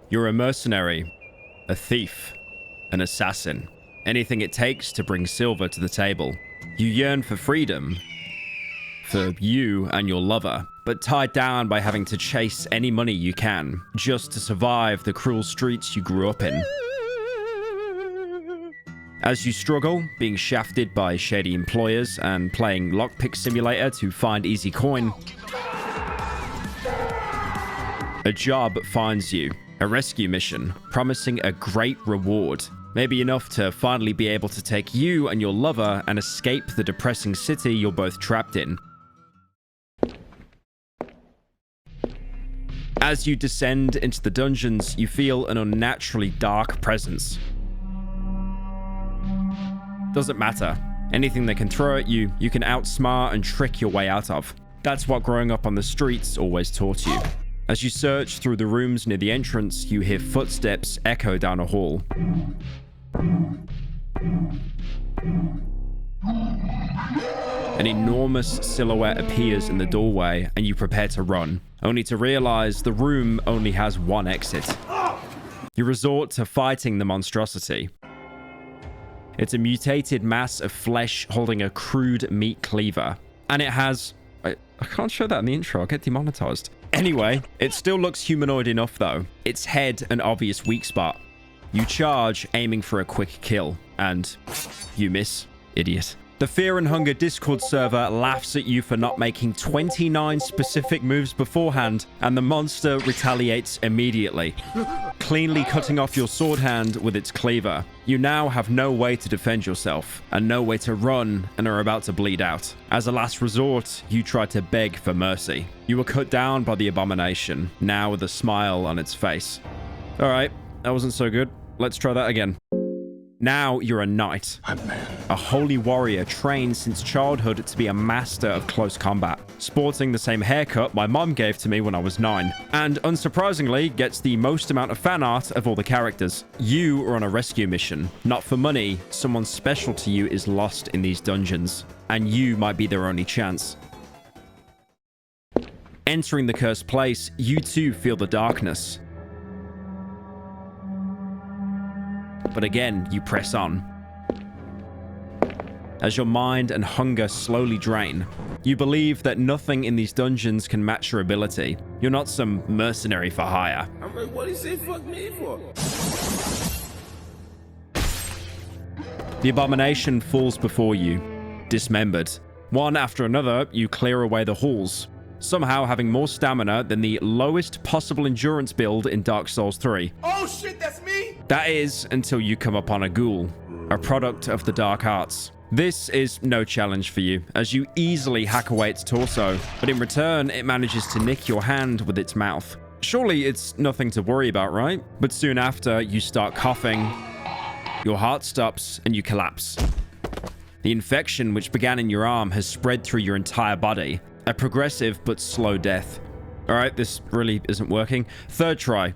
You're a mercenary, a thief, an assassin. Anything it takes to bring silver to the table. You yearn for freedom, for you and your lover, but tied down by having to chase any money you can, just to survive the cruel streets you grew up in. As you struggle, being shafted by shady employers and playing lockpick simulator to find easy coin, a job finds you. A rescue mission, promising a great reward. Maybe enough to finally be able to take you and your lover and escape the depressing city you're both trapped in. As you descend into the dungeons, you feel an unnaturally dark presence. Doesn't matter. Anything they can throw at you, you can outsmart and trick your way out of. That's what growing up on the streets always taught you. As you search through the rooms near the entrance, you hear footsteps echo down a hall. An enormous silhouette appears in the doorway, and you prepare to run, only to realize the room only has one exit. You resort to fighting the monstrosity. It's a mutated mass of flesh holding a crude meat cleaver, and it has... I can't show that in the intro, I'll get demonetized. Anyway, it still looks humanoid enough though. Its head an obvious weak spot. You charge, aiming for a quick kill, and you miss, idiot. The Fear and Hunger Discord server laughs at you for not making 29 specific moves beforehand, and the monster retaliates immediately, cleanly cutting off your sword hand with its cleaver. You now have no way to defend yourself, and no way to run, and are about to bleed out. As a last resort, you try to beg for mercy. You were cut down by the abomination, now with a smile on its face. Alright, that wasn't so good. Let's try that again. Now you're a knight, a holy warrior trained since childhood to be a master of close combat, sporting the same haircut my mom gave to me when I was 9, and unsurprisingly gets the most amount of fan art of all the characters. You are on a rescue mission, not for money. Someone special to you is lost in these dungeons, and you might be their only chance. Entering the cursed place, you too feel the darkness. But again, you press on. As your mind and hunger slowly drain, you believe that nothing in these dungeons can match your ability. You're not some mercenary for hire. I'm like, what do you say fuck me for? The abomination falls before you, dismembered. One after another, you clear away the halls, somehow having more stamina than the lowest possible endurance build in Dark Souls 3. Oh shit, that's me? That is, until you come upon a ghoul, a product of the dark arts. This is no challenge for you, as you easily hack away its torso, but in return, it manages to nick your hand with its mouth. Surely it's nothing to worry about, right? But soon after, you start coughing, your heart stops, and you collapse. The infection which began in your arm has spread through your entire body, a progressive but slow death. Alright, this really isn't working. Third try.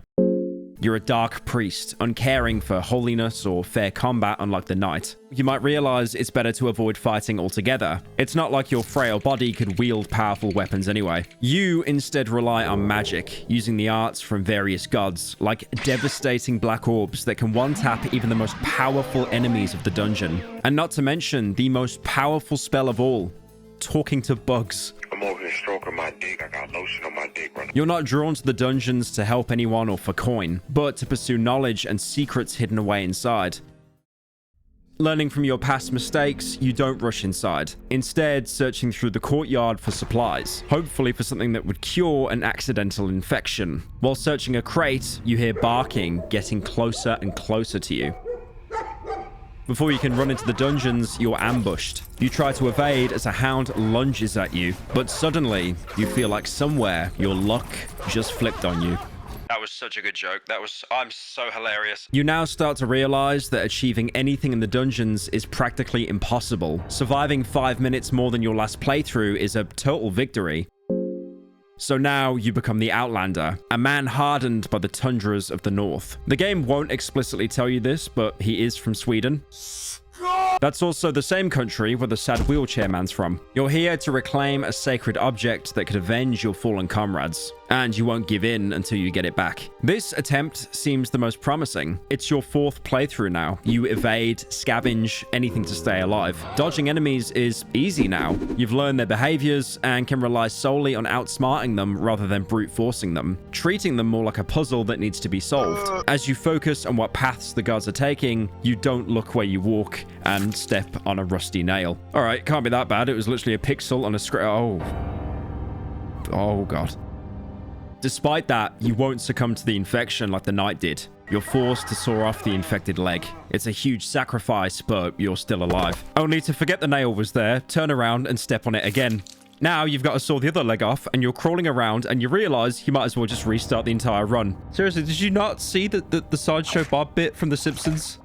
You're a dark priest, uncaring for holiness or fair combat, unlike the knight. You might realize it's better to avoid fighting altogether. It's not like your frail body could wield powerful weapons anyway. You instead rely on magic, using the arts from various gods, like devastating black orbs that can one-tap even the most powerful enemies of the dungeon. And not to mention the most powerful spell of all, talking to bugs. I'm over here stroking my dick. I got lotion on my dick, bro. You're not drawn to the dungeons to help anyone or for coin, but to pursue knowledge and secrets hidden away inside. Learning from your past mistakes, you don't rush inside. Instead, searching through the courtyard for supplies, hopefully for something that would cure an accidental infection. While searching a crate, you hear barking getting closer and closer to you. Before you can run into the dungeons, you're ambushed. You try to evade as a hound lunges at you, but suddenly, you feel like somewhere your luck just flipped on you. That was such a good joke. I'm so hilarious. You now start to realize that achieving anything in the dungeons is practically impossible. Surviving 5 minutes more than your last playthrough is a total victory. So now you become the Outlander, a man hardened by the tundras of the north. The game won't explicitly tell you this, but he is from Sweden. That's also the same country where the sad wheelchair man's from. You're here to reclaim a sacred object that could avenge your fallen comrades. and you won't give in until you get it back. This attempt seems the most promising. It's your 4th playthrough now. You evade, scavenge, anything to stay alive. Dodging enemies is easy now. You've learned their behaviors and can rely solely on outsmarting them rather than brute forcing them, treating them more like a puzzle that needs to be solved. As you focus on what paths the guards are taking, you don't look where you walk and step on a rusty nail. All right, can't be that bad. It was literally a pixel on a screen. Oh god. Despite that, you won't succumb to the infection like the knight did. You're forced to saw off the infected leg. It's a huge sacrifice, but you're still alive. Only to forget the nail was there, turn around and step on it again. Now you've got to saw the other leg off and you're crawling around and you realize you might as well just restart the entire run. Seriously, did you not see the Sideshow Bob bit from The Simpsons?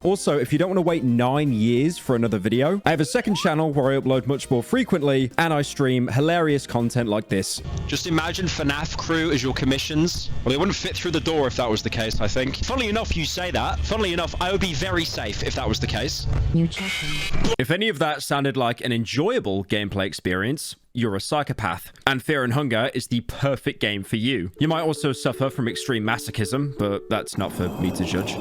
Also, if you don't want to wait 9 years for another video, I have a second channel where I upload much more frequently and I stream hilarious content like this. Just imagine FNAF crew as your commissions. Well, they wouldn't fit through the door if that was the case, I think. Funnily enough, you say that. Funnily enough, I would be very safe if that was the case. If any of that sounded like an enjoyable gameplay experience, you're a psychopath, and Fear and Hunger is the perfect game for you. You might also suffer from extreme masochism, but that's not for me to judge.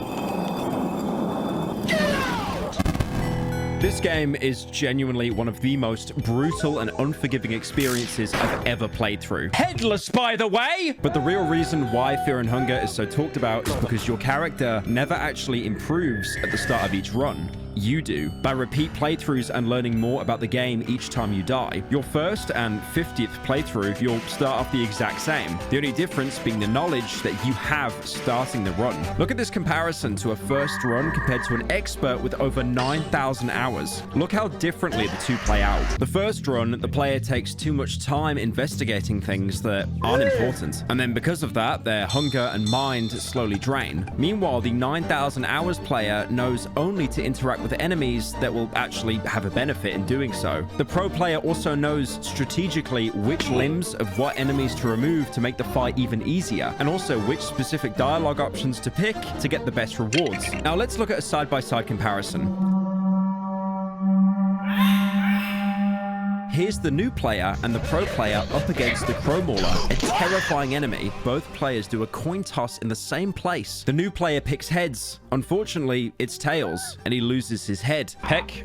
This game is genuinely one of the most brutal and unforgiving experiences I've ever played through. Headless, by the way! But the real reason why Fear and Hunger is so talked about is because your character never actually improves at the start of each run. You do, by repeat playthroughs and learning more about the game each time you die. Your first and 50th playthrough, you'll start off the exact same. The only difference being the knowledge that you have starting the run. Look at this comparison to a first run compared to an expert with over 9,000 hours. Look how differently the two play out. The first run, the player takes too much time investigating things that aren't important. And then because of that, their hunger and mind slowly drain. Meanwhile, the 9,000 hours player knows only to interact with enemies that will actually have a benefit in doing so. The pro player also knows strategically which limbs of what enemies to remove to make the fight even easier, and also which specific dialogue options to pick to get the best rewards. Now let's look at a side-by-side comparison. Here's the new player and the pro player up against the Crow Mauler, a terrifying enemy. Both players do a coin toss in the same place. The new player picks heads. Unfortunately, it's tails, and he loses his head. Heck.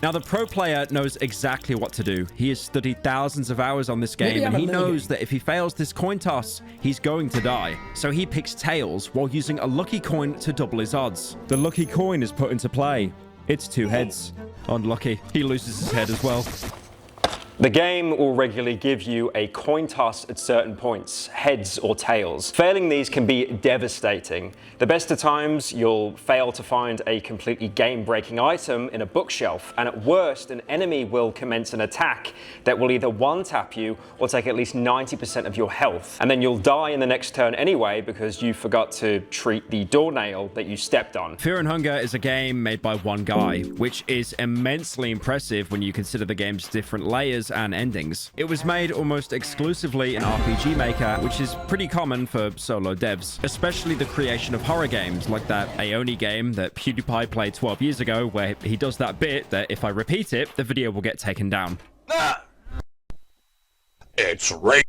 Now, the pro player knows exactly what to do. He has studied thousands of hours on this game, and he knows that if he fails this coin toss, he's going to die. So he picks tails while using a lucky coin to double his odds. The lucky coin is put into play. It's 2 heads. Unlucky. He loses his head as well. The game will regularly give you a coin toss at certain points, heads or tails. Failing these can be devastating. The best of times, you'll fail to find a completely game-breaking item in a bookshelf, and at worst, an enemy will commence an attack that will either one-tap you or take at least 90% of your health. And then you'll die in the next turn anyway because you forgot to treat the doornail that you stepped on. Fear and Hunger is a game made by one guy, which is immensely impressive when you consider the game's different layers and endings. It was made almost exclusively in RPG Maker, which is pretty common for solo devs, especially the creation of horror games like that Aoni game that PewDiePie played 12 years ago, where he does that bit that if I repeat it, the video will get taken down. It's right.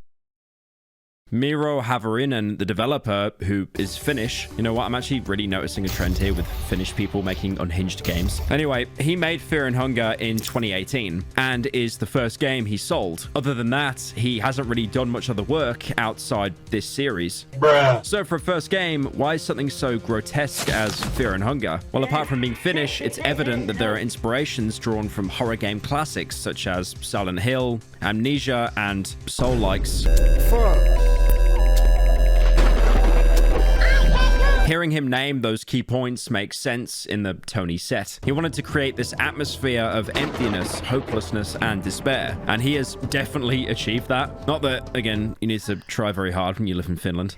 Miro Havarinen, the developer, who is Finnish. You know what? I'm actually really noticing a trend here with Finnish people making unhinged games. Anyway, he made Fear and Hunger in 2018 and is the first game he sold. Other than that, he hasn't really done much other work outside this series. Bruh. So for a first game, why is something so grotesque as Fear and Hunger? Well, apart from being Finnish, it's evident that there are inspirations drawn from horror game classics such as Silent Hill, Amnesia, and Soul-likes. Hearing him name those key points makes sense in the tone he set. He wanted to create this atmosphere of emptiness, hopelessness, and despair, and he has definitely achieved that. Not that, again, you need to try very hard when you live in Finland.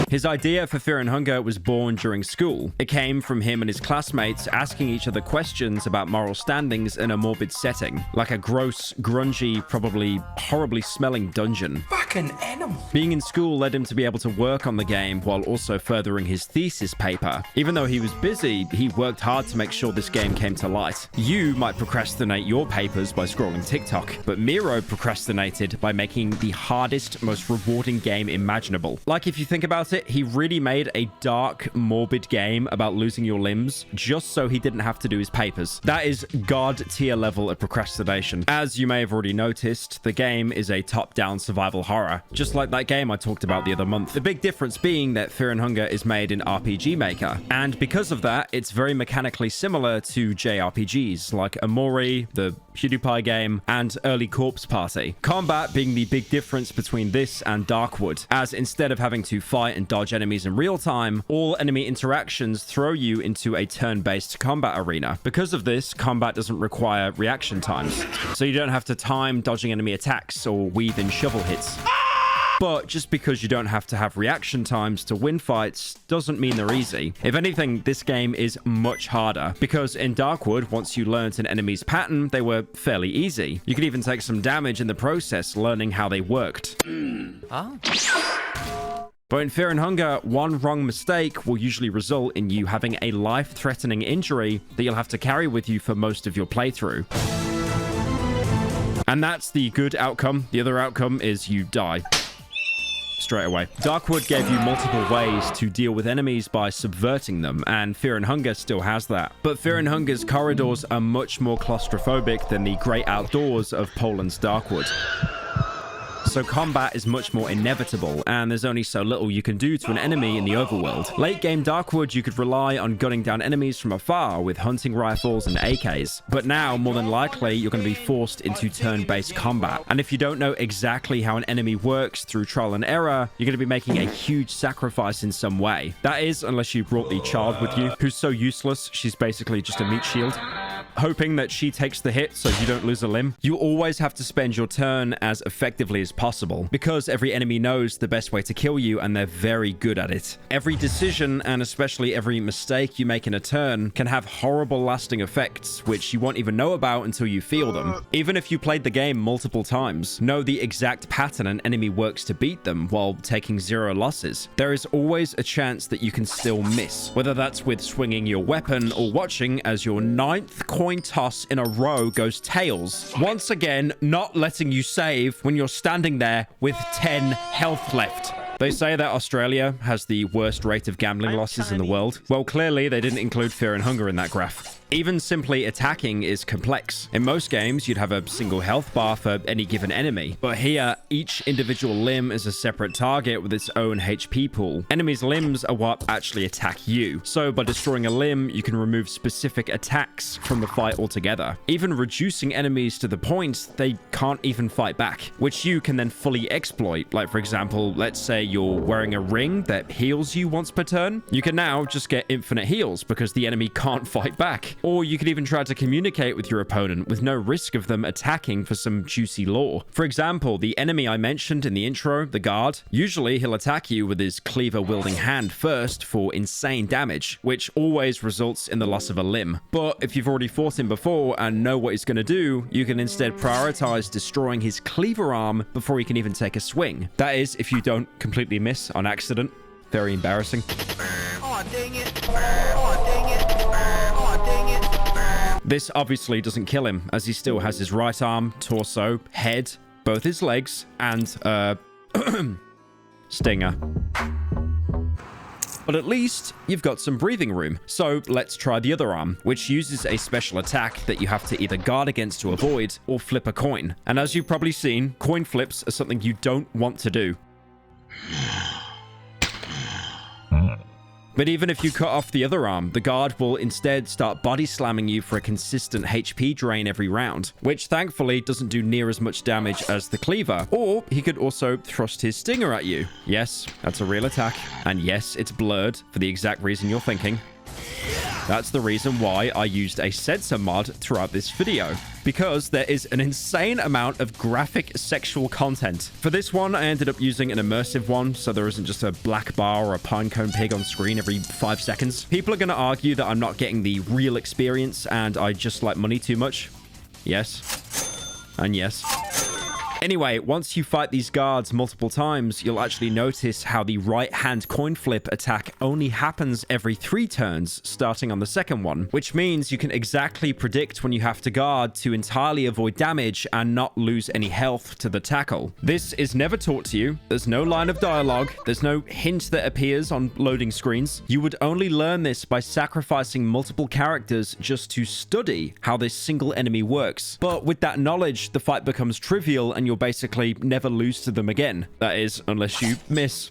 His idea for Fear and Hunger was born during school. It came from him and his classmates asking each other questions about moral standings in a morbid setting, like a gross, grungy, probably horribly smelling dungeon. Fucking animal. Being in school led him to be able to work on the game while also furthering his thesis paper. Even though he was busy, he worked hard to make sure this game came to light. You might procrastinate your papers by scrolling TikTok, but Miro procrastinated by making the hardest, most rewarding game imaginable. Like, if you think about it, he really made a dark, morbid game about losing your limbs just so he didn't have to do his papers. That is god tier level of procrastination. As you may have already noticed, the game is a top-down survival horror, just like that game I talked about the other month. The big difference being that Fear and Hunger is made in RPG Maker, and because of that, it's very mechanically similar to JRPGs like Amori, the PewDiePie game, and early Corpse Party. Combat being the big difference between this and Darkwood, as instead of having to fight and dodge enemies in real time, all enemy interactions throw you into a turn-based combat arena. Because of this, combat doesn't require reaction times, so you don't have to time dodging enemy attacks or weave in shovel hits. But just because you don't have to have reaction times to win fights doesn't mean they're easy. If anything, this game is much harder, because in Darkwood, once you learnt an enemy's pattern, they were fairly easy. You could even take some damage in the process learning how they worked. But in Fear and Hunger, one wrong mistake will usually result in you having a life-threatening injury that you'll have to carry with you for most of your playthrough. And that's the good outcome. The other outcome is you die straight away. Darkwood gave you multiple ways to deal with enemies by subverting them, and Fear and Hunger still has that. But Fear and Hunger's corridors are much more claustrophobic than the great outdoors of Poland's Darkwood. So combat is much more inevitable, and there's only so little you can do to an enemy in the overworld. Late game Darkwood, you could rely on gunning down enemies from afar with hunting rifles and AKs. But now, more than likely, you're going to be forced into turn-based combat. And if you don't know exactly how an enemy works through trial and error, you're going to be making a huge sacrifice in some way. That is, unless you brought the child with you, who's so useless, she's basically just a meat shield, hoping that she takes the hit so you don't lose a limb. You always have to spend your turn as effectively as possible, because every enemy knows the best way to kill you, and they're very good at it. Every decision, and especially every mistake you make in a turn, can have horrible lasting effects, which you won't even know about until you feel them. Even if you played the game multiple times, know the exact pattern an enemy works to beat them while taking 0 losses, there is always a chance that you can still miss, whether that's with swinging your weapon or watching as your 9th coin toss in a row goes tails, once again not letting you save when you're standing there with 10 health left. They say that Australia has the worst rate of gambling losses in the world. Well, clearly they didn't include Fear and Hunger in that graph. Even simply attacking is complex. In most games, you'd have a single health bar for any given enemy. But here, each individual limb is a separate target with its own HP pool. Enemies' limbs are what actually attack you. So by destroying a limb, you can remove specific attacks from the fight altogether, even reducing enemies to the point they can't even fight back, which you can then fully exploit. Like, for example, let's say you're wearing a ring that heals you once per turn. You can now just get infinite heals because the enemy can't fight back. Or you could even try to communicate with your opponent with no risk of them attacking for some juicy lore. For example, the enemy I mentioned in the intro, the guard, usually he'll attack you with his cleaver-wielding hand first for insane damage, which always results in the loss of a limb. But if you've already fought him before and know what he's going to do, you can instead prioritize destroying his cleaver arm before he can even take a swing. That is, if you don't completely miss on accident. Very embarrassing. Oh, dang it. Oh, dang it. Oh, dang it. This obviously doesn't kill him, as he still has his right arm, torso, head, both his legs, and, stinger. But at least you've got some breathing room. So let's try the other arm, which uses a special attack that you have to either guard against to avoid or flip a coin. And as you've probably seen, coin flips are something you don't want to do. But even if you cut off the other arm, the guard will instead start body slamming you for a consistent HP drain every round, which thankfully doesn't do near as much damage as the cleaver. Or he could also thrust his stinger at you. Yes, that's a real attack. And yes, it's blurred for the exact reason you're thinking. That's the reason why I used a censor mod throughout this video, because there is an insane amount of graphic sexual content. For this one, I ended up using an immersive one, so there isn't just a black bar or a pinecone pig on screen every 5 seconds. People are going to argue that I'm not getting the real experience and I just like money too much. Yes. And yes. Anyway, once you fight these guards multiple times, you'll actually notice how the right-hand coin flip attack only happens every 3 turns, starting on the second one, which means you can exactly predict when you have to guard to entirely avoid damage and not lose any health to the tackle. This is never taught to you. There's no line of dialogue. There's no hint that appears on loading screens. You would only learn this by sacrificing multiple characters just to study how this single enemy works. But with that knowledge, the fight becomes trivial and you'll basically never lose to them again. That is, unless you miss.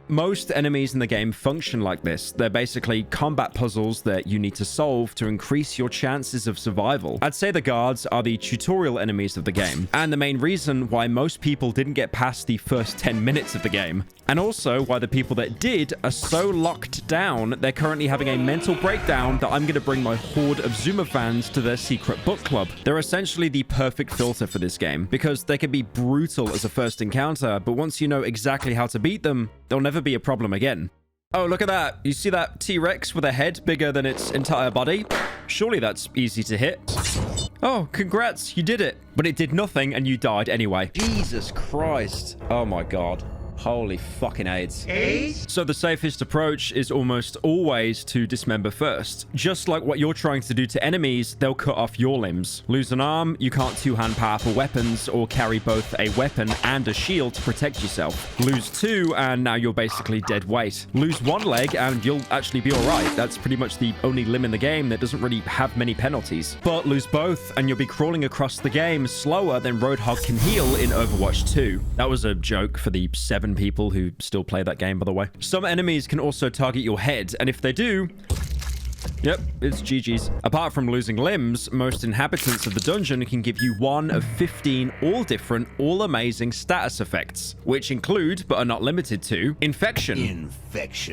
Most enemies in the game function like this. They're basically combat puzzles that you need to solve to increase your chances of survival. I'd say the guards are the tutorial enemies of the game, and the main reason why most people didn't get past the first 10 minutes of the game. And also why the people that did are so locked down, they're currently having a mental breakdown that I'm going to bring my horde of Zuma fans to their secret book club. They're essentially the perfect filter for this game, because they can be brutal as a first encounter, but once you know exactly how to beat them, they'll never be a problem again. Oh, look at that. You see that T-Rex with a head bigger than its entire body? Surely that's easy to hit. Oh, congrats, you did it. But it did nothing and you died anyway. Jesus Christ. Oh my God. Holy fucking AIDS. So the safest approach is almost always to dismember first. Just like what you're trying to do to enemies, they'll cut off your limbs. Lose an arm, you can't two-hand powerful weapons or carry both a weapon and a shield to protect yourself. Lose 2 and now you're basically dead weight. Lose 1 leg and you'll actually be alright. That's pretty much the only limb in the game that doesn't really have many penalties. But lose both and you'll be crawling across the game slower than Roadhog can heal in Overwatch 2. That was a joke for the 7 people who still play that game, by the way. Some enemies can also target your head, and if they do, yep, it's GG's. Apart from losing limbs, most inhabitants of the dungeon can give you 1 of 15 all different, all amazing status effects, which include, but are not limited to, Infection,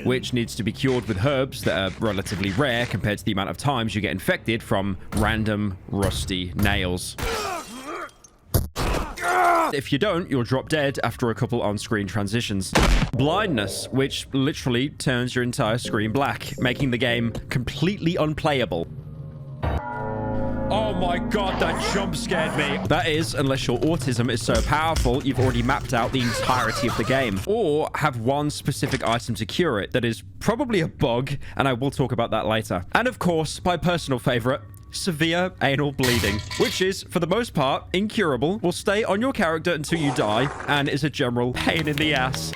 which needs to be cured with herbs that are relatively rare compared to the amount of times you get infected from random rusty nails. If you don't, you'll drop dead after a couple on-screen transitions. Blindness, which literally turns your entire screen black, making the game completely unplayable. Oh my God, that jump scared me. That is, unless your autism is so powerful, you've already mapped out the entirety of the game. Or have one specific item to cure it. That is probably a bug, and I will talk about that later. And of course, my personal favorite, severe anal bleeding, which is, for the most part, incurable, will stay on your character until you die, and is a general pain in the ass.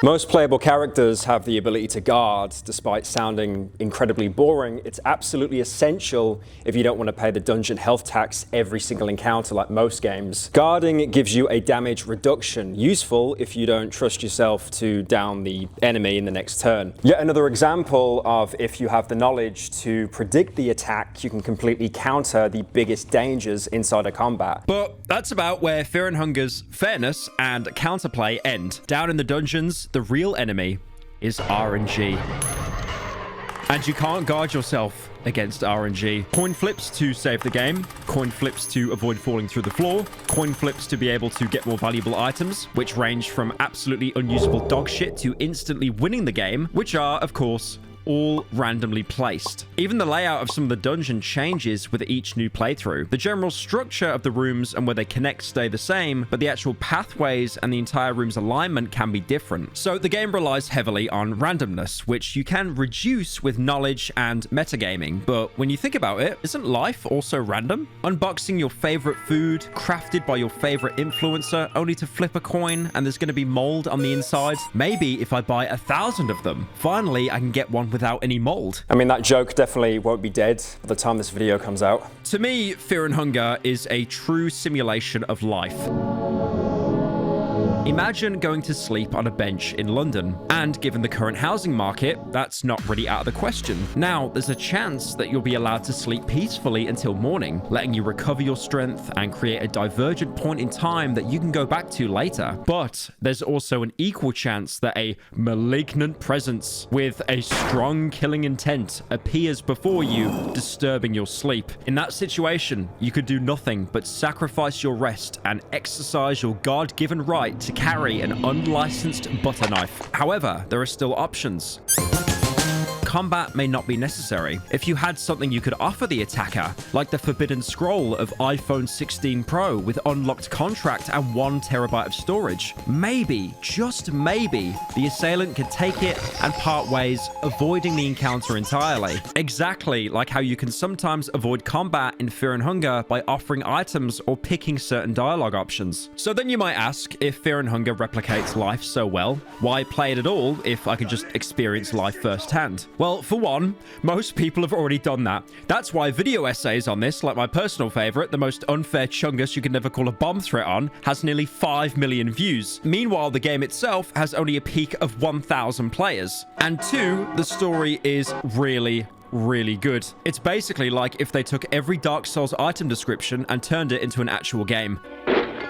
Most playable characters have the ability to guard, despite sounding incredibly boring. It's absolutely essential if you don't want to pay the dungeon health tax every single encounter like most games. Guarding gives you a damage reduction, useful if you don't trust yourself to down the enemy in the next turn. Yet another example of if you have the knowledge to predict the attack, you can completely counter the biggest dangers inside a combat. But that's about where Fear and Hunger's fairness and counterplay end. Down in the dungeons, the real enemy is RNG. And you can't guard yourself against RNG. Coin flips to save the game, coin flips to avoid falling through the floor, coin flips to be able to get more valuable items, which range from absolutely unusable dog shit to instantly winning the game, which are, of course, all randomly placed. Even the layout of some of the dungeon changes with each new playthrough. The general structure of the rooms and where they connect stay the same, but the actual pathways and the entire room's alignment can be different. So the game relies heavily on randomness, which you can reduce with knowledge and metagaming. But when you think about it, isn't life also random? Unboxing your favorite food, crafted by your favorite influencer, only to flip a coin and there's going to be mold on the inside. Maybe if I buy 1,000 of them, finally I can get one without any mold. I mean, that joke definitely won't be dead by the time this video comes out. To me, Fear and Hunger is a true simulation of life. Imagine going to sleep on a bench in London, and given the current housing market, that's not really out of the question. Now, there's a chance that you'll be allowed to sleep peacefully until morning, letting you recover your strength and create a divergent point in time that you can go back to later. But there's also an equal chance that a malignant presence with a strong killing intent appears before you, disturbing your sleep. In that situation, you could do nothing but sacrifice your rest and exercise your God-given right to carry an unlicensed butter knife. However, there are still options. Combat may not be necessary. If you had something you could offer the attacker, like the forbidden scroll of iPhone 16 Pro with unlocked contract and 1 terabyte of storage, maybe, just maybe, the assailant could take it and part ways, avoiding the encounter entirely. Exactly like how you can sometimes avoid combat in Fear and Hunger by offering items or picking certain dialogue options. So then you might ask, if Fear and Hunger replicates life so well, why play it at all if I can just experience life firsthand? Well, for one, most people have already done that. That's why video essays on this, like my personal favorite, the most unfair chungus you could never call a bomb threat on, has nearly 5 million views. Meanwhile, the game itself has only a peak of 1,000 players. And two, the story is really good. It's basically like if they took every Dark Souls item description and turned it into an actual game.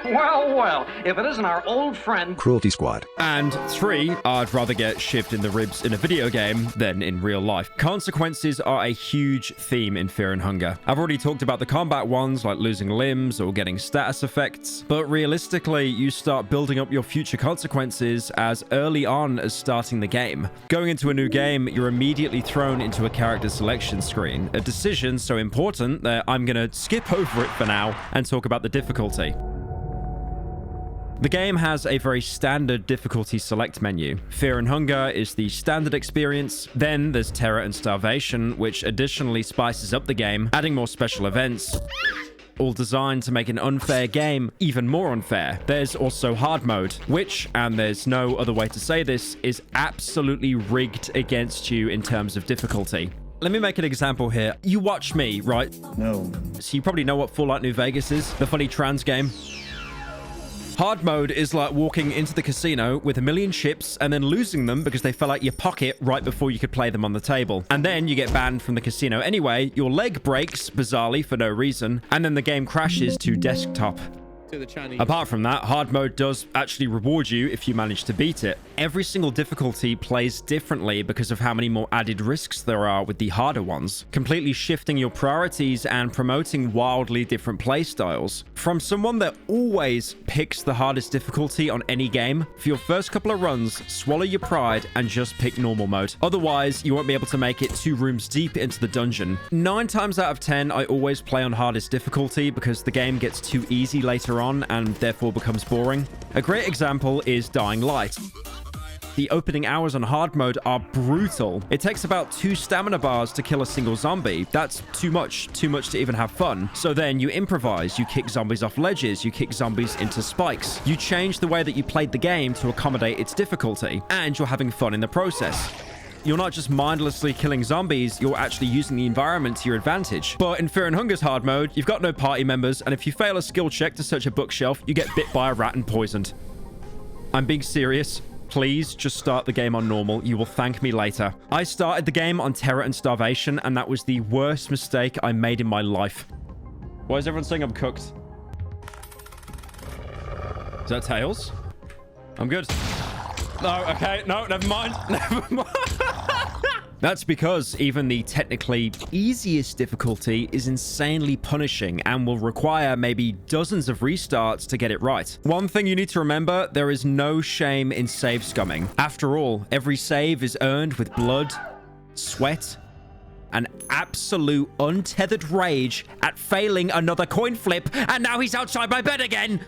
Well, if it isn't our old friend Cruelty Squad. And three, I'd rather get shivved in the ribs in a video game than in real life. Consequences are a huge theme in Fear and Hunger. I've already talked about the combat ones, like losing limbs or getting status effects, but realistically, you start building up your future consequences as early on as starting the game. Going into a new game, you're immediately thrown into a character selection screen, a decision so important that I'm gonna skip over it for now and talk about the difficulty. The game has a very standard difficulty select menu. Fear and Hunger is the standard experience. Then there's Terror and Starvation, which additionally spices up the game, adding more special events, all designed to make an unfair game even more unfair. There's also Hard Mode, which, and there's no other way to say this, is absolutely rigged against you in terms of difficulty. Let me make an example here. You watch me, right? No. So you probably know what Fallout New Vegas is, the funny trans game. Hard mode is like walking into the casino with a million chips and then losing them because they fell out your pocket right before you could play them on the table. And then you get banned from the casino anyway, your leg breaks, bizarrely for no reason, and then the game crashes to desktop. Apart from that, hard mode does actually reward you if you manage to beat it. Every single difficulty plays differently because of how many more added risks there are with the harder ones, completely shifting your priorities and promoting wildly different playstyles. From someone that always picks the hardest difficulty on any game, for your first couple of runs, swallow your pride and just pick normal mode. Otherwise, you won't be able to make it 2 rooms deep into the dungeon. 9 times out of 10, I always play on hardest difficulty because the game gets too easy later on and therefore becomes boring. A great example is Dying Light. The opening hours on hard mode are brutal. It takes about 2 stamina bars to kill a single zombie. That's too much to even have fun. So then you improvise, you kick zombies off ledges, you kick zombies into spikes. You change the way that you played the game to accommodate its difficulty, and you're having fun in the process. You're not just mindlessly killing zombies, you're actually using the environment to your advantage. But in Fear and Hunger's hard mode, you've got no party members, and if you fail a skill check to search a bookshelf, you get bit by a rat and poisoned. I'm being serious. Please just start the game on normal. You will thank me later. I started the game on Terror and Starvation, and that was the worst mistake I made in my life. Why is everyone saying I'm cooked? Is that Tails? I'm good. No, okay. No, never mind. Never mind. That's because even the technically easiest difficulty is insanely punishing and will require maybe dozens of restarts to get it right. One thing you need to remember, there is no shame in save scumming. After all, every save is earned with blood, sweat, and absolute untethered rage at failing another coin flip, and now he's outside my bed again!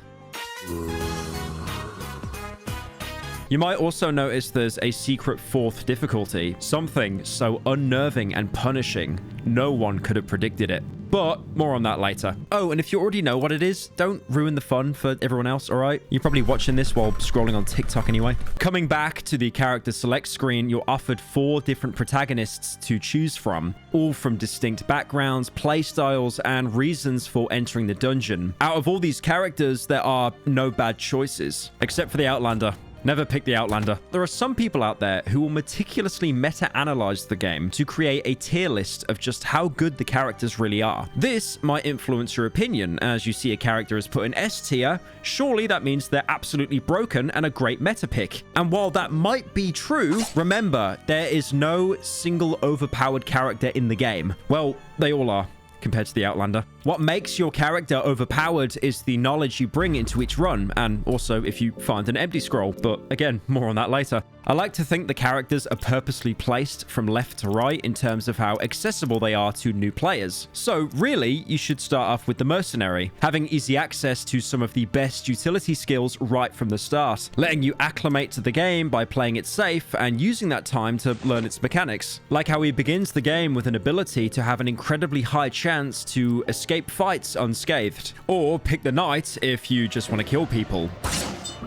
You might also notice there's a secret 4th difficulty, something so unnerving and punishing, no one could have predicted it. But more on that later. Oh, and if you already know what it is, don't ruin the fun for everyone else, all right? You're probably watching this while scrolling on TikTok anyway. Coming back to the character select screen, you're offered 4 different protagonists to choose from, all from distinct backgrounds, playstyles, and reasons for entering the dungeon. Out of all these characters, there are no bad choices, except for the Outlander. Never pick the Outlander. There are some people out there who will meticulously meta-analyze the game to create a tier list of just how good the characters really are. This might influence your opinion, as you see a character is put in S tier, surely that means they're absolutely broken and a great meta pick. And while that might be true, remember, there is no single overpowered character in the game. Well, they all are, compared to the Outlander. What makes your character overpowered is the knowledge you bring into each run, and also if you find an empty scroll, but again, more on that later. I like to think the characters are purposely placed from left to right in terms of how accessible they are to new players. So really, you should start off with the Mercenary, having easy access to some of the best utility skills right from the start, letting you acclimate to the game by playing it safe and using that time to learn its mechanics. Like how he begins the game with an ability to have an incredibly high chance to escape fights unscathed. Or pick the Knight if you just want to kill people.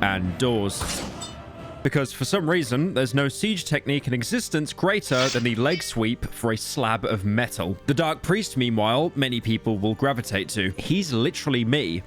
And doors. Because for some reason, there's no siege technique in existence greater than the leg sweep for a slab of metal. The Dark Priest, meanwhile, many people will gravitate to. He's literally me,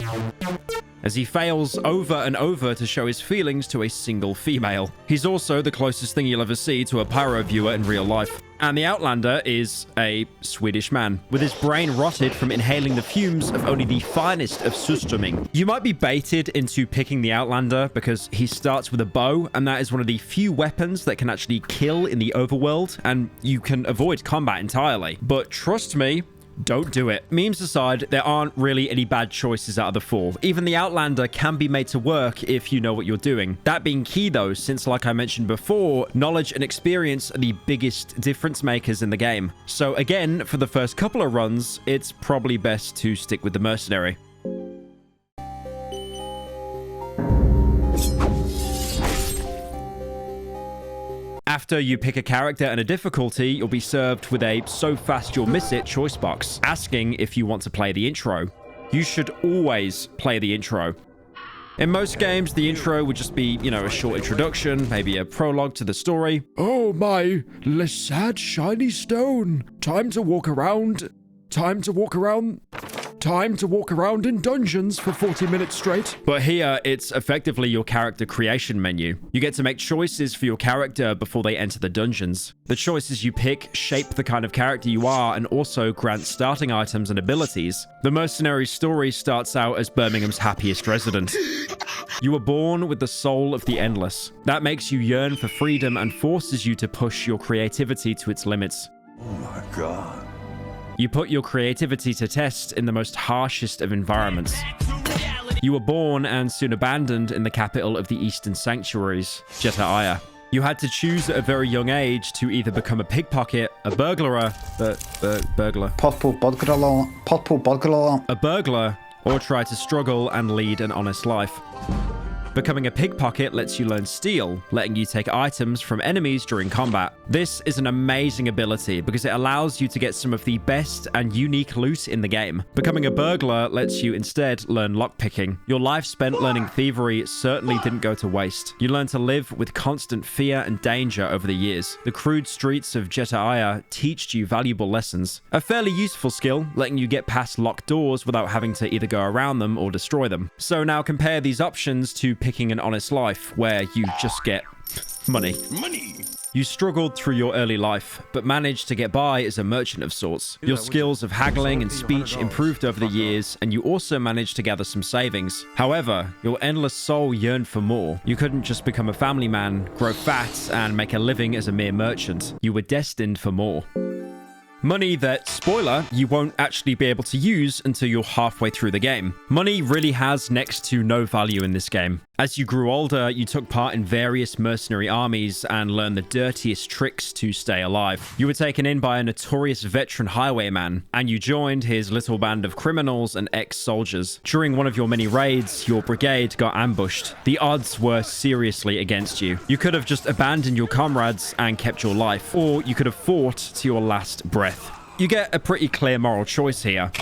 as he fails over and over to show his feelings to a single female. He's also the closest thing you'll ever see to a pyro viewer in real life. And the Outlander is a Swedish man, with his brain rotted from inhaling the fumes of only the finest of Sustroming. You might be baited into picking the Outlander because he starts with a bow, and that is one of the few weapons that can actually kill in the overworld, and you can avoid combat entirely. But trust me, don't do it. Memes aside, there aren't really any bad choices out of the 4. Even the Outlander can be made to work if you know what you're doing. That being key though, since like I mentioned before, knowledge and experience are the biggest difference makers in the game. So again, for the first couple of runs, it's probably best to stick with the Mercenary. After you pick a character and a difficulty, you'll be served with a "so fast you'll miss it" choice box, asking if you want to play the intro. You should always play the intro. In most games, the intro would just be, a short introduction, maybe a prologue to the story. Oh my, less sad shiny stone. Time to walk around in dungeons for 40 minutes straight. But here, it's effectively your character creation menu. You get to make choices for your character before they enter the dungeons. The choices you pick shape the kind of character you are and also grant starting items and abilities. The Mercenary story starts out as Birmingham's happiest resident. You were born with the soul of the endless. That makes you yearn for freedom and forces you to push your creativity to its limits. Oh my god. You put your creativity to test in the most harshest of environments. You were born and soon abandoned in the capital of the Eastern Sanctuaries, Cahara. You had to choose at a very young age to either become a pickpocket, a burglar, or try to struggle and lead an honest life. Becoming a pickpocket lets you learn steal, letting you take items from enemies during combat. This is an amazing ability because it allows you to get some of the best and unique loot in the game. Becoming a burglar lets you instead learn lockpicking. Your life spent learning thievery certainly didn't go to waste. You learn to live with constant fear and danger over the years. The crude streets of Cahara teach you valuable lessons. A fairly useful skill, letting you get past locked doors without having to either go around them or destroy them. So now compare these options to picking an honest life, where you just get money. You struggled through your early life, but managed to get by as a merchant of sorts. Your skills of haggling and speech improved over the years, and you also managed to gather some savings. However, your endless soul yearned for more. You couldn't just become a family man, grow fat, and make a living as a mere merchant. You were destined for more. Money that, spoiler, you won't actually be able to use until you're halfway through the game. Money really has next to no value in this game. As you grew older, you took part in various mercenary armies and learned the dirtiest tricks to stay alive. You were taken in by a notorious veteran highwayman, and you joined his little band of criminals and ex-soldiers. During one of your many raids, your brigade got ambushed. The odds were seriously against you. You could have just abandoned your comrades and kept your life, or you could have fought to your last breath. You get a pretty clear moral choice here.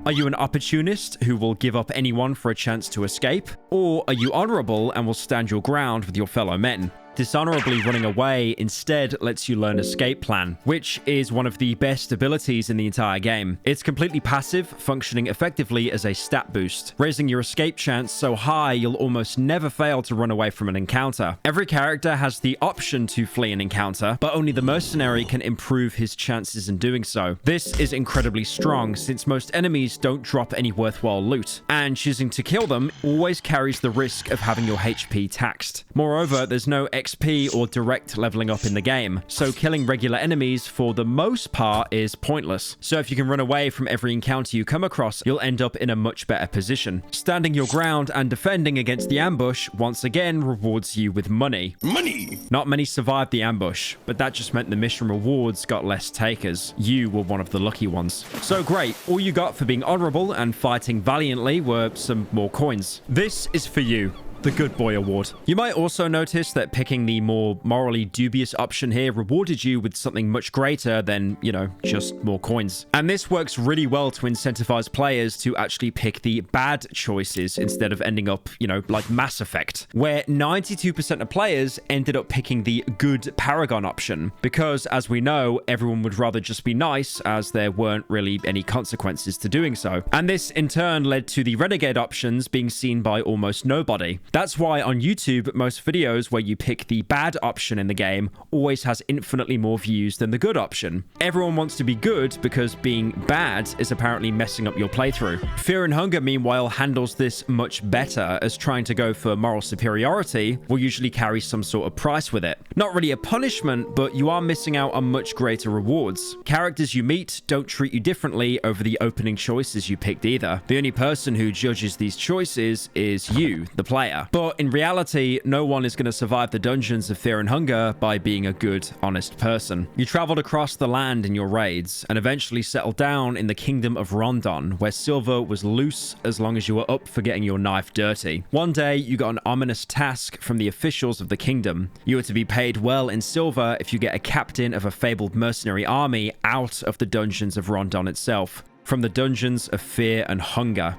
Are you an opportunist who will give up anyone for a chance to escape? Or are you honorable and will stand your ground with your fellow men? Dishonorably running away instead lets you learn Escape Plan, which is one of the best abilities in the entire game. It's completely passive, functioning effectively as a stat boost, raising your escape chance so high you'll almost never fail to run away from an encounter. Every character has the option to flee an encounter, but only the mercenary can improve his chances in doing so. This is incredibly strong since most enemies don't drop any worthwhile loot, and choosing to kill them always carries the risk of having your HP taxed. Moreover, there's no XP or direct leveling up in the game, so killing regular enemies for the most part is pointless. So if you can run away from every encounter you come across, you'll end up in a much better position. Standing your ground and defending against the ambush once again rewards you with money. Money! Not many survived the ambush, but that just meant the mission rewards got less takers. You were one of the lucky ones. So great, all you got for being honorable and fighting valiantly were some more coins. This is for you. The Good Boy Award. You might also notice that picking the more morally dubious option here rewarded you with something much greater than, just more coins. And this works really well to incentivize players to actually pick the bad choices instead of ending up, like Mass Effect, where 92% of players ended up picking the good Paragon option, because as we know, everyone would rather just be nice as there weren't really any consequences to doing so. And this in turn led to the Renegade options being seen by almost nobody. That's why on YouTube, most videos where you pick the bad option in the game always has infinitely more views than the good option. Everyone wants to be good because being bad is apparently messing up your playthrough. Fear and Hunger, meanwhile, handles this much better, as trying to go for moral superiority will usually carry some sort of price with it. Not really a punishment, but you are missing out on much greater rewards. Characters you meet don't treat you differently over the opening choices you picked either. The only person who judges these choices is you, the player. But in reality, no one is going to survive the dungeons of Fear and Hunger by being a good, honest person. You traveled across the land in your raids and eventually settled down in the kingdom of Rondon, where silver was loose as long as you were up for getting your knife dirty. One day, you got an ominous task from the officials of the kingdom. You were to be paid well in silver if you get a captain of a fabled mercenary army out of the dungeons of Rondon itself, from the dungeons of Fear and Hunger.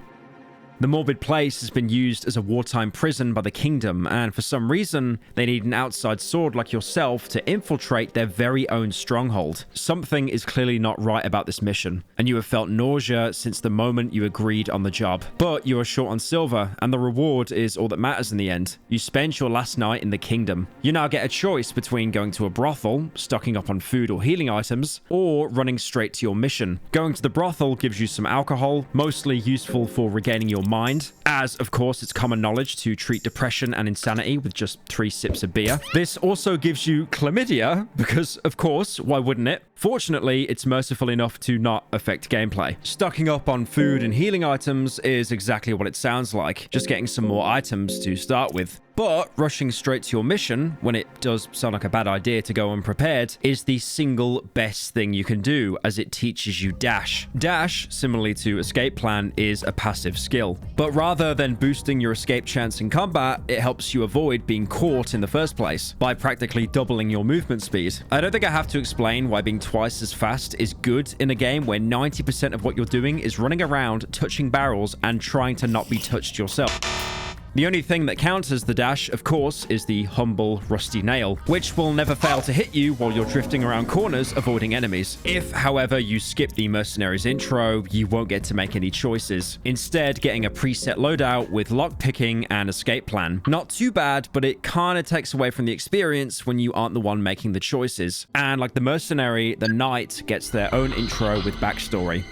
The morbid place has been used as a wartime prison by the kingdom, and for some reason, they need an outside sword like yourself to infiltrate their very own stronghold. Something is clearly not right about this mission, and you have felt nausea since the moment you agreed on the job. But you are short on silver, and the reward is all that matters in the end. You spent your last night in the kingdom. You now get a choice between going to a brothel, stocking up on food or healing items, or running straight to your mission. Going to the brothel gives you some alcohol, mostly useful for regaining your mind, as of course it's common knowledge to treat depression and insanity with just 3 sips of beer. This also gives you chlamydia, because of course, why wouldn't it? Fortunately, it's merciful enough to not affect gameplay. Stocking up on food and healing items is exactly what it sounds like, just getting some more items to start with. But rushing straight to your mission, when it does sound like a bad idea to go unprepared, is the single best thing you can do, as it teaches you dash. Dash, similarly to escape plan, is a passive skill. But rather than boosting your escape chance in combat, it helps you avoid being caught in the first place, by practically doubling your movement speed. I don't think I have to explain why being twice as fast is good in a game where 90% of what you're doing is running around, touching barrels, and trying to not be touched yourself. The only thing that counters the dash, of course, is the humble rusty nail, which will never fail to hit you while you're drifting around corners avoiding enemies. If, however, you skip the mercenaries intro, you won't get to make any choices, instead getting a preset loadout with lockpicking and escape plan. Not too bad, but it kind of takes away from the experience when you aren't the one making the choices. And like the mercenary, the knight gets their own intro with backstory.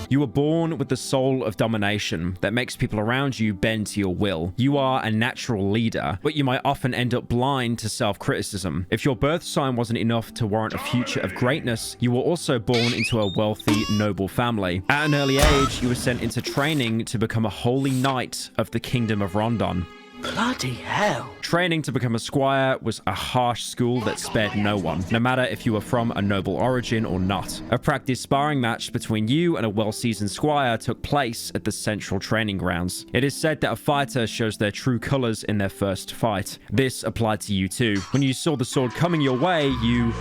You were born with the soul of domination that makes people around you bend to your will. You are a natural leader, but you might often end up blind to self-criticism. If your birth sign wasn't enough to warrant a future of greatness, you were also born into a wealthy, noble family. At an early age, you were sent into training to become a holy knight of the Kingdom of Rondon. Bloody hell. Training to become a squire was a harsh school that spared no one, no matter if you were from a noble origin or not. A practice sparring match between you and a well-seasoned squire took place at the central training grounds. It is said that a fighter shows their true colors in their first fight. This applied to you too. When you saw the sword coming your way, you...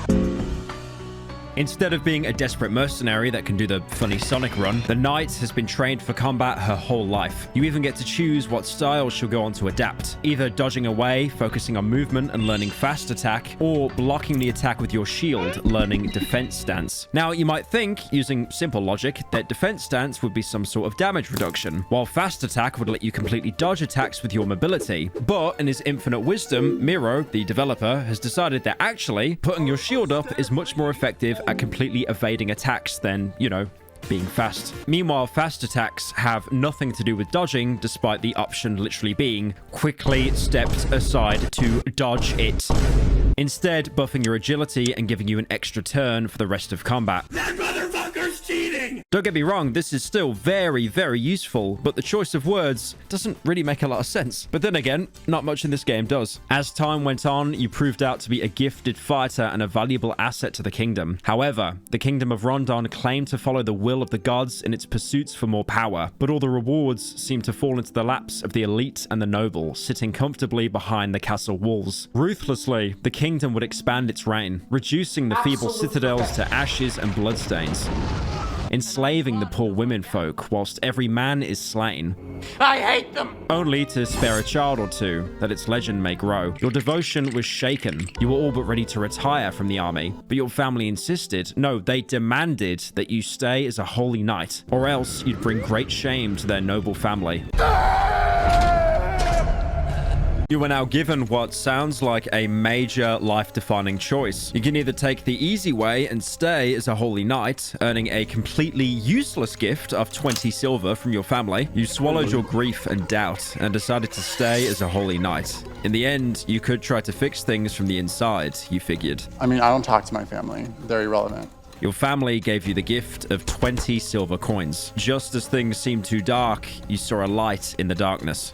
Instead of being a desperate mercenary that can do the funny Sonic run, the knight has been trained for combat her whole life. You even get to choose what style she'll go on to adapt, either dodging away, focusing on movement and learning fast attack, or blocking the attack with your shield, learning defense stance. Now, you might think, using simple logic, that defense stance would be some sort of damage reduction, while fast attack would let you completely dodge attacks with your mobility. But in his infinite wisdom, Miro, the developer, has decided that actually, putting your shield up is much more effective at completely evading attacks than, you know, being fast. Meanwhile, fast attacks have nothing to do with dodging, despite the option literally being quickly stepped aside to dodge it. Instead, buffing your agility and giving you an extra turn for the rest of combat. That motherfucker's cheating! Don't get me wrong, this is still very, very useful, but the choice of words doesn't really make a lot of sense. But then again, not much in this game does. As time went on, you proved out to be a gifted fighter and a valuable asset to the kingdom. However, the Kingdom of Rondon claimed to follow the will of the gods in its pursuits for more power, but all the rewards seemed to fall into the laps of the elite and the noble, sitting comfortably behind the castle walls. Ruthlessly, the kingdom would expand its reign, reducing the feeble citadels to ashes and bloodstains, enslaving the poor women folk whilst every man is slain. I hate them! Only to spare a child or two, that its legend may grow. Your devotion was shaken. You were all but ready to retire from the army, but your family insisted, no, they demanded that you stay as a holy knight, or else you'd bring great shame to their noble family. You are now given what sounds like a major life-defining choice. You can either take the easy way and stay as a holy knight, earning a completely useless gift of 20 silver from your family. You swallowed your grief and doubt and decided to stay as a holy knight. In the end, you could try to fix things from the inside, you figured. I mean, I don't talk to my family. They're irrelevant. Your family gave you the gift of 20 silver coins. Just as things seemed too dark, you saw a light in the darkness.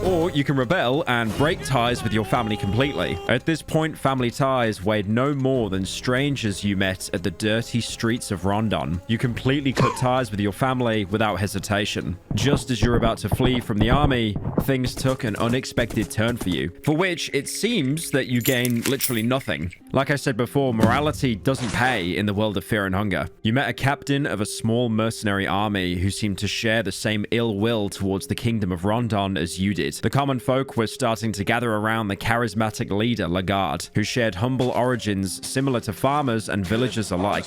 Or you can rebel and break ties with your family completely. At this point, family ties weighed no more than strangers you met at the dirty streets of Rondon. You completely cut ties with your family without hesitation. Just as you're about to flee from the army, things took an unexpected turn for you, for which it seems that you gain literally nothing. Like I said before, morality doesn't pay in the world of fear and hunger. You met a captain of a small mercenary army who seemed to share the same ill will towards the Kingdom of Rondon as you did. The common folk were starting to gather around the charismatic leader, Lagard, who shared humble origins similar to farmers and villagers alike.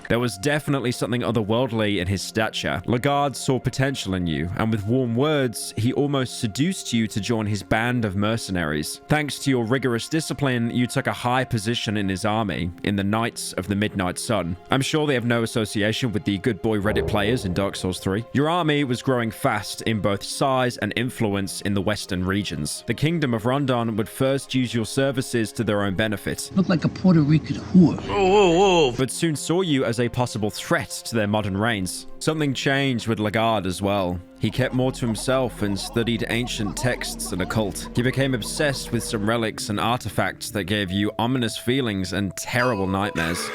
There was definitely something otherworldly in his stature. Lagard saw potential in you, and with warm words, he almost seduced you to join his band of mercenaries. Thanks to your rigorous discipline, you took a high position in his army, in the Knights of the Midnight Sun. I'm sure they have no association with the good boy Reddit players in Dark Souls 3. Your army was growing fast in both size and influence in the western regions. The Kingdom of Rondon would first use your services to their own benefit. Look like a Puerto Rican whore. But soon saw you as a possible threat to their modern reigns. Something changed with Lagard as well. He kept more to himself and studied ancient texts and occult. He became obsessed with some relics and artifacts that gave you ominous feelings and terrible nightmares.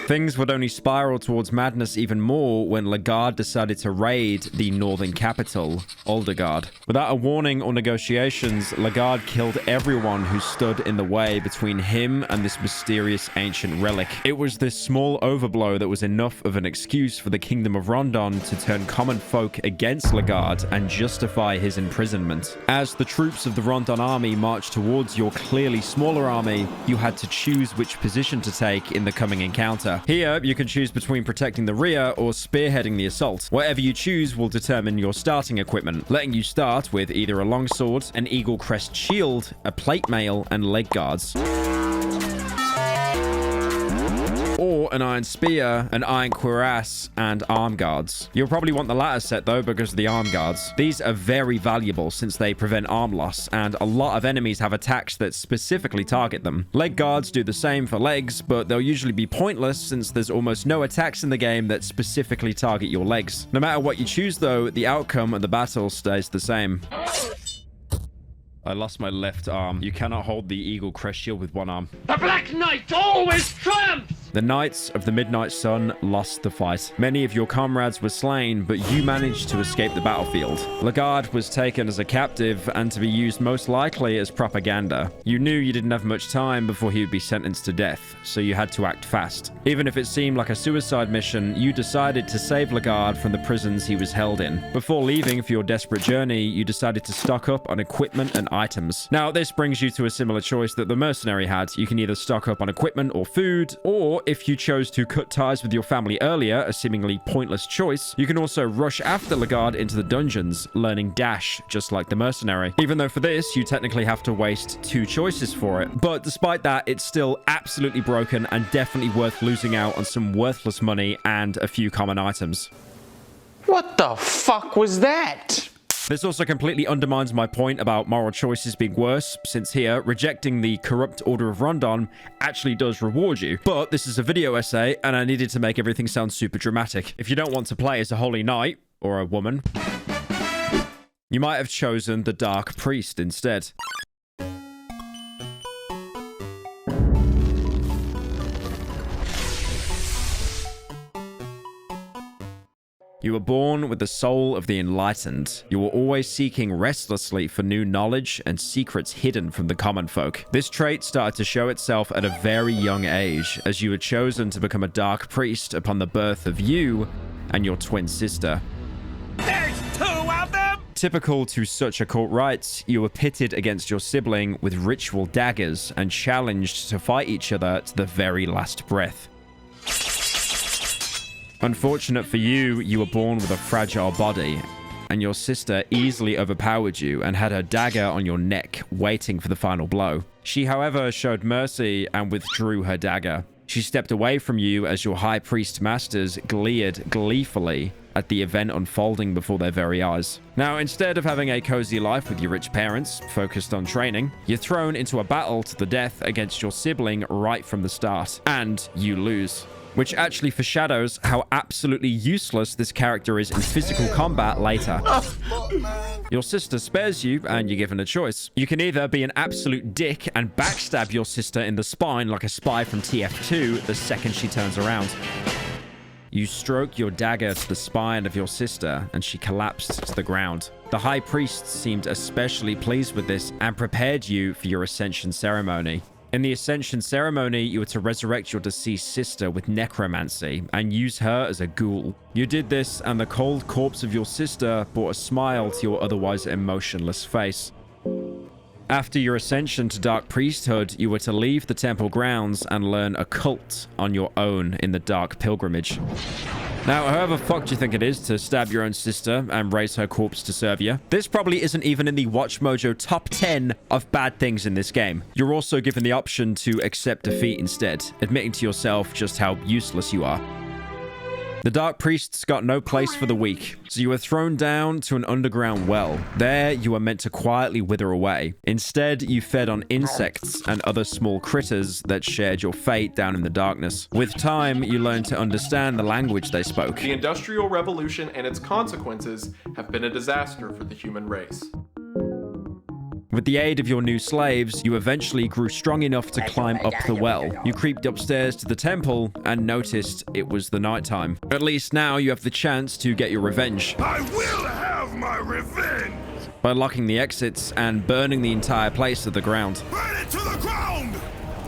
Things would only spiral towards madness even more when Lagard decided to raid the northern capital, Uldergard. Without a warning or negotiations, Lagard killed everyone who stood in the way between him and this mysterious ancient relic. It was this small overblow that was enough of an excuse for the Kingdom of Rondon to turn common folk against Lagard and justify his imprisonment. As the troops of the Rondon army marched towards your clearly smaller army, you had to choose which position to take in the coming encounter. Here, you can choose between protecting the rear or spearheading the assault. Whatever you choose will determine your starting equipment, letting you start with either a longsword, an eagle crest shield, a plate mail, and leg guards. or an iron spear, an iron cuirass, and arm guards. You'll probably want the latter set though because of the arm guards. These are very valuable since they prevent arm loss, and a lot of enemies have attacks that specifically target them. Leg guards do the same for legs, but they'll usually be pointless since there's almost no attacks in the game that specifically target your legs. No matter what you choose though, the outcome of the battle stays the same. I lost my left arm. You cannot hold the Eagle Crest Shield with one arm. The Black Knight always triumphs! The Knights of the Midnight Sun lost the fight. Many of your comrades were slain, but you managed to escape the battlefield. Lagard was taken as a captive and to be used most likely as propaganda. You knew you didn't have much time before he would be sentenced to death, so you had to act fast. Even if it seemed like a suicide mission, you decided to save Lagard from the prisons he was held in. Before leaving for your desperate journey, you decided to stock up on equipment and items. Now, this brings you to a similar choice that the mercenary had. You can either stock up on equipment or food, or if you chose to cut ties with your family earlier, a seemingly pointless choice, you can also rush after Lagard into the dungeons, learning Dash, just like the mercenary. Even though for this, you technically have to waste 2 choices for it. But despite that, it's still absolutely broken and definitely worth losing out on some worthless money and a few common items. What the fuck was that? This also completely undermines my point about moral choices being worse, since here, rejecting the corrupt Order of Rondon actually does reward you. But this is a video essay, and I needed to make everything sound super dramatic. If you don't want to play as a holy knight, or a woman, you might have chosen the Dark Priest instead. You were born with the soul of the enlightened. You were always seeking restlessly for new knowledge and secrets hidden from the common folk. This trait started to show itself at a very young age, as you were chosen to become a dark priest upon the birth of you and your twin sister. There's 2 of them! Typical to such occult rites, you were pitted against your sibling with ritual daggers and challenged to fight each other to the very last breath. Unfortunate for you, you were born with a fragile body, and your sister easily overpowered you and had her dagger on your neck, waiting for the final blow. She, however, showed mercy and withdrew her dagger. She stepped away from you as your high priest masters glared gleefully at the event unfolding before their very eyes. Now, instead of having a cozy life with your rich parents, focused on training, you're thrown into a battle to the death against your sibling right from the start, and you lose. Which actually foreshadows how absolutely useless this character is in physical combat later. Your sister spares you, and you're given a choice. You can either be an absolute dick and backstab your sister in the spine like a spy from TF2 the second she turns around. You stroke your dagger to the spine of your sister, and she collapsed to the ground. The High Priest seemed especially pleased with this and prepared you for your Ascension ceremony. In the Ascension ceremony, you were to resurrect your deceased sister with necromancy and use her as a ghoul. You did this, and the cold corpse of your sister brought a smile to your otherwise emotionless face. After your ascension to Dark Priesthood, you were to leave the temple grounds and learn occult on your own in the Dark Pilgrimage. Now, however fucked you think it is to stab your own sister and raise her corpse to serve you, this probably isn't even in the Watch Mojo top 10 of bad things in this game. You're also given the option to accept defeat instead, admitting to yourself just how useless you are. The Dark Priests got no place for the weak, so you were thrown down to an underground well. There, you were meant to quietly wither away. Instead, you fed on insects and other small critters that shared your fate down in the darkness. With time, you learned to understand the language they spoke. The Industrial Revolution and its consequences have been a disaster for the human race. With the aid of your new slaves, you eventually grew strong enough to climb up the well. You creeped upstairs to the temple and noticed it was the nighttime. At least now you have the chance to get your revenge. I will have my revenge! By locking the exits and burning the entire place to the ground. Burn it to the ground!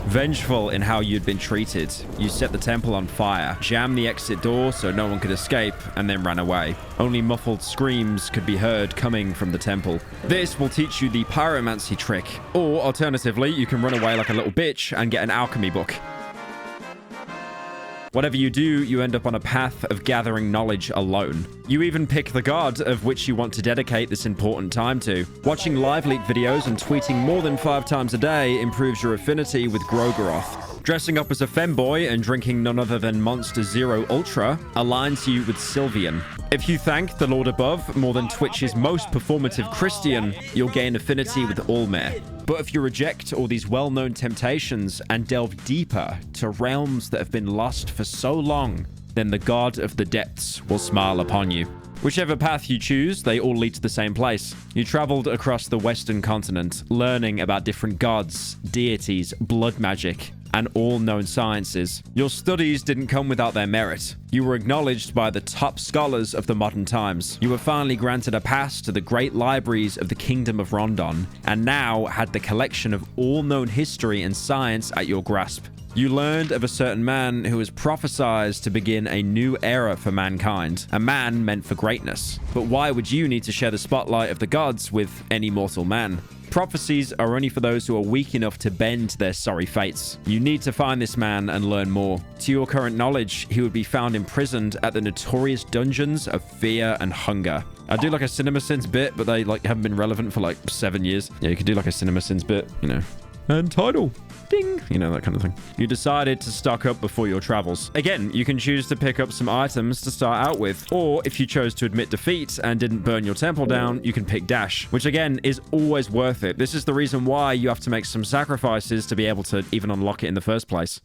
Vengeful in how you'd been treated, you set the temple on fire, jammed the exit door so no one could escape, and then ran away. Only muffled screams could be heard coming from the temple. This will teach you the pyromancy trick, or alternatively, you can run away like a little bitch and get an alchemy book. Whatever you do, you end up on a path of gathering knowledge alone. You even pick the god of which you want to dedicate this important time to. Watching live leak videos and tweeting more than 5 times a day improves your affinity with Gro'goroth. Dressing up as a femboy and drinking none other than Monster Zero Ultra aligns you with Sylvian. If you thank the Lord above more than Twitch's most performative Christian, you'll gain affinity with Allmare. But if you reject all these well-known temptations and delve deeper to realms that have been lost for so long, then the God of the Depths will smile upon you. Whichever path you choose, they all lead to the same place. You traveled across the Western continent, learning about different gods, deities, blood magic, and all known sciences. Your studies didn't come without their merit. You were acknowledged by the top scholars of the modern times. You were finally granted a pass to the great libraries of the Kingdom of Rondon, and now had the collection of all known history and science at your grasp. You learned of a certain man who was prophesied to begin a new era for mankind, a man meant for greatness. But why would you need to share the spotlight of the gods with any mortal man? Prophecies are only for those who are weak enough to bend their sorry fates. You need to find this man and learn more. To your current knowledge, he would be found imprisoned at the notorious dungeons of fear and hunger. I do like a CinemaSins bit, but they haven't been relevant for 7 years. Yeah, you could do like a CinemaSins bit, And title. Ding. That kind of thing. You decided to stock up before your travels. Again, you can choose to pick up some items to start out with, or if you chose to admit defeat and didn't burn your temple down, you can pick Dash, which again is always worth it. This is the reason why you have to make some sacrifices to be able to even unlock it in the first place.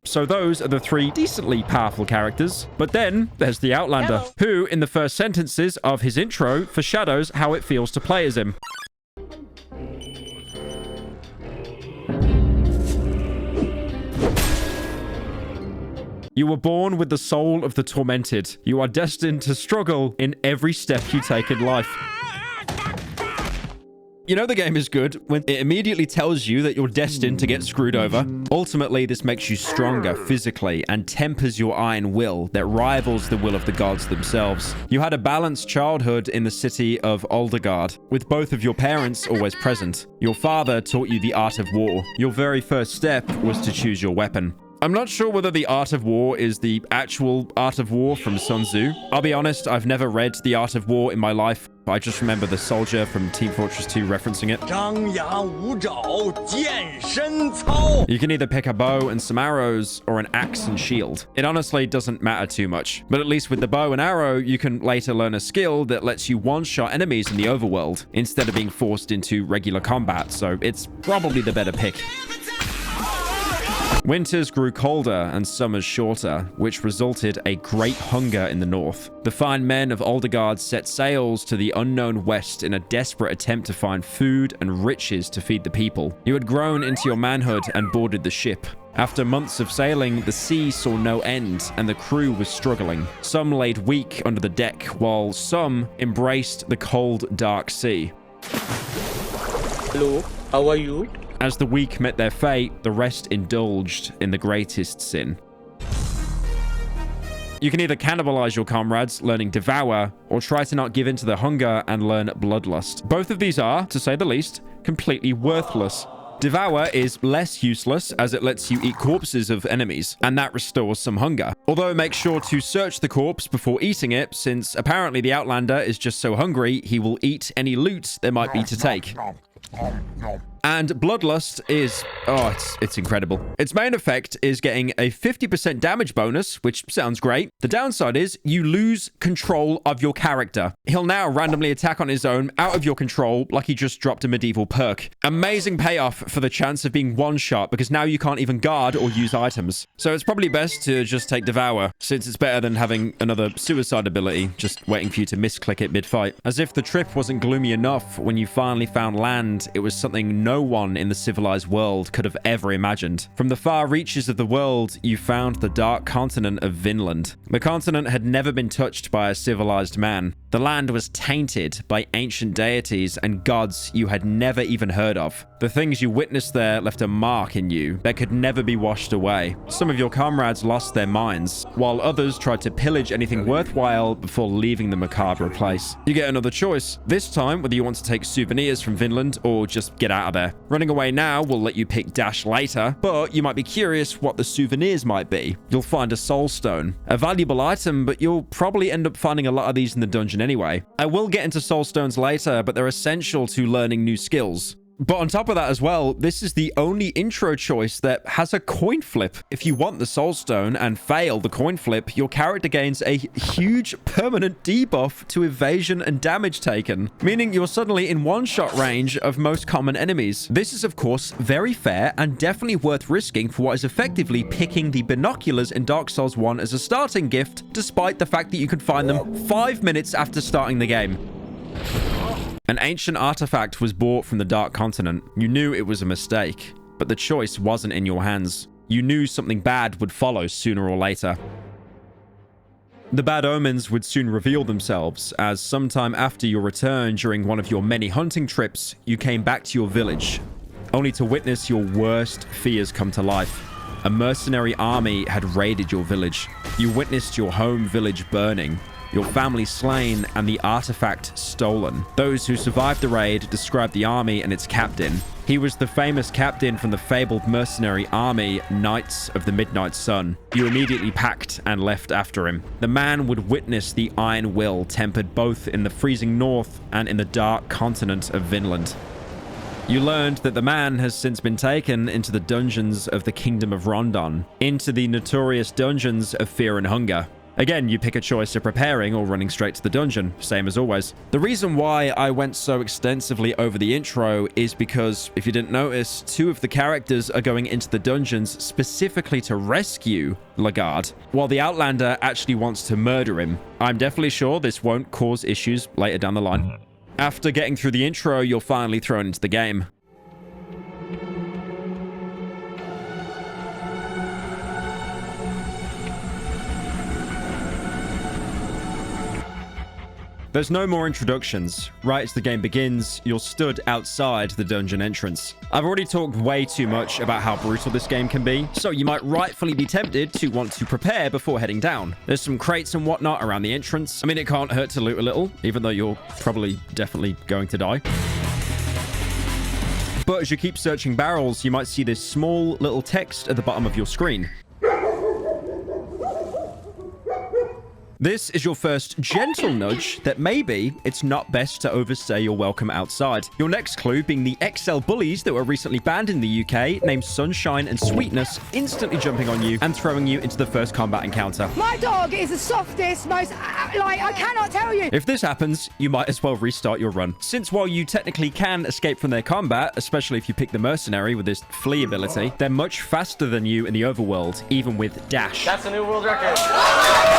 So those are the 3 decently powerful characters. But then there's the Outlander, who in the first sentences of his intro foreshadows how it feels to play as him. You were born with the soul of the tormented. You are destined to struggle in every step you take in life. The game is good when it immediately tells you that you're destined to get screwed over. Ultimately, this makes you stronger physically and tempers your iron will that rivals the will of the gods themselves. You had a balanced childhood in the city of Uldergard, with both of your parents always present. Your father taught you the art of war. Your very first step was to choose your weapon. I'm not sure whether the Art of War is the actual Art of War from Sun Tzu. I'll be honest, I've never read the Art of War in my life. I just remember the soldier from Team Fortress 2 referencing it. You can either pick a bow and some arrows or an axe and shield. It honestly doesn't matter too much. But at least with the bow and arrow, you can later learn a skill that lets you one-shot enemies in the overworld instead of being forced into regular combat, so it's probably the better pick. Winters grew colder and summers shorter, which resulted a great hunger in the north. The fine men of Uldergard set sails to the unknown west in a desperate attempt to find food and riches to feed the people. You had grown into your manhood and boarded the ship. After months of sailing, the sea saw no end, and the crew was struggling. Some laid weak under the deck, while some embraced the cold, dark sea. Hello, how are you? As the weak met their fate, the rest indulged in the greatest sin. You can either cannibalize your comrades, learning Devour, or try to not give in to their hunger and learn Bloodlust. Both of these are, to say the least, completely worthless. Devour is less useless as it lets you eat corpses of enemies, and that restores some hunger. Although make sure to search the corpse before eating it, since apparently the Outlander is just so hungry, he will eat any loot there might be to take. And Bloodlust is... oh, it's incredible. Its main effect is getting a 50% damage bonus, which sounds great. The downside is you lose control of your character. He'll now randomly attack on his own, out of your control, like he just dropped a medieval perk. Amazing payoff for the chance of being one-shot, because now you can't even guard or use items. So it's probably best to just take Devour, since it's better than having another suicide ability, just waiting for you to misclick it mid-fight. As if the trip wasn't gloomy enough, when you finally found land, it was something no one in the civilized world could have ever imagined. From the far reaches of the world, you found the dark continent of Vinland. The continent had never been touched by a civilized man. The land was tainted by ancient deities and gods you had never even heard of. The things you witnessed there left a mark in you that could never be washed away. Some of your comrades lost their minds, while others tried to pillage anything worthwhile before leaving the macabre place. You get another choice, this time whether you want to take souvenirs from Vinland or just get out of there. Running away now will let you pick Dash later, but you might be curious what the souvenirs might be. You'll find a soul stone, a valuable item, but you'll probably end up finding a lot of these in the dungeon anyway. I will get into soul stones later, but they're essential to learning new skills. But on top of that as well, this is the only intro choice that has a coin flip. If you want the Soul Stone and fail the coin flip, your character gains a huge permanent debuff to evasion and damage taken, meaning you're suddenly in one-shot range of most common enemies. This is, of course, very fair and definitely worth risking for what is effectively picking the binoculars in Dark Souls 1 as a starting gift, despite the fact that you could find them 5 minutes after starting the game. An ancient artifact was bought from the Dark Continent. You knew it was a mistake, but the choice wasn't in your hands. You knew something bad would follow sooner or later. The bad omens would soon reveal themselves, as sometime after your return during one of your many hunting trips, you came back to your village, only to witness your worst fears come to life. A mercenary army had raided your village. You witnessed your home village burning, your family slain, and the artifact stolen. Those who survived the raid described the army and its captain. He was the famous captain from the fabled mercenary army, Knights of the Midnight Sun. You immediately packed and left after him. The man would witness the iron will tempered both in the freezing north and in the dark continent of Vinland. You learned that the man has since been taken into the dungeons of the Kingdom of Rondon, into the notorious dungeons of Fear and Hunger. Again, you pick a choice of preparing or running straight to the dungeon, same as always. The reason why I went so extensively over the intro is because, if you didn't notice, 2 of the characters are going into the dungeons specifically to rescue Lagarde, while the Outlander actually wants to murder him. I'm definitely sure this won't cause issues later down the line. After getting through the intro, you're finally thrown into the game. There's no more introductions. Right as the game begins, you're stood outside the dungeon entrance. I've already talked way too much about how brutal this game can be, so you might rightfully be tempted to want to prepare before heading down. There's some crates and whatnot around the entrance. I mean, it can't hurt to loot a little, even though you're probably definitely going to die. But as you keep searching barrels, you might see this small little text at the bottom of your screen. This is your first gentle nudge that maybe it's not best to overstay your welcome outside. Your next clue being the XL bullies that were recently banned in the UK, named Sunshine and Sweetness, instantly jumping on you and throwing you into the first combat encounter. My dog is the softest, most, I cannot tell you. If this happens, you might as well restart your run. Since while you technically can escape from their combat, especially if you pick the mercenary with this flee ability, they're much faster than you in the overworld, even with dash. That's a new world record.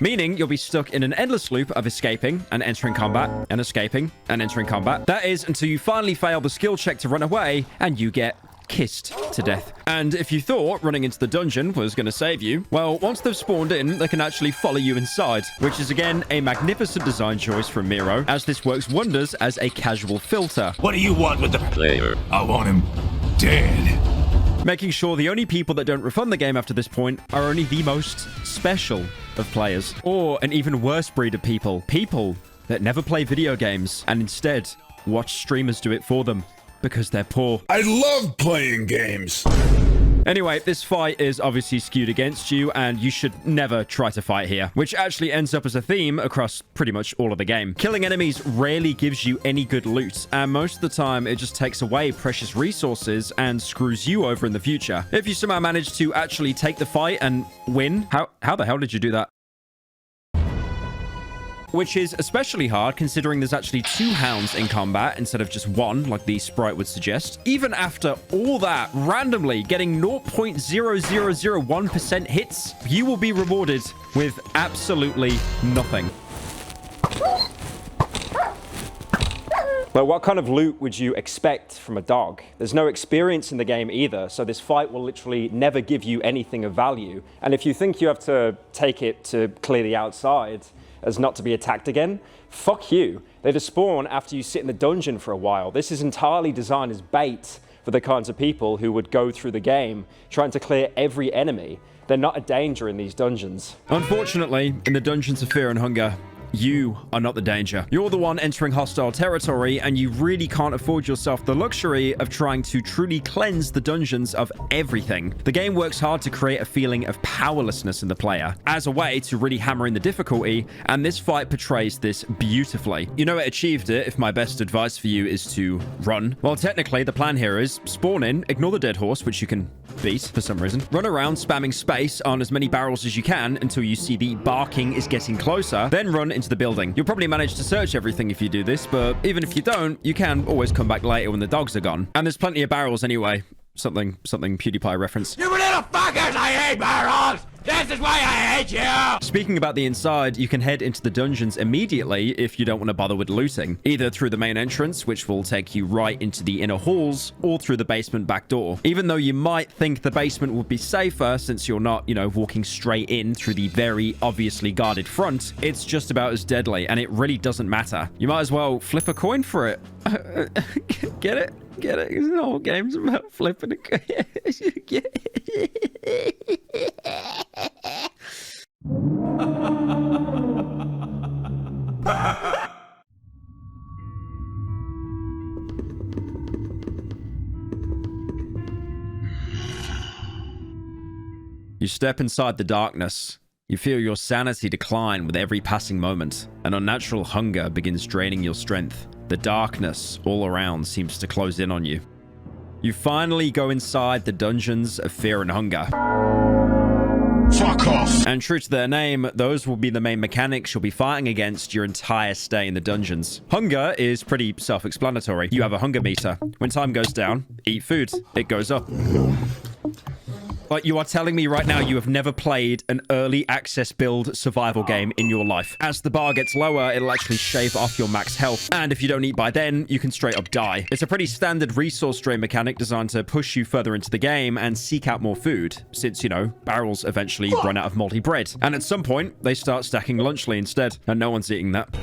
Meaning you'll be stuck in an endless loop of escaping and entering combat and escaping and entering combat. That is until you finally fail the skill check to run away and you get kissed to death. And if you thought running into the dungeon was going to save you, well, once they've spawned in, they can actually follow you inside, which is again a magnificent design choice from Miro, as this works wonders as a casual filter. What do you want with the player? I want him dead. Making sure the only people that don't refund the game after this point are only the most special of players. Or an even worse breed of people. People that never play video games and instead watch streamers do it for them because they're poor. I love playing games. Anyway, this fight is obviously skewed against you, and you should never try to fight here, which actually ends up as a theme across pretty much all of the game. Killing enemies rarely gives you any good loot, and most of the time it just takes away precious resources and screws you over in the future. If you somehow manage to actually take the fight and win, how the hell did you do that? Which is especially hard considering there's actually 2 hounds in combat instead of just 1, like the sprite would suggest. Even after all that, randomly getting 0.0001% hits, you will be rewarded with absolutely nothing. But what kind of loot would you expect from a dog? There's no experience in the game either, so this fight will literally never give you anything of value. And if you think you have to take it to clear the outside as not to be attacked again, fuck you. They just spawn after you sit in the dungeon for a while. This is entirely designed as bait for the kinds of people who would go through the game trying to clear every enemy. They're not a danger in these dungeons. Unfortunately, in the dungeons of Fear and Hunger, you are not the danger. You're the one entering hostile territory, and you really can't afford yourself the luxury of trying to truly cleanse the dungeons of everything. The game works hard to create a feeling of powerlessness in the player as a way to really hammer in the difficulty, and this fight portrays this beautifully. You know it achieved it if my best advice for you is to run. Well, technically, the plan here is spawn in, ignore the dead horse, which you can beat for some reason. Run around spamming space on as many barrels as you can until you see the barking is getting closer, then run into the building. You'll probably manage to search everything if you do this, but even if you don't, you can always come back later when the dogs are gone. And there's plenty of barrels anyway. Something PewDiePie reference. You little fuckers, I hate barrels! This is why I hate you! Speaking about the inside, you can head into the dungeons immediately if you don't want to bother with looting. Either through the main entrance, which will take you right into the inner halls, or through the basement back door. Even though you might think the basement would be safer since you're not, you know, walking straight in through the very obviously guarded front, it's just about as deadly, and it really doesn't matter. You might as well flip a coin for it. Get it? Get it? The whole game's about flipping a coin. You step inside the darkness. You feel your sanity decline with every passing moment. An unnatural hunger begins draining your strength. The darkness all around seems to close in on you. You finally go inside the dungeons of fear and hunger. Fuck off! And true to their name, those will be the main mechanics you'll be fighting against your entire stay in the dungeons. Hunger is pretty self-explanatory. You have a hunger meter. When time goes down, eat food. It goes up. Like, you are telling me right now you have never played an early access build survival game in your life. As the bar gets lower, it'll actually shave off your max health. And if you don't eat by then, you can straight up die. It's a pretty standard resource drain mechanic designed to push you further into the game and seek out more food, since, you know, barrels eventually run out of moldy bread. And at some point, they start stacking lunchly instead, and no one's eating that.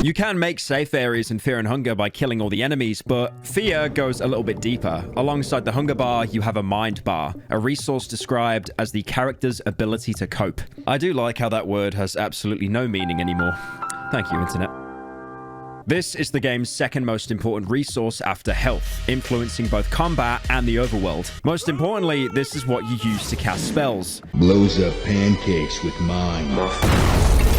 You can make safe areas in Fear and Hunger by killing all the enemies, but Fear goes a little bit deeper. Alongside the Hunger bar, you have a Mind bar, a resource described as the character's ability to cope. I do like how that word has absolutely no meaning anymore. Thank you, Internet. This is the game's second most important resource after health, influencing both combat and the overworld. Most importantly, this is what you use to cast spells. Blows up pancakes with mine.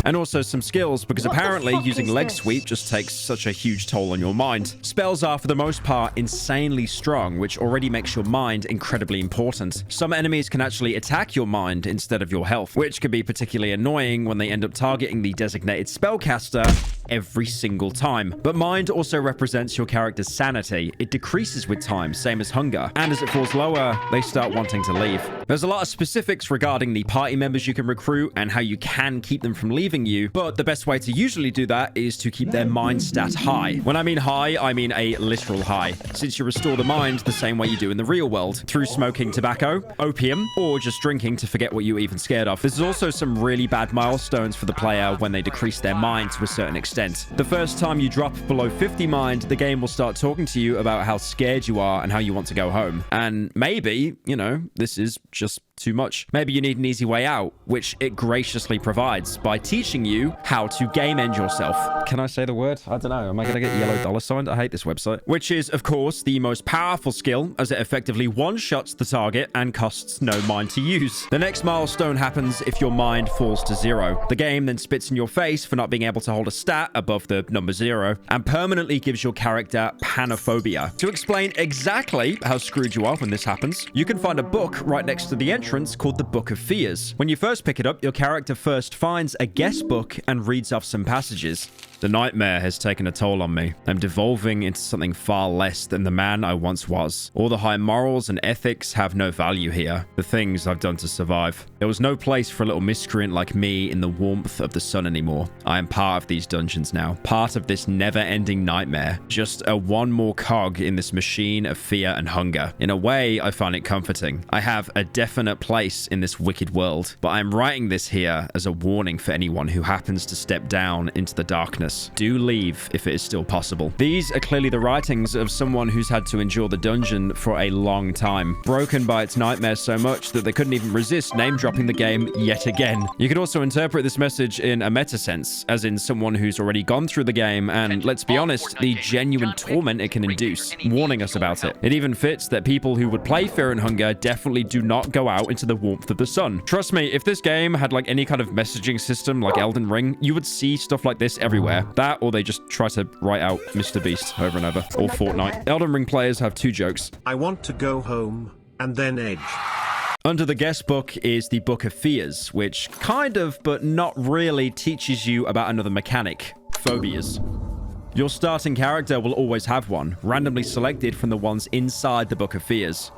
And also some skills, because apparently using leg sweep just takes such a huge toll on your mind. Spells are, for the most part, insanely strong, which already makes your mind incredibly important. Some enemies can actually attack your mind instead of your health, which can be particularly annoying when they end up targeting the designated spellcaster every single time. But mind also represents your character's sanity. It decreases with time, same as hunger. And as it falls lower, they start wanting to leave. There's a lot of specifics regarding the party members you can recruit and how you can keep them from leaving you, but the best way to usually do that is to keep their mind stat high. When I mean high, I mean a literal high, since you restore the mind the same way you do in the real world, through smoking tobacco, opium, or just drinking to forget what you were even scared of. There's also some really bad milestones for the player when they decrease their mind to a certain extent. The first time you drop below 50 mind, the game will start talking to you about how scared you are and how you want to go home. And maybe, you know, this is just too much. Maybe you need an easy way out, which it graciously provides by teaching you how to game end yourself. Can I say the word? I don't know. Am I going to get yellow dollar signed? I hate this website. Which is, of course, the most powerful skill, as it effectively one-shots the target and costs no mind to use. The next milestone happens if your mind falls to 0. The game then spits in your face for not being able to hold a stat above the number 0 and permanently gives your character panophobia. To explain exactly how screwed you are when this happens, you can find a book right next to the entrance called the Book of Fears. When you first pick it up, your character first finds a guest book and reads off some passages. The nightmare has taken a toll on me. I'm devolving into something far less than the man I once was. All the high morals and ethics have no value here. The things I've done to survive. There was no place for a little miscreant like me in the warmth of the sun anymore. I am part of these dungeons now. Part of this never-ending nightmare. Just a one more cog in this machine of fear and hunger. In a way, I find it comforting. I have a definite place in this wicked world, but I'm writing this here as a warning for anyone who happens to step down into the darkness. ridiculous. Do leave if it is still possible. These are clearly the writings of someone who's had to endure the dungeon for a long time, broken by its nightmares so much that they couldn't even resist name-dropping the game yet again. You could also interpret this message in a meta sense, as in someone who's already gone through the game and, let's be honest, the genuine torment it can induce, warning us about it. It even fits that people who would play Fear and Hunger definitely do not go out into the warmth of the sun. Trust me, if this game had like any kind of messaging system like Elden Ring, you would see stuff like this everywhere. That, or they just try to write out Mr. Beast over and over, or Fortnite. Elden Ring players have two jokes. I want to go home, and then edge. Under the guest book is the Book of Fears, which kind of, but not really, teaches you about another mechanic, phobias. Your starting character will always have one, randomly selected from the ones inside the Book of Fears.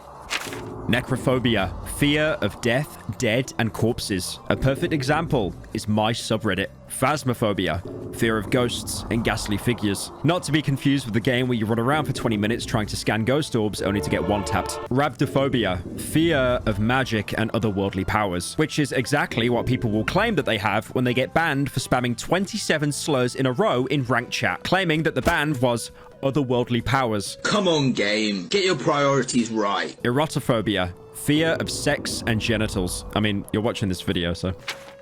Necrophobia, fear of death, dead, and corpses. A perfect example is my subreddit. Phasmophobia, fear of ghosts and ghastly figures. Not to be confused with the game where you run around for 20 minutes trying to scan ghost orbs only to get one-tapped. Rhabdophobia, fear of magic and otherworldly powers, which is exactly what people will claim that they have when they get banned for spamming 27 slurs in a row in ranked chat, claiming that the ban was otherworldly powers. Come on, game. Get your priorities right. Erotophobia, fear of sex and genitals. I mean, you're watching this video, so...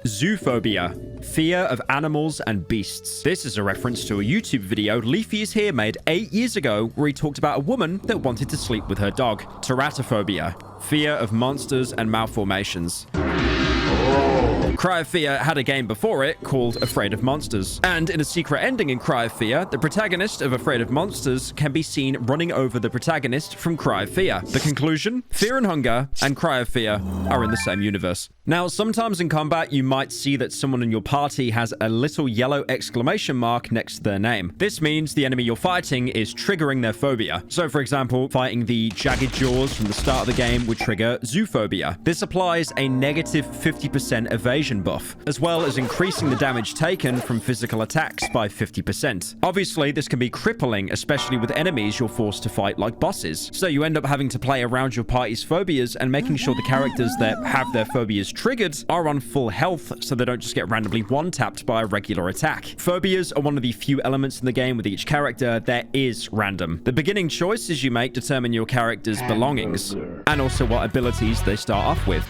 Zoophobia, fear of animals and beasts. This is a reference to a YouTube video Leafy is Here made 8 years ago where he talked about a woman that wanted to sleep with her dog. Teratophobia, fear of monsters and malformations. Cry of Fear had a game before it called Afraid of Monsters. And in a secret ending in Cry of Fear, the protagonist of Afraid of Monsters can be seen running over the protagonist from Cry of Fear. The conclusion? Fear and Hunger and Cry of Fear are in the same universe. Now, sometimes in combat, you might see that someone in your party has a little yellow exclamation mark next to their name. This means the enemy you're fighting is triggering their phobia. So, for example, fighting the jagged jaws from the start of the game would trigger zoophobia. This applies a negative 50% evasion buff, as well as increasing the damage taken from physical attacks by 50%. Obviously, this can be crippling, especially with enemies you're forced to fight like bosses. So you end up having to play around your party's phobias and making sure the characters that have their phobias triggered are on full health so they don't just get randomly one-tapped by a regular attack. Phobias are one of the few elements in the game with each character that is random. The beginning choices you make determine your character's belongings, and also what abilities they start off with.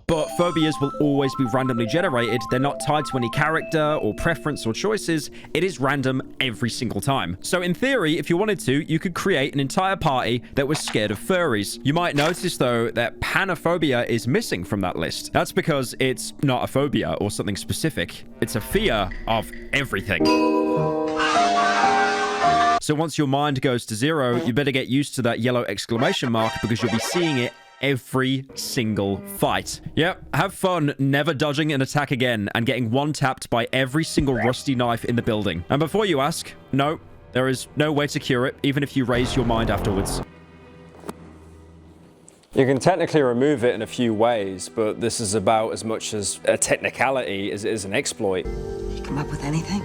But phobias will always be randomly generated. They're not tied to any character or preference or choices. It is random every single time. So in theory, if you wanted to, you could create an entire party that was scared of furries. You might notice, though, that panophobia is missing from that list. That's because it's not a phobia or something specific. It's a fear of everything. So once your mind goes to zero, you better get used to that yellow exclamation mark because you'll be seeing it every single fight. Yep, have fun never dodging an attack again and getting one-tapped by every single rusty knife in the building. And before you ask, no, there is no way to cure it, even if you raise your mind afterwards. You can technically remove it in a few ways, but this is about as much as a technicality as it is an exploit. You come up with anything?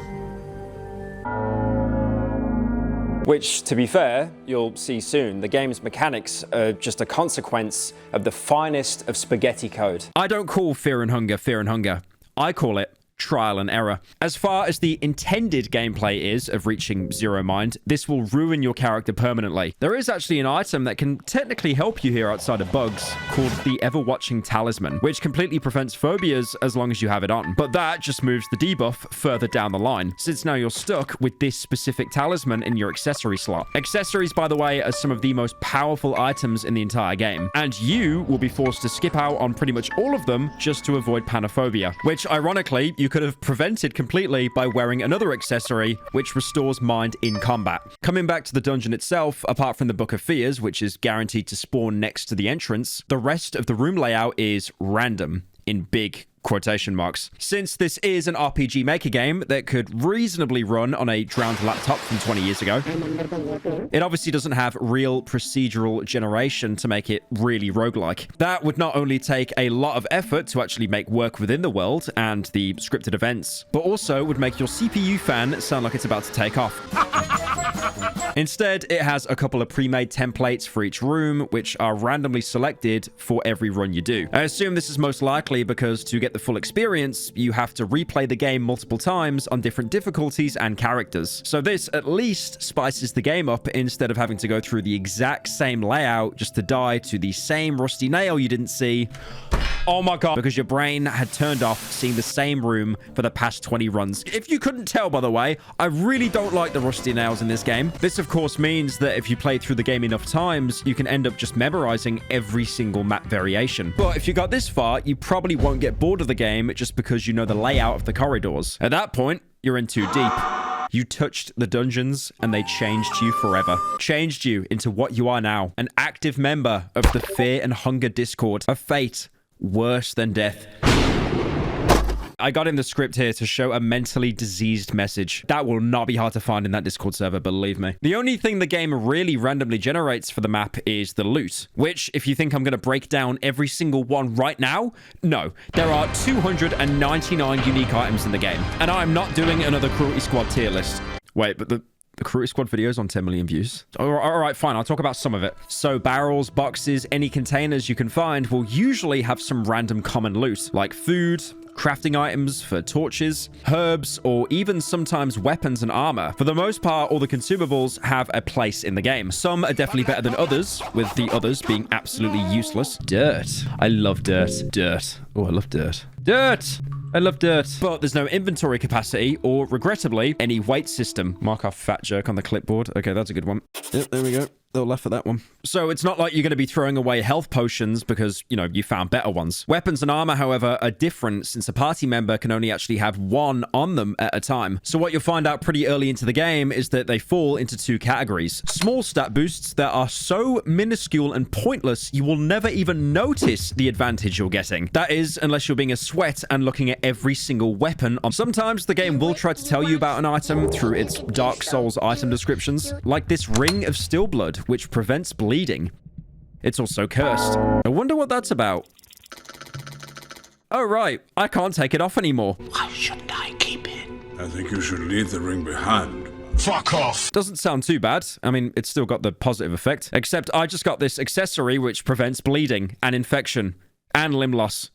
Which, to be fair, you'll see soon. The game's mechanics are just a consequence of the finest of spaghetti code. I don't call Fear and Hunger. I call it trial and error. As far as the intended gameplay is of reaching zero mind, this will ruin your character permanently. There is actually an item that can technically help you here outside of bugs, called the Ever-Watching Talisman, which completely prevents phobias as long as you have it on. But that just moves the debuff further down the line, since now you're stuck with this specific talisman in your accessory slot. Accessories, by the way, are some of the most powerful items in the entire game, and you will be forced to skip out on pretty much all of them just to avoid panophobia, which ironically, you could have prevented completely by wearing another accessory which restores mind in combat. Coming back to the dungeon itself, apart from the Book of Fears, which is guaranteed to spawn next to the entrance, the rest of the room layout is random, in big quotation marks. Since this is an RPG Maker game that could reasonably run on a drowned laptop from 20 years ago, it obviously doesn't have real procedural generation to make it really roguelike. That would not only take a lot of effort to actually make work within the world and the scripted events, but also would make your CPU fan sound like it's about to take off. Instead, it has a couple of pre-made templates for each room, which are randomly selected for every run you do. I assume this is most likely because to get the full experience, you have to replay the game multiple times on different difficulties and characters. So this at least spices the game up instead of having to go through the exact same layout just to die to the same rusty nail you didn't see. Oh my god, because your brain had turned off seeing the same room for the past 20 runs. If you couldn't tell, by the way, I really don't like the rusty nails in this game. This, of course, means that if you play through the game enough times, you can end up just memorizing every single map variation. But if you got this far, you probably won't get bored of the game just because you know the layout of the corridors. At that point, you're in too deep. You touched the dungeons and they changed you forever. Changed you into what you are now. An active member of the Fear and Hunger Discord. A fate worse than death. I got in the script here to show a mentally diseased message. That will not be hard to find in that Discord server, believe me. The only thing the game really randomly generates for the map is the loot, which, if you think I'm going to break down every single one right now, no. There are 299 unique items in the game, and I'm not doing another Cruelty Squad tier list. Wait, but the Cruelty Squad video's on 10 million views. All right, fine. I'll talk about some of it. So barrels, boxes, any containers you can find will usually have some random common loot, like food, crafting items for torches, herbs, or even sometimes weapons and armor. For the most part, all the consumables have a place in the game. Some are definitely better than others, with the others being absolutely useless. Dirt. I love dirt. Dirt. Oh, I love dirt. Dirt! I love dirt. But there's no inventory capacity or, regrettably, any weight system. Mark off fat jerk on the clipboard. Okay, that's a good one. Yep, there we go. They'll laugh at that one. So it's not like you're going to be throwing away health potions because, you know, you found better ones. Weapons and armor, however, are different since a party member can only actually have one on them at a time. So what you'll find out pretty early into the game is that they fall into two categories. Small stat boosts that are so minuscule and pointless, you will never even notice the advantage you're getting. That is, unless you're being a sweat and looking at every single weapon. Sometimes the game will try to tell you about an item through its Dark Souls item descriptions, like this Ring of Still Blood, which prevents bleeding. It's also cursed. I wonder what that's about. Oh, right. I can't take it off anymore. Why shouldn't I keep it? I think you should leave the ring behind. Fuck off! Doesn't sound too bad. I mean, it's still got the positive effect. Except I just got this accessory which prevents bleeding and infection and limb loss.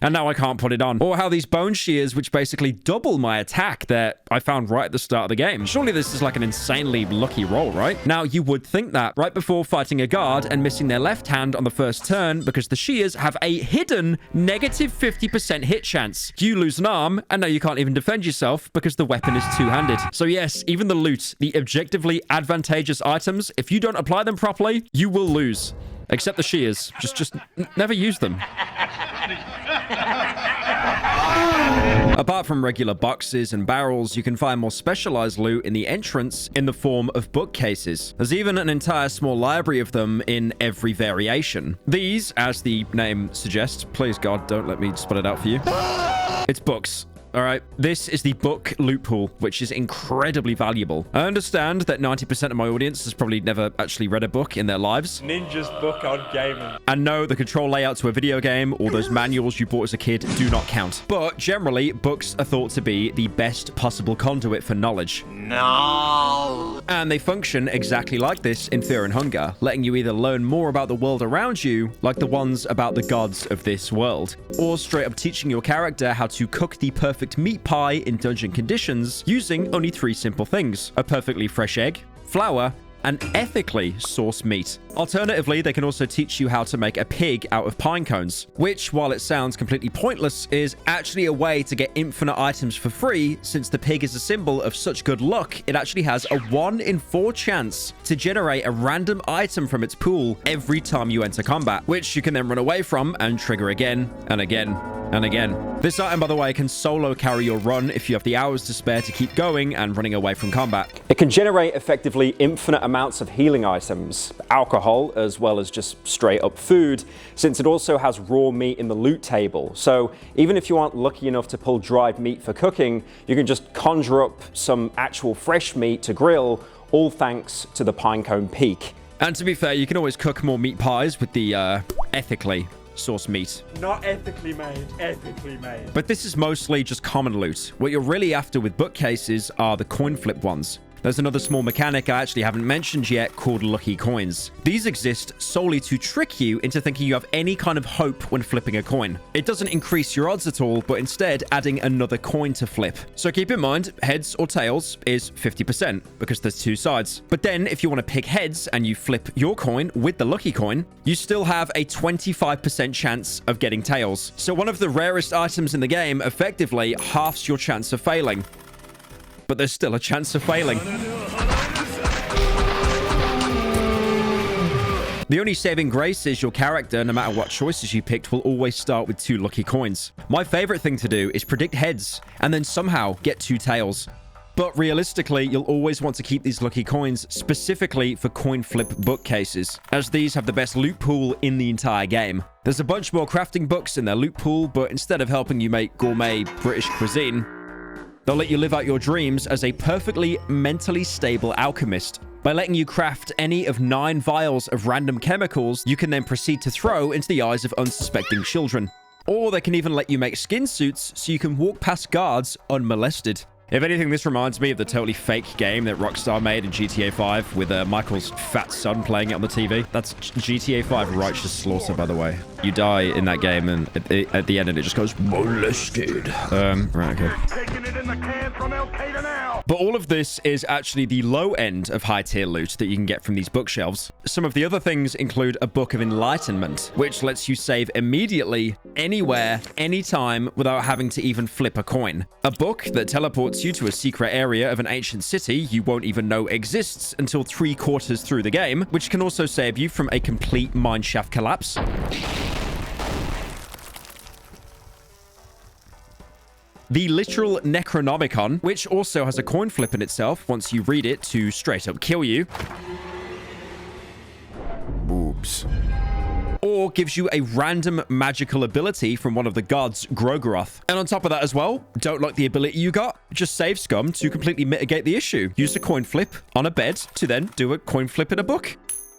And now I can't put it on. Or how these bone shears, which basically double my attack that I found right at the start of the game. Surely this is like an insanely lucky roll, right? Now, you would think that right before fighting a guard and missing their left hand on the first turn because the shears have a hidden negative 50% hit chance. You lose an arm, and now you can't even defend yourself because the weapon is two-handed. So yes, even the loot, the objectively advantageous items, if you don't apply them properly, you will lose. Except the shears. Just never use them. Apart from regular boxes and barrels, you can find more specialized loot in the entrance in the form of bookcases. There's even an entire small library of them in every variation. These, as the name suggests, please God, don't let me spell it out for you. It's books. All right, this is the book loot pool, which is incredibly valuable. I understand that 90% of my audience has probably never actually read a book in their lives. Ninja's book on gaming. And no, the control layout to a video game or those manuals you bought as a kid do not count. But generally, books are thought to be the best possible conduit for knowledge. No! And they function exactly like this in Fear and Hunger, letting you either learn more about the world around you, like the ones about the gods of this world, or straight up teaching your character how to cook the perfect meat pie in dungeon conditions using only 3 simple things: a perfectly fresh egg, flour, and ethically sourced meat. Alternatively, they can also teach you how to make a pig out of pine cones, which, while it sounds completely pointless, is actually a way to get infinite items for free. Since the pig is a symbol of such good luck, it actually has a 1 in 4 chance to generate a random item from its pool every time you enter combat, which you can then run away from and trigger again and again and again. This item, by the way, can solo carry your run if you have the hours to spare to keep going and running away from combat. It can generate effectively infinite amounts of healing items, alcohol, as well as just straight up food, since it also has raw meat in the loot table. So even if you aren't lucky enough to pull dried meat for cooking, you can just conjure up some actual fresh meat to grill, all thanks to the Pinecone Peak. And to be fair, you can always cook more meat pies with the ethically sourced meat. Not ethically made, ethically made. But this is mostly just common loot. What you're really after with bookcases are the coin flip ones. There's another small mechanic I actually haven't mentioned yet called lucky coins. These exist solely to trick you into thinking you have any kind of hope when flipping a coin. It doesn't increase your odds at all, but instead adding another coin to flip. So keep in mind, heads or tails is 50% because there's two sides. But then if you want to pick heads and you flip your coin with the lucky coin, you still have a 25% chance of getting tails. So one of the rarest items in the game effectively halves your chance of failing. But there's still a chance of failing. The only saving grace is your character, no matter what choices you picked, will always start with 2 lucky coins. My favorite thing to do is predict heads and then somehow get 2 tails. But realistically, you'll always want to keep these lucky coins specifically for coin flip bookcases, as these have the best loot pool in the entire game. There's a bunch more crafting books in their loot pool, but instead of helping you make gourmet British cuisine, they'll let you live out your dreams as a perfectly mentally stable alchemist. By letting you craft any of 9 vials of random chemicals, you can then proceed to throw into the eyes of unsuspecting children. Or they can even let you make skin suits so you can walk past guards unmolested. If anything, this reminds me of the totally fake game that Rockstar made in GTA 5 with Michael's fat son playing it on the TV. That's GTA 5 Righteous Slaughter, by the way. You die in that game, and at the end, it just goes, molested. Right, okay. But all of this is actually the low end of high-tier loot that you can get from these bookshelves. Some of the other things include a Book of Enlightenment, which lets you save immediately, anywhere, anytime, without having to even flip a coin. A book that teleports you to a secret area of an ancient city you won't even know exists until 3/4 through the game, which can also save you from a complete mineshaft collapse. The literal Necronomicon, which also has a coin flip in itself once you read it to straight up kill you. Boobs. Or gives you a random magical ability from one of the gods, Gro'goroth. And on top of that as well, don't like the ability you got? Just save scum to completely mitigate the issue. Use a coin flip on a bed to then do a coin flip in a book.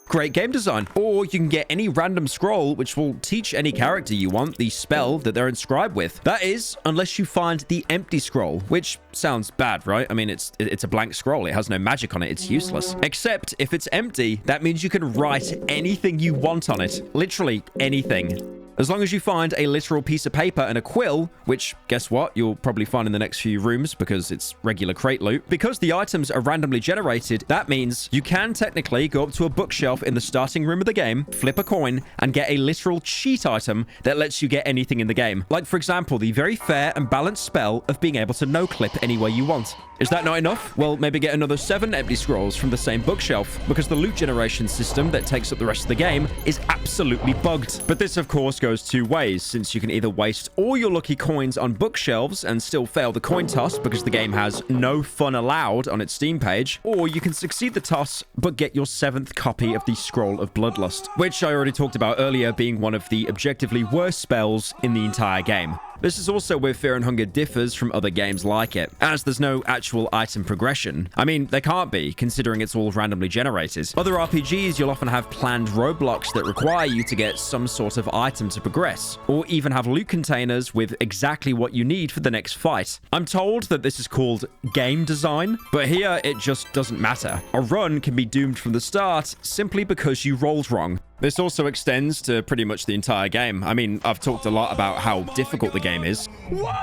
Great game design. Or you can get any random scroll which will teach any character you want the spell that they're inscribed with. That is, unless you find the empty scroll, which sounds bad, right? I mean, it's a blank scroll. It has no magic on it. It's useless. Except if it's empty, that means you can write anything you want on it. Literally anything. As long as you find a literal piece of paper and a quill, which, guess what, you'll probably find in the next few rooms because it's regular crate loot. Because the items are randomly generated, that means you can technically go up to a bookshelf in the starting room of the game, flip a coin, and get a literal cheat item that lets you get anything in the game. Like, for example, the very fair and balanced spell of being able to no-clip anywhere you want. Is that not enough? Well, maybe get another 7 empty scrolls from the same bookshelf, because the loot generation system that takes up the rest of the game is absolutely bugged. But this, of course, goes 2 ways, since you can either waste all your lucky coins on bookshelves and still fail the coin toss because the game has no fun allowed on its Steam page, or you can succeed the toss but get your 7th copy of the Scroll of Bloodlust, which I already talked about earlier being one of the objectively worst spells in the entire game. This is also where Fear and Hunger differs from other games like it, as there's no actual item progression. I mean, there can't be, considering it's all randomly generated. Other RPGs, you'll often have planned roadblocks that require you to get some sort of item to progress, or even have loot containers with exactly what you need for the next fight. I'm told that this is called game design, but here it just doesn't matter. A run can be doomed from the start simply because you rolled wrong. This also extends to pretty much the entire game. I mean, I've talked a lot about how difficult the game is. What?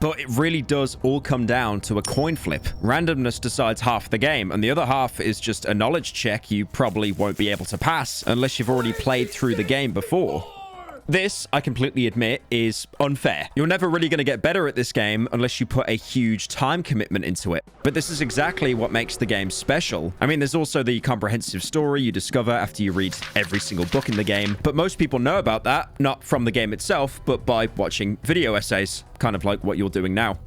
But it really does all come down to a coin flip. Randomness decides half the game, and the other half is just a knowledge check you probably won't be able to pass unless you've already played through the game before. This, I completely admit, is unfair. You're never really going to get better at this game unless you put a huge time commitment into it. But this is exactly what makes the game special. I mean, there's also the comprehensive story you discover after you read every single book in the game. But most people know about that, not from the game itself, but by watching video essays, kind of like what you're doing now.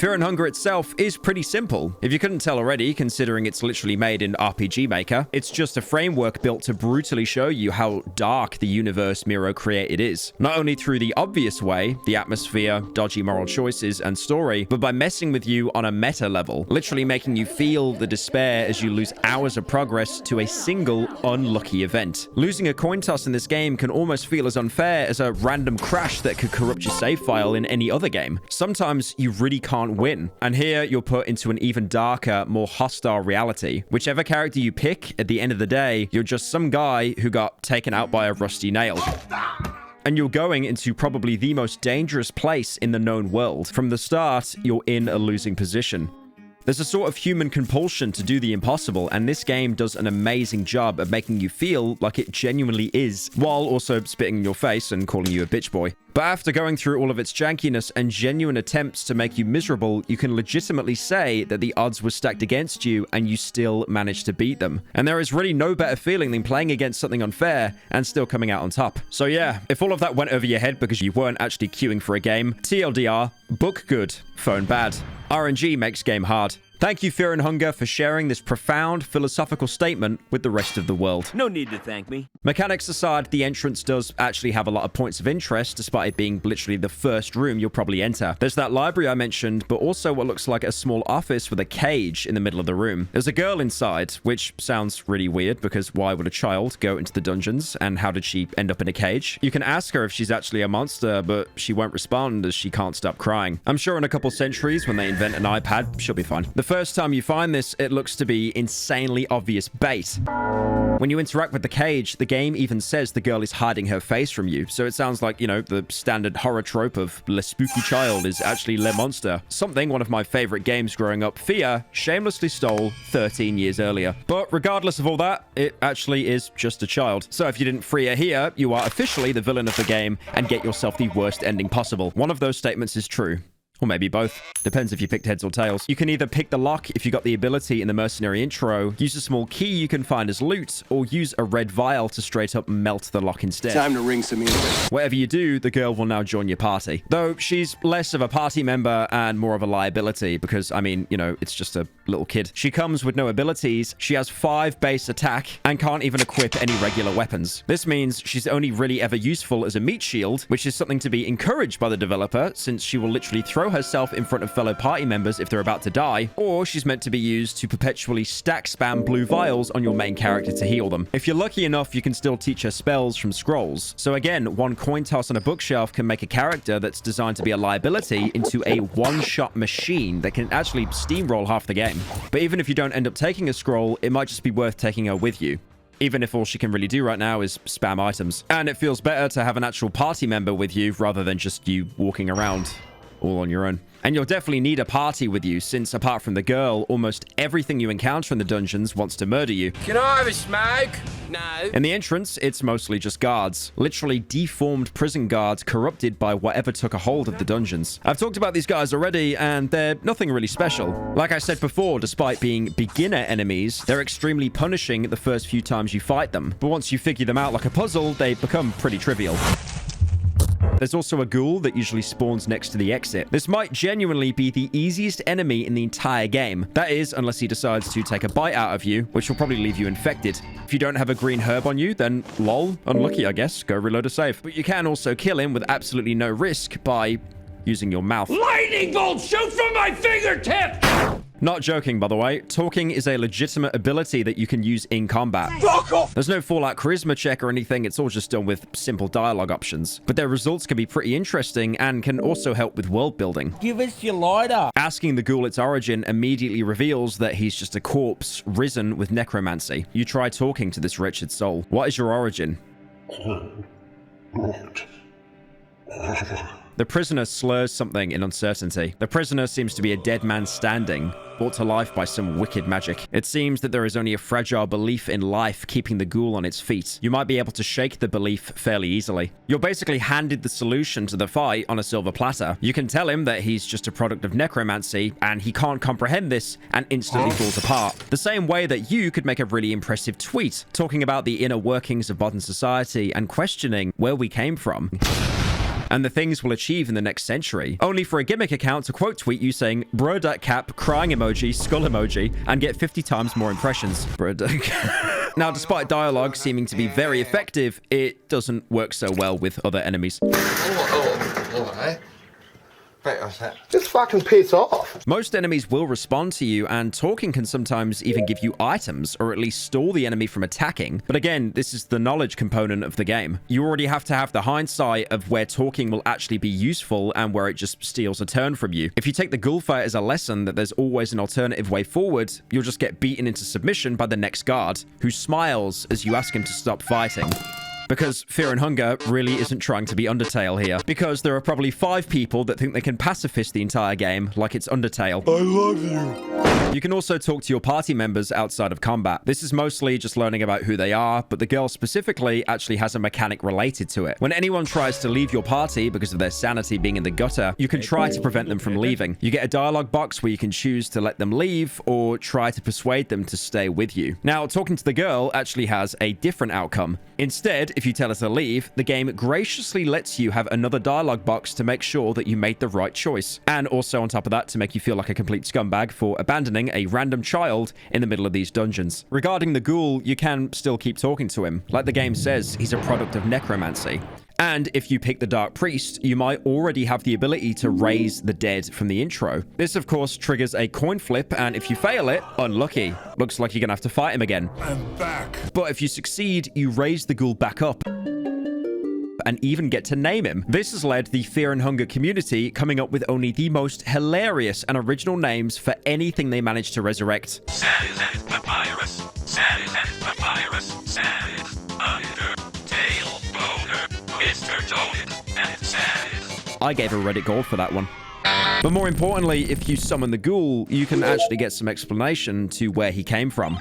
Fear and Hunger itself is pretty simple. If you couldn't tell already, considering it's literally made in RPG Maker, it's just a framework built to brutally show you how dark the universe Miro created is. Not only through the obvious way, the atmosphere, dodgy moral choices, and story, but by messing with you on a meta level, literally making you feel the despair as you lose hours of progress to a single unlucky event. Losing a coin toss in this game can almost feel as unfair as a random crash that could corrupt your save file in any other game. Sometimes you really can't win, and here you're put into an even darker, more hostile reality. Whichever character you pick, at the end of the day, you're just some guy who got taken out by a rusty nail. And you're going into probably the most dangerous place in the known world. From the start, you're in a losing position. There's a sort of human compulsion to do the impossible, and this game does an amazing job of making you feel like it genuinely is, while also spitting in your face and calling you a bitch boy. But after going through all of its jankiness and genuine attempts to make you miserable, you can legitimately say that the odds were stacked against you and you still managed to beat them. And there is really no better feeling than playing against something unfair and still coming out on top. So yeah, if all of that went over your head because you weren't actually queuing for a game, TLDR, book good, phone bad. RNG makes game hard. Thank you, Fear and Hunger, for sharing this profound philosophical statement with the rest of the world. No need to thank me. Mechanics aside, the entrance does actually have a lot of points of interest, despite it being literally the first room you'll probably enter. There's that library I mentioned, but also what looks like a small office with a cage in the middle of the room. There's a girl inside, which sounds really weird, because why would a child go into the dungeons, and how did she end up in a cage? You can ask her if she's actually a monster, but she won't respond as she can't stop crying. I'm sure in a couple centuries, when they invent an iPad, she'll be fine. The first time you find this, it looks to be insanely obvious bait. When you interact with the cage, the game even says the girl is hiding her face from you, so it sounds like, you know, the standard horror trope of le spooky child is actually le monster. Something one of my favorite games growing up, Fear, shamelessly stole 13 years earlier. But regardless of all that, it actually is just a child. So if you didn't free her here, you are officially the villain of the game and get yourself the worst ending possible. One of those statements is true. Or maybe both. Depends if you picked heads or tails. You can either pick the lock if you got the ability in the mercenary intro, use a small key you can find as loot, or use a red vial to straight up melt the lock instead. Time to ring some in. Whatever you do, the girl will now join your party. Though she's less of a party member and more of a liability because, I mean, you know, it's just a little kid. She comes with no abilities, she has 5 base attack, and can't even equip any regular weapons. This means she's only really ever useful as a meat shield, which is something to be encouraged by the developer, since she will literally throw herself in front of fellow party members if they're about to die, or she's meant to be used to perpetually stack spam blue vials on your main character to heal them. If you're lucky enough, you can still teach her spells from scrolls. So again, one coin toss on a bookshelf can make a character that's designed to be a liability into a one-shot machine that can actually steamroll half the game. But even if you don't end up taking a scroll, it might just be worth taking her with you, even if all she can really do right now is spam items. And it feels better to have an actual party member with you rather than just you walking around all on your own. And you'll definitely need a party with you, since apart from the girl, almost everything you encounter in the dungeons wants to murder you. Can I have a smoke? No. In the entrance, it's mostly just guards. Literally deformed prison guards corrupted by whatever took a hold of the dungeons. I've talked about these guys already, and they're nothing really special. Like I said before, despite being beginner enemies, they're extremely punishing the first few times you fight them. But once you figure them out like a puzzle, they become pretty trivial. There's also a ghoul that usually spawns next to the exit. This might genuinely be the easiest enemy in the entire game. That is, unless he decides to take a bite out of you, which will probably leave you infected. If you don't have a green herb on you, then lol, unlucky, I guess. Go reload a save. But you can also kill him with absolutely no risk by using your mouth. Lightning bolt, shoot from my fingertip! Not joking, by the way. Talking is a legitimate ability that you can use in combat. Fuck off! There's no Fallout charisma check or anything. It's all just done with simple dialogue options. But their results can be pretty interesting and can also help with world building. Give us your lighter. Asking the ghoul its origin immediately reveals that he's just a corpse risen with necromancy. You try talking to this wretched soul. What is your origin? The prisoner slurs something in uncertainty. The prisoner seems to be a dead man standing, brought to life by some wicked magic. It seems that there is only a fragile belief in life keeping the ghoul on its feet. You might be able to shake the belief fairly easily. You're basically handed the solution to the fight on a silver platter. You can tell him that he's just a product of necromancy, and he can't comprehend this and instantly falls apart. The same way that you could make a really impressive tweet talking about the inner workings of modern society and questioning where we came from. and the things we'll achieve in the next century, only for a gimmick account to quote tweet you saying, "Bro duck cap, crying emoji, skull emoji," and get 50 times more impressions. Bro duck. Now, despite dialogue seeming to be very effective, it doesn't work so well with other enemies. Just fucking piss off. Most enemies will respond to you, and talking can sometimes even give you items, or at least stall the enemy from attacking. But again, this is the knowledge component of the game. You already have to have the hindsight of where talking will actually be useful and where it just steals a turn from you. If you take the Ghoul fight as a lesson that there's always an alternative way forward, you'll just get beaten into submission by the next guard, who smiles as you ask him to stop fighting. Because Fear and Hunger really isn't trying to be Undertale here. Because there are probably 5 people that think they can pacifist the entire game like it's Undertale. I love you. You can also talk to your party members outside of combat. This is mostly just learning about who they are, but the girl specifically actually has a mechanic related to it. When anyone tries to leave your party because of their sanity being in the gutter, you can try to prevent them from leaving. You get a dialogue box where you can choose to let them leave or try to persuade them to stay with you. Now, talking to the girl actually has a different outcome. Instead, if you tell her to leave, the game graciously lets you have another dialogue box to make sure that you made the right choice. And also on top of that, to make you feel like a complete scumbag for abandoning a random child in the middle of these dungeons. Regarding the Ghoul, you can still keep talking to him. Like the game says, he's a product of necromancy. And if you pick the Dark Priest, you might already have the ability to raise the dead from the intro. This, of course, triggers a coin flip, and if you fail it, unlucky. Looks like you're gonna have to fight him again. I'm back. But if you succeed, you raise the Ghoul back up and even get to name him. This has led the Fear and Hunger community coming up with only the most hilarious and original names for anything they manage to resurrect. Papyrus, Papyrus, Undertale, Boner, Mr. Dolan, and Savage. I gave a Reddit gold for that one. But more importantly, if you summon the Ghoul, you can actually get some explanation to where he came from.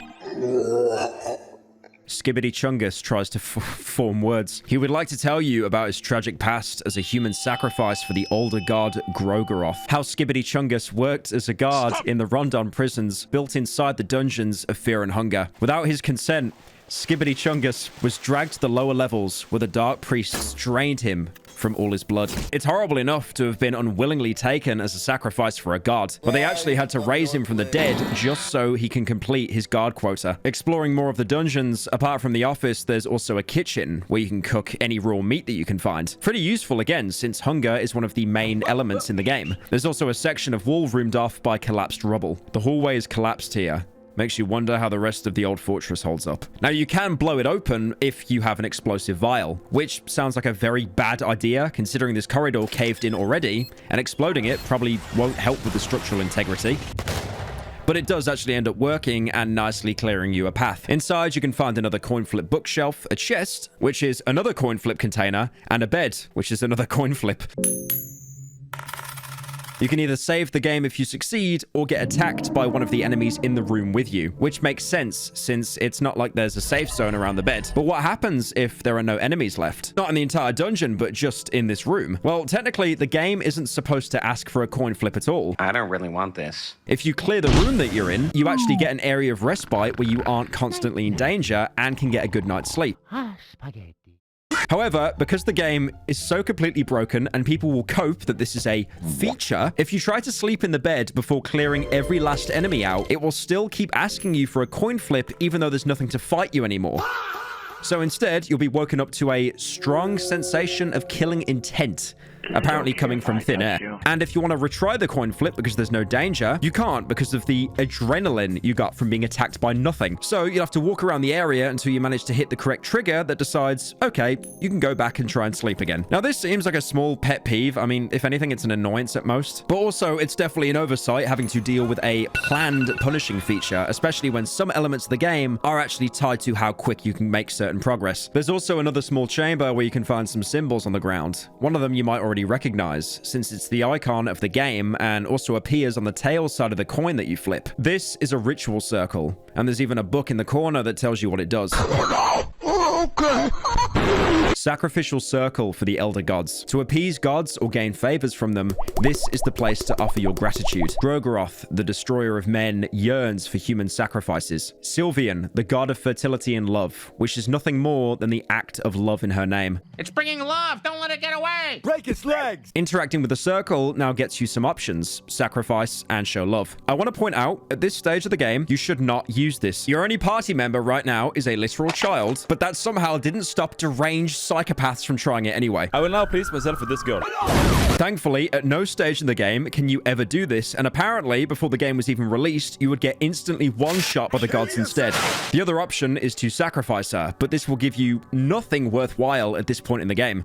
Skibbity Chungus tries to form words. He would like to tell you about his tragic past as a human sacrifice for the older god Gro'goroth. How Skibbity Chungus worked as a guard in the Rondon prisons built inside the dungeons of Fear and Hunger. Without his consent, Skibbity Chungus was dragged to the lower levels where the Dark Priests drained him from all his blood. It's horrible enough to have been unwillingly taken as a sacrifice for a god, but they actually had to raise him from the dead just so he can complete his guard quota. Exploring more of the dungeons, apart from the office, there's also a kitchen where you can cook any raw meat that you can find. Pretty useful again, since hunger is one of the main elements in the game. There's also a section of wall roomed off by collapsed rubble. The hallway is collapsed here. Makes you wonder how the rest of the old fortress holds up. Now, you can blow it open if you have an explosive vial, which sounds like a very bad idea considering this corridor caved in already, and exploding it probably won't help with the structural integrity. But it does actually end up working and nicely clearing you a path. Inside, you can find another coin flip bookshelf, a chest, which is another coin flip container, and a bed, which is another coin flip. You can either save the game if you succeed, or get attacked by one of the enemies in the room with you, which makes sense since it's not like there's a safe zone around the bed. But what happens if there are no enemies left? Not in the entire dungeon, but just in this room. Well, technically, the game isn't supposed to ask for a coin flip at all. I don't really want this. If you clear the room that you're in, you actually get an area of respite where you aren't constantly in danger and can get a good night's sleep. Spaghetti. However, because the game is so completely broken and people will cope that this is a feature, if you try to sleep in the bed before clearing every last enemy out, it will still keep asking you for a coin flip even though there's nothing to fight you anymore. So instead, you'll be woken up to a strong sensation of killing intent, apparently coming from thin air. And if you want to retry the coin flip because there's no danger, you can't because of the adrenaline you got from being attacked by nothing. So you'll have to walk around the area until you manage to hit the correct trigger that decides, okay, you can go back and try and sleep again. Now, this seems like a small pet peeve. I mean, if anything, it's an annoyance at most. But also, it's definitely an oversight having to deal with a planned punishing feature, especially when some elements of the game are actually tied to how quick you can make certain progress. There's also another small chamber where you can find some symbols on the ground. One of them you might already recognize, since it's the icon of the game and also appears on the tail side of the coin that you flip. This is a ritual circle, and there's even a book in the corner that tells you what it does. Sacrificial circle for the elder gods. To appease gods or gain favors from them, this is the place to offer your gratitude. Gro'goroth, the destroyer of men, yearns for human sacrifices. Sylvian, the god of fertility and love, wishes nothing more than the act of love in her name. It's bringing love. Don't let it get away. Break its legs. Interacting with the circle now gets you some options: sacrifice and show love. I want to point out, at this stage of the game, you should not use this. Your only party member right now is a literal child, but that somehow didn't stop deranged psychopaths from trying it anyway. I will now place myself with this god. Thankfully, at no stage in the game can you ever do this, and apparently, before the game was even released, you would get instantly one-shot by the gods instead. The other option is to sacrifice her, but this will give you nothing worthwhile at this point in the game,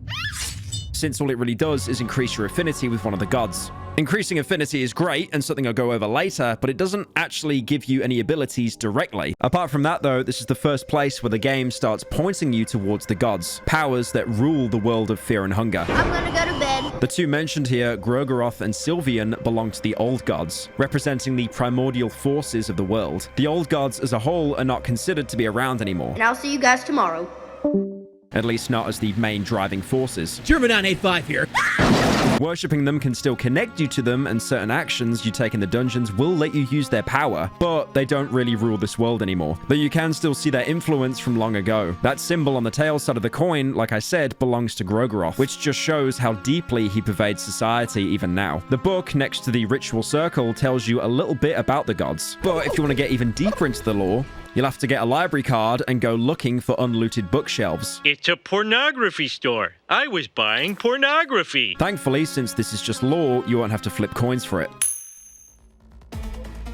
since all it really does is increase your affinity with one of the gods. Increasing affinity is great and something I'll go over later, but it doesn't actually give you any abilities directly. Apart from that though, this is the first place where the game starts pointing you towards the gods, powers that rule the world of fear and hunger. I'm gonna go to bed. The two mentioned here, Gro'goroth and Sylvian, belong to the old gods, representing the primordial forces of the world. The old gods as a whole are not considered to be around anymore. And I'll see you guys tomorrow. At least not as the main driving forces. German 985 here. Worshipping them can still connect you to them, and certain actions you take in the dungeons will let you use their power, but they don't really rule this world anymore. Though you can still see their influence from long ago. That symbol on the tail side of the coin, like I said, belongs to Gro'goroth, which just shows how deeply he pervades society even now. The book next to the ritual circle tells you a little bit about the gods, but if you want to get even deeper into the lore, you'll have to get a library card and go looking for unlooted bookshelves. It's a pornography store. I was buying pornography. Thankfully, since this is just lore, you won't have to flip coins for it.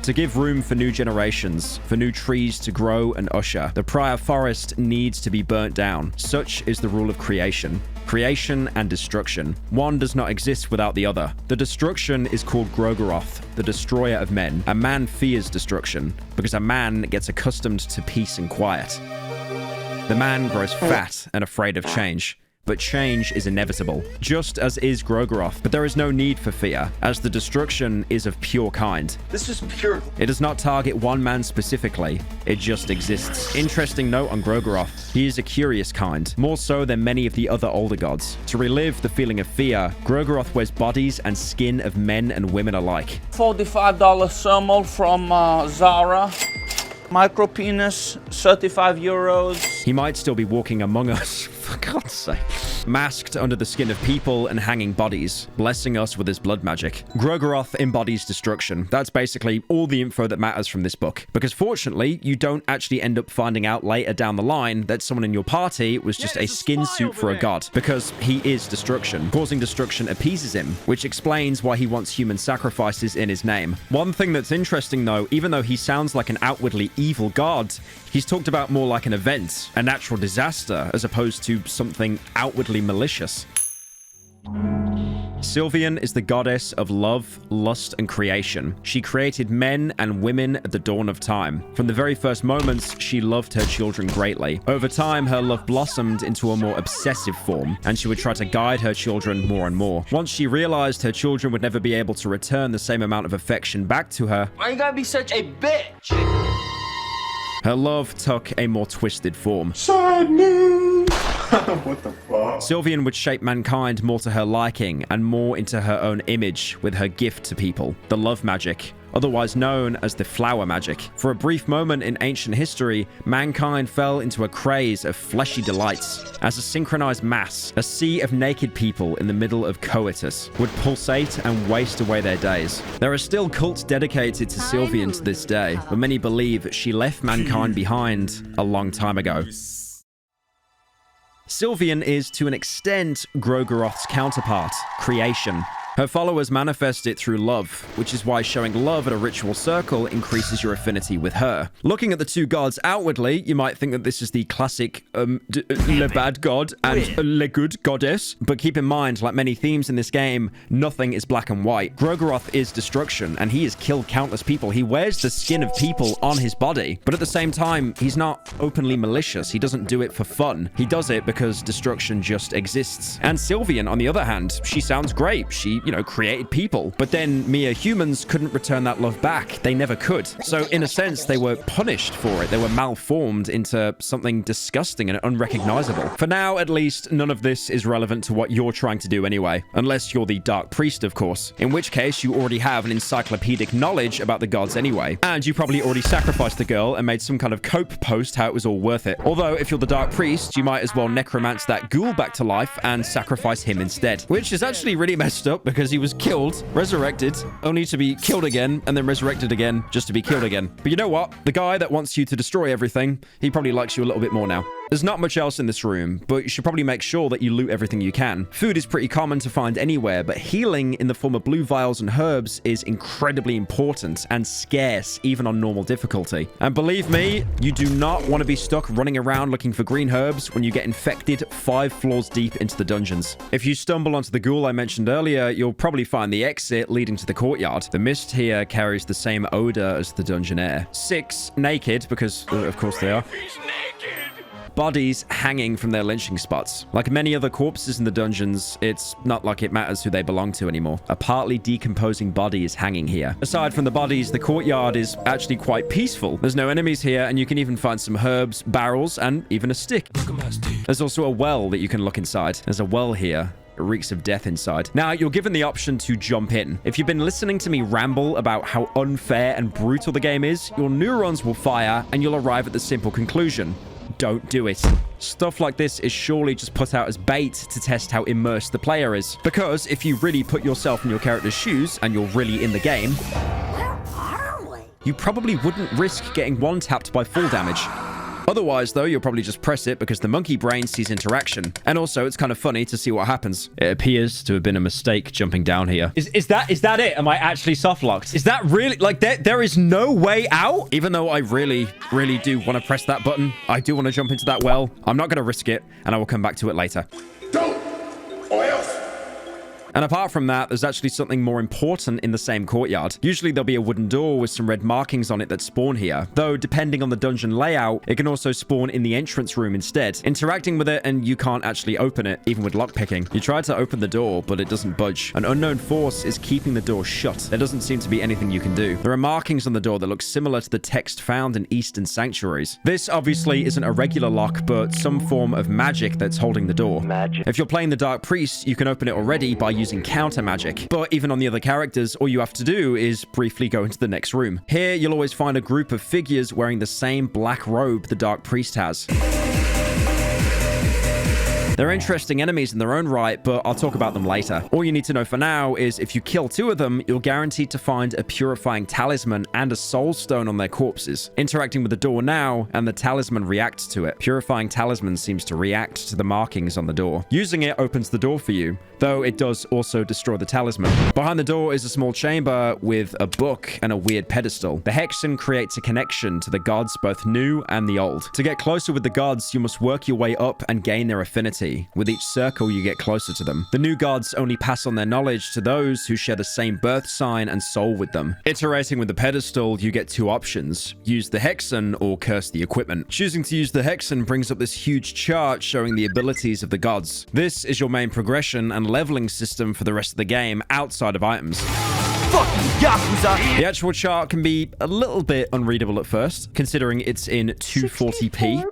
To give room for new generations, for new trees to grow and usher, the prior forest needs to be burnt down. Such is the rule of creation. Creation and destruction. One does not exist without the other. The destruction is called Gro'goroth, the destroyer of men. A man fears destruction, because a man gets accustomed to peace and quiet. The man grows fat and afraid of change. But change is inevitable, just as is Gro'goroth. But there is no need for fear, as the destruction is of pure kind. This is pure. It does not target one man specifically, it just exists. Interesting note on Gro'goroth, he is a curious kind, more so than many of the other older gods. To relive the feeling of fear, Gro'goroth wears bodies and skin of men and women alike. $45 Seymor from Zara. Micro penis, 35 euros. He might still be walking among us, for God's sake. Masked under the skin of people and hanging bodies, blessing us with his blood magic. Gro'goroth embodies destruction. That's basically all the info that matters from this book. Because fortunately, you don't actually end up finding out later down the line that someone in your party was just a skin suit for a god. Because he is destruction. Causing destruction appeases him, which explains why he wants human sacrifices in his name. One thing that's interesting though, even though he sounds like an outwardly evil god, he's talked about more like an event, a natural disaster, as opposed to something outwardly malicious. Sylvian is the goddess of love, lust, and creation. She created men and women at the dawn of time. From the very first moments, she loved her children greatly. Over time, her love blossomed into a more obsessive form, and she would try to guide her children more and more. Once she realized her children would never be able to return the same amount of affection back to her, Why you gotta be such a bitch? her love took a more twisted form. Sad news. What the fuck? Sylvian would shape mankind more to her liking and more into her own image with her gift to people, the love magic, otherwise known as the flower magic. For a brief moment in ancient history, mankind fell into a craze of fleshy delights. As a synchronized mass, a sea of naked people in the middle of coitus would pulsate and waste away their days. There are still cults dedicated to Sylvian to this day, but many believe she left mankind behind a long time ago. Sylvian is, to an extent, Gro'goroth's counterpart, creation. Her followers manifest it through love, which is why showing love at a ritual circle increases your affinity with her. Looking at the two gods outwardly, you might think that this is the classic le bad god and le good goddess, but keep in mind, like many themes in this game, nothing is black and white. Gro'goroth is destruction, and he has killed countless people. He wears the skin of people on his body, but at the same time, he's not openly malicious. He doesn't do it for fun. He does it because destruction just exists. And Sylvian, on the other hand, she sounds great. She created people. But then mere humans couldn't return that love back. They never could. So in a sense, they were punished for it. They were malformed into something disgusting and unrecognizable. For now, at least, none of this is relevant to what you're trying to do anyway. Unless you're the Dark Priest, of course. In which case, you already have an encyclopedic knowledge about the gods anyway. And you probably already sacrificed the girl and made some kind of cope post how it was all worth it. Although, if you're the Dark Priest, you might as well necromance that ghoul back to life and sacrifice him instead. Which is actually really messed up because he was killed, resurrected, only to be killed again, and then resurrected again, just to be killed again. But you know what? The guy that wants you to destroy everything, he probably likes you a little bit more now. There's not much else in this room, but you should probably make sure that you loot everything you can. Food is pretty common to find anywhere, but healing in the form of blue vials and herbs is incredibly important and scarce, even on normal difficulty. And believe me, you do not want to be stuck running around looking for green herbs when you get infected 5 floors deep into the dungeons. If you stumble onto the ghoul I mentioned earlier, you'll probably find the exit leading to the courtyard. The mist here carries the same odor as the dungeon air. 6 naked, because of course they are. Bodies hanging from their lynching spots. Like many other corpses in the dungeons, it's not like it matters who they belong to anymore. A partly decomposing body is hanging here. Aside from the bodies, the courtyard is actually quite peaceful. There's no enemies here, and you can even find some herbs, barrels, and even a stick. There's also a well that you can look inside. There's a well here. It reeks of death inside. Now, you're given the option to jump in. If you've been listening to me ramble about how unfair and brutal the game is, your neurons will fire, and you'll arrive at the simple conclusion. Don't do it. Stuff like this is surely just put out as bait to test how immersed the player is. Because if you really put yourself in your character's shoes and you're really in the game, you probably wouldn't risk getting one-tapped by full damage. Otherwise, though, you'll probably just press it because the monkey brain sees interaction. And also, it's kind of funny to see what happens. It appears to have been a mistake jumping down here. Is that it? Am I actually soft-locked? Is that really... Like, there is no way out? Even though I really do want to press that button, I do want to jump into that well. I'm not going to risk it, and I will come back to it later. Don't! Or else! And apart from that, there's actually something more important in the same courtyard. Usually there'll be a wooden door with some red markings on it that spawn here. Though, depending on the dungeon layout, it can also spawn in the entrance room instead, interacting with it, and you can't actually open it, even with lockpicking. You try to open the door, but it doesn't budge. An unknown force is keeping the door shut. There doesn't seem to be anything you can do. There are markings on the door that look similar to the text found in Eastern sanctuaries. This obviously isn't a regular lock, but some form of magic that's holding the door. Magic. If you're playing the Dark Priest, you can open it already by using counter magic. But even on the other characters, all you have to do is briefly go into the next room. Here, you'll always find a group of figures wearing the same black robe the Dark Priest has. They're interesting enemies in their own right, but I'll talk about them later. All you need to know for now is if you kill 2 of them, you're guaranteed to find a purifying talisman and a soul stone on their corpses. Interacting with the door now, and the talisman reacts to it. Purifying talisman seems to react to the markings on the door. Using it opens the door for you, though it does also destroy the talisman. Behind the door is a small chamber with a book and a weird pedestal. The hexen creates a connection to the gods, both new and the old. To get closer with the gods, you must work your way up and gain their affinity. With each circle, you get closer to them. The new gods only pass on their knowledge to those who share the same birth sign and soul with them. Iterating with the pedestal, you get 2 options. Use the hexen or curse the equipment. Choosing to use the hexen brings up this huge chart showing the abilities of the gods. This is your main progression and leveling system for the rest of the game outside of items. The actual chart can be a little bit unreadable at first, considering it's in 240p.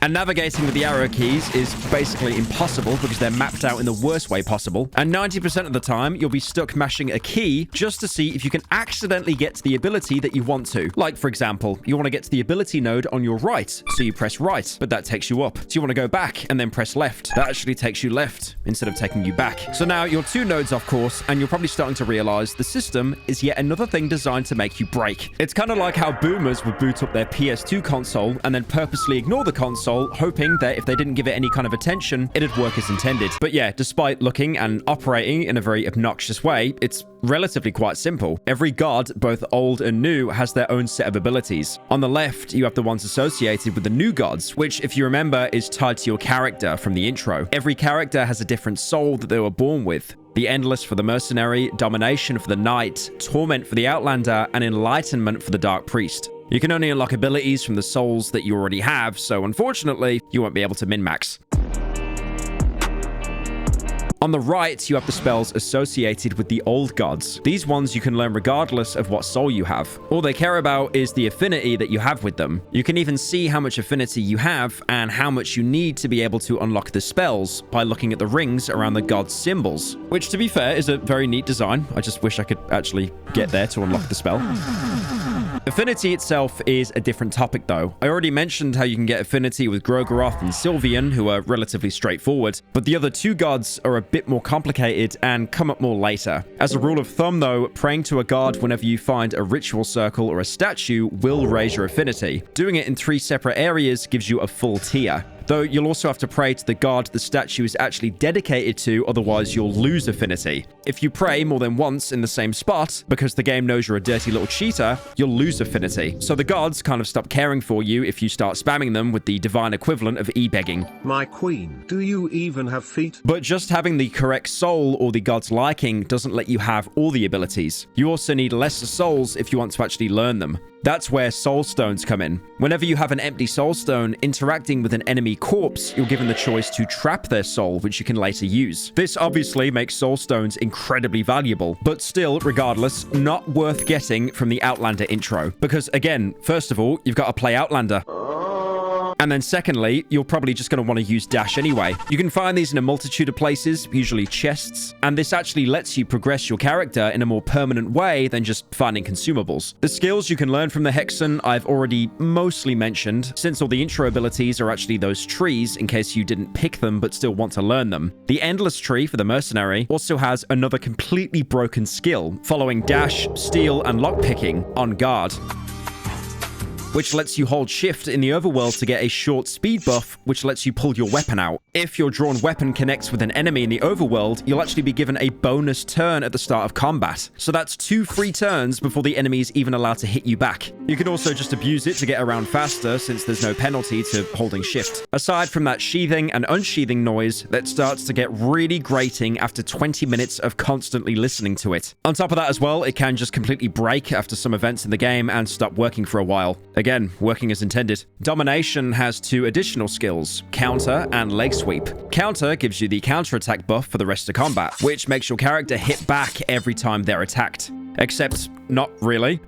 And navigating with the arrow keys is basically impossible because they're mapped out in the worst way possible. And 90% of the time, you'll be stuck mashing a key just to see if you can accidentally get to the ability that you want to. Like, for example, you want to get to the ability node on your right, so you press right, but that takes you up. So you want to go back and then press left. That actually takes you left instead of taking you back. So now you're 2 nodes off course, and you're probably starting to realize the system is yet another thing designed to make you break. It's kind of like how boomers would boot up their PS2 console and then purposely ignore the console, hoping that if they didn't give it any kind of attention, it'd work as intended. But yeah, despite looking and operating in a very obnoxious way, it's relatively quite simple. Every god, both old and new, has their own set of abilities. On the left, you have the ones associated with the new gods, which, if you remember, is tied to your character from the intro. Every character has a different soul that they were born with. The Endless for the Mercenary, Domination for the Knight, Torment for the Outlander, and Enlightenment for the Dark Priest. You can only unlock abilities from the souls that you already have, so unfortunately, you won't be able to min-max. On the right, you have the spells associated with the old gods. These ones you can learn regardless of what soul you have. All they care about is the affinity that you have with them. You can even see how much affinity you have and how much you need to be able to unlock the spells by looking at the rings around the god's symbols, which, to be fair, is a very neat design. I just wish I could actually get there to unlock the spell. Affinity itself is a different topic, though. I already mentioned how you can get affinity with Gro'goroth and Sylvian, who are relatively straightforward, but the other two gods are a bit more complicated and come up more later. As a rule of thumb, though, praying to a god whenever you find a ritual circle or a statue will raise your affinity. Doing it in 3 separate areas gives you a full tier. Though you'll also have to pray to the god the statue is actually dedicated to, otherwise you'll lose affinity. If you pray more than once in the same spot, because the game knows you're a dirty little cheater, you'll lose affinity. So the gods kind of stop caring for you if you start spamming them with the divine equivalent of e-begging. My queen, do you even have feet? But just having the correct soul or the god's liking doesn't let you have all the abilities. You also need lesser souls if you want to actually learn them. That's where soul stones come in. Whenever you have an empty soul stone interacting with an enemy corpse, you're given the choice to trap their soul, which you can later use. This obviously makes soul stones incredibly valuable, but still, regardless, not worth getting from the Outlander intro. Because again, first of all, you've got to play Outlander. And then secondly, you're probably just going to want to use dash anyway. You can find these in a multitude of places, usually chests, and this actually lets you progress your character in a more permanent way than just finding consumables. The skills you can learn from the Hexen I've already mostly mentioned, since all the intro abilities are actually those trees in case you didn't pick them but still want to learn them. The Endless Tree for the Mercenary also has another completely broken skill, following dash, steal, and lockpicking on guard, which lets you hold shift in the overworld to get a short speed buff, which lets you pull your weapon out. If your drawn weapon connects with an enemy in the overworld, you'll actually be given a bonus turn at the start of combat. So that's 2 free turns before the enemy is even allowed to hit you back. You can also just abuse it to get around faster, since there's no penalty to holding shift. Aside from that sheathing and unsheathing noise that starts to get really grating after 20 minutes of constantly listening to it. On top of that as well, it can just completely break after some events in the game and stop working for a while. Again, working as intended. Domination has 2 additional skills, Counter and Leg Sweep. Counter gives you the counterattack buff for the rest of combat, which makes your character hit back every time they're attacked. Except, not really,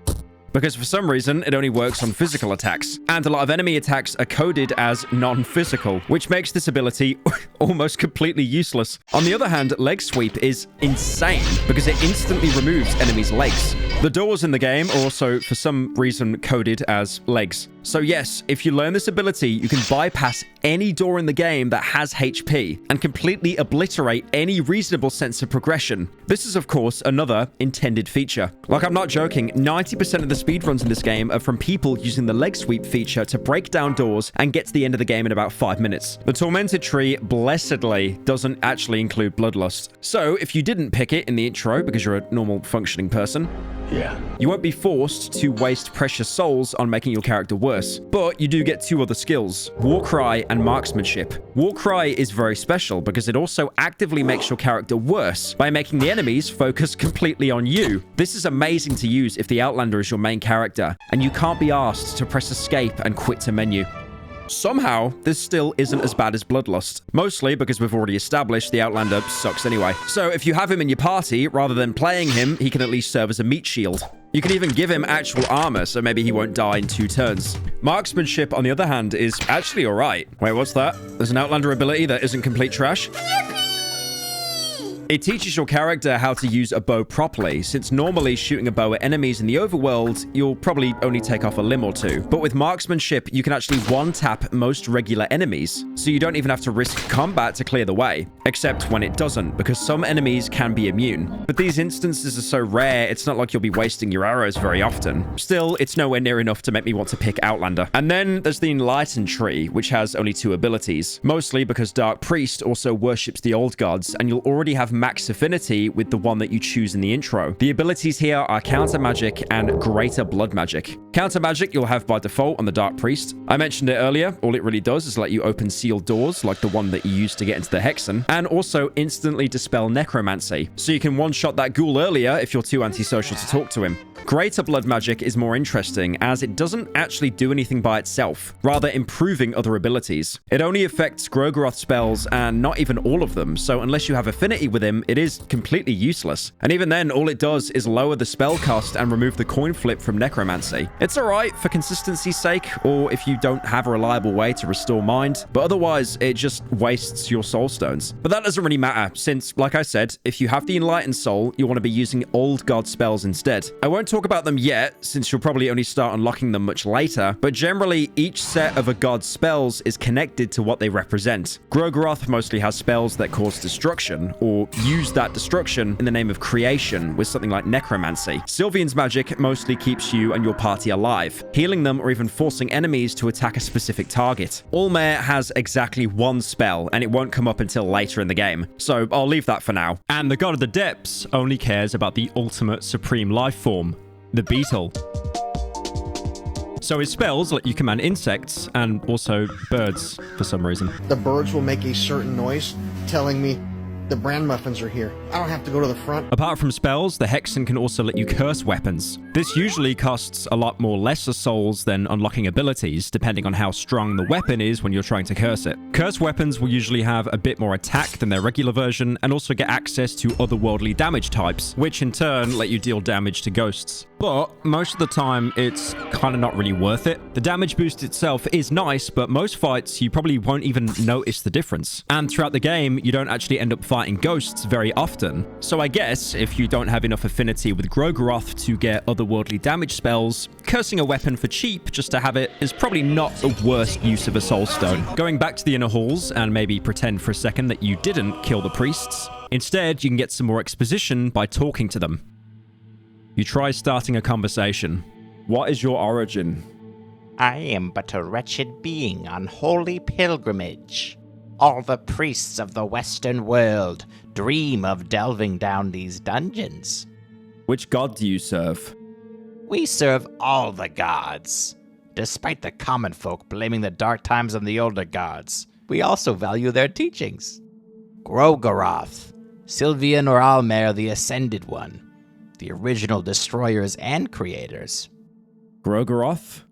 because for some reason it only works on physical attacks, and a lot of enemy attacks are coded as non-physical, which makes this ability almost completely useless. On the other hand, Leg Sweep is insane because it instantly removes enemies' legs. The doors in the game are also for some reason coded as legs. So yes, if you learn this ability, you can bypass any door in the game that has HP and completely obliterate any reasonable sense of progression. This is, of course, another intended feature. Like, I'm not joking, 90% of the speedruns in this game are from people using the leg sweep feature to break down doors and get to the end of the game in about 5 minutes. The Tormented Tree, blessedly, doesn't actually include Bloodlust. So if you didn't pick it in the intro because you're a normal functioning person, you won't be forced to waste precious souls on making your character worse, but you do get 2 other skills, Warcry and Marksmanship. Warcry is very special because it also actively makes your character worse by making the enemies focus completely on you. This is amazing to use if the Outlander is your main character, and you can't be asked to press escape and quit to menu. Somehow, this still isn't as bad as Bloodlust, mostly because we've already established the Outlander sucks anyway. So if you have him in your party, rather than playing him, he can at least serve as a meat shield. You can even give him actual armor, so maybe he won't die in 2 turns. Marksmanship, on the other hand, is actually alright. Wait, what's that? There's an Outlander ability that isn't complete trash? It teaches your character how to use a bow properly, since normally shooting a bow at enemies in the overworld, you'll probably only take off a limb or 2. But with Marksmanship, you can actually one-tap most regular enemies, so you don't even have to risk combat to clear the way. Except when it doesn't, because some enemies can be immune. But these instances are so rare, it's not like you'll be wasting your arrows very often. Still, it's nowhere near enough to make me want to pick Outlander. And then there's the Enlightened Tree, which has only 2 abilities, mostly because Dark Priest also worships the old gods, and you'll already have max affinity with the one that you choose in the intro. The abilities here are Counter Magic and Greater Blood Magic. Counter Magic you'll have by default on the Dark Priest. I mentioned it earlier, all it really does is let you open sealed doors like the one that you used to get into the Hexen, and also instantly dispel necromancy, so you can one-shot that ghoul earlier if you're too antisocial to talk to him. Greater blood magic is more interesting as it doesn't actually do anything by itself, rather improving other abilities. It only affects Gro'goroth spells and not even all of them, so unless you have affinity with him, it is completely useless. And even then, all it does is lower the spell cost and remove the coin flip from necromancy. It's alright for consistency's sake, or if you don't have a reliable way to restore mind, but otherwise it just wastes your soul stones. But that doesn't really matter, since, like I said, if you have the Enlightened Soul, you want to be using Old God spells instead. I won't talk about them yet, since you'll probably only start unlocking them much later, but generally each set of a god's spells is connected to what they represent. Gro'goroth mostly has spells that cause destruction, or use that destruction in the name of creation with something like necromancy. Sylvian's magic mostly keeps you and your party alive, healing them or even forcing enemies to attack a specific target. Allmare has exactly one spell, and it won't come up until later in the game, so I'll leave that for now. And the God of the Depths only cares about the ultimate supreme life form, the beetle. So his spells let you command insects and also birds for some reason. The birds will make a certain noise telling me the bran muffins are here. I don't have to go to the front. Apart from spells, the Hexen can also let you curse weapons. This usually costs a lot more lesser souls than unlocking abilities, depending on how strong the weapon is when you're trying to curse it. Curse weapons will usually have a bit more attack than their regular version, and also get access to otherworldly damage types, which in turn let you deal damage to ghosts. But most of the time, it's kind of not really worth it. The damage boost itself is nice, but most fights, you probably won't even notice the difference. And throughout the game, you don't actually end up fighting ghosts very often. So I guess, if you don't have enough affinity with Gro'goroth to get otherworldly damage spells, cursing a weapon for cheap just to have it is probably not the worst use of a soul stone. Going back to the inner halls, and maybe pretend for a second that you didn't kill the priests. Instead, you can get some more exposition by talking to them. You try starting a conversation. What is your origin? I am but a wretched being on holy pilgrimage. All the priests of the Western world dream of delving down these dungeons. Which god do you serve? We serve all the gods. Despite the common folk blaming the dark times on the older gods, we also value their teachings. Gro'goroth, Sylvian or Allmare the Ascended One, the original destroyers and creators. Gro'goroth?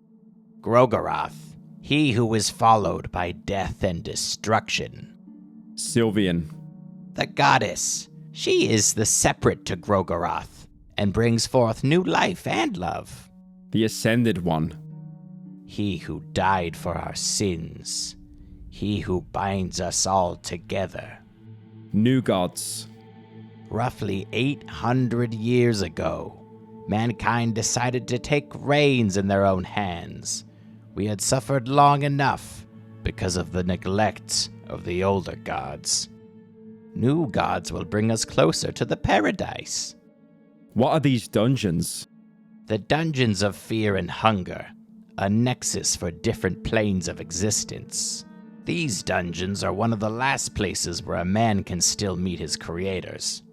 Gro'goroth, he who is followed by death and destruction. Sylvian. The goddess, she is the separate to Gro'goroth, and brings forth new life and love. The Ascended One. He who died for our sins, he who binds us all together. New gods. Roughly 800 years ago, mankind decided to take reins in their own hands. We had suffered long enough because of the neglect of the older gods. New gods will bring us closer to the paradise. What are these dungeons? The dungeons of fear and hunger, a nexus for different planes of existence. These dungeons are one of the last places where a man can still meet his creators.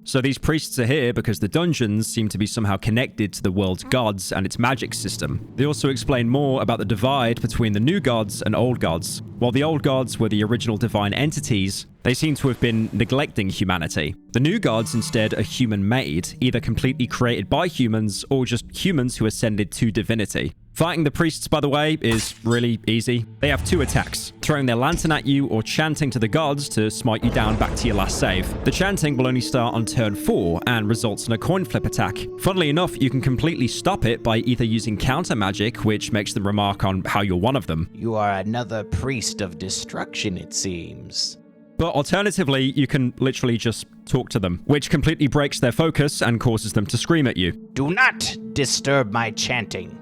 So these priests are here because the dungeons seem to be somehow connected to the world's gods and its magic system. They also explain more about the divide between the new gods and old gods. While the old gods were the original divine entities, they seem to have been neglecting humanity. The new gods instead are human-made, either completely created by humans or just humans who ascended to divinity. Fighting the priests, by the way, is really easy. They have two attacks, throwing their lantern at you or chanting to the gods to smite you down back to your last save. The chanting will only start on turn 4 and results in a coin flip attack. Funnily enough, you can completely stop it by either using counter magic, which makes them remark on how you're one of them. You are another priest of destruction, it seems. But alternatively, you can literally just talk to them, which completely breaks their focus and causes them to scream at you. Do not disturb my chanting.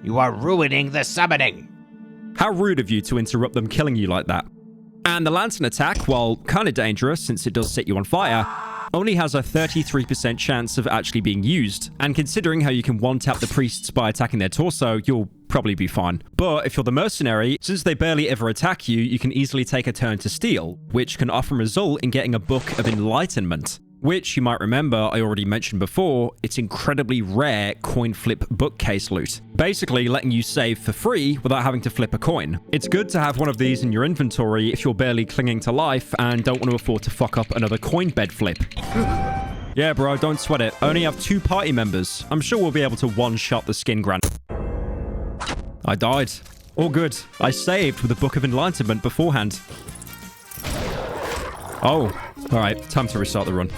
You are ruining the summoning. How rude of you to interrupt them killing you like that. And the lantern attack, while kind of dangerous since it does set you on fire, only has a 33% chance of actually being used. And considering how you can one-tap the priests by attacking their torso, you'll probably be fine. But if you're the mercenary, since they barely ever attack you, you can easily take a turn to steal, which can often result in getting a Book of Enlightenment. Which, you might remember, I already mentioned before, it's incredibly rare coin flip bookcase loot. Basically letting you save for free without having to flip a coin. It's good to have one of these in your inventory if you're barely clinging to life and don't want to afford to fuck up another coin bed flip. Yeah, bro, don't sweat it. I only have 2 party members. I'm sure we'll be able to one-shot the skin grand. I died. All good. I saved with a Book of Enlightenment beforehand. Oh, all right. Time to restart the run.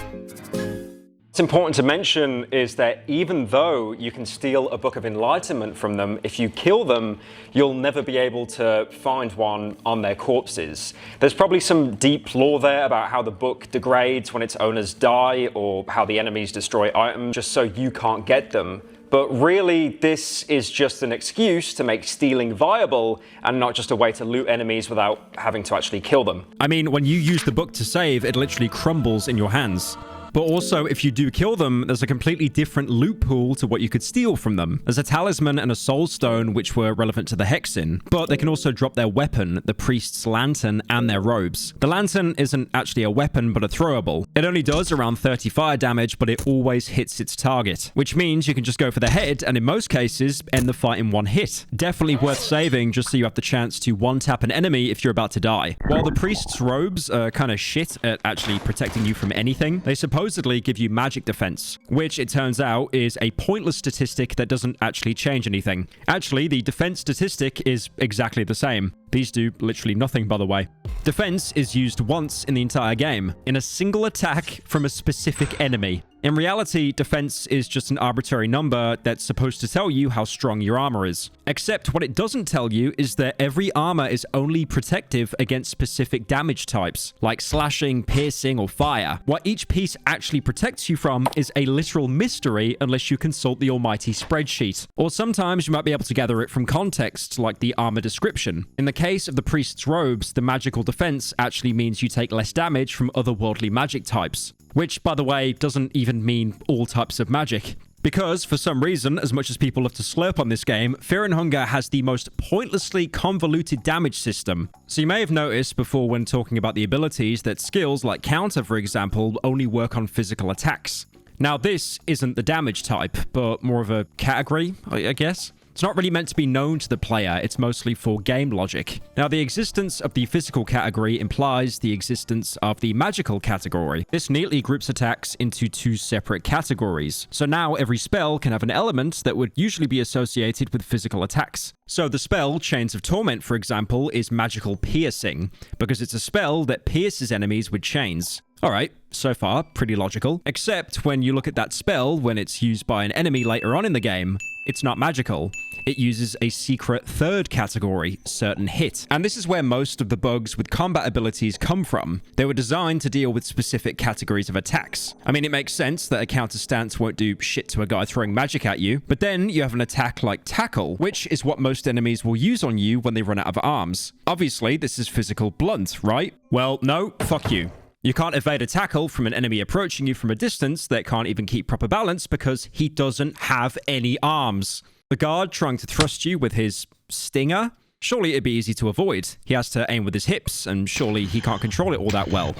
What's important to mention is that even though you can steal a Book of Enlightenment from them, if you kill them, you'll never be able to find one on their corpses. There's probably some deep lore there about how the book degrades when its owners die, or how the enemies destroy items just so you can't get them. But really, this is just an excuse to make stealing viable and not just a way to loot enemies without having to actually kill them. I mean, when you use the book to save, it literally crumbles in your hands. But also, if you do kill them, there's a completely different loot pool to what you could steal from them. There's a talisman and a soul stone which were relevant to the Hexen, but they can also drop their weapon, the priest's lantern, and their robes. The lantern isn't actually a weapon, but a throwable. It only does around 30 fire damage, but it always hits its target, which means you can just go for the head, and in most cases, end the fight in one hit. Definitely worth saving, just so you have the chance to one-tap an enemy if you're about to die. While the priest's robes are kind of shit at actually protecting you from anything, they supposedly give you magic defense, which it turns out is a pointless statistic that doesn't actually change anything. Actually, the defense statistic is exactly the same. These do literally nothing, by the way. Defense is used once in the entire game, in a single attack from a specific enemy. In reality, defense is just an arbitrary number that's supposed to tell you how strong your armor is. Except what it doesn't tell you is that every armor is only protective against specific damage types, like slashing, piercing, or fire. What each piece actually protects you from is a literal mystery unless you consult the almighty spreadsheet. Or sometimes you might be able to gather it from context, like the armor description. In the case of the priest's robes, the magical defense actually means you take less damage from otherworldly magic types. Which, by the way, doesn't even mean all types of magic. Because, for some reason, as much as people love to slurp on this game, Fear and Hunger has the most pointlessly convoluted damage system. So you may have noticed before when talking about the abilities that skills like Counter, for example, only work on physical attacks. Now, this isn't the damage type, but more of a category, I guess. It's not really meant to be known to the player, it's mostly for game logic. Now, the existence of the physical category implies the existence of the magical category. This neatly groups attacks into 2 separate categories. So now every spell can have an element that would usually be associated with physical attacks. So the spell, Chains of Torment, for example, is magical piercing, because it's a spell that pierces enemies with chains. Alright, so far, pretty logical. Except when you look at that spell, when it's used by an enemy later on in the game, it's not magical. It uses a secret 3rd category, Certain Hit. And this is where most of the bugs with combat abilities come from. They were designed to deal with specific categories of attacks. I mean, it makes sense that a counter stance won't do shit to a guy throwing magic at you, but then you have an attack like Tackle, which is what most enemies will use on you when they run out of arms. Obviously, this is physical blunt, right? Well, no, fuck you. You can't evade a tackle from an enemy approaching you from a distance that can't even keep proper balance because he doesn't have any arms. The guard trying to thrust you with his stinger? Surely it'd be easy to avoid. He has to aim with his hips, and surely he can't control it all that well.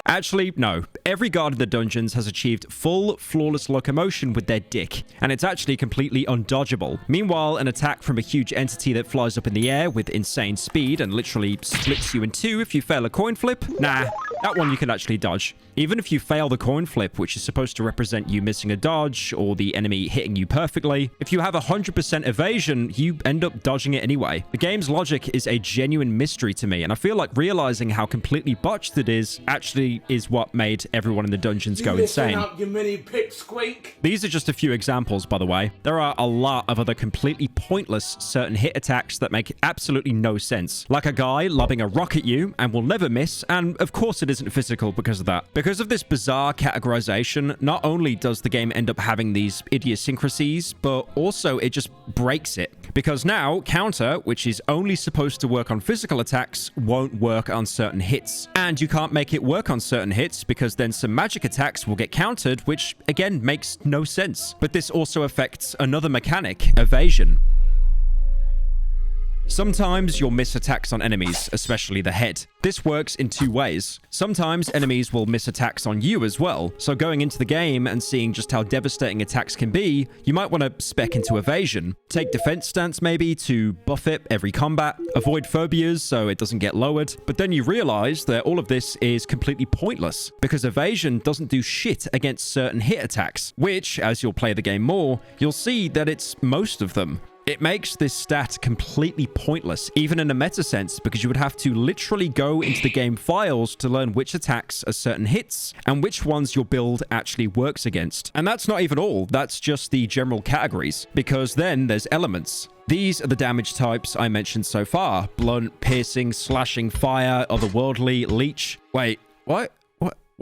Actually, no. Every guard in the dungeons has achieved full, flawless locomotion with their dick, and it's actually completely undodgeable. Meanwhile, an attack from a huge entity that flies up in the air with insane speed and literally splits you in 2 if you fail a coin flip? Nah, that one you can actually dodge. Even if you fail the coin flip, which is supposed to represent you missing a dodge or the enemy hitting you perfectly, if you have 100% evasion, you end up dodging it anyway. The game's logic is a genuine mystery to me, and I feel like realizing how completely botched it is actually is what made everyone in the dungeons go insane. You mini pipsqueak. These are just a few examples, by the way. There are a lot of other completely pointless certain hit attacks that make absolutely no sense. Like a guy lobbing a rock at you and will never miss, and of course it isn't physical because of that. Because of this bizarre categorization, not only does the game end up having these idiosyncrasies, but also it just breaks it. Because now, Counter, which is only supposed to work on physical attacks, won't work on certain hits. And you can't make it work on certain hits because then some magic attacks will get countered, which again makes no sense. But this also affects another mechanic, evasion. Sometimes you'll miss attacks on enemies, especially the head. This works in two ways. Sometimes enemies will miss attacks on you as well, so going into the game and seeing just how devastating attacks can be, you might want to spec into evasion. Take defense stance maybe to buff it every combat, avoid phobias so it doesn't get lowered, but then you realize that all of this is completely pointless because evasion doesn't do shit against certain hit attacks, which, as you'll play the game more, you'll see that it's most of them. It makes this stat completely pointless, even in a meta sense, because you would have to literally go into the game files to learn which attacks are certain hits and which ones your build actually works against. And that's not even all, that's just the general categories, because then there's elements. These are the damage types I mentioned so far: blunt, piercing, slashing, fire, otherworldly, leech. Wait, why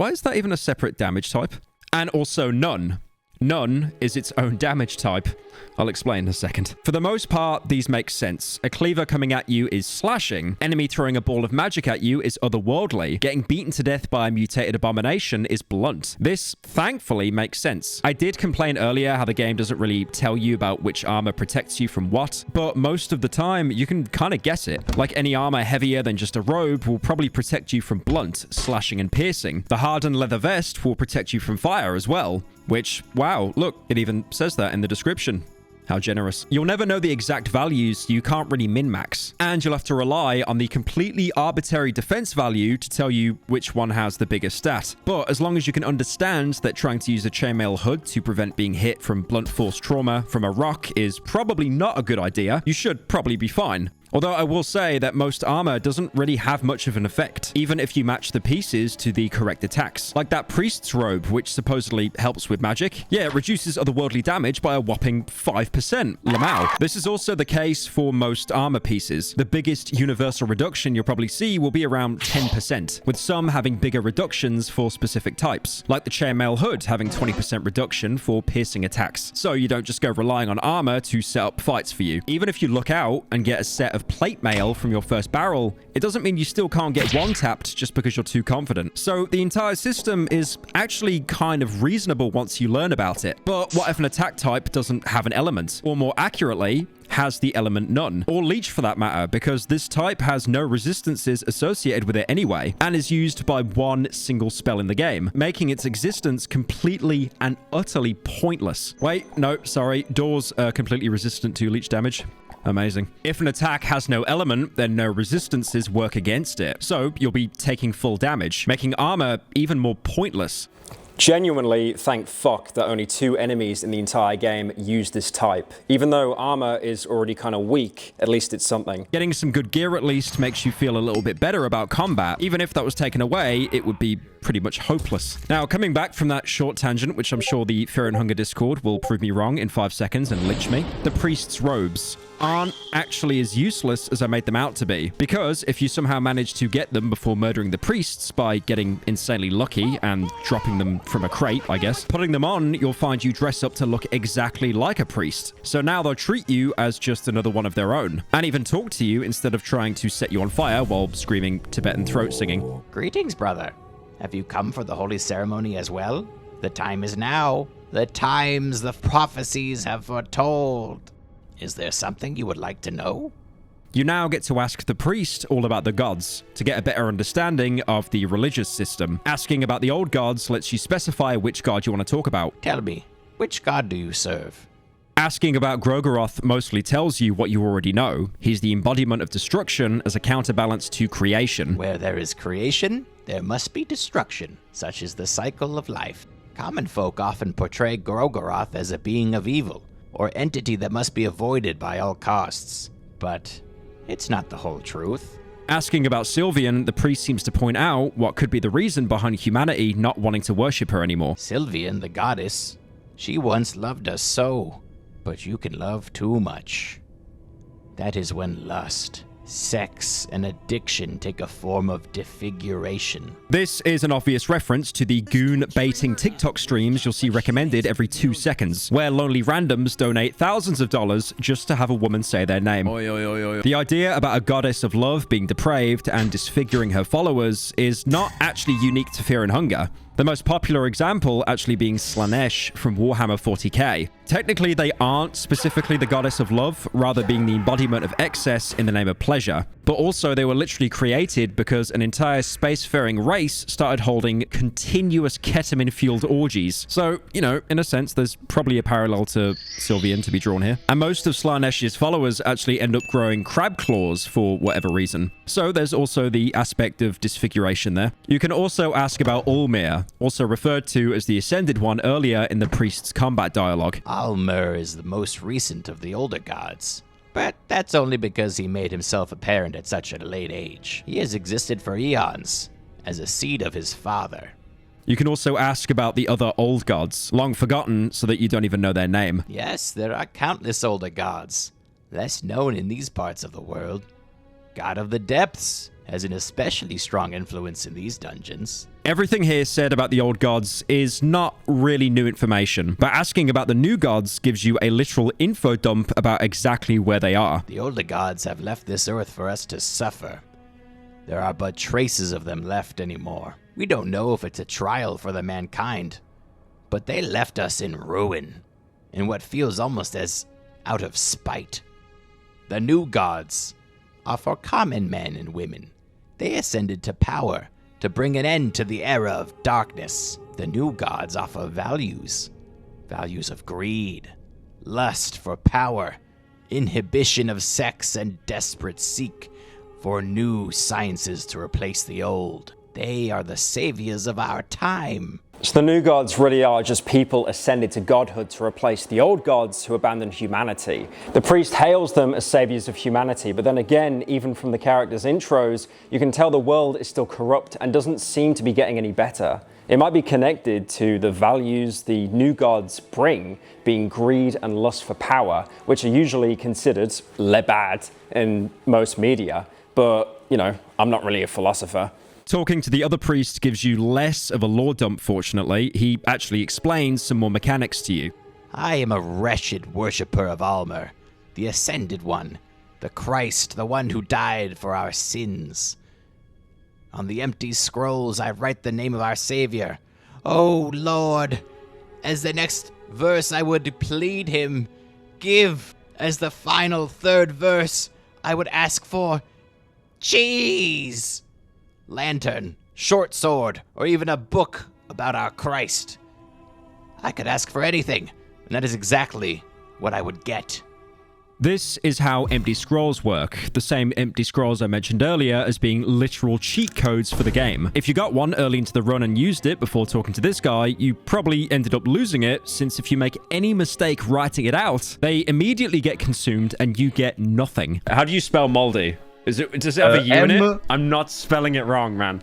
is that even a separate damage type? And also none. None is its own damage type. I'll explain in a second. For the most part, these make sense. A cleaver coming at you is slashing. Enemy throwing a ball of magic at you is otherworldly. Getting beaten to death by a mutated abomination is blunt. This, thankfully, makes sense. I did complain earlier how the game doesn't really tell you about which armor protects you from what, but most of the time, you can kind of guess it. Like any armor heavier than just a robe will probably protect you from blunt, slashing, and piercing. The hardened leather vest will protect you from fire as well. Which, wow, look, it even says that in the description. How generous. You'll never know the exact values, so you can't really min-max. And you'll have to rely on the completely arbitrary defense value to tell you which one has the biggest stat. But as long as you can understand that trying to use a chainmail hood to prevent being hit from blunt force trauma from a rock is probably not a good idea, you should probably be fine. Although I will say that most armor doesn't really have much of an effect, even if you match the pieces to the correct attacks. Like that priest's robe, which supposedly helps with magic. Yeah, it reduces otherworldly damage by a whopping 5%. Lamau. This is also the case for most armor pieces. The biggest universal reduction you'll probably see will be around 10%, with some having bigger reductions for specific types, like the chainmail hood having 20% reduction for piercing attacks. So you don't just go relying on armor to set up fights for you. Even if you look out and get a set of plate mail from your first barrel, it doesn't mean you still can't get one-tapped just because you're too confident. So the entire system is actually kind of reasonable once you learn about it. But what if an attack type doesn't have an element? Or more accurately, has the element none, or leech for that matter, because this type has no resistances associated with it anyway, and is used by one single spell in the game, making its existence completely and utterly pointless. Wait, no, sorry, doors are completely resistant to leech damage. Amazing. If an attack has no element, then no resistances work against it, so you'll be taking full damage, making armor even more pointless. Genuinely, thank fuck that only 2 enemies in the entire game use this type. Even though armor is already kind of weak, at least it's something. Getting some good gear at least makes you feel a little bit better about combat. Even if that was taken away, it would be pretty much hopeless. Now, coming back from that short tangent, which I'm sure the Fear and Hunger Discord will prove me wrong in 5 seconds and lynch me, the priest's robes aren't actually as useless as I made them out to be. Because if you somehow manage to get them before murdering the priests by getting insanely lucky and dropping them from a crate, I guess, putting them on, you'll find you dress up to look exactly like a priest. So now they'll treat you as just another one of their own, and even talk to you instead of trying to set you on fire while screaming Tibetan throat singing. Greetings, brother. Have you come for the holy ceremony as well? The time is now. The times the prophecies have foretold. Is there something you would like to know? You now get to ask the priest all about the gods to get a better understanding of the religious system. Asking about the old gods lets you specify which god you want to talk about. Tell me, which god do you serve? Asking about Gro'goroth mostly tells you what you already know. He's the embodiment of destruction as a counterbalance to creation. Where there is creation, there must be destruction. Such is the cycle of life. Common folk often portray Gro'goroth as a being of evil, or entity that must be avoided by all costs. But it's not the whole truth. Asking about Sylvian, the priest seems to point out what could be the reason behind humanity not wanting to worship her anymore. Sylvian, the goddess, she once loved us so, but you can love too much. That is when lust, sex, and addiction take a form of disfiguration. This is an obvious reference to the goon baiting TikTok streams you'll see recommended every 2 seconds, where lonely randoms donate thousands of dollars just to have a woman say their name. Oi, oi, oi, oi. The idea about a goddess of love being depraved and disfiguring her followers is not actually unique to Fear and Hunger. The most popular example actually being Slaanesh from Warhammer 40k. Technically, they aren't specifically the goddess of love, rather being the embodiment of excess in the name of pleasure. But also, they were literally created because an entire spacefaring race started holding continuous ketamine-fueled orgies. So, you know, in a sense, there's probably a parallel to Sylvian to be drawn here. And most of Slaanesh's followers actually end up growing crab claws for whatever reason. So there's also the aspect of disfiguration there. You can also ask about Ulmir, also referred to as the Ascended One earlier in the priest's combat dialogue. Ulmir is the most recent of the older gods, but that's only because he made himself apparent at such a late age. He has existed for eons, as a seed of his father. You can also ask about the other old gods, long forgotten so that you don't even know their name. Yes, there are countless older gods, less known in these parts of the world. God of the Depths has an especially strong influence in these dungeons. Everything here said about the old gods is not really new information, but asking about the new gods gives you a literal info dump about exactly where they are. The older gods have left this earth for us to suffer. There are but traces of them left anymore. We don't know if it's a trial for the mankind, but they left us in ruin, in what feels almost as out of spite. The new gods are for common men and women. They ascended to power to bring an end to the era of darkness. The new gods offer values of greed, lust for power, inhibition of sex, and desperate seek for new sciences to replace the old. They are the saviors of our time. So the new gods really are just people ascended to godhood to replace the old gods who abandoned humanity. The priest hails them as saviors of humanity, but then again, even from the characters' intros, you can tell the world is still corrupt and doesn't seem to be getting any better. It might be connected to the values the new gods bring, being greed and lust for power, which are usually considered bad in most media. But, you know, I'm not really a philosopher. Talking to the other priest gives you less of a lore dump, fortunately. He actually explains some more mechanics to you. I am a wretched worshipper of Ulmir, the Ascended One, the Christ, the one who died for our sins. On the empty scrolls I write the name of our Savior. Oh, Lord, as the next verse I would plead him, give, as the final third verse, I would ask for cheese, lantern, short sword, or even a book about our Christ. I could ask for anything, and that is exactly what I would get. This is how empty scrolls work, the same empty scrolls I mentioned earlier as being literal cheat codes for the game. If you got one early into the run and used it before talking to this guy, you probably ended up losing it, since if you make any mistake writing it out, they immediately get consumed and you get nothing. How do you spell moldy? Does it have a U in it? I'm not spelling it wrong, man.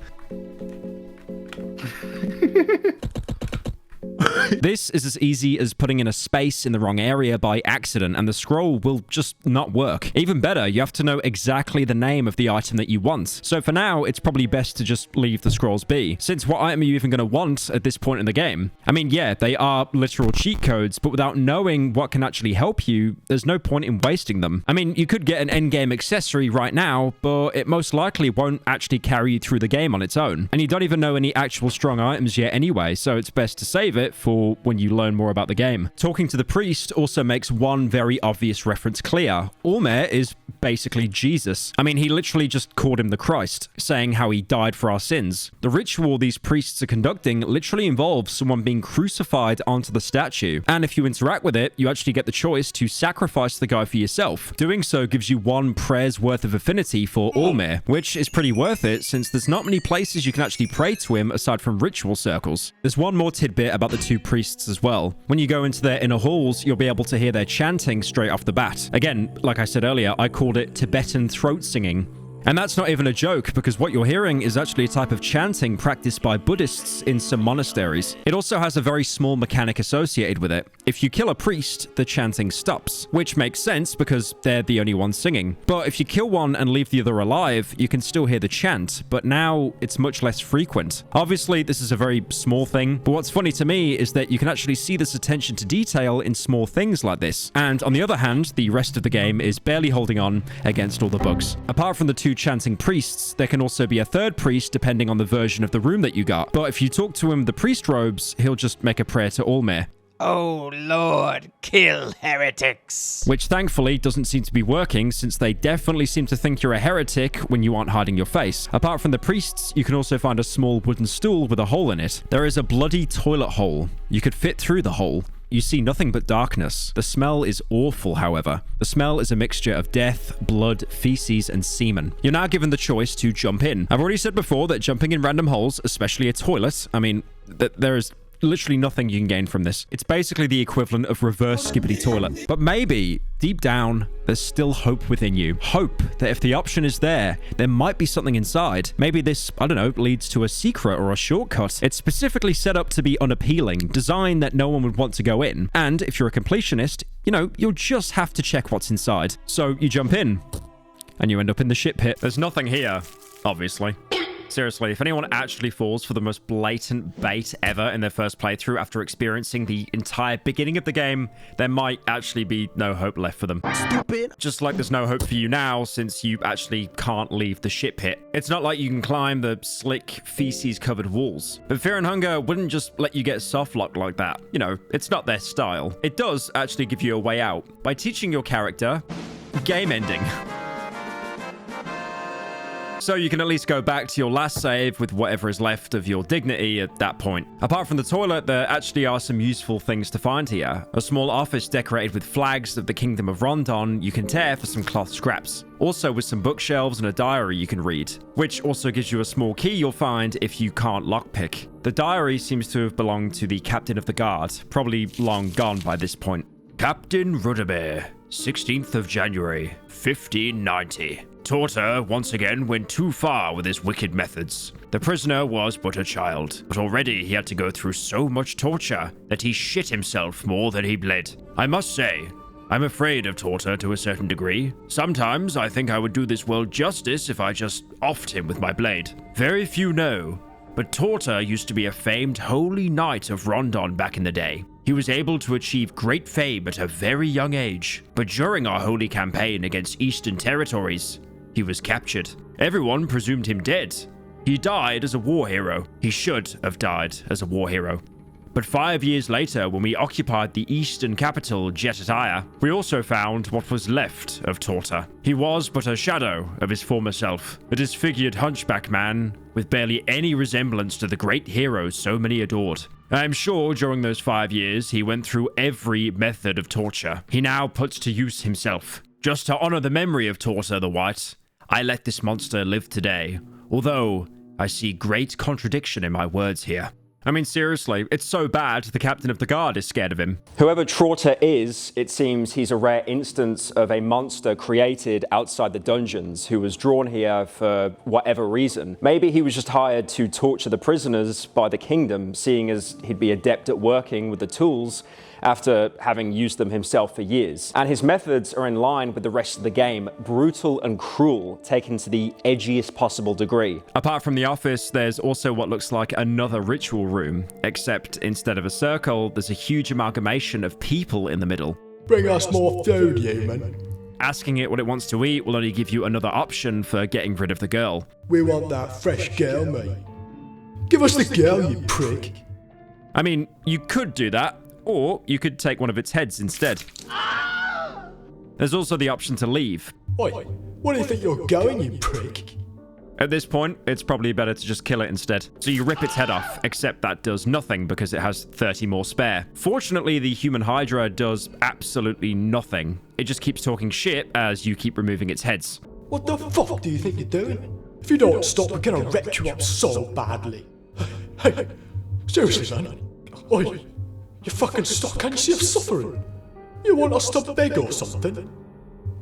This is as easy as putting in a space in the wrong area by accident, and the scroll will just not work. Even better, you have to know exactly the name of the item that you want. So for now, it's probably best to just leave the scrolls be, since what item are you even going to want at this point in the game? I mean, yeah, they are literal cheat codes, but without knowing what can actually help you, there's no point in wasting them. I mean, you could get an endgame accessory right now, but it most likely won't actually carry you through the game on its own. And you don't even know any actual strong items yet anyway, so it's best to save it for when you learn more about the game. Talking to the priest also makes one very obvious reference clear. Ulmir is basically Jesus. I mean, he literally just called him the Christ, saying how he died for our sins. The ritual these priests are conducting literally involves someone being crucified onto the statue, and if you interact with it, you actually get the choice to sacrifice the guy for yourself. Doing so gives you one prayer's worth of affinity for Ulmir, which is pretty worth it since there's not many places you can actually pray to him aside from ritual circles. There's one more tidbit about the two priests as well. When you go into their inner halls, you'll be able to hear their chanting straight off the bat. Again, like I said earlier, I called it Tibetan throat singing. And that's not even a joke, because what you're hearing is actually a type of chanting practiced by Buddhists in some monasteries. It also has a very small mechanic associated with it. If you kill a priest, the chanting stops, which makes sense because they're the only ones singing. But if you kill one and leave the other alive, you can still hear the chant, but now it's much less frequent. Obviously, this is a very small thing, but what's funny to me is that you can actually see this attention to detail in small things like this. And on the other hand, the rest of the game is barely holding on against all the bugs. Apart from the two two chanting priests, there can also be a third priest depending on the version of the room that you got. But if you talk to him the priest robes, he'll just make a prayer to Allmere. Oh Lord, kill heretics. Which thankfully doesn't seem to be working, since they definitely seem to think you're a heretic when you aren't hiding your face. Apart from the priests, you can also find a small wooden stool with a hole in it. There is a bloody toilet hole. You could fit through the hole. You see nothing but darkness. The smell is awful, however. The smell is a mixture of death, blood, feces, and semen. You're now given the choice to jump in. I've already said before that jumping in random holes, especially a toilet, I mean, there is literally nothing you can gain from this. It's basically the equivalent of reverse skibbity toilet. But maybe, deep down, there's still hope within you. Hope that if the option is there might be something inside. Maybe this, I don't know, leads to a secret or a shortcut. It's specifically set up to be unappealing, designed that no one would want to go in. And if you're a completionist, you know, you'll just have to check what's inside. So you jump in, and you end up in the shit pit. There's nothing here, obviously. Seriously, if anyone actually falls for the most blatant bait ever in their first playthrough after experiencing the entire beginning of the game, there might actually be no hope left for them. Stupid. Just like there's no hope for you now, since you actually can't leave the shit pit. It's not like you can climb the slick, feces-covered walls. But Fear and Hunger wouldn't just let you get softlocked like that. You know, it's not their style. It does actually give you a way out by teaching your character game ending. So you can at least go back to your last save with whatever is left of your dignity at that point. Apart from the toilet, there actually are some useful things to find here. A small office decorated with flags of the Kingdom of Rondon you can tear for some cloth scraps. Also with some bookshelves and a diary you can read, which also gives you a small key you'll find if you can't lockpick. The diary seems to have belonged to the Captain of the Guard, probably long gone by this point. Captain Rudabeh, 16th of January, 1590. Trotur once again went too far with his wicked methods. The prisoner was but a child, but already he had to go through so much torture that he shit himself more than he bled. I must say, I'm afraid of Trotur to a certain degree. Sometimes I think I would do this world justice if I just offed him with my blade. Very few know, but Trotur used to be a famed holy knight of Rondon back in the day. He was able to achieve great fame at a very young age, but during our holy campaign against Eastern territories, he was captured. Everyone presumed him dead. He died as a war hero. He should have died as a war hero. But 5 years later, when we occupied the eastern capital, Jetataya, we also found what was left of Trotur. He was but a shadow of his former self, a disfigured hunchback man with barely any resemblance to the great heroes so many adored. I'm sure during those 5 years, he went through every method of torture he now puts to use himself. Just to honor the memory of Trotur the White, I let this monster live today, although I see great contradiction in my words here. I mean, seriously, it's so bad the Captain of the Guard is scared of him. Whoever Trotur is, it seems he's a rare instance of a monster created outside the dungeons who was drawn here for whatever reason. Maybe he was just hired to torture the prisoners by the kingdom, seeing as he'd be adept at working with the tools after having used them himself for years. And his methods are in line with the rest of the game, brutal and cruel, taken to the edgiest possible degree. Apart from the office, there's also what looks like another ritual room, except instead of a circle, there's a huge amalgamation of people in the middle. Bring us more food, human. Asking it what it wants to eat will only give you another option for getting rid of the girl. We want that fresh girl, mate. Give us the girl, you prick. I mean, you could do that, or you could take one of its heads instead. There's also the option to leave. Oi, where do you think you're going, you prick? At this point, it's probably better to just kill it instead. So you rip its head off, except that does nothing because it has 30 more spare. Fortunately, the human Hydra does absolutely nothing. It just keeps talking shit as you keep removing its heads. What the fuck do you think you're doing? If you don't stop, we're gonna wreck you up so badly. Hey, seriously, man. Oi. You fucking stop, can't you see us suffering? You want us to beg or something?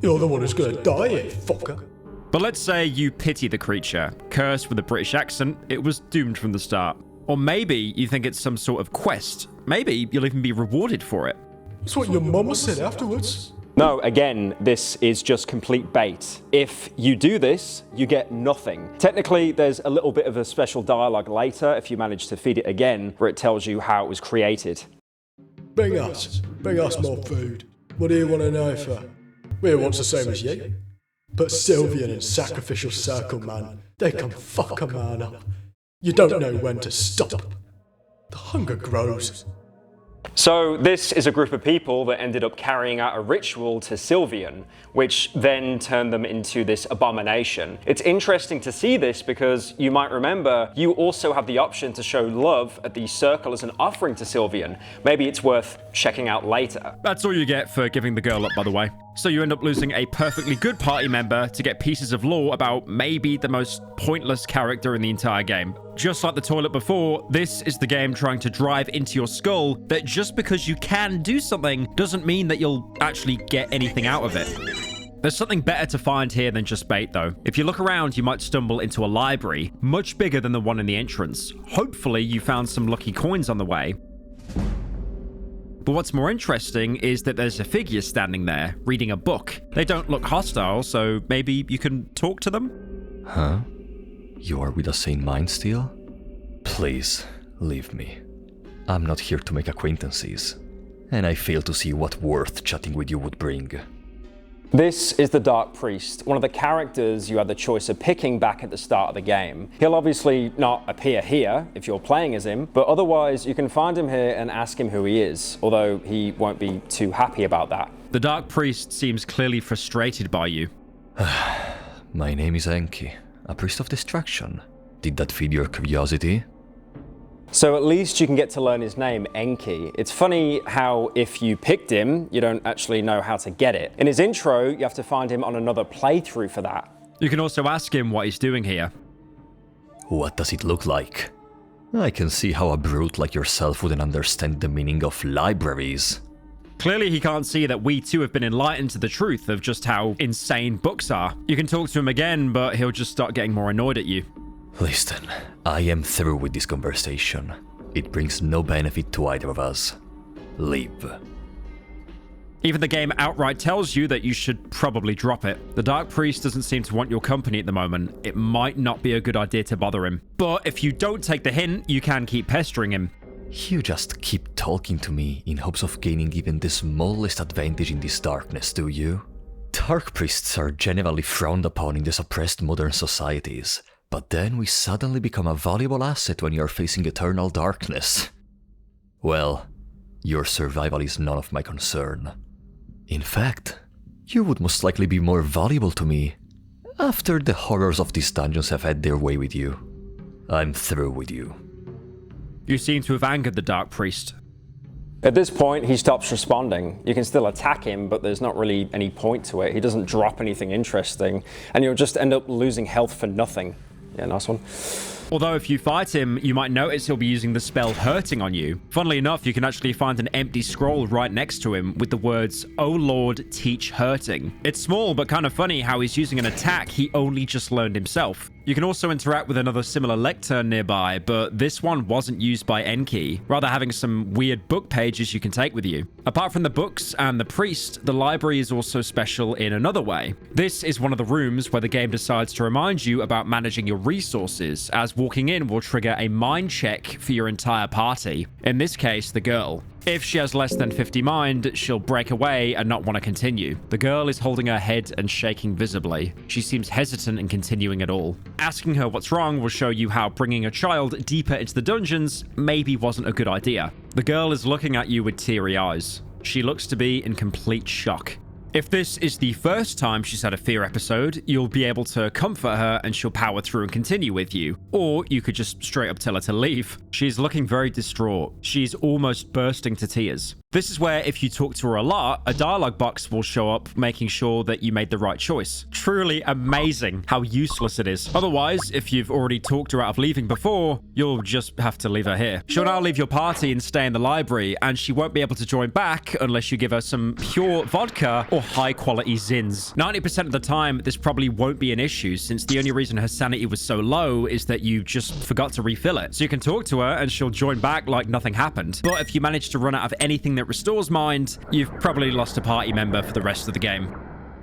You're the one who's gonna die here, fucker. But let's say you pity the creature. Cursed with a British accent, it was doomed from the start. Or maybe you think it's some sort of quest. Maybe you'll even be rewarded for it. That's what your mama said afterwards. No, again, this is just complete bait. If you do this, you get nothing. Technically, there's a little bit of a special dialogue later if you manage to feed it again, where it tells you how it was created. Bring us more food. What do you want to know for? We want the same as you. But Sylvian and Sacrificial Circle, man, they can fuck a man up. You don't know when to stop. The hunger grows. So this is a group of people that ended up carrying out a ritual to Sylvian, which then turned them into this abomination. It's interesting to see this because you might remember you also have the option to show love at the circle as an offering to Sylvian. Maybe it's worth checking out later. That's all you get for giving the girl up, by the way. So you end up losing a perfectly good party member to get pieces of lore about maybe the most pointless character in the entire game. Just like the toilet before, this is the game trying to drive into your skull that just because you can do something doesn't mean that you'll actually get anything out of it. There's something better to find here than just bait, though. If you look around, you might stumble into a library, much bigger than the one in the entrance. Hopefully, you found some lucky coins on the way. But what's more interesting is that there's a figure standing there, reading a book. They don't look hostile, so maybe you can talk to them? Huh? You are with the same mind still? Please, leave me. I'm not here to make acquaintances, and I fail to see what worth chatting with you would bring. This is the Dark Priest, one of the characters you had the choice of picking back at the start of the game. He'll obviously not appear here if you're playing as him, but otherwise you can find him here and ask him who he is, although he won't be too happy about that. The Dark Priest seems clearly frustrated by you. My name is Enki, a priest of destruction. Did that feed your curiosity? So at least you can get to learn his name, Enki. It's funny how if you picked him, you don't actually know how to get it. In his intro, you have to find him on another playthrough for that. You can also ask him what he's doing here. What does it look like? I can see how a brute like yourself wouldn't understand the meaning of libraries. Clearly he can't see that we too have been enlightened to the truth of just how insane books are. You can talk to him again, but he'll just start getting more annoyed at you. Listen, I am through with this conversation. It brings no benefit to either of us. Leave. Even the game outright tells you that you should probably drop it. The Dark Priest doesn't seem to want your company at the moment. It might not be a good idea to bother him. But if you don't take the hint, you can keep pestering him. You just keep talking to me in hopes of gaining even the smallest advantage in this darkness, do you? Dark Priests are generally frowned upon in the suppressed modern societies. But then we suddenly become a valuable asset when you're facing eternal darkness. Well, your survival is none of my concern. In fact, you would most likely be more valuable to me after the horrors of these dungeons have had their way with you. I'm through with you. You seem to have angered the Dark Priest. At this point, he stops responding. You can still attack him, but there's not really any point to it. He doesn't drop anything interesting, and you'll just end up losing health for nothing. Yeah, nice one. Although if you fight him, you might notice he'll be using the spell Hurting on you. Funnily enough, you can actually find an empty scroll right next to him with the words, "Oh Lord, teach Hurting." It's small, but kind of funny how he's using an attack he only just learned himself. You can also interact with another similar lectern nearby, but this one wasn't used by Enki, rather having some weird book pages you can take with you. Apart from the books and the priest, the library is also special in another way. This is one of the rooms where the game decides to remind you about managing your resources, as walking in will trigger a mind check for your entire party. In this case, the girl. If she has less than 50 mind, she'll break away and not want to continue. The girl is holding her head and shaking visibly. She seems hesitant in continuing at all. Asking her what's wrong will show you how bringing a child deeper into the dungeons maybe wasn't a good idea. The girl is looking at you with teary eyes. She looks to be in complete shock. If this is the first time she's had a fear episode, you'll be able to comfort her and she'll power through and continue with you. Or you could just straight up tell her to leave. She's looking very distraught. She's almost bursting to tears. This is where if you talk to her a lot, a dialogue box will show up making sure that you made the right choice. Truly amazing how useless it is. Otherwise, if you've already talked her out of leaving before, you'll just have to leave her here. She'll now leave your party and stay in the library, and she won't be able to join back unless you give her some pure vodka or high quality zins. 90% of the time, this probably won't be an issue, since the only reason her sanity was so low is that you just forgot to refill it. So you can talk to her and she'll join back like nothing happened. But if you manage to run out of anything that restores mind, you've probably lost a party member for the rest of the game.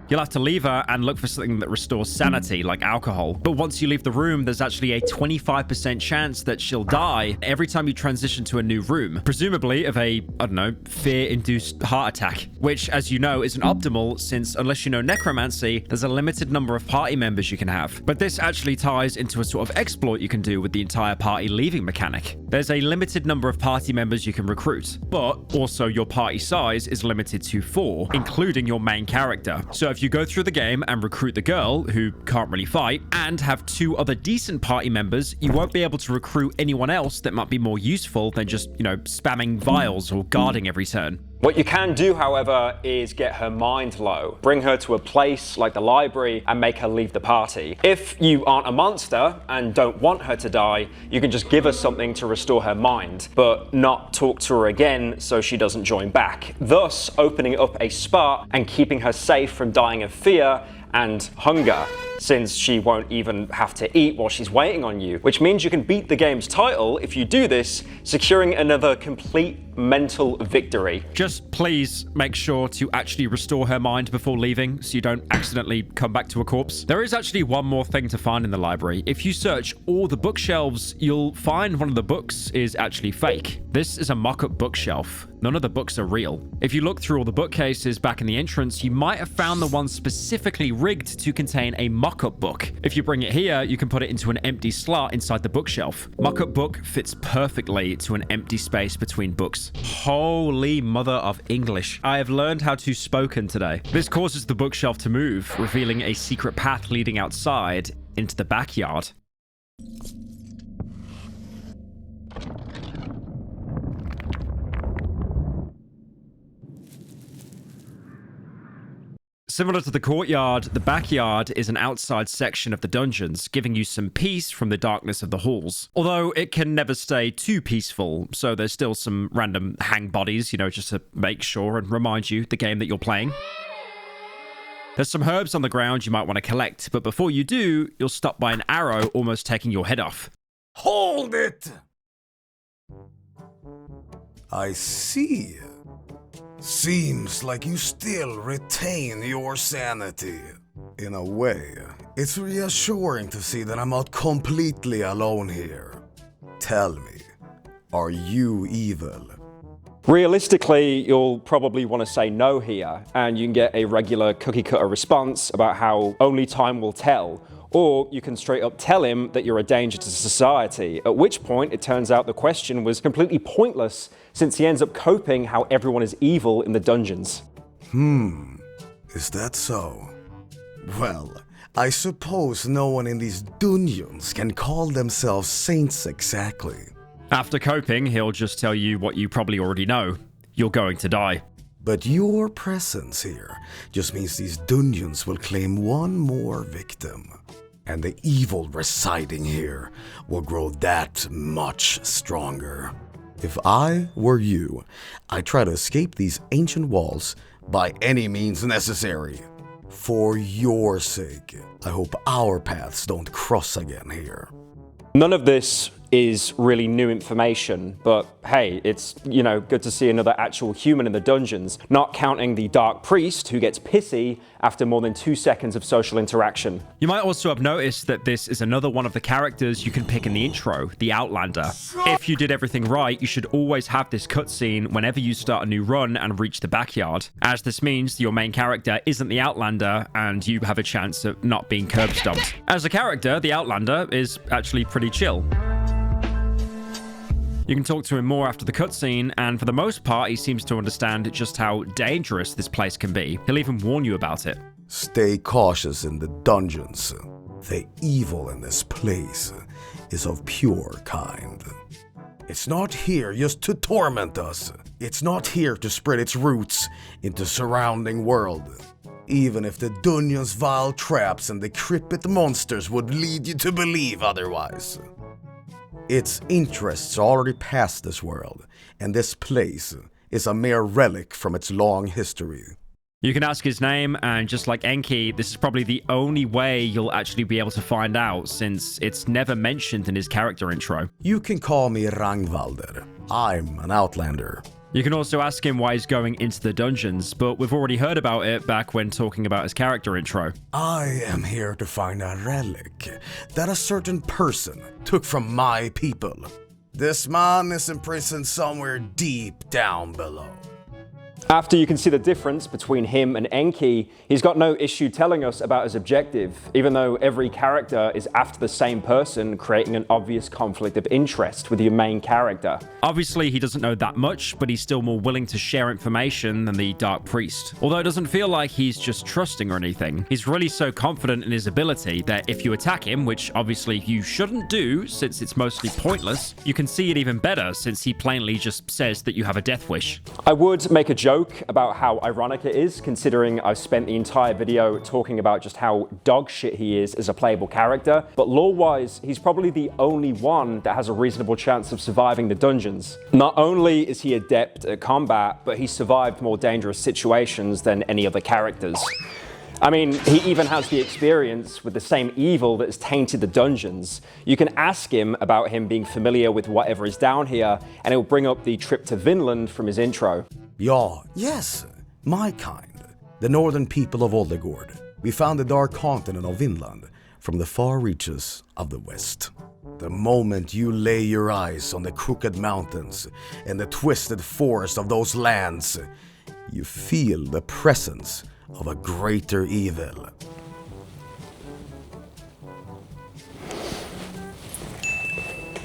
You'll have to leave her and look for something that restores sanity, like alcohol. But once you leave the room, there's actually a 25% chance that she'll die every time you transition to a new room, presumably of a, I don't know, fear-induced heart attack, which, as you know, isn't optimal since, unless you know necromancy, there's a limited number of party members you can have. But this actually ties into a sort of exploit you can do with the entire party leaving mechanic. There's a limited number of party members you can recruit, but also your party size is limited to 4, including your main character. So if you go through the game and recruit the girl, who can't really fight, and have 2 other decent party members, you won't be able to recruit anyone else that might be more useful than just, you know, spamming vials or guarding every turn. What you can do, however, is get her mind low. Bring her to a place like the library and make her leave the party. If you aren't a monster and don't want her to die, you can just give her something to restore her mind, but not talk to her again so she doesn't join back, thus opening up a spot and keeping her safe from dying of fear and hunger, since she won't even have to eat while she's waiting on you, which means you can beat the game's title if you do this, securing another complete mental victory. Just please make sure to actually restore her mind before leaving so you don't accidentally come back to a corpse. There is actually one more thing to find in the library. If you search all the bookshelves, you'll find one of the books is actually fake. This is a mock-up bookshelf. None of the books are real. If you look through all the bookcases back in the entrance, you might have found the one specifically rigged to contain a mock-up book. If you bring it here, you can put it into an empty slot inside the bookshelf. Mock-up book fits perfectly to an empty space between books. Holy mother of English. I have learned how to spoken today. This causes the bookshelf to move, revealing a secret path leading outside into the backyard. Similar to the courtyard, the backyard is an outside section of the dungeons, giving you some peace from the darkness of the halls. Although it can never stay too peaceful, so there's still some random hang bodies, you know, just to make sure and remind you the game that you're playing. There's some herbs on the ground you might want to collect, but before you do, you'll stop by an arrow almost taking your head off. Hold it! I see. Seems like you still retain your sanity. In a way, it's reassuring to see that I'm not completely alone here. Tell me, are you evil? Realistically, you'll probably want to say no here, and you can get a regular cookie-cutter response about how only time will tell. Or you can straight up tell him that you're a danger to society, at which point it turns out the question was completely pointless since he ends up coping how everyone is evil in the dungeons. Is that so? Well, I suppose no one in these dungeons can call themselves saints exactly. After coping, he'll just tell you what you probably already know. You're going to die. But your presence here just means these dungeons will claim one more victim. And the evil residing here will grow that much stronger. If I were you, I'd try to escape these ancient walls by any means necessary. For your sake, I hope our paths don't cross again here. None of this is really new information, but hey, it's, you know, good to see another actual human in the dungeons, not counting the Dark Priest who gets pissy after more than 2 seconds of social interaction. You might also have noticed that this is another one of the characters you can pick in the intro, the Outlander. If you did everything right, you should always have this cutscene whenever you start a new run and reach the backyard, as this means your main character isn't the Outlander and you have a chance of not being curb stomped. As a character, the Outlander is actually pretty chill. You can talk to him more after the cutscene, and for the most part, he seems to understand just how dangerous this place can be. He'll even warn you about it. Stay cautious in the dungeons. The evil in this place is of pure kind. It's not here just to torment us. It's not here to spread its roots into surrounding world. Even if the dungeon's vile traps and decrepit monsters would lead you to believe otherwise. Its interests are already past this world, and this place is a mere relic from its long history. You can ask his name, and just like Enki, this is probably the only way you'll actually be able to find out, since it's never mentioned in his character intro. You can call me Ragnvaldr. I'm an Outlander. You can also ask him why he's going into the dungeons, but we've already heard about it back when talking about his character intro. I am here to find a relic that a certain person took from my people. This man is imprisoned somewhere deep down below. After you can see the difference between him and Enki, he's got no issue telling us about his objective, even though every character is after the same person, creating an obvious conflict of interest with your main character. Obviously, he doesn't know that much, but he's still more willing to share information than the Dark Priest. Although it doesn't feel like he's just trusting or anything. He's really so confident in his ability that if you attack him, which obviously you shouldn't do since it's mostly pointless, you can see it even better since he plainly just says that you have a death wish. I would make a joke about how ironic it is, considering I've spent the entire video talking about just how dog shit he is as a playable character, but lore-wise, he's probably the only one that has a reasonable chance of surviving the dungeons. Not only is he adept at combat, but he survived more dangerous situations than any other characters. I mean, he even has the experience with the same evil that has tainted the dungeons. You can ask him about him being familiar with whatever is down here, and he'll bring up the trip to Vinland from his intro. Ja, yes, my kind. The northern people of Oldegård. We found the dark continent of Vinland from the far reaches of the west. The moment you lay your eyes on the crooked mountains and the twisted forest of those lands, you feel the presence of a greater evil.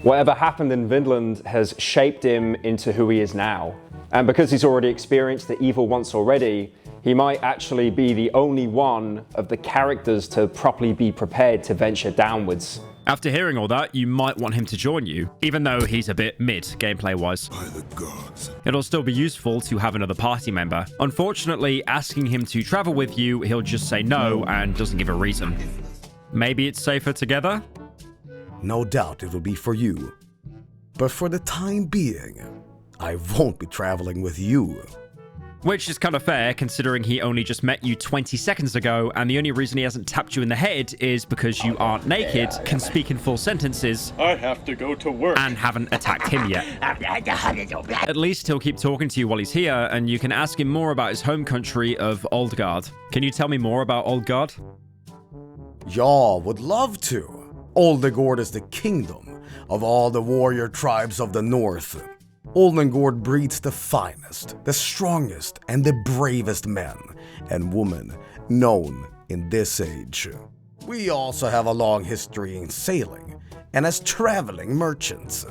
Whatever happened in Vinland has shaped him into who he is now. And because he's already experienced the evil once already, he might actually be the only one of the characters to properly be prepared to venture downwards. After hearing all that, you might want him to join you, even though he's a bit mid gameplay-wise. By the gods. It'll still be useful to have another party member. Unfortunately, asking him to travel with you, he'll just say no and doesn't give a reason. Maybe it's safer together? No doubt it will be for you. But for the time being, I won't be traveling with you. Which is kind of fair, considering he only just met you 20 seconds ago, and the only reason he hasn't tapped you in the head is because you aren't naked, can speak in full sentences, I have to go to work, and haven't attacked him yet. At least he'll keep talking to you while he's here, and you can ask him more about his home country of Oldgard. Can you tell me more about Oldgard? Ja, would love to. Oldegård is the kingdom of all the warrior tribes of the north. Oldegård breeds the finest, the strongest, and the bravest men and women known in this age. We also have a long history in sailing and as traveling merchants.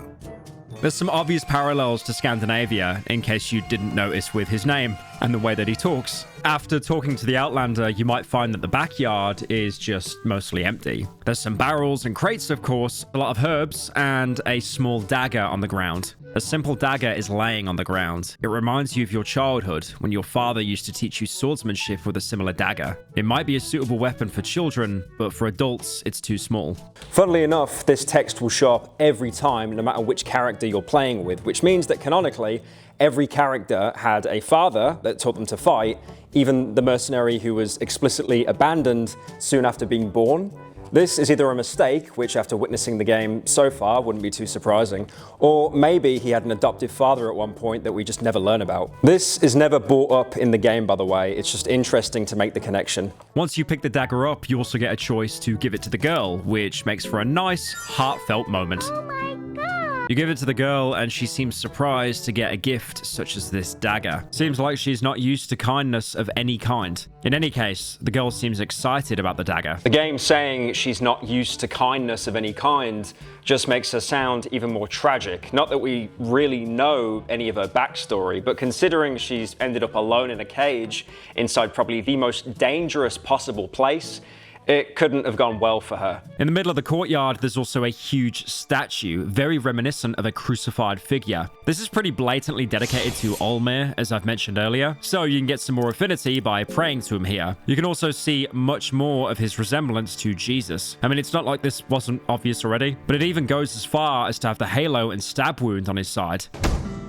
There's some obvious parallels to Scandinavia, in case you didn't notice with his name and the way that he talks. After talking to the Outlander, you might find that the backyard is just mostly empty. There's some barrels and crates, of course, a lot of herbs, and a small dagger on the ground. A simple dagger is laying on the ground. It reminds you of your childhood, when your father used to teach you swordsmanship with a similar dagger. It might be a suitable weapon for children, but for adults, it's too small. Funnily enough, this text will show up every time, no matter which character you're playing with, which means that canonically, every character had a father that taught them to fight, even the mercenary who was explicitly abandoned soon after being born. This is either a mistake, which after witnessing the game so far wouldn't be too surprising, or maybe he had an adoptive father at one point that we just never learn about. This is never brought up in the game, by the way. It's just interesting to make the connection. Once you pick the dagger up, you also get a choice to give it to the girl, which makes for a nice, heartfelt moment. Oh my god! You give it to the girl, and she seems surprised to get a gift such as this dagger. Seems like she's not used to kindness of any kind. In any case, the girl seems excited about the dagger. The game saying she's not used to kindness of any kind just makes her sound even more tragic. Not that we really know any of her backstory, but considering she's ended up alone in a cage inside probably the most dangerous possible place, it couldn't have gone well for her. In the middle of the courtyard, there's also a huge statue, very reminiscent of a crucified figure. This is pretty blatantly dedicated to Olmir, as I've mentioned earlier, so you can get some more affinity by praying to him here. You can also see much more of his resemblance to Jesus. I mean, it's not like this wasn't obvious already, but it even goes as far as to have the halo and stab wound on his side.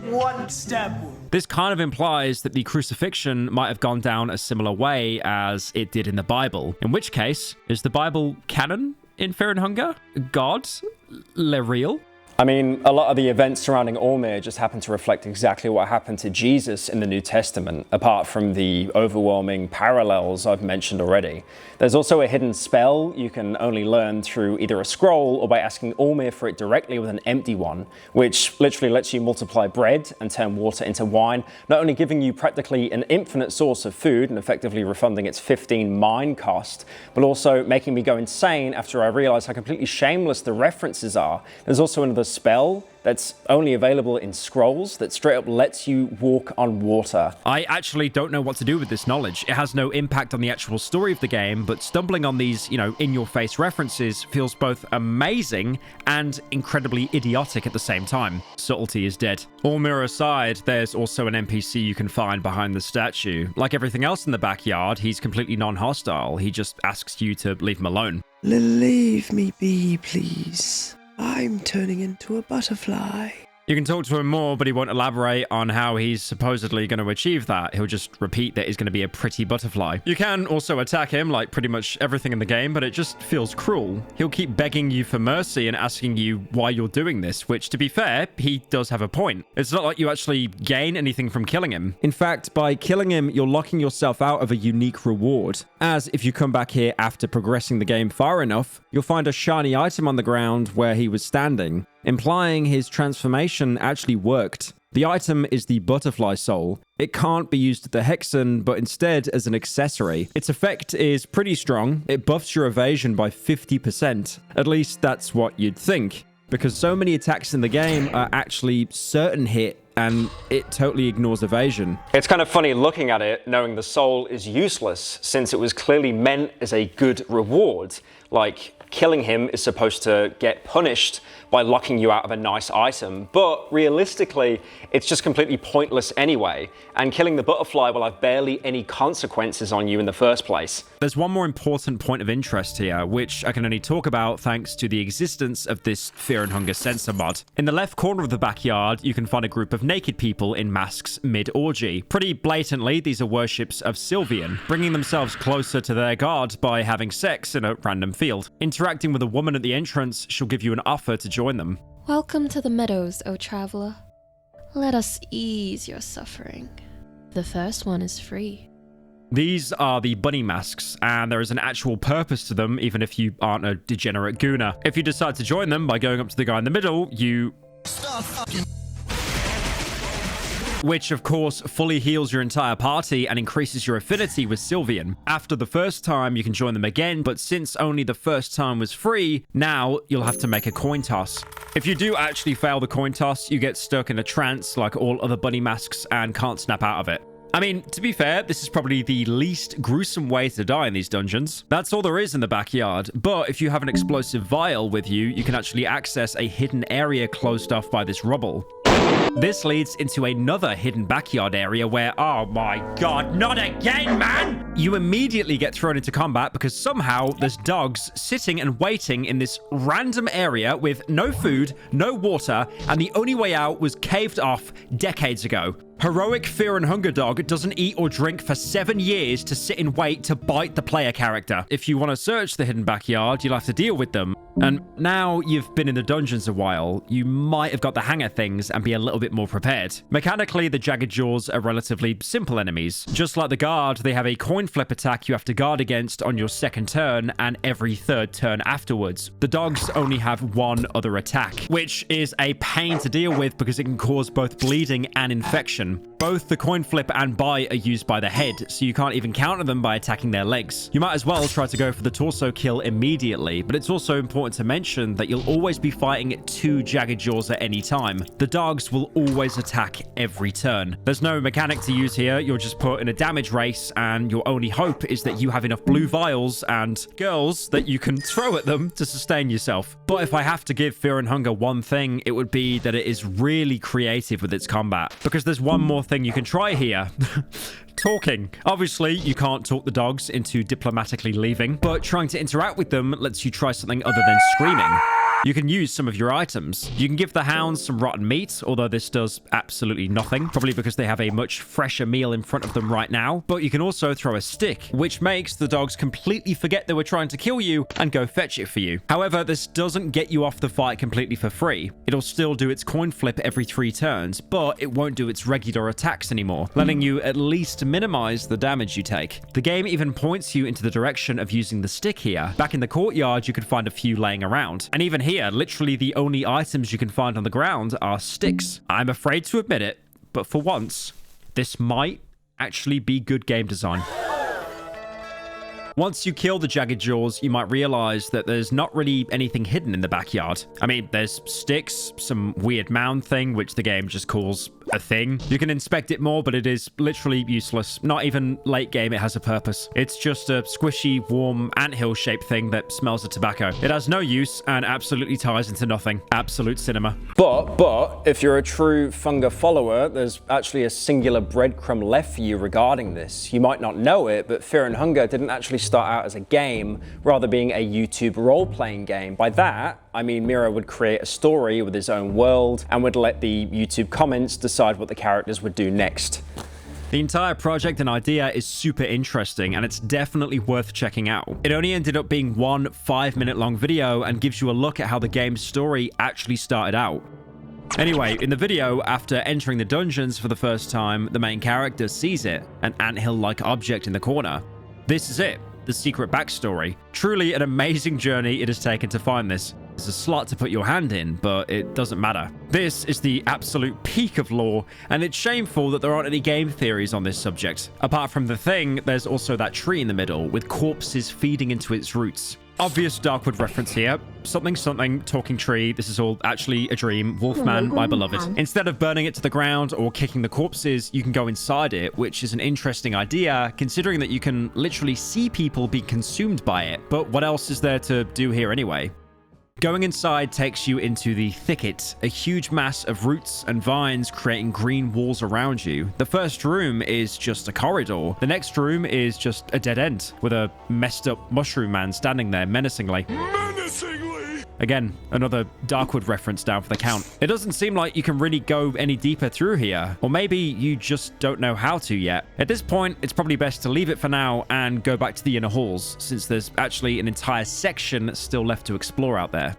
One stab wound. This kind of implies that the crucifixion might have gone down a similar way as it did in the Bible. In which case, is the Bible canon in Fear and Hunger? God? Le real? I mean, a lot of the events surrounding Ormir just happen to reflect exactly what happened to Jesus in the New Testament, apart from the overwhelming parallels I've mentioned already. There's also a hidden spell you can only learn through either a scroll or by asking Ormir for it directly with an empty one, which literally lets you multiply bread and turn water into wine, not only giving you practically an infinite source of food and effectively refunding its 15 mine cost, but also making me go insane after I realized how completely shameless the references are. There's also another spell that's only available in scrolls that straight up lets you walk on water. I actually don't know what to do with this knowledge. It has no impact on the actual story of the game, but stumbling on these, in-your-face references feels both amazing and incredibly idiotic at the same time. Subtlety is dead. Ormir aside, there's also an NPC you can find behind the statue. Like everything else in the backyard, he's completely non-hostile. He just asks you to leave him alone. Leave me be, please. I'm turning into a butterfly. You can talk to him more, but he won't elaborate on how he's supposedly going to achieve that. He'll just repeat that he's going to be a pretty butterfly. You can also attack him like pretty much everything in the game, but it just feels cruel. He'll keep begging you for mercy and asking you why you're doing this, which, to be fair, he does have a point. It's not like you actually gain anything from killing him. In fact, by killing him, you're locking yourself out of a unique reward, as if you come back here after progressing the game far enough, you'll find a shiny item on the ground where he was standing, implying his transformation actually worked. The item is the butterfly soul. It can't be used at the Hexen, but instead as an accessory. Its effect is pretty strong. It buffs your evasion by 50%. At least that's what you'd think, because so many attacks in the game are actually certain hit, and it totally ignores evasion. It's kind of funny looking at it, knowing the soul is useless, since it was clearly meant as a good reward. Like, killing him is supposed to get punished by locking you out of a nice item, but realistically, it's just completely pointless anyway, and killing the butterfly will have barely any consequences on you in the first place. There's one more important point of interest here, which I can only talk about thanks to the existence of this Fear and Hunger sensor mod. In the left corner of the backyard, you can find a group of naked people in masks mid-orgy. Pretty blatantly, these are worships of Sylvian, bringing themselves closer to their god by having sex in a random field. Interacting with a woman at the entrance, she'll give you an offer to join them. Welcome to the meadows, O traveler. Let us ease your suffering. The first one is free. These are the Bunnymasks, and there is an actual purpose to them, even if you aren't a degenerate gooner. If you decide to join them by going up to the guy in the middle, you... which of course fully heals your entire party and increases your affinity with Sylvian. After the first time, you can join them again, but since only the first time was free, now you'll have to make a coin toss. If you do actually fail the coin toss, you get stuck in a trance like all other Bunnymasks and can't snap out of it. I mean, to be fair, this is probably the least gruesome way to die in these dungeons. That's all there is in the backyard, but if you have an explosive vial with you, you can actually access a hidden area closed off by this rubble. This leads into another hidden backyard area where, oh my god, not again, man! You immediately get thrown into combat because somehow there's dogs sitting and waiting in this random area with no food, no water, and the only way out was caved off decades ago. Heroic Fear and Hunger Dog doesn't eat or drink for 7 years to sit and wait to bite the player character. If you want to search the hidden backyard, you'll have to deal with them. And now you've been in the dungeons a while, you might have got the hang of things and be a little bit more prepared. Mechanically, the Jagged Jaws are relatively simple enemies. Just like the guard, they have a coin flip attack you have to guard against on your second turn and every third turn afterwards. The dogs only have one other attack, which is a pain to deal with because it can cause both bleeding and infection. Both the coin flip and bite are used by the head, so you can't even counter them by attacking their legs. You might as well try to go for the torso kill immediately, but it's also important to mention that you'll always be fighting 2 Jagged Jaws at any time. The dogs will always attack every turn. There's no mechanic to use here, you're just put in a damage race, and your only hope is that you have enough blue vials and girls that you can throw at them to sustain yourself. But if I have to give Fear and Hunger one thing, it would be that it is really creative with its combat, because there's one more thing you can try here. Talking. Obviously, you can't talk the dogs into diplomatically leaving, but trying to interact with them lets you try something other than screaming. You can use some of your items. You can give the hounds some rotten meat, although this does absolutely nothing, probably because they have a much fresher meal in front of them right now. But you can also throw a stick, which makes the dogs completely forget they were trying to kill you and go fetch it for you. However, this doesn't get you off the fight completely for free. It'll still do its coin flip every 3 turns, but it won't do its regular attacks anymore, letting you at least minimize the damage you take. The game even points you into the direction of using the stick here. Back in the courtyard, you could find a few laying around. And even here, literally the only items you can find on the ground are sticks. I'm afraid to admit it, but for once, this might actually be good game design. Once you kill the jagged jaws, you might realize that there's not really anything hidden in the backyard. I mean, there's sticks, some weird mound thing, which the game just calls a thing. You can inspect it more, but it is literally useless. Not even late game, it has a purpose. It's just a squishy, warm, anthill-shaped thing that smells of tobacco. It has no use and absolutely ties into nothing. Absolute cinema. But, if you're a true Funga follower, there's actually a singular breadcrumb left for you regarding this. You might not know it, but Fear and Hunger didn't actually start out as a game, rather being a YouTube role-playing game. By that, I mean Miro would create a story with his own world and would let the YouTube comments decide what the characters would do next. The entire project and idea is super interesting, and it's definitely worth checking out. It only ended up being one 5-minute long video and gives you a look at how the game's story actually started out. Anyway, in the video, after entering the dungeons for the first time, the main character sees it, an anthill-like object in the corner. This is it, the secret backstory. Truly an amazing journey it has taken to find this. There's a slot to put your hand in, but it doesn't matter. This is the absolute peak of lore, and it's shameful that there aren't any game theories on this subject. Apart from the thing, there's also that tree in the middle, with corpses feeding into its roots. Obvious Darkwood reference here. Something, talking tree. This is all actually a dream. Wolfman, my beloved. Instead of burning it to the ground or kicking the corpses, you can go inside it, which is an interesting idea, considering that you can literally see people be consumed by it. But what else is there to do here anyway? Going inside takes you into the thicket, a huge mass of roots and vines creating green walls around you. The first room is just a corridor. The next room is just a dead end, with a messed up mushroom man standing there menacingly. Again, another Darkwood reference down for the count. It doesn't seem like you can really go any deeper through here, or maybe you just don't know how to yet. At this point, it's probably best to leave it for now and go back to the inner halls, since there's actually an entire section still left to explore out there.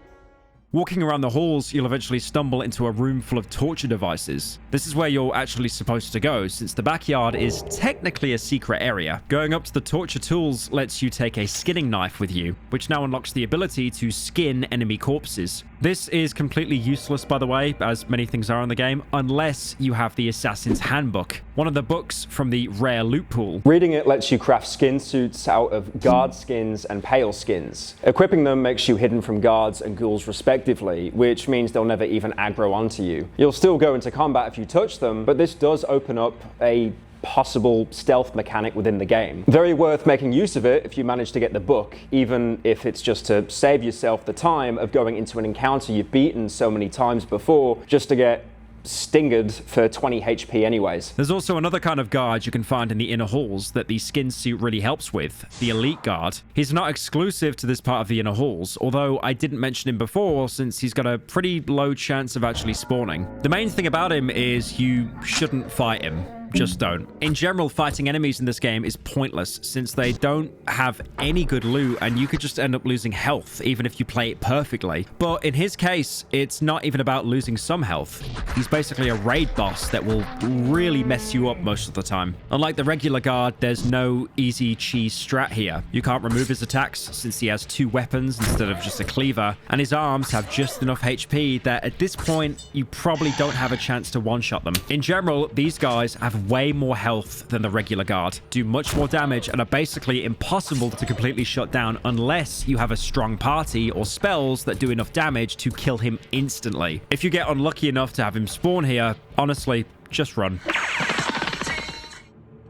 Walking around the halls, you'll eventually stumble into a room full of torture devices. This is where you're actually supposed to go, since the backyard is technically a secret area. Going up to the torture tools lets you take a skinning knife with you, which now unlocks the ability to skin enemy corpses. This is completely useless, by the way, as many things are in the game, unless you have the Assassin's Handbook, one of the books from the rare loot pool. Reading it lets you craft skin suits out of guard skins and pale skins. Equipping them makes you hidden from guards and ghouls respectively, which means they'll never even aggro onto you. You'll still go into combat if you touch them, but this does open up a possible stealth mechanic within the game. Very worth making use of it if you manage to get the book, even if it's just to save yourself the time of going into an encounter you've beaten so many times before, just to get stinged for 20 HP anyways. There's also another kind of guard you can find in the inner halls that the skin suit really helps with, the elite guard. He's not exclusive to this part of the inner halls, although I didn't mention him before since he's got a pretty low chance of actually spawning. The main thing about him is you shouldn't fight him. Just don't. In general, fighting enemies in this game is pointless since they don't have any good loot and you could just end up losing health even if you play it perfectly. But in his case, it's not even about losing some health. He's basically a raid boss that will really mess you up most of the time. Unlike the regular guard, there's no easy cheese strat here. You can't remove his attacks since he has 2 weapons instead of just a cleaver, and his arms have just enough HP that at this point, you probably don't have a chance to one-shot them. In general, these guys have way more health than the regular guard, do much more damage, and are basically impossible to completely shut down unless you have a strong party or spells that do enough damage to kill him instantly. If you get unlucky enough to have him spawn here, honestly, just run.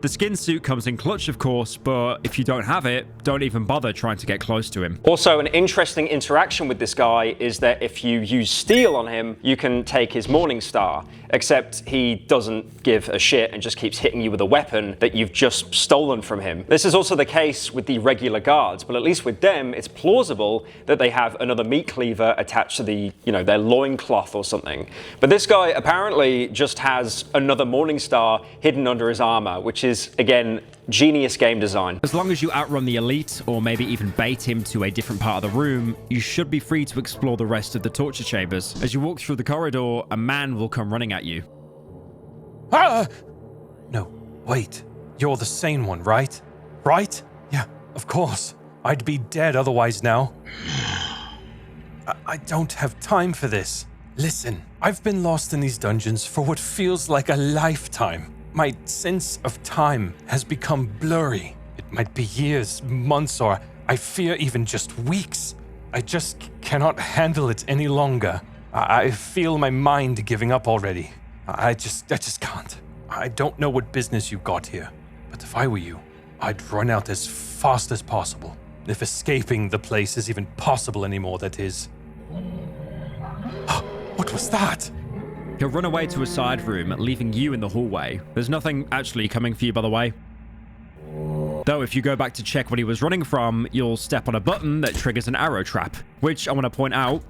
The skin suit comes in clutch, of course, but if you don't have it, don't even bother trying to get close to him. Also, an interesting interaction with this guy is that if you use steel on him, you can take his Morningstar, except he doesn't give a shit and just keeps hitting you with a weapon that you've just stolen from him. This is also the case with the regular guards, but at least with them, it's plausible that they have another meat cleaver attached to the, their loincloth or something. But this guy apparently just has another Morningstar hidden under his armor, which is, again, genius game design. As long as you outrun the elite, or maybe even bait him to a different part of the room, you should be free to explore the rest of the torture chambers. As you walk through the corridor, a man will come running at you. Ah! No, wait. You're the sane one, right? Right? Yeah, of course. I'd be dead otherwise now. I don't have time for this. Listen, I've been lost in these dungeons for what feels like a lifetime. My sense of time has become blurry. It might be years, months, or I fear even just weeks. I just cannot handle it any longer. I feel my mind giving up already. I just can't. I don't know what business you got here, but if I were you, I'd run out as fast as possible. If escaping the place is even possible anymore, that is. What was that? He'll run away to a side room, leaving you in the hallway. There's nothing actually coming for you, by the way. Though, if you go back to check what he was running from, you'll step on a button that triggers an arrow trap, which I want to point out,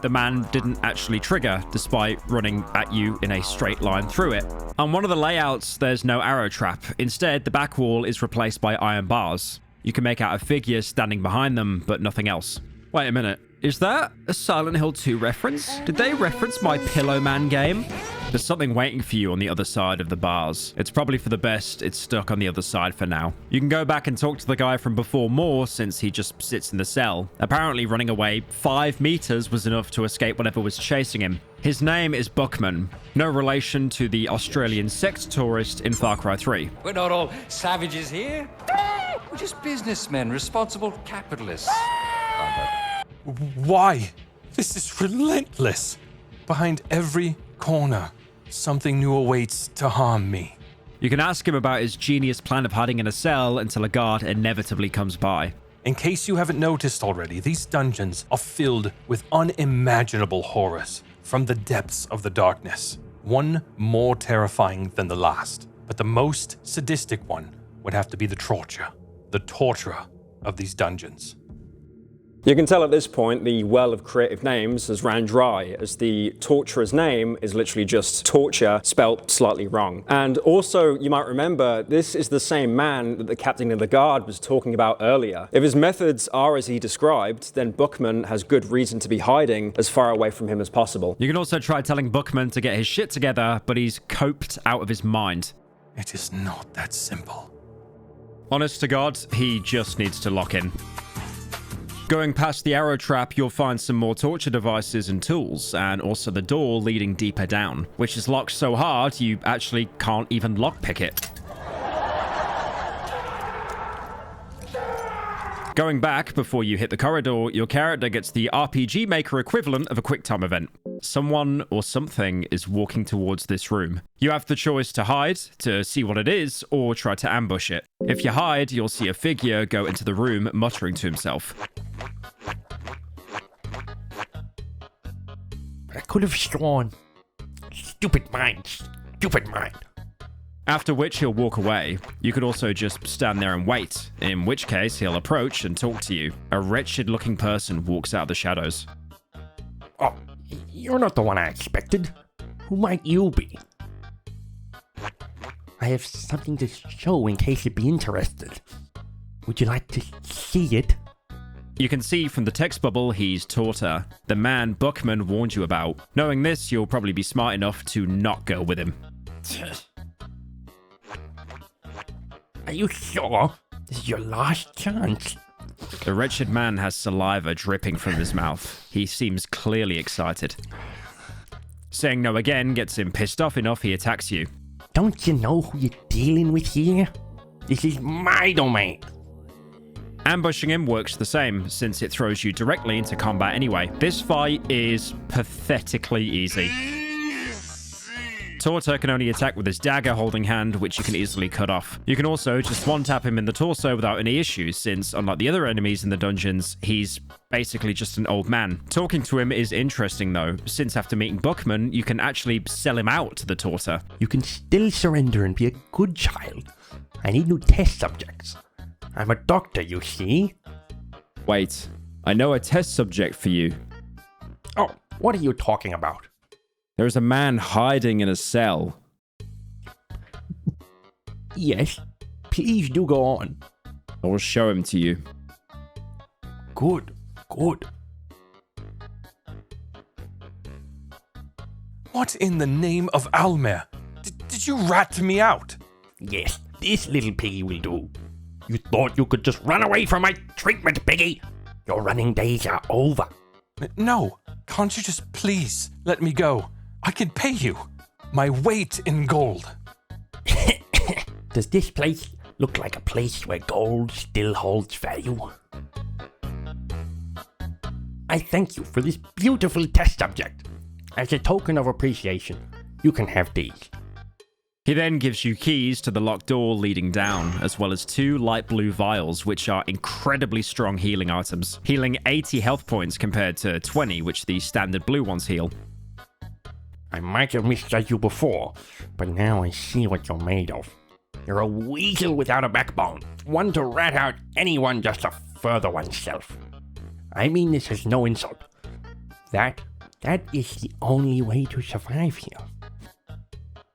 the man didn't actually trigger, despite running at you in a straight line through it. On one of the layouts, there's no arrow trap. Instead, the back wall is replaced by iron bars. You can make out a figure standing behind them, but nothing else. Wait a minute. Is that a Silent Hill 2 reference? Did they reference my Pillow Man game? There's something waiting for you on the other side of the bars. It's probably for the best it's stuck on the other side for now. You can go back and talk to the guy from before more, since he just sits in the cell. Apparently running away 5 meters was enough to escape whatever was chasing him. His name is Buckman. No relation to the Australian sex tourist in Far Cry 3. We're not all savages here. We're just businessmen, responsible capitalists. Why? This is relentless. Behind every corner, something new awaits to harm me. You can ask him about his genius plan of hiding in a cell until a guard inevitably comes by. In case you haven't noticed already, these dungeons are filled with unimaginable horrors from the depths of the darkness. One more terrifying than the last. But the most sadistic one would have to be the torturer of these dungeons. You can tell at this point the well of creative names has ran dry, as the torturer's name is literally just torture spelt slightly wrong. And also, you might remember, this is the same man that the captain of the guard was talking about earlier. If his methods are as he described, then Buckman has good reason to be hiding as far away from him as possible. You can also try telling Buckman to get his shit together, but he's coped out of his mind. It is not that simple. Honest to God, he just needs to lock in. Going past the arrow trap, you'll find some more torture devices and tools, and also the door leading deeper down, which is locked so hard you actually can't even lockpick it. Going back before you hit the corridor, your character gets the RPG Maker equivalent of a QuickTime event. Someone or something is walking towards this room. You have the choice to hide, to see what it is, or try to ambush it. If you hide, you'll see a figure go into the room muttering to himself. I could have sworn. Stupid mind. After which he'll walk away. You could also just stand there and wait, in which case he'll approach and talk to you. A wretched-looking person walks out of the shadows. Oh, you're not the one I expected. Who might you be? I have something to show in case you'd be interested. Would you like to see it? You can see from the text bubble he's Trotur, the man Buckman warned you about. Knowing this, you'll probably be smart enough to not go with him. Are you sure? This is your last chance. The wretched man has saliva dripping from his mouth. He seems clearly excited. Saying no again gets him pissed off enough he attacks you. Don't you know who you're dealing with here? This is my domain. Ambushing him works the same, since it throws you directly into combat anyway. This fight is pathetically easy. Trotur can only attack with his dagger holding hand, which you can easily cut off. You can also just one-tap him in the torso without any issues, since unlike the other enemies in the dungeons, he's basically just an old man. Talking to him is interesting though, since after meeting Buckman, you can actually sell him out to the Trotur. You can still surrender and be a good child. I need new test subjects. I'm a doctor, you see. Wait, I know a test subject for you. Oh, what are you talking about? There is a man hiding in a cell. Yes, please do go on. I will show him to you. Good, good. What in the name of Almer? Did you rat me out? Yes, this little piggy will do. You thought you could just run away from my treatment, piggy? Your running days are over. No, can't you just please let me go? I can pay you my weight in gold. Does this place look like a place where gold still holds value? I thank you for this beautiful test subject. As a token of appreciation, you can have these. He then gives you keys to the locked door leading down, as well as 2 light blue vials, which are incredibly strong healing items, healing 80 health points compared to 20, which the standard blue ones heal. I might have misjudged you before, but now I see what you're made of. You're a weasel without a backbone, one to rat out anyone just to further oneself. I mean this as no insult. That is the only way to survive here.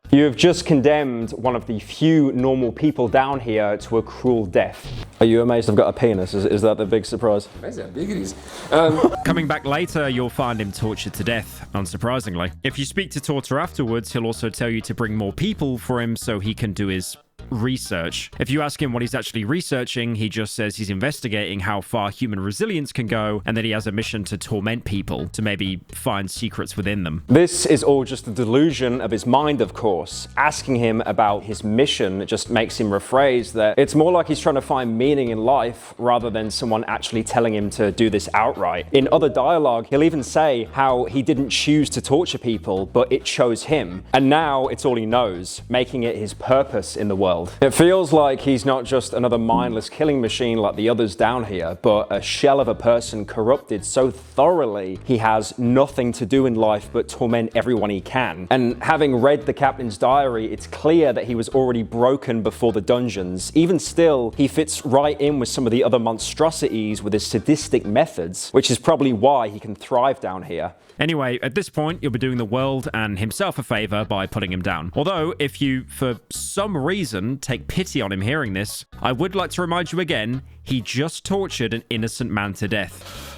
You have just condemned one of the few normal people down here to a cruel death. Are you amazed I've got a penis? Is that the big surprise? Amazing how big it is. Coming back later, you'll find him tortured to death, unsurprisingly. If you speak to Trotur afterwards, he'll also tell you to bring more people for him so he can do his research. If you ask him what he's actually researching, he just says he's investigating how far human resilience can go and that he has a mission to torment people, to maybe find secrets within them. This is all just a delusion of his mind, of course. Asking him about his mission just makes him rephrase that it's more like he's trying to find meaning in life rather than someone actually telling him to do this outright. In other dialogue, he'll even say how he didn't choose to torture people, but it chose him. And now it's all he knows, making it his purpose in the world. It feels like he's not just another mindless killing machine like the others down here, but a shell of a person corrupted so thoroughly he has nothing to do in life but torment everyone he can. And having read the captain's diary, it's clear that he was already broken before the dungeons. Even still, he fits right in with some of the other monstrosities with his sadistic methods, which is probably why he can thrive down here. Anyway, at this point, you'll be doing the world and himself a favor by putting him down. Although, if you, for some reason, take pity on him hearing this, I would like to remind you again, he just tortured an innocent man to death.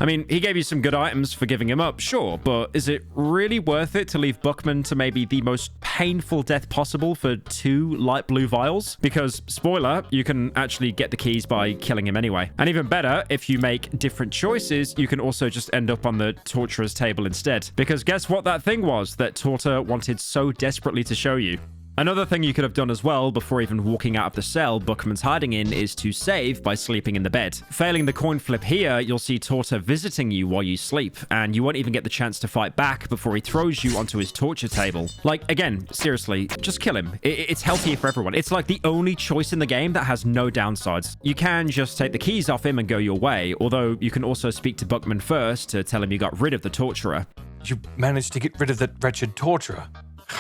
I mean, he gave you some good items for giving him up, sure, but is it really worth it to leave Buckman to maybe the most painful death possible for 2 light blue vials? Because, spoiler, you can actually get the keys by killing him anyway. And even better, if you make different choices, you can also just end up on the torturer's table instead. Because guess what that thing was that Trotur wanted so desperately to show you? Another thing you could have done as well before even walking out of the cell Buckman's hiding in is to save by sleeping in the bed. Failing the coin flip here, you'll see Trotur visiting you while you sleep, and you won't even get the chance to fight back before he throws you onto his torture table. Like, again, seriously, just kill him. It's healthier for everyone. It's like the only choice in the game that has no downsides. You can just take the keys off him and go your way, although you can also speak to Buckman first to tell him you got rid of the torturer. You managed to get rid of that wretched torturer.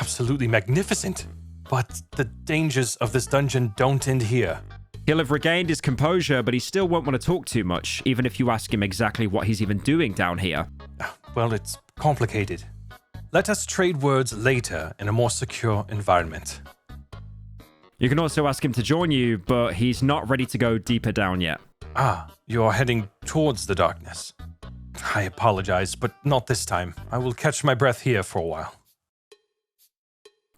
Absolutely magnificent. But the dangers of this dungeon don't end here. He'll have regained his composure, but he still won't want to talk too much, even if you ask him exactly what he's even doing down here. Well, it's complicated. Let us trade words later in a more secure environment. You can also ask him to join you, but he's not ready to go deeper down yet. Ah, you're heading towards the darkness. I apologize, but not this time. I will catch my breath here for a while.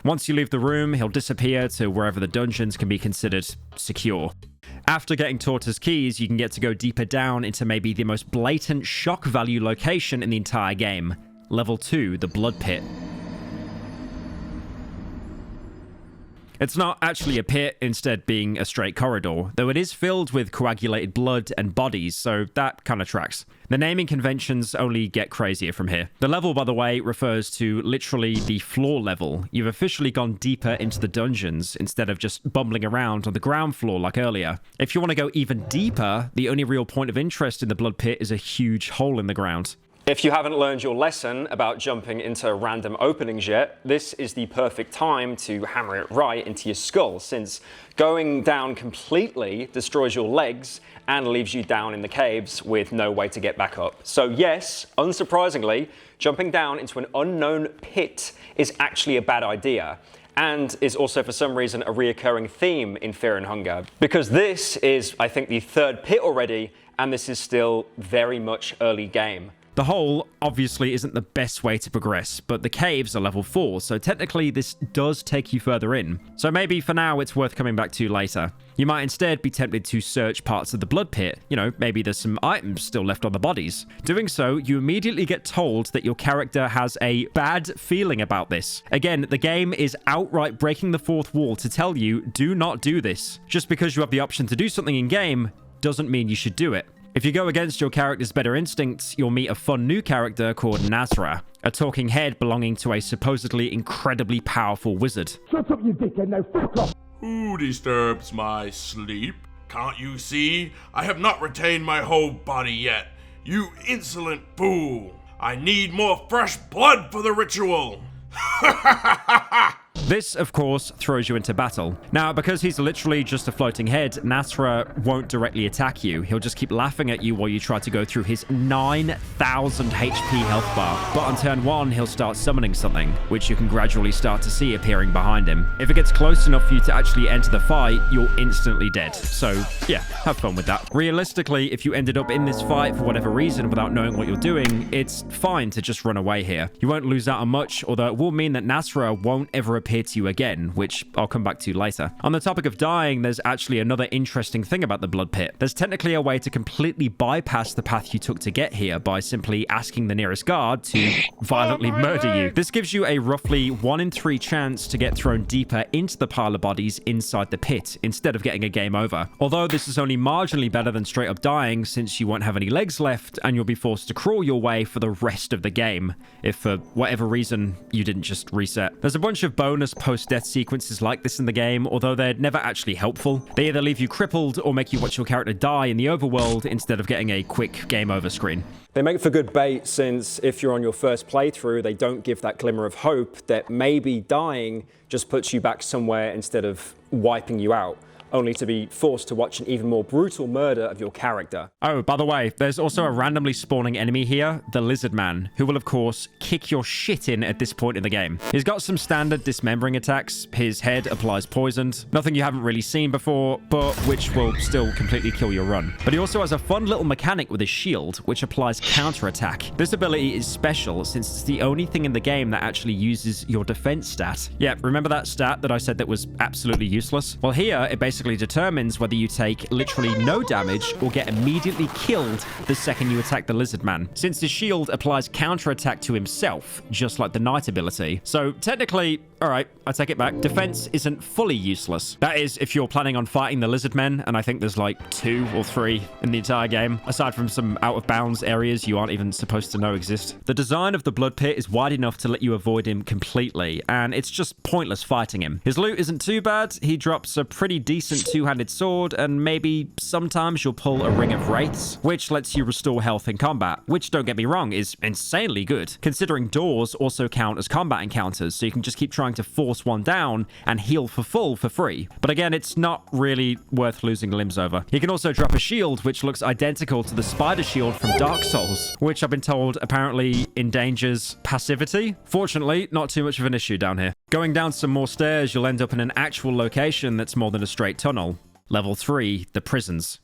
Once you leave the room, he'll disappear to wherever the dungeons can be considered secure. After getting Trotur's keys, you can get to go deeper down into maybe the most blatant shock value location in the entire game. Level 2, the Blood Pit. It's not actually a pit, instead being a straight corridor, though it is filled with coagulated blood and bodies, so that kind of tracks. The naming conventions only get crazier from here. The level, by the way, refers to literally the floor level. You've officially gone deeper into the dungeons instead of just bumbling around on the ground floor like earlier. If you want to go even deeper, the only real point of interest in the blood pit is a huge hole in the ground. If you haven't learned your lesson about jumping into random openings yet, this is the perfect time to hammer it right into your skull, since going down completely destroys your legs and leaves you down in the caves with no way to get back up. So yes, unsurprisingly, jumping down into an unknown pit is actually a bad idea, and is also for some reason a reoccurring theme in Fear and Hunger, because this is, I think, the third pit already, and this is still very much early game. The hole obviously isn't the best way to progress, but the caves are level 4, so technically this does take you further in. So maybe for now it's worth coming back to later. You might instead be tempted to search parts of the blood pit. You know, maybe there's some items still left on the bodies. Doing so, you immediately get told that your character has a bad feeling about this. Again, the game is outright breaking the fourth wall to tell you, do not do this. Just because you have the option to do something in game doesn't mean you should do it. If you go against your character's better instincts, you'll meet a fun new character called Nas'hrah, a talking head belonging to a supposedly incredibly powerful wizard. Shut up, you dickhead, now fuck off! Who disturbs my sleep? Can't you see? I have not retained my whole body yet. You insolent fool! I need more fresh blood for the ritual! This, of course, throws you into battle. Now, because he's literally just a floating head, Nas'hrah won't directly attack you. He'll just keep laughing at you while you try to go through his 9,000 HP health bar. But on turn 1, he'll start summoning something, which you can gradually start to see appearing behind him. If it gets close enough for you to actually enter the fight, you're instantly dead. So, yeah, have fun with that. Realistically, if you ended up in this fight for whatever reason without knowing what you're doing, it's fine to just run away here. You won't lose out on much, although it will mean that Nas'hrah won't ever appear to you again, which I'll come back to later. On the topic of dying, there's actually another interesting thing about the blood pit. There's technically a way to completely bypass the path you took to get here by simply asking the nearest guard to violently murder you. This gives you a roughly 1 in 3 chance to get thrown deeper into the pile of bodies inside the pit, instead of getting a game over. Although this is only marginally better than straight up dying, since you won't have any legs left and you'll be forced to crawl your way for the rest of the game, if for whatever reason you didn't just reset. There's a bunch of bonus post-death sequences like this in the game, although they're never actually helpful. They either leave you crippled or make you watch your character die in the overworld instead of getting a quick game over screen. They make for good bait, since if you're on your first playthrough, they don't give that glimmer of hope that maybe dying just puts you back somewhere instead of wiping you out, only to be forced to watch an even more brutal murder of your character. Oh, by the way, there's also a randomly spawning enemy here, the Lizard Man, who will of course kick your shit in at this point in the game. He's got some standard dismembering attacks. His head applies poisoned, nothing you haven't really seen before, but which will still completely kill your run. But he also has a fun little mechanic with his shield, which applies counter-attack. This ability is special since it's the only thing in the game that actually uses your defense stat. Yeah, remember that stat that I said that was absolutely useless? Well, here it basically determines whether you take literally no damage or get immediately killed the second you attack the Lizard Man, since his shield applies counterattack to himself, just like the Knight ability. So technically, alright, I take it back, defense isn't fully useless. That is, if you're planning on fighting the Lizard Men, and I think there's like 2 or 3 in the entire game, aside from some out-of-bounds areas you aren't even supposed to know exist. The design of the blood pit is wide enough to let you avoid him completely, and it's just pointless fighting him. His loot isn't too bad. He drops a pretty decent two-handed sword, and maybe sometimes you'll pull a Ring of Wraiths, which lets you restore health in combat, which, don't get me wrong, is insanely good, considering doors also count as combat encounters, so you can just keep trying to force one down and heal for full for free. But again, it's not really worth losing limbs over. He can also drop a shield, which looks identical to the spider shield from Dark Souls, which I've been told apparently endangers passivity. Fortunately, not too much of an issue down here. Going down some more stairs, you'll end up in an actual location that's more than a straight tunnel. Level 3, the prisons.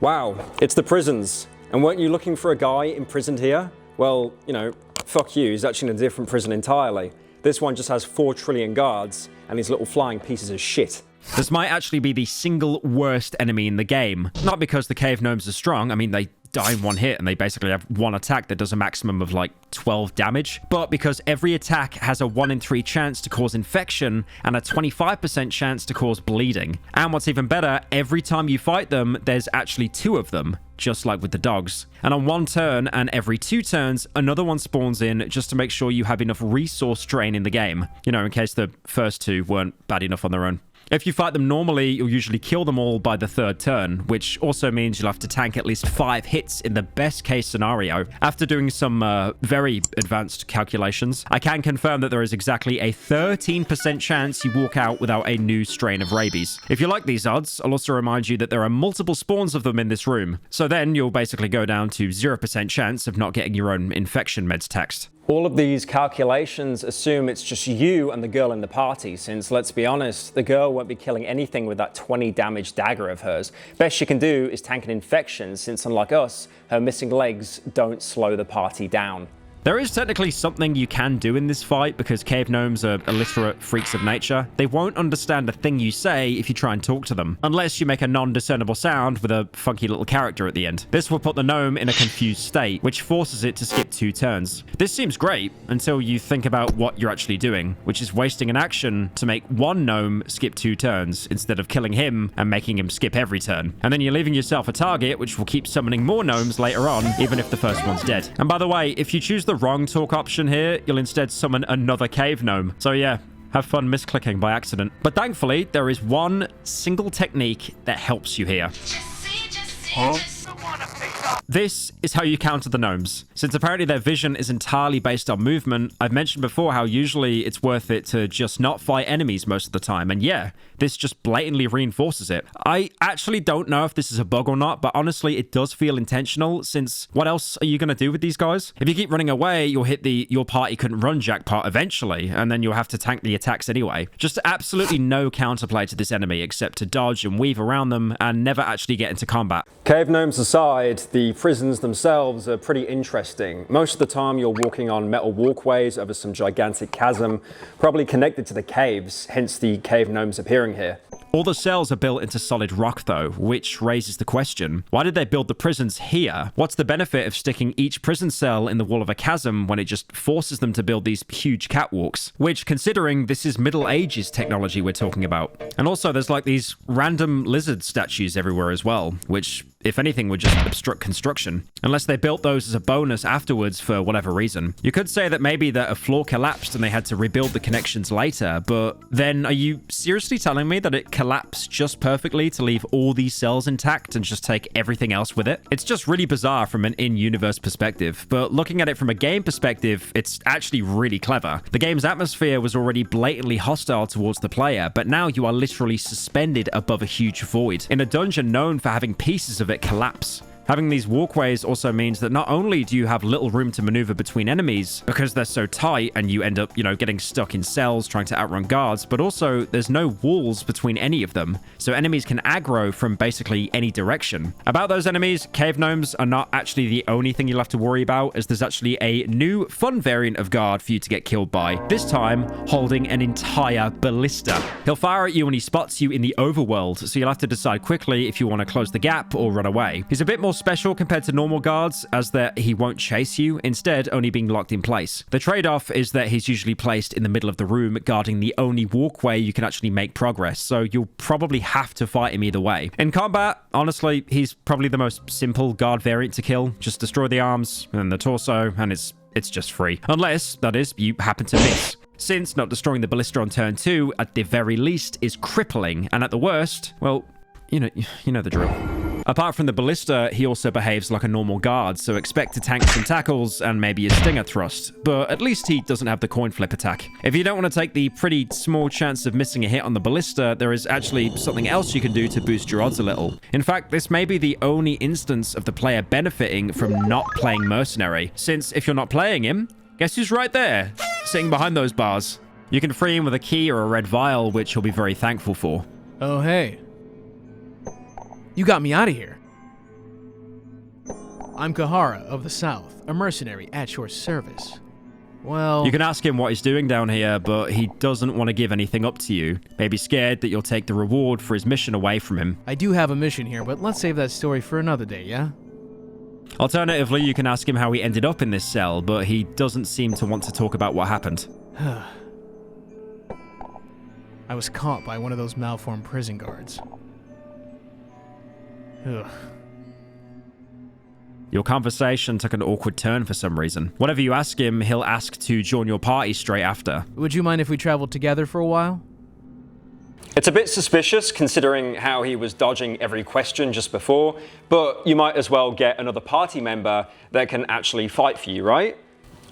Wow, it's the prisons. And weren't you looking for a guy imprisoned here? Well, you know, fuck you, he's actually in a different prison entirely. This one just has 4 trillion guards and these little flying pieces of shit. This might actually be the single worst enemy in the game. Not because the cave gnomes are strong, I mean, they die in one hit, and they basically have one attack that does a maximum of like 12 damage. But because every attack has a 1 in 3 chance to cause infection and a 25% chance to cause bleeding. And what's even better, every time you fight them, there's actually 2 of them, just like with the dogs. And on 1 turn and every 2 turns, another one spawns in just to make sure you have enough resource drain in the game. You know, in case the first 2 weren't bad enough on their own. If you fight them normally, you'll usually kill them all by the 3rd turn, which also means you'll have to tank at least 5 hits in the best case scenario. After doing some very advanced calculations, I can confirm that there is exactly a 13% chance you walk out without a new strain of rabies. If you like these odds, I'll also remind you that there are multiple spawns of them in this room. So then you'll basically go down to 0% chance of not getting your own infection meds taxed. All of these calculations assume it's just you and the girl in the party, since, let's be honest, the girl won't be killing anything with that 20 damage dagger of hers. Best she can do is tank an infection, since unlike us, her missing legs don't slow the party down. There is technically something you can do in this fight because cave gnomes are illiterate freaks of nature. They won't understand a thing you say if you try and talk to them, unless you make a non-discernible sound with a funky little character at the end. This will put the gnome in a confused state, which forces it to skip 2 turns. This seems great until you think about what you're actually doing, which is wasting an action to make one gnome skip 2 turns instead of killing him and making him skip every turn. And then you're leaving yourself a target which will keep summoning more gnomes later on, even if the first one's dead. And by the way, if you choose the wrong talk option here, you'll instead summon another cave gnome. So yeah, have fun misclicking by accident. But thankfully, there is one single technique that helps you here. This is how you counter the gnomes. Since apparently their vision is entirely based on movement, I've mentioned before how usually it's worth it to just not fight enemies most of the time. And yeah, this just blatantly reinforces it. I actually don't know if this is a bug or not, but honestly, it does feel intentional, since what else are you going to do with these guys? If you keep running away, you'll hit the your party couldn't run jackpot eventually, and then you'll have to tank the attacks anyway. Just absolutely no counterplay to this enemy except to dodge and weave around them and never actually get into combat. Cave gnomes aside, the prisons themselves are pretty interesting. Most of the time you're walking on metal walkways over some gigantic chasm, probably connected to the caves, hence the cave gnomes appearing here. All the cells are built into solid rock though, which raises the question, why did they build the prisons here? What's the benefit of sticking each prison cell in the wall of a chasm when it just forces them to build these huge catwalks? Which, considering this is Middle Ages technology we're talking about. And also there's like these random lizard statues everywhere as well, which if anything would just obstruct construction. Unless they built those as a bonus afterwards for whatever reason. You could say that maybe that a floor collapsed and they had to rebuild the connections later, but then are you seriously telling me that it collapsed just perfectly to leave all these cells intact and just take everything else with it? It's just really bizarre from an in-universe perspective, but looking at it from a game perspective, it's actually really clever. The game's atmosphere was already blatantly hostile towards the player, but now you are literally suspended above a huge void in a dungeon known for having pieces of it collapse. Having these walkways also means that not only do you have little room to maneuver between enemies because they're so tight and you end up, getting stuck in cells trying to outrun guards, but also there's no walls between any of them, so enemies can aggro from basically any direction. About those enemies, cave gnomes are not actually the only thing you'll have to worry about, as there's actually a new fun variant of guard for you to get killed by, this time holding an entire ballista. He'll fire at you when he spots you in the overworld, so you'll have to decide quickly if you want to close the gap or run away. He's a bit more special compared to normal guards, as that he won't chase you, instead only being locked in place. The trade-off is that he's usually placed in the middle of the room, guarding the only walkway you can actually make progress, so you'll probably have to fight him either way. In combat, honestly, he's probably the most simple guard variant to kill. Just destroy the arms and the torso, and it's just free. Unless, that is, you happen to miss. Since not destroying the ballista on turn 2, at the very least, is crippling, and at the worst, well, you know the drill. Apart from the ballista, he also behaves like a normal guard, so expect to tank some tackles and maybe a stinger thrust, but at least he doesn't have the coin flip attack. If you don't want to take the pretty small chance of missing a hit on the ballista, there is actually something else you can do to boost your odds a little. In fact, this may be the only instance of the player benefiting from not playing mercenary, since if you're not playing him, guess who's right there, sitting behind those bars? You can free him with a key or a red vial, which he'll be very thankful for. Oh, hey. You got me out of here. I'm Cahara of the South, a mercenary at your service. Well... You can ask him what he's doing down here, but he doesn't want to give anything up to you. Maybe scared that you'll take the reward for his mission away from him. I do have a mission here, but let's save that story for another day, yeah? Alternatively, you can ask him how he ended up in this cell, but he doesn't seem to want to talk about what happened. I was caught by one of those malformed prison guards. Ugh. Your conversation took an awkward turn for some reason. Whatever you ask him, he'll ask to join your party straight after. Would you mind if we traveled together for a while? It's a bit suspicious considering how he was dodging every question just before, but you might as well get another party member that can actually fight for you, right?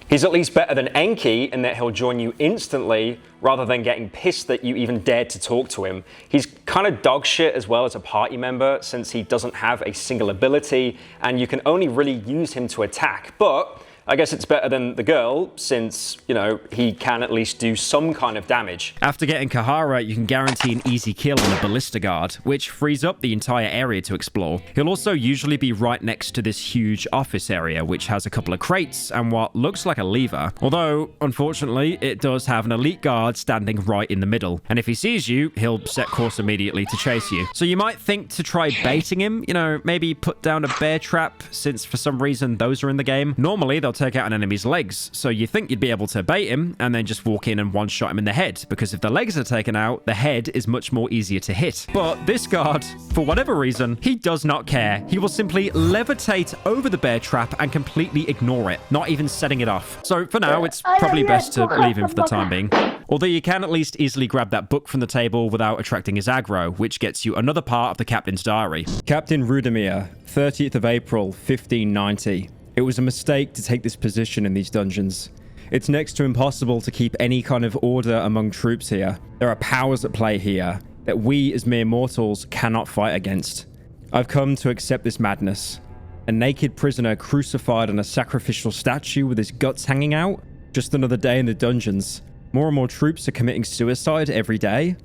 He's at least better than Enki in that he'll join you instantly rather than getting pissed that you even dared to talk to him. He's kind of dog shit as well as a party member since he doesn't have a single ability and you can only really use him to attack, but I guess it's better than the girl since, you know, he can at least do some kind of damage. After getting Cahara, you can guarantee an easy kill on the ballista guard, which frees up the entire area to explore. He'll also usually be right next to this huge office area, which has a couple of crates and what looks like a lever. Although, unfortunately, it does have an elite guard standing right in the middle. And if he sees you, he'll set course immediately to chase you. So you might think to try baiting him, you know, maybe put down a bear trap, since for some reason those are in the game. Normally, they'll take out an enemy's legs, so you think you'd be able to bait him and then just walk in and one-shot him in the head, because if the legs are taken out, the head is much more easier to hit. But this guard, for whatever reason, he does not care. He will simply levitate over the bear trap and completely ignore it, not even setting it off. So for now, it's probably best to leave him for the time being. Although you can at least easily grab that book from the table without attracting his aggro, which gets you another part of the captain's diary. Captain Rudimir, 30th of April, 1590. It was a mistake to take this position in these dungeons. It's next to impossible to keep any kind of order among troops here. There are powers at play here that we as mere mortals cannot fight against. I've come to accept this madness. A naked prisoner crucified on a sacrificial statue with his guts hanging out? Just another day in the dungeons. More and more troops are committing suicide every day.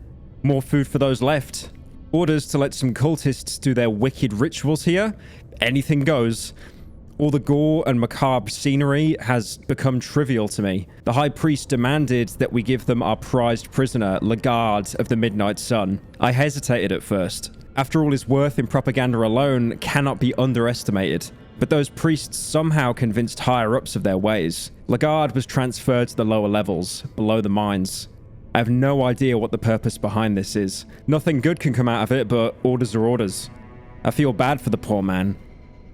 More food for those left. Orders to let some cultists do their wicked rituals here? Anything goes. All the gore and macabre scenery has become trivial to me. The High Priest demanded that we give them our prized prisoner, Lagarde of the Midnight Sun. I hesitated at first. After all, his worth in propaganda alone cannot be underestimated. But those priests somehow convinced higher-ups of their ways. Lagarde was transferred to the lower levels, below the mines. I have no idea what the purpose behind this is. Nothing good can come out of it, but orders are orders. I feel bad for the poor man.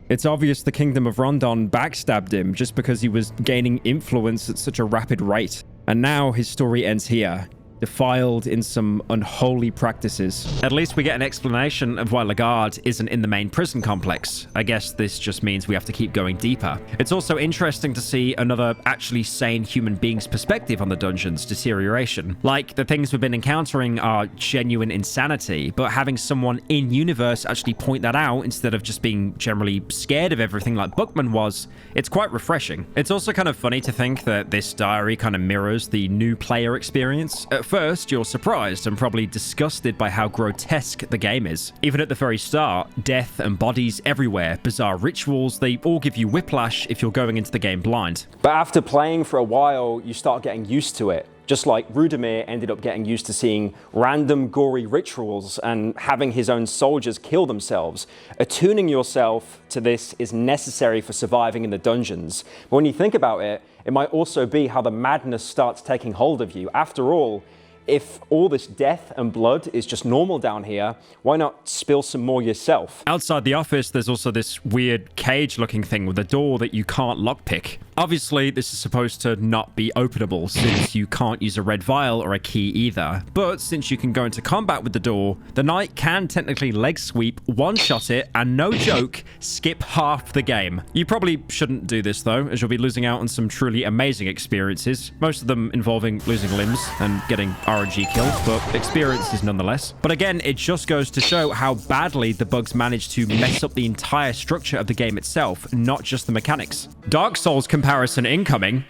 It's obvious the Kingdom of Rondon backstabbed him just because he was gaining influence at such a rapid rate. And now his story ends here, defiled in some unholy practices. At least we get an explanation of why Lagarde isn't in the main prison complex. I guess this just means we have to keep going deeper. It's also interesting to see another actually sane human being's perspective on the dungeon's deterioration. Like, the things we've been encountering are genuine insanity, but having someone in-universe actually point that out instead of just being generally scared of everything like Buckman was, it's quite refreshing. It's also kind of funny to think that this diary kind of mirrors the new player experience. At first, you're surprised and probably disgusted by how grotesque the game is. Even at the very start, death and bodies everywhere, bizarre rituals, they all give you whiplash if you're going into the game blind. But after playing for a while, you start getting used to it. Just like Rudimir ended up getting used to seeing random gory rituals and having his own soldiers kill themselves. Attuning yourself to this is necessary for surviving in the dungeons. But when you think about it, it might also be how the madness starts taking hold of you. After all, if all this death and blood is just normal down here, why not spill some more yourself? Outside the office, there's also this weird cage-looking thing with a door that you can't lockpick. Obviously, this is supposed to not be openable since you can't use a red vial or a key either. But since you can go into combat with the door, the knight can technically leg sweep, one-shot it, and no joke, skip half the game. You probably shouldn't do this though, as you'll be losing out on some truly amazing experiences, most of them involving losing limbs and getting RNG kills, but experiences nonetheless. But again, it just goes to show how badly the bugs managed to mess up the entire structure of the game itself, not just the mechanics. Dark Souls comparison incoming.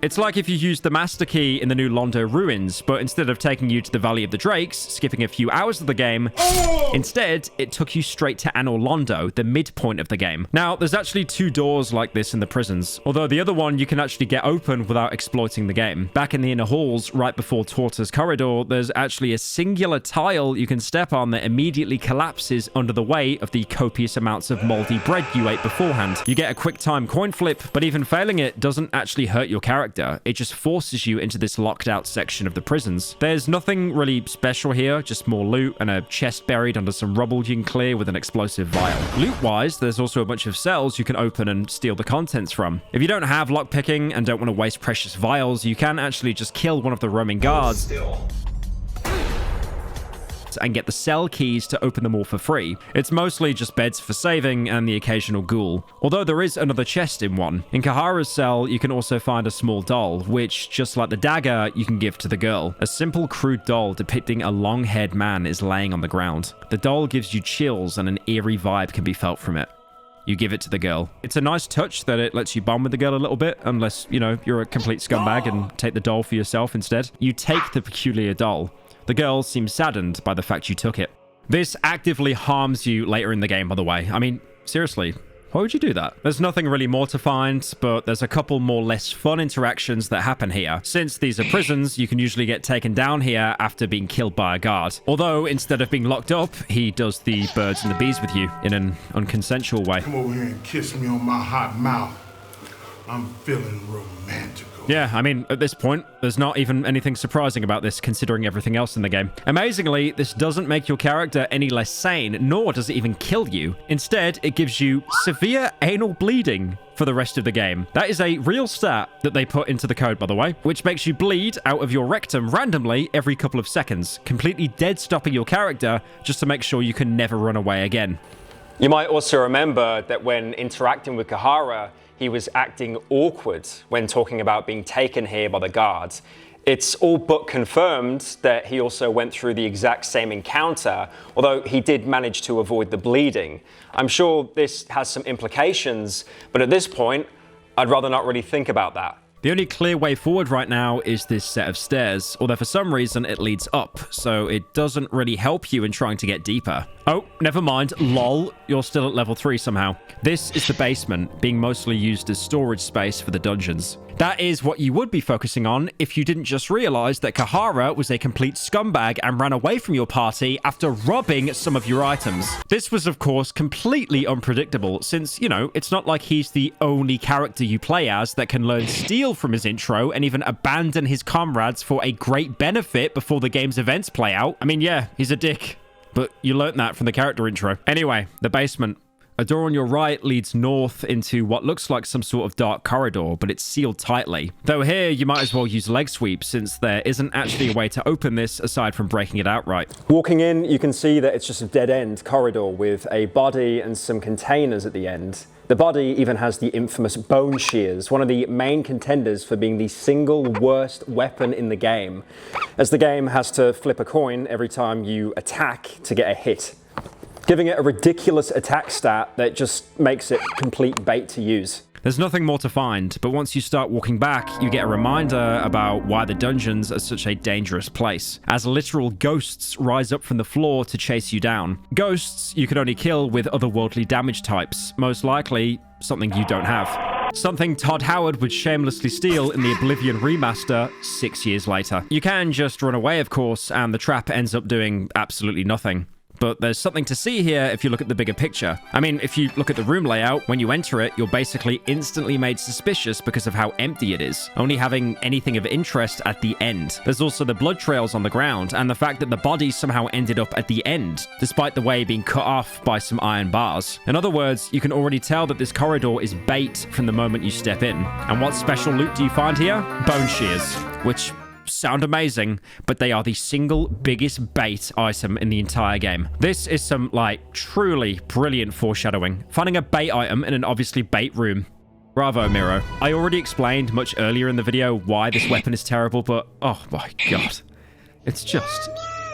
It's like if you used the Master Key in the new Londo Ruins, but instead of taking you to the Valley of the Drakes, skipping a few hours of the game, instead, it took you straight to Anor Londo, the midpoint of the game. Now, there's actually 2 doors like this in the prisons, although the other one you can actually get open without exploiting the game. Back in the inner halls, right before Trotur's corridor, there's actually a singular tile you can step on that immediately collapses under the weight of the copious amounts of moldy bread you ate beforehand. You get a quick time coin flip, but even failing it doesn't actually hurt your character. It just forces you into this locked out section of the prisons. There's nothing really special here, just more loot and a chest buried under some rubble you can clear with an explosive vial. Loot-wise, there's also a bunch of cells you can open and steal the contents from. If you don't have lockpicking and don't want to waste precious vials, you can actually just kill one of the roaming guards and get the cell keys to open them all for free. It's mostly just beds for saving and the occasional ghoul, although there is another chest in one. In Cahara's cell, you can also find a small doll, which, just like the dagger, you can give to the girl. A simple, crude doll depicting a long-haired man is laying on the ground. The doll gives you chills and an eerie vibe can be felt from it. You give it to the girl. It's a nice touch that it lets you bond with the girl a little bit, unless, you know, you're a complete scumbag and take the doll for yourself instead. You take the peculiar doll. The girl seems saddened by the fact you took it. This actively harms you later in the game, by the way. I mean, seriously, why would you do that? There's nothing really more to find, but there's a couple more less fun interactions that happen here. Since these are prisons, you can usually get taken down here after being killed by a guard. Although, instead of being locked up, he does the birds and the bees with you in an unconsensual way. Come over here and kiss me on my hot mouth. I'm feeling romantic. Yeah, I mean, at this point, there's not even anything surprising about this, considering everything else in the game. Amazingly, this doesn't make your character any less sane, nor does it even kill you. Instead, it gives you severe anal bleeding for the rest of the game. That is a real stat that they put into the code, by the way, which makes you bleed out of your rectum randomly every couple of seconds, completely dead stopping your character just to make sure you can never run away again. You might also remember that when interacting with Cahara, he was acting awkward when talking about being taken here by the guards. It's all but confirmed that he also went through the exact same encounter, although he did manage to avoid the bleeding. I'm sure this has some implications, but at this point, I'd rather not really think about that. The only clear way forward right now is this set of stairs, although for some reason it leads up, so it doesn't really help you in trying to get deeper. Oh, never mind, lol, you're still at level 3 somehow. This is the basement, being mostly used as storage space for the dungeons. That is what you would be focusing on if you didn't just realize that Cahara was a complete scumbag and ran away from your party after robbing some of your items. This was, of course, completely unpredictable since, you know, it's not like he's the only character you play as that can learn steal from his intro and even abandon his comrades for a great benefit before the game's events play out. I mean, yeah, he's a dick, but you learned that from the character intro. Anyway, the basement. A door on your right leads north into what looks like some sort of dark corridor, but it's sealed tightly. Though here, you might as well use leg sweep, since there isn't actually a way to open this aside from breaking it outright. Walking in, you can see that it's just a dead-end corridor with a body and some containers at the end. The body even has the infamous bone shears, one of the main contenders for being the single worst weapon in the game, as the game has to flip a coin every time you attack to get a hit, giving it a ridiculous attack stat that just makes it complete bait to use. There's nothing more to find, but once you start walking back, you get a reminder about why the dungeons are such a dangerous place, as literal ghosts rise up from the floor to chase you down. Ghosts you can only kill with otherworldly damage types, most likely something you don't have. Something Todd Howard would shamelessly steal in the Oblivion remaster 6 years later. You can just run away, of course, and the trap ends up doing absolutely nothing. But there's something to see here if you look at the bigger picture. I mean, if you look at the room layout, when you enter it, you're basically instantly made suspicious because of how empty it is, only having anything of interest at the end. There's also the blood trails on the ground, and the fact that the body somehow ended up at the end, despite the way being cut off by some iron bars. In other words, you can already tell that this corridor is bait from the moment you step in. And what special loot do you find here? Bone shears, which sound amazing, but they are the single biggest bait item in the entire game. This is some, like, truly brilliant foreshadowing. Finding a bait item in an obviously bait room. Bravo, Miro. I already explained much earlier in the video why this weapon is terrible, but oh my god. It's just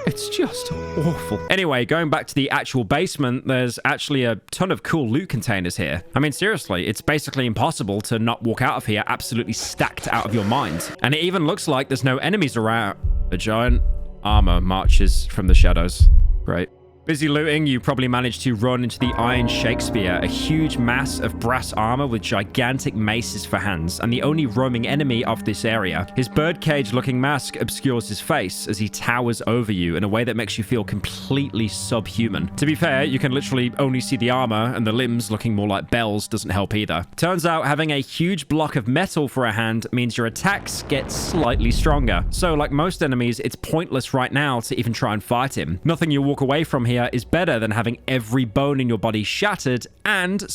It's just awful. Anyway, going back to the actual basement, there's actually a ton of cool loot containers here. I mean, seriously, it's basically impossible to not walk out of here absolutely stacked out of your mind. And it even looks like there's no enemies around. A giant armor marches from the shadows. Great. Busy looting, you probably managed to run into the Iron Shakespeare, a huge mass of brass armor with gigantic maces for hands, and the only roaming enemy of this area. His birdcage-looking mask obscures his face as he towers over you in a way that makes you feel completely subhuman. To be fair, you can literally only see the armor, and the limbs looking more like bells doesn't help either. Turns out having a huge block of metal for a hand means your attacks get slightly stronger. So like most enemies, it's pointless right now to even try and fight him. Nothing you walk away from here is better than having every bone in your body shattered and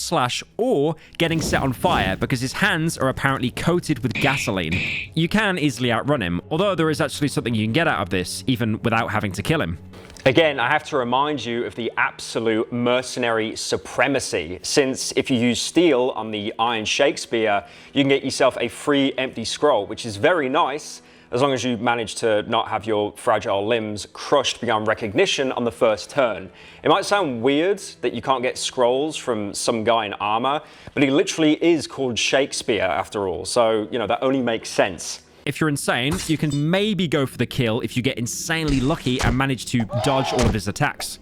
or getting set on fire because his hands are apparently coated with gasoline. You can easily outrun him, although there is actually something you can get out of this, even without having to kill him. Again, I have to remind you of the absolute mercenary supremacy, since if you use steel on the Iron Shakespeare, you can get yourself a free empty scroll, which is very nice, as long as you manage to not have your fragile limbs crushed beyond recognition on the first turn. It might sound weird that you can't get scrolls from some guy in armor, but he literally is called Shakespeare after all, so, you know, that only makes sense. If you're insane, you can maybe go for the kill if you get insanely lucky and manage to dodge all of his attacks.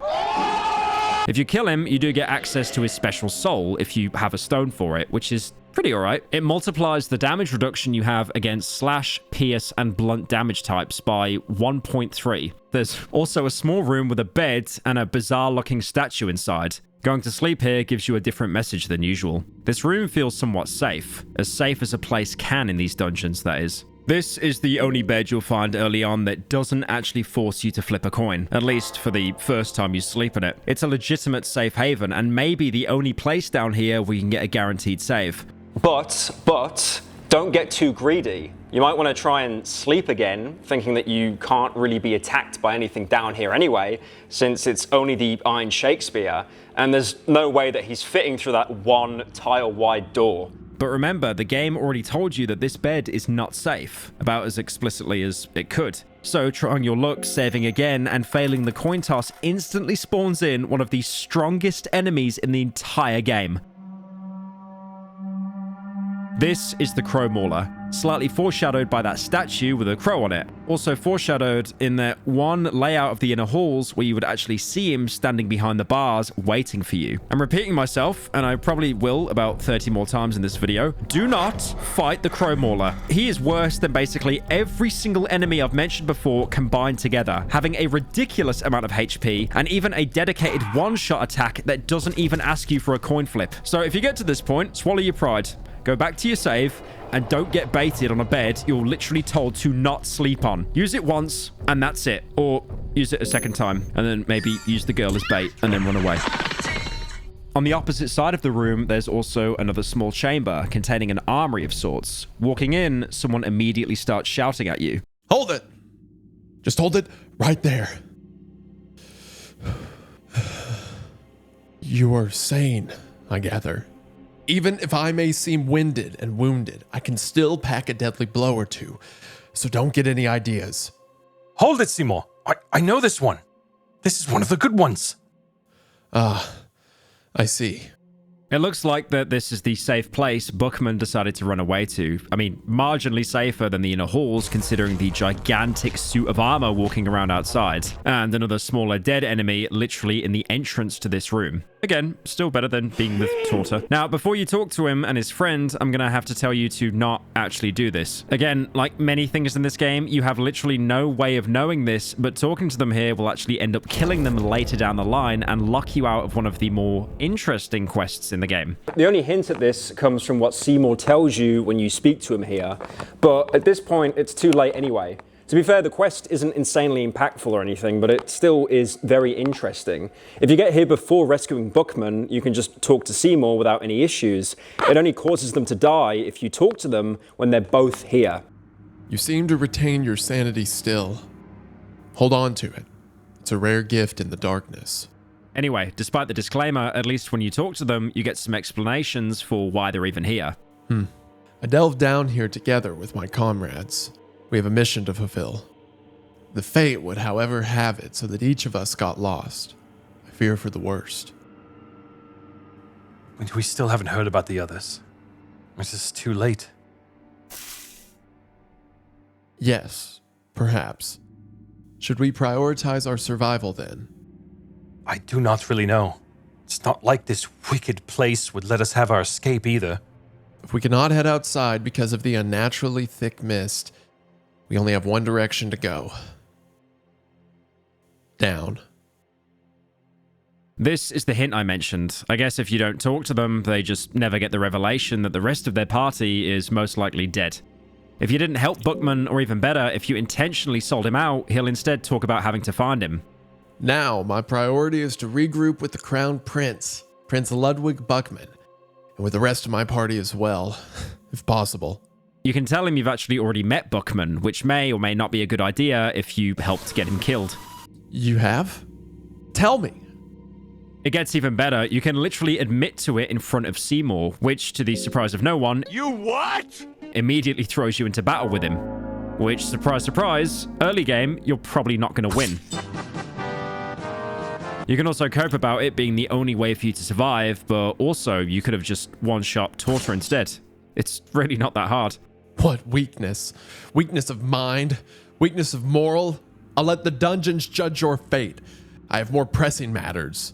If you kill him, you do get access to his special soul if you have a stone for it, which is pretty alright. It multiplies the damage reduction you have against slash, pierce, and blunt damage types by 1.3. There's also a small room with a bed and a bizarre-looking statue inside. Going to sleep here gives you a different message than usual. This room feels somewhat safe as a place can in these dungeons, that is. This is the only bed you'll find early on that doesn't actually force you to flip a coin, at least for the first time you sleep in it. It's a legitimate safe haven, and maybe the only place down here where you can get a guaranteed save. But, don't get too greedy. You might want to try and sleep again, thinking that you can't really be attacked by anything down here anyway, since it's only the Iron Shakespeare, and there's no way that he's fitting through that one tile-wide door. But remember, the game already told you that this bed is not safe, about as explicitly as it could. So trying your luck, saving again, and failing the coin toss instantly spawns in one of the strongest enemies in the entire game. This is the Crow Mauler, slightly foreshadowed by that statue with a crow on it. Also foreshadowed in that one layout of the inner halls where you would actually see him standing behind the bars waiting for you. I'm repeating myself, and I probably will about 30 more times in this video. Do not fight the Crow Mauler. He is worse than basically every single enemy I've mentioned before combined together, having a ridiculous amount of HP and even a dedicated one-shot attack that doesn't even ask you for a coin flip. So if you get to this point, swallow your pride. Go back to your save, and don't get baited on a bed you're literally told to not sleep on. Use it once, and that's it. Or use it a second time, and then maybe use the girl as bait, and then run away. On the opposite side of the room, there's also another small chamber containing an armory of sorts. Walking in, someone immediately starts shouting at you. Hold it! Just hold it right there. You are sane, I gather. Even if I may seem winded and wounded, I can still pack a deadly blow or two, so don't get any ideas. Hold it, Seymor. I know this one. This is one of the good ones. Ah, I see. It looks like that this is the safe place Buckman decided to run away to. I mean, marginally safer than the inner halls, considering the gigantic suit of armor walking around outside, and another smaller dead enemy literally in the entrance to this room. Again, still better than being with Trotur. Now, before you talk to him and his friend, I'm gonna have to tell you to not actually do this. Again, like many things in this game, you have literally no way of knowing this, but talking to them here will actually end up killing them later down the line and lock you out of one of the more interesting quests in the game. The only hint at this comes from what Seymor tells you when you speak to him here, but at this point, it's too late anyway. To be fair, the quest isn't insanely impactful or anything, but it still is very interesting. If you get here before rescuing Buckman, you can just talk to Seymor without any issues. It only causes them to die if you talk to them when they're both here. You seem to retain your sanity still. Hold on to it. It's a rare gift in the darkness. Anyway, despite the disclaimer, at least when you talk to them, you get some explanations for why they're even here. I delved down here together with my comrades. We have a mission to fulfill. The fate would, however, have it so that each of us got lost. I fear for the worst. We still haven't heard about the others. This is too late. Yes, perhaps. Should we prioritize our survival then? I do not really know. It's not like this wicked place would let us have our escape either. If we cannot head outside because of the unnaturally thick mist, we only have one direction to go. Down. This is the hint I mentioned. I guess if you don't talk to them, they just never get the revelation that the rest of their party is most likely dead. If you didn't help Buckman, or even better, if you intentionally sold him out, he'll instead talk about having to find him. Now, my priority is to regroup with the Crown Prince, Prince Ludwig Buckman, and with the rest of my party as well, if possible. You can tell him you've actually already met Buckman, which may or may not be a good idea if you helped get him killed. You have? Tell me. It gets even better. You can literally admit to it in front of Seymor, which, to the surprise of no one, You what? immediately throws you into battle with him. Which, surprise, surprise, early game, you're probably not going to win. You can also cope about it being the only way for you to survive, but also you could have just one-shot Trotur instead. It's really not that hard. What weakness? Weakness of mind? Weakness of moral? I'll let the dungeons judge your fate. I have more pressing matters.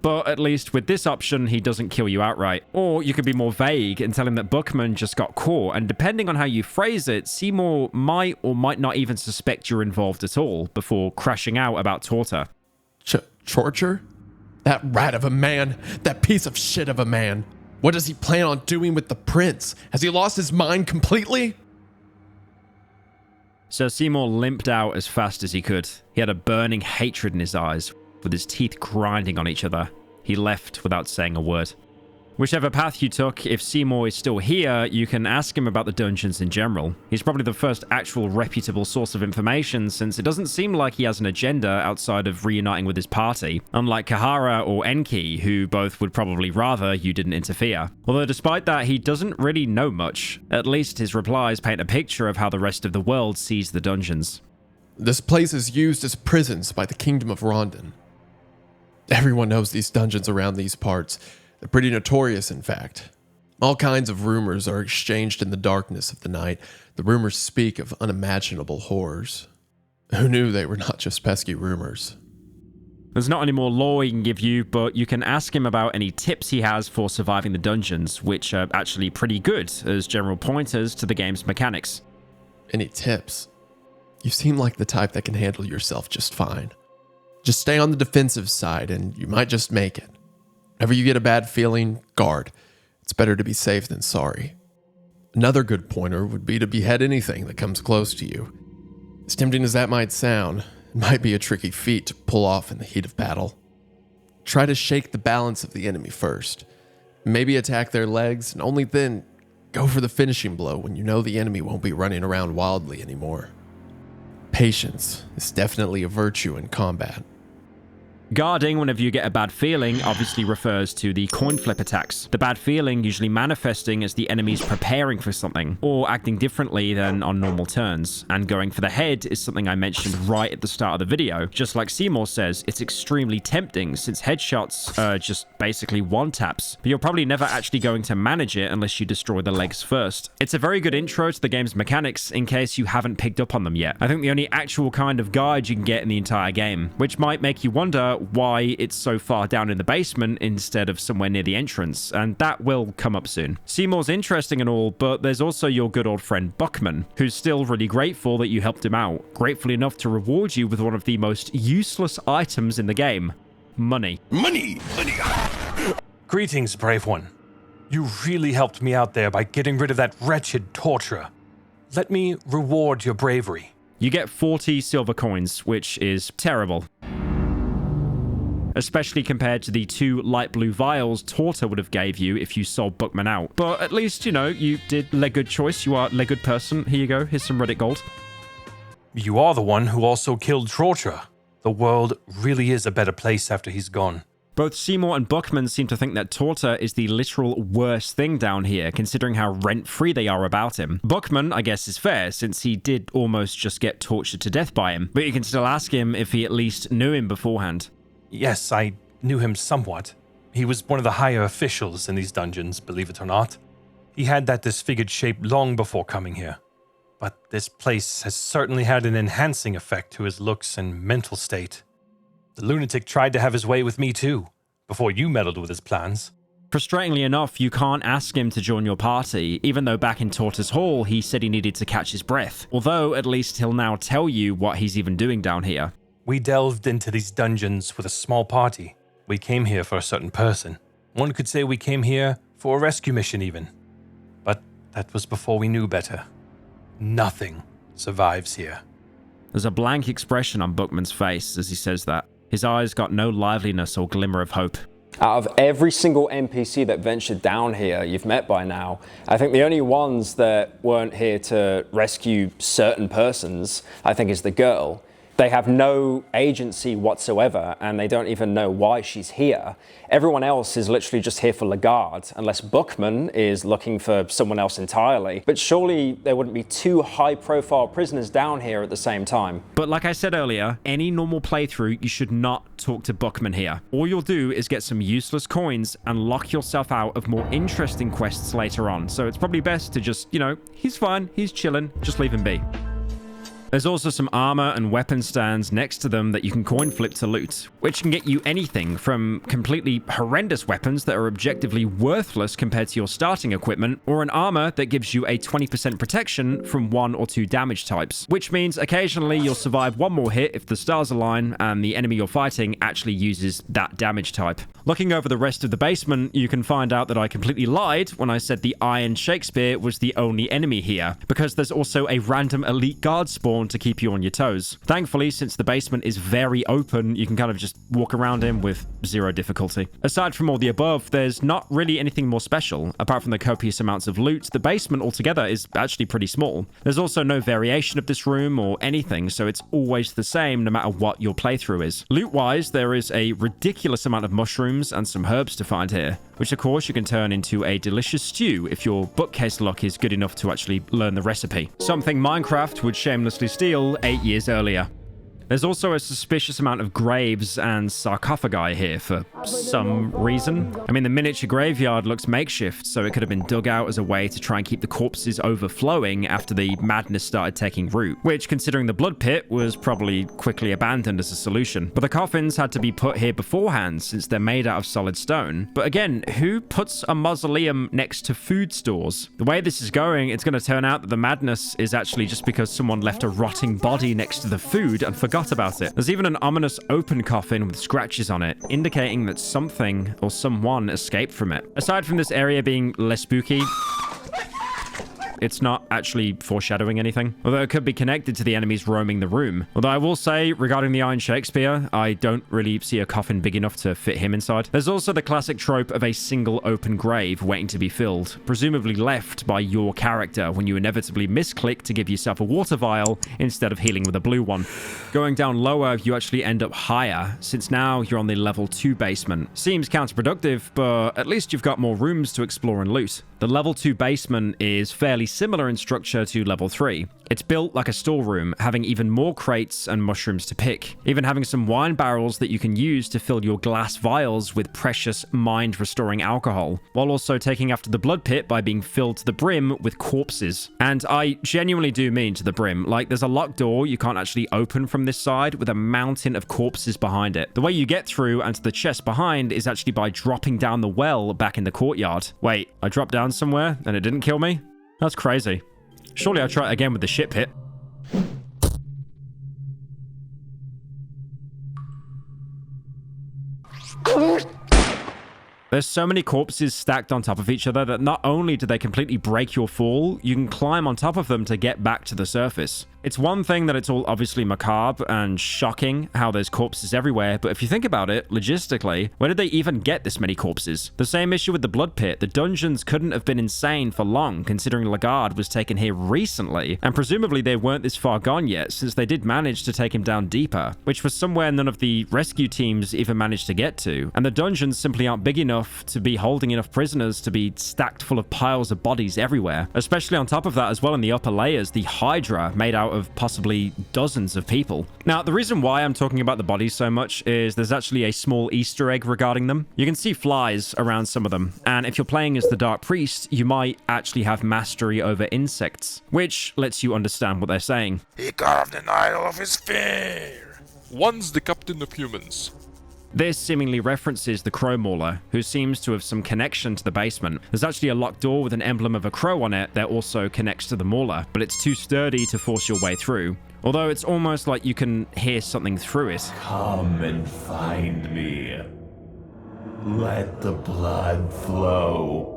But at least with this option, he doesn't kill you outright. Or you could be more vague and tell him that Buckman just got caught, and depending on how you phrase it, Seymor might or might not even suspect you're involved at all before crashing out about Trotur. Torture? That rat of a man, that piece of shit of a man. What does he plan on doing with the prince? Has he lost his mind completely? So Seymor limped out as fast as he could. He had a burning hatred in his eyes, with his teeth grinding on each other. He left without saying a word. Whichever path you took, if Seymor is still here, you can ask him about the dungeons in general. He's probably the first actual reputable source of information, since it doesn't seem like he has an agenda outside of reuniting with his party, unlike Cahara or Enki, who both would probably rather you didn't interfere. Although despite that, he doesn't really know much. At least his replies paint a picture of how the rest of the world sees the dungeons. This place is used as prisons by the Kingdom of Rondon. Everyone knows these dungeons around these parts. They're pretty notorious, in fact. All kinds of rumors are exchanged in the darkness of the night. The rumors speak of unimaginable horrors. Who knew they were not just pesky rumors? There's not any more lore he can give you, but you can ask him about any tips he has for surviving the dungeons, which are actually pretty good as general pointers to the game's mechanics. Any tips? You seem like the type that can handle yourself just fine. Just stay on the defensive side and you might just make it. Whenever you get a bad feeling, guard. It's better to be safe than sorry. Another good pointer would be to behead anything that comes close to you. As tempting as that might sound, it might be a tricky feat to pull off in the heat of battle. Try to shake the balance of the enemy first. Maybe attack their legs, and only then go for the finishing blow when you know the enemy won't be running around wildly anymore. Patience is definitely a virtue in combat. Guarding whenever you get a bad feeling obviously refers to the coin flip attacks. The bad feeling usually manifesting as the enemy's preparing for something, or acting differently than on normal turns. And going for the head is something I mentioned right at the start of the video. Just like Seymor says, it's extremely tempting since headshots are just basically one-taps, but you're probably never actually going to manage it unless you destroy the legs first. It's a very good intro to the game's mechanics in case you haven't picked up on them yet. I think the only actual kind of guide you can get in the entire game, which might make you wonder why it's so far down in the basement instead of somewhere near the entrance, and that will come up soon. Seymor's interesting and all, but there's also your good old friend Buckman, who's still really grateful that you helped him out, grateful enough to reward you with one of the most useless items in the game: money. Money! Greetings, brave one. You really helped me out there by getting rid of that wretched torturer. Let me reward your bravery. You get 40 silver coins, which is terrible. Especially compared to the 2 light blue vials Trotur would have gave you if you sold Buckman out. But at least, you know, you did a good choice. You are a good person. Here you go. Here's some Reddit gold. You are the one who also killed Trotur. The world really is a better place after he's gone. Both Seymor and Buckman seem to think that Trotur is the literal worst thing down here, considering how rent-free they are about him. Buckman, I guess, is fair, since he did almost just get tortured to death by him, but you can still ask him if he at least knew him beforehand. Yes, I knew him somewhat. He was one of the higher officials in these dungeons, believe it or not. He had that disfigured shape long before coming here. But this place has certainly had an enhancing effect to his looks and mental state. The lunatic tried to have his way with me too, before you meddled with his plans. Frustratingly enough, you can't ask him to join your party, even though back in Trotur's Hall he said he needed to catch his breath. Although, at least he'll now tell you what he's even doing down here. We delved into these dungeons with a small party. We came here for a certain person. One could say we came here for a rescue mission even. But that was before we knew better. Nothing survives here. There's a blank expression on Buckman's face as he says that. His eyes got no liveliness or glimmer of hope. Out of every single NPC that ventured down here you've met by now, I think the only ones that weren't here to rescue certain persons, I think, is the girl. They have no agency whatsoever, and they don't even know why she's here. Everyone else is literally just here for Lagarde, unless Buckman is looking for someone else entirely. But surely there wouldn't be two high-profile prisoners down here at the same time. But like I said earlier, any normal playthrough, you should not talk to Buckman here. All you'll do is get some useless coins and lock yourself out of more interesting quests later on. So it's probably best to just, he's fine, he's chilling, just leave him be. There's also some armor and weapon stands next to them that you can coin flip to loot, which can get you anything from completely horrendous weapons that are objectively worthless compared to your starting equipment, or an armor that gives you a 20% protection from 1 or 2 damage types, which means occasionally you'll survive one more hit if the stars align and the enemy you're fighting actually uses that damage type. Looking over the rest of the basement, you can find out that I completely lied when I said the Iron Shakespeare was the only enemy here, because there's also a random elite guard spawn to keep you on your toes. Thankfully, since the basement is very open, you can kind of just walk around him with 0 difficulty. Aside from all the above, there's not really anything more special. Apart from the copious amounts of loot, the basement altogether is actually pretty small. There's also no variation of this room or anything, so it's always the same no matter what your playthrough is. Loot-wise, there is a ridiculous amount of mushrooms and some herbs to find here, which of course you can turn into a delicious stew if your bookcase luck is good enough to actually learn the recipe. Something Minecraft would shamelessly steal 8 years earlier. There's also a suspicious amount of graves and sarcophagi here for some reason. I mean, the miniature graveyard looks makeshift, so it could have been dug out as a way to try and keep the corpses overflowing after the madness started taking root, which, considering the blood pit, was probably quickly abandoned as a solution. But the coffins had to be put here beforehand since they're made out of solid stone. But again, who puts a mausoleum next to food stores? The way this is going, it's going to turn out that the madness is actually just because someone left a rotting body next to the food and forgot about it. There's even an ominous open coffin with scratches on it, indicating that something or someone escaped from it. Aside from this area being less spooky, it's not actually foreshadowing anything, although it could be connected to the enemies roaming the room. Although I will say, regarding the Iron Shakespeare, I don't really see a coffin big enough to fit him inside. There's also the classic trope of a single open grave waiting to be filled, presumably left by your character when you inevitably misclick to give yourself a water vial instead of healing with a blue one. Going down lower, you actually end up higher, since now you're on the level 2 basement. Seems counterproductive, but at least you've got more rooms to explore and loot. The level 2 basement is fairly similar in structure to level 3. It's built like a storeroom, having even more crates and mushrooms to pick, even having some wine barrels that you can use to fill your glass vials with precious mind-restoring alcohol, while also taking after the blood pit by being filled to the brim with corpses. And I genuinely do mean to the brim, like there's a locked door you can't actually open from this side with a mountain of corpses behind it. The way you get through and to the chest behind is actually by dropping down the well back in the courtyard. Wait, I dropped down somewhere and it didn't kill me? That's crazy. Surely I'll try it again with the ship pit. There's so many corpses stacked on top of each other that not only do they completely break your fall, you can climb on top of them to get back to the surface. It's one thing that it's all obviously macabre and shocking how there's corpses everywhere, but if you think about it, logistically, where did they even get this many corpses? The same issue with the blood pit. The dungeons couldn't have been insane for long, considering Lagarde was taken here recently, and presumably they weren't this far gone yet, since they did manage to take him down deeper, which was somewhere none of the rescue teams even managed to get to, and the dungeons simply aren't big enough to be holding enough prisoners to be stacked full of piles of bodies everywhere. Especially on top of that as well, in the upper layers, the Hydra made out of possibly dozens of people. Now, the reason why I'm talking about the bodies so much is there's actually a small Easter egg regarding them. You can see flies around some of them, and if you're playing as the Dark Priest, you might actually have mastery over insects, which lets you understand what they're saying. He carved an idol of his fear. One's the captain of humans. This seemingly references the crow mauler, who seems to have some connection to the basement. There's actually a locked door with an emblem of a crow on it that also connects to the mauler, but it's too sturdy to force your way through. Although it's almost like you can hear something through it. Come and find me. Let the blood flow.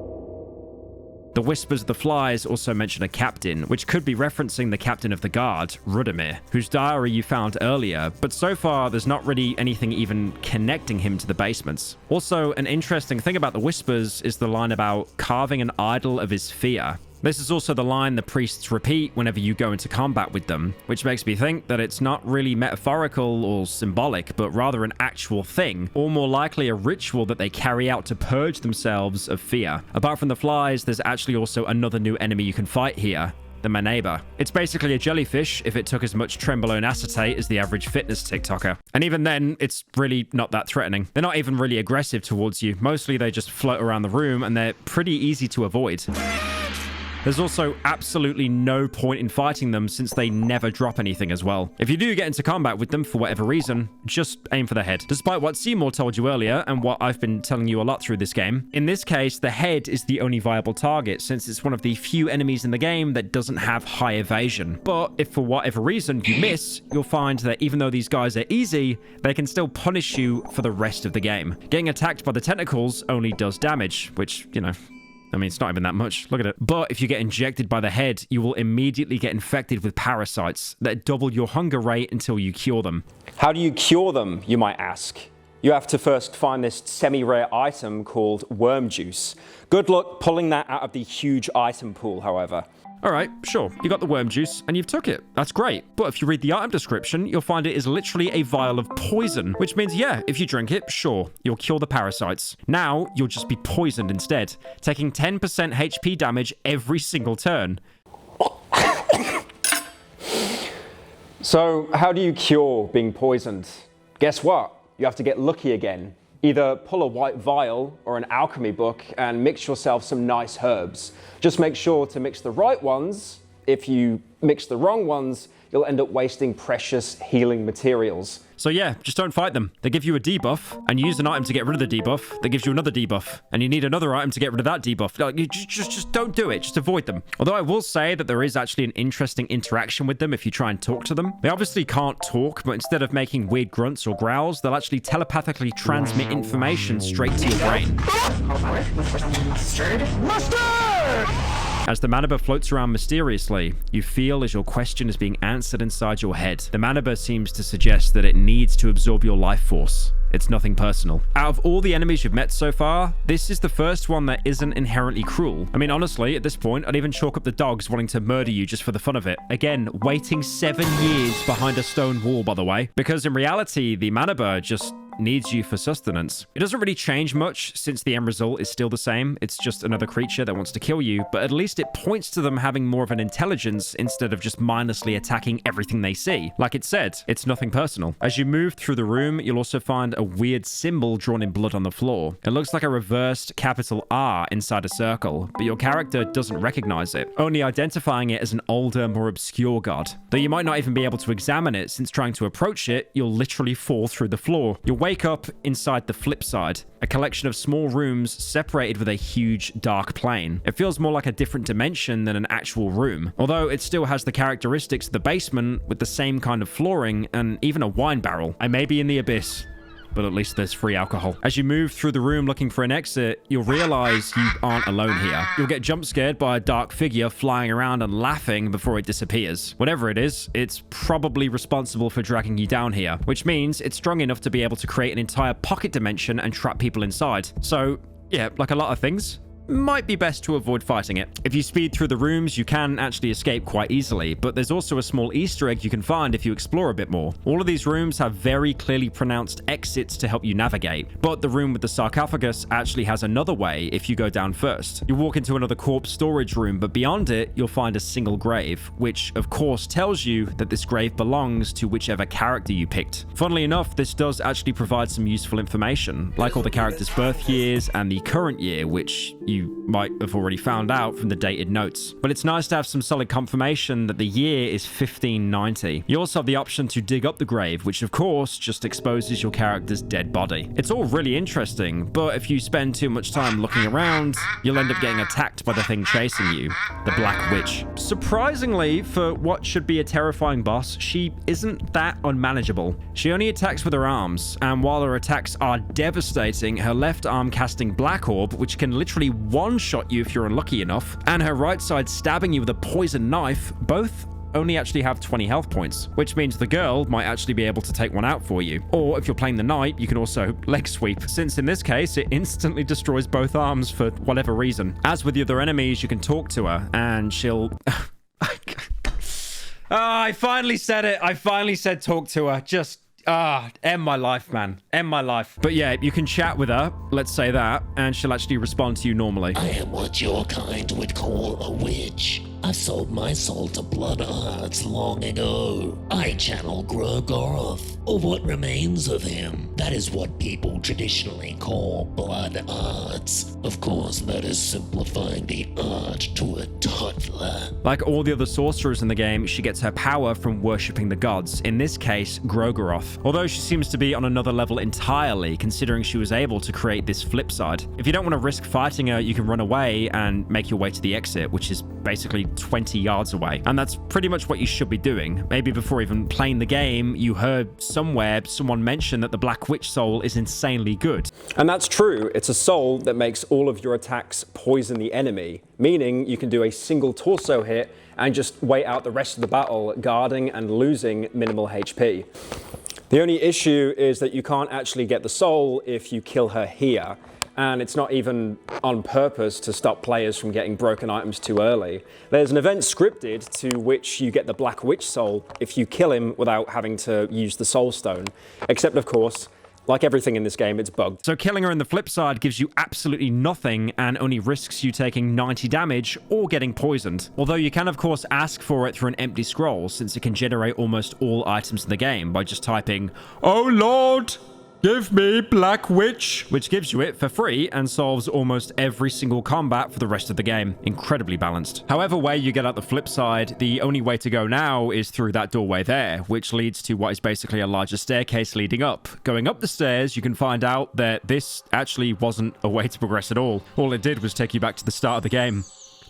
The whispers of the flies also mention a captain, which could be referencing the captain of the guard, Rudimir, whose diary you found earlier, but so far there's not really anything even connecting him to the basements. Also, an interesting thing about the whispers is the line about carving an idol of his fear. This is also the line the priests repeat whenever you go into combat with them, which makes me think that it's not really metaphorical or symbolic, but rather an actual thing, or more likely a ritual that they carry out to purge themselves of fear. Apart from the flies, there's actually also another new enemy you can fight here, the Maneba. It's basically a jellyfish if it took as much Trenbolone acetate as the average fitness TikToker. And even then, it's really not that threatening. They're not even really aggressive towards you. Mostly they just float around the room and they're pretty easy to avoid. There's also absolutely no point in fighting them since they never drop anything as well. If you do get into combat with them for whatever reason, just aim for the head. Despite what Seymor told you earlier and what I've been telling you a lot through this game, in this case, the head is the only viable target since it's one of the few enemies in the game that doesn't have high evasion. But if for whatever reason you miss, you'll find that even though these guys are easy, they can still punish you for the rest of the game. Getting attacked by the tentacles only does damage, which, you know, I mean, it's not even that much. Look at it. But if you get injected by the head, you will immediately get infected with parasites that double your hunger rate until you cure them. How do you cure them, you might ask? You have to first find this semi-rare item called worm juice. Good luck pulling that out of the huge item pool, however. All right, sure, you got the worm juice and you've took it. That's great. But if you read the item description, you'll find it is literally a vial of poison, which means, yeah, if you drink it, sure, you'll cure the parasites. Now, you'll just be poisoned instead, taking 10% HP damage every single turn. So, how do you cure being poisoned? Guess what? You have to get lucky again. Either pull a white vial or an alchemy book and mix yourself some nice herbs. Just make sure to mix the right ones. If you mix the wrong ones, you'll end up wasting precious healing materials. So yeah, just don't fight them. They give you a debuff, and you use an item to get rid of the debuff. That gives you another debuff, and you need another item to get rid of that debuff. Like, you just don't do it. Just avoid them. Although I will say that there is actually an interesting interaction with them if you try and talk to them. They obviously can't talk, but instead of making weird grunts or growls, they'll actually telepathically transmit information straight to your brain. As the Manaba floats around mysteriously, you feel as your question is being answered inside your head. The Manaba seems to suggest that it needs to absorb your life force. It's nothing personal. Out of all the enemies you've met so far, this is the first one that isn't inherently cruel. I mean, honestly, at this point, I'd even chalk up the dogs wanting to murder you just for the fun of it. Again, waiting 7 years behind a stone wall, by the way. Because in reality, the Manaba just needs you for sustenance. It doesn't really change much since the end result is still the same. It's just another creature that wants to kill you, but at least it points to them having more of an intelligence instead of just mindlessly attacking everything they see. Like it said, it's nothing personal. As you move through the room, you'll also find a weird symbol drawn in blood on the floor. It looks like a reversed capital R inside a circle, but your character doesn't recognize it, only identifying it as an older, more obscure god. Though you might not even be able to examine it, since trying to approach it, you'll literally fall through the floor. You'll wake up inside the flip side, a collection of small rooms separated with a huge dark plane. It feels more like a different dimension than an actual room, although it still has the characteristics of the basement with the same kind of flooring and even a wine barrel. I may be in the abyss, but at least there's free alcohol. As you move through the room looking for an exit, you'll realize you aren't alone here. You'll get jump scared by a dark figure flying around and laughing before it disappears. Whatever it is, it's probably responsible for dragging you down here, which means it's strong enough to be able to create an entire pocket dimension and trap people inside. So, yeah, like a lot of things, might be best to avoid fighting it. If you speed through the rooms, you can actually escape quite easily, but there's also a small Easter egg you can find if you explore a bit more. All of these rooms have very clearly pronounced exits to help you navigate, but the room with the sarcophagus actually has another way if you go down first. You walk into another corpse storage room, but beyond it, you'll find a single grave, which of course tells you that this grave belongs to whichever character you picked. Funnily enough, this does actually provide some useful information, like all the characters' birth years and the current year, which you might have already found out from the dated notes. But it's nice to have some solid confirmation that the year is 1590. You also have the option to dig up the grave, which of course just exposes your character's dead body. It's all really interesting, but if you spend too much time looking around, you'll end up getting attacked by the thing chasing you, the Black Witch. Surprisingly, for what should be a terrifying boss, she isn't that unmanageable. She only attacks with her arms, and while her attacks are devastating, her left arm casting Black Orb, which can literally one-shot you if you're unlucky enough, and her right side stabbing you with a poison knife, both only actually have 20 health points, which means the girl might actually be able to take one out for you. Or if you're playing the knight, you can also leg sweep, since in this case, it instantly destroys both arms for whatever reason. As with the other enemies, you can talk to her, and she'll... I finally said it. I finally said talk to her. Just... end my life, man. End my life. But yeah, you can chat with her, let's say that, and she'll actually respond to you normally. I am what your kind would call a witch. I sold my soul to blood hearts long ago. I channel Gro'goroth, or what remains of him. That is what people traditionally call blood arts. Of course, that is simplifying the art to a toddler. Like all the other sorcerers in the game, she gets her power from worshipping the gods, in this case, Gro'goroth. Although she seems to be on another level entirely, considering she was able to create this flip side. If you don't want to risk fighting her, you can run away and make your way to the exit, which is basically 20 yards away. And that's pretty much what you should be doing. Maybe before even playing the game, you heard somewhere someone mention that the Black Witch soul is insanely good. And that's true. It's a soul that makes all of your attacks poison the enemy, meaning you can do a single torso hit and just wait out the rest of the battle, guarding and losing minimal HP. The only issue is that you can't actually get the soul if you kill her here. And it's not even on purpose to stop players from getting broken items too early. There's an event scripted to which you get the Black Witch soul if you kill him without having to use the soul stone. Except, of course, like everything in this game, it's bugged. So killing her in the flip side gives you absolutely nothing and only risks you taking 90 damage or getting poisoned. Although you can, of course, ask for it through an empty scroll, since it can generate almost all items in the game by just typing, "Oh Lord, give me Black Witch," which gives you it for free and solves almost every single combat for the rest of the game. Incredibly balanced. However way you get out the flip side, the only way to go now is through that doorway there, which leads to what is basically a larger staircase leading up. Going up the stairs, you can find out that this actually wasn't a way to progress at all. All it did was take you back to the start of the game.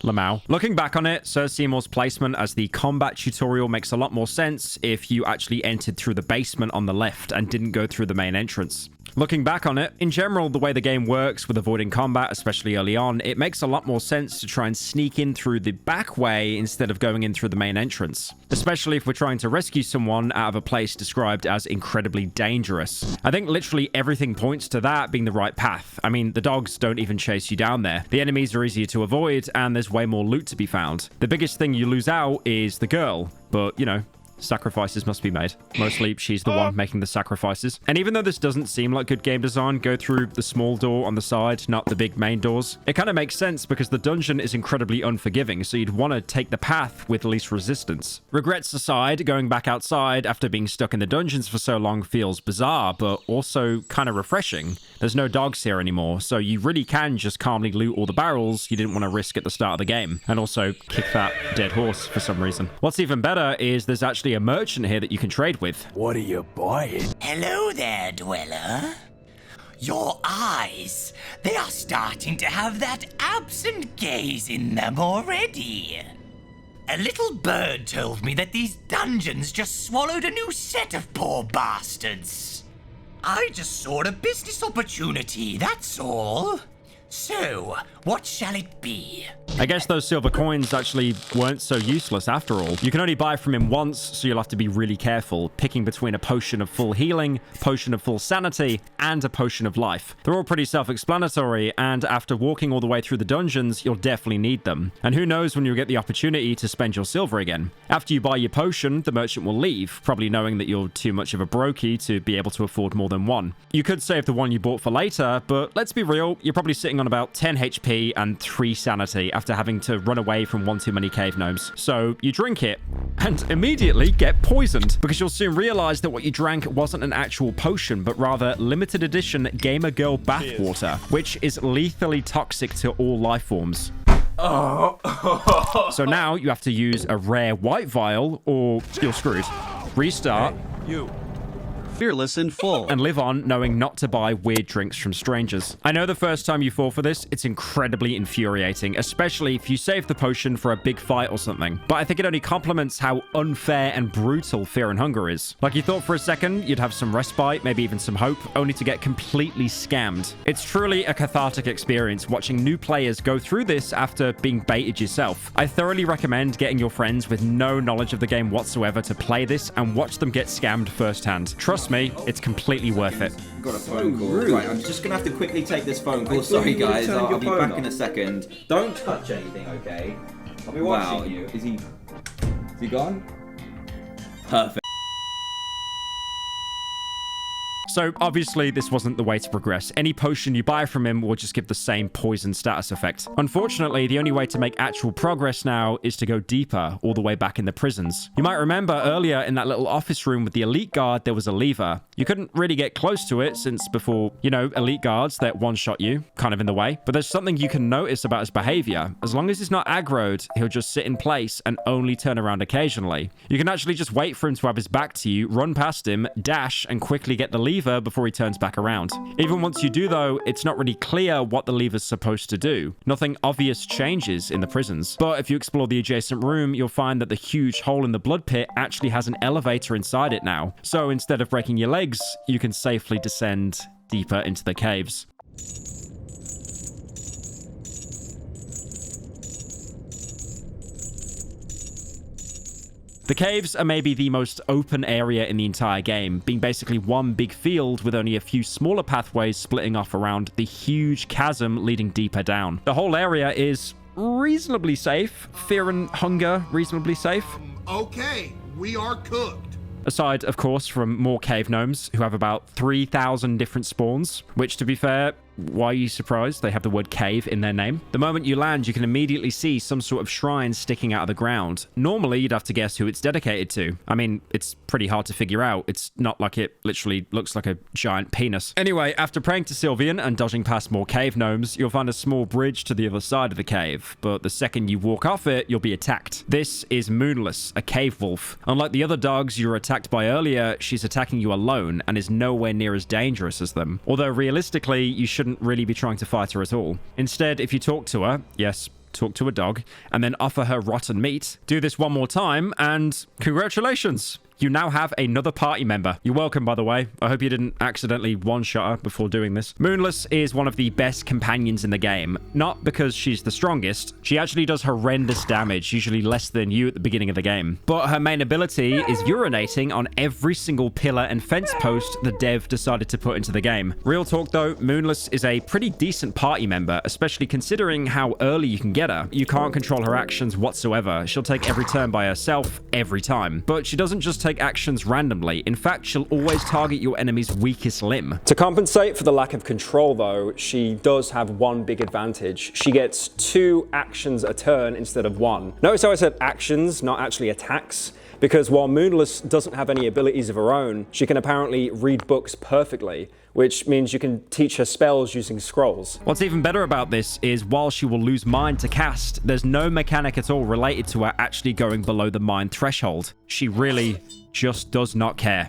Lamau. Looking back on it, Sir Seymor's placement as the combat tutorial makes a lot more sense if you actually entered through the basement on the left and didn't go through the main entrance. Looking back on it, in general, the way the game works with avoiding combat, especially early on, it makes a lot more sense to try and sneak in through the back way instead of going in through the main entrance. Especially if we're trying to rescue someone out of a place described as incredibly dangerous. I think literally everything points to that being the right path. I mean, the dogs don't even chase you down there. The enemies are easier to avoid, and there's way more loot to be found. The biggest thing you lose out is the girl, but, you know, sacrifices must be made. Mostly she's the one making the sacrifices. And even though this doesn't seem like good game design, go through the small door on the side, not the big main doors, it kind of makes sense because the dungeon is incredibly unforgiving, so you'd want to take the path with least resistance. Regrets aside, going back outside after being stuck in the dungeons for so long feels bizarre, but also kind of refreshing. There's no dogs here anymore, so you really can just calmly loot all the barrels you didn't want to risk at the start of the game, and also kick that dead horse for some reason. What's even better is there's actually a merchant here that you can trade with. What are you buying? Hello there, dweller. Your eyes, they are starting to have that absent gaze in them already. A little bird told me that these dungeons just swallowed a new set of poor bastards. I just saw a business opportunity, that's all. So, what shall it be? I guess those silver coins actually weren't so useless after all. You can only buy from him once, so you'll have to be really careful, picking between a potion of full healing, potion of full sanity, and a potion of life. They're all pretty self-explanatory, and after walking all the way through the dungeons, you'll definitely need them. And who knows when you'll get the opportunity to spend your silver again. After you buy your potion, the merchant will leave, probably knowing that you're too much of a brokey to be able to afford more than one. You could save the one you bought for later, but let's be real, you're probably sitting on about 10 HP and 3 sanity after having to run away from one too many cave gnomes. So you drink it and immediately get poisoned, because you'll soon realize that what you drank wasn't an actual potion, but rather limited edition gamer girl bathwater, which is lethally toxic to all life forms. So now you have to use a rare white vial or you're screwed. Restart. Hey, you. Fearless and full. And live on knowing not to buy weird drinks from strangers. I know the first time you fall for this, it's incredibly infuriating, especially if you save the potion for a big fight or something. But I think it only complements how unfair and brutal Fear and Hunger is. Like you thought for a second you'd have some respite, maybe even some hope, only to get completely scammed. It's truly a cathartic experience watching new players go through this after being baited yourself. I thoroughly recommend getting your friends with no knowledge of the game whatsoever to play this and watch them get scammed firsthand. Trust me, it's completely worth it. Got a phone call. Right, I'm just gonna have to quickly take this phone call. Sorry guys, I'll be back in a second. Don't touch anything, okay? I'll be watching you. Is he gone? Perfect. So obviously this wasn't the way to progress. Any potion you buy from him will just give the same poison status effect. Unfortunately, the only way to make actual progress now is to go deeper, all the way back in the prisons. You might remember earlier in that little office room with the elite guard, there was a lever. You couldn't really get close to it since before, you know, elite guards that one-shot you, kind of in the way. But there's something you can notice about his behavior. As long as he's not aggroed, he'll just sit in place and only turn around occasionally. You can actually just wait for him to have his back to you, run past him, dash, and quickly get the lever before he turns back around. Even once you do though, it's not really clear what the lever's supposed to do. Nothing obvious changes in the prisons. But if you explore the adjacent room, you'll find that the huge hole in the blood pit actually has an elevator inside it now. So instead of breaking your legs, you can safely descend deeper into the caves. The caves are maybe the most open area in the entire game, being basically one big field with only a few smaller pathways splitting off around the huge chasm leading deeper down. The whole area is reasonably safe. Fear and Hunger, reasonably safe. Okay, we are cooked. Aside, of course, from more cave gnomes, who have about 3,000 different spawns, which, to be fair, why are you surprised? They have the word cave in their name. The moment you land, you can immediately see some sort of shrine sticking out of the ground. Normally, you'd have to guess who it's dedicated to. I mean, it's pretty hard to figure out. It's not like it literally looks like a giant penis. Anyway, after praying to Sylvian and dodging past more cave gnomes, you'll find a small bridge to the other side of the cave. But the second you walk off it, you'll be attacked. This is Moonless, a cave wolf. Unlike the other dogs you were attacked by earlier, she's attacking you alone and is nowhere near as dangerous as them. Although realistically, you shouldn't really be trying to fight her at all. Instead, if you talk to her, yes, talk to a dog, and then offer her rotten meat, do this one more time, and congratulations! You now have another party member. You're welcome, by the way. I hope you didn't accidentally one-shot her before doing this. Moonless is one of the best companions in the game. Not because she's the strongest. She actually does horrendous damage, usually less than you at the beginning of the game. But her main ability is urinating on every single pillar and fence post the dev decided to put into the game. Real talk though, Moonless is a pretty decent party member, especially considering how early you can get her. You can't control her actions whatsoever. She'll take every turn by herself, every time. But she doesn't just take actions randomly. In fact, she'll always target your enemy's weakest limb. To compensate for the lack of control though, she does have one big advantage. She gets 2 actions a turn instead of 1. Notice how I said actions, not actually attacks? Because while Moonless doesn't have any abilities of her own, she can apparently read books perfectly, which means you can teach her spells using scrolls. What's even better about this is while she will lose mind to cast, there's no mechanic at all related to her actually going below the mind threshold. She really just does not care.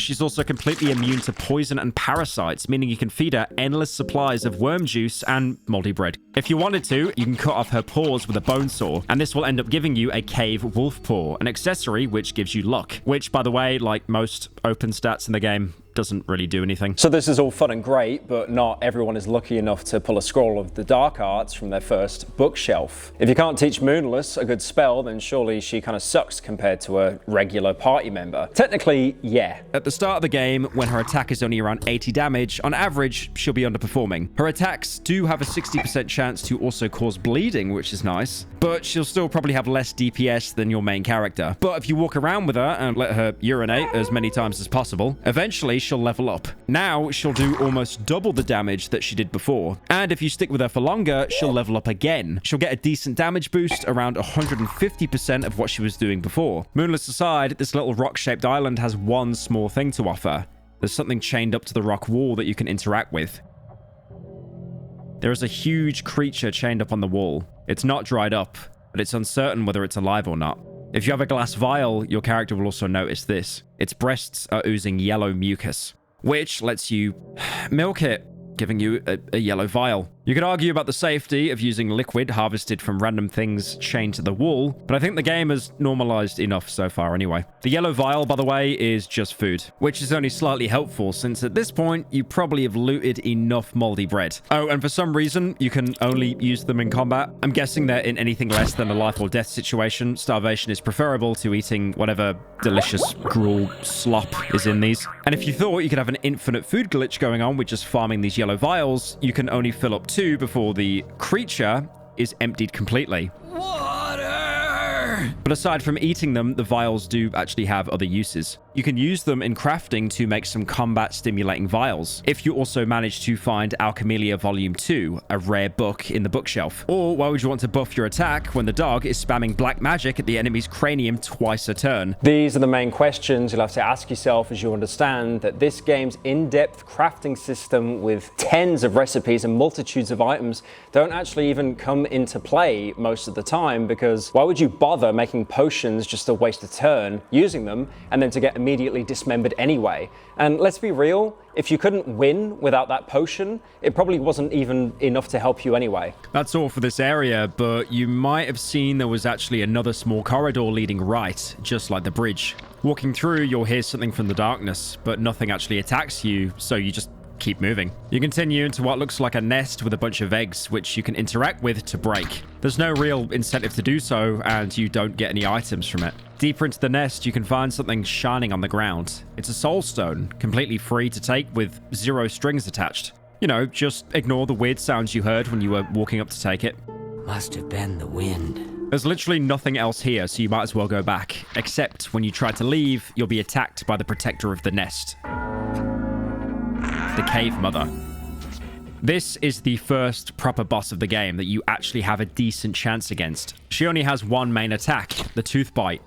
She's also completely immune to poison and parasites, meaning you can feed her endless supplies of worm juice and moldy bread. If you wanted to, you can cut off her paws with a bone saw, and this will end up giving you a cave wolf paw, an accessory which gives you luck, which, by the way, like most open stats in the game, doesn't really do anything. So this is all fun and great, but not everyone is lucky enough to pull a scroll of the dark arts from their first bookshelf. If you can't teach Moonless a good spell, then surely she kind of sucks compared to a regular party member. Technically, yeah. At the start of the game, when her attack is only around 80 damage, on average, she'll be underperforming. Her attacks do have a 60% chance to also cause bleeding, which is nice, but she'll still probably have less DPS than your main character. But if you walk around with her and let her urinate as many times as possible, eventually she'll level up. Now she'll do almost double the damage that she did before. And if you stick with her for longer, she'll level up again. She'll get a decent damage boost, around 150% of what she was doing before. Moonless aside, this little rock-shaped island has one small thing to offer. There's something chained up to the rock wall that you can interact with. There is a huge creature chained up on the wall. It's not dried up, but it's uncertain whether it's alive or not. If you have a glass vial, your character will also notice this. Its breasts are oozing yellow mucus, which lets you milk it, giving you a yellow vial. You could argue about the safety of using liquid harvested from random things chained to the wall, but I think the game has normalized enough so far anyway. The yellow vial, by the way, is just food, which is only slightly helpful since at this point, you probably have looted enough moldy bread. Oh, and for some reason, you can only use them in combat. I'm guessing that in anything less than a life or death situation, starvation is preferable to eating whatever delicious gruel slop is in these. And if you thought you could have an infinite food glitch going on with just farming these yellow vials, you can only fill up 2 before the creature is emptied completely. But aside from eating them, the vials do actually have other uses. You can use them in crafting to make some combat-stimulating vials, if you also manage to find Alchemelia Volume 2, a rare book in the bookshelf. Or why would you want to buff your attack when the dog is spamming black magic at the enemy's cranium twice a turn? These are the main questions you'll have to ask yourself as you understand that this game's in-depth crafting system with tens of recipes and multitudes of items don't actually even come into play most of the time, because why would you bother making potions just to waste a turn using them and then to get immediately dismembered anyway? And let's be real, if you couldn't win without that potion, it probably wasn't even enough to help you anyway. That's all for this area, but you might have seen there was actually another small corridor leading right, just like the bridge. Walking through, you'll hear something from the darkness, but nothing actually attacks you, so you just keep moving. You continue into what looks like a nest with a bunch of eggs, which you can interact with to break. There's no real incentive to do so, and you don't get any items from it. Deeper into the nest, you can find something shining on the ground. It's a soul stone, completely free to take with 0 strings attached. You know, just ignore the weird sounds you heard when you were walking up to take it. Must have been the wind. There's literally nothing else here, so you might as well go back. Except when you try to leave, you'll be attacked by the protector of the nest, the Cave Mother. This is the first proper boss of the game that you actually have a decent chance against. She only has one main attack, the Tooth Bite,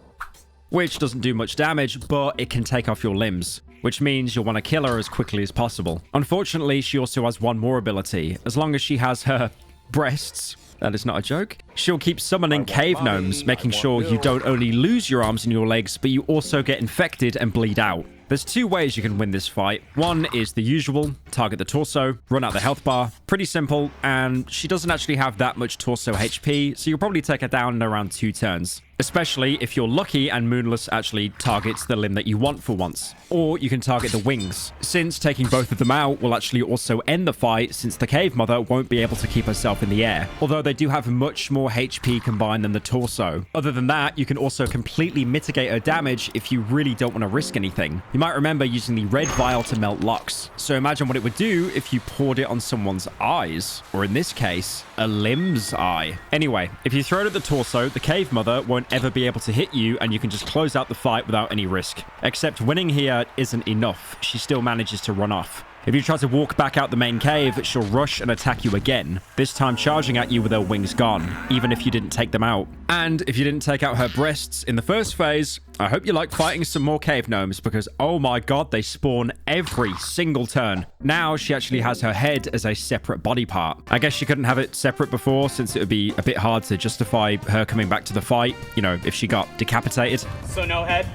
which doesn't do much damage, but it can take off your limbs, which means you'll want to kill her as quickly as possible. Unfortunately, she also has one more ability. As long as she has her breasts, that is not a joke, she'll keep summoning cave gnomes, making sure you don't only lose your arms and your legs, but you also get infected and bleed out. There's 2 ways you can win this fight. One is the usual, target the torso, run out the health bar. Pretty simple, and she doesn't actually have that much torso HP, so you'll probably take her down in around 2 turns. Especially if you're lucky and Moonless actually targets the limb that you want for once. Or you can target the wings, since taking both of them out will actually also end the fight, since the Cave Mother won't be able to keep herself in the air. Although they do have much more HP combined than the torso. Other than that, you can also completely mitigate her damage if you really don't want to risk anything. You might remember using the red vial to melt locks. So imagine what it would do if you poured it on someone's eyes, or in this case, a limb's eye. Anyway, if you throw it at the torso, the Cave Mother won't ever be able to hit you, and you can just close out the fight without any risk. Except winning here isn't enough. She still manages to run off. If you try to walk back out the main cave, she'll rush and attack you again, this time charging at you with her wings gone, even if you didn't take them out. And if you didn't take out her breasts in the first phase, I hope you like fighting some more cave gnomes, because oh my god, they spawn every single turn. Now she actually has her head as a separate body part. I guess she couldn't have it separate before, since it would be a bit hard to justify her coming back to the fight, you know, if she got decapitated. So no head?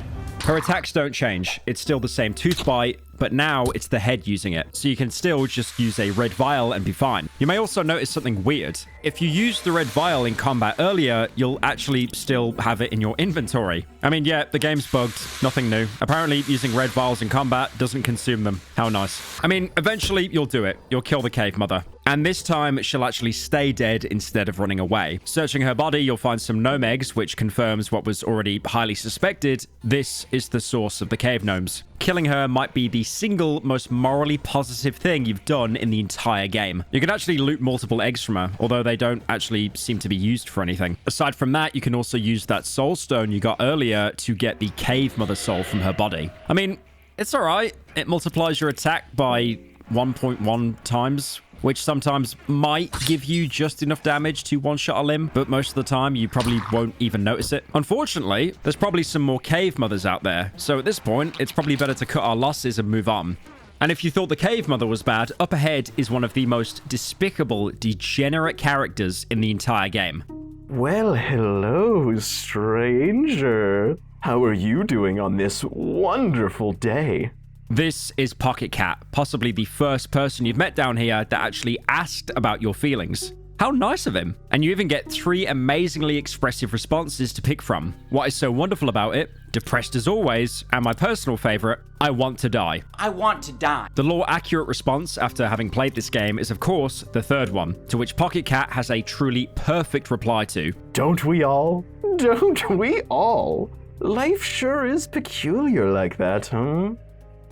Her attacks don't change. It's still the same tooth bite, but now it's the head using it. So you can still just use a red vial and be fine. You may also notice something weird. If you use the red vial in combat earlier, you'll actually still have it in your inventory. I mean, yeah, the game's bugged. Nothing new. Apparently, using red vials in combat doesn't consume them. How nice. I mean, eventually you'll do it. You'll kill the cave mother. And this time, she'll actually stay dead instead of running away. Searching her body, you'll find some gnome eggs, which confirms what was already highly suspected. This is the source of the cave gnomes. Killing her might be the single most morally positive thing you've done in the entire game. You can actually loot multiple eggs from her, although they don't actually seem to be used for anything. Aside from that, you can also use that soul stone you got earlier to get the cave mother soul from her body. I mean, it's alright. It multiplies your attack by 1.1 times, which sometimes might give you just enough damage to one-shot a limb, but most of the time you probably won't even notice it. Unfortunately, there's probably some more cave mothers out there, so at this point, it's probably better to cut our losses and move on. And if you thought the cave mother was bad, up ahead is one of the most despicable, degenerate characters in the entire game. Well, hello, stranger. How are you doing on this wonderful day? This is Pocketcat, possibly the first person you've met down here that actually asked about your feelings. How nice of him. And you even get 3 amazingly expressive responses to pick from. What is so wonderful about it? Depressed as always, and my personal favorite, I want to die. I want to die. The more accurate response after having played this game is, of course, the third one, to which Pocketcat has a truly perfect reply to. Don't we all? Don't we all? Life sure is peculiar like that, huh?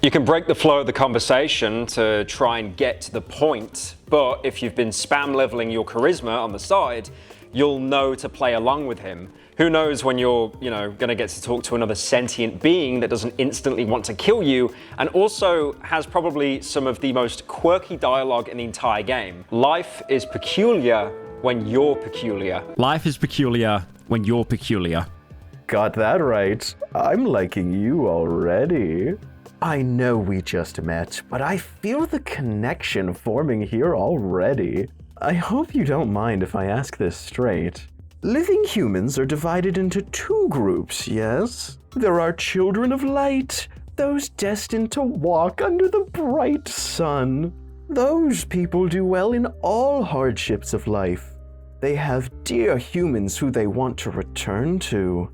You can break the flow of the conversation to try and get to the point, but if you've been spam leveling your charisma on the side, you'll know to play along with him. Who knows when you're, gonna get to talk to another sentient being that doesn't instantly want to kill you, and also has probably some of the most quirky dialogue in the entire game. Life is peculiar when you're peculiar. Life is peculiar when you're peculiar. Got that right. I'm liking you already. I know we just met, but I feel the connection forming here already. I hope you don't mind if I ask this straight. Living humans are divided into 2 groups, yes? There are children of light, those destined to walk under the bright sun. Those people do well in all hardships of life. They have dear humans who they want to return to.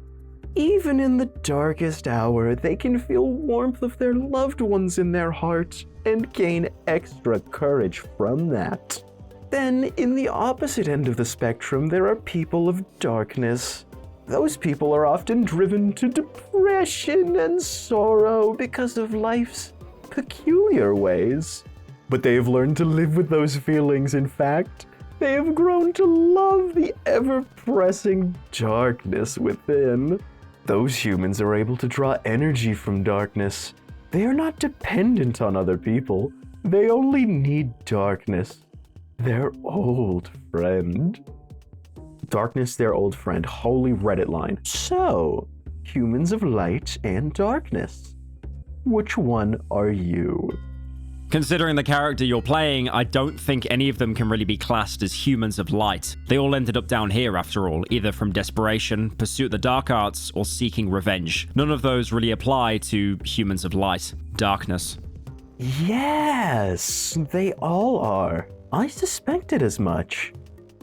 Even in the darkest hour, they can feel warmth of their loved ones in their heart and gain extra courage from that. Then, in the opposite end of the spectrum, there are people of darkness. Those people are often driven to depression and sorrow because of life's peculiar ways. But they have learned to live with those feelings, in fact. They have grown to love the ever-pressing darkness within. Those humans are able to draw energy from darkness. They are not dependent on other people. They only need darkness. Their old friend. Darkness, their old friend. Holy Reddit line. So, humans of light and darkness. Which one are you? Considering the character you're playing, I don't think any of them can really be classed as humans of light. They all ended up down here after all, either from desperation, pursuit of the dark arts, or seeking revenge. None of those really apply to humans of light. Darkness. Yes, they all are. I suspected as much.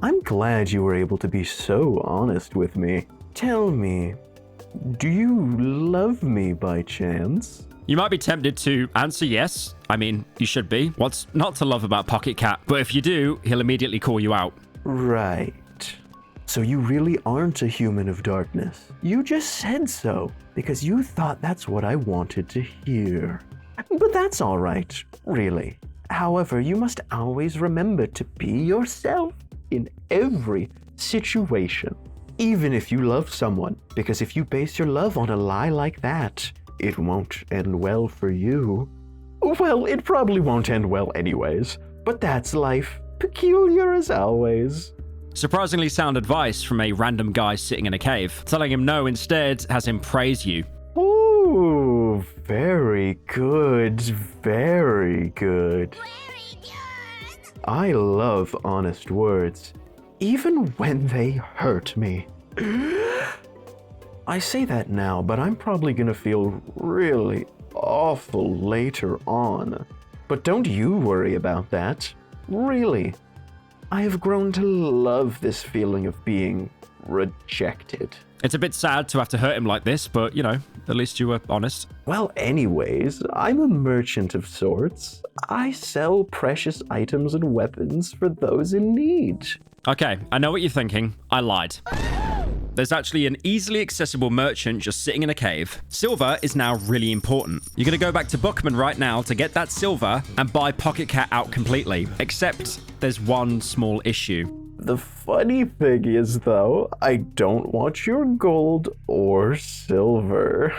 I'm glad you were able to be so honest with me. Tell me, do you love me by chance? You might be tempted to answer yes. I mean, you should be. What's not to love about Pocketcat? But if you do, he'll immediately call you out. Right. So you really aren't a human of darkness. You just said so, because you thought that's what I wanted to hear. But that's all right, really. However, you must always remember to be yourself in every situation. Even if you love someone, because if you base your love on a lie like that, it won't end well for you. Well, it probably won't end well anyways, but that's life. Peculiar as always. Surprisingly sound advice from a random guy sitting in a cave. Telling him no instead has him praise you. Ooh, very good, very good. I love honest words, even when they hurt me. I say that now, but I'm probably gonna feel really awful later on. But don't you worry about that. Really. I have grown to love this feeling of being rejected. It's a bit sad to have to hurt him like this, but, you know, at least you were honest. Well, anyways, I'm a merchant of sorts. I sell precious items and weapons for those in need. Okay, I know what you're thinking. I lied. There's actually an easily accessible merchant just sitting in a cave. Silver is now really important. You're going to go back to Buckman right now to get that silver and buy Pocketcat out completely. Except there's one small issue. The funny thing is, though, I don't want your gold or silver.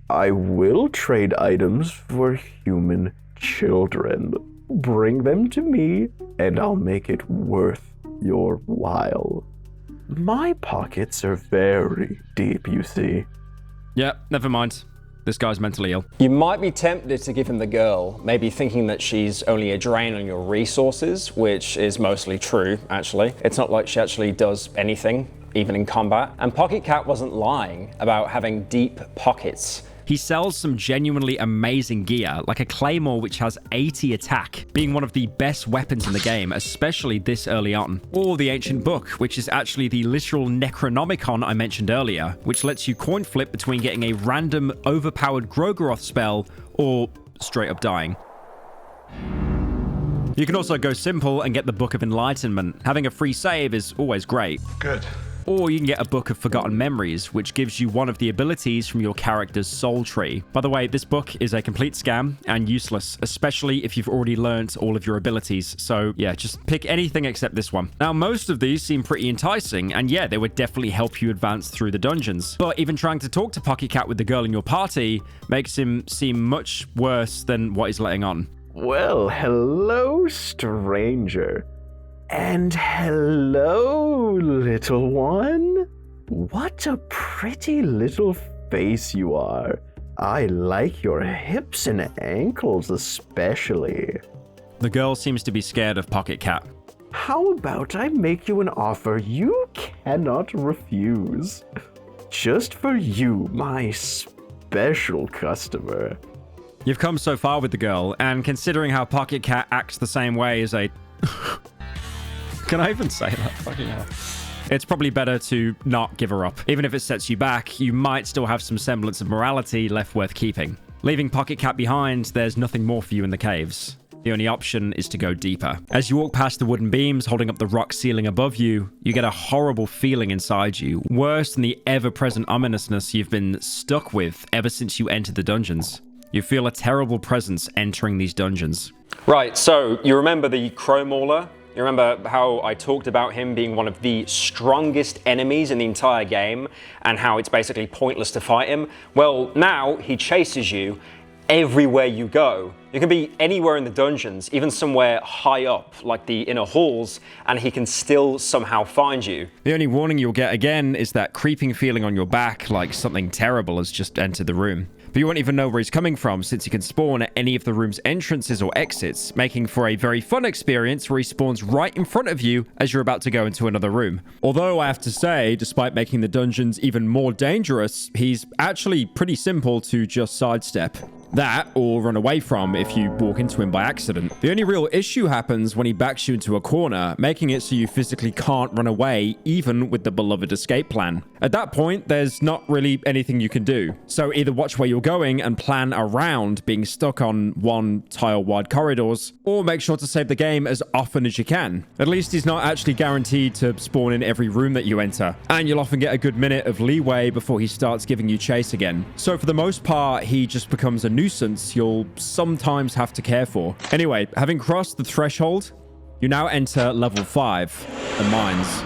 I will trade items for human children. Bring them to me, and I'll make it worth your while. My pockets are very deep, you see. Yeah, never mind. This guy's mentally ill. You might be tempted to give him the girl, maybe thinking that she's only a drain on your resources, which is mostly true, actually. It's not like she actually does anything, even in combat. And Pocketcat wasn't lying about having deep pockets. He sells some genuinely amazing gear, like a claymore which has 80 attack, being one of the best weapons in the game, especially this early on. Or the Ancient Book, which is actually the literal Necronomicon I mentioned earlier, which lets you coin flip between getting a random overpowered Gro'goroth spell or straight up dying. You can also go simple and get the Book of Enlightenment. Having a free save is always great. Good. Or you can get a Book of Forgotten Memories, which gives you one of the abilities from your character's soul tree. By the way, this book is a complete scam and useless, especially if you've already learnt all of your abilities. So yeah, just pick anything except this one. Now, most of these seem pretty enticing, and yeah, they would definitely help you advance through the dungeons. But even trying to talk to Pocketcat with the girl in your party makes him seem much worse than what he's letting on. Well, hello, stranger. And hello, little one. What a pretty little face you are. I like your hips and ankles especially. The girl seems to be scared of Pocketcat. How about I make you an offer you cannot refuse? Just for you, my special customer. You've come so far with the girl, and considering how Pocketcat acts the same way as a... Can I even say that? Fucking hell. It's probably better to not give her up. Even if it sets you back, you might still have some semblance of morality left worth keeping. Leaving Pocketcat behind, there's nothing more for you in the caves. The only option is to go deeper. As you walk past the wooden beams holding up the rock ceiling above you, you get a horrible feeling inside you, worse than the ever-present ominousness you've been stuck with ever since you entered the dungeons. You feel a terrible presence entering these dungeons. Right, so you remember the Crow Mauler? You remember how I talked about him being one of the strongest enemies in the entire game and how it's basically pointless to fight him? Well, now he chases you everywhere you go. You can be anywhere in the dungeons, even somewhere high up, like the inner halls, and he can still somehow find you. The only warning you'll get again is that creeping feeling on your back, like something terrible has just entered the room. But you won't even know where he's coming from, since he can spawn at any of the room's entrances or exits, making for a very fun experience where he spawns right in front of you as you're about to go into another room. Although I have to say, despite making the dungeons even more dangerous, he's actually pretty simple to just sidestep. That, or run away from if you walk into him by accident. The only real issue happens when he backs you into a corner, making it so you physically can't run away, even with the beloved escape plan. At that point, there's not really anything you can do. So either watch where you're going and plan around being stuck on one tile-wide corridors, or make sure to save the game as often as you can. At least he's not actually guaranteed to spawn in every room that you enter, and you'll often get a good minute of leeway before he starts giving you chase again. So for the most part, he just becomes a nuisance you'll sometimes have to care for. Anyway, having crossed the threshold, you now enter level 5, the mines.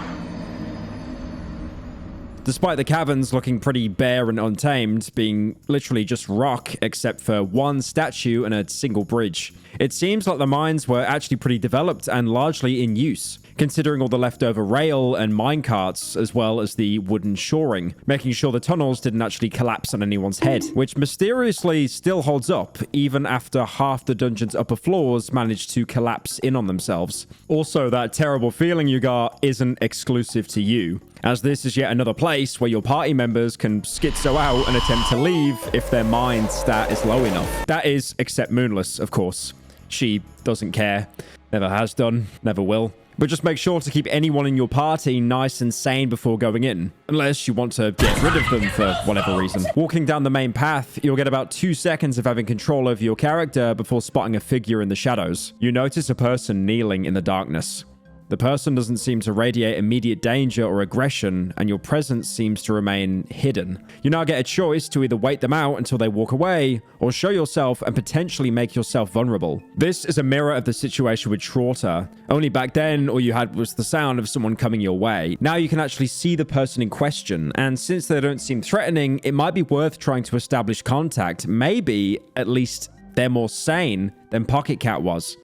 Despite the caverns looking pretty bare and untamed, being literally just rock except for one statue and a single bridge, it seems like the mines were actually pretty developed and largely in use, considering all the leftover rail and minecarts, as well as the wooden shoring, making sure the tunnels didn't actually collapse on anyone's head, which mysteriously still holds up, even after half the dungeon's upper floors managed to collapse in on themselves. Also, that terrible feeling you got isn't exclusive to you. as this is yet another place where your party members can schizo out and attempt to leave if their mind stat is low enough. That is, except Moonless, of course. She doesn't care. Never has done, never will. But just make sure to keep anyone in your party nice and sane before going in, unless you want to get rid of them for whatever reason. Walking down the main path, you'll get about 2 seconds of having control over your character before spotting a figure in the shadows. You notice a person kneeling in the darkness. The person doesn't seem to radiate immediate danger or aggression, and your presence seems to remain hidden. You now get a choice to either wait them out until they walk away, or show yourself and potentially make yourself vulnerable. This is a mirror of the situation with Trotur. Only back then, all you had was the sound of someone coming your way. Now you can actually see the person in question, and since they don't seem threatening, it might be worth trying to establish contact. Maybe, at least, they're more sane than Pocketcat was.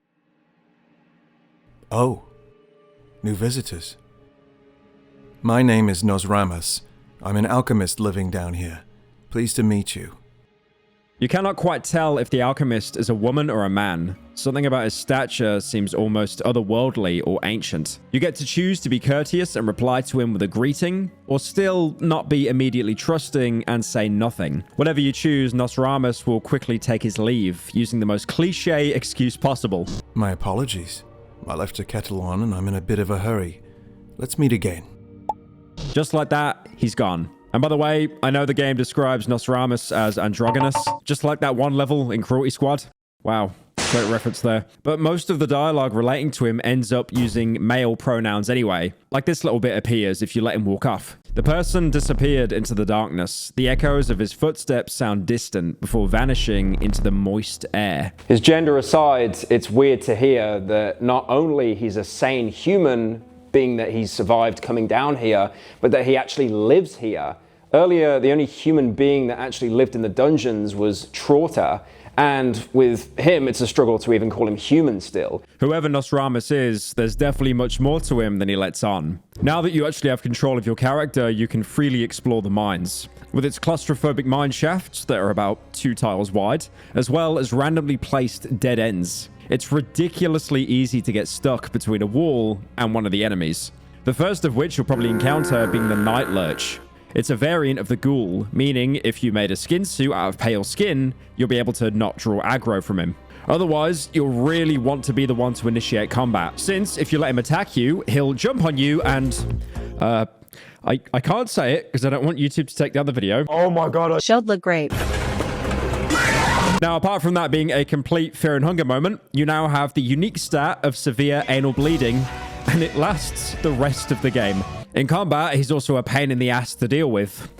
Oh. New visitors. My name is Nosramus. I'm an alchemist living down here. Pleased to meet you. You cannot quite tell if the alchemist is a woman or a man. Something about his stature seems almost otherworldly or ancient. You get to choose to be courteous and reply to him with a greeting, or still not be immediately trusting and say nothing. Whatever you choose, Nosramus will quickly take his leave, using the most cliche excuse possible. My apologies. I left a kettle on and I'm in a bit of a hurry. Let's meet again. Just like that, he's gone. And by the way, I know the game describes Nosramus as androgynous, just like that one level in Cruelty Squad. Wow, great reference there. But most of the dialogue relating to him ends up using male pronouns anyway. Like this little bit appears if you let him walk off. The person disappeared into the darkness. The echoes of his footsteps sound distant before vanishing into the moist air. His gender aside, it's weird to hear that not only he's a sane human, being that he's survived coming down here, but that he actually lives here. Earlier, the only human being that actually lived in the dungeons was Trotur, and with him, it's a struggle to even call him human still. Whoever Nosramus is, there's definitely much more to him than he lets on. Now that you actually have control of your character, you can freely explore the mines. With its claustrophobic mine shafts that are about 2 tiles wide, as well as randomly placed dead ends. It's ridiculously easy to get stuck between a wall and one of the enemies. The first of which you'll probably encounter being the Night Lurch. It's a variant of the Ghoul, meaning if you made a skin suit out of pale skin, you'll be able to not draw aggro from him. Otherwise, you'll really want to be the one to initiate combat, since if you let him attack you, he'll jump on you and... I can't say it because I don't want YouTube to take down the video. Oh my god. Should look great. Now, apart from that being a complete fear and hunger moment, you now have the unique stat of severe anal bleeding, and it lasts the rest of the game. In combat, he's also a pain in the ass to deal with.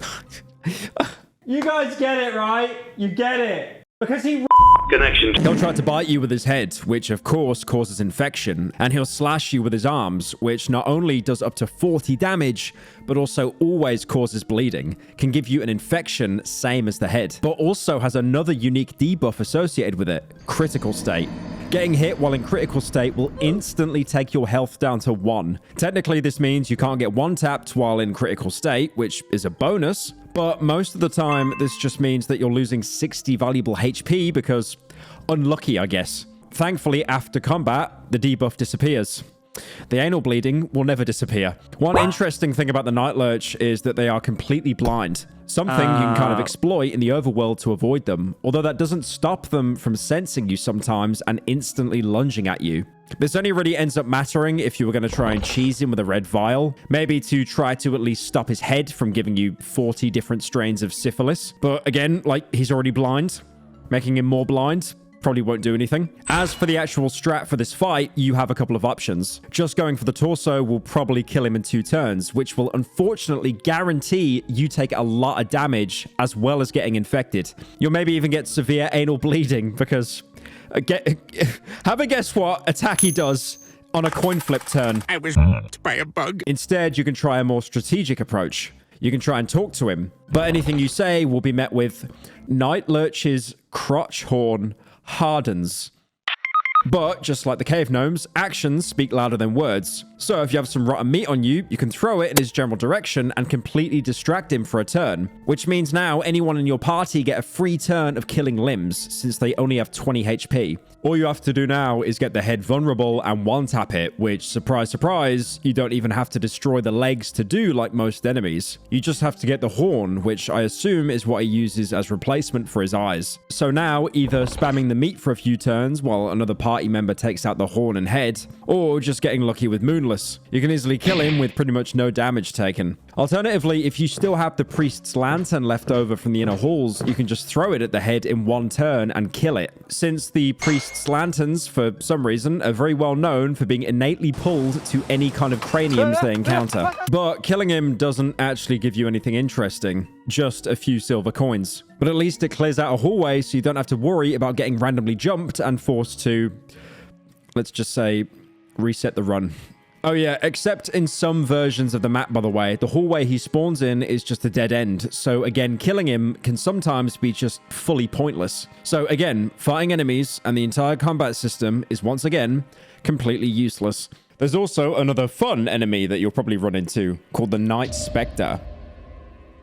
You guys get it, right? You get it. Because he connection. He'll try to bite you with his head, which of course causes infection, and he'll slash you with his arms, which not only does up to 40 damage, but also always causes bleeding, can give you an infection same as the head, but also has another unique debuff associated with it, critical state. Getting hit while in critical state will instantly take your health down to 1. Technically, this means you can't get one-tapped while in critical state, which is a bonus, but most of the time, this just means that you're losing 60 valuable HP because unlucky, I guess. Thankfully, after combat, the debuff disappears. The anal bleeding will never disappear. One interesting thing about the Night Lurch is that they are completely blind. Something you can kind of exploit in the overworld to avoid them, although that doesn't stop them from sensing you sometimes and instantly lunging at you. This only really ends up mattering if you were going to try and cheese him with a red vial, maybe to try to at least stop his head from giving you 40 different strains of syphilis. But again, like, he's already blind. Making him more blind probably won't do anything. As for the actual strat for this fight, you have a couple of options. Just going for the torso will probably kill him in 2 turns, which will unfortunately guarantee you take a lot of damage as well as getting infected. You'll maybe even get severe anal bleeding because... have a guess what attack he does on a coin flip turn. I was by a bug. Instead, you can try a more strategic approach. You can try and talk to him, but anything you say will be met with Night Lurch's crotch horn hardens. But just like the cave gnomes, actions speak louder than words. So if you have some rotten meat on you, you can throw it in his general direction and completely distract him for a turn. Which means now anyone in your party get a free turn of killing limbs, since they only have 20 HP. All you have to do now is get the head vulnerable and one-tap it, which, surprise, surprise, you don't even have to destroy the legs to do like most enemies. You just have to get the horn, which I assume is what he uses as replacement for his eyes. So now, either spamming the meat for a few turns while another party member takes out the horn and head, or just getting lucky with Moonless. You can easily kill him with pretty much no damage taken. Alternatively, if you still have the Priest's Lantern left over from the inner halls, you can just throw it at the head in one turn and kill it. Since the Priest's Lanterns, for some reason, are very well known for being innately pulled to any kind of craniums they encounter. But killing him doesn't actually give you anything interesting, just a few silver coins. But at least it clears out a hallway so you don't have to worry about getting randomly jumped and forced to, let's just say, reset the run. Oh yeah, except in some versions of the map, by the way, the hallway he spawns in is just a dead end. So again, killing him can sometimes be just fully pointless. So again, fighting enemies and the entire combat system is once again completely useless. There's also another fun enemy that you'll probably run into called the Night Spectre.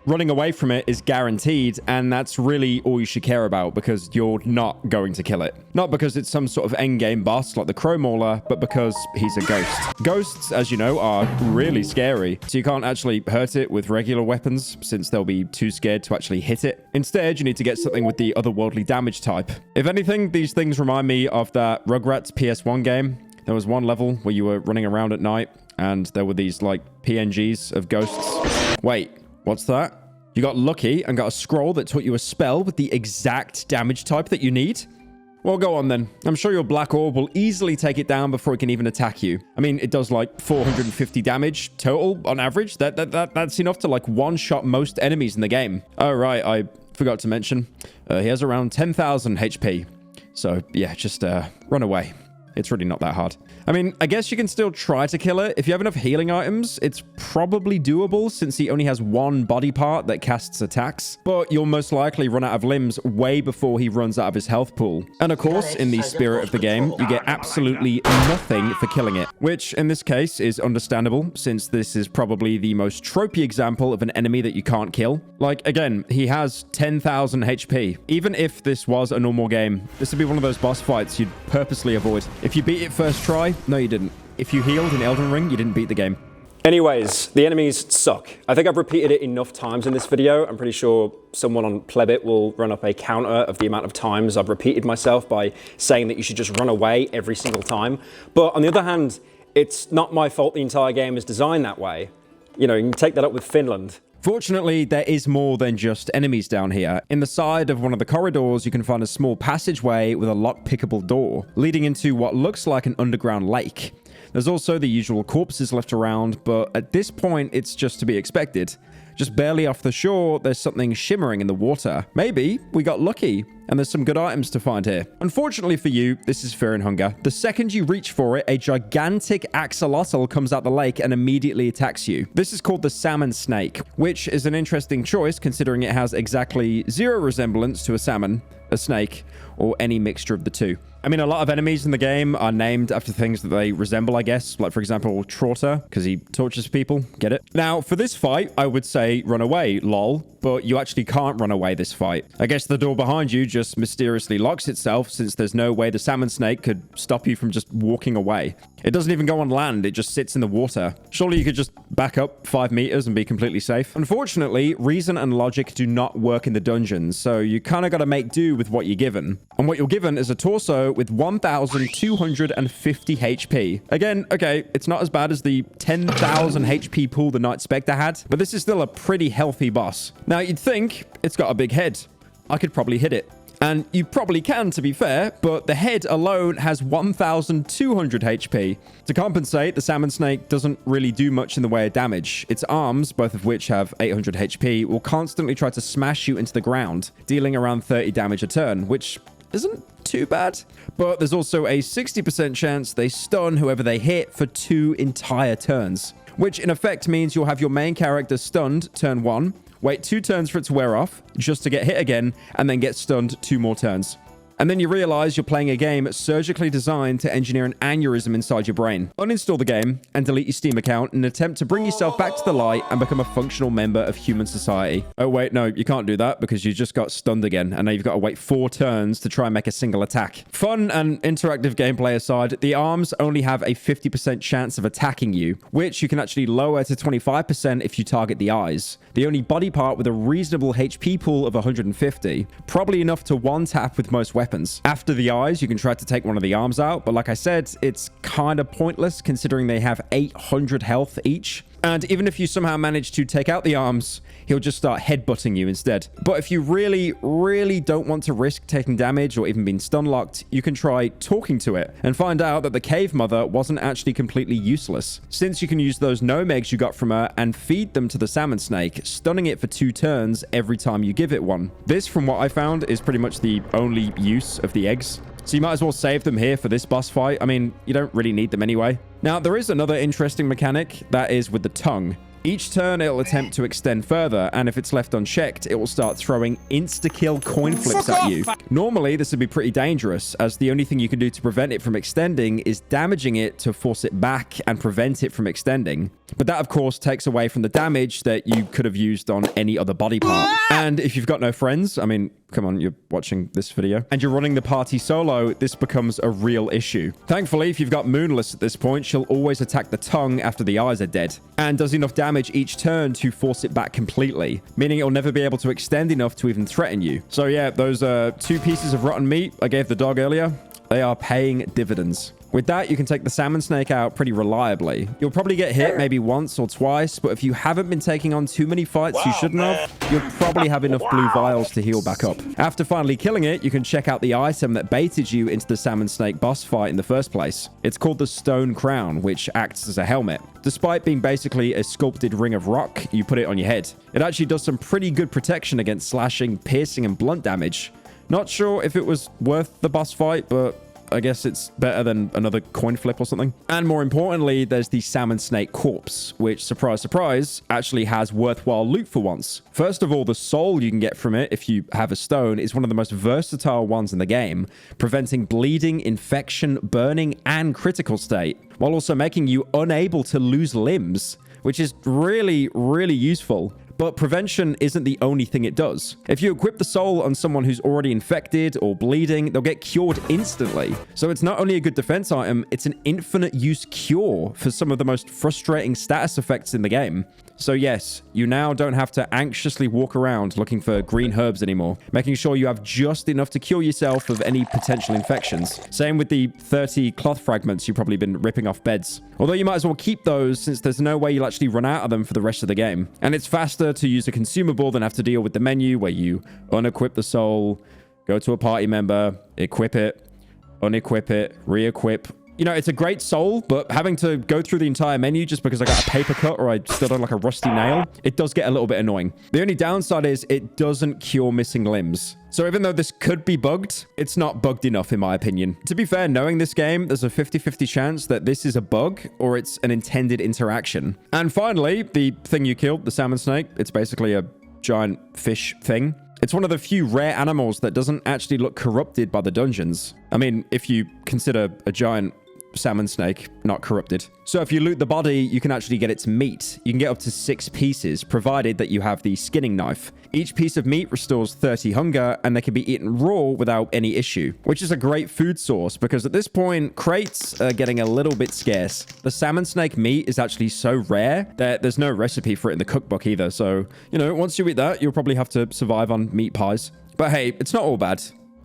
Running away from it is guaranteed, and that's really all you should care about because you're not going to kill it. Not because it's some sort of endgame boss like the Crow Mauler, but because he's a ghost. Ghosts, as you know, are really scary, so you can't actually hurt it with regular weapons since they'll be too scared to actually hit it. Instead, you need to get something with the otherworldly damage type. If anything, these things remind me of that Rugrats PS1 game. There was one level where you were running around at night, and there were these, like, PNGs of ghosts. Wait. What's that? You got lucky and got a scroll that taught you a spell with the exact damage type that you need? Well, go on then. I'm sure your Black Orb will easily take it down before it can even attack you. I mean, it does like 450 damage total on average. That's enough to like one-shot most enemies in the game. Oh, right. I forgot to mention. He has around 10,000 HP. So, yeah, just run away. It's really not that hard. I mean, I guess you can still try to kill it. If you have enough healing items, it's probably doable since he only has one body part that casts attacks. But you'll most likely run out of limbs way before he runs out of his health pool. And of course, in the spirit of the game, you get absolutely nothing for killing it. Which, in this case, is understandable since this is probably the most tropey example of an enemy that you can't kill. Like, again, he has 10,000 HP. Even if this was a normal game, this would be one of those boss fights you'd purposely avoid. If you beat it first try, no, you didn't. If you healed in Elden Ring, you didn't beat the game. Anyways, the enemies suck. I think I've repeated it enough times in this video. I'm pretty sure someone on Plebit will run up a counter of the amount of times I've repeated myself by saying that you should just run away every single time. But on the other hand, it's not my fault the entire game is designed that way. You know, you can take that up with Finland. Fortunately, there is more than just enemies down here. In the side of one of the corridors, you can find a small passageway with a lock-pickable door, leading into what looks like an underground lake. There's also the usual corpses left around, but at this point, it's just to be expected. Just barely off the shore, there's something shimmering in the water. Maybe we got lucky, and there's some good items to find here. Unfortunately for you, this is Fear and Hunger. The second you reach for it, a gigantic axolotl comes out the lake and immediately attacks you. This is called the salmon snake, which is an interesting choice considering it has exactly zero resemblance to a salmon, a snake, or any mixture of the two. I mean, a lot of enemies in the game are named after things that they resemble, I guess. Like, for example, Trotur, because he tortures people. Get it? Now, for this fight, I would say run away, lol. But you actually can't run away this fight. I guess the door behind you just mysteriously locks itself since there's no way the salmon snake could stop you from just walking away. It doesn't even go on land, it just sits in the water. Surely you could just back up 5 meters and be completely safe. Unfortunately, reason and logic do not work in the dungeons, so you kind of got to make do with what you're given. And what you're given is a torso with 1,250 HP. Again, okay, it's not as bad as the 10,000 HP pool the Night Spectre had, but this is still a pretty healthy boss. Now, you'd think it's got a big head. I could probably hit it. And you probably can, to be fair, but the head alone has 1,200 HP. To compensate, the salmon snake doesn't really do much in the way of damage. Its arms, both of which have 800 HP, will constantly try to smash you into the ground, dealing around 30 damage a turn, which isn't too bad. But there's also a 60% chance they stun whoever they hit for 2 entire turns, which in effect means you'll have your main character stunned turn 1, wait 2 turns for it to wear off, just to get hit again, and then get stunned 2 more turns. And then you realize you're playing a game surgically designed to engineer an aneurysm inside your brain. Uninstall the game and delete your Steam account in an attempt to bring yourself back to the light and become a functional member of human society. Oh wait, no, you can't do that because you just got stunned again, and now you've got to wait 4 turns to try and make a single attack. Fun and interactive gameplay aside, the arms only have a 50% chance of attacking you, which you can actually lower to 25% if you target the eyes. The only body part with a reasonable HP pool of 150, probably enough to one-tap with most weapons. After the eyes, you can try to take one of the arms out, but like I said, it's kind of pointless considering they have 800 health each. And even if you somehow manage to take out the arms, he'll just start headbutting you instead. But if you really, really don't want to risk taking damage or even being stun locked, you can try talking to it and find out that the cave mother wasn't actually completely useless, since you can use those gnome eggs you got from her and feed them to the salmon snake, stunning it for 2 turns every time you give it one. This, from what I found, is pretty much the only use of the eggs. So you might as well save them here for this boss fight. I mean, you don't really need them anyway. Now, there is another interesting mechanic, that is with the tongue. Each turn, it'll attempt to extend further, and if it's left unchecked, it will start throwing insta-kill coin flips at you. Normally, this would be pretty dangerous, as the only thing you can do to prevent it from extending is damaging it to force it back and prevent it from extending. But that, of course, takes away from the damage that you could have used on any other body part. And if you've got no friends, I mean, come on, you're watching this video, and you're running the party solo, this becomes a real issue. Thankfully, if you've got Moonless at this point, she'll always attack the tongue after the eyes are dead, and does enough damage each turn to force it back completely, meaning it'll never be able to extend enough to even threaten you. So yeah, those 2 pieces of rotten meat I gave the dog earlier, they are paying dividends. With that, you can take the salmon snake out pretty reliably. You'll probably get hit maybe once or twice, but if you haven't been taking on too many fights you shouldn't have, you'll probably have enough blue vials to heal back up. After finally killing it, you can check out the item that baited you into the salmon snake boss fight in the first place. It's called the Stone Crown, which acts as a helmet. Despite being basically a sculpted ring of rock, you put it on your head. It actually does some pretty good protection against slashing, piercing, and blunt damage. Not sure if it was worth the boss fight, but I guess it's better than another coin flip or something. And more importantly, there's the salmon snake corpse, which, surprise, surprise, actually has worthwhile loot for once. First of all, the soul you can get from it if you have a stone is one of the most versatile ones in the game, preventing bleeding, infection, burning, and critical state, while also making you unable to lose limbs, which is really, really useful. But prevention isn't the only thing it does. If you equip the soul on someone who's already infected or bleeding, they'll get cured instantly. So it's not only a good defense item, it's an infinite use cure for some of the most frustrating status effects in the game. So yes, you now don't have to anxiously walk around looking for green herbs anymore, making sure you have just enough to cure yourself of any potential infections. Same with the 30 cloth fragments you've probably been ripping off beds. Although you might as well keep those, since there's no way you'll actually run out of them for the rest of the game. And it's faster to use a consumable than have to deal with the menu where you unequip the soul, go to a party member, equip it, unequip it, re-equip. You know, it's a great soul, but having to go through the entire menu just because I got a paper cut or I stood on like a rusty nail, it does get a little bit annoying. The only downside is it doesn't cure missing limbs. So even though this could be bugged, it's not bugged enough in my opinion. To be fair, knowing this game, there's a 50-50 chance that this is a bug or it's an intended interaction. And finally, the thing you killed, the salmon snake, it's basically a giant fish thing. It's one of the few rare animals that doesn't actually look corrupted by the dungeons. I mean, if you consider a giant salmon snake not corrupted. So if you loot the body, you can actually get its meat. You can get up to 6 pieces, provided that you have the skinning knife. Each piece of meat restores 30 hunger, and they can be eaten raw without any issue, which is a great food source because at this point, crates are getting a little bit scarce. The salmon snake meat is actually so rare that there's no recipe for it in the cookbook either. So, you know, once you eat that, you'll probably have to survive on meat pies. But hey, it's not all bad.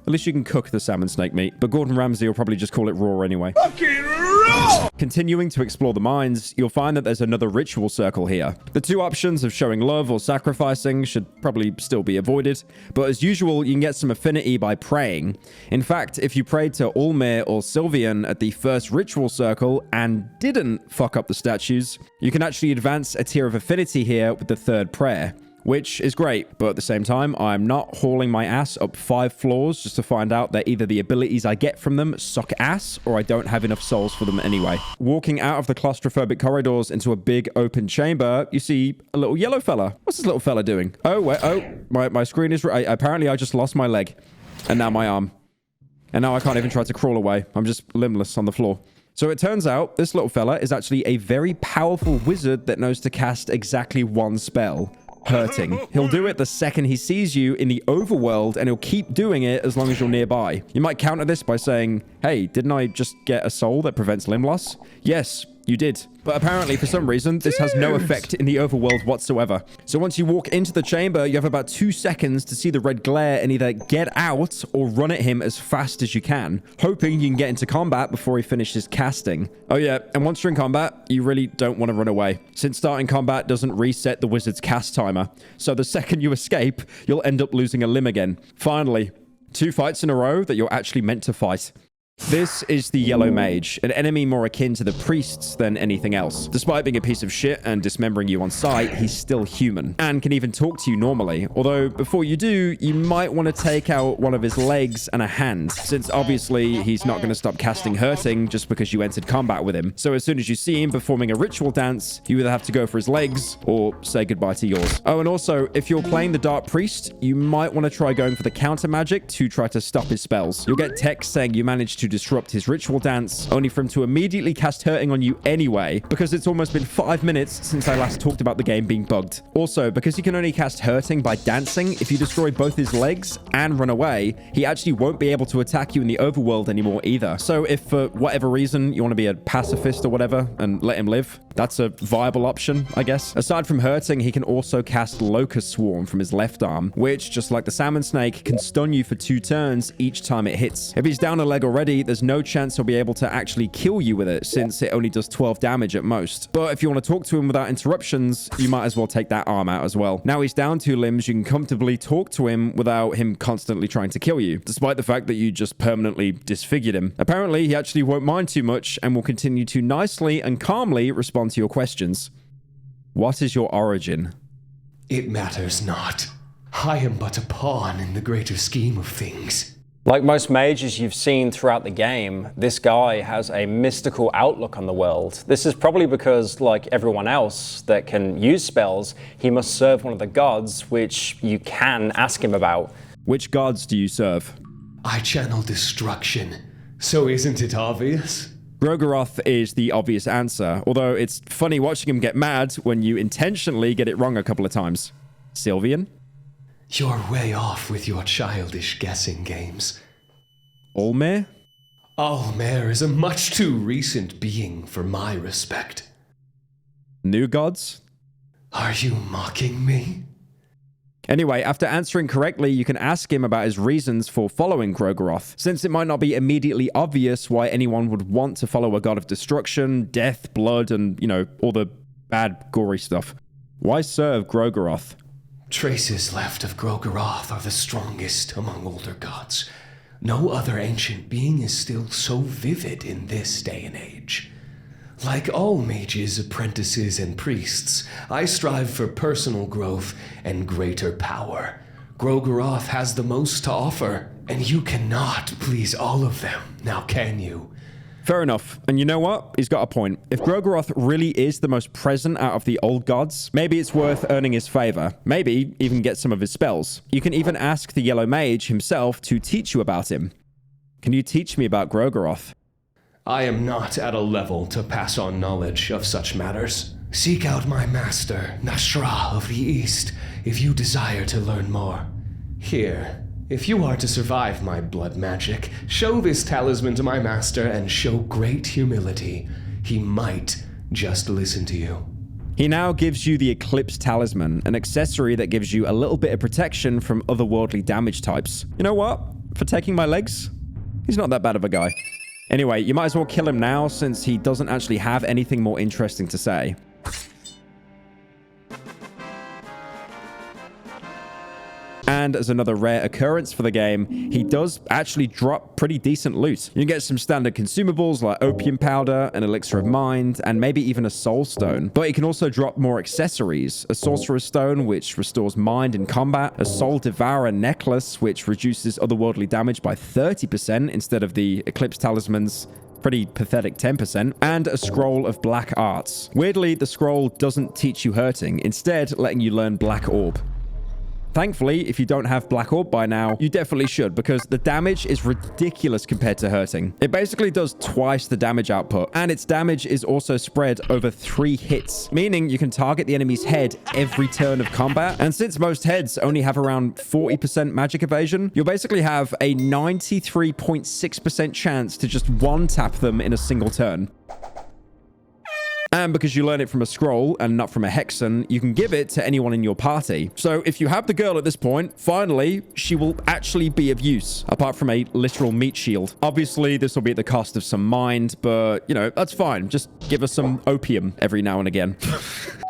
At least you can cook the salmon snake meat, but Gordon Ramsay will probably just call it raw anyway. Fucking raw! Continuing to explore the mines, you'll find that there's another ritual circle here. The 2 options of showing love or sacrificing should probably still be avoided, but as usual, you can get some affinity by praying. In fact, if you prayed to Ulmir or Sylvian at the first ritual circle and didn't fuck up the statues, you can actually advance a tier of affinity here with the 3rd prayer, which is great, but at the same time, I'm not hauling my ass up 5 floors just to find out that either the abilities I get from them suck ass or I don't have enough souls for them anyway. Walking out of the claustrophobic corridors into a big open chamber, you see a little yellow fella. What's this little fella doing? Oh, wait, oh, my screen is... apparently, I just lost my leg and now my arm. And now I can't even try to crawl away. I'm just limbless on the floor. So it turns out this little fella is actually a very powerful wizard that knows to cast exactly one spell. Hurting. He'll do it the second he sees you in the overworld, and he'll keep doing it as long as you're nearby. You might counter this by saying, hey, didn't I just get a soul that prevents limb loss? Yes, you did. But apparently, for some reason, this has no effect in the overworld whatsoever. So once you walk into the chamber, you have about 2 seconds to see the red glare and either get out or run at him as fast as you can, hoping you can get into combat before he finishes casting. Oh yeah, and once you're in combat, you really don't want to run away, since starting combat doesn't reset the wizard's cast timer. So the second you escape, you'll end up losing a limb again. Finally, 2 fights in a row that you're actually meant to fight. This is the Yellow Mage, an enemy more akin to the priests than anything else. Despite being a piece of shit and dismembering you on sight, he's still human, and can even talk to you normally. Although, before you do, you might want to take out one of his legs and a hand, since obviously he's not going to stop casting hurting just because you entered combat with him. So as soon as you see him performing a ritual dance, you either have to go for his legs or say goodbye to yours. Oh, and also, if you're playing the Dark Priest, you might want to try going for the counter magic to try to stop his spells. You'll get text saying you managed to disrupt his ritual dance, only for him to immediately cast hurting on you anyway, because it's almost been 5 minutes since I last talked about the game being bugged. Also, because he can only cast hurting by dancing, if you destroy both his legs and run away, he actually won't be able to attack you in the overworld anymore either. So if for whatever reason you want to be a pacifist or whatever and let him live, that's a viable option, I guess. Aside from hurting, he can also cast Locust Swarm from his left arm, which, just like the Salmon Snake, can stun you for 2 turns each time it hits. If he's down a leg already, there's no chance he'll be able to actually kill you with it, since it only does 12 damage at most. But if you want to talk to him without interruptions, you might as well take that arm out as well. Now he's down 2 limbs, you can comfortably talk to him without him constantly trying to kill you, despite the fact that you just permanently disfigured him. Apparently, he actually won't mind too much and will continue to nicely and calmly respond to your questions. What is your origin? It matters not. I am but a pawn in the greater scheme of things. Like most mages you've seen throughout the game, this guy has a mystical outlook on the world. This is probably because, like everyone else that can use spells, he must serve one of the gods, which you can ask him about. Which gods do you serve? I channel destruction, so isn't it obvious? Gro'goroth is the obvious answer, although it's funny watching him get mad when you intentionally get it wrong a couple of times. Sylvian? You're way off with your childish guessing games. Olmir? Olmir is a much too recent being for my respect. New gods? Are you mocking me? Anyway, after answering correctly, you can ask him about his reasons for following Gro'goroth, since it might not be immediately obvious why anyone would want to follow a god of destruction, death, blood, and, you know, all the bad, gory stuff. Why serve Gro'goroth? Traces left of Gro'goroth are the strongest among older gods. No other ancient being is still so vivid in this day and age. Like all mages, apprentices, and priests, I strive for personal growth and greater power. Gro'goroth has the most to offer, and you cannot please all of them, now can you? Fair enough. And you know what? He's got a point. If Gro'goroth really is the most present out of the old gods, maybe it's worth earning his favor. Maybe even get some of his spells. You can even ask the Yellow Mage himself to teach you about him. Can you teach me about Gro'goroth? I am not at a level to pass on knowledge of such matters. Seek out my master, Nas'hrah of the East, if you desire to learn more. Here, if you are to survive my blood magic, show this talisman to my master and show great humility. He might just listen to you. He now gives you the Eclipse Talisman, an accessory that gives you a little bit of protection from otherworldly damage types. You know what? For taking my legs, he's not that bad of a guy. Anyway, you might as well kill him now, since he doesn't actually have anything more interesting to say. And as another rare occurrence for the game, he does actually drop pretty decent loot. You can get some standard consumables like opium powder, an elixir of mind, and maybe even a soul stone. But he can also drop more accessories. A sorcerer's stone, which restores mind in combat, a soul devourer necklace, which reduces otherworldly damage by 30% instead of the Eclipse Talisman's pretty pathetic 10%, and a scroll of black arts. Weirdly, the scroll doesn't teach you hurting, instead letting you learn Black Orb. Thankfully, if you don't have Black Orb by now, you definitely should, because the damage is ridiculous compared to hurting. It basically does twice the damage output, and its damage is also spread over 3 hits, meaning you can target the enemy's head every turn of combat. And since most heads only have around 40% magic evasion, you'll basically have a 93.6% chance to just one-tap them in a single turn. And because you learn it from a scroll and not from a hexen, you can give it to anyone in your party. So if you have the girl at this point, finally, she will actually be of use, apart from a literal meat shield. Obviously, this will be at the cost of some mind, but, you know, that's fine. Just give her some opium every now and again.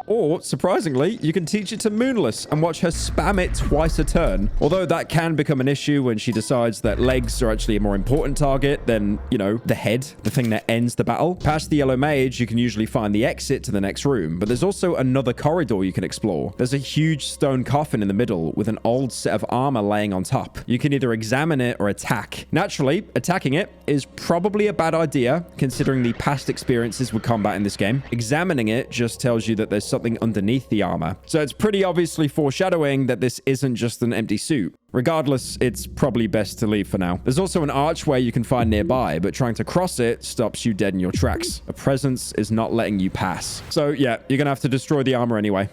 Or, surprisingly, you can teach it to Moonless and watch her spam it twice a turn. Although that can become an issue when she decides that legs are actually a more important target than, you know, the head, the thing that ends the battle. Past the yellow mage, you can usually find the exit to the next room, but there's also another corridor you can explore. There's a huge stone coffin in the middle with an old set of armor laying on top. You can either examine it or attack. Naturally, attacking it is probably a bad idea, considering the past experiences with combat in this game. Examining it just tells you that there's something underneath the armor. So it's pretty obviously foreshadowing that this isn't just an empty suit. Regardless, it's probably best to leave for now. There's also an archway you can find nearby, but trying to cross it stops you dead in your tracks. A presence is not letting you pass. So yeah, you're gonna have to destroy the armor anyway.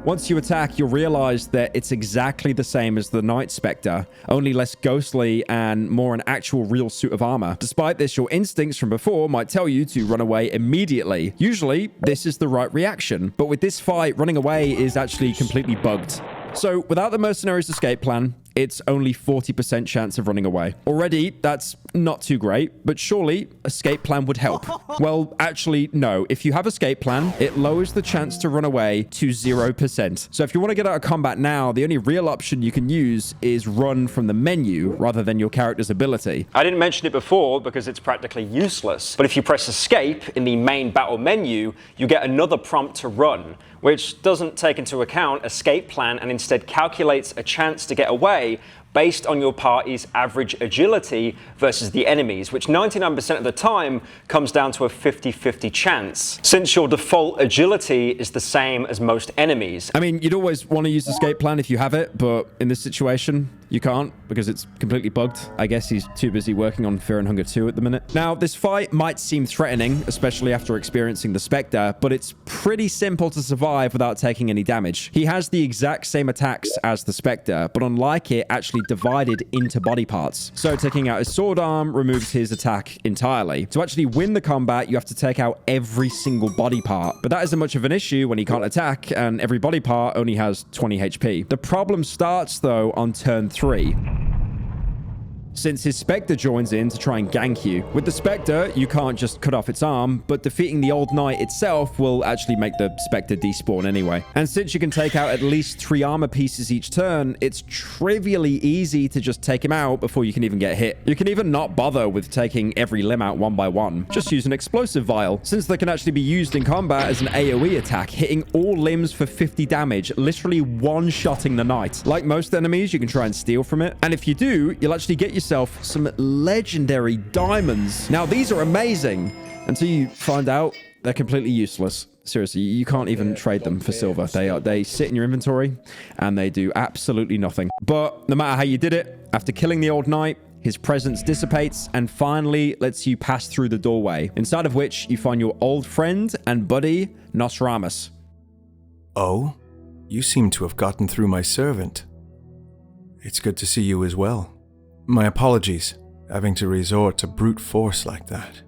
Once you attack, you'll realize that it's exactly the same as the Night Spectre, only less ghostly and more an actual real suit of armor. Despite this, your instincts from before might tell you to run away immediately. Usually, this is the right reaction, but with this fight, running away is actually completely bugged. So, without the mercenaries' escape plan, it's only 40% chance of running away. Already, that's not too great, but surely escape plan would help. Well, actually, no. If you have escape plan, it lowers the chance to run away to 0%. So if you want to get out of combat now, the only real option you can use is run from the menu rather than your character's ability. I didn't mention it before because it's practically useless, but if you press escape in the main battle menu, you get another prompt to run, which doesn't take into account escape plan and instead calculates a chance to get away based on your party's average agility versus the enemy's, which 99% of the time comes down to a 50-50 chance, since your default agility is the same as most enemies. I mean, you'd always want to use escape plan if you have it, but in this situation, you can't because it's completely bugged. I guess he's too busy working on Fear and Hunger 2 at the minute. Now, this fight might seem threatening, especially after experiencing the Spectre, but it's pretty simple to survive without taking any damage. He has the exact same attacks as the Spectre, but unlike it, actually divided into body parts. So taking out his sword arm removes his attack entirely. To actually win the combat, you have to take out every single body part, but that isn't much of an issue when he can't attack and every body part only has 20 HP. The problem starts though on turn 3. Since his Spectre joins in to try and gank you. With the Spectre, you can't just cut off its arm, but defeating the Old Knight itself will actually make the Spectre despawn anyway. And since you can take out at least 3 armor pieces each turn, it's trivially easy to just take him out before you can even get hit. You can even not bother with taking every limb out one by one. Just use an explosive vial, since they can actually be used in combat as an AoE attack, hitting all limbs for 50 damage, literally one-shotting the Knight. Like most enemies, you can try and steal from it, and if you do, you'll actually get yourself some legendary diamonds. Now, these are amazing until you find out they're completely useless. Seriously, you can't even trade them for silver. They sit in your inventory and they do absolutely nothing. But no matter how you did it, after killing the Old Knight, his presence dissipates and finally lets you pass through the doorway, inside of which you find your old friend and buddy, Nosramus. Oh? You seem to have gotten through my servant. It's good to see you as well. My apologies, having to resort to brute force like that.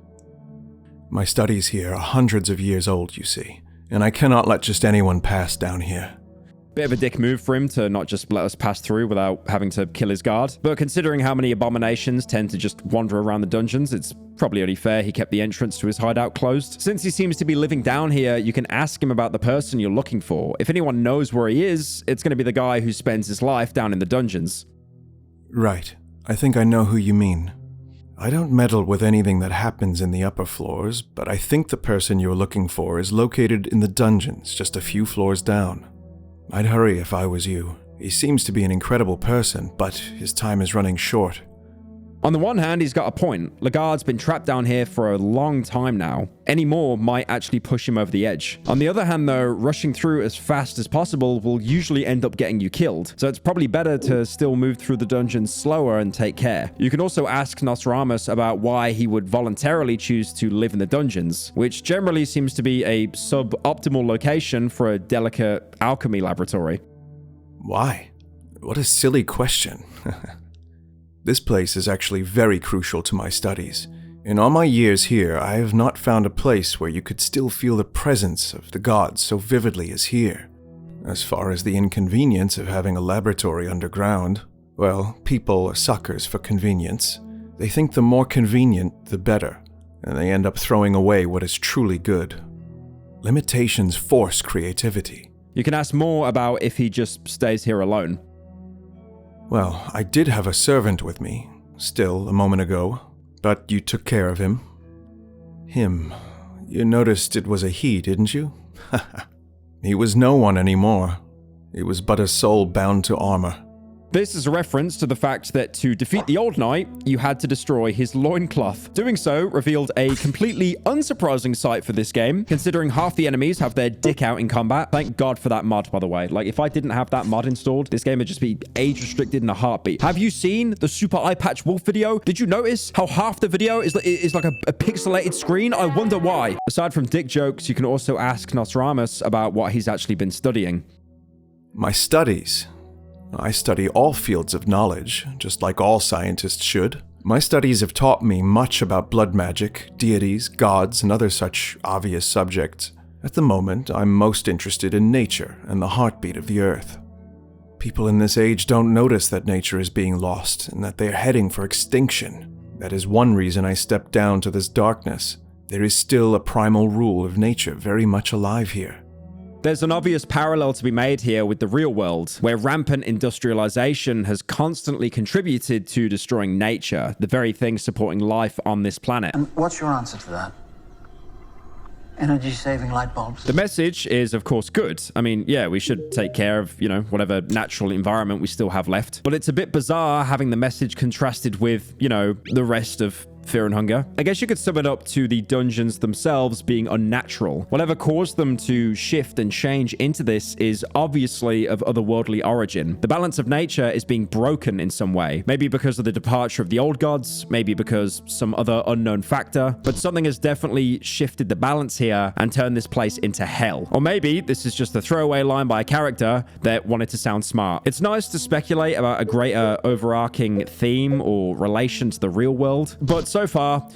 My studies here are hundreds of years old, you see, and I cannot let just anyone pass down here. Bit of a dick move for him to not just let us pass through without having to kill his guard. But considering how many abominations tend to just wander around the dungeons, it's probably only fair he kept the entrance to his hideout closed. Since he seems to be living down here, you can ask him about the person you're looking for. If anyone knows where he is, it's going to be the guy who spends his life down in the dungeons. Right. I think I know who you mean. I don't meddle with anything that happens in the upper floors, but I think the person you're looking for is located in the dungeons just a few floors down. I'd hurry if I was you. He seems to be an incredible person, but his time is running short. On the one hand, he's got a point. Lagarde's been trapped down here for a long time now. Any more might actually push him over the edge. On the other hand, though, rushing through as fast as possible will usually end up getting you killed. So it's probably better to still move through the dungeons slower and take care. You can also ask Nosramus about why he would voluntarily choose to live in the dungeons, which generally seems to be a suboptimal location for a delicate alchemy laboratory. Why? What a silly question. This place is actually very crucial to my studies. In all my years here, I have not found a place where you could still feel the presence of the gods so vividly as here. As far as the inconvenience of having a laboratory underground, well, people are suckers for convenience. They think the more convenient, the better, and they end up throwing away what is truly good. Limitations force creativity. You can ask more about if he just stays here alone. Well, I did have a servant with me, still a moment ago, but you took care of him. Him. You noticed it was a he, didn't you? He was no one anymore. He was but a soul bound to armor. This is a reference to the fact that to defeat the Old Knight, you had to destroy his loincloth. Doing so revealed a completely unsurprising sight for this game, considering half the enemies have their dick out in combat. Thank God for that mod, by the way. Like, if I didn't have that mod installed, this game would just be age-restricted in a heartbeat. Have you seen the Super Eye Patch Wolf video? Did you notice how half the video is like a pixelated screen? I wonder why. Aside from dick jokes, you can also ask Nosramus about what he's actually been studying. My studies? I study all fields of knowledge, just like all scientists should. My studies have taught me much about blood magic, deities, gods, and other such obvious subjects. At the moment, I'm most interested in nature and the heartbeat of the earth. People in this age don't notice that nature is being lost and that they are heading for extinction. That is one reason I stepped down to this darkness. There is still a primal rule of nature very much alive here. There's an obvious parallel to be made here with the real world, where rampant industrialization has constantly contributed to destroying nature, the very thing supporting life on this planet. And what's your answer to that? Energy-saving light bulbs? The message is, of course, good. I mean, yeah, we should take care of, whatever natural environment we still have left. But it's a bit bizarre having the message contrasted with, the rest of Fear and Hunger. I guess you could sum it up to the dungeons themselves being unnatural. Whatever caused them to shift and change into this is obviously of otherworldly origin. The balance of nature is being broken in some way. Maybe because of the departure of the old gods, maybe because some other unknown factor, but something has definitely shifted the balance here and turned this place into hell. Or maybe this is just a throwaway line by a character that wanted to sound smart. It's nice to speculate about a greater overarching theme or relation to the real world, but so far,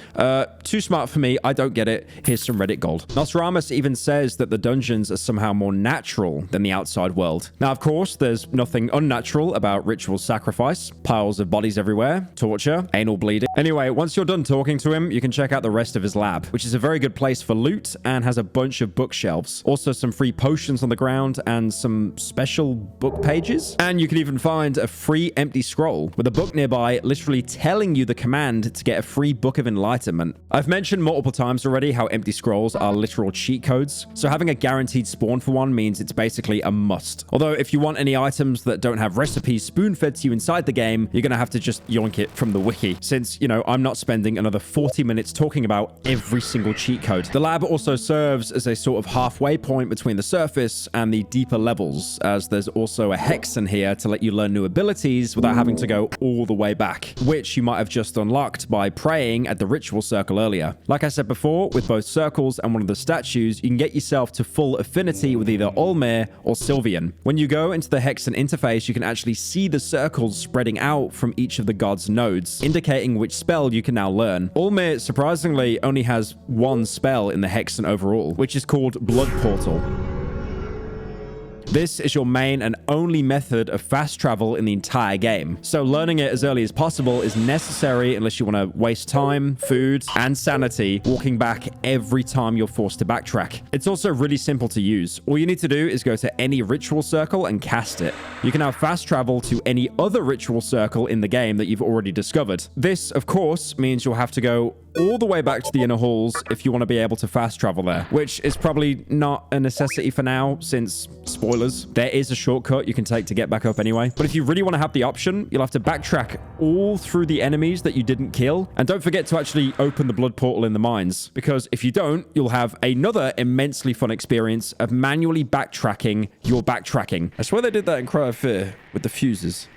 too smart for me. I don't get it. Here's some Reddit gold. Nosramus even says that the dungeons are somehow more natural than the outside world. Now, of course, there's nothing unnatural about ritual sacrifice, piles of bodies everywhere, torture, anal bleeding. Anyway, once you're done talking to him, you can check out the rest of his lab, which is a very good place for loot and has a bunch of bookshelves. Also some free potions on the ground and some special book pages. And you can even find a free empty scroll with a book nearby literally telling you the command to get a free Book of Enlightenment. I've mentioned multiple times already how empty scrolls are literal cheat codes, so having a guaranteed spawn for one means it's basically a must. Although if you want any items that don't have recipes spoon-fed to you inside the game, you're gonna have to just yoink it from the wiki, since, I'm not spending another 40 minutes talking about every single cheat code. The lab also serves as a sort of halfway point between the surface and the deeper levels, as there's also a hexen here to let you learn new abilities without having to go all the way back, which you might have just unlocked by praying at the ritual circle earlier. Like I said before, with both circles and one of the statues, you can get yourself to full affinity with either Olmir or Sylvian. When you go into the hexen interface, you can actually see the circles spreading out from each of the god's nodes, indicating which spell you can now learn. Olmir, surprisingly, only has one spell in the hexen overall, which is called Blood Portal. This is your main and only method of fast travel in the entire game, so learning it as early as possible is necessary unless you want to waste time, food, and sanity walking back every time you're forced to backtrack. It's also really simple to use. All you need to do is go to any ritual circle and cast it. You can now fast travel to any other ritual circle in the game that you've already discovered. This, of course, means you'll have to go all the way back to the inner halls if you want to be able to fast travel there, which is probably not a necessity for now since, spoilers, there is a shortcut you can take to get back up anyway. But if you really want to have the option, you'll have to backtrack all through the enemies that you didn't kill. And don't forget to actually open the blood portal in the mines, because if you don't, you'll have another immensely fun experience of manually backtracking your backtracking. I swear they did that in Cry of Fear with the fuses.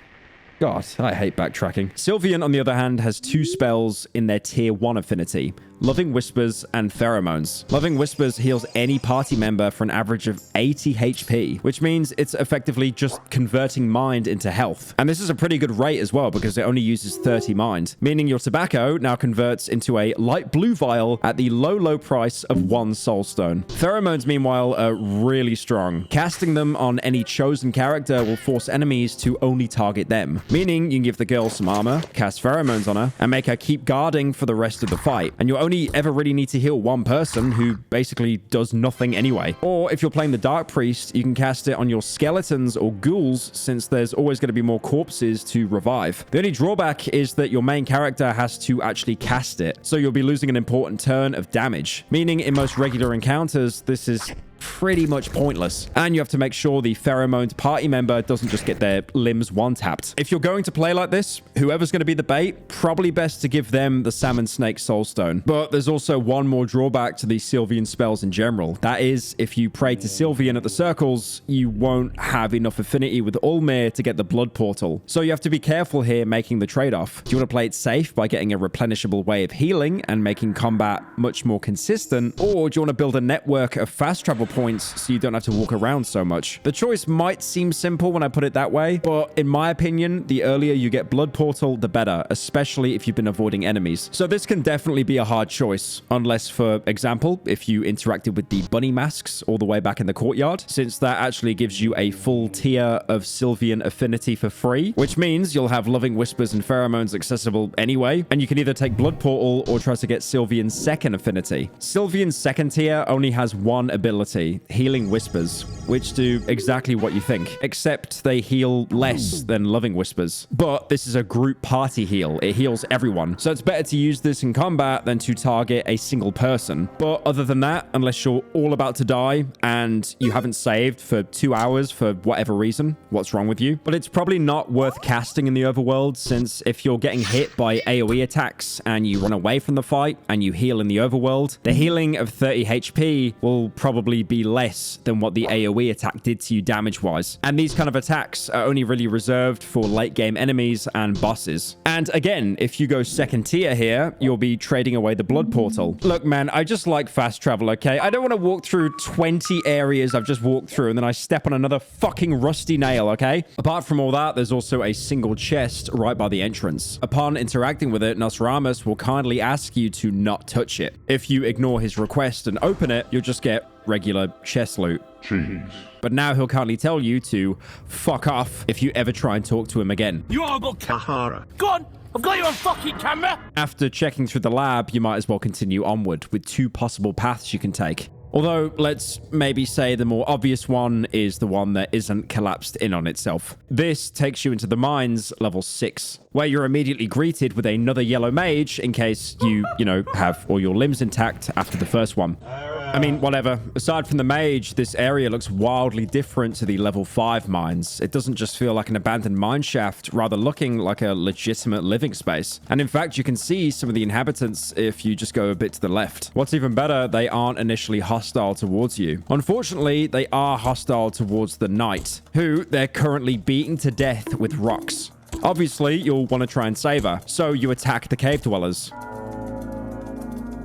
God, I hate backtracking. Sylvian, on the other hand, has 2 spells in their tier 1 affinity. Loving Whispers and Pheromones. Loving Whispers heals any party member for an average of 80 HP, which means it's effectively just converting mind into health. And this is a pretty good rate as well because it only uses 30 mind, meaning your tobacco now converts into a light blue vial at the low price of 1 soulstone. Pheromones, meanwhile, are really strong. Casting them on any chosen character will force enemies to only target them, meaning you can give the girl some armor, cast pheromones on her, and make her keep guarding for the rest of the fight. And you'll only ever really need to heal 1 person who basically does nothing anyway. Or if you're playing the Dark Priest, you can cast it on your skeletons or ghouls, since there's always going to be more corpses to revive. The only drawback is that your main character has to actually cast it, so you'll be losing an important turn of damage, meaning in most regular encounters, this is pretty much pointless. And you have to make sure the pheromoned party member doesn't just get their limbs one-tapped. If you're going to play like this, whoever's going to be the bait, probably best to give them the Salmon Snake Soulstone. But there's also one more drawback to the Sylvian spells in general. That is, if you pray to Sylvian at the circles, you won't have enough affinity with Ulmir to get the blood portal. So you have to be careful here making the trade-off. Do you want to play it safe by getting a replenishable way of healing and making combat much more consistent? Or do you want to build a network of fast travel points so you don't have to walk around so much? The choice might seem simple when I put it that way, but in my opinion, the earlier you get blood portal, the better, especially if you've been avoiding enemies. So this can definitely be a hard choice, unless, for example, if you interacted with the Bunnymasks all the way back in the courtyard, since that actually gives you a full tier of Sylvian affinity for free, which means you'll have Loving Whispers and Pheromones accessible anyway, and you can either take blood portal or try to get Sylvian's second affinity. Sylvian's second tier only has 1 ability, Healing Whispers, which do exactly what you think, except they heal less than Loving Whispers. But this is a group party heal. It heals everyone. So it's better to use this in combat than to target a single person. But other than that, unless you're all about to die and you haven't saved for 2 hours for whatever reason, what's wrong with you? But it's probably not worth casting in the overworld, since if you're getting hit by AoE attacks and you run away from the fight and you heal in the overworld, the healing of 30 HP will probably be less than what the AoE attack did to you damage-wise. And these kind of attacks are only really reserved for late-game enemies and bosses. And again, if you go second tier here, you'll be trading away the blood portal. Look, man, I just like fast travel, okay? I don't want to walk through 20 areas I've just walked through and then I step on another fucking rusty nail, okay? Apart from all that, there's also a single chest right by the entrance. Upon interacting with it, Nosramus will kindly ask you to not touch it. If you ignore his request and open it, you'll just get regular chest loot. Jeez. But now he'll kindly tell you to fuck off if you ever try and talk to him again. You all got Cahara. Go on! I've got you on fucking camera! After checking through the lab, you might as well continue onward with 2 possible paths you can take. Although, let's maybe say the more obvious one is the one that isn't collapsed in on itself. This takes you into the mines, level 6, where you're immediately greeted with another yellow mage in case you have all your limbs intact after the first one. I mean, whatever. Aside from the mage, this area looks wildly different to the level 5 mines. It doesn't just feel like an abandoned mine shaft, rather looking like a legitimate living space. And in fact, you can see some of the inhabitants if you just go a bit to the left. What's even better, they aren't initially hostile towards you. Unfortunately, they are hostile towards the knight, who they're currently beating to death with rocks. Obviously, you'll want to try and save her, so you attack the cave dwellers.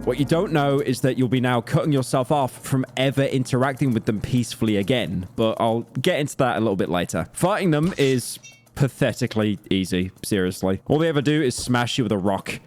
What you don't know is that you'll be now cutting yourself off from ever interacting with them peacefully again, but I'll get into that a little bit later. Fighting them is pathetically easy, seriously. All they ever do is smash you with a rock,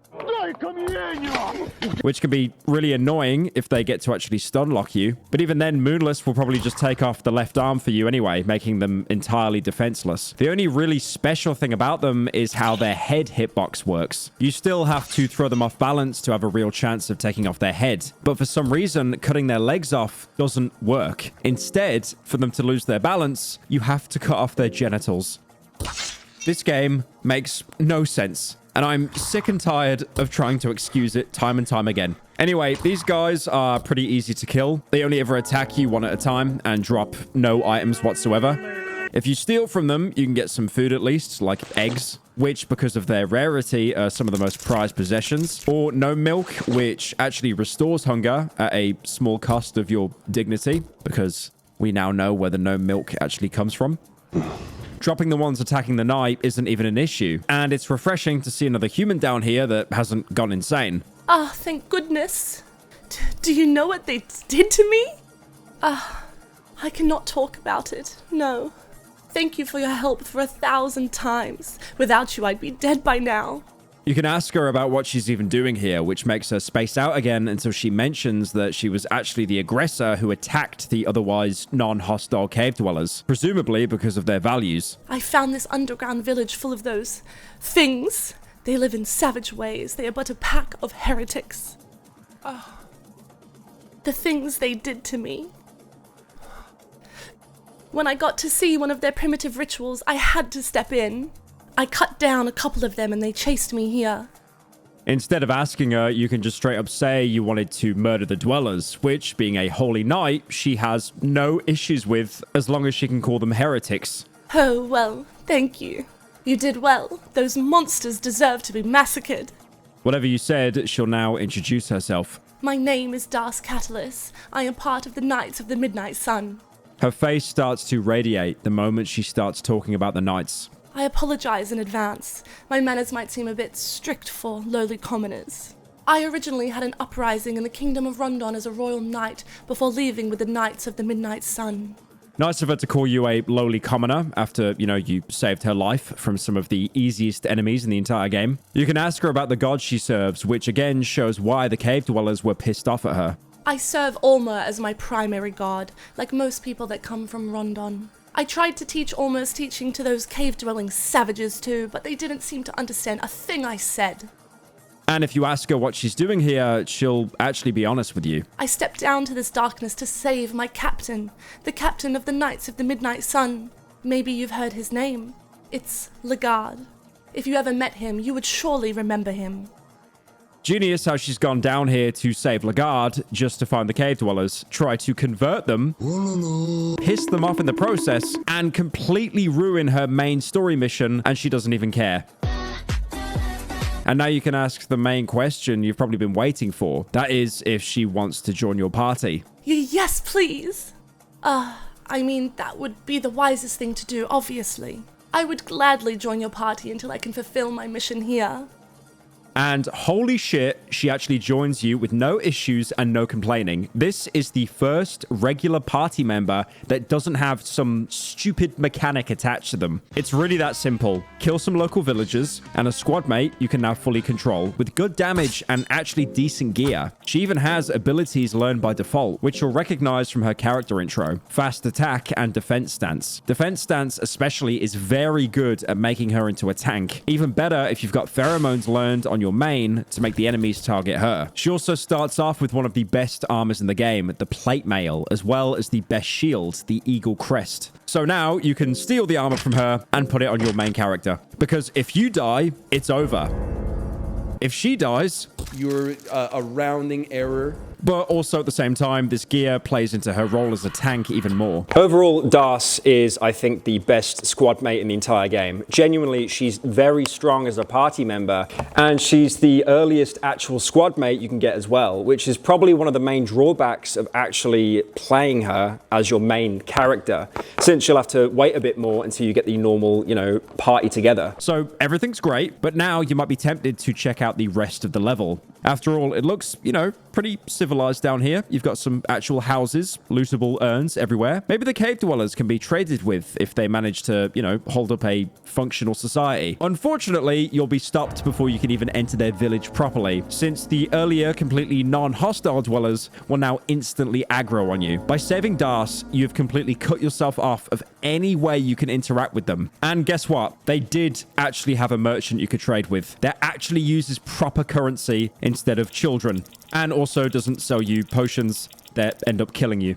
which can be really annoying if they get to actually stun lock you. But even then, Moonless will probably just take off the left arm for you anyway, making them entirely defenseless. The only really special thing about them is how their head hitbox works. You still have to throw them off balance to have a real chance of taking off their head. But for some reason, cutting their legs off doesn't work. Instead, for them to lose their balance, you have to cut off their genitals. This game makes no sense and I'm sick and tired of trying to excuse it time and time again. Anyway, these guys are pretty easy to kill. They only ever attack you one at a time and drop no items whatsoever. If you steal from them, you can get some food at least, like eggs, which, because of their rarity, are some of the most prized possessions. Or no milk, which actually restores hunger at a small cost of your dignity, because we now know where the no milk actually comes from. Dropping the ones attacking the knight isn't even an issue, and it's refreshing to see another human down here that hasn't gone insane. Ah, thank goodness. Do you know what they did to me? I cannot talk about it, no. Thank you for your help for 1,000 times. Without you, I'd be dead by now. You can ask her about what she's even doing here, which makes her space out again until she mentions that she was actually the aggressor who attacked the otherwise non-hostile cave dwellers, presumably because of their values. I found this underground village full of those things. They live in savage ways. They are but a pack of heretics. Oh. The things they did to me. When I got to see one of their primitive rituals, I had to step in. I cut down a couple of them and they chased me here. Instead of asking her, you can just straight up say you wanted to murder the dwellers, which, being a holy knight, she has no issues with as long as she can call them heretics. Oh, well, thank you. You did well. Those monsters deserve to be massacred. Whatever you said, she'll now introduce herself. My name is Extellus. I am part of the Knights of the Midnight Sun. Her face starts to radiate the moment she starts talking about the knights. I apologize in advance. My manners might seem a bit strict for lowly commoners. I originally had an uprising in the Kingdom of Rondon as a royal knight before leaving with the Knights of the Midnight Sun. Nice of her to call you a lowly commoner after, you saved her life from some of the easiest enemies in the entire game. You can ask her about the god she serves, which again shows why the cave dwellers were pissed off at her. I serve Ulmer as my primary god, like most people that come from Rondon. I tried to teach Ulmer's teaching to those cave-dwelling savages too, but they didn't seem to understand a thing I said. And if you ask her what she's doing here, she'll actually be honest with you. I stepped down to this darkness to save my captain, the captain of the Knights of the Midnight Sun. Maybe you've heard his name. It's Legard. If you ever met him, you would surely remember him. Genius how she's gone down here to save Legard just to find the cave dwellers, try to convert them, piss them off in the process, and completely ruin her main story mission, and she doesn't even care. And now you can ask the main question you've probably been waiting for. That is, if she wants to join your party. Yes, please. That would be the wisest thing to do, obviously. I would gladly join your party until I can fulfill my mission here. And holy shit, she actually joins you with no issues and no complaining. This is the first regular party member that doesn't have some stupid mechanic attached to them. It's really that simple. Kill some local villagers, and a squad mate you can now fully control with good damage and actually decent gear. She even has abilities learned by default, which you'll recognize from her character intro. Fast attack and defense stance. Defense stance especially is very good at making her into a tank. Even better if you've got pheromones learned on your main to make the enemies target her. She also starts off with one of the best armors in the game, the plate mail, as well as the best shield, the eagle crest. So now you can steal the armor from her and put it on your main character. Because if you die, it's over. If she dies, you're a rounding error. But also at the same time, this gear plays into her role as a tank even more. Overall, Das is, I think, the best squad mate in the entire game. Genuinely, she's very strong as a party member, and she's the earliest actual squad mate you can get as well, which is probably one of the main drawbacks of actually playing her as your main character, since you'll have to wait a bit more until you get the normal, party together. So everything's great, but now you might be tempted to check out the rest of the level. After all, it looks, pretty civilized down here. You've got some actual houses, lootable urns everywhere. Maybe the cave dwellers can be traded with if they manage to, hold up a functional society. Unfortunately, you'll be stopped before you can even enter their village properly, since the earlier completely non-hostile dwellers will now instantly aggro on you. By saving Das, you've completely cut yourself off of any way you can interact with them. And guess what? They did actually have a merchant you could trade with that actually uses proper currency instead of children, and also doesn't sell you potions that end up killing you.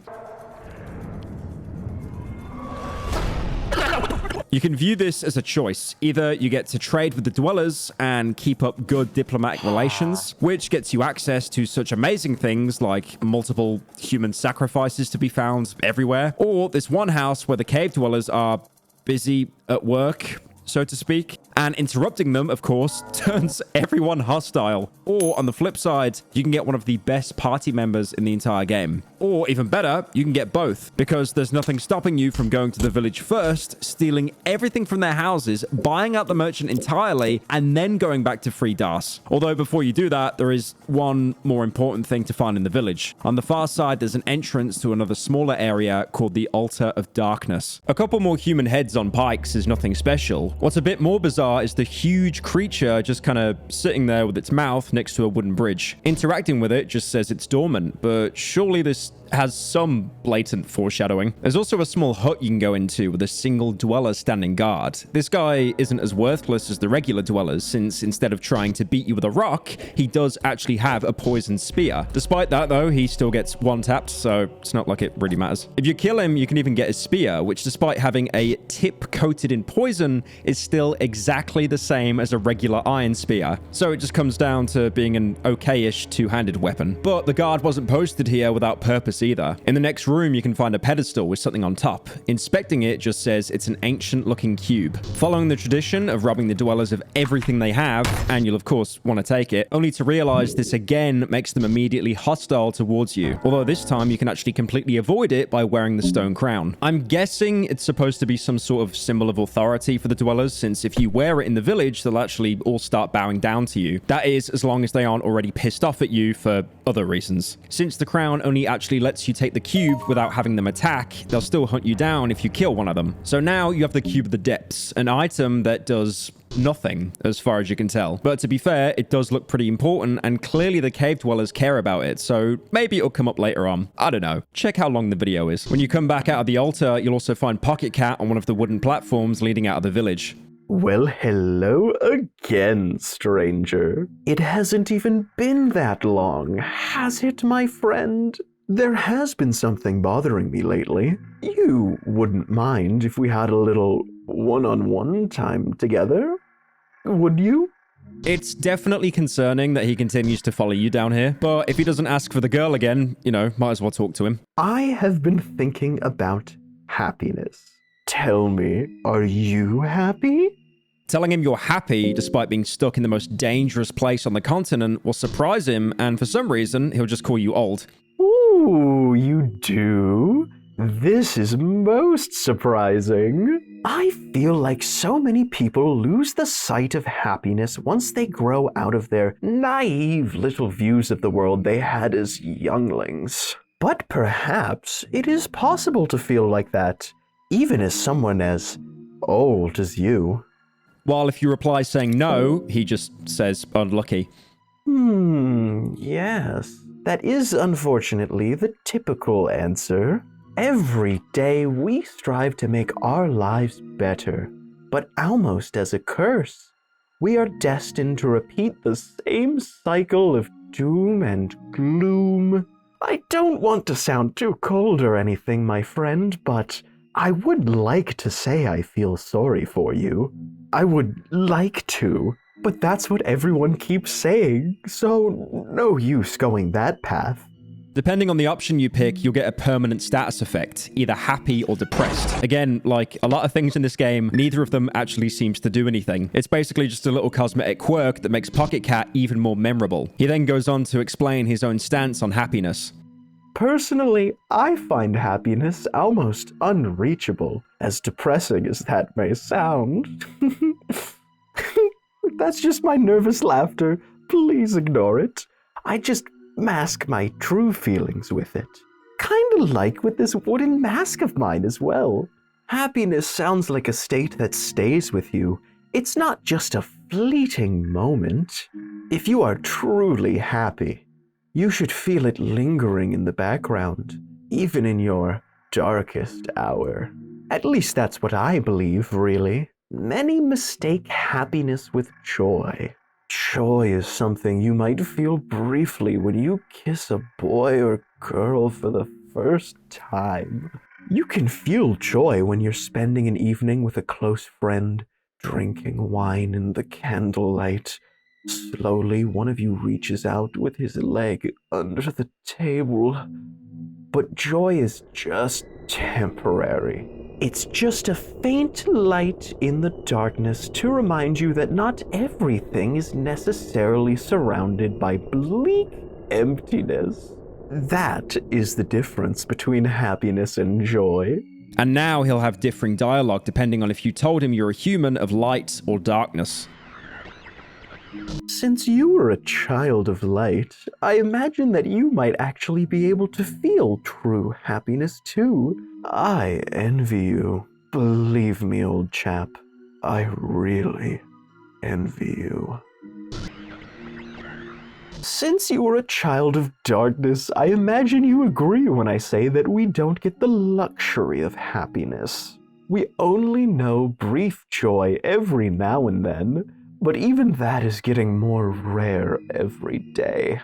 You can view this as a choice. Either you get to trade with the dwellers and keep up good diplomatic relations, which gets you access to such amazing things like multiple human sacrifices to be found everywhere, or this one house where the cave dwellers are busy at work, so to speak, and interrupting them, of course, turns everyone hostile. Or on the flip side, you can get one of the best party members in the entire game. Or even better, you can get both, because there's nothing stopping you from going to the village first, stealing everything from their houses, buying out the merchant entirely, and then going back to free Das. Although before you do that, there is one more important thing to find in the village. On the far side, there's an entrance to another smaller area called the Altar of Darkness. A couple more human heads on pikes is nothing special. What's a bit more bizarre is the huge creature just kind of sitting there with its mouth next to a wooden bridge. Interacting with it just says it's dormant, but surely this has some blatant foreshadowing. There's also a small hut you can go into with a single dweller standing guard. This guy isn't as worthless as the regular dwellers, since instead of trying to beat you with a rock, he does actually have a poison spear. Despite that though, he still gets one-tapped, so it's not like it really matters. If you kill him, you can even get his spear, which despite having a tip coated in poison, is still exactly the same as a regular iron spear. So it just comes down to being an okay-ish two-handed weapon. But the guard wasn't posted here without purpose either. In the next room, you can find a pedestal with something on top. Inspecting it just says it's an ancient-looking cube. Following the tradition of robbing the dwellers of everything they have, and you'll of course want to take it, only to realize this again makes them immediately hostile towards you. Although this time you can actually completely avoid it by wearing the stone crown. I'm guessing it's supposed to be some sort of symbol of authority for the dwellers, since if you wear it in the village, they'll actually all start bowing down to you. That is, as long as they aren't already pissed off at you for other reasons. Since the crown only actually lets you take the cube without having them attack, they'll still hunt you down if you kill one of them. So now you have the Cube of the Depths, an item that does nothing as far as you can tell. But to be fair, it does look pretty important, and clearly the cave dwellers care about it, so maybe it'll come up later on. I don't know. Check how long the video is. When you come back out of the altar, you'll also find Pocketcat on one of the wooden platforms leading out of the village. Well, hello again, stranger. It hasn't even been that long, has it, my friend? There has been something bothering me lately. You wouldn't mind if we had a little one-on-one time together, would you? It's definitely concerning that he continues to follow you down here, but if he doesn't ask for the girl again, you know, might as well talk to him. I have been thinking about happiness. Tell me, are you happy? Telling him you're happy despite being stuck in the most dangerous place on the continent will surprise him, and for some reason, he'll just call you old. Ooh, you do? This is most surprising. I feel like so many people lose the sight of happiness once they grow out of their naive little views of the world they had as younglings. But perhaps it is possible to feel like that, even as someone as old as you. While if you reply saying no, he just says unlucky. Yes. That is unfortunately the typical answer. Every day we strive to make our lives better, but almost as a curse. We are destined to repeat the same cycle of doom and gloom. I don't want to sound too cold or anything, my friend, but I would like to say I feel sorry for you. I would like to, but that's what everyone keeps saying, so no use going that path. Depending on the option you pick, you'll get a permanent status effect, either happy or depressed. Again, like a lot of things in this game, neither of them actually seems to do anything. It's basically just a little cosmetic quirk that makes Pocketcat even more memorable. He then goes on to explain his own stance on happiness. Personally, I find happiness almost unreachable, as depressing as that may sound. That's just my nervous laughter. Please ignore it. I just mask my true feelings with it. Kinda like with this wooden mask of mine as well. Happiness sounds like a state that stays with you. It's not just a fleeting moment. If you are truly happy, you should feel it lingering in the background, even in your darkest hour. At least that's what I believe, really. Many mistake happiness with joy. Joy is something you might feel briefly when you kiss a boy or girl for the first time. You can feel joy when you're spending an evening with a close friend, drinking wine in the candlelight. Slowly, one of you reaches out with his leg under the table. But joy is just temporary. It's just a faint light in the darkness to remind you that not everything is necessarily surrounded by bleak emptiness. That is the difference between happiness and joy. And now he'll have differing dialogue depending on if you told him you're a human of light or darkness. Since you were a child of light, I imagine that you might actually be able to feel true happiness too. I envy you. Believe me, old chap. I really envy you. Since you were a child of darkness, I imagine you agree when I say that we don't get the luxury of happiness. We only know brief joy every now and then, but even that is getting more rare every day.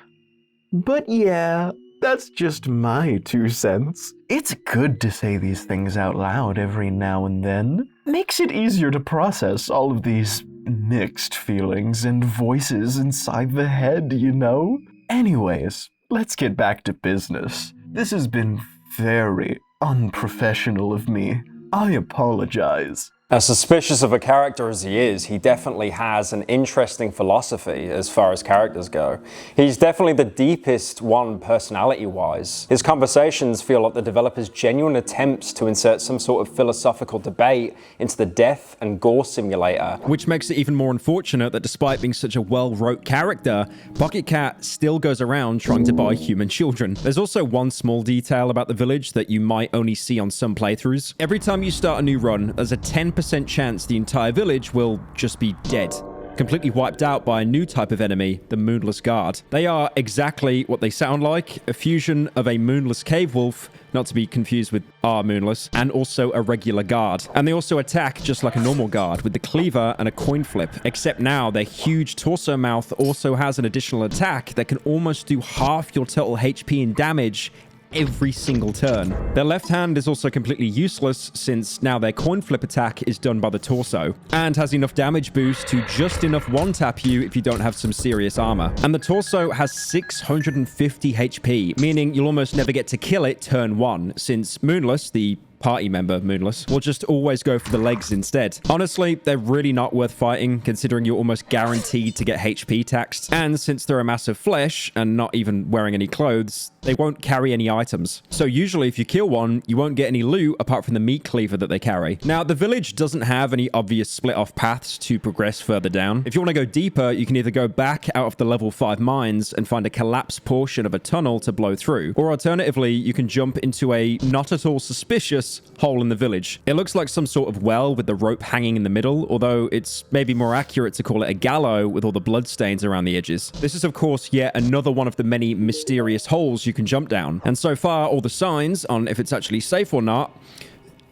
But yeah, that's just my 2 cents. It's good to say these things out loud every now and then. Makes it easier to process all of these mixed feelings and voices inside the head, you know? Anyways, let's get back to business. This has been very unprofessional of me. I apologize. As suspicious of a character as he is, he definitely has an interesting philosophy as far as characters go. He's definitely the deepest one personality-wise. His conversations feel like the developer's genuine attempts to insert some sort of philosophical debate into the death and gore simulator. Which makes it even more unfortunate that despite being such a well-wrote character, Pocketcat still goes around trying to buy human children. There's also one small detail about the village that you might only see on some playthroughs. Every time you start a new run, there's a 10% chance the entire village will just be dead, completely wiped out by a new type of enemy, the Moonless Guard. They are exactly what they sound like, a fusion of a Moonless Cave Wolf, not to be confused with our Moonless, and also a regular guard. And they also attack just like a normal guard with the cleaver and a coin flip, except now their huge torso mouth also has an additional attack that can almost do half your total HP and damage every single turn. Their left hand is also completely useless since now their coin flip attack is done by the torso and has enough damage boost to just enough one-tap you if you don't have some serious armor. And the torso has 650 HP, meaning you'll almost never get to kill it turn 1 since Moonless, the party member Moonless, will just always go for the legs instead. Honestly, they're really not worth fighting considering you're almost guaranteed to get HP taxed, and since they're a mass of flesh and not even wearing any clothes, they won't carry any items. So usually if you kill one, you won't get any loot apart from the meat cleaver that they carry. Now, the village doesn't have any obvious split off paths to progress further down. If you want to go deeper, you can either go back out of the level 5 mines and find a collapsed portion of a tunnel to blow through, or alternatively, you can jump into a not at all suspicious hole in the village. It looks like some sort of well with the rope hanging in the middle, although it's maybe more accurate to call it a gallows with all the bloodstains around the edges. This is of course yet another one of the many mysterious holes you can jump down. And so far, all the signs on if it's actually safe or not,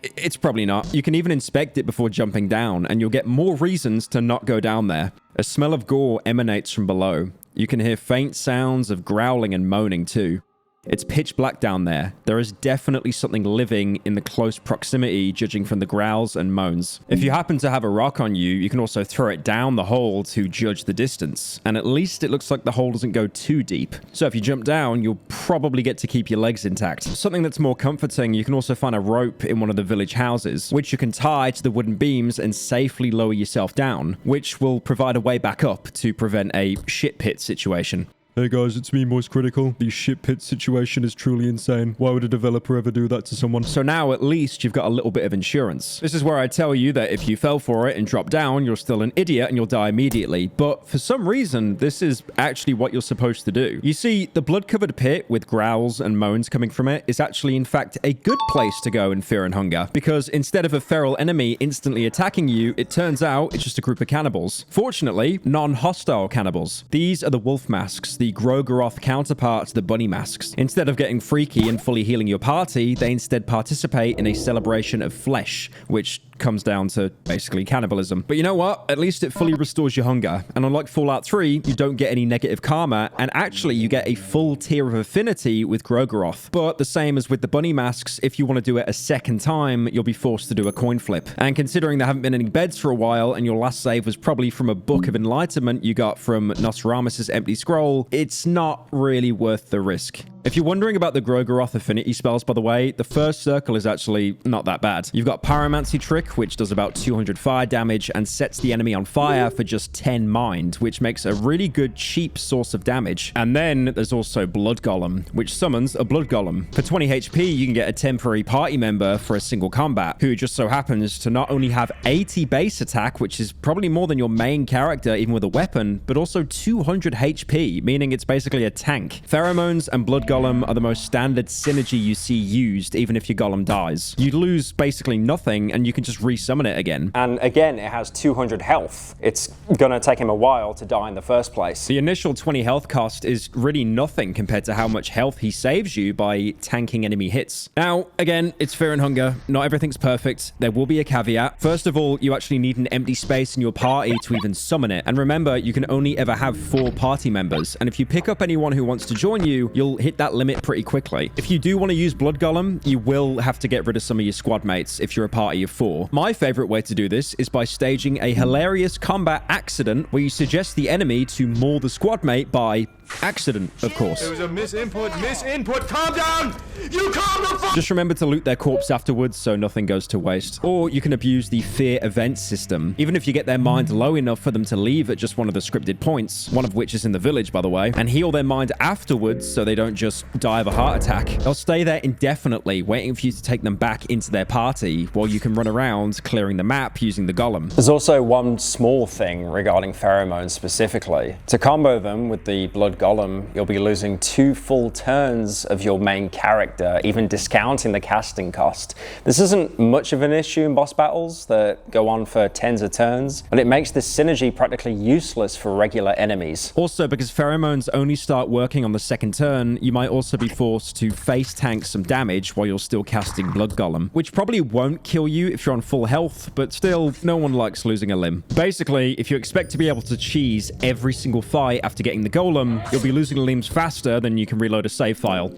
it's probably not. You can even inspect it before jumping down, and you'll get more reasons to not go down there. A smell of gore emanates from below. You can hear faint sounds of growling and moaning too. It's pitch black down there. There is definitely something living in the close proximity, judging from the growls and moans. If you happen to have a rock on you, you can also throw it down the hole to judge the distance. And at least it looks like the hole doesn't go too deep. So if you jump down, you'll probably get to keep your legs intact. Something that's more comforting, you can also find a rope in one of the village houses, which you can tie to the wooden beams and safely lower yourself down, which will provide a way back up to prevent a shit pit situation. Hey guys, it's me, Moist Critical. The shit pit situation is truly insane. Why would a developer ever do that to someone? So now at least you've got a little bit of insurance. This is where I tell you that if you fell for it and dropped down, you're still an idiot and you'll die immediately. But for some reason, this is actually what you're supposed to do. You see, the blood-covered pit with growls and moans coming from it is actually in fact a good place to go in fear and hunger, because instead of a feral enemy instantly attacking you, it turns out it's just a group of cannibals. Fortunately, non-hostile cannibals. These are the wolf masks, the Gro'goroth counterpart to the Bunnymasks. Instead of getting freaky and fully healing your party, they instead participate in a celebration of flesh, which comes down to basically cannibalism. But you know what? At least it fully restores your hunger. And unlike Fallout 3, you don't get any negative karma, and actually you get a full tier of affinity with Gro'goroth. But the same as with the Bunnymasks, if you want to do it a second time, you'll be forced to do a coin flip. And considering there haven't been any beds for a while, and your last save was probably from a Book of Enlightenment you got from Nosramus' empty scroll, it's not really worth the risk. If you're wondering about the Gro'goroth affinity spells, by the way, the first circle is actually not that bad. You've got Pyromancy Trick, which does about 200 fire damage and sets the enemy on fire for just 10 mind, which makes a really good cheap source of damage. And then there's also Blood Golem, which summons a Blood Golem. For 20 HP, you can get a temporary party member for a single combat, who just so happens to not only have 80 base attack, which is probably more than your main character even with a weapon, but also 200 HP, meaning it's basically a tank. Pheromones and Blood Golem are the most standard synergy you see used, even if your Golem dies. You lose basically nothing, and you can just resummon it again. And again, it has 200 health. It's gonna take him a while to die in the first place. The initial 20 health cost is really nothing compared to how much health he saves you by tanking enemy hits. Now, again, it's Fear and Hunger. Not everything's perfect. There will be a caveat. First of all, you actually need an empty space in your party to even summon it. And remember, you can only ever have 4 party members. And if you pick up anyone who wants to join you, you'll hit that limit pretty quickly. If you do want to use Blood Golem, you will have to get rid of some of your squad mates if you're a party of 4. My favorite way to do this is by staging a hilarious combat accident where you suggest the enemy to maul the squad mate by accident, of course. It was a misinput, calm down! You calm the fuck! Just remember to loot their corpse afterwards so nothing goes to waste. Or you can abuse the fear event system. Even if you get their mind low enough for them to leave at just one of the scripted points, one of which is in the village, by the way, and heal their mind afterwards so they don't just die of a heart attack. They'll stay there indefinitely, waiting for you to take them back into their party while you can run around clearing the map using the Golem. There's also one small thing regarding pheromones specifically. To combo them with the Blood Golem, you'll be losing 2 full turns of your main character, even discounting the casting cost. This isn't much of an issue in boss battles that go on for tens of turns, but it makes this synergy practically useless for regular enemies. Also, because pheromones only start working on the second turn, you might also be forced to face tank some damage while you're still casting Blood Golem, which probably won't kill you if you're on full health, but still, no one likes losing a limb. Basically, if you expect to be able to cheese every single fight after getting the Golem, you'll be losing limbs faster than you can reload a save file.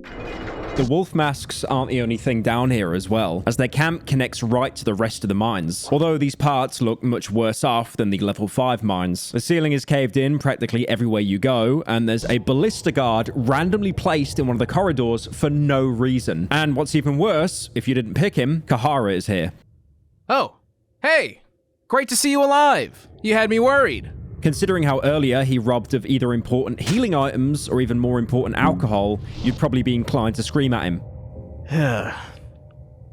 The wolf masks aren't the only thing down here as well, as their camp connects right to the rest of the mines. Although these parts look much worse off than the level 5 mines. The ceiling is caved in practically everywhere you go, and there's a ballista guard randomly placed in one of the corridors for no reason. And what's even worse, if you didn't pick him, Cahara is here. Oh, hey! Great to see you alive! You had me worried. Considering how earlier he robbed of either important healing items or even more important alcohol, you'd probably be inclined to scream at him.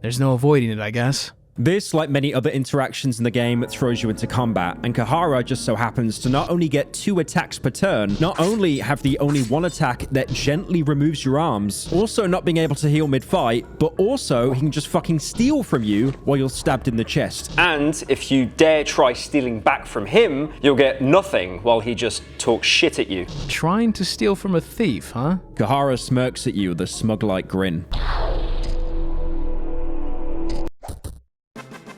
There's no avoiding it, I guess. This, like many other interactions in the game, throws you into combat, and Cahara just so happens to not only get 2 attacks per turn, not only have the only one attack that gently removes your arms, also not being able to heal mid-fight, but also he can just fucking steal from you while you're stabbed in the chest. And if you dare try stealing back from him, you'll get nothing while he just talks shit at you. Trying to steal from a thief, huh? Cahara smirks at you with a smug-like grin.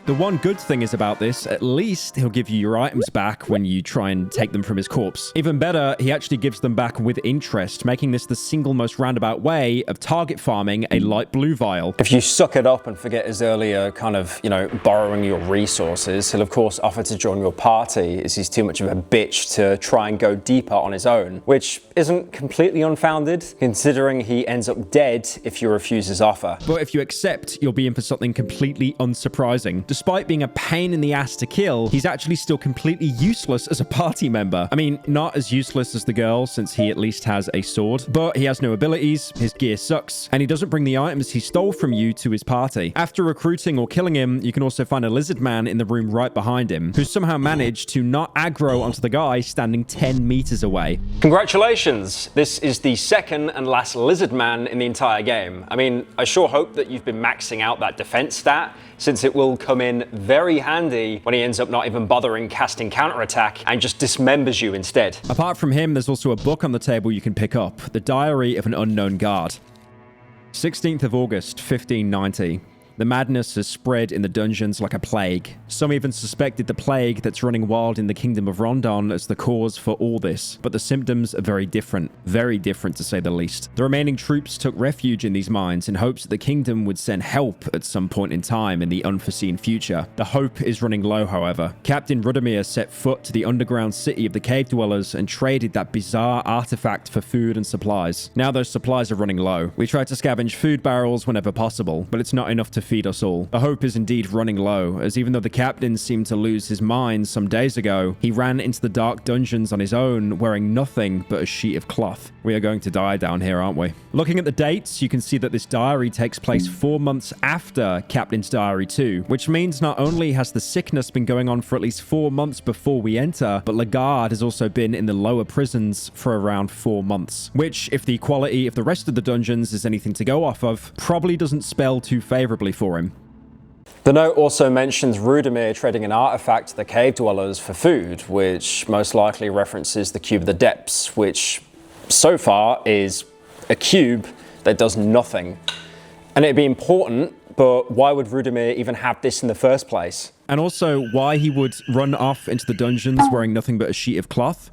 The one good thing is about this, at least he'll give you your items back when you try and take them from his corpse. Even better, he actually gives them back with interest, making this the single most roundabout way of target farming a light blue vial. If you suck it up and forget his earlier kind of, borrowing your resources, he'll of course offer to join your party as he's too much of a bitch to try and go deeper on his own, which isn't completely unfounded, considering he ends up dead if you refuse his offer. But if you accept, you'll be in for something completely unsurprising. Despite being a pain in the ass to kill, he's actually still completely useless as a party member. I mean, not as useless as the girl, since he at least has a sword, but he has no abilities, his gear sucks, and he doesn't bring the items he stole from you to his party. After recruiting or killing him, you can also find a lizard man in the room right behind him, who somehow managed to not aggro onto the guy standing 10 meters away. Congratulations! This is the second and last lizard man in the entire game. I mean, I sure hope that you've been maxing out that defense stat, since it will come in very handy when he ends up not even bothering casting counterattack and just dismembers you instead. Apart from him, there's also a book on the table you can pick up, The Diary of an Unknown Guard. 16th of August, 1590. The madness has spread in the dungeons like a plague. Some even suspected the plague that's running wild in the kingdom of Rondon as the cause for all this, but the symptoms are very different to say the least. The remaining troops took refuge in these mines in hopes that the kingdom would send help at some point in time in the unforeseen future. The hope is running low, however. Captain Rudimir set foot to the underground city of the cave dwellers and traded that bizarre artifact for food and supplies. Now those supplies are running low. We try to scavenge food barrels whenever possible, but it's not enough to feed us all. The hope is indeed running low, as even though the captain seemed to lose his mind some days ago, he ran into the dark dungeons on his own, wearing nothing but a sheet of cloth. We are going to die down here, aren't we? Looking at the dates, you can see that this diary takes place 4 months after Captain's Diary 2, which means not only has the sickness been going on for at least 4 months before we enter, but Lagarde has also been in the lower prisons for around 4 months, which, if the quality of the rest of the dungeons is anything to go off of, probably doesn't spell too favorably for him. The note also mentions Rudimir trading an artifact to the cave dwellers for food, which most likely references the Cube of the Depths, which so far is a cube that does nothing. And it'd be important, but why would Rudimir even have this in the first place? And also why he would run off into the dungeons wearing nothing but a sheet of cloth.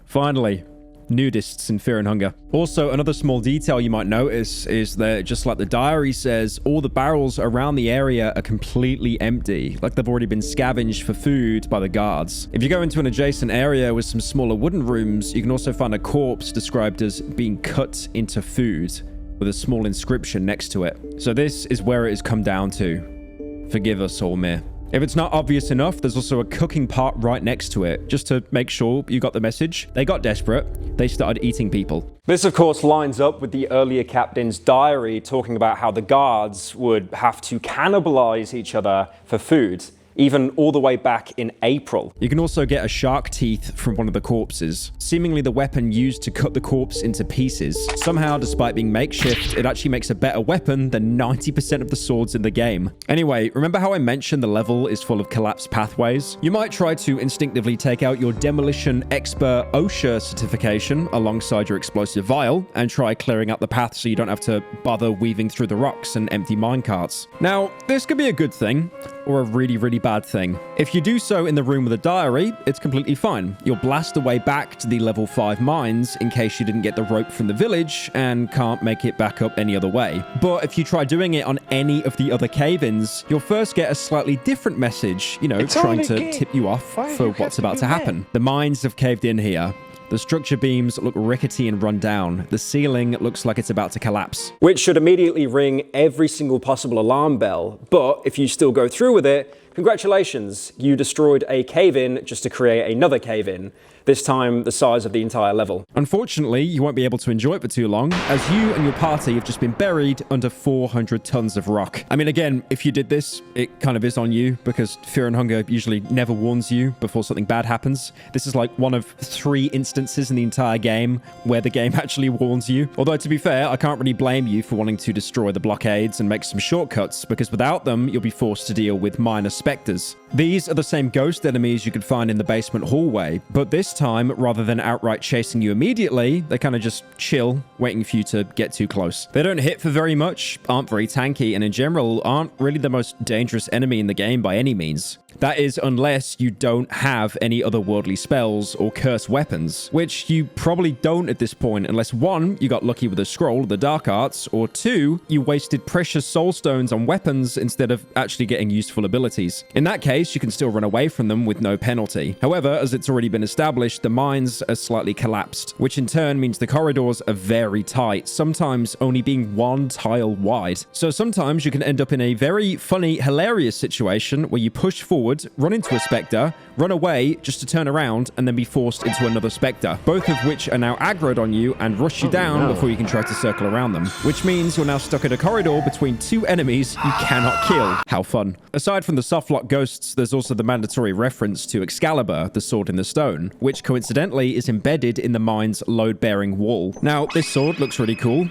Finally, nudists in Fear and Hunger. Also, another small detail you might notice is that, just like the diary says, all the barrels around the area are completely empty, like they've already been scavenged for food by the guards. If you go into an adjacent area with some smaller wooden rooms, you can also find a corpse described as being cut into food, with a small inscription next to it. So this is where it has come down to. Forgive us, Olmir. If it's not obvious enough, there's also a cooking pot right next to it, just to make sure you got the message. They got desperate. They started eating people. This, of course, lines up with the earlier captain's diary talking about how the guards would have to cannibalize each other for food, even all the way back in April. You can also get a shark teeth from one of the corpses, seemingly the weapon used to cut the corpse into pieces. Somehow, despite being makeshift, it actually makes a better weapon than 90% of the swords in the game. Anyway, remember how I mentioned the level is full of collapsed pathways? You might try to instinctively take out your Demolition Expert OSHA certification alongside your explosive vial and try clearing out the path so you don't have to bother weaving through the rocks and empty minecarts. Now, this could be a good thing, or a really, really bad thing. If you do so in the room with a diary, it's completely fine. You'll blast the way back to the level 5 mines in case you didn't get the rope from the village and can't make it back up any other way. But if you try doing it on any of the other cave-ins, you'll first get a slightly different message, trying to tip you off for what's about to happen. The mines have caved in here. The structure beams look rickety and run down. The ceiling looks like it's about to collapse. Which should immediately ring every single possible alarm bell. But if you still go through with it, congratulations, you destroyed a cave-in just to create another cave-in. This time the size of the entire level. Unfortunately, you won't be able to enjoy it for too long, as you and your party have just been buried under 400 tons of rock. I mean, again, if you did this, it kind of is on you, because Fear and Hunger usually never warns you before something bad happens. This is like one of 3 instances in the entire game where the game actually warns you. Although, to be fair, I can't really blame you for wanting to destroy the blockades and make some shortcuts, because without them, you'll be forced to deal with minor specters. These are the same ghost enemies you could find in the basement hallway, but this time, rather than outright chasing you immediately, they kind of just chill, waiting for you to get too close. They don't hit for very much, aren't very tanky, and in general, aren't really the most dangerous enemy in the game by any means. That is, unless you don't have any otherworldly spells or curse weapons, which you probably don't at this point, unless 1, you got lucky with a scroll of the dark arts, or 2, you wasted precious soul stones on weapons instead of actually getting useful abilities. In that case, you can still run away from them with no penalty. However, as it's already been established, the mines are slightly collapsed, which in turn means the corridors are very tight, sometimes only being 1 tile wide. So sometimes you can end up in a very funny, hilarious situation where you push forward, run into a spectre, run away just to turn around and then be forced into another spectre, both of which are now aggroed on you and rush you down before you can try to circle around them, which means you're now stuck in a corridor between 2 enemies you cannot kill. How fun. Aside from the softlock ghosts, there's also the mandatory reference to Excalibur, the sword in the stone, which coincidentally is embedded in the mine's load-bearing wall. Now, this sword looks really cool.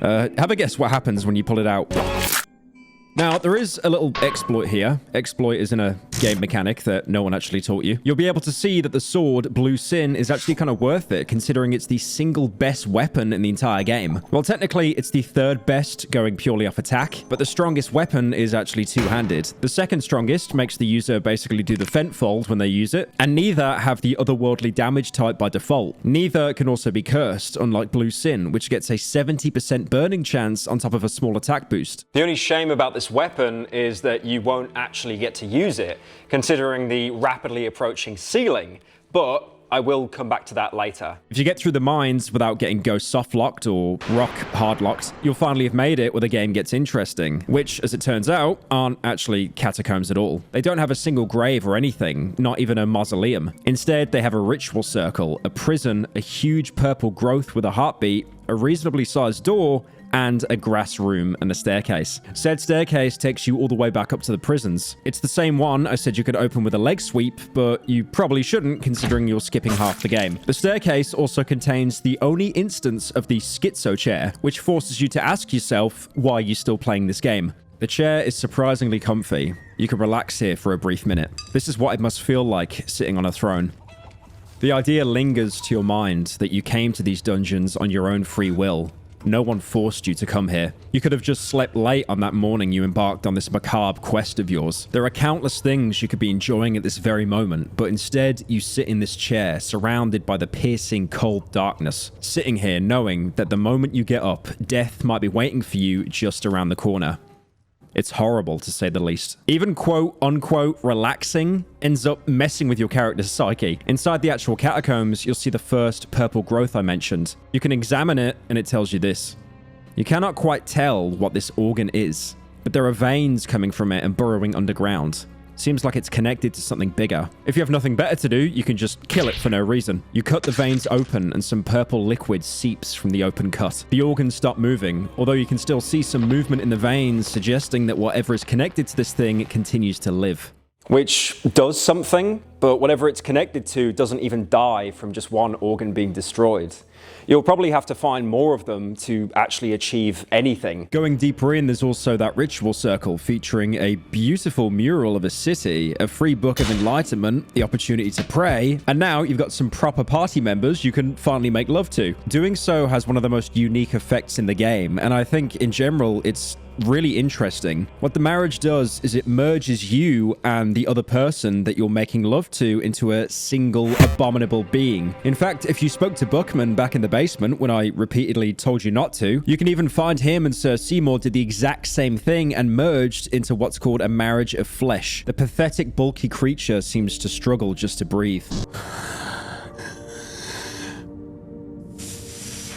Have a guess what happens when you pull it out. Now, there is a little exploit here. Exploit is in a game mechanic that no one actually taught you. You'll be able to see that the sword, Blue Sin, is actually kind of worth it, considering it's the single best weapon in the entire game. Well, technically, it's the third best, going purely off attack, but the strongest weapon is actually two-handed. The second strongest makes the user basically do the Fentfold when they use it, and neither have the otherworldly damage type by default. Neither can also be cursed, unlike Blue Sin, which gets a 70% burning chance on top of a small attack boost. The only shame about this weapon is that you won't actually get to use it, considering the rapidly approaching ceiling, but I will come back to that later. If you get through the mines without getting ghost soft-locked or rock hard-locked, you'll finally have made it where the game gets interesting, which, as it turns out, aren't actually catacombs at all. They don't have a single grave or anything, not even a mausoleum. Instead, they have a ritual circle, a prison, a huge purple growth with a heartbeat, a reasonably sized door, and a grass room and a staircase. Said staircase takes you all the way back up to the prisons. It's the same one I said you could open with a leg sweep, but you probably shouldn't considering you're skipping half the game. The staircase also contains the only instance of the schizo chair, which forces you to ask yourself why you're still playing this game. The chair is surprisingly comfy. You can relax here for a brief minute. This is what it must feel like sitting on a throne. The idea lingers to your mind that you came to these dungeons on your own free will. No one forced you to come here. You could have just slept late on that morning you embarked on this macabre quest of yours. There are countless things you could be enjoying at this very moment, but instead you sit in this chair surrounded by the piercing cold darkness, sitting here knowing that the moment you get up, death might be waiting for you just around the corner. It's horrible, to say the least. Even quote-unquote relaxing ends up messing with your character's psyche. Inside the actual catacombs, you'll see the first purple growth I mentioned. You can examine it, and it tells you this. You cannot quite tell what this organ is, but there are veins coming from it and burrowing underground. Seems like it's connected to something bigger. If you have nothing better to do, you can just kill it for no reason. You cut the veins open and some purple liquid seeps from the open cut. The organs stop moving, although you can still see some movement in the veins, suggesting that whatever is connected to this thing continues to live. Which does something, but whatever it's connected to doesn't even die from just one organ being destroyed. You'll probably have to find more of them to actually achieve anything. Going deeper in, there's also that ritual circle featuring a beautiful mural of a city, a free book of enlightenment, the opportunity to pray, and now you've got some proper party members you can finally make love to. Doing so has one of the most unique effects in the game, and I think in general it's really interesting. What the marriage does is it merges you and the other person that you're making love to into a single abominable being. In fact, if you spoke to Buckman back in the basement when I repeatedly told you not to, you can even find him and Sir Seymor did the exact same thing and merged into what's called a marriage of flesh. The pathetic, bulky creature seems to struggle just to breathe.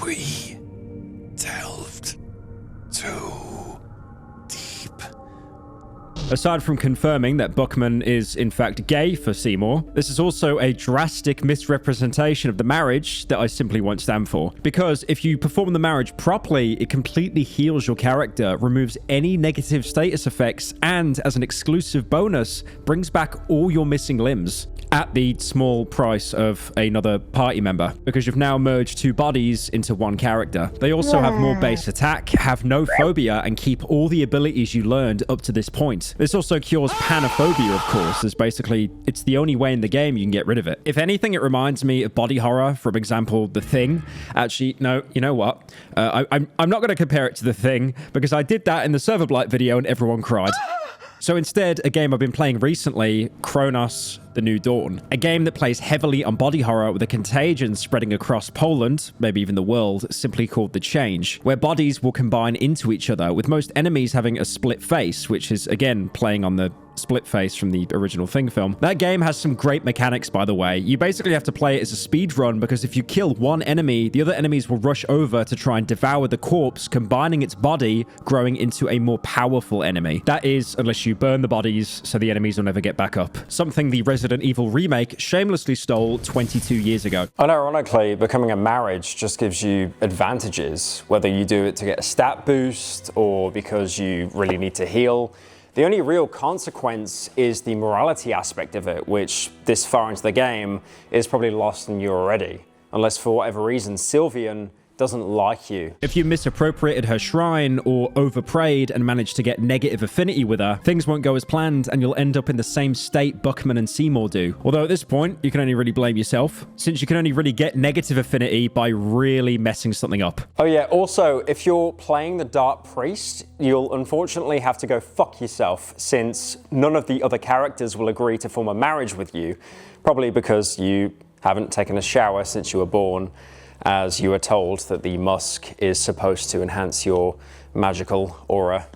We delved too deep. Aside from confirming that Buckman is in fact gay for Seymor, this is also a drastic misrepresentation of the marriage that I simply won't stand for. Because if you perform the marriage properly, it completely heals your character, removes any negative status effects, and as an exclusive bonus, brings back all your missing limbs at the small price of another party member, because you've now merged two bodies into one character. They also have more base attack, have no phobia, and keep all the abilities you learned up to this point. This also cures panophobia, of course, as basically it's the only way in the game you can get rid of it. If anything, it reminds me of body horror, for example, The Thing. Actually, no, you know what? I'm not going to compare it to The Thing, because I did that in the Server Blight video and everyone cried. So instead, a game I've been playing recently, Kronos: The New Dawn. A game that plays heavily on body horror with a contagion spreading across Poland, maybe even the world, simply called The Change, where bodies will combine into each other, with most enemies having a split face, which is, again, playing on the split face from the original Thing film. That game has some great mechanics, by the way. You basically have to play it as a speed run, because if you kill one enemy, the other enemies will rush over to try and devour the corpse, combining its body, growing into a more powerful enemy. That is, unless you burn the bodies so the enemies will never get back up. Something the Resident Evil remake shamelessly stole 22 years ago. Unironically, becoming a marriage just gives you advantages, whether you do it to get a stat boost or because you really need to heal. The only real consequence is the morality aspect of it, which this far into the game is probably lost on you already. Unless for whatever reason Sylvian doesn't like you. If you misappropriated her shrine or overprayed and managed to get negative affinity with her, things won't go as planned and you'll end up in the same state Buckman and Seymor do. Although at this point, you can only really blame yourself, since you can only really get negative affinity by really messing something up. Oh yeah, also, if you're playing the Dark Priest, you'll unfortunately have to go fuck yourself, since none of the other characters will agree to form a marriage with you, probably because you haven't taken a shower since you were born, as you were told that the musk is supposed to enhance your magical aura.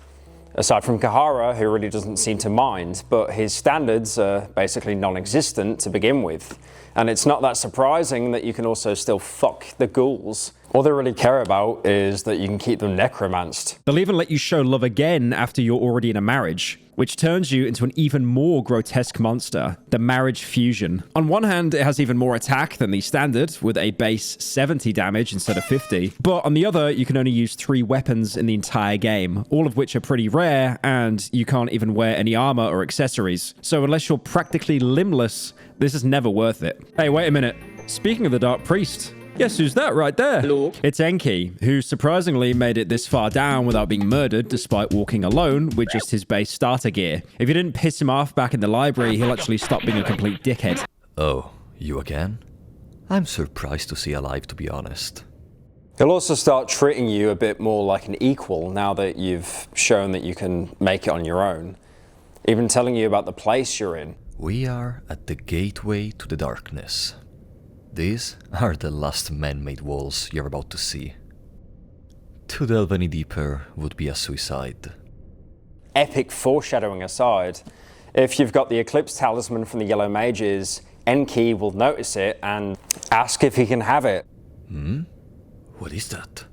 Aside from Cahara, who really doesn't seem to mind, but his standards are basically non-existent to begin with. And it's not that surprising that you can also still fuck the ghouls. All they really care about is that you can keep them necromanced. They'll even let you show love again after you're already in a marriage, which turns you into an even more grotesque monster, the Marriage Fusion. On one hand, it has even more attack than the standard, with a base 70 damage instead of 50. But on the other, you can only use 3 weapons in the entire game, all of which are pretty rare, and you can't even wear any armor or accessories. So unless you're practically limbless, this is never worth it. Hey, wait a minute. Speaking of the Dark Priest, guess who's that right there? Hello. It's Enki, who surprisingly made it this far down without being murdered despite walking alone with just his base starter gear. If you didn't piss him off back in the library, he'll actually stop being a complete dickhead. Oh, you again? I'm surprised to see you alive, to be honest. He'll also start treating you a bit more like an equal now that you've shown that you can make it on your own. Even telling you about the place you're in. We are at the gateway to the darkness. These are the last man-made walls you're about to see. To delve any deeper would be a suicide. Epic foreshadowing aside, if you've got the Eclipse Talisman from the Yellow Mages, Enki will notice it and ask if he can have it. What is that?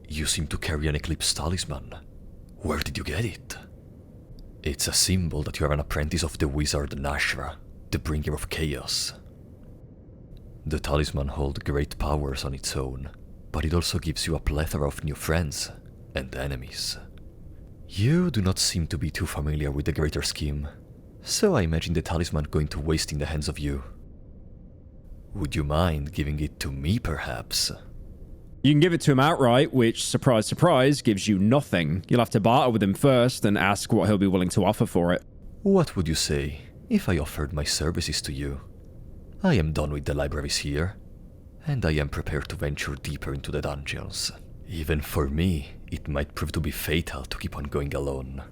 You seem to carry an Eclipse Talisman. Where did you get it? It's a symbol that you are an apprentice of the wizard Nas'hrah, the bringer of chaos. The talisman holds great powers on its own, but it also gives you a plethora of new friends and enemies. You do not seem to be too familiar with the greater scheme, so I imagine the talisman going to waste in the hands of you. Would you mind giving it to me, perhaps? You can give it to him outright, which, surprise, surprise, gives you nothing. You'll have to barter with him first and ask what he'll be willing to offer for it. What would you say if I offered my services to you? I am done with the libraries here, and I am prepared to venture deeper into the dungeons. Even for me, it might prove to be fatal to keep on going alone.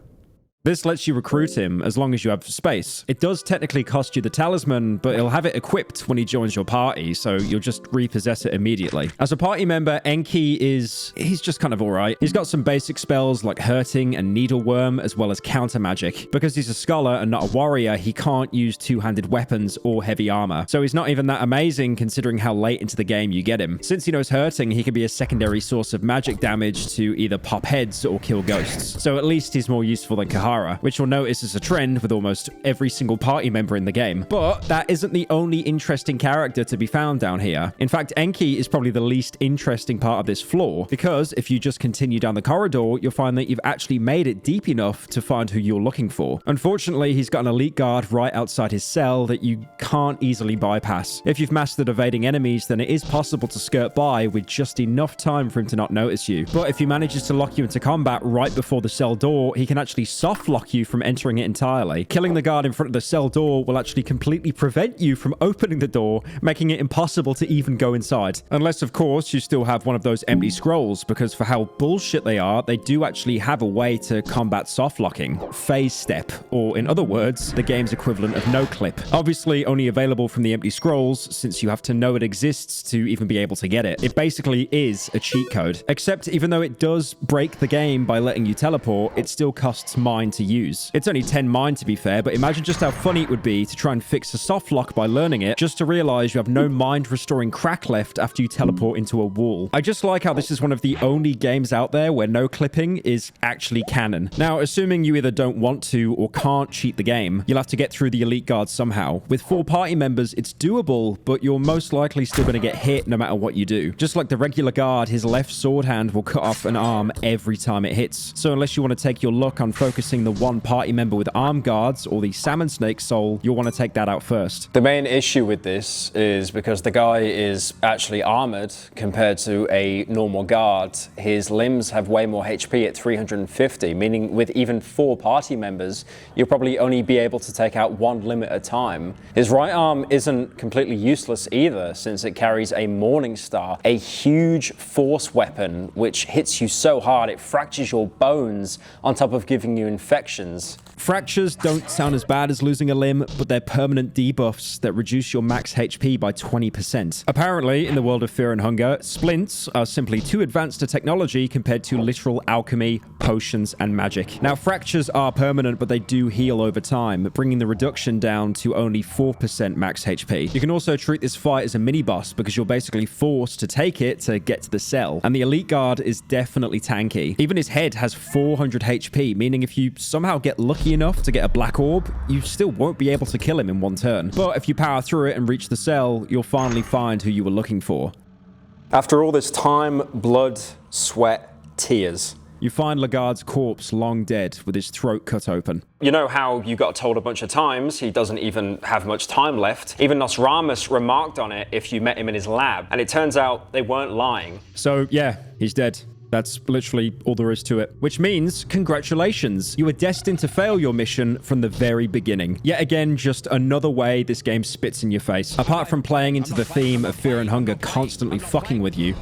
This lets you recruit him as long as you have space. It does technically cost you the talisman, but he'll have it equipped when he joins your party, so you'll just repossess it immediately. As a party member, Enki he's just kind of alright. He's got some basic spells like Hurting and Needleworm, as well as counter magic. Because he's a scholar and not a warrior, he can't use two-handed weapons or heavy armor. So he's not even that amazing considering how late into the game you get him. Since he knows Hurting, he can be a secondary source of magic damage to either pop heads or kill ghosts. So at least he's more useful than Cahara, which you'll notice is a trend with almost every single party member in the game. But that isn't the only interesting character to be found down here. In fact, Enki is probably the least interesting part of this floor, because if you just continue down the corridor, you'll find that you've actually made it deep enough to find who you're looking for. Unfortunately, he's got an elite guard right outside his cell that you can't easily bypass. If you've mastered evading enemies, then it is possible to skirt by with just enough time for him to not notice you. But if he manages to lock you into combat right before the cell door, he can actually soft lock you from entering it entirely. Killing the guard in front of the cell door will actually completely prevent you from opening the door, making it impossible to even go inside. Unless, of course, you still have one of those empty scrolls, because for how bullshit they are, they do actually have a way to combat soft locking. Phase step, or in other words, the game's equivalent of no clip. Obviously only available from the empty scrolls, since you have to know it exists to even be able to get it. It basically is a cheat code. Except even though it does break the game by letting you teleport, it still costs mine to use. It's only 10 mine to be fair, but imagine just how funny it would be to try and fix a soft lock by learning it, just to realize you have no mind restoring crack left after you teleport into a wall. I just like how this is one of the only games out there where no clipping is actually canon. Now, assuming you either don't want to or can't cheat the game, you'll have to get through the elite guard somehow. With 4 party members, it's doable, but you're most likely still going to get hit no matter what you do. Just like the regular guard, his left sword hand will cut off an arm every time it hits. So unless you want to take your luck on focusing missing the one party member with arm guards or the salmon snake soul, you'll want to take that out first. The main issue with this is because the guy is actually armored compared to a normal guard. His limbs have way more HP at 350, meaning with even 4 party members, you'll probably only be able to take out 1 limb at a time. His right arm isn't completely useless either, since it carries a Morning Star, a huge force weapon which hits you so hard it fractures your bones on top of giving you infections. Fractures don't sound as bad as losing a limb, but they're permanent debuffs that reduce your max HP by 20%. Apparently, in the world of Fear and Hunger, splints are simply too advanced a technology compared to literal alchemy, potions, and magic. Now, fractures are permanent, but they do heal over time, bringing the reduction down to only 4% max HP. You can also treat this fight as a mini-boss because you're basically forced to take it to get to the cell, and the elite guard is definitely tanky. Even his head has 400 HP, meaning if you somehow get lucky enough to get a black orb, you still won't be able to kill him in one turn. But if you power through it and reach the cell, you'll finally find who you were looking for. After all this time, blood, sweat, tears, you find Lagard's corpse long dead with his throat cut open. You know how you got told a bunch of times he doesn't even have much time left? Even Nosramus remarked on it if you met him in his lab, and it turns out they weren't lying. So yeah, he's dead. That's literally all there is to it. Which means, congratulations, you were destined to fail your mission from the very beginning. Yet again, just another way this game spits in your face. Apart from playing into the theme of Fear and Hunger constantly fucking with you,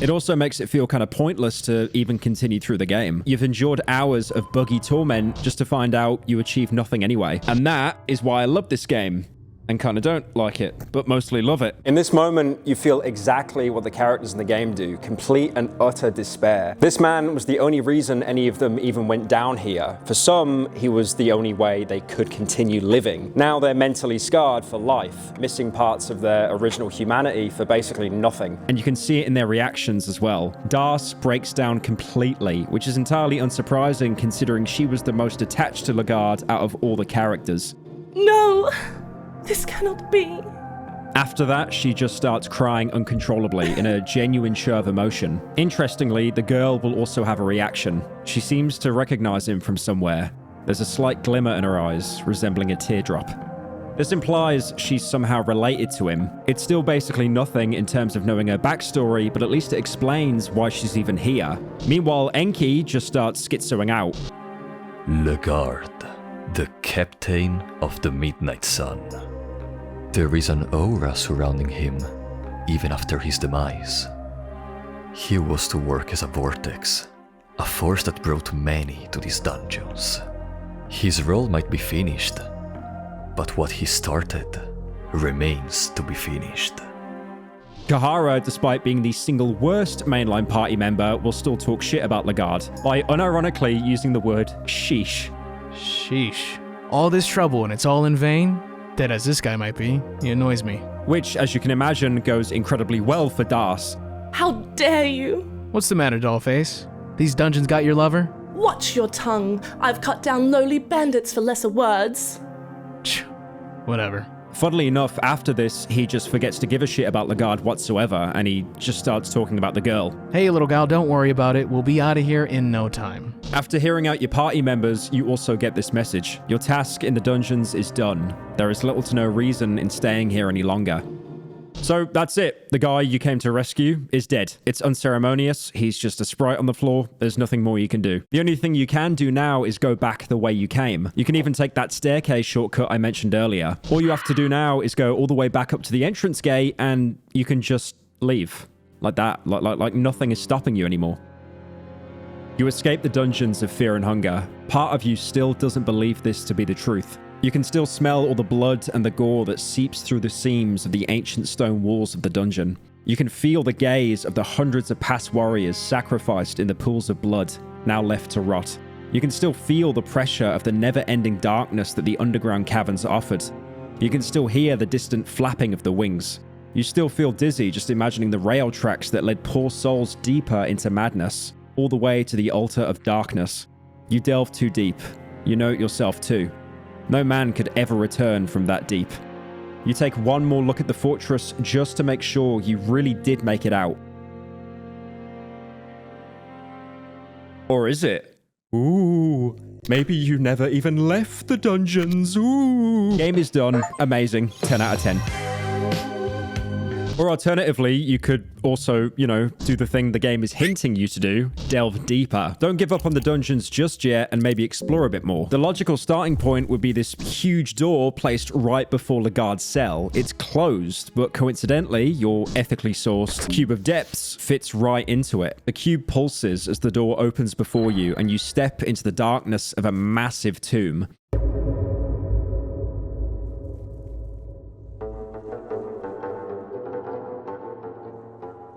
it also makes it feel kind of pointless to even continue through the game. You've endured hours of buggy torment just to find out you achieved nothing anyway. And that is why I love this game. And kind of don't like it, but mostly love it. In this moment, you feel exactly what the characters in the game do, complete and utter despair. This man was the only reason any of them even went down here. For some, he was the only way they could continue living. Now they're mentally scarred for life, missing parts of their original humanity for basically nothing. And you can see it in their reactions as well. Darce breaks down completely, which is entirely unsurprising considering she was the most attached to Lagard out of all the characters. No! This cannot be. After that, she just starts crying uncontrollably in a genuine show of emotion. Interestingly, the girl will also have a reaction. She seems to recognize him from somewhere. There's a slight glimmer in her eyes, resembling a teardrop. This implies she's somehow related to him. It's still basically nothing in terms of knowing her backstory, but at least it explains why she's even here. Meanwhile, Enki just starts schizoing out. Lagard, the captain of the Midnight Sun. There is an aura surrounding him, even after his demise. He was to work as a vortex, a force that brought many to these dungeons. His role might be finished, but what he started remains to be finished. Cahara, despite being the single worst mainline party member, will still talk shit about Lagard by unironically using the word sheesh. Sheesh. All this trouble and it's all in vain? Dead as this guy might be, he annoys me. Which, as you can imagine, goes incredibly well for Darce. How dare you? What's the matter, Dollface? These dungeons got your lover? Watch your tongue. I've cut down lowly bandits for lesser words. Whatever. Funnily enough, after this, he just forgets to give a shit about Lagard whatsoever, and he just starts talking about the girl. Hey, little gal, don't worry about it. We'll be out of here in no time. After hearing out your party members, you also get this message. Your task in the dungeons is done. There is little to no reason in staying here any longer. So that's it. The guy you came to rescue is dead. It's unceremonious. He's just a sprite on the floor. There's nothing more you can do. The only thing you can do now is go back the way you came. You can even take that staircase shortcut I mentioned earlier. All you have to do now is go all the way back up to the entrance gate and you can just leave. Like that. Like nothing is stopping you anymore. You escape the dungeons of Fear and Hunger. Part of you still doesn't believe this to be the truth. You can still smell all the blood and the gore that seeps through the seams of the ancient stone walls of the dungeon. You can feel the gaze of the hundreds of past warriors sacrificed in the pools of blood, now left to rot. You can still feel the pressure of the never-ending darkness that the underground caverns offered. You can still hear the distant flapping of the wings. You still feel dizzy just imagining the rail tracks that led poor souls deeper into madness, all the way to the altar of darkness. You delve too deep. You know it yourself too. No man could ever return from that deep. You take one more look at the fortress just to make sure you really did make it out. Or is it? Ooh, maybe you never even left the dungeons. Ooh. Game is done. Amazing. 10 out of 10. Or alternatively, you could also, you know, do the thing the game is hinting you to do, delve deeper. Don't give up on the dungeons just yet and maybe explore a bit more. The logical starting point would be this huge door placed right before Legard's cell. It's closed, but coincidentally, your ethically sourced cube of depths fits right into it. The cube pulses as the door opens before you and you step into the darkness of a massive tomb.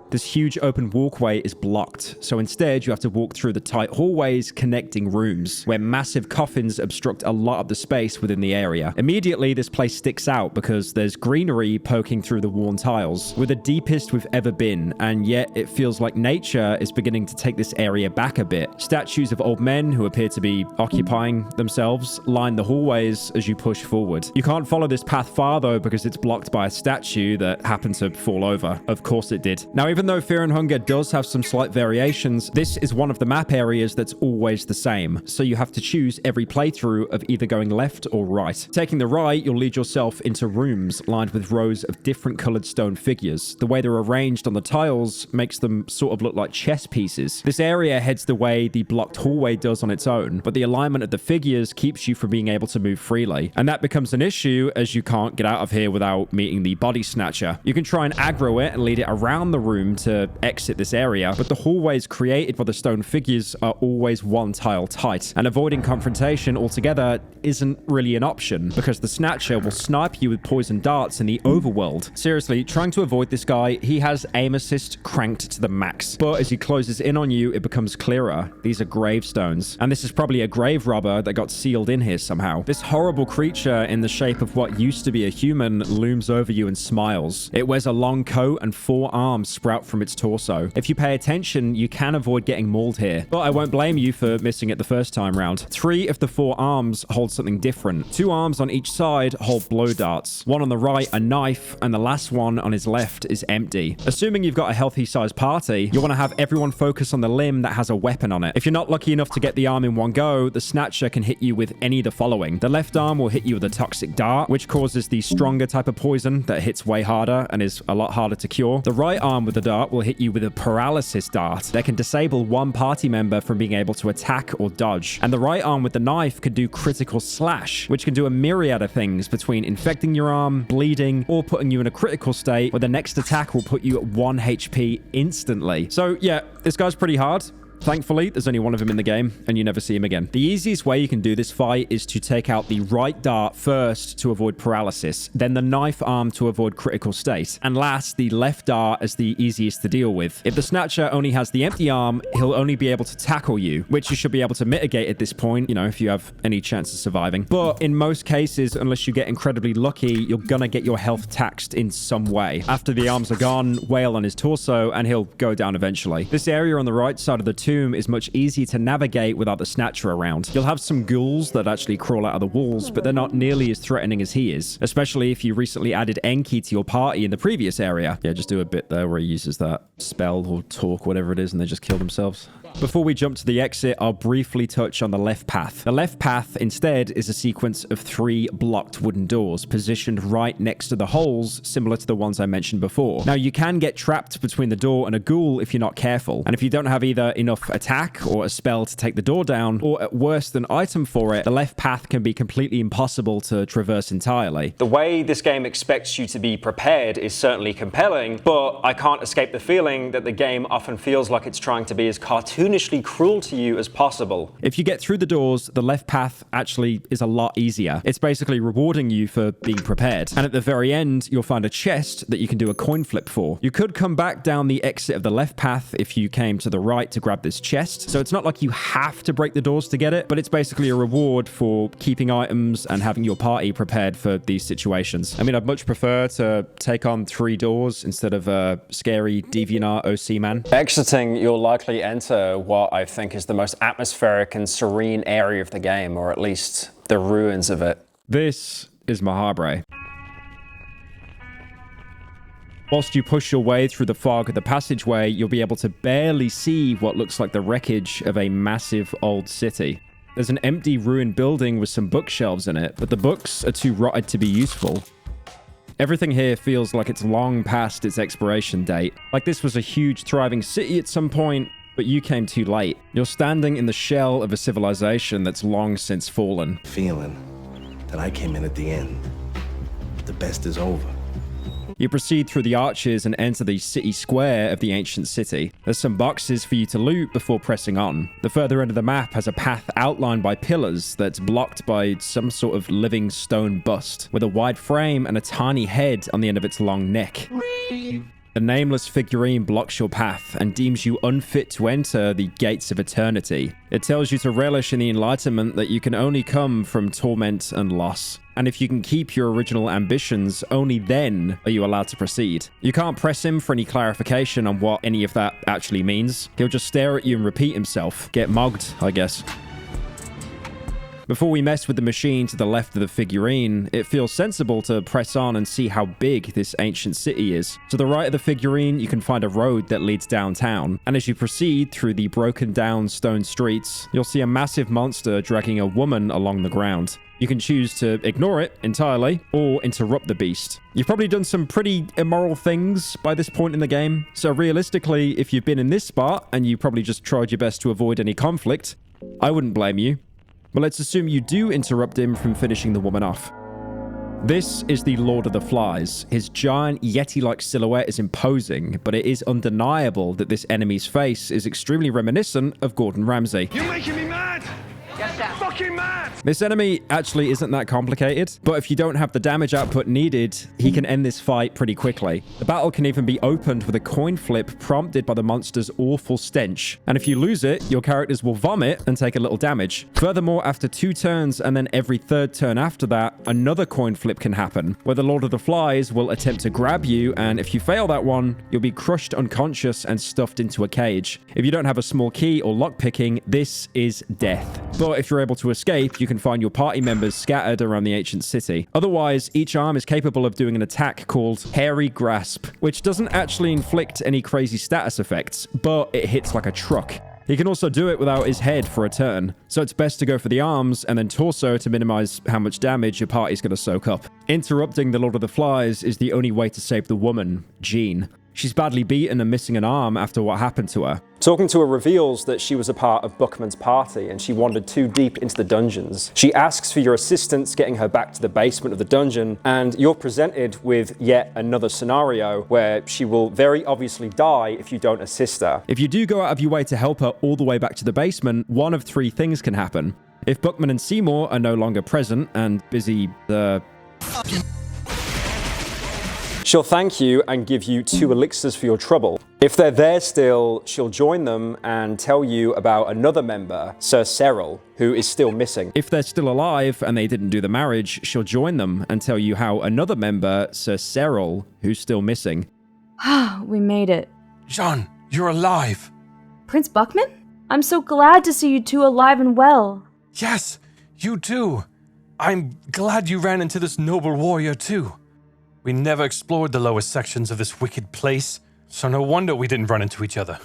This huge open walkway is blocked, so instead you have to walk through the tight hallways connecting rooms, where massive coffins obstruct a lot of the space within the area. Immediately, this place sticks out because there's greenery poking through the worn tiles. We're the deepest we've ever been, and yet it feels like nature is beginning to take this area back a bit. Statues of old men who appear to be occupying themselves line the hallways as you push forward. You can't follow this path far though because it's blocked by a statue that happened to fall over. Of course it did. Now, even though Fear and Hunger does have some slight variations, this is one of the map areas that's always the same, so you have to choose every playthrough of either going left or right. Taking the right, you'll lead yourself into rooms lined with rows of different colored stone figures. The way they're arranged on the tiles makes them sort of look like chess pieces. This area heads the way the blocked hallway does on its own, but the alignment of the figures keeps you from being able to move freely, and that becomes an issue as you can't get out of here without meeting the body snatcher. You can try and aggro it and lead it around the room to exit this area, but the hallways created by the stone figures are always one tile tight, and avoiding confrontation altogether isn't really an option because the snatcher will snipe you with poison darts in the overworld. Seriously, trying to avoid this guy, he has aim assist cranked to the max, but as he closes in on you, it becomes clearer. These are gravestones, and this is probably a grave robber that got sealed in here somehow. This horrible creature in the shape of what used to be a human looms over you and smiles. It wears a long coat and 4 arms sprout from its torso. If you pay attention, you can avoid getting mauled here, but I won't blame you for missing it the first time round. 3 of the 4 arms hold something different. 2 arms on each side hold blow darts. One on the right, a knife, and the last one on his left is empty. Assuming you've got a healthy sized party, you'll want to have everyone focus on the limb that has a weapon on it. If you're not lucky enough to get the arm in one go, the snatcher can hit you with any of the following. The left arm will hit you with a toxic dart, which causes the stronger type of poison that hits way harder and is a lot harder to cure. The right arm with the dart will hit you with a paralysis dart that can disable one party member from being able to attack or dodge. And the right arm with the knife can do critical slash, which can do a myriad of things between infecting your arm, bleeding, or putting you in a critical state where the next attack will put you at 1 HP instantly. So yeah, this guy's pretty hard. Thankfully, there's only one of him in the game, and you never see him again. The easiest way you can do this fight is to take out the right dart first to avoid paralysis, then the knife arm to avoid critical state, and last, the left dart as the easiest to deal with. If the snatcher only has the empty arm, he'll only be able to tackle you, which you should be able to mitigate at this point, you know, if you have any chance of surviving. But in most cases, unless you get incredibly lucky, you're gonna get your health taxed in some way. After the arms are gone, wail on his torso, and he'll go down eventually. This area on the right side of the tomb is much easier to navigate without the snatcher around. You'll have some ghouls that actually crawl out of the walls, but they're not nearly as threatening as he is, especially if you recently added Enki to your party in the previous area. Yeah, just do a bit there where he uses that spell or talk, whatever it is, and they just kill themselves. Before we jump to the exit, I'll briefly touch on the left path. The left path, instead, is a sequence of 3 blocked wooden doors positioned right next to the holes, similar to the ones I mentioned before. Now, you can get trapped between the door and a ghoul if you're not careful, and if you don't have either enough attack or a spell to take the door down, or at worst an item for it, the left path can be completely impossible to traverse entirely. The way this game expects you to be prepared is certainly compelling, but I can't escape the feeling that the game often feels like it's trying to be as cartoonishly cruel to you as possible. If you get through the doors, the left path actually is a lot easier. It's basically rewarding you for being prepared. And at the very end, you'll find a chest that you can do a coin flip for. You could come back down the exit of the left path if you came to the right to grab this chest. So it's not like you have to break the doors to get it, but it's basically a reward for keeping items and having your party prepared for these situations. I mean, I'd much prefer to take on 3 doors instead of a scary DeviantArt OC man. Exiting, you'll likely enter what I think is the most atmospheric and serene area of the game, or at least the ruins of it. This is Mahabre. Whilst you push your way through the fog of the passageway, you'll be able to barely see what looks like the wreckage of a massive old city. There's an empty ruined building with some bookshelves in it, but the books are too rotted to be useful. Everything here feels like it's long past its expiration date. Like this was a huge thriving city at some point, but you came too late. You're standing in the shell of a civilization that's long since fallen. Feeling that I came in at the end. The best is over. You proceed through the arches and enter the city square of the ancient city. There's some boxes for you to loot before pressing on. The further end of the map has a path outlined by pillars that's blocked by some sort of living stone bust, with a wide frame and a tiny head on the end of its long neck. A nameless figurine blocks your path and deems you unfit to enter the gates of eternity. It tells you to relish in the enlightenment that you can only come from torment and loss. And if you can keep your original ambitions, only then are you allowed to proceed. You can't press him for any clarification on what any of that actually means. He'll just stare at you and repeat himself. Get mogged, I guess. Before we mess with the machine to the left of the figurine, it feels sensible to press on and see how big this ancient city is. To the right of the figurine, you can find a road that leads downtown, and as you proceed through the broken down stone streets, you'll see a massive monster dragging a woman along the ground. You can choose to ignore it entirely, or interrupt the beast. You've probably done some pretty immoral things by this point in the game, so realistically, if you've been in this spot, and you probably just tried your best to avoid any conflict, I wouldn't blame you. But let's assume you do interrupt him from finishing the woman off. This is the Lord of the Flies. His giant Yeti-like silhouette is imposing, but it is undeniable that this enemy's face is extremely reminiscent of Gordon Ramsay. You're making me mad! Fucking mad! This enemy actually isn't that complicated, but if you don't have the damage output needed, he can end this fight pretty quickly. The battle can even be opened with a coin flip prompted by the monster's awful stench, and if you lose it, your characters will vomit and take a little damage. Furthermore, after 2 turns and then every 3rd turn after that, another coin flip can happen, where the Lord of the Flies will attempt to grab you, and if you fail that one, you'll be crushed unconscious and stuffed into a cage. If you don't have a small key or lockpicking, this is death. But if you're able to escape, you can find your party members scattered around the ancient city. Otherwise, each arm is capable of doing an attack called Hairy Grasp, which doesn't actually inflict any crazy status effects, but it hits like a truck. He can also do it without his head for a turn, so it's best to go for the arms and then torso to minimize how much damage your party's going to soak up. Interrupting the Lord of the Flies is the only way to save the woman, Jean. She's badly beaten and missing an arm after what happened to her. Talking to her reveals that she was a part of Buckman's party and she wandered too deep into the dungeons. She asks for your assistance getting her back to the basement of the dungeon, and you're presented with yet another scenario where she will very obviously die if you don't assist her. If you do go out of your way to help her all the way back to the basement, one of 3 things can happen. If Buckman and Seymor are no longer present and busy, she'll thank you and give you 2 elixirs for your trouble. If they're there still, she'll join them and tell you about another member, Sir Cyril, who is still missing. If they're still alive and they didn't do the marriage, she'll join them and tell you how another member, Sir Cyril, who's still missing. We made it. Jean, you're alive. Prince Buckman? I'm so glad to see you 2 alive and well. Yes, you too. I'm glad you ran into this noble warrior too. We never explored the lowest sections of this wicked place, so no wonder we didn't run into each other.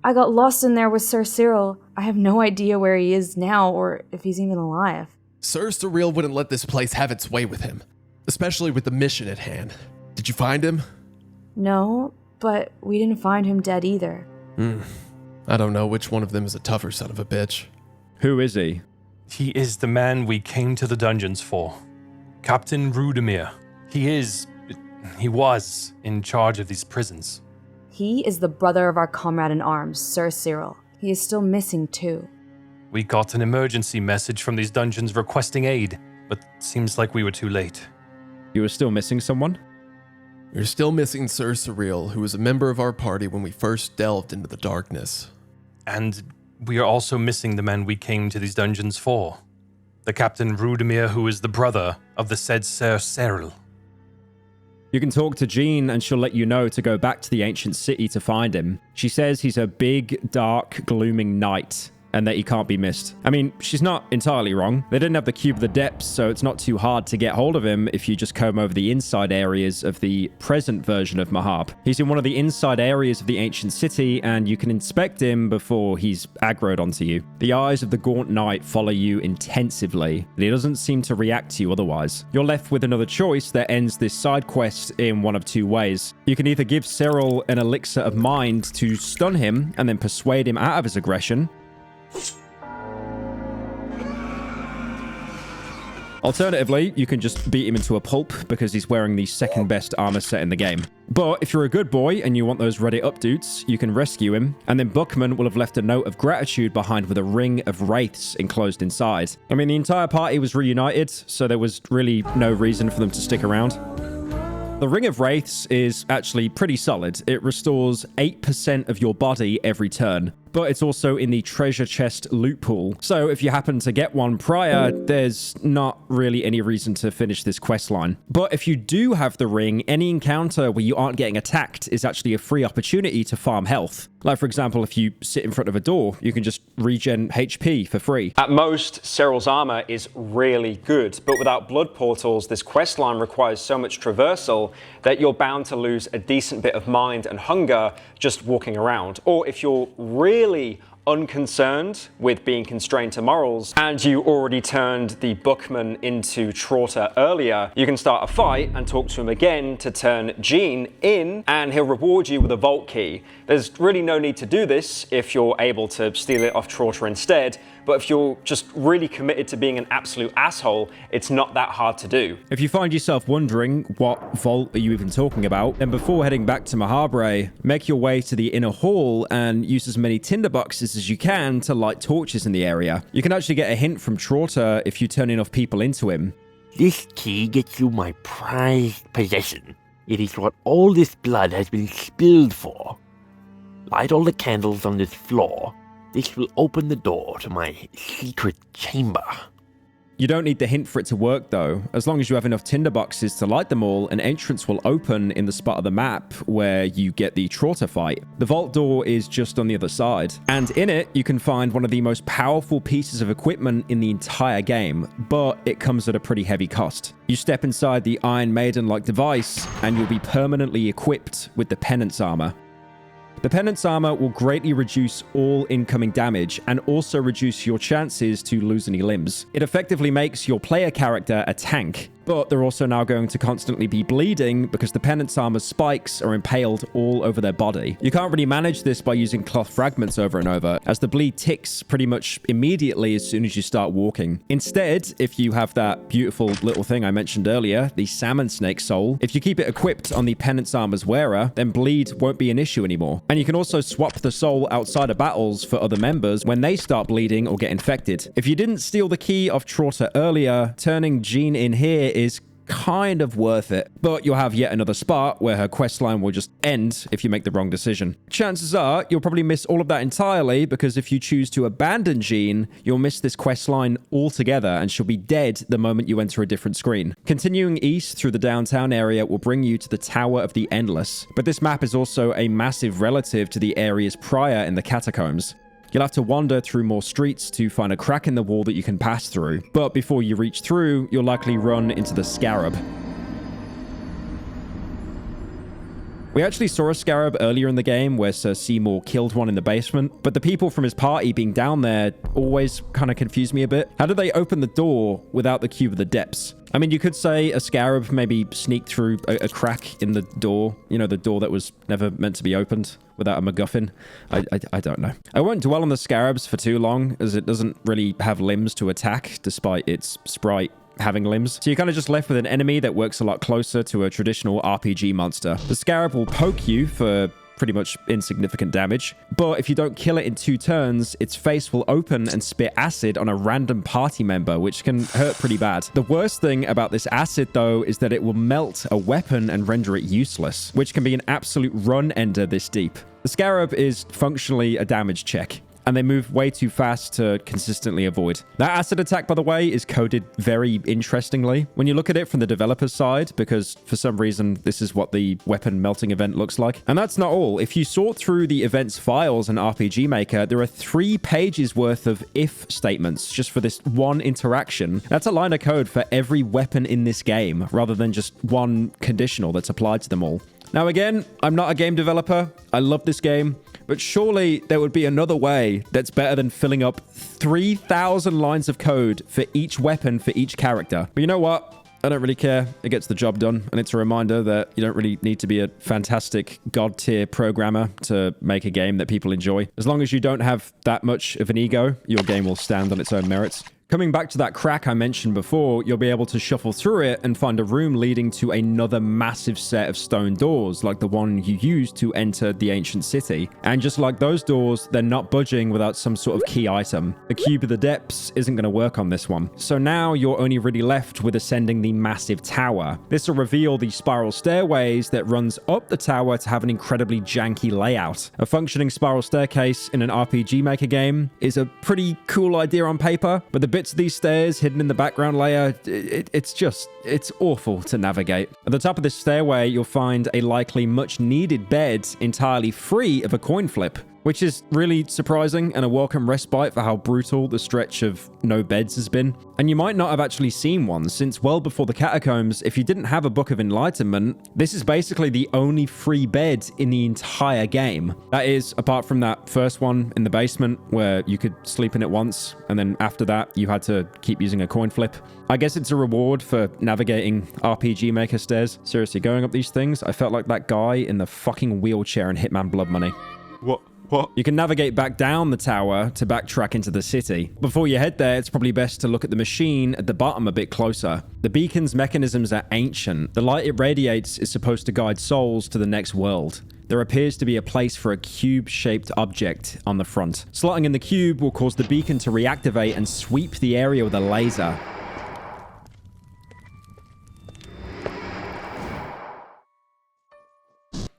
I got lost in there with Sir Cyril. I have no idea where he is now or if he's even alive. Sir Cyril wouldn't let this place have its way with him, especially with the mission at hand. Did you find him? No, but we didn't find him dead either. I don't know which one of them is a tougher son of a bitch. Who is he? He is the man we came to the dungeons for. Captain Rudimir. He was in charge of these prisons. He is the brother of our comrade in arms, Sir Cyril. He is still missing too. We got an emergency message from these dungeons requesting aid, but seems like we were too late. You were still missing someone? You're still missing Sir Cyril, who was a member of our party when we first delved into the darkness. And we are also missing the man we came to these dungeons for. The Captain Rudimir, who is the brother of the said Sir Cyril. You can talk to Jean and she'll let you know to go back to the ancient city to find him. She says he's a big, dark, glooming knight. and that he can't be missed. I mean, she's not entirely wrong. They didn't have the Cube of the Depths, so it's not too hard to get hold of him if you just comb over the inside areas of the present version of Mahab. He's in one of the inside areas of the ancient city, and you can inspect him before he's aggroed onto you. The eyes of the gaunt knight follow you intensively, and he doesn't seem to react to you otherwise. You're left with another choice that ends this side quest in one of two ways. You can either give Cyril an elixir of mind to stun him and then persuade him out of his aggression. Alternatively, you can just beat him into a pulp because he's wearing the second best armor set in the game. But if you're a good boy and you want those Reddit updates, you can rescue him, and then Buckman will have left a note of gratitude behind with a ring of wraiths enclosed inside. I mean, the entire party was reunited, so there was really no reason for them to stick around. The Ring of Wraiths is actually pretty solid. It restores 8% of your body every turn, but it's also in the treasure chest loot pool. So if you happen to get one prior, there's not really any reason to finish this quest line. But if you do have the ring, any encounter where you aren't getting attacked is actually a free opportunity to farm health. Like, for example, if you sit in front of a door, you can just regen HP for free. At most, Cyril's armor is really good, but without blood portals, this quest line requires so much traversal that you're bound to lose a decent bit of mind and hunger just walking around. Or if you're really unconcerned with being constrained to morals, and you already turned the Buckman into Trotur earlier, you can start a fight and talk to him again to turn Jean in, and he'll reward you with a vault key. There's really no need to do this if you're able to steal it off Trotur instead, but if you're just really committed to being an absolute asshole, it's not that hard to do. If you find yourself wondering what vault are you even talking about, then before heading back to Mahabre, make your way to the inner hall and use as many tinderboxes as you can to light torches in the area. You can actually get a hint from Trotur if you turn enough people into him. This key gets you my prized possession. It is what all this blood has been spilled for. Light all the candles on this floor. This will open the door to my secret chamber. You don't need the hint for it to work though. As long as you have enough tinderboxes to light them all, an entrance will open in the spot of the map where you get the Trotur fight. The vault door is just on the other side, and in it you can find one of the most powerful pieces of equipment in the entire game, but it comes at a pretty heavy cost. You step inside the Iron Maiden-like device and you'll be permanently equipped with the Penance armor. The Penance armor will greatly reduce all incoming damage and also reduce your chances to lose any limbs. It effectively makes your player character a tank, but they're also now going to constantly be bleeding because the Penance armor's spikes are impaled all over their body. You can't really manage this by using cloth fragments over and over, as the bleed ticks pretty much immediately as soon as you start walking. Instead, if you have that beautiful little thing I mentioned earlier, the Salmon Snake Soul, if you keep it equipped on the Penance armor's wearer, then bleed won't be an issue anymore. And you can also swap the soul outside of battles for other members when they start bleeding or get infected. If you didn't steal the key off Trotur earlier, turning Jean in here is kind of worth it, but you'll have yet another spot where her questline will just end if you make the wrong decision. Chances are you'll probably miss all of that entirely, because if you choose to abandon Jean, you'll miss this questline altogether and she'll be dead the moment you enter a different screen. Continuing east through the downtown area will bring you to the Tower of the Endless, but this map is also a massive relative to the areas prior in the catacombs. You'll have to wander through more streets to find a crack in the wall that you can pass through, but before you reach through, you'll likely run into the Scarab. We actually saw a Scarab earlier in the game where Sir Seymor killed one in the basement, but the people from his party being down there always kind of confused me a bit. How did they open the door without the Cube of the Depths? I mean, you could say a Scarab maybe sneaked through a crack in the door, you know, the door that was never meant to be opened without a MacGuffin. I don't know. I won't dwell on the Scarabs for too long, as it doesn't really have limbs to attack, despite its sprite having limbs. So you're kind of just left with an enemy that works a lot closer to a traditional RPG monster. The Scarab will poke you for pretty much insignificant damage, but if you don't kill it in 2 turns, its face will open and spit acid on a random party member, which can hurt pretty bad. The worst thing about this acid, though, is that it will melt a weapon and render it useless, which can be an absolute run ender this deep. The Scarab is functionally a damage check. and they move way too fast to consistently avoid. That acid attack, by the way, is coded very interestingly when you look at it from the developer's side, because for some reason, this is what the weapon melting event looks like. And that's not all. If you sort through the event's files in RPG Maker, there are 3 pages worth of if statements just for this one interaction. That's a line of code for every weapon in this game, rather than just one conditional that's applied to them all. Now again, I'm not a game developer. I love this game, but surely there would be another way that's better than filling up 3,000 lines of code for each weapon for each character. But you know what? I don't really care. It gets the job done, and it's a reminder that you don't really need to be a fantastic god-tier programmer to make a game that people enjoy. As long as you don't have that much of an ego, your game will stand on its own merits. Coming back to that crack I mentioned before, you'll be able to shuffle through it and find a room leading to another massive set of stone doors, like the one you used to enter the ancient city. And just like those doors, they're not budging without some sort of key item. The Cube of the Depths isn't going to work on this one. So now you're only really left with ascending the massive tower. This will reveal the spiral stairways that runs up the tower to have an incredibly janky layout. A functioning spiral staircase in an RPG Maker game is a pretty cool idea on paper, but the bits of these stairs hidden in the background layer, it's awful to navigate. At the top of this stairway, you'll find a likely much needed bed entirely free of a coin flip, which is really surprising and a welcome respite for how brutal the stretch of no beds has been. And you might not have actually seen one, since well before the catacombs, if you didn't have a Book of Enlightenment, this is basically the only free bed in the entire game. That is, apart from that first one in the basement where you could sleep in it once, and then after that, you had to keep using a coin flip. I guess it's a reward for navigating RPG Maker stairs. Seriously, going up these things, I felt like that guy in the fucking wheelchair in Hitman Blood Money. What? You can navigate back down the tower to backtrack into the city. Before you head there, it's probably best to look at the machine at the bottom a bit closer. The beacon's mechanisms are ancient. The light it radiates is supposed to guide souls to the next world. There appears to be a place for a cube-shaped object on the front. Slotting in the cube will cause the beacon to reactivate and sweep the area with a laser.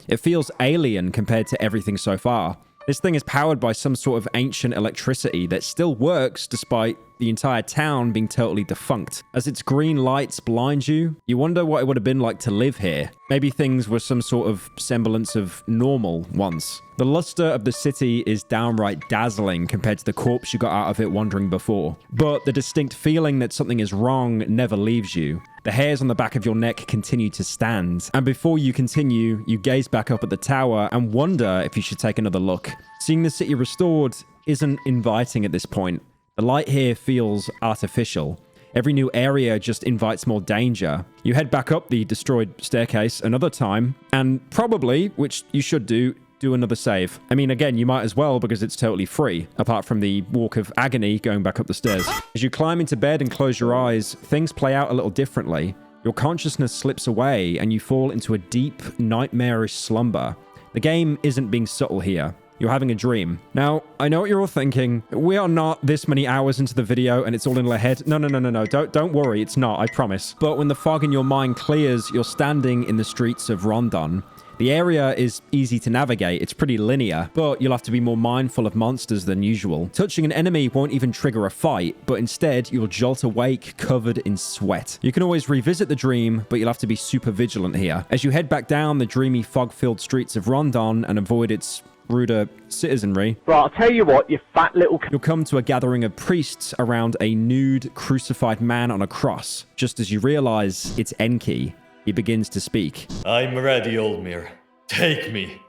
It feels alien compared to everything so far. This thing is powered by some sort of ancient electricity that still works despite the entire town being totally defunct. As its green lights blind you, you wonder what it would have been like to live here. Maybe things were some sort of semblance of normal once. The luster of the city is downright dazzling compared to the corpse you got out of it wandering before. But the distinct feeling that something is wrong never leaves you. The hairs on the back of your neck continue to stand. And before you continue, you gaze back up at the tower and wonder if you should take another look. Seeing the city restored isn't inviting at this point. The light here feels artificial. Every new area just invites more danger. You head back up the destroyed staircase another time, and probably, which you should do another save. I mean, again, you might as well because it's totally free, apart from the walk of agony going back up the stairs. As you climb into bed and close your eyes, things play out a little differently. Your consciousness slips away and you fall into a deep, nightmarish slumber. The game isn't being subtle here. You're having a dream. Now, I know what you're all thinking. We are not this many hours into the video and it's all in our head. No. Don't worry. It's not, I promise. But when the fog in your mind clears, you're standing in the streets of Rondon. The area is easy to navigate. It's pretty linear, but you'll have to be more mindful of monsters than usual. Touching an enemy won't even trigger a fight, but instead you'll jolt awake covered in sweat. You can always revisit the dream, but you'll have to be super vigilant here. As you head back down the dreamy fog-filled streets of Rondon and avoid its ruder citizenry. Right, I'll tell you what, you fat little... You'll come to a gathering of priests around a nude, crucified man on a cross. Just as you realize it's Enki, he begins to speak. I'm ready, Olmir. Take me.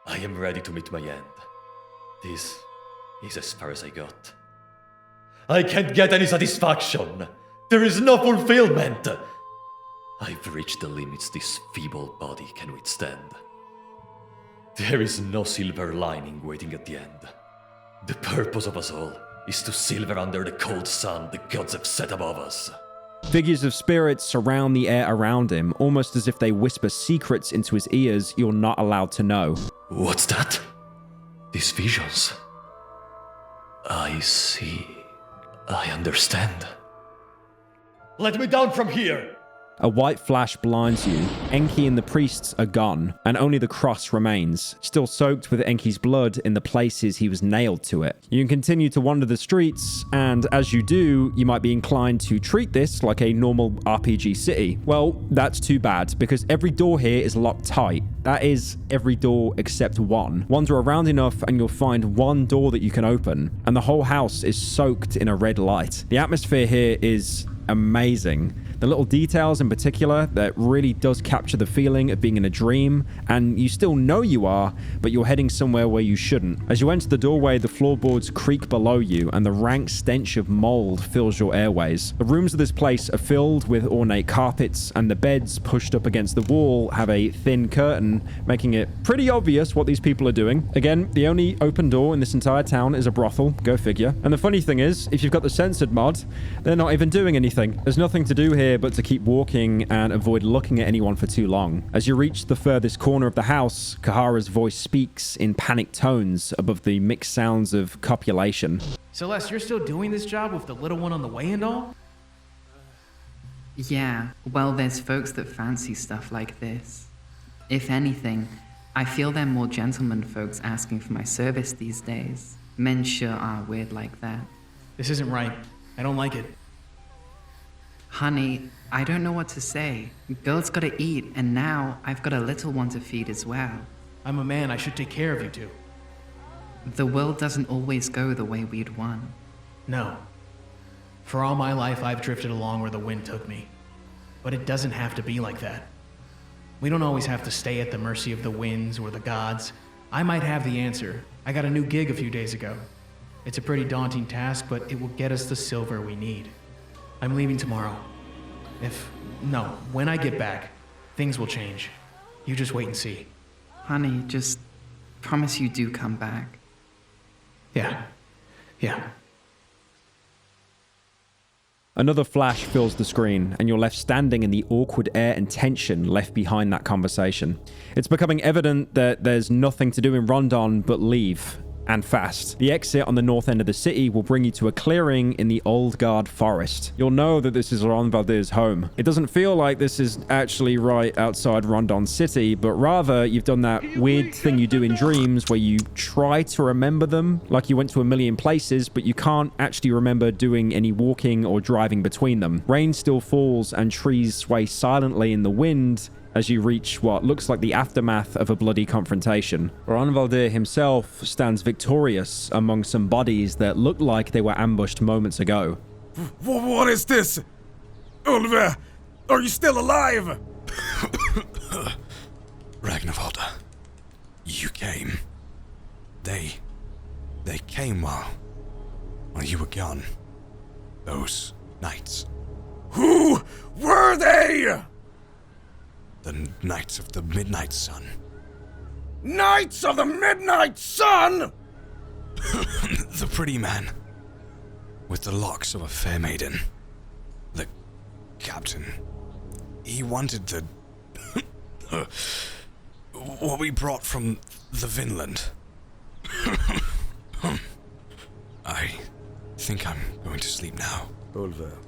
I am ready to meet my end. This is as far as I got. I can't get any satisfaction. There is no fulfillment. I've reached the limits this feeble body can withstand. There is no silver lining waiting at the end. The purpose of us all is to silver under the cold sun the gods have set above us. Figures of spirits surround the air around him, almost as if they whisper secrets into his ears you're not allowed to know. What's that? These visions. I see. I understand. Let me down from here! A white flash blinds you. Enki and the priests are gone, and only the cross remains, still soaked with Enki's blood in the places he was nailed to it. You can continue to wander the streets, and as you do, you might be inclined to treat this like a normal RPG city. Well, that's too bad, because every door here is locked tight. That is, every door except one. Wander around enough and you'll find one door that you can open, and the whole house is soaked in a red light. The atmosphere here is amazing. The little details in particular that really does capture the feeling of being in a dream, and you still know you are, but you're heading somewhere where you shouldn't. As you enter the doorway, the floorboards creak below you, and the rank stench of mold fills your airways. The rooms of this place are filled with ornate carpets, and the beds pushed up against the wall have a thin curtain, making it pretty obvious what these people are doing. Again, the only open door in this entire town is a brothel, go figure. And the funny thing is, if you've got the censored mod, they're not even doing anything. There's nothing to do here but to keep walking and avoid looking at anyone for too long. As you reach the furthest corner of the house, Cahara's voice speaks in panicked tones above the mixed sounds of copulation. Celeste, you're still doing this job with the little one on the way and all? Yeah, well, there's folks that fancy stuff like this. If anything, I feel they're more gentleman folks asking for my service these days. Men sure are weird like that. This isn't right. I don't like it. Honey, I don't know what to say. Girls gotta eat, and now I've got a little one to feed as well. I'm a man, I should take care of you two. The world doesn't always go the way we'd want. No. For all my life, I've drifted along where the wind took me. But it doesn't have to be like that. We don't always have to stay at the mercy of the winds or the gods. I might have the answer. I got a new gig a few days ago. It's a pretty daunting task, but it will get us the silver we need. I'm leaving tomorrow. When I get back, things will change. You just wait and see. Honey, just promise you do come back. Yeah. Another flash fills the screen, and you're left standing in the awkward air and tension left behind that conversation. It's becoming evident that there's nothing to do in Rondon but leave, and fast. The exit on the north end of the city will bring you to a clearing in the Old Guard forest. You'll know that this is Ragnvaldr's home. It doesn't feel like this is actually right outside Rondon City, but rather you've done that weird thing you do in dreams where you try to remember them, like you went to a million places, but you can't actually remember doing any walking or driving between them. Rain still falls and trees sway silently in the wind as you reach what looks like the aftermath of a bloody confrontation. Ragnvaldr himself stands victorious among some bodies that look like they were ambushed moments ago. What is this? Ulver, are you still alive? Ragnvaldr, you came. They came while you were gone. Those knights. Who were they? The Knights of the Midnight Sun. Knights of the Midnight Sun? The pretty man. With the locks of a fair maiden. The captain. He wanted the... what we brought from the Vinland. I think I'm going to sleep now. Ulver,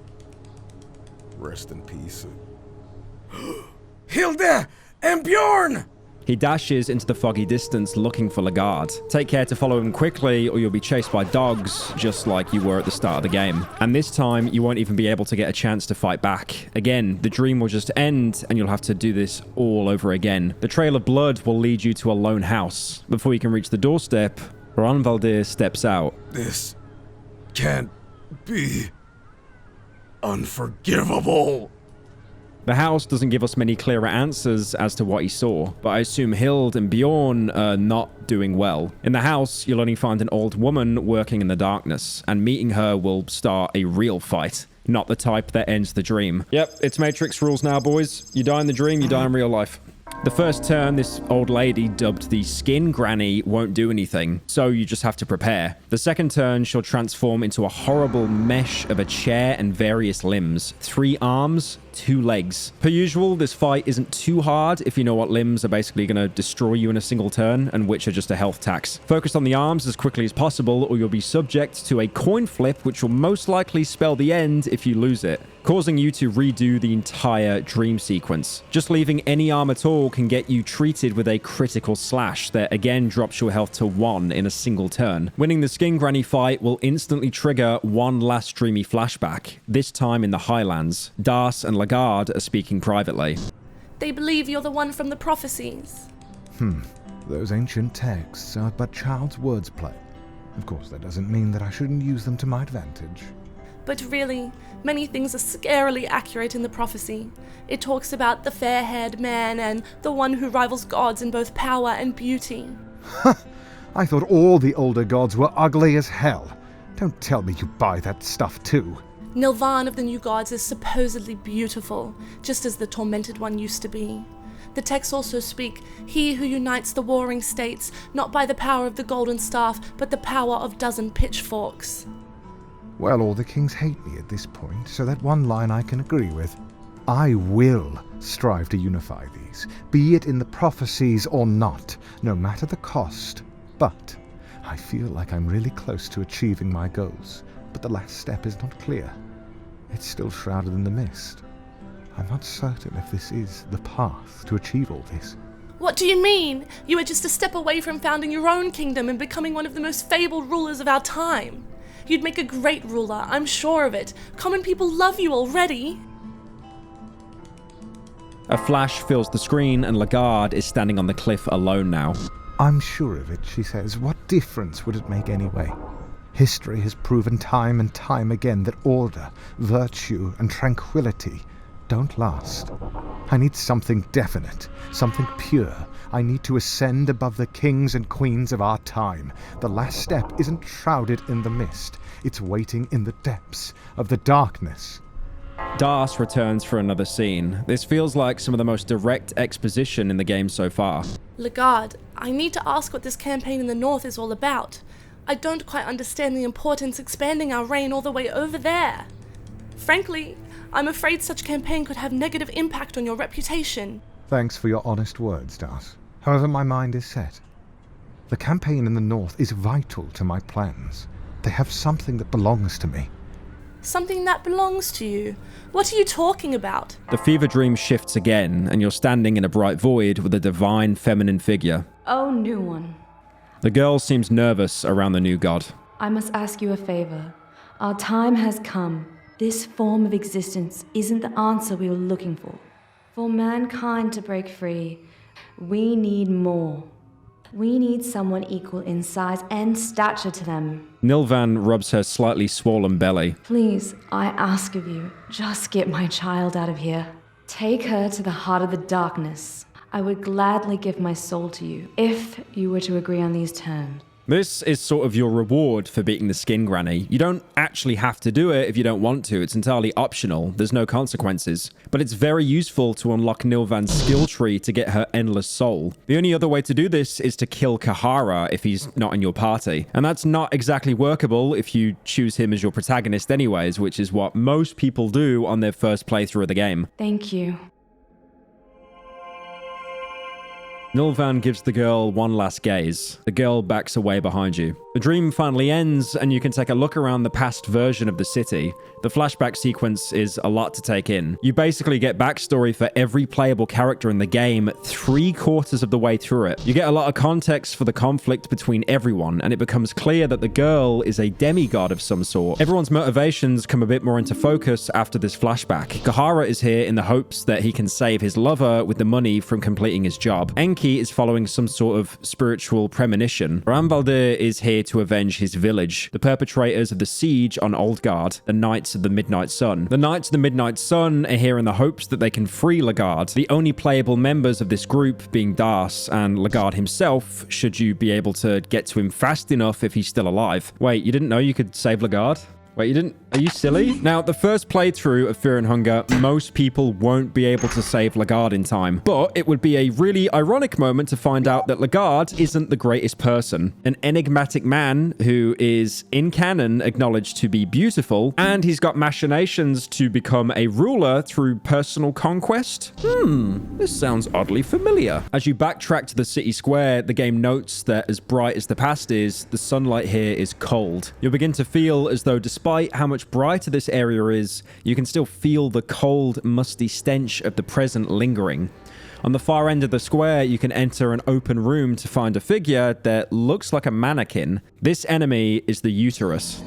rest in peace. Hilde and Bjorn! He dashes into the foggy distance looking for Lagarde. Take care to follow him quickly or you'll be chased by dogs, just like you were at the start of the game. And this time, you won't even be able to get a chance to fight back. Again, the dream will just end and you'll have to do this all over again. The trail of blood will lead you to a lone house. Before you can reach the doorstep, Ragnvaldr steps out. This can't be unforgivable. The house doesn't give us many clearer answers as to what he saw, but I assume Hild and Bjorn are not doing well. In the house, you'll only find an old woman working in the darkness, and meeting her will start a real fight, not the type that ends the dream. Yep, it's Matrix rules now, boys. You die in the dream, you die in real life. The first turn, this old lady, dubbed the Skin Granny, won't do anything, so you just have to prepare. The second turn, she'll transform into a horrible mesh of a chair and various limbs. 3 arms, 2 legs. Per usual, this fight isn't too hard if you know what limbs are basically going to destroy you in a single turn and which are just a health tax. Focus on the arms as quickly as possible or you'll be subject to a coin flip which will most likely spell the end if you lose it, causing you to redo the entire dream sequence. Just leaving any arm at all can get you treated with a critical slash that again drops your health to 1 in a single turn. Winning the Skin Granny fight will instantly trigger one last dreamy flashback, this time in the Highlands. Das and Lagarde are speaking privately. They believe you're the one from the prophecies. Those ancient texts are but child's wordplay. Of course, that doesn't mean that I shouldn't use them to my advantage. But really, many things are scarily accurate in the prophecy. It talks about the fair-haired man and the one who rivals gods in both power and beauty. I thought all the older gods were ugly as hell. Don't tell me you buy that stuff too. Nilvan of the new gods is supposedly beautiful, just as the tormented one used to be. The texts also speak, he who unites the warring states, not by the power of the golden staff, but the power of dozen pitchforks. Well, all the kings hate me at this point, so that one line I can agree with. I will strive to unify these, be it in the prophecies or not, no matter the cost. But I feel like I'm really close to achieving my goals, but the last step is not clear. It's still shrouded in the mist. I'm not certain if this is the path to achieve all this. What do you mean? You are just a step away from founding your own kingdom and becoming one of the most fabled rulers of our time. You'd make a great ruler, I'm sure of it. Common people love you already. A flash fills the screen and Lagarde is standing on the cliff alone now. I'm sure of it, she says. What difference would it make anyway? History has proven time and time again that order, virtue, and tranquility don't last. I need something definite, something pure. I need to ascend above the kings and queens of our time. The last step isn't shrouded in the mist. It's waiting in the depths of the darkness. Das returns for another scene. This feels like some of the most direct exposition in the game so far. Lagarde, I need to ask what this campaign in the north is all about. I don't quite understand the importance expanding our reign all the way over there. Frankly, I'm afraid such a campaign could have negative impact on your reputation. Thanks for your honest words, Das. However, my mind is set. The campaign in the north is vital to my plans. They have something that belongs to me. Something that belongs to you? What are you talking about? The fever dream shifts again, and you're standing in a bright void with a divine feminine figure. Oh, new one. The girl seems nervous around the new god. I must ask you a favor. Our time has come. This form of existence isn't the answer we were looking for. For mankind to break free, we need more. We need someone equal in size and stature to them. Nilvan rubs her slightly swollen belly. Please, I ask of you, just get my child out of here. Take her to the heart of the darkness. I would gladly give my soul to you, if you were to agree on these terms. This is sort of your reward for beating the Skin Granny. You don't actually have to do it if you don't want to. It's entirely optional. There's no consequences. But it's very useful to unlock Nilvan's skill tree to get her endless soul. The only other way to do this is to kill Cahara if he's not in your party. And that's not exactly workable if you choose him as your protagonist anyways, which is what most people do on their first playthrough of the game. Thank you. Nilvan gives the girl one last gaze. The girl backs away behind you. The dream finally ends, and you can take a look around the past version of the city. The flashback sequence is a lot to take in. You basically get backstory for every playable character in the game 3/4 of the way through it. You get a lot of context for the conflict between everyone, and it becomes clear that the girl is a demigod of some sort. Everyone's motivations come a bit more into focus after this flashback. Cahara is here in the hopes that he can save his lover with the money from completing his job. Enki is following some sort of spiritual premonition. Ragnvaldr is here to avenge his village, the perpetrators of the siege on Oldgard, the Knights of the Midnight Sun. The Knights of the Midnight Sun are here in the hopes that they can free Lagarde, the only playable members of this group being Das and Lagarde himself, should you be able to get to him fast enough if he's still alive. Wait, you didn't know you could save Lagarde? Wait, you didn't Are you silly? Now, the first playthrough of Fear and Hunger, most people won't be able to save Lagarde in time. But it would be a really ironic moment to find out that Lagarde isn't the greatest person. An enigmatic man who is, in canon, acknowledged to be beautiful, and he's got machinations to become a ruler through personal conquest? This sounds oddly familiar. As you backtrack to the city square, the game notes that as bright as the past is, the sunlight here is cold. You'll begin to feel as though despite how much brighter this area is, you can still feel the cold, musty stench of the present lingering. On the far end of the square, you can enter an open room to find a figure that looks like a mannequin. This enemy is the Uterus.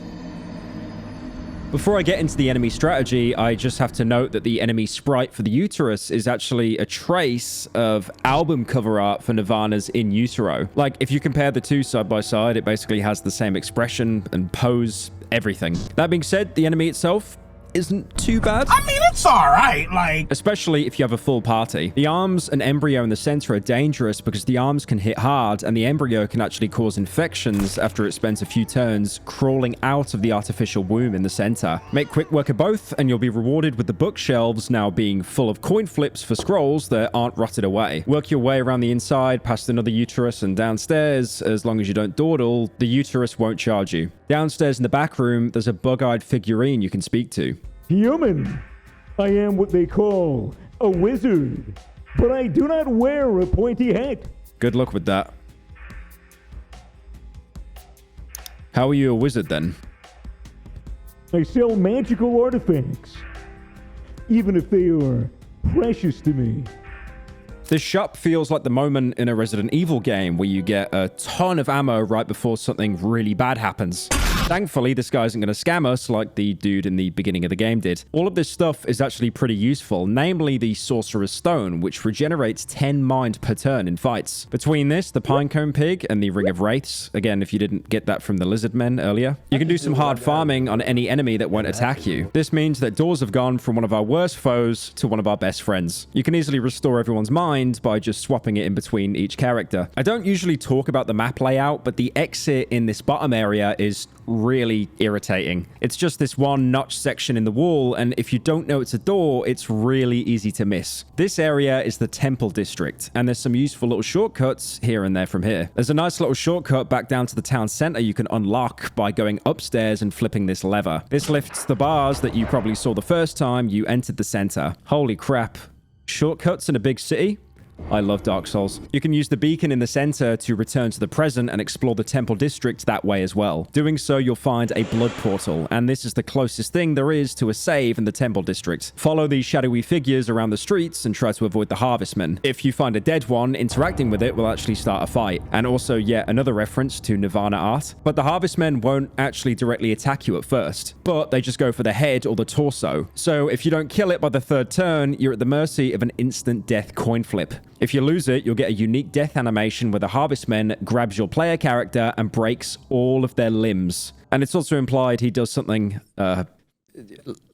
Before I get into the enemy strategy, I just have to note that the enemy sprite for the Uterus is actually a trace of album cover art for Nirvana's In Utero. Like, if you compare the two side by side, it basically has the same expression and pose, everything. That being said, the enemy itself isn't too bad. I mean, it's alright, like... Especially if you have a full party. The arms and embryo in the center are dangerous because the arms can hit hard and the embryo can actually cause infections after it spends a few turns crawling out of the artificial womb in the center. Make quick work of both and you'll be rewarded with the bookshelves now being full of coin flips for scrolls that aren't rotted away. Work your way around the inside, past another Uterus and downstairs. As long as you don't dawdle, the Uterus won't charge you. Downstairs in the back room, there's a bug-eyed figurine you can speak to. Human, I am what they call a wizard, but I do not wear a pointy hat. Good luck with that. How are you a wizard then? I sell magical artifacts, even if they are precious to me. This shop feels like the moment in a Resident Evil game where you get a ton of ammo right before something really bad happens. Thankfully, this guy isn't going to scam us like the dude in the beginning of the game did. All of this stuff is actually pretty useful, namely the Sorcerer's Stone, which regenerates 10 mind per turn in fights. Between this, the Pinecone Pig, and the Ring of Wraiths, again, if you didn't get that from the Lizard Men earlier, you can do some hard farming on any enemy that won't attack you. This means that doors have gone from one of our worst foes to one of our best friends. You can easily restore everyone's mind by just swapping it in between each character. I don't usually talk about the map layout, but the exit in this bottom area is really irritating. It's just this one notch section in the wall, and if you don't know it's a door, it's really easy to miss. This area is the Temple District, and there's some useful little shortcuts here and there from here. There's a nice little shortcut back down to the town center you can unlock by going upstairs and flipping this lever. This lifts the bars that you probably saw the first time you entered the center. Holy crap. Shortcuts in a big city? I love Dark Souls. You can use the beacon in the center to return to the present and explore the Temple District that way as well. Doing so, you'll find a blood portal, and this is the closest thing there is to a save in the Temple District. Follow these shadowy figures around the streets and try to avoid the Harvestmen. If you find a dead one, interacting with it will actually start a fight. And also yet another reference to Nirvana art. But the Harvestmen won't actually directly attack you at first, but they just go for the head or the torso. So if you don't kill it by the third turn, you're at the mercy of an instant death coin flip. If you lose it, you'll get a unique death animation where the Harvestman grabs your player character and breaks all of their limbs. And it's also implied he does something,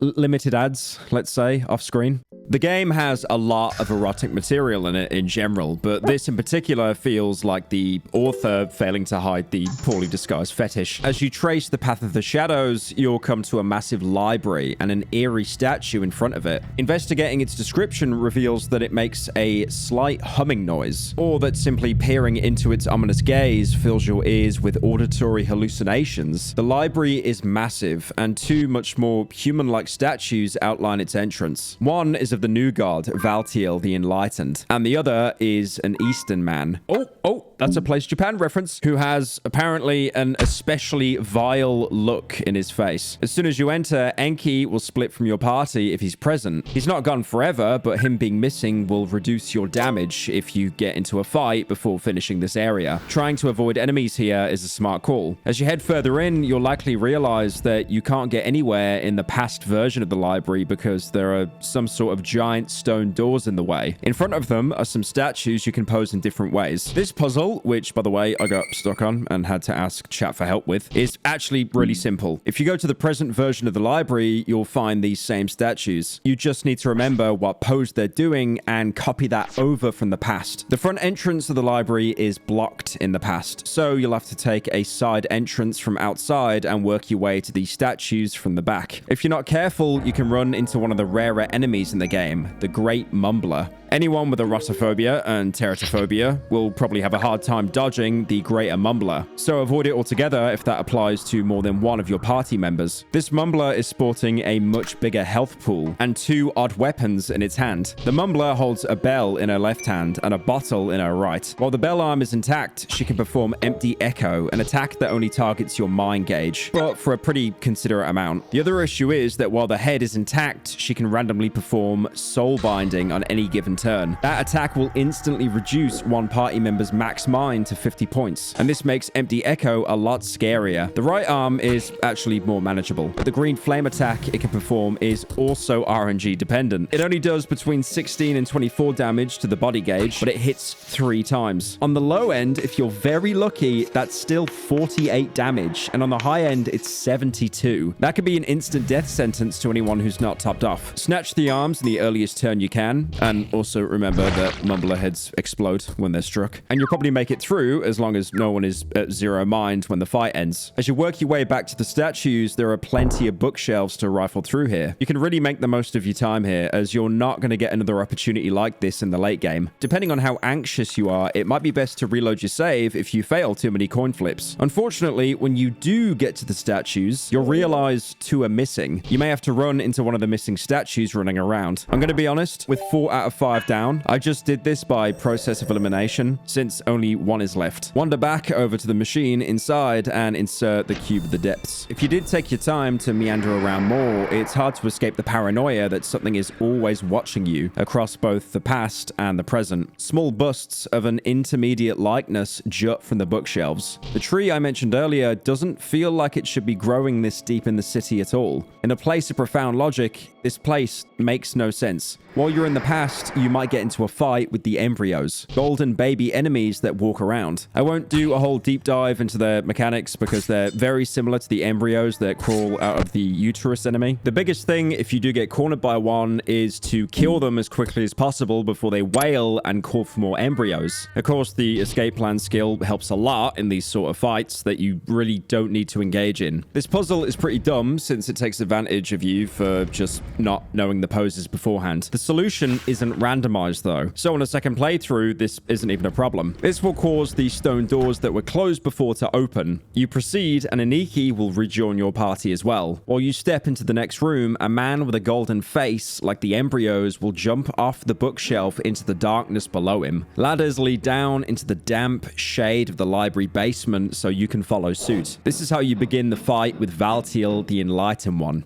limited ads, let's say, off screen. The game has a lot of erotic material in it in general, but this in particular feels like the author failing to hide the poorly disguised fetish. As you trace the path of the shadows, you'll come to a massive library and an eerie statue in front of it. Investigating its description reveals that it makes a slight humming noise, or that simply peering into its ominous gaze fills your ears with auditory hallucinations. The library is massive, and two much more human-like statues outline its entrance. One is of the new god, Valtiel the Enlightened, and the other is an Eastern man. Oh, that's a Place Japan reference, who has apparently an especially vile look in his face. As soon as you enter, Enki will split from your party if he's present. He's not gone forever, but him being missing will reduce your damage if you get into a fight before finishing this area. Trying to avoid enemies here is a smart call. As you head further in, you'll likely realize that you can't get anywhere in the past version of the library because there are some sort of giant stone doors in the way. In front of them are some statues you can pose in different ways. This puzzle tutorial, which, by the way, I got stuck on and had to ask chat for help with, is actually really simple. If you go to the present version of the library, you'll find these same statues. You just need to remember what pose they're doing and copy that over from the past. The front entrance of the library is blocked in the past, so you'll have to take a side entrance from outside and work your way to these statues from the back. If you're not careful, you can run into one of the rarer enemies in the game, the Great Mumbler. Anyone with erotophobia and teratophobia will probably have a hard time dodging the Greater Mumbler, so avoid it altogether if that applies to more than one of your party members. This Mumbler is sporting a much bigger health pool and 2 odd weapons in its hand. The Mumbler holds a bell in her left hand and a bottle in her right. While the bell arm is intact, she can perform Empty Echo, an attack that only targets your mind gauge, but for a pretty considerate amount. The other issue is that while the head is intact, she can randomly perform Soul Binding on any given turn. That attack will instantly reduce one party member's max mind to 50 points, and this makes Empty Echo a lot scarier. The right arm is actually more manageable, but the green flame attack it can perform is also RNG dependent. It only does between 16 and 24 damage to the body gauge, but it hits 3 times. On the low end, if you're very lucky, that's still 48 damage, and on the high end, it's 72. That could be an instant death sentence to anyone who's not topped off. Snatch the arms in the earliest turn you can, and also remember that Mumbler heads explode when they're struck. And you'll probably make it through as long as no one is at 0 mind when the fight ends. As you work your way back to the statues, there are plenty of bookshelves to rifle through here. You can really make the most of your time here, as you're not going to get another opportunity like this in the late game. Depending on how anxious you are, it might be best to reload your save if you fail too many coin flips. Unfortunately, when you do get to the statues, you'll realize 2 are missing. You may have to run into one of the missing statues running around. I'm going to be honest, with 4 out of 5 down, I just did this by process of elimination, since only 1 is left. Wander back over to the machine inside and insert the Cube of the Depths. If you did take your time to meander around more, it's hard to escape the paranoia that something is always watching you across both the past and the present. Small busts of an intermediate likeness jut from the bookshelves. The tree I mentioned earlier doesn't feel like it should be growing this deep in the city at all. In a place of profound logic, this place makes no sense. While you're in the past, you might get into a fight with the embryos, golden baby enemies that walk around. I won't do a whole deep dive into their mechanics because they're very similar to the embryos that crawl out of the uterus enemy. The biggest thing, if you do get cornered by one, is to kill them as quickly as possible before they wail and call for more embryos. Of course, the escape plan skill helps a lot in these sort of fights that you really don't need to engage in. This puzzle is pretty dumb since it takes advantage of you for just not knowing the poses beforehand. The solution isn't randomized though, so on a second playthrough, this isn't even a problem. This will cause the stone doors that were closed before to open. You proceed and Enki will rejoin your party as well. While you step into the next room, a man with a golden face, like the embryos, will jump off the bookshelf into the darkness below him. Ladders lead down into the damp shade of the library basement so you can follow suit. This is how you begin the fight with Valtiel, the Enlightened One.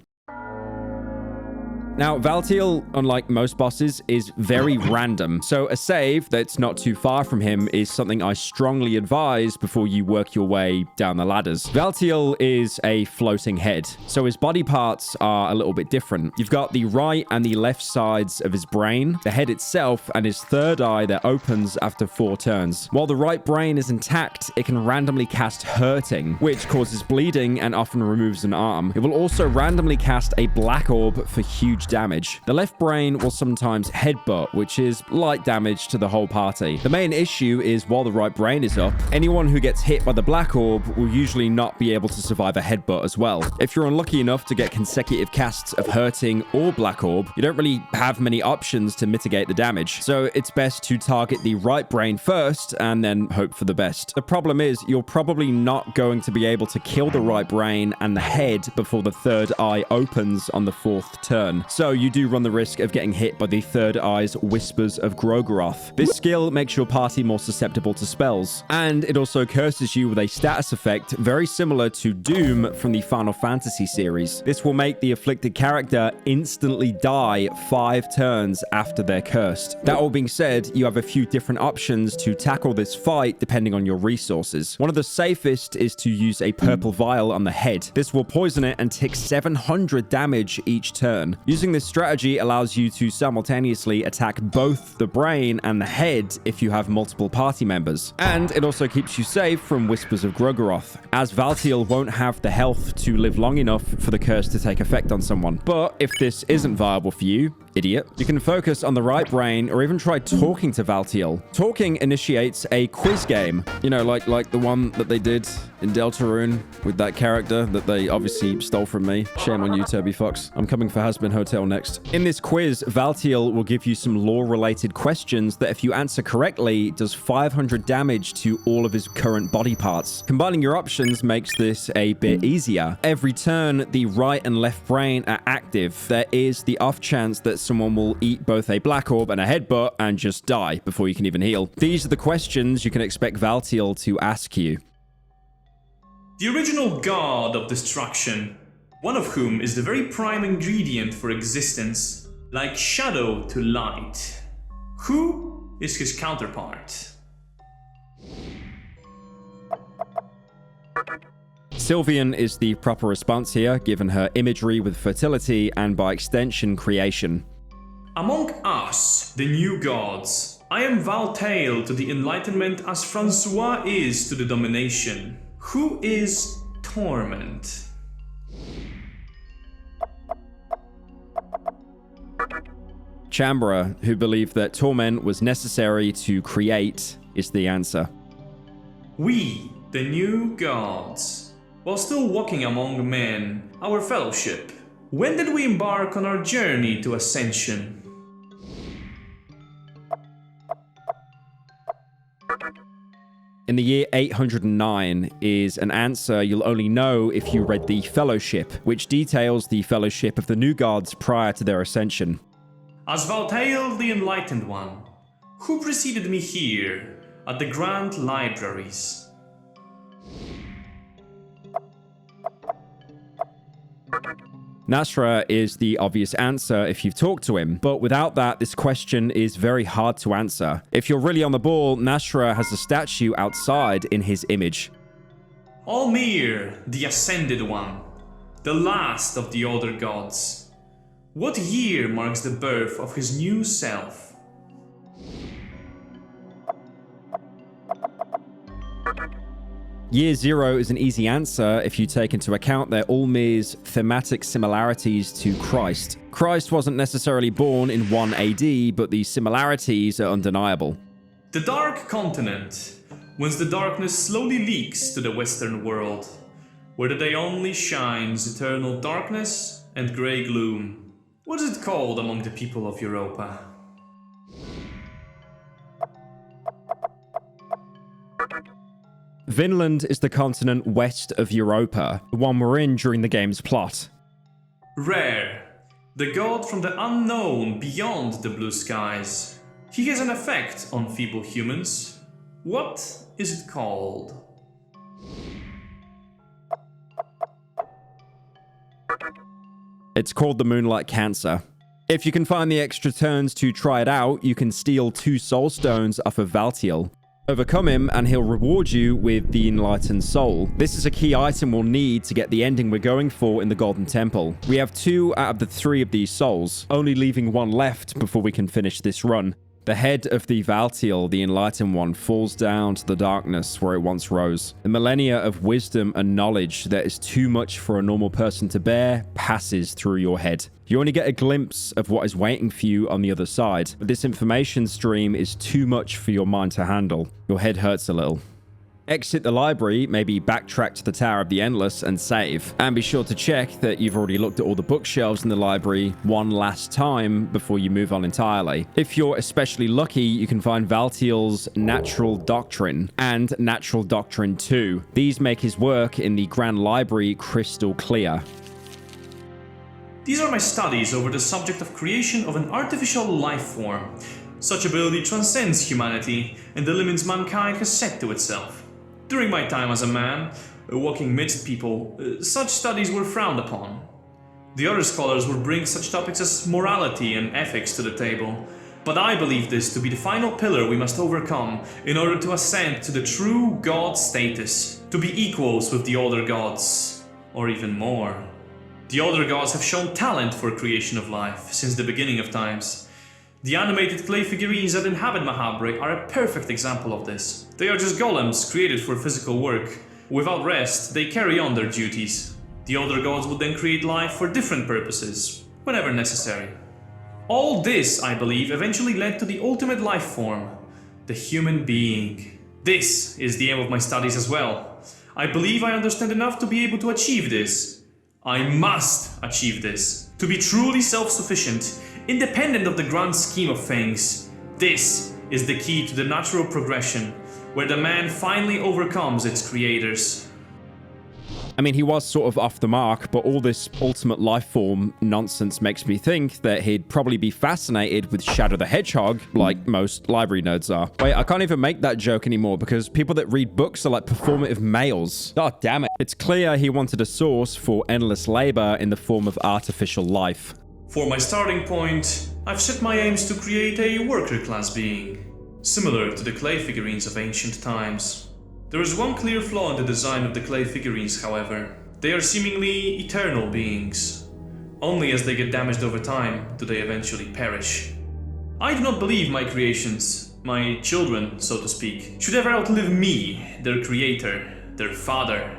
Now, Valtiel, unlike most bosses, is very random, so a save that's not too far from him is something I strongly advise before you work your way down the ladders. Valtiel is a floating head, so his body parts are a little bit different. You've got the right and the left sides of his brain, the head itself, and his third eye that opens after 4 turns. While the right brain is intact, it can randomly cast Hurting, which causes bleeding and often removes an arm. It will also randomly cast a black orb for huge damage. The left brain will sometimes headbutt, which is light damage to the whole party. The main issue is while the right brain is up, anyone who gets hit by the black orb will usually not be able to survive a headbutt as well. If you're unlucky enough to get consecutive casts of Hurting or black orb, you don't really have many options to mitigate the damage, so it's best to target the right brain first and then hope for the best. The problem is you're probably not going to be able to kill the right brain and the head before the third eye opens on the 4th turn, so you do run the risk of getting hit by the third eye's Whispers of Gro'goroth. This skill makes your party more susceptible to spells, and it also curses you with a status effect very similar to Doom from the Final Fantasy series. This will make the afflicted character instantly die 5 turns after they're cursed. That all being said, you have a few different options to tackle this fight depending on your resources. One of the safest is to use a purple vial on the head. This will poison it and take 700 damage each turn. Use Using this strategy allows you to simultaneously attack both the brain and the head if you have multiple party members. And it also keeps you safe from whispers of Gro'goroth, as Valtiel won't have the health to live long enough for the curse to take effect on someone. But if this isn't viable for you, idiot, you can focus on the right brain or even try talking to Valtiel. Talking initiates a quiz game, you know, like the one that they did in Deltarune with that character that they obviously stole from me. Shame on you, Toby Fox. I'm coming for Hasbin Hotel next. In this quiz, Valtiel will give you some lore-related questions that if you answer correctly, does 500 damage to all of his current body parts. Combining your options makes this a bit easier. Every turn, the right and left brain are active. There is the off chance that someone will eat both a black orb and a headbutt and just die before you can even heal. These are the questions you can expect Valtiel to ask you. The original god of destruction, one of whom is the very prime ingredient for existence, like shadow to light. Who is his counterpart? Sylvian is the proper response here, given her imagery with fertility and by extension creation. Among us, the new gods, I am Valtiel to the enlightenment as Francois is to the domination. Who is torment? Chambra, who believed that torment was necessary to create, is the answer. We, the new gods, while still walking among men, our fellowship, when did we embark on our journey to ascension? In the year 809 is an answer you'll only know if you read the Fellowship, which details the fellowship of the new gods prior to their ascension. As Valtiel the Enlightened One, who preceded me here at the Grand Libraries? Nas'hrah is the obvious answer if you've talked to him, but without that, this question is very hard to answer. If you're really on the ball, Nas'hrah has a statue outside in his image. Almir, the Ascended One, the last of the older gods. What year marks the birth of his new self? Year 0 is an easy answer if you take into account their Ulmir's thematic similarities to Christ. Christ wasn't necessarily born in 1 AD, but the similarities are undeniable. The Dark Continent, whence the darkness slowly leaks to the Western world, where the day only shines eternal darkness and grey gloom. What is it called among the people of Europa? Vinland is the continent west of Europa, the one we're in during the game's plot. Rare, the god from the unknown beyond the blue skies. He has an effect on feeble humans. What is it called? It's called the Moonlight Cancer. If you can find the extra turns to try it out, you can steal 2 soul stones off of Valtiel. Overcome him and he'll reward you with the Enlightened Soul. This is a key item we'll need to get the ending we're going for in the Golden Temple. We have 2 out of the 3 of these souls, only leaving 1 left before we can finish this run. The head of the Valtiel, the Enlightened One, falls down to the darkness where it once rose. The millennia of wisdom and knowledge that is too much for a normal person to bear passes through your head. You only get a glimpse of what is waiting for you on the other side, but this information stream is too much for your mind to handle. Your head hurts a little. Exit the library, maybe backtrack to the Tower of the Endless and save. And be sure to check that you've already looked at all the bookshelves in the library one last time before you move on entirely. If you're especially lucky, you can find Valtiel's Natural Doctrine and Natural Doctrine 2. These make his work in the Grand Library crystal clear. These are my studies over the subject of creation of an artificial life form. Such ability transcends humanity and the limits mankind has set to itself. During my time as a man, walking midst people, such studies were frowned upon. The other scholars would bring such topics as morality and ethics to the table, but I believe this to be the final pillar we must overcome in order to ascend to the true god status, to be equals with the older gods, or even more. The older gods have shown talent for creation of life since the beginning of times. The animated clay figurines that inhabit Mahabre are a perfect example of this. They are just golems created for physical work. Without rest, they carry on their duties. The older gods would then create life for different purposes, whenever necessary. All this, I believe, eventually led to the ultimate life form, the human being. This is the aim of my studies as well. I believe I understand enough to be able to achieve this. I must achieve this. To be truly self-sufficient, independent of the grand scheme of things. This is the key to the natural progression, where the man finally overcomes its creators. I mean, he was sort of off the mark, but all this ultimate life form nonsense makes me think that he'd probably be fascinated with Shadow the Hedgehog, like most library nerds are. Wait, I can't even make that joke anymore because people that read books are like performative males. God damn it. It's clear he wanted a source for endless labor in the form of artificial life. For my starting point, I've set my aims to create a worker class being, similar to the clay figurines of ancient times. There is one clear flaw in the design of the clay figurines, however. They are seemingly eternal beings. Only as they get damaged over time do they eventually perish. I do not believe my creations, my children, so to speak, should ever outlive me, their creator, their father.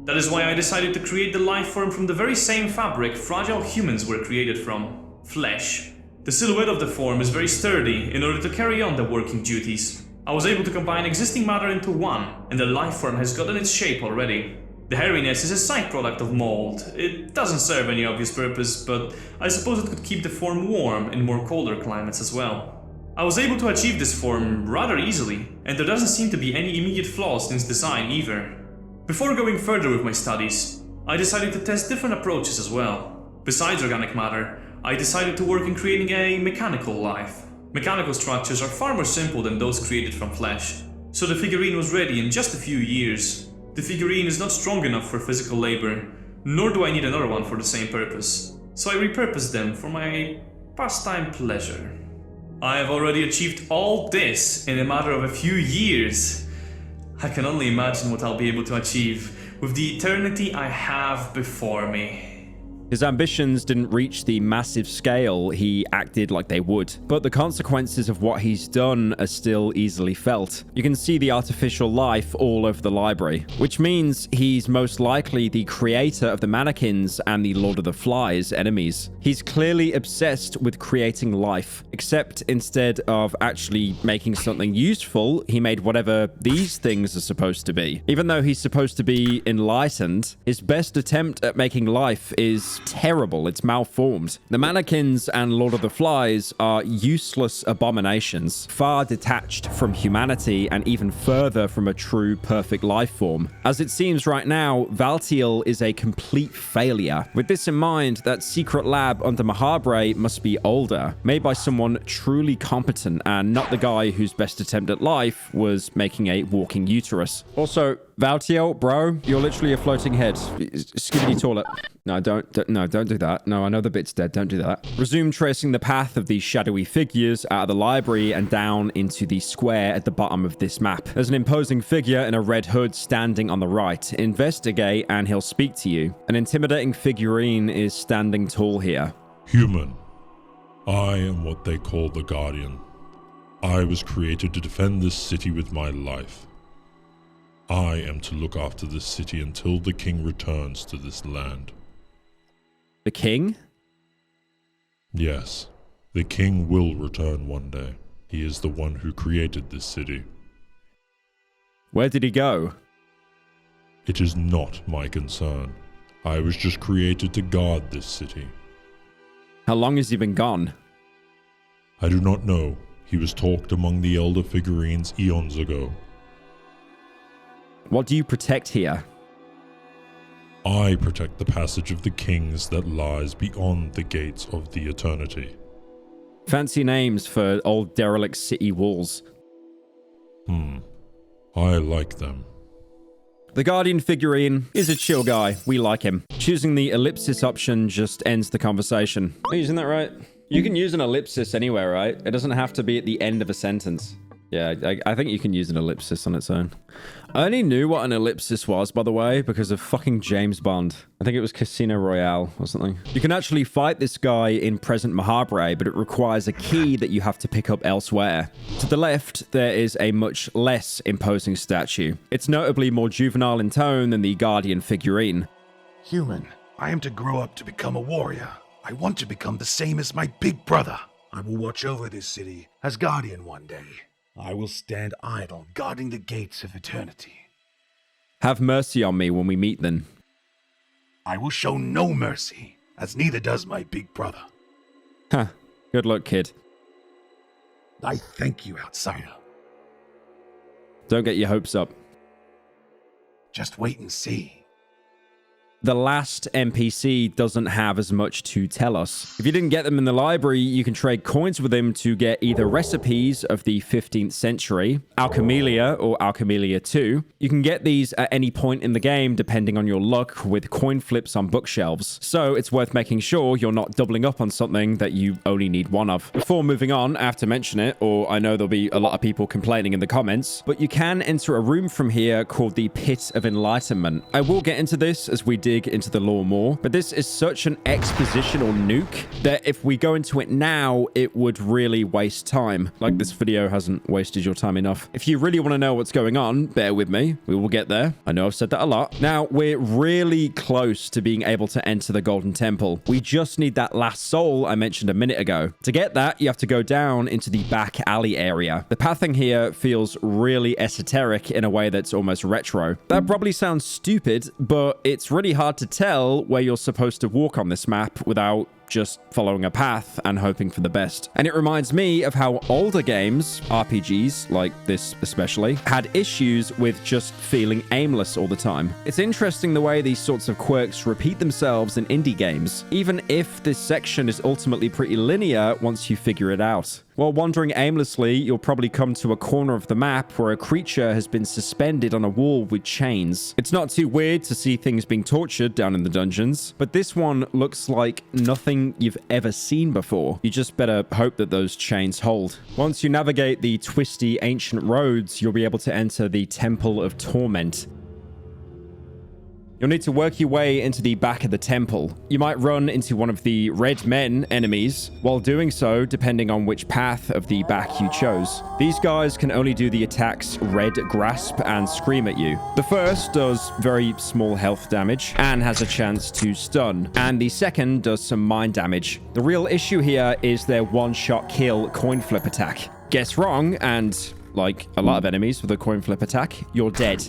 That is why I decided to create the life form from the very same fabric fragile humans were created from, flesh. The silhouette of the form is very sturdy in order to carry on the working duties. I was able to combine existing matter into one, and the life form has gotten its shape already. The hairiness is a side product of mold. It doesn't serve any obvious purpose, but I suppose it could keep the form warm in more colder climates as well. I was able to achieve this form rather easily, and there doesn't seem to be any immediate flaws in its design either. Before going further with my studies, I decided to test different approaches as well. Besides organic matter, I decided to work in creating a mechanical life. Mechanical structures are far more simple than those created from flesh, so the figurine was ready in just a few years. The figurine is not strong enough for physical labor, nor do I need another one for the same purpose, so I repurposed them for my pastime pleasure. I have already achieved all this in a matter of a few years. I can only imagine what I'll be able to achieve with the eternity I have before me. His ambitions didn't reach the massive scale he acted like they would, but the consequences of what he's done are still easily felt. You can see the artificial life all over the library, which means he's most likely the creator of the mannequins and the Lord of the Flies enemies. He's clearly obsessed with creating life, except instead of actually making something useful, he made whatever these things are supposed to be. Even though he's supposed to be enlightened, his best attempt at making life is terrible. It's malformed. The mannequins and Lord of the Flies are useless abominations, far detached from humanity and even further from a true perfect life form. As it seems right now, Valtiel is a complete failure. With this in mind, that secret lab under Mahabre must be older, made by someone truly competent and not the guy whose best attempt at life was making a walking uterus. Also, Valtiel, bro, you're literally a floating head. Skibidi toilet. No, don't do that. No, I know the bit's dead. Don't do that. Resume tracing the path of these shadowy figures out of the library and down into the square at the bottom of this map. There's an imposing figure in a red hood standing on the right. Investigate and he'll speak to you. An intimidating figurine is standing tall here. Human. I am what they call the Guardian. I was created to defend this city with my life. I am to look after this city until the king returns to this land. The king? Yes, the king will return one day. He is the one who created this city. Where did he go? It is not my concern. I was just created to guard this city. How long has he been gone? I do not know. He was talked among the elder figurines eons ago. What do you protect here? I protect the passage of the kings that lies beyond the gates of the eternity. Fancy names for old derelict city walls. I like them. The Guardian figurine is a chill guy. We like him. Choosing the ellipsis option just ends the conversation. Are you using that right? You can use an ellipsis anywhere, right? It doesn't have to be at the end of a sentence. Yeah, I think you can use an ellipsis on its own. I only knew what an ellipsis was, by the way, because of fucking James Bond. I think it was Casino Royale or something. You can actually fight this guy in present Mahabre, but it requires a key that you have to pick up elsewhere. To the left, there is a much less imposing statue. It's notably more juvenile in tone than the Guardian figurine. Human, I am to grow up to become a warrior. I want to become the same as my big brother. I will watch over this city as Guardian one day. I will stand idle, guarding the gates of eternity. Have mercy on me when we meet then. I will show no mercy, as neither does my big brother. Huh. Good luck, kid. I thank you, outsider. Don't get your hopes up. Just wait and see. The last NPC doesn't have as much to tell us. If you didn't get them in the library, you can trade coins with him to get either recipes of the 15th century, Alchemelia or Alchemelia 2. You can get these at any point in the game depending on your luck with coin flips on bookshelves. So it's worth making sure you're not doubling up on something that you only need one of. Before moving on, I have to mention it, or I know there'll be a lot of people complaining in the comments, but you can enter a room from here called the Pit of Enlightenment. I will get into this as we dig into the lore more, but this is such an expositional nuke that if we go into it now, it would really waste time. Like this video hasn't wasted your time enough. If you really want to know what's going on, bear with me. We will get there. I know I've said that a lot. Now, we're really close to being able to enter the Golden Temple. We just need that last soul I mentioned a minute ago. To get that, you have to go down into the back alley area. The pathing here feels really esoteric in a way that's almost retro. That probably sounds stupid, but it's really hard to tell where you're supposed to walk on this map without just following a path and hoping for the best. And it reminds me of how older games, RPGs like this especially, had issues with just feeling aimless all the time. It's interesting the way these sorts of quirks repeat themselves in indie games, even if this section is ultimately pretty linear once you figure it out. While wandering aimlessly, you'll probably come to a corner of the map where a creature has been suspended on a wall with chains. It's not too weird to see things being tortured down in the dungeons, but this one looks like nothing you've ever seen before. You just better hope that those chains hold. Once you navigate the twisty ancient roads, you'll be able to enter the Temple of Torment. You'll need to work your way into the back of the temple. You might run into one of the red men enemies. While doing so, depending on which path of the back you chose. These guys can only do the attacks Red Grasp and Scream at you. The first does very small health damage and has a chance to stun, and the second does some mind damage. The real issue here is their one-shot kill coin flip attack. Guess wrong, and like a lot of enemies with a coin flip attack, you're dead.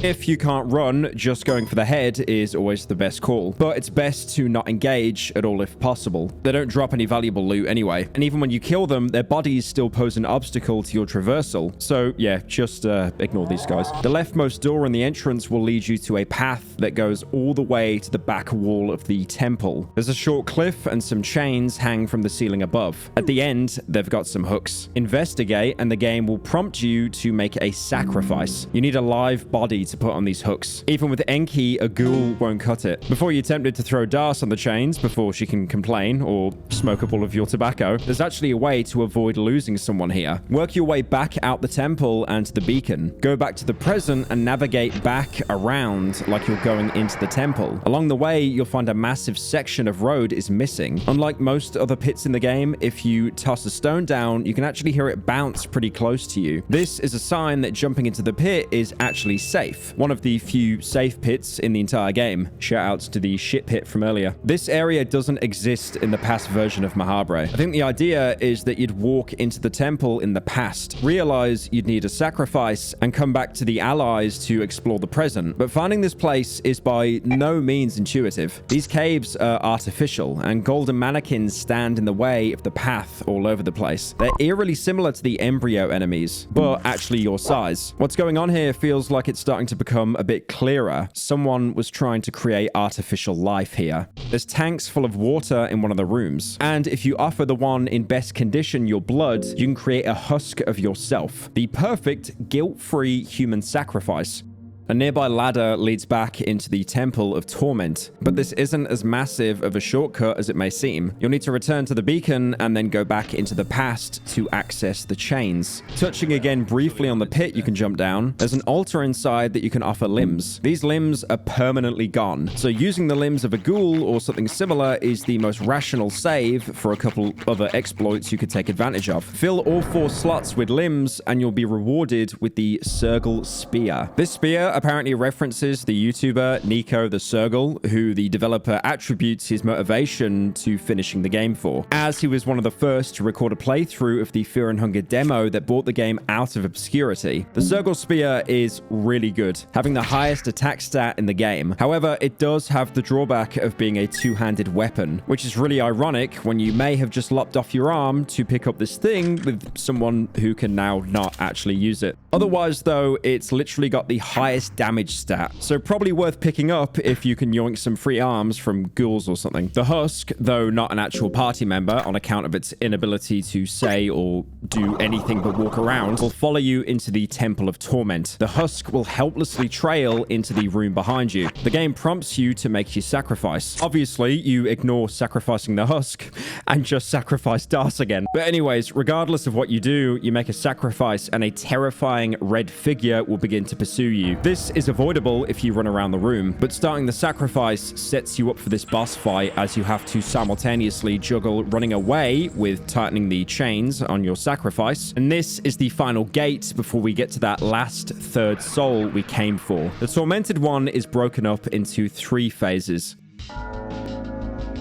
If you can't run, just going for the head is always the best call, but it's best to not engage at all if possible. They don't drop any valuable loot anyway, and even when you kill them, their bodies still pose an obstacle to your traversal. So yeah, just ignore these guys. The leftmost door in the entrance will lead you to a path that goes all the way to the back wall of the temple. There's a short cliff and some chains hang from the ceiling above. At the end, they've got some hooks. Investigate and the game will prompt you to make a sacrifice. You need a live body to put on these hooks. Even with Enki, a ghoul won't cut it. Before you're tempted to throw Das on the chains before she can complain or smoke up all of your tobacco, there's actually a way to avoid losing someone here. Work your way back out the temple and to the beacon. Go back to the present and navigate back around like you're going into the temple. Along the way, you'll find a massive section of road is missing. Unlike most other pits in the game, if you toss a stone down, you can actually hear it bounce pretty close to you. This is a sign that jumping into the pit is actually safe. One of the few safe pits in the entire game. Shoutouts to the shit pit from earlier. This area doesn't exist in the past version of Mahabre. I think the idea is that you'd walk into the temple in the past, realize you'd need a sacrifice, and come back to the allies to explore the present. But finding this place is by no means intuitive. These caves are artificial, and golden mannequins stand in the way of the path all over the place. They're eerily similar to the embryo enemies, but actually your size. What's going on here feels like it's starting to become a bit clearer. Someone was trying to create artificial life here. There's tanks full of water in one of the rooms, and if you offer the one in best condition your blood, you can create a husk of yourself. The perfect guilt-free human sacrifice. A nearby ladder leads back into the Temple of Torment, but this isn't as massive of a shortcut as it may seem. You'll need to return to the beacon and then go back into the past to access the chains. Touching again briefly on the pit you can jump down, there's an altar inside that you can offer limbs. These limbs are permanently gone, so using the limbs of a ghoul or something similar is the most rational save for a couple other exploits you could take advantage of. Fill all 4 slots with limbs and you'll be rewarded with the Sergal Spear. This spear apparently references the YouTuber Nico the Sergal, who the developer attributes his motivation to finishing the game for, as he was one of the first to record a playthrough of the Fear and Hunger demo that brought the game out of obscurity. The Sergal Spear is really good, having the highest attack stat in the game. However, it does have the drawback of being a two-handed weapon, which is really ironic when you may have just lopped off your arm to pick up this thing with someone who can now not actually use it. Otherwise, though, it's literally got the highest damage stat, so probably worth picking up if you can yoink some free arms from ghouls or something. The Husk, though not an actual party member on account of its inability to say or do anything but walk around, will follow you into the Temple of Torment. The Husk will helplessly trail into the room behind you. The game prompts you to make your sacrifice. Obviously, you ignore sacrificing the Husk and just sacrifice Das again. But anyways, regardless of what you do, you make a sacrifice and a terrifying red figure will begin to pursue you. This is avoidable if you run around the room, but starting the sacrifice sets you up for this boss fight as you have to simultaneously juggle running away with tightening the chains on your sacrifice. And this is the final gate before we get to that last third soul we came for. The Tormented One is broken up into 3 phases.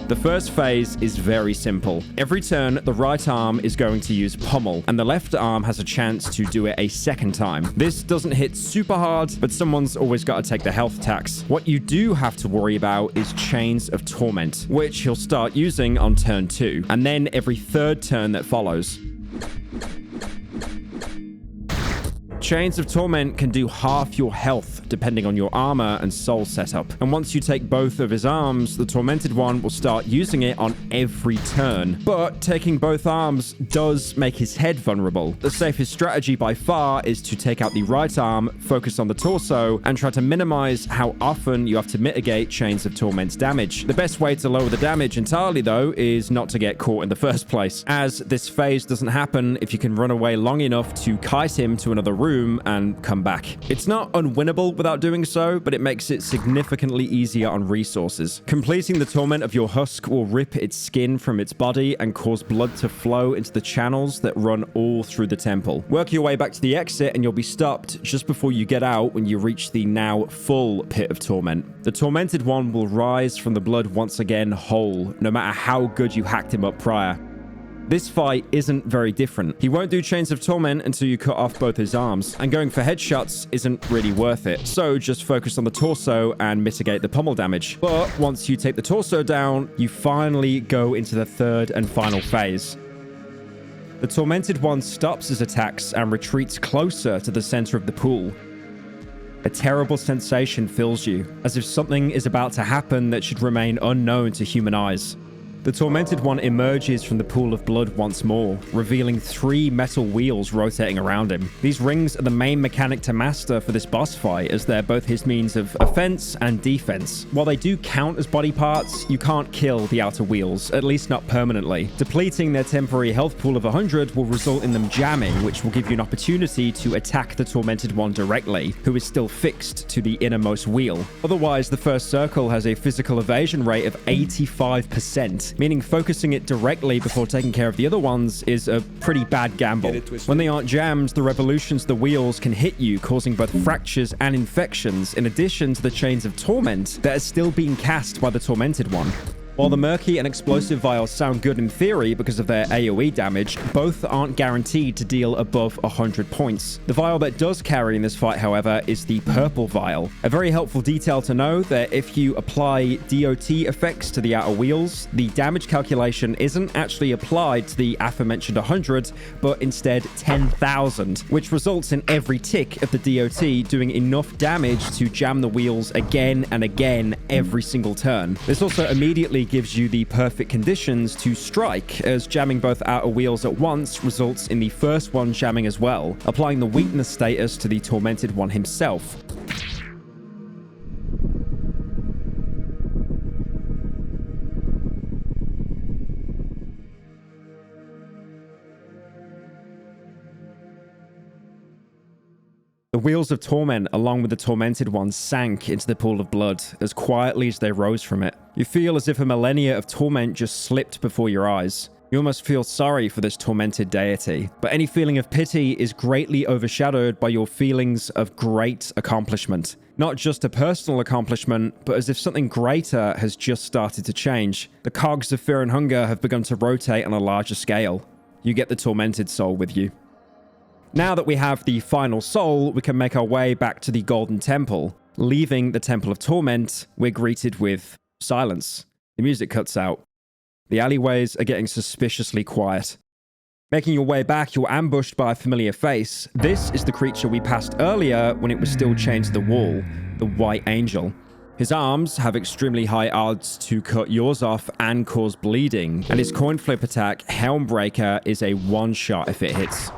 The first phase is very simple. Every turn, the right arm is going to use Pummel, and the left arm has a chance to do it a second time. This doesn't hit super hard, but someone's always got to take the health tax. What you do have to worry about is Chains of Torment, which he'll start using on turn 2, and then every third turn that follows. Chains of Torment can do half your health depending on your armor and soul setup. And once you take both of his arms, the Tormented One will start using it on every turn. But taking both arms does make his head vulnerable. The safest strategy by far is to take out the right arm, focus on the torso, and try to minimize how often you have to mitigate Chains of Torment's damage. The best way to lower the damage entirely, though, is not to get caught in the first place, as this phase doesn't happen if you can run away long enough to kite him to another room and come back. It's not unwinnable without doing so, but it makes it significantly easier on resources. Completing the Torment of your Husk will rip its skin from its body and cause blood to flow into the channels that run all through the temple. Work your way back to the exit and you'll be stopped just before you get out when you reach the now full Pit of Torment. The Tormented One will rise from the blood once again whole, no matter how good you hacked him up prior. This fight isn't very different. He won't do Chains of Torment until you cut off both his arms, and going for headshots isn't really worth it, so just focus on the torso and mitigate the pummel damage. But once you take the torso down, you finally go into the third and final phase. The Tormented One stops his attacks and retreats closer to the center of the pool. A terrible sensation fills you, as if something is about to happen that should remain unknown to human eyes. The Tormented One emerges from the pool of blood once more, revealing 3 metal wheels rotating around him. These rings are the main mechanic to master for this boss fight, as they're both his means of offense and defense. While they do count as body parts, you can't kill the outer wheels, at least not permanently. Depleting their temporary health pool of 100 will result in them jamming, which will give you an opportunity to attack the Tormented One directly, who is still fixed to the innermost wheel. Otherwise, the first circle has a physical evasion rate of 85%. Meaning focusing it directly before taking care of the other ones is a pretty bad gamble. When they aren't jammed, the revolutions of the wheels can hit you, causing both fractures and infections, in addition to the Chains of Torment that are still being cast by the Tormented One. While the Murky and Explosive Vials sound good in theory because of their AoE damage, both aren't guaranteed to deal above 100 points. The vial that does carry in this fight, however, is the Purple Vial. A very helpful detail to know that if you apply DOT effects to the outer wheels, the damage calculation isn't actually applied to the aforementioned 100, but instead 10,000, which results in every tick of the DOT doing enough damage to jam the wheels again and again every single turn. This also immediately gives you the perfect conditions to strike, as jamming both outer wheels at once results in the first one jamming as well, applying the weakness status to the Tormented One himself. The wheels of torment, along with the tormented ones, sank into the pool of blood as quietly as they rose from it. You feel as if a millennia of torment just slipped before your eyes. You almost feel sorry for this tormented deity, but any feeling of pity is greatly overshadowed by your feelings of great accomplishment. Not just a personal accomplishment, but as if something greater has just started to change. The cogs of fear and hunger have begun to rotate on a larger scale. You get the tormented soul with you. Now that we have the final soul, we can make our way back to the Golden Temple. Leaving the Temple of Torment, we're greeted with silence. The music cuts out. The alleyways are getting suspiciously quiet. Making your way back, you're ambushed by a familiar face. This is the creature we passed earlier when it was still chained to the wall, the White Angel. His arms have extremely high odds to cut yours off and cause bleeding, and his coin flip attack, Helmbreaker, is a one-shot if it hits.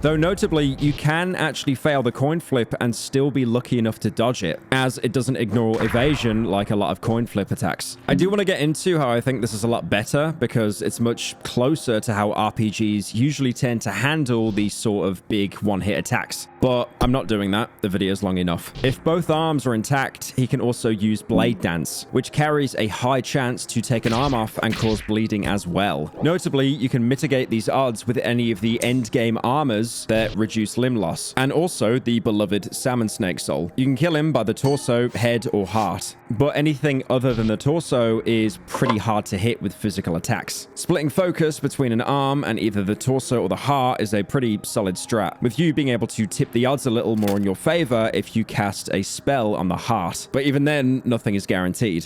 Though notably, you can actually fail the coin flip and still be lucky enough to dodge it, as it doesn't ignore evasion like a lot of coin flip attacks. I do want to get into how I think this is a lot better, because it's much closer to how RPGs usually tend to handle these sort of big one-hit attacks. But I'm not doing that, the video's long enough. If both arms are intact, he can also use Blade Dance, which carries a high chance to take an arm off and cause bleeding as well. Notably, you can mitigate these odds with any of the endgame armors that reduce limb loss, and also the beloved Salmon Snake Soul. You can kill him by the torso, head, or heart, but anything other than the torso is pretty hard to hit with physical attacks. Splitting focus between an arm and either the torso or the heart is a pretty solid strat, with you being able to tip the odds a little more in your favor if you cast a spell on the heart, but even then, nothing is guaranteed.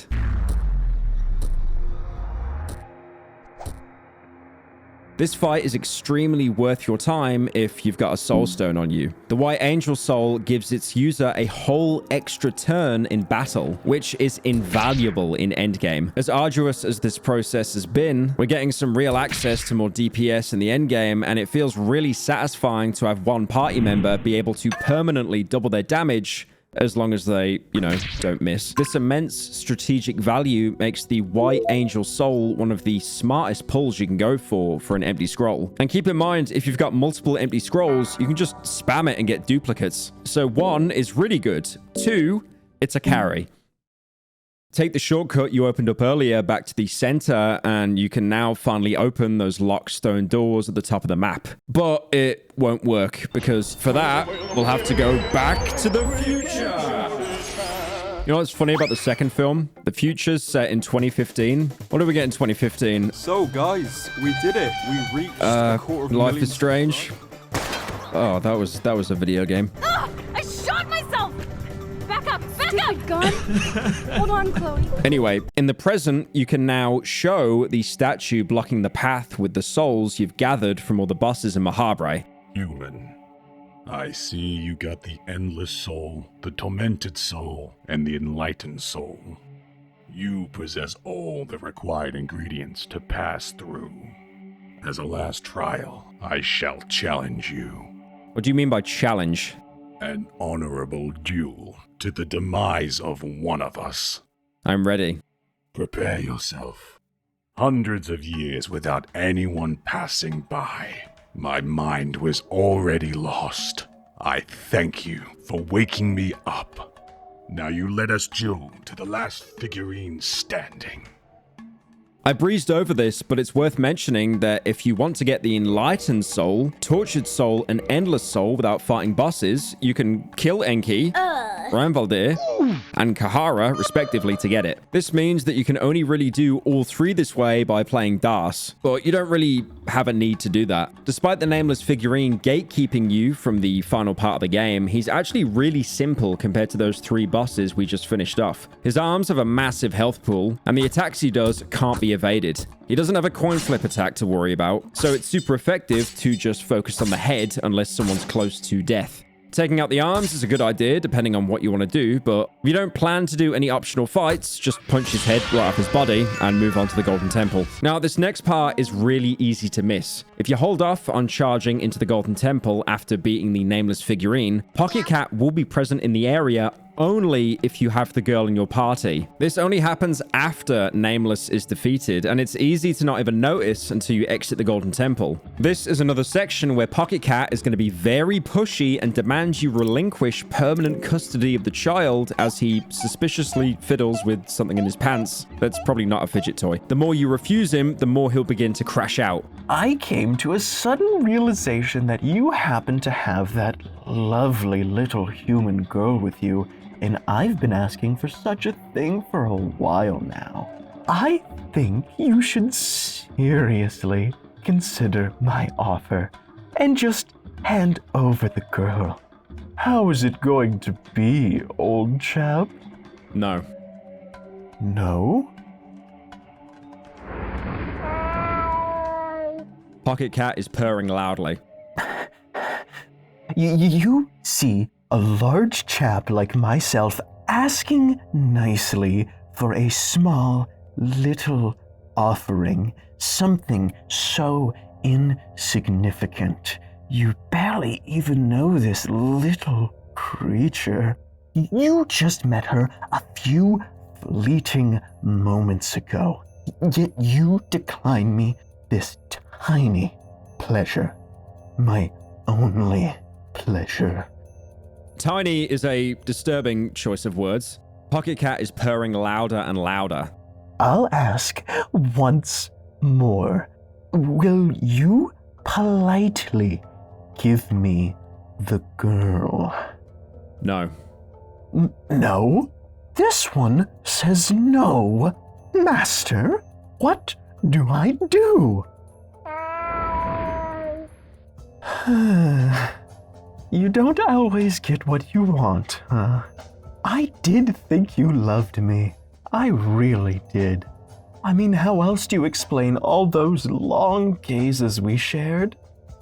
This fight is extremely worth your time if you've got a soul stone on you. The White Angel Soul gives its user a whole extra turn in battle, which is invaluable in endgame. As arduous as this process has been, we're getting some real access to more DPS in the endgame, and it feels really satisfying to have one party member be able to permanently double their damage as long as they, don't miss. This immense strategic value makes the White Angel Soul one of the smartest pulls you can go for an empty scroll. And keep in mind, if you've got multiple empty scrolls, you can just spam it and get duplicates. So 1 is really good. 2, it's a carry. Take the shortcut you opened up earlier back to the center, and you can now finally open those locked stone doors at the top of the map. But it won't work, because for that, we'll have to go back to the future. You know what's funny about the second film? The future's set in 2015. What did we get in 2015? So, guys, we did it. We reached a quarter of a Life million is Strange. Oh, that was a video game. Ah! I shot myself! Back up! Back up! Gun. Hold on, Chloe. Anyway, in the present, you can now show the statue blocking the path with the souls you've gathered from all the bosses in Mahabre. Human, I see you got the Endless Soul, the Tormented Soul, and the Enlightened Soul. You possess all the required ingredients to pass through. As a last trial, I shall challenge you. What do you mean by challenge? An honorable duel to the demise of one of us. I'm ready. Prepare yourself. Hundreds of years without anyone passing by. My mind was already lost. I thank you for waking me up. Now you let us duel to the last figurine standing. I breezed over this, but it's worth mentioning that if you want to get the Enlightened Soul, Tortured Soul, and Endless Soul without fighting bosses, you can kill Enki, Ragnvaldr, and Cahara, respectively, to get it. This means that you can only really do all three this way by playing Das, but you don't really have a need to do that. Despite the nameless figurine gatekeeping you from the final part of the game, he's actually really simple compared to those three bosses we just finished off. His arms have a massive health pool, and the attacks he does can't be evaded. He doesn't have a coin flip attack to worry about, so it's super effective to just focus on the head unless someone's close to death. Taking out the arms is a good idea, depending on what you want to do, but if you don't plan to do any optional fights, just punch his head right off his body and move on to the Golden Temple. Now, this next part is really easy to miss. If you hold off on charging into the Golden Temple after beating the nameless figurine, Pocketcat will be present in the area only if you have the girl in your party. This only happens after Nameless is defeated, and it's easy to not even notice until you exit the Golden Temple. This is another section where Pocketcat is going to be very pushy and demands you relinquish permanent custody of the child as he suspiciously fiddles with something in his pants. That's probably not a fidget toy. The more you refuse him, the more he'll begin to crash out. I came to a sudden realization that you happen to have that lovely little human girl with you, and I've been asking for such a thing for a while now. I think you should seriously consider my offer and just hand over the girl. How is it going to be, old chap? No. No? Pocketcat is purring loudly. You see a large chap like myself asking nicely for a small, little offering, something so insignificant. You barely even know this little creature. You just met her a few fleeting moments ago, yet you decline me this tiny pleasure, my only pleasure. Tiny is a disturbing choice of words. Pocketcat is purring louder and louder. I'll ask once more. Will you politely give me the girl? No. No? This one says no. Master, what do I do? You don't always get what you want, huh? I did think you loved me. I really did. I mean, how else do you explain all those long gazes we shared?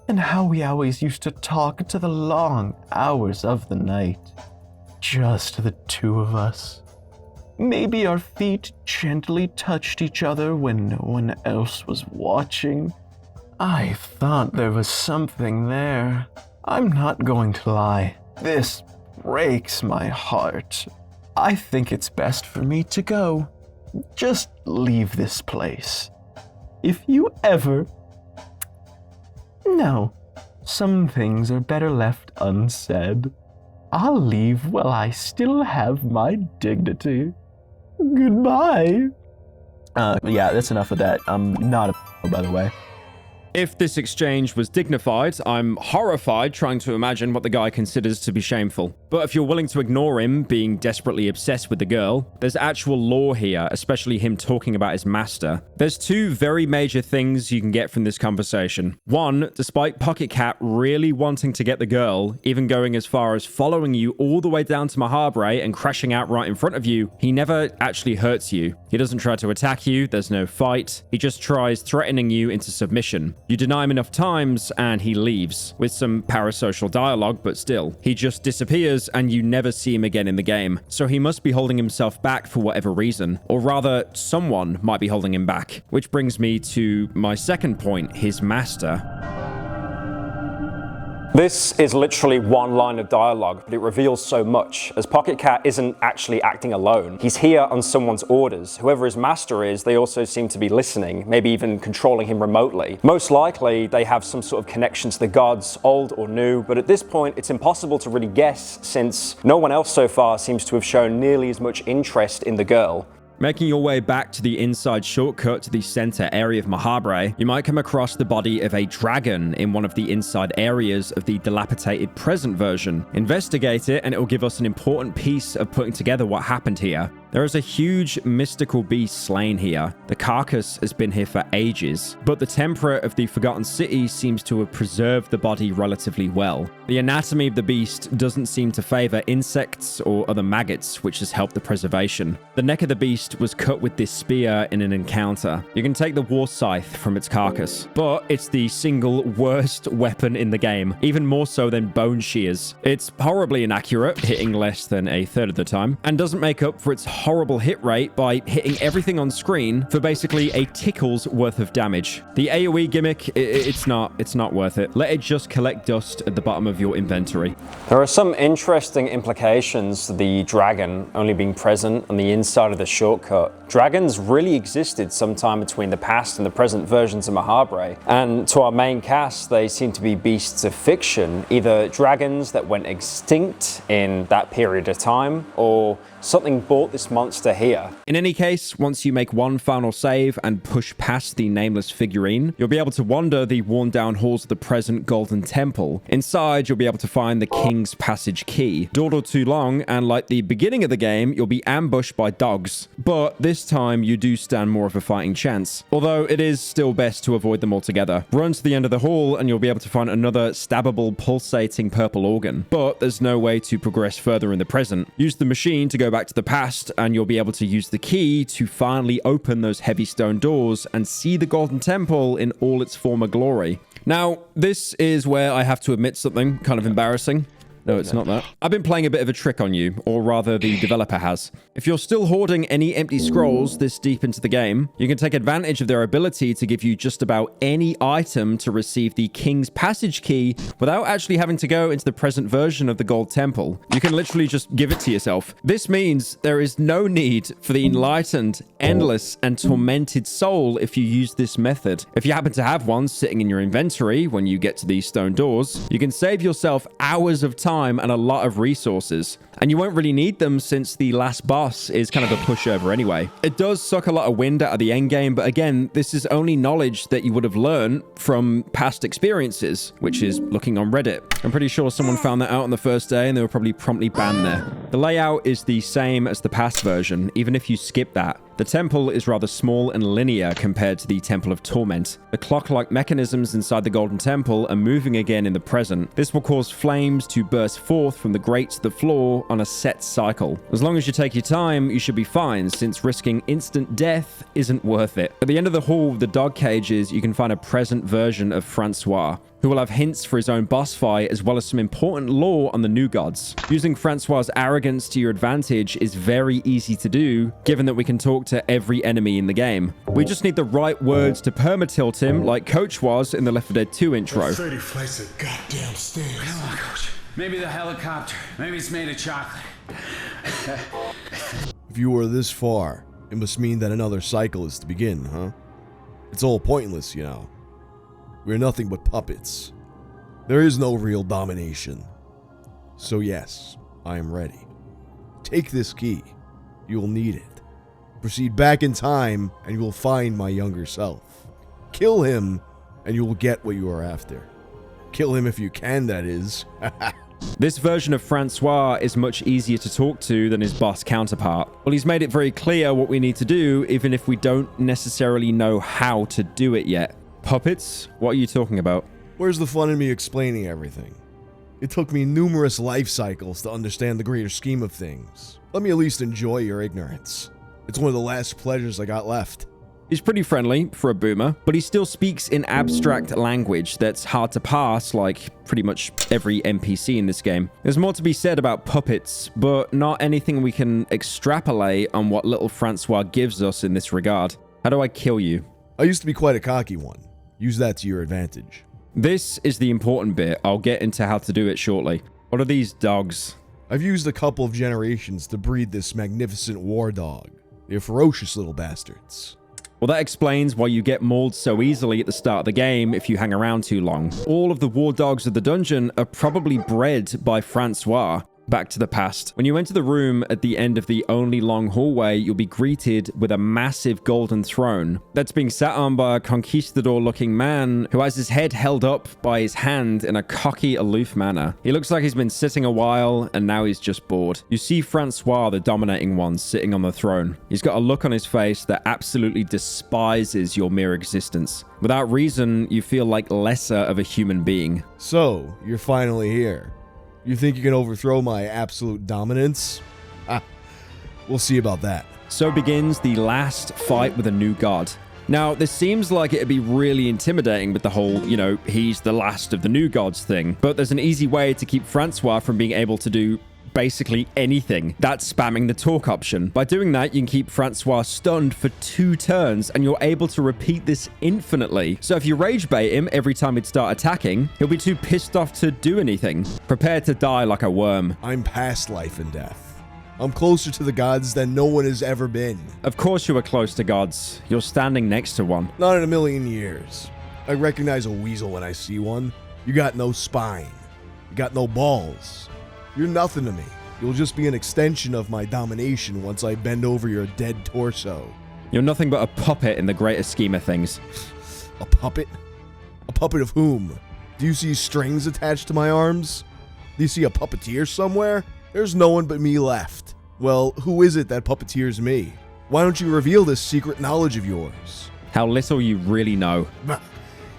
And how we always used to talk to the long hours of the night? Just the two of us. Maybe our feet gently touched each other when no one else was watching. I thought there was something there. I'm not going to lie. This breaks my heart. I think it's best for me to go. Just leave this place. If you ever... No, some things are better left unsaid. I'll leave while I still have my dignity. Goodbye. Yeah, that's enough of that. I'm not a by the way. If this exchange was dignified, I'm horrified trying to imagine what the guy considers to be shameful. But if you're willing to ignore him being desperately obsessed with the girl, there's actual lore here, especially him talking about his master. There's two very major things you can get from this conversation. One, despite Pocketcat really wanting to get the girl, even going as far as following you all the way down to Mahabre and crashing out right in front of you, he never actually hurts you. He doesn't try to attack you, there's no fight. He just tries threatening you into submission. You deny him enough times and he leaves, with some parasocial dialogue, but still. He just disappears and you never see him again in the game. So he must be holding himself back for whatever reason, or rather, someone might be holding him back. Which brings me to my second point, his master. This is literally one line of dialogue, but it reveals so much, as Pocketcat isn't actually acting alone. He's here on someone's orders. Whoever his master is, they also seem to be listening, maybe even controlling him remotely. Most likely, they have some sort of connection to the gods, old or new, but at this point, it's impossible to really guess, since no one else so far seems to have shown nearly as much interest in the girl. Making your way back to the inside shortcut to the center area of Mahabre, you might come across the body of a dragon in one of the inside areas of the dilapidated present version. Investigate it and it will give us an important piece of putting together what happened here. There is a huge mystical beast slain here. The carcass has been here for ages, but the Temperate of the Forgotten City seems to have preserved the body relatively well. The anatomy of the beast doesn't seem to favor insects or other maggots, which has helped the preservation. The neck of the beast was cut with this spear in an encounter. You can take the war scythe from its carcass, but it's the single worst weapon in the game, even more so than bone shears. It's horribly inaccurate, hitting less than a third of the time, and doesn't make up for its horrible hit rate by hitting everything on screen for basically a tickle's worth of damage. The AoE gimmick, it's not worth it. Let it just collect dust at the bottom of your inventory. There are some interesting implications to the dragon only being present on the inside of the shortcut. Dragons really existed sometime between the past and the present versions of Mahabre, and to our main cast, they seem to be beasts of fiction, either dragons that went extinct in that period of time, or something brought this monster here. In any case, once you make one final save and push past the nameless figurine, you'll be able to wander the worn-down halls of the present Golden Temple. Inside, you'll be able to find the King's Passage key. Dawdle too long, and like the beginning of the game, you'll be ambushed by dogs. But this time, you do stand more of a fighting chance. Although it is still best to avoid them altogether. Run to the end of the hall, and you'll be able to find another stabbable, pulsating purple organ. But there's no way to progress further in the present. Use the machine to go back to the past, and you'll be able to use the key to finally open those heavy stone doors and see the Golden Temple in all its former glory. Now, this is where I have to admit something kind of embarrassing. No, it's not that. I've been playing a bit of a trick on you, or rather the developer has. If you're still hoarding any empty scrolls this deep into the game, you can take advantage of their ability to give you just about any item to receive the King's Passage key without actually having to go into the present version of the Gold Temple. You can literally just give it to yourself. This means there is no need for the enlightened, endless, and tormented soul if you use this method. If you happen to have one sitting in your inventory when you get to these stone doors, you can save yourself hours of time and a lot of resources. And you won't really need them since the last boss is kind of a pushover anyway. It does suck a lot of wind out of the endgame, but again, this is only knowledge that you would have learned from past experiences, which is looking on Reddit. I'm pretty sure someone found that out on the first day and they were probably promptly banned there. The layout is the same as the past version, even if you skip that. The temple is rather small and linear compared to the Temple of Torment. The clock-like mechanisms inside the Golden Temple are moving again in the present. This will cause flames to burst forth from the grate to the floor on a set cycle. As long as you take your time, you should be fine, since risking instant death isn't worth it. At the end of the hall with the dog cages, you can find a present version of Francois, who will have hints for his own boss fight as well as some important lore on the new gods. Using Francois' arrogance to your advantage is very easy to do, given that we can talk to every enemy in the game. We just need the right words to permatilt him, like Coach was in the Left 4 Dead 2 intro. 30 flights of goddamn stairs. Come on, Coach. Maybe the helicopter. Maybe it's made of chocolate. If you were this far, it must mean that another cycle is to begin, huh? It's all pointless, you know. We're nothing but puppets. There is no real domination. So yes, I am ready. Take this key. You will need it. Proceed back in time, and you will find my younger self. Kill him, and you will get what you are after. Kill him if you can, that is. This version of Francois is much easier to talk to than his boss counterpart. Well, he's made it very clear what we need to do, even if we don't necessarily know how to do it yet. Puppets? What are you talking about? Where's the fun in me explaining everything? It took me numerous life cycles to understand the greater scheme of things. Let me at least enjoy your ignorance. It's one of the last pleasures I got left. He's pretty friendly for a boomer, but he still speaks in abstract language that's hard to parse like pretty much every NPC in this game. There's more to be said about puppets, but not anything we can extrapolate on what little Francois gives us in this regard. How do I kill you? I used to be quite a cocky one. Use that to your advantage. This is the important bit. I'll get into how to do it shortly. What are these dogs? I've used a couple of generations to breed this magnificent war dog. They're ferocious little bastards. Well, that explains why you get mauled so easily at the start of the game if you hang around too long. All of the war dogs of the dungeon are probably bred by Francois. Back to the past. When you enter the room at the end of the only long hallway, you'll be greeted with a massive golden throne that's being sat on by a conquistador-looking man who has his head held up by his hand in a cocky, aloof manner. He looks like he's been sitting a while and now he's just bored. You see Francois, the dominating one, sitting on the throne. He's got a look on his face that absolutely despises your mere existence. Without reason, you feel like lesser of a human being. So, you're finally here. You think you can overthrow my absolute dominance? We'll see about that. So begins the last fight with a new god. Now, this seems like it'd be really intimidating with the whole, you know, he's the last of the new gods thing. But there's an easy way to keep Francois from being able to do basically anything. That's spamming the talk option. By doing that, you can keep Francois stunned for 2 turns, and you're able to repeat this infinitely. So if you rage bait him every time he'd start attacking, he'll be too pissed off to do anything. Prepare to die like a worm. I'm past life and death. I'm closer to the gods than no one has ever been. Of course you are close to gods. You're standing next to one. Not in a million years. I recognize a weasel when I see one. You got no spine. You got no balls. You're nothing to me. You'll just be an extension of my domination once I bend over your dead torso. You're nothing but a puppet in the greater scheme of things. A puppet? A puppet of whom? Do you see strings attached to my arms? Do you see a puppeteer somewhere? There's no one but me left. Well, who is it that puppeteers me? Why don't you reveal this secret knowledge of yours? How little you really know.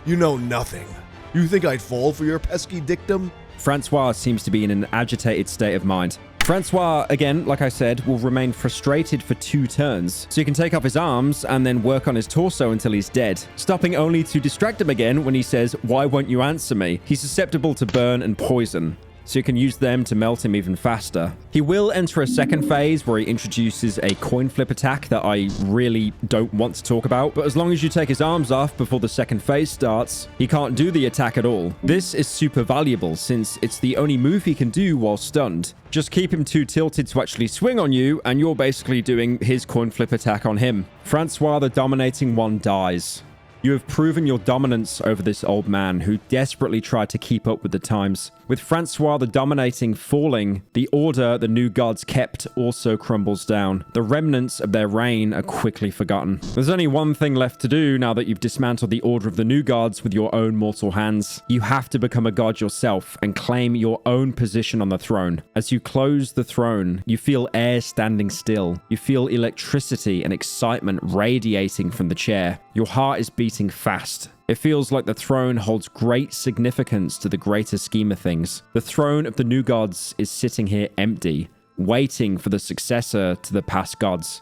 You know nothing. You think I'd fall for your pesky dictum? Francois seems to be in an agitated state of mind. Francois, again, like I said, will remain frustrated for 2 turns, so you can take off his arms and then work on his torso until he's dead, stopping only to distract him again when he says, "Why won't you answer me?" He's susceptible to burn and poison, so you can use them to melt him even faster. He will enter a second phase where he introduces a coin flip attack that I really don't want to talk about, but as long as you take his arms off before the second phase starts, he can't do the attack at all. This is super valuable since it's the only move he can do while stunned. Just keep him too tilted to actually swing on you, and you're basically doing his coin flip attack on him. Francois, the dominating one, dies. You have proven your dominance over this old man who desperately tried to keep up with the times. With Francois the dominating falling, the order the new gods kept also crumbles down. The remnants of their reign are quickly forgotten. There's only one thing left to do now that you've dismantled the order of the new gods with your own mortal hands. You have to become a god yourself and claim your own position on the throne. As you close the throne, you feel air standing still. You feel electricity and excitement radiating from the chair. Your heart is beating fast. It feels like the throne holds great significance to the greater scheme of things. The throne of the new gods is sitting here empty, waiting for the successor to the past gods.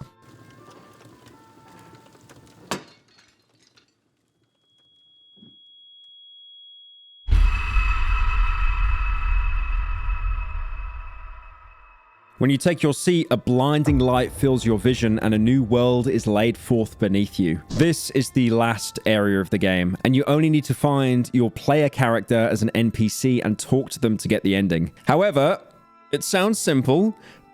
When you take your seat, a blinding light fills your vision and a new world is laid forth beneath you. This is the last area of the game, and you only need to find your player character as an NPC and talk to them to get the ending. However, it sounds simple,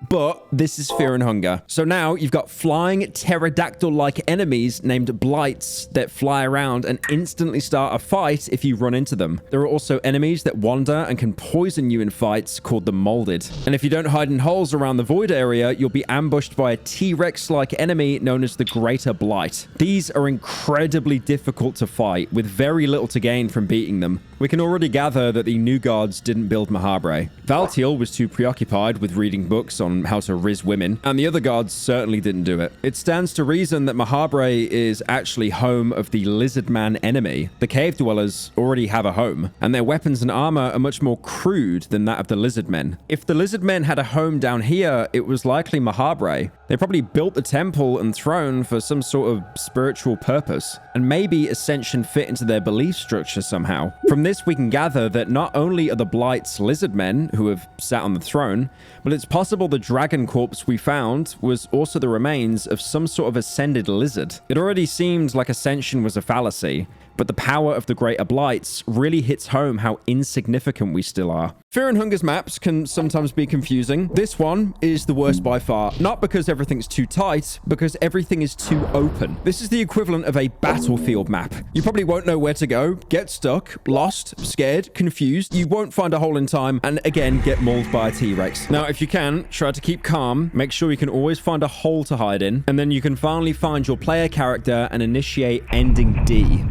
but this is Fear and Hunger. So now you've got flying pterodactyl-like enemies named blights that fly around and instantly start a fight if you run into them. There are also enemies that wander and can poison you in fights called the Molded. And if you don't hide in holes around the void area, you'll be ambushed by a T-Rex-like enemy known as the Greater Blight. These are incredibly difficult to fight, with very little to gain from beating them. We can already gather that the new gods didn't build Mahabre. Valtiel was too preoccupied with reading books on how to riz women, and the other gods certainly didn't do it. It stands to reason that Mahabre is actually home of the Lizardman enemy. The cave dwellers already have a home, and their weapons and armor are much more crude than that of the Lizardmen. If the Lizardmen had a home down here, it was likely Mahabre. They probably built the temple and throne for some sort of spiritual purpose, and maybe Ascension fit into their belief structure somehow. From this, we can gather that not only are the Blights Lizardmen who have sat on the throne, but it's possible the dragon corpse we found was also the remains of some sort of ascended lizard. It already seemed like Ascension was a fallacy, but the power of the Greater Blights really hits home how insignificant we still are. Fear and Hunger's maps can sometimes be confusing. This one is the worst by far, not because everything's too tight, because everything is too open. This is the equivalent of a battlefield map. You probably won't know where to go, get stuck, lost, scared, confused. You won't find a hole in time, and again, get mauled by a T-Rex. Now, if you can, try to keep calm, make sure you can always find a hole to hide in, and then you can finally find your player character and initiate Ending D.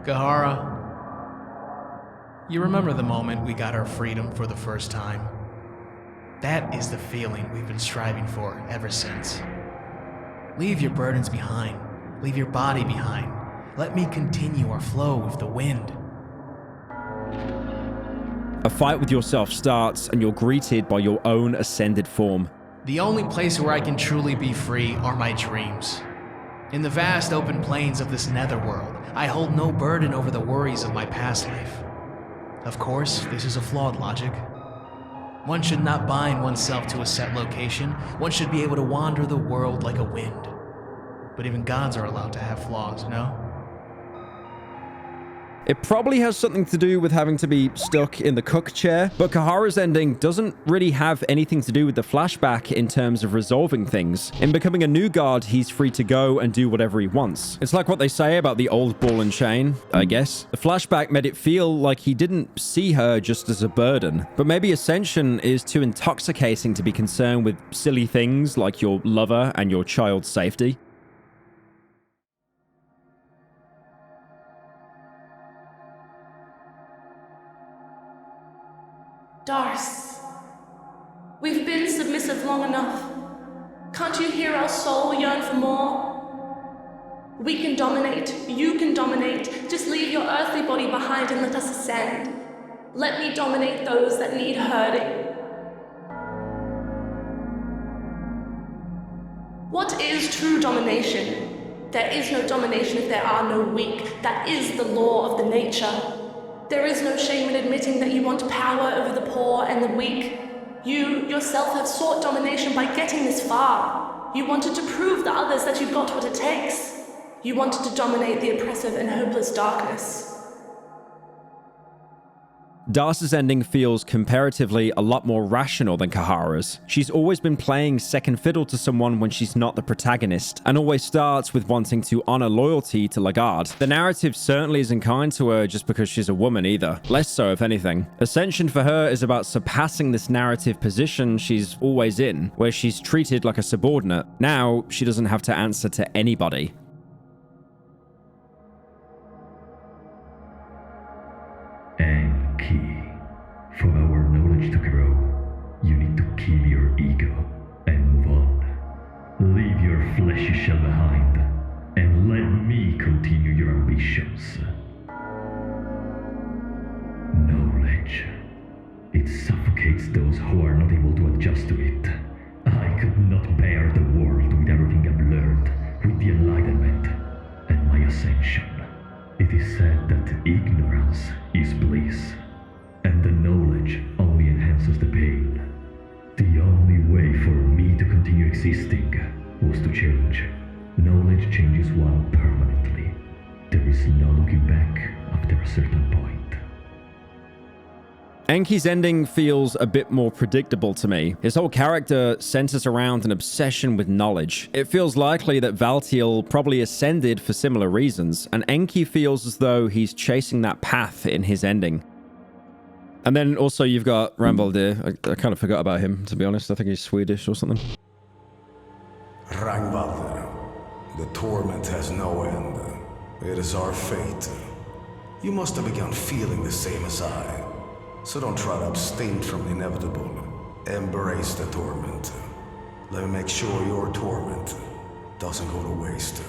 Cahara, you remember the moment we got our freedom for the first time? That is the feeling we've been striving for ever since. Leave your burdens behind. Leave your body behind. Let me continue our flow with the wind. A fight with yourself starts, and you're greeted by your own ascended form. The only place where I can truly be free are my dreams. In the vast open plains of this netherworld, I hold no burden over the worries of my past life. Of course, this is a flawed logic. One should not bind oneself to a set location. One should be able to wander the world like a wind. But even gods are allowed to have flaws, no? It probably has something to do with having to be stuck in the cook chair, but Cahara's ending doesn't really have anything to do with the flashback in terms of resolving things. In becoming a new god, he's free to go and do whatever he wants. It's like what they say about the old ball and chain, I guess. The flashback made it feel like he didn't see her just as a burden, but maybe Ascension is too intoxicating to be concerned with silly things like your lover and your child's safety. Dars, we've been submissive long enough. Can't you hear our soul yearn for more? We can dominate, you can dominate. Just leave your earthly body behind and let us ascend. Let me dominate those that need hurting. What is true domination? There is no domination if there are no weak. That is the law of the nature. There is no shame in admitting that you want power over the poor and the weak. You yourself have sought domination by getting this far. You wanted to prove to others that you've got what it takes. You wanted to dominate the oppressive and hopeless darkness. Dars's ending feels comparatively a lot more rational than Cahara's. She's always been playing second fiddle to someone when she's not the protagonist, and always starts with wanting to honor loyalty to Lagard. The narrative certainly isn't kind to her just because she's a woman either. Less so, if anything. Ascension for her is about surpassing this narrative position she's always in, where she's treated like a subordinate. Now, she doesn't have to answer to anybody. Enki, for our knowledge to grow, you need to kill your ego and move on. Leave your fleshy shell behind, and let me continue your ambitions. Knowledge. It suffocates those who are not able to adjust to it. I could not bear the world with everything I've learned, with the Enlightenment, and my ascension. It is said that ignorance is bliss, and the knowledge only enhances the pain. The only way for me to continue existing was to change. Knowledge changes one permanently. There is no looking back after a certain point. Enki's ending feels a bit more predictable to me. His whole character centers around an obsession with knowledge. It feels likely that Valtiel probably ascended for similar reasons, and Enki feels as though he's chasing that path in his ending. And then also you've got Ragnvaldr. I kind of forgot about him, to be honest. I think he's Swedish or something. Ragnvaldr, the torment has no end. It is our fate. You must have begun feeling the same as I. So don't try to abstain from the inevitable. Embrace the torment. Let me make sure your torment doesn't go to waste.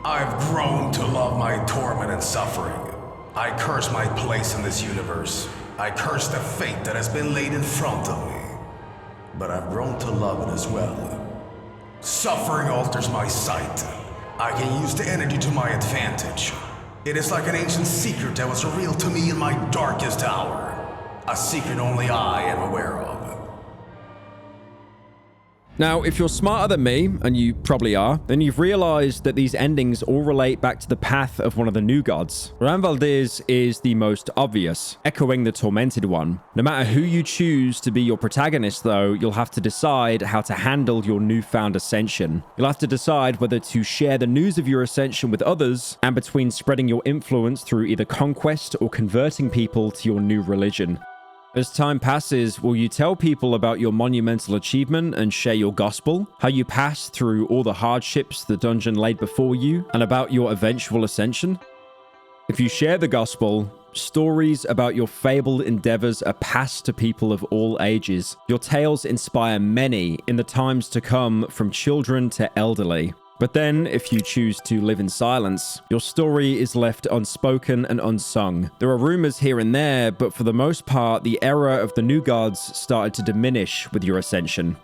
I've grown to love my torment and suffering. I curse my place in this universe. I curse the fate that has been laid in front of me. But I've grown to love it as well. Suffering alters my sight. I can use the energy to my advantage. It is like an ancient secret that was revealed to me in my darkest hour. A secret only I am aware of. Now, if you're smarter than me, and you probably are, then you've realized that these endings all relate back to the path of one of the new gods. Ragnvaldr's is the most obvious, echoing the Tormented One. No matter who you choose to be your protagonist, though, you'll have to decide how to handle your newfound ascension. You'll have to decide whether to share the news of your ascension with others, and between spreading your influence through either conquest or converting people to your new religion. As time passes, will you tell people about your monumental achievement and share your gospel? How you passed through all the hardships the dungeon laid before you, and about your eventual ascension? If you share the gospel, stories about your fabled endeavors are passed to people of all ages. Your tales inspire many in the times to come, from children to elderly. But then, if you choose to live in silence, your story is left unspoken and unsung. There are rumors here and there, but for the most part, the era of the new gods started to diminish with your ascension.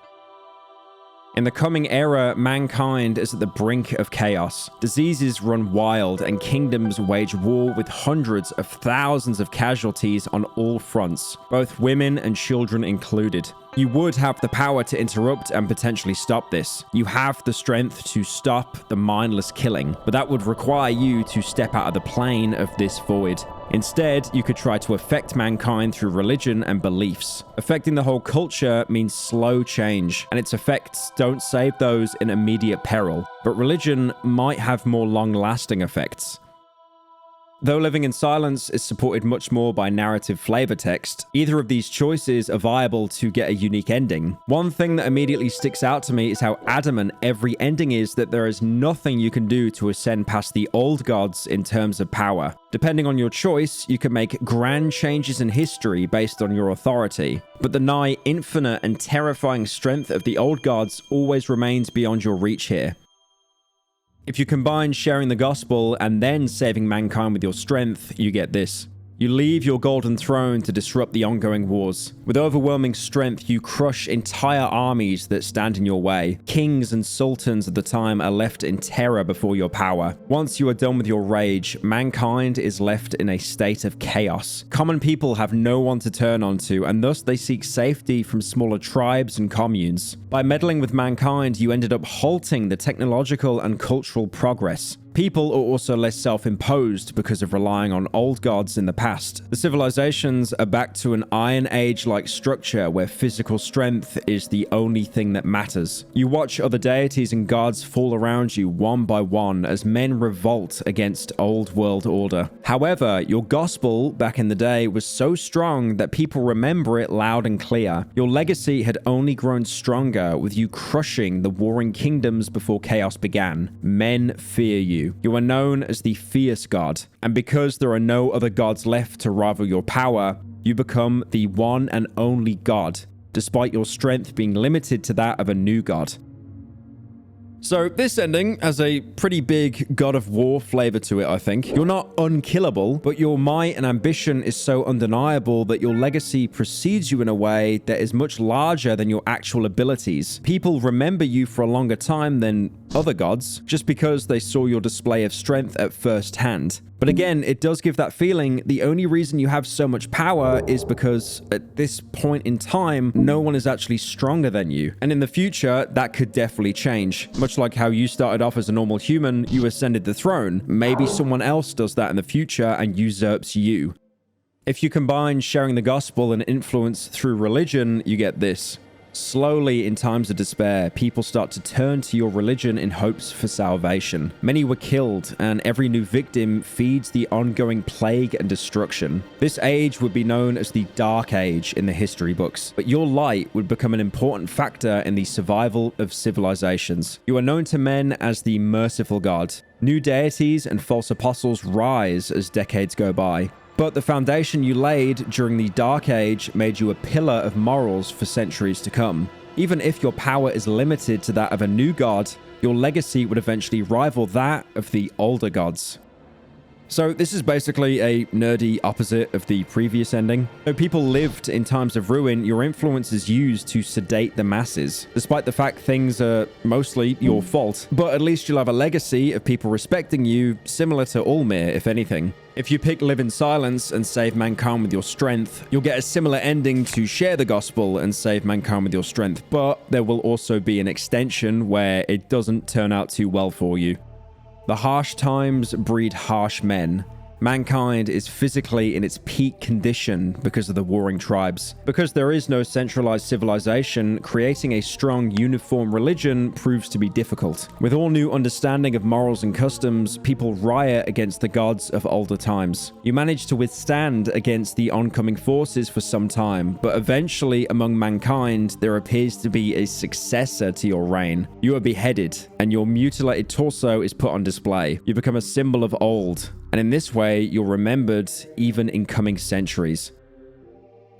In the coming era, mankind is at the brink of chaos. Diseases run wild and kingdoms wage war with hundreds of thousands of casualties on all fronts, both women and children included. You would have the power to interrupt and potentially stop this. You have the strength to stop the mindless killing, but that would require you to step out of the plane of this void. Instead, you could try to affect mankind through religion and beliefs. Affecting the whole culture means slow change, and its effects don't save those in immediate peril, but religion might have more long-lasting effects. Though living in silence is supported much more by narrative flavor text, either of these choices are viable to get a unique ending. One thing that immediately sticks out to me is how adamant every ending is that there is nothing you can do to ascend past the old gods in terms of power. Depending on your choice, you can make grand changes in history based on your authority, but the nigh infinite and terrifying strength of the old gods always remains beyond your reach here. If you combine sharing the gospel and then saving mankind with your strength, you get this. You leave your golden throne to disrupt the ongoing wars. With overwhelming strength, you crush entire armies that stand in your way. Kings and sultans of the time are left in terror before your power. Once you are done with your rage, mankind is left in a state of chaos. Common people have no one to turn onto, and thus they seek safety from smaller tribes and communes. By meddling with mankind, you ended up halting the technological and cultural progress. People are also less self-imposed because of relying on old gods in the past. The civilizations are back to an Iron Age-like structure where physical strength is the only thing that matters. You watch other deities and gods fall around you one by one as men revolt against old world order. However, your gospel back in the day was so strong that people remember it loud and clear. Your legacy had only grown stronger with you crushing the warring kingdoms before chaos began. Men fear you. You are known as the fierce god, and because there are no other gods left to rival your power, you become the one and only god, despite your strength being limited to that of a new god. So this ending has a pretty big God of War flavor to it, I think. You're not unkillable, but your might and ambition is so undeniable that your legacy precedes you in a way that is much larger than your actual abilities. People remember you for a longer time than other gods, just because they saw your display of strength at first hand. But again, it does give that feeling the only reason you have so much power is because at this point in time, no one is actually stronger than you. And in the future, that could definitely change. Much like how you started off as a normal human, you ascended the throne. Maybe someone else does that in the future and usurps you. If you combine sharing the gospel and influence through religion, you get this. Slowly, in times of despair, people start to turn to your religion in hopes for salvation. Many were killed, and every new victim feeds the ongoing plague and destruction. This age would be known as the Dark Age in the history books, but your light would become an important factor in the survival of civilizations. You are known to men as the merciful god. New deities and false apostles rise as decades go by. But the foundation you laid during the Dark Age made you a pillar of morals for centuries to come. Even if your power is limited to that of a new god, your legacy would eventually rival that of the older gods. So this is basically a nerdy opposite of the previous ending. Though people lived in times of ruin, your influence is used to sedate the masses, despite the fact things are mostly your fault. But at least you'll have a legacy of people respecting you, similar to Ulmir, if anything. If you pick Live in Silence and save mankind with your strength, you'll get a similar ending to Share the Gospel and save mankind with your strength, but there will also be an extension where it doesn't turn out too well for you. The harsh times breed harsh men. Mankind is physically in its peak condition because of the warring tribes. Because there is no centralized civilization, creating a strong, uniform religion proves to be difficult. With all new understanding of morals and customs, people riot against the gods of older times. You manage to withstand against the oncoming forces for some time, but eventually among mankind, there appears to be a successor to your reign. You are beheaded, and your mutilated torso is put on display. You become a symbol of old. And in this way, you're remembered even in coming centuries.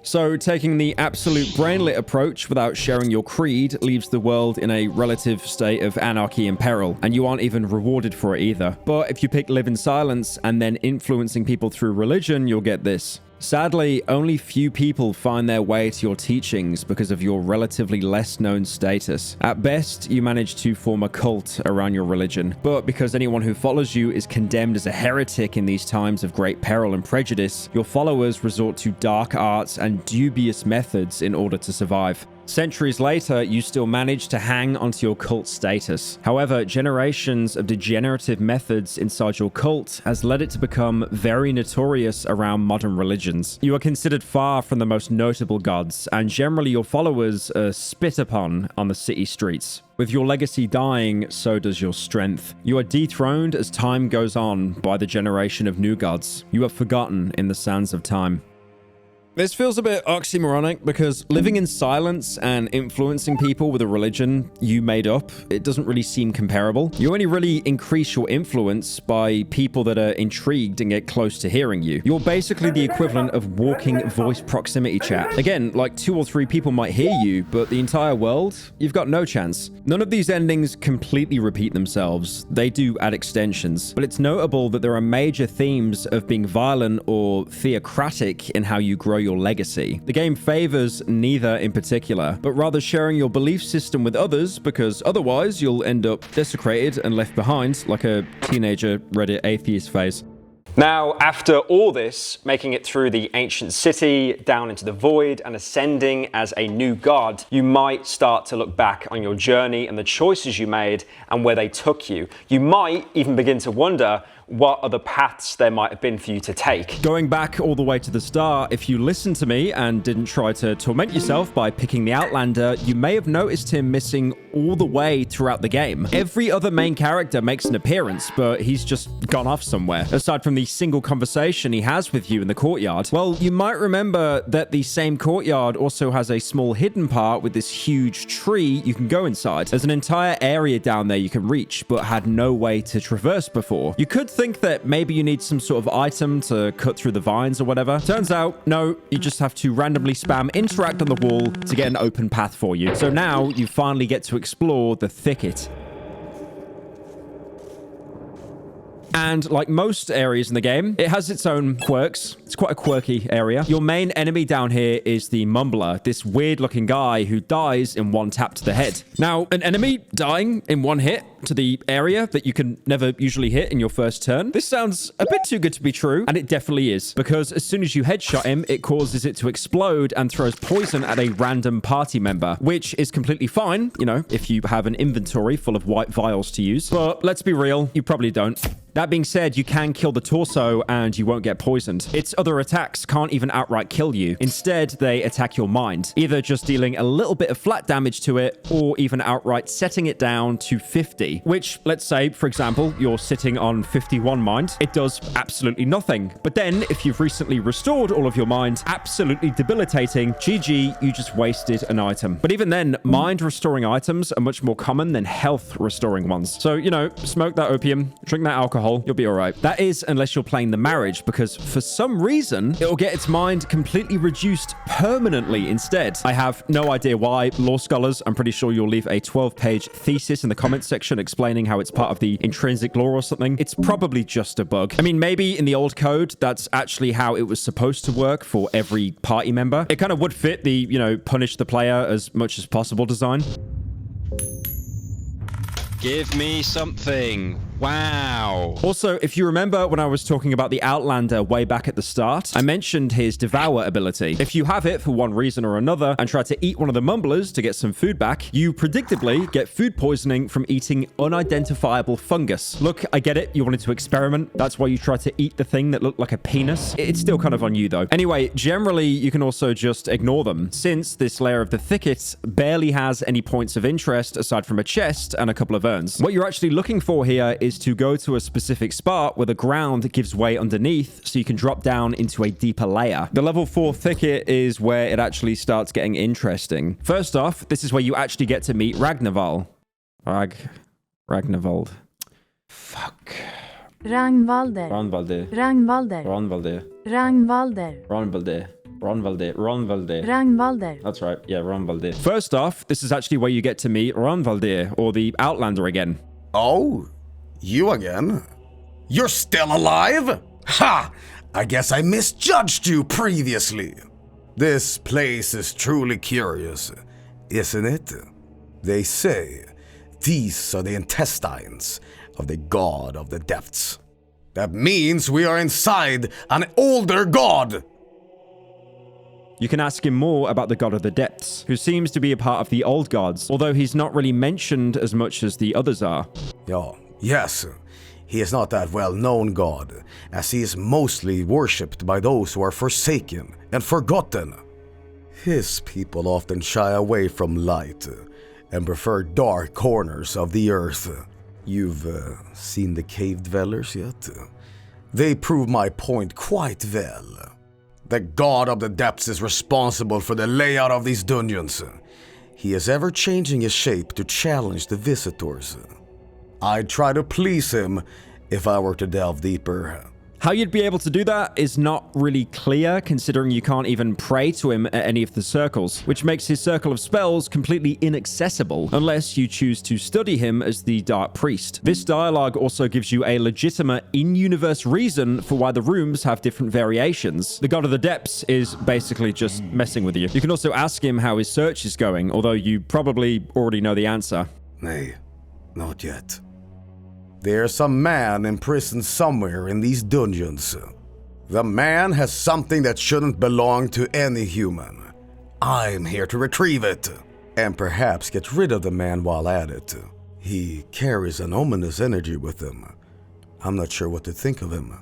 So, taking the absolute brainlit approach without sharing your creed leaves the world in a relative state of anarchy and peril, and you aren't even rewarded for it either. But if you pick Live in Silence and then influencing people through religion, you'll get this. Sadly, only few people find their way to your teachings because of your relatively less known status. At best, you manage to form a cult around your religion, but because anyone who follows you is condemned as a heretic in these times of great peril and prejudice, your followers resort to dark arts and dubious methods in order to survive. Centuries later, you still manage to hang onto your cult status. However, generations of degenerative methods inside your cult has led it to become very notorious around modern religions. You are considered far from the most notable gods, and generally your followers are spit upon on the city streets. With your legacy dying, so does your strength. You are dethroned as time goes on by the generation of new gods. You are forgotten in the sands of time. This feels a bit oxymoronic because living in silence and influencing people with a religion you made up, it doesn't really seem comparable. You only really increase your influence by people that are intrigued and get close to hearing you. You're basically the equivalent of walking voice proximity chat. Again, like 2 or 3 people might hear you, but the entire world, you've got no chance. None of these endings completely repeat themselves. They do add extensions, but it's notable that there are major themes of being violent or theocratic in how you grow your legacy. The game favors neither in particular, but rather sharing your belief system with others, because otherwise you'll end up desecrated and left behind like a teenager Reddit atheist phase. Now, after all this, making it through the ancient city, down into the void, and ascending as a new god, you might start to look back on your journey and the choices you made and where they took you. You might even begin to wonder what other paths there might have been for you to take. Going back all the way to the start, if you listened to me and didn't try to torment yourself by picking the Outlander, you may have noticed him missing all the way throughout the game. Every other main character makes an appearance, but he's just gone off somewhere. Aside from the single conversation he has with you in the courtyard. Well, you might remember that the same courtyard also has a small hidden part with this huge tree you can go inside. There's an entire area down there you can reach, but had no way to traverse before. You could think that maybe you need some sort of item to cut through the vines or whatever. Turns out, no, you just have to randomly spam interact on the wall to get an open path for you. So now you finally get to explore the thicket. And like most areas in the game, it has its own quirks. It's quite a quirky area. Your main enemy down here is the Mumbler, this weird looking guy who dies in one tap to the head. Now, an enemy dying in one hit to the area that you can never usually hit in your first turn. This sounds a bit too good to be true, and it definitely is, because as soon as you headshot him, it causes it to explode and throws poison at a random party member, which is completely fine, you know, if you have an inventory full of white vials to use. But let's be real, you probably don't. That being said, you can kill the torso and you won't get poisoned. Its other attacks can't even outright kill you. Instead, they attack your mind, either just dealing a little bit of flat damage to it or even outright setting it down to 50, which, let's say, for example, you're sitting on 51 mind. It does absolutely nothing. But then, if you've recently restored all of your mind, absolutely debilitating, GG, you just wasted an item. But even then, mind restoring items are much more common than health restoring ones. So, you know, smoke that opium, drink that alcohol, you'll be all right. That is, unless you're playing the marriage, because for some reason, it'll get its mind completely reduced permanently instead. I have no idea why. Law scholars, I'm pretty sure you'll leave a 12-page thesis in the comments section explaining how it's part of the intrinsic lore or something. It's probably just a bug. I mean, maybe in the old code, that's actually how it was supposed to work for every party member. It kind of would fit the, you know, punish the player as much as possible design. Give me something. Wow. Also, if you remember when I was talking about the Outlander way back at the start, I mentioned his Devour ability. If you have it for one reason or another and try to eat one of the Mumblers to get some food back, you predictably get food poisoning from eating unidentifiable fungus. Look, I get it. You wanted to experiment. That's why you tried to eat the thing that looked like a penis. It's still kind of on you, though. Anyway, generally, you can also just ignore them, since this layer of the thicket barely has any points of interest aside from a chest and a couple of urns. What you're actually looking for here is to go to a specific spot where the ground gives way underneath so you can drop down into a deeper layer. The level 4 thicket is where it actually starts getting interesting. First off, this is where you actually get to meet Ragnvaldr. Ragnvaldr. Fuck. Ragnvaldr. Ragnvaldr. Ragnvaldr. Ragnvaldr. Ragnvaldr. Ragnvaldr. Ragnvaldr. Ragnvaldr. That's right. Yeah, Ragnvaldr. First off, this is actually where you get to meet Ragnvaldr, or the Outlander again. Oh, you again? You're still alive? Ha! I guess I misjudged you previously. This place is truly curious, isn't it? They say these are the intestines of the god of the depths. That means we are inside an older god. You can ask him more about the god of the depths, who seems to be a part of the old gods, although he's not really mentioned as much as the others are. Yes. He is not that well-known god, as he is mostly worshipped by those who are forsaken and forgotten. His people often shy away from light and prefer dark corners of the earth. You've seen the cave dwellers yet? They prove my point quite well. The god of the depths is responsible for the layout of these dungeons. He is ever changing his shape to challenge the visitors. I'd try to please him if I were to delve deeper. How you'd be able to do that is not really clear, considering you can't even pray to him at any of the circles, which makes his circle of spells completely inaccessible, unless you choose to study him as the Dark Priest. This dialogue also gives you a legitimate in-universe reason for why the rooms have different variations. The God of the Depths is basically just messing with you. You can also ask him how his search is going, although you probably already know the answer. Nay, not yet. There's some man imprisoned somewhere in these dungeons. The man has something that shouldn't belong to any human. I'm here to retrieve it, and perhaps get rid of the man while at it. He carries an ominous energy with him. I'm not sure what to think of him.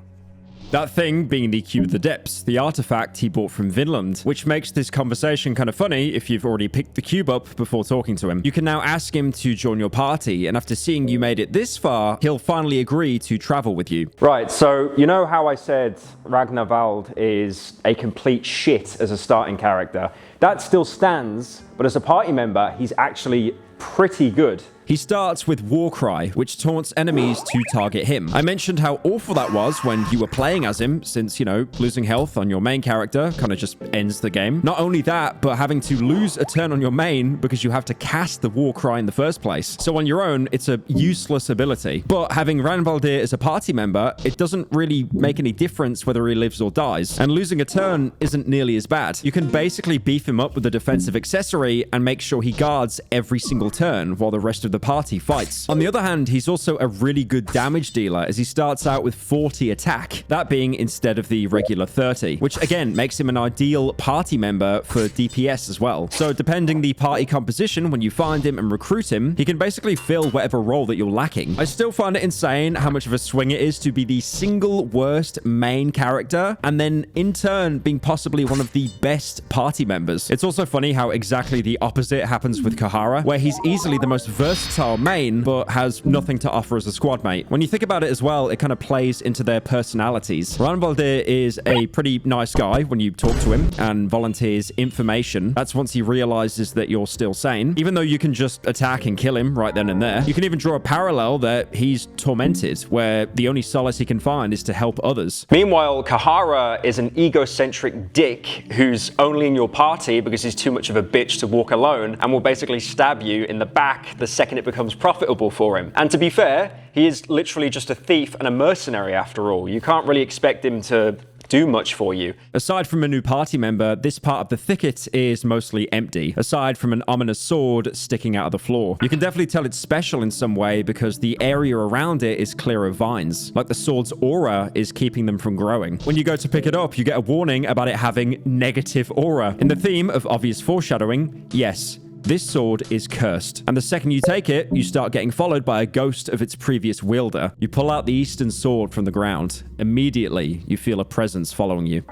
That thing being the Cube of the Depths, the artifact he bought from Vinland, which makes this conversation kind of funny if you've already picked the cube up before talking to him. You can now ask him to join your party, and after seeing you made it this far, he'll finally agree to travel with you. Right, so you know how I said Ragnvaldr is a complete shit as a starting character? That still stands, but as a party member, he's actually pretty good. He starts with Warcry, which taunts enemies to target him. I mentioned how awful that was when you were playing as him, since, you know, losing health on your main character kind of just ends the game. Not only that, but having to lose a turn on your main because you have to cast the Warcry in the first place. So on your own, it's a useless ability. But having Ragnvaldr as a party member, it doesn't really make any difference whether he lives or dies. And losing a turn isn't nearly as bad. You can basically beef him up with a defensive accessory and make sure he guards every single turn while the rest of the party fights. On the other hand, he's also a really good damage dealer as he starts out with 40 attack, that being instead of the regular 30, which again makes him an ideal party member for DPS as well. So depending the party composition, when you find him and recruit him, he can basically fill whatever role that you're lacking. I still find it insane how much of a swing it is to be the single worst main character and then in turn being possibly one of the best party members. It's also funny how exactly the opposite happens with Cahara, where he's easily the most versatile main, but has nothing to offer as a squad mate. When you think about it as well, it kind of plays into their personalities. Ragnvaldr is a pretty nice guy when you talk to him and volunteers information. That's once he realizes that you're still sane, even though you can just attack and kill him right then and there. You can even draw a parallel that he's tormented, where the only solace he can find is to help others. Meanwhile, Cahara is an egocentric dick who's only in your party because he's too much of a bitch to walk alone and will basically stab you in the back the second it becomes profitable for him. And to be fair, he is literally just a thief and a mercenary after all. You can't really expect him to do much for you. Aside from a new party member, this part of the thicket is mostly empty, aside from an ominous sword sticking out of the floor. You can definitely tell it's special in some way because the area around it is clear of vines, like the sword's aura is keeping them from growing. When you go to pick it up, you get a warning about it having negative aura. In the theme of obvious foreshadowing, yes, this sword is cursed, and the second you take it, you start getting followed by a ghost of its previous wielder. You pull out the Eastern sword from the ground. Immediately, you feel a presence following you.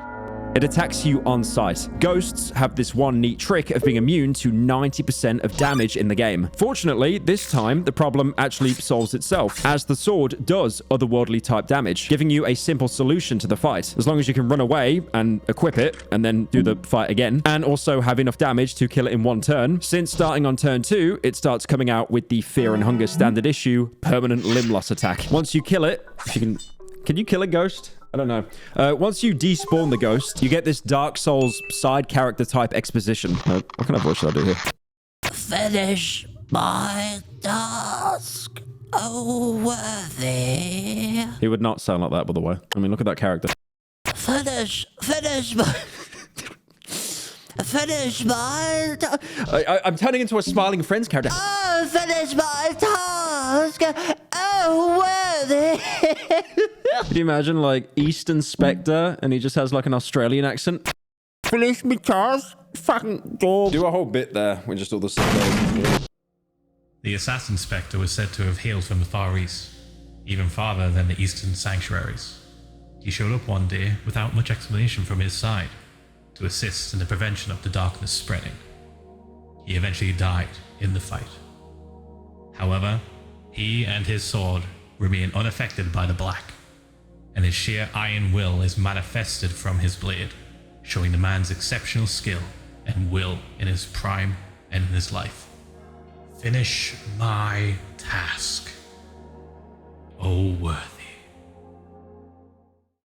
It attacks you on sight. Ghosts have this one neat trick of being immune to 90% of damage in the game. Fortunately, this time, the problem actually solves itself, as the sword does otherworldly type damage, giving you a simple solution to the fight. As long as you can run away and equip it, and then do the fight again, and also have enough damage to kill it in one turn. Since starting on turn 2, it starts coming out with the Fear and Hunger standard issue, permanent limb loss attack. Once you kill it, if you can you kill a ghost? I don't know. Once you despawn the ghost, you get this Dark Souls side character type exposition. What kind of voice should I do here? Finish my task, oh worthy. He would not sound like that, by the way. I mean, look at that character. Finish Finish my... I'm turning into a smiling Friends character. Oh, finish my task! Oh, worthy! Can you imagine, like, Eastern Spectre, and he just has, like, an Australian accent? Finish me task, fucking dog. Do a whole bit there, when just all the stuff. The Assassin Spectre was said to have hailed from the Far East, even farther than the Eastern Sanctuaries. He showed up one day without much explanation from his side, to assist in the prevention of the darkness spreading. He eventually died in the fight. However, he and his sword remain unaffected by the black, and his sheer iron will is manifested from his blade, showing the man's exceptional skill and will in his prime and in his life. Finish my task, O worthy.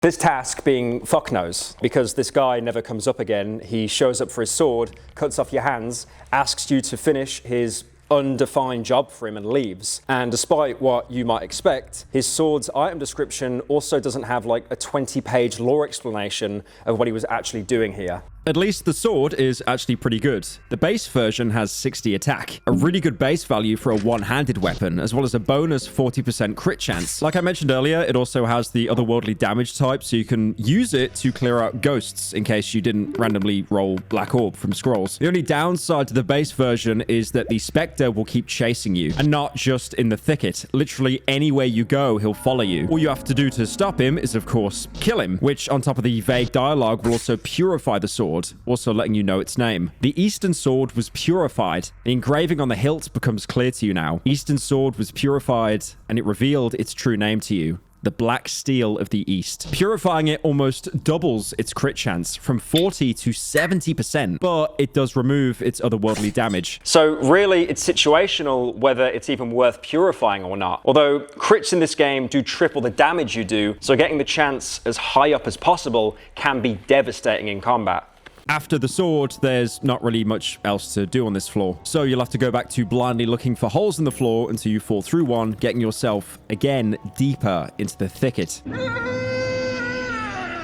This task being fucknose, because this guy never comes up again. He shows up for his sword, cuts off your hands, asks you to finish his undefined job for him and leaves. And despite what you might expect, his sword's item description also doesn't have like a 20-page lore explanation of what he was actually doing here. At least the sword is actually pretty good. The base version has 60 attack, a really good base value for a one-handed weapon, as well as a bonus 40% crit chance. Like I mentioned earlier, it also has the otherworldly damage type, so you can use it to clear out ghosts in case you didn't randomly roll Black Orb from scrolls. The only downside to the base version is that the Spectre will keep chasing you, and not just in the thicket. Literally anywhere you go, he'll follow you. All you have to do to stop him is, of course, kill him, which on top of the vague dialogue will also purify the sword, also letting you know its name. The Eastern Sword was purified. The engraving on the hilt becomes clear to you now. Eastern Sword was purified, and it revealed its true name to you. The Black Steel of the East. Purifying it almost doubles its crit chance from 40 to 70%, but it does remove its otherworldly damage. So really, it's situational whether it's even worth purifying or not. Although crits in this game do triple the damage you do, so getting the chance as high up as possible can be devastating in combat. After the sword, there's not really much else to do on this floor. So you'll have to go back to blindly looking for holes in the floor until you fall through one, getting yourself, again, deeper into the thicket.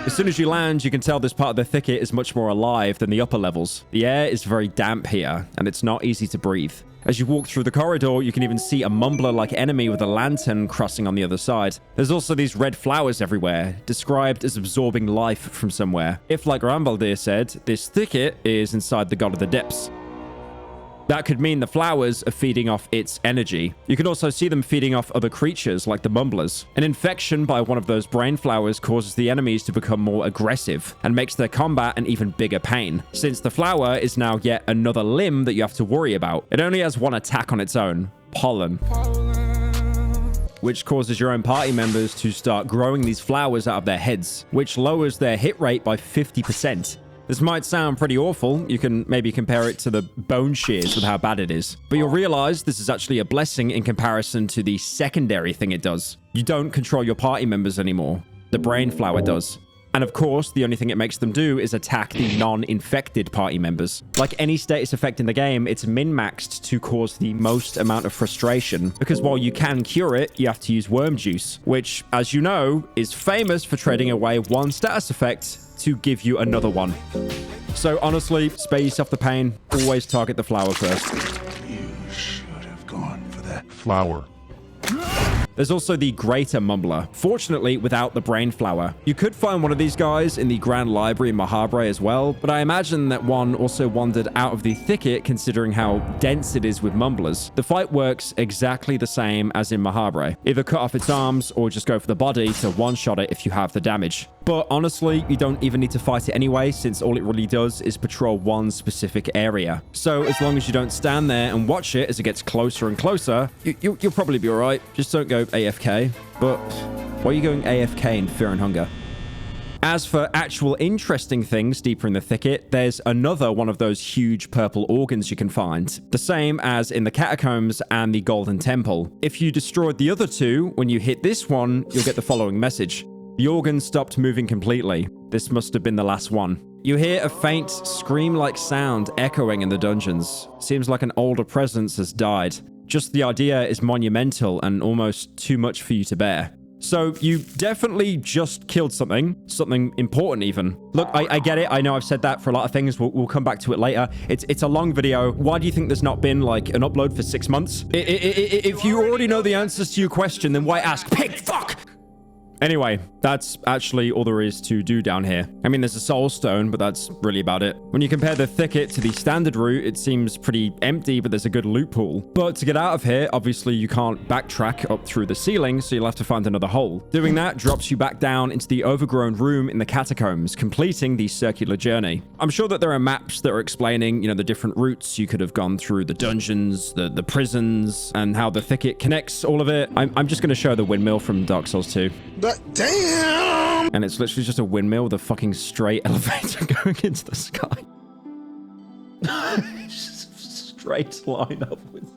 As soon as you land, you can tell this part of the thicket is much more alive than the upper levels. The air is very damp here, and it's not easy to breathe. As you walk through the corridor, you can even see a mumbler-like enemy with a lantern crossing on the other side. There's also these red flowers everywhere, described as absorbing life from somewhere. If, like Ragnvaldr said, this thicket is inside the God of the Depths. That could mean the flowers are feeding off its energy. You can also see them feeding off other creatures, like the mumblers. An infection by one of those brain flowers causes the enemies to become more aggressive and makes their combat an even bigger pain, since the flower is now yet another limb that you have to worry about. It only has one attack on its own, pollen, which causes your own party members to start growing these flowers out of their heads, which lowers their hit rate by 50%. This might sound pretty awful. You can maybe compare it to the bone shears with how bad it is. But you'll realize this is actually a blessing in comparison to the secondary thing it does. You don't control your party members anymore. The brain flower does. And of course, the only thing it makes them do is attack the non-infected party members. Like any status effect in the game, it's min-maxed to cause the most amount of frustration, because while you can cure it, you have to use worm juice, which, as you know, is famous for trading away one status effect to give you another one. So honestly, spare yourself the pain. Always target the flower first. You should have gone for that flower. There's also the Greater Mumbler, fortunately without the brain flower. You could find one of these guys in the Grand Library in Mahabre as well, but I imagine that one also wandered out of the thicket considering how dense it is with mumblers. The fight works exactly the same as in Mahabre. Either cut off its arms or just go for the body to one-shot it if you have the damage. But honestly, you don't even need to fight it anyway, since all it really does is patrol one specific area. So as long as you don't stand there and watch it as it gets closer and closer, you'll probably be alright. Just don't go AFK. But why are you going AFK in Fear and Hunger? As for actual interesting things deeper in the thicket, there's another one of those huge purple organs you can find. The same as in the Catacombs and the Golden Temple. If you destroyed the other two, when you hit this one, you'll get the following message. The organ stopped moving completely. This must have been the last one. You hear a faint, scream-like sound echoing in the dungeons. Seems like an older presence has died. Just the idea is monumental and almost too much for you to bear. So you definitely just killed something important even. Look, I get it. I know I've said that for a lot of things. We'll come back to it later. It's a long video. Why do you think there's not been like an upload for 6 months? If you already know the answers to your question, then why ask? Pig, fuck! Anyway, that's actually all there is to do down here. I mean, there's a soul stone, but that's really about it. When you compare the thicket to the standard route, it seems pretty empty, but there's a good loot pool. But to get out of here, obviously you can't backtrack up through the ceiling, so you'll have to find another hole. Doing that drops you back down into the overgrown room in the catacombs, completing the circular journey. I'm sure that there are maps that are explaining, you know, the different routes you could have gone through, the dungeons, the prisons, and how the thicket connects all of it. I'm just going to show the windmill from Dark Souls 2. But damn! And it's literally just a windmill with a fucking straight elevator going into the sky. Just straight line upwards.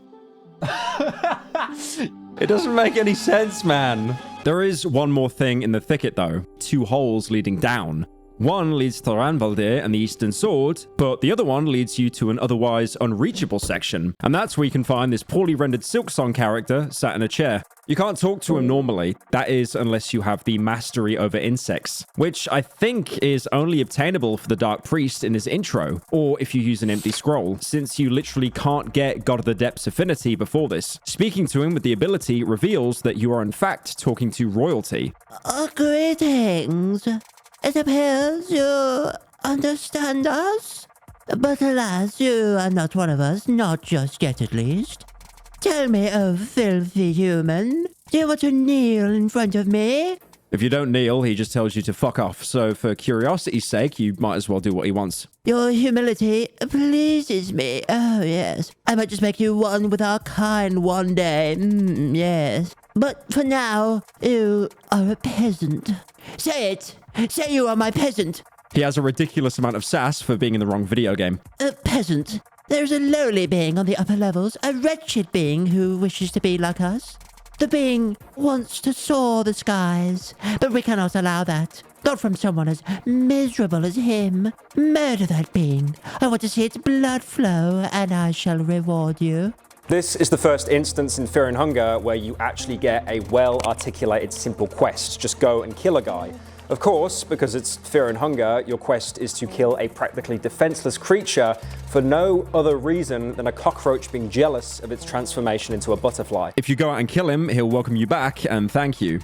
It doesn't make any sense, man. There is one more thing in the thicket, though. 2 holes leading down. One leads to Ragnvaldr and the Eastern Sword, but the other one leads you to an otherwise unreachable section. And that's where you can find this poorly rendered Silksong character sat in a chair. You can't talk to him normally, that is unless you have the mastery over insects, which I think is only obtainable for the Dark Priest in his intro, or if you use an empty scroll, since you literally can't get God of the Depths affinity before this. Speaking to him with the ability reveals that you are in fact talking to royalty. Greetings. It appears you understand us, but alas, you are not one of us, not just yet at least. Tell me, oh filthy human, do you want to kneel in front of me? If you don't kneel, he just tells you to fuck off, so for curiosity's sake, you might as well do what he wants. Your humility pleases me, oh yes. I might just make you one with our kind one day, yes. But for now, you are a peasant. Say it! Say you are my peasant! He has a ridiculous amount of sass for being in the wrong video game. A peasant. There's a lowly being on the upper levels, a wretched being who wishes to be like us. The being wants to soar the skies, but we cannot allow that. Not from someone as miserable as him. Murder that being. I want to see its blood flow, and I shall reward you. This is the first instance in Fear and Hunger where you actually get a well-articulated simple quest. Just go and kill a guy. Of course, because it's Fear and Hunger, your quest is to kill a practically defenseless creature for no other reason than a cockroach being jealous of its transformation into a butterfly. If you go out and kill him, he'll welcome you back and thank you.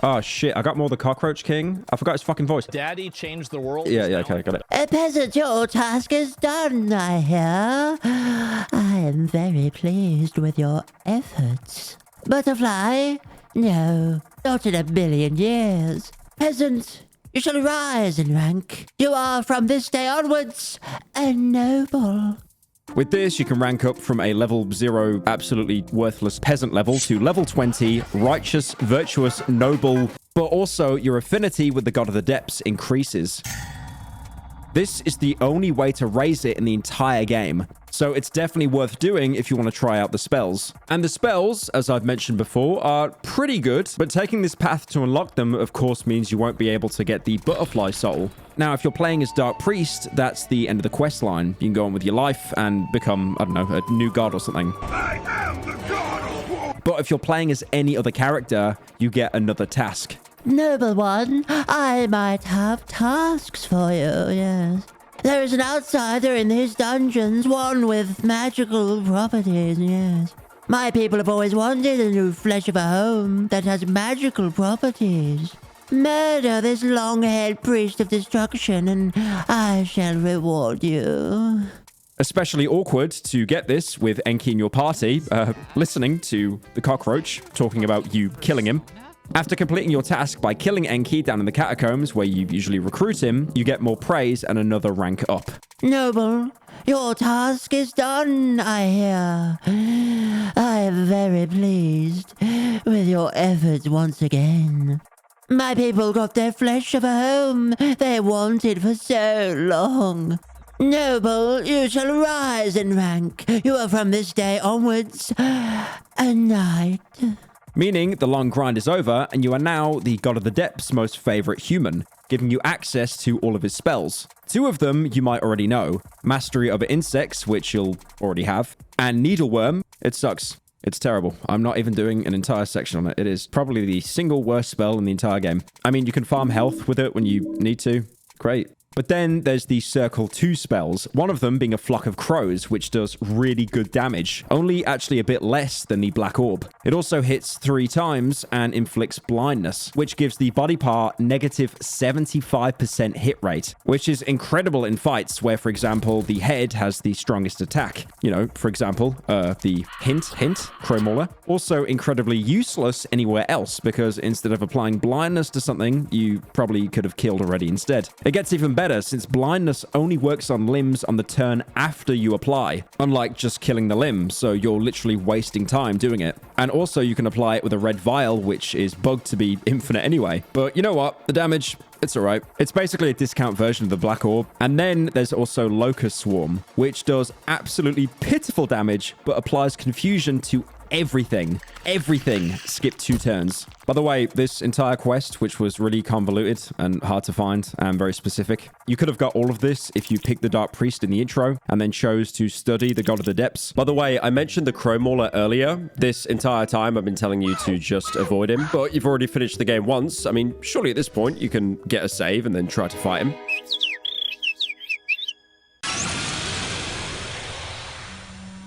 Oh shit, I got more of the Cockroach King. I forgot his fucking voice. Daddy changed the world. Yeah, okay, got it. A peasant, your task is done, I hear. I am very pleased with your efforts. Butterfly? No, not in a billion years. Peasant, you shall rise in rank. You are from this day onwards a noble. With this, you can rank up from a level 0, absolutely worthless peasant level to level 20, righteous, virtuous, noble, but also your affinity with the God of the Depths increases. This is the only way to raise it in the entire game, so it's definitely worth doing if you want to try out the spells. And the spells, as I've mentioned before, are pretty good, but taking this path to unlock them, of course, means you won't be able to get the Butterfly Soul. Now, if you're playing as Dark Priest, that's the end of the quest line. You can go on with your life and become, I don't know, a new god or something. I am the god of war! But if you're playing as any other character, you get another task. Noble one, I might have tasks for you, yes. There is an outsider in these dungeons, one with magical properties, yes. My people have always wanted a new flesh of a home that has magical properties. Murder this long-haired priest of destruction, and I shall reward you. Especially awkward to get this with Enki in your party, listening to the cockroach talking about you killing him. After completing your task by killing Enki down in the catacombs, where you usually recruit him, you get more praise and another rank up. Noble, your task is done, I hear. I am very pleased with your efforts once again. My people got their flesh of a home they wanted for so long. Noble, you shall rise in rank. You are from this day onwards a knight. Meaning the long grind is over and you are now the God of the Depths' most favorite human, giving you access to all of his spells. 2 of them you might already know. Mastery over Insects, which you'll already have, and Needleworm. It sucks. It's terrible. I'm not even doing an entire section on it. It is probably the single worst spell in the entire game. I mean, you can farm health with it when you need to. Great. But then there's the Circle 2 spells, one of them being a Flock of Crows, which does really good damage, only actually a bit less than the Black Orb. It also hits 3 times and inflicts blindness, which gives the body part negative 75% hit rate, which is incredible in fights where, for example, the head has the strongest attack. You know, for example, the hint, Crow Mauler. Also incredibly useless anywhere else, because instead of applying blindness to something, you probably could have killed already instead. It gets even better since blindness only works on limbs on the turn after you apply, unlike just killing the limb, so you're literally wasting time doing it. And also you can apply it with a red vial, which is bugged to be infinite anyway. But you know what? The damage, it's alright. It's basically a discount version of the Black Orb. And then there's also Locust Swarm, which does absolutely pitiful damage, but applies confusion to everything. Skip 2 turns. By the way, this entire quest, which was really convoluted and hard to find and very specific, you could have got all of this if you picked the Dark Priest in the intro and then chose to study the God of the Depths. By the way, I mentioned the Crow Mauler earlier. This entire time I've been telling you to just avoid him, but you've already finished the game once. I mean, surely at this point you can get a save and then try to fight him.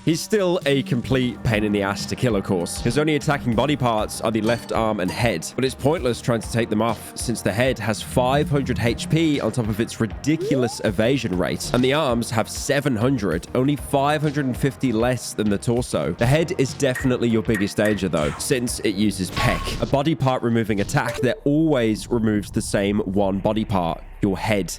He's still a complete pain in the ass to kill, of course. His only attacking body parts are the left arm and head, but it's pointless trying to take them off since the head has 500 HP on top of its ridiculous evasion rate, and the arms have 700, only 550 less than the torso. The head is definitely your biggest danger though, since it uses Peck, a body part removing attack that always removes the same one body part, your head,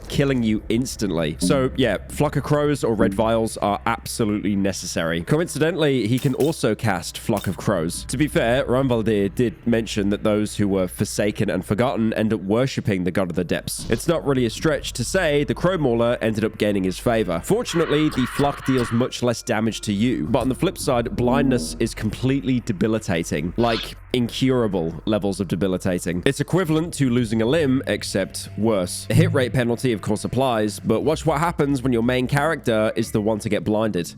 killing you instantly. So yeah, Flock of Crows or Red Vials are absolutely necessary. Coincidentally, he can also cast Flock of Crows. To be fair, Ragnvaldr did mention that those who were forsaken and forgotten end up worshipping the God of the Depths. It's not really a stretch to say the Crow Mauler ended up gaining his favor. Fortunately, the Flock deals much less damage to you, but on the flip side, blindness is completely debilitating, like incurable levels of debilitating. It's equivalent to losing a limb, except worse. A hit rate penalty of course applies, but watch what happens when your main character is the one to get blinded.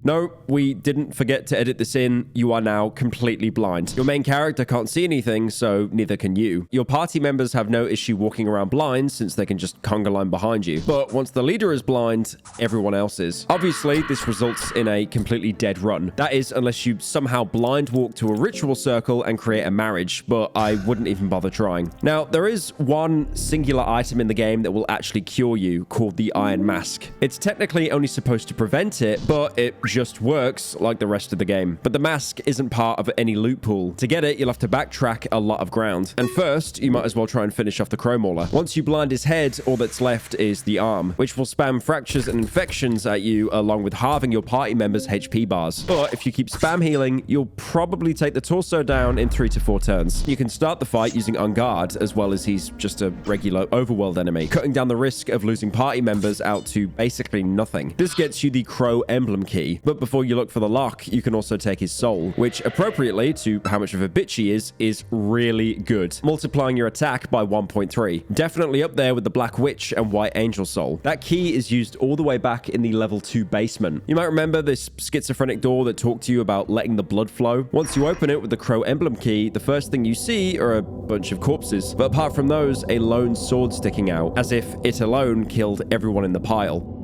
No, we didn't forget to edit this in. You are now completely blind. Your main character can't see anything, so neither can you. Your party members have no issue walking around blind since they can just conga line behind you. But once the leader is blind, everyone else is. Obviously, this results in a completely dead run. That is, unless you somehow blind walk to a ritual circle and create a marriage, but I wouldn't even bother trying. Now, there is one singular item in the game that will actually cure you, called the Iron Mask. It's technically only supposed to prevent it, but it just works like the rest of the game. But the mask isn't part of any loot pool. To get it, you'll have to backtrack a lot of ground. And first, you might as well try and finish off the Crow Mauler. Once you blind his head, all that's left is the arm, which will spam fractures and infections at you, along with halving your party members' HP bars. But if you keep spam healing, you'll probably take the torso down in 3 to 4 turns. You can start the fight using On Guard, as well as he's just a regular overworld enemy, cutting down the risk of losing party members out to basically nothing. This gets you the Crow Emblem Key, but before you look for the lock, you can also take his soul, which appropriately to how much of a bitch he is really good, multiplying your attack by 1.3. Definitely up there with the Black Witch and White Angel Soul. That key is used all the way back in the level 2 basement. You might remember this schizophrenic door that talked to you about letting the blood flow. Once you open it with the Crow Emblem Key, the first thing you see are a bunch of corpses, but apart from those, a lone sword sticking out, as if it alone killed everyone in the pile.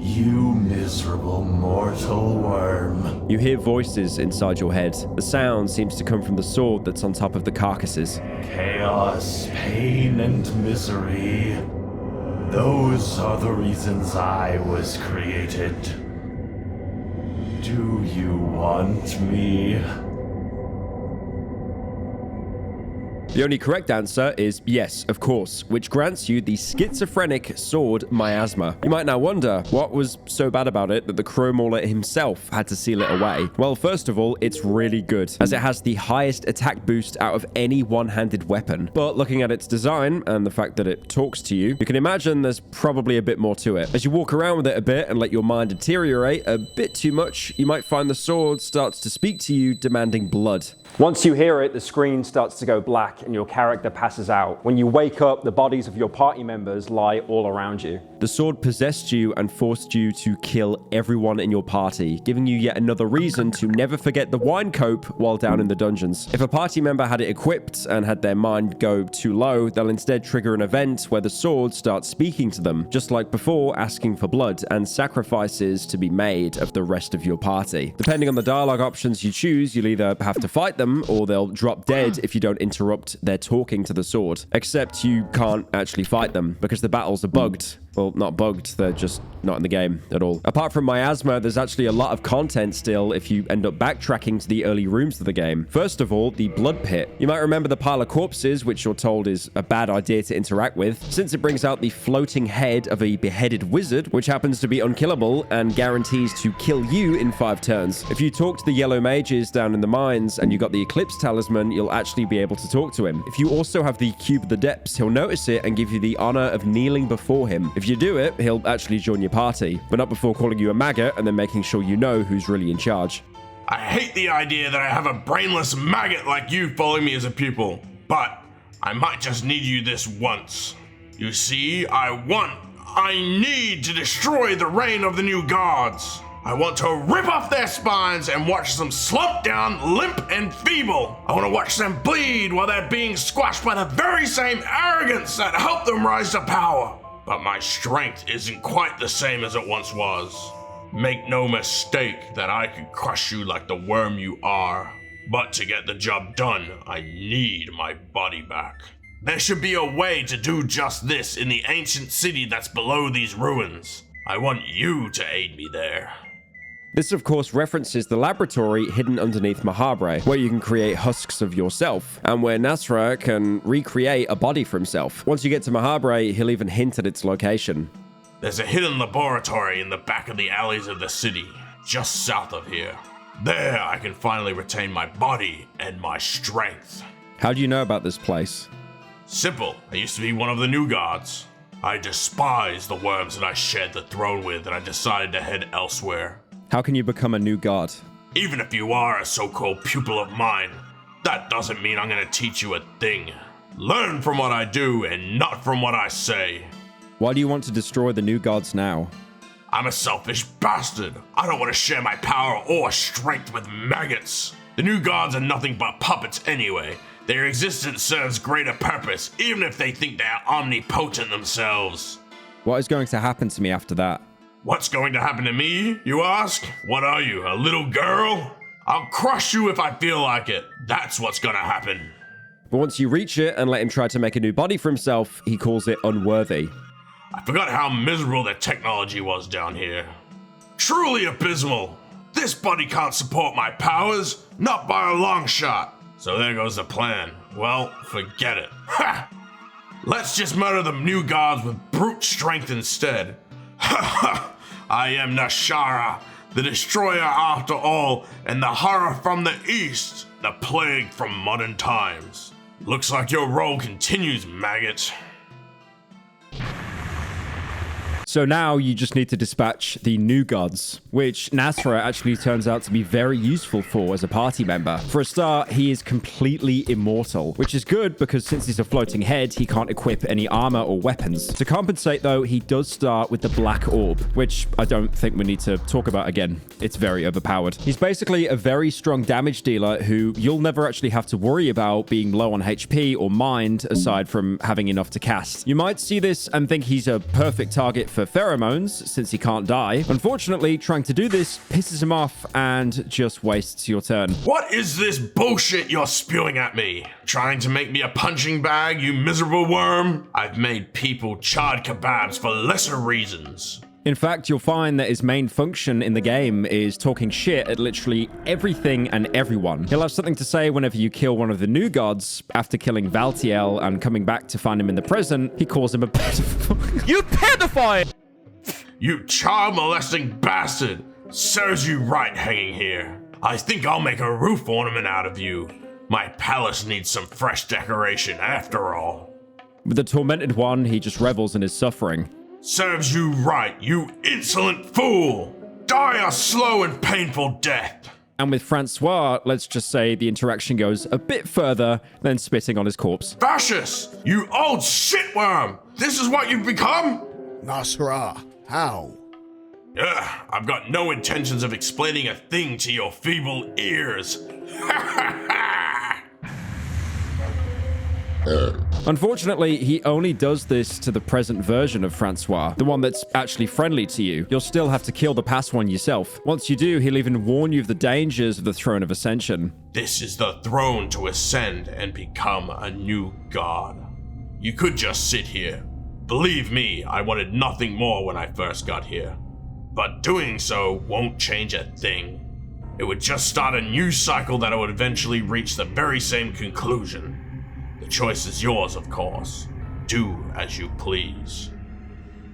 You miserable mortal worm. You hear voices inside your head. The sound seems to come from the sword that's on top of the carcasses. Chaos, pain, and misery. Those are the reasons I was created. Do you want me? The only correct answer is yes, of course, which grants you the schizophrenic sword Miasma. You might now wonder, what was so bad about it that the Crow Mauler himself had to seal it away? Well, first of all, it's really good, as it has the highest attack boost out of any one-handed weapon. But looking at its design and the fact that it talks to you, you can imagine there's probably a bit more to it. As you walk around with it a bit and let your mind deteriorate a bit too much, you might find the sword starts to speak to you, demanding blood. Once you hear it, the screen starts to go black and your character passes out. When you wake up, the bodies of your party members lie all around you. The sword possessed you and forced you to kill everyone in your party, giving you yet another reason to never forget the wine cope while down in the dungeons. If a party member had it equipped and had their mind go too low, they'll instead trigger an event where the sword starts speaking to them, just like before, asking for blood and sacrifices to be made of the rest of your party. Depending on the dialogue options you choose, you'll either have to fight them or they'll drop dead if you don't interrupt their talking to the sword. Except you can't actually fight them because the battles are bugged. Well, not bugged, they're just not in the game at all. Apart from Miasma, there's actually a lot of content still if you end up backtracking to the early rooms of the game. First of all, the blood pit. You might remember the pile of corpses, which you're told is a bad idea to interact with, since it brings out the floating head of a beheaded wizard, which happens to be unkillable and guarantees to kill you in 5 turns. If you talk to the yellow mages down in the mines and you got the Eclipse Talisman, you'll actually be able to talk to him. If you also have the Cube of the Depths, he'll notice it and give you the honor of kneeling before him. If you do it, he'll actually join your party, but not before calling you a maggot and then making sure you know who's really in charge. I hate the idea that I have a brainless maggot like you following me as a pupil, but I might just need you this once. You see, I need to destroy the reign of the new gods. I want to rip off their spines and watch them slump down limp and feeble. I want to watch them bleed while they're being squashed by the very same arrogance that helped them rise to power. But my strength isn't quite the same as it once was. Make no mistake that I could crush you like the worm you are. But to get the job done, I need my body back. There should be a way to do just this in the ancient city that's below these ruins. I want you to aid me there. This, of course, references the laboratory hidden underneath Mahabre, where you can create husks of yourself, and where Nas'hrah can recreate a body for himself. Once you get to Mahabre, he'll even hint at its location. There's a hidden laboratory in the back of the alleys of the city, just south of here. There, I can finally retain my body and my strength. How do you know about this place? Simple. I used to be one of the new gods. I despise the worms that I shared the throne with, and I decided to head elsewhere. How can you become a new god? Even if you are a so-called pupil of mine, that doesn't mean I'm gonna teach you a thing. Learn from what I do and not from what I say. Why do you want to destroy the new gods now? I'm a selfish bastard. I don't want to share my power or strength with maggots. The new gods are nothing but puppets anyway. Their existence serves greater purpose, even if they think they're omnipotent themselves. What is going to happen to me after that? What's going to happen to me, you ask? What are you, a little girl? I'll crush you if I feel like it. That's what's gonna happen. But once you reach it and let him try to make a new body for himself, he calls it unworthy. I forgot how miserable the technology was down here. Truly abysmal. This body can't support my powers, not by a long shot. So there goes the plan. Well, forget it. Ha! Let's just murder the new gods with brute strength instead. Ha ha! I am Nas'hrah, the destroyer after all, and the horror from the east, the plague from modern times. Looks like your role continues, maggot. So now you just need to dispatch the new gods, which Nas'hrah actually turns out to be very useful for as a party member. For a start, he is completely immortal, which is good because since he's a floating head, he can't equip any armor or weapons. To compensate though, he does start with the Black Orb, which I don't think we need to talk about again. It's very overpowered. He's basically a very strong damage dealer who you'll never actually have to worry about being low on HP or mind aside from having enough to cast. You might see this and think he's a perfect target for pheromones since he can't die. Unfortunately, trying to do this pisses him off and just wastes your turn. What is this bullshit you're spewing at me? Trying to make me a punching bag, you miserable worm? I've made people charred kebabs for lesser reasons. In fact, you'll find that his main function in the game is talking shit at literally everything and everyone. He'll have something to say whenever you kill one of the new gods. After killing Valtiel and coming back to find him in the present, he calls him a pedophile. You pedophile! You child-molesting bastard! Serves you right hanging here. I think I'll make a roof ornament out of you. My palace needs some fresh decoration after all. With the tormented one, he just revels in his suffering. Serves you right, you insolent fool! Die a slow and painful death! And with Francois, let's just say the interaction goes a bit further than spitting on his corpse. Fascist! You old shitworm! This is what you've become? Nas'hrah, how? I've got no intentions of explaining a thing to your feeble ears. Unfortunately, he only does this to the present version of Francois, the one that's actually friendly to you. You'll still have to kill the past one yourself. Once you do, he'll even warn you of the dangers of the Throne of Ascension. This is the throne to ascend and become a new god. You could just sit here. Believe me, I wanted nothing more when I first got here. But doing so won't change a thing. It would just start a new cycle that would eventually reach the very same conclusion. The choice is yours, of course. Do as you please.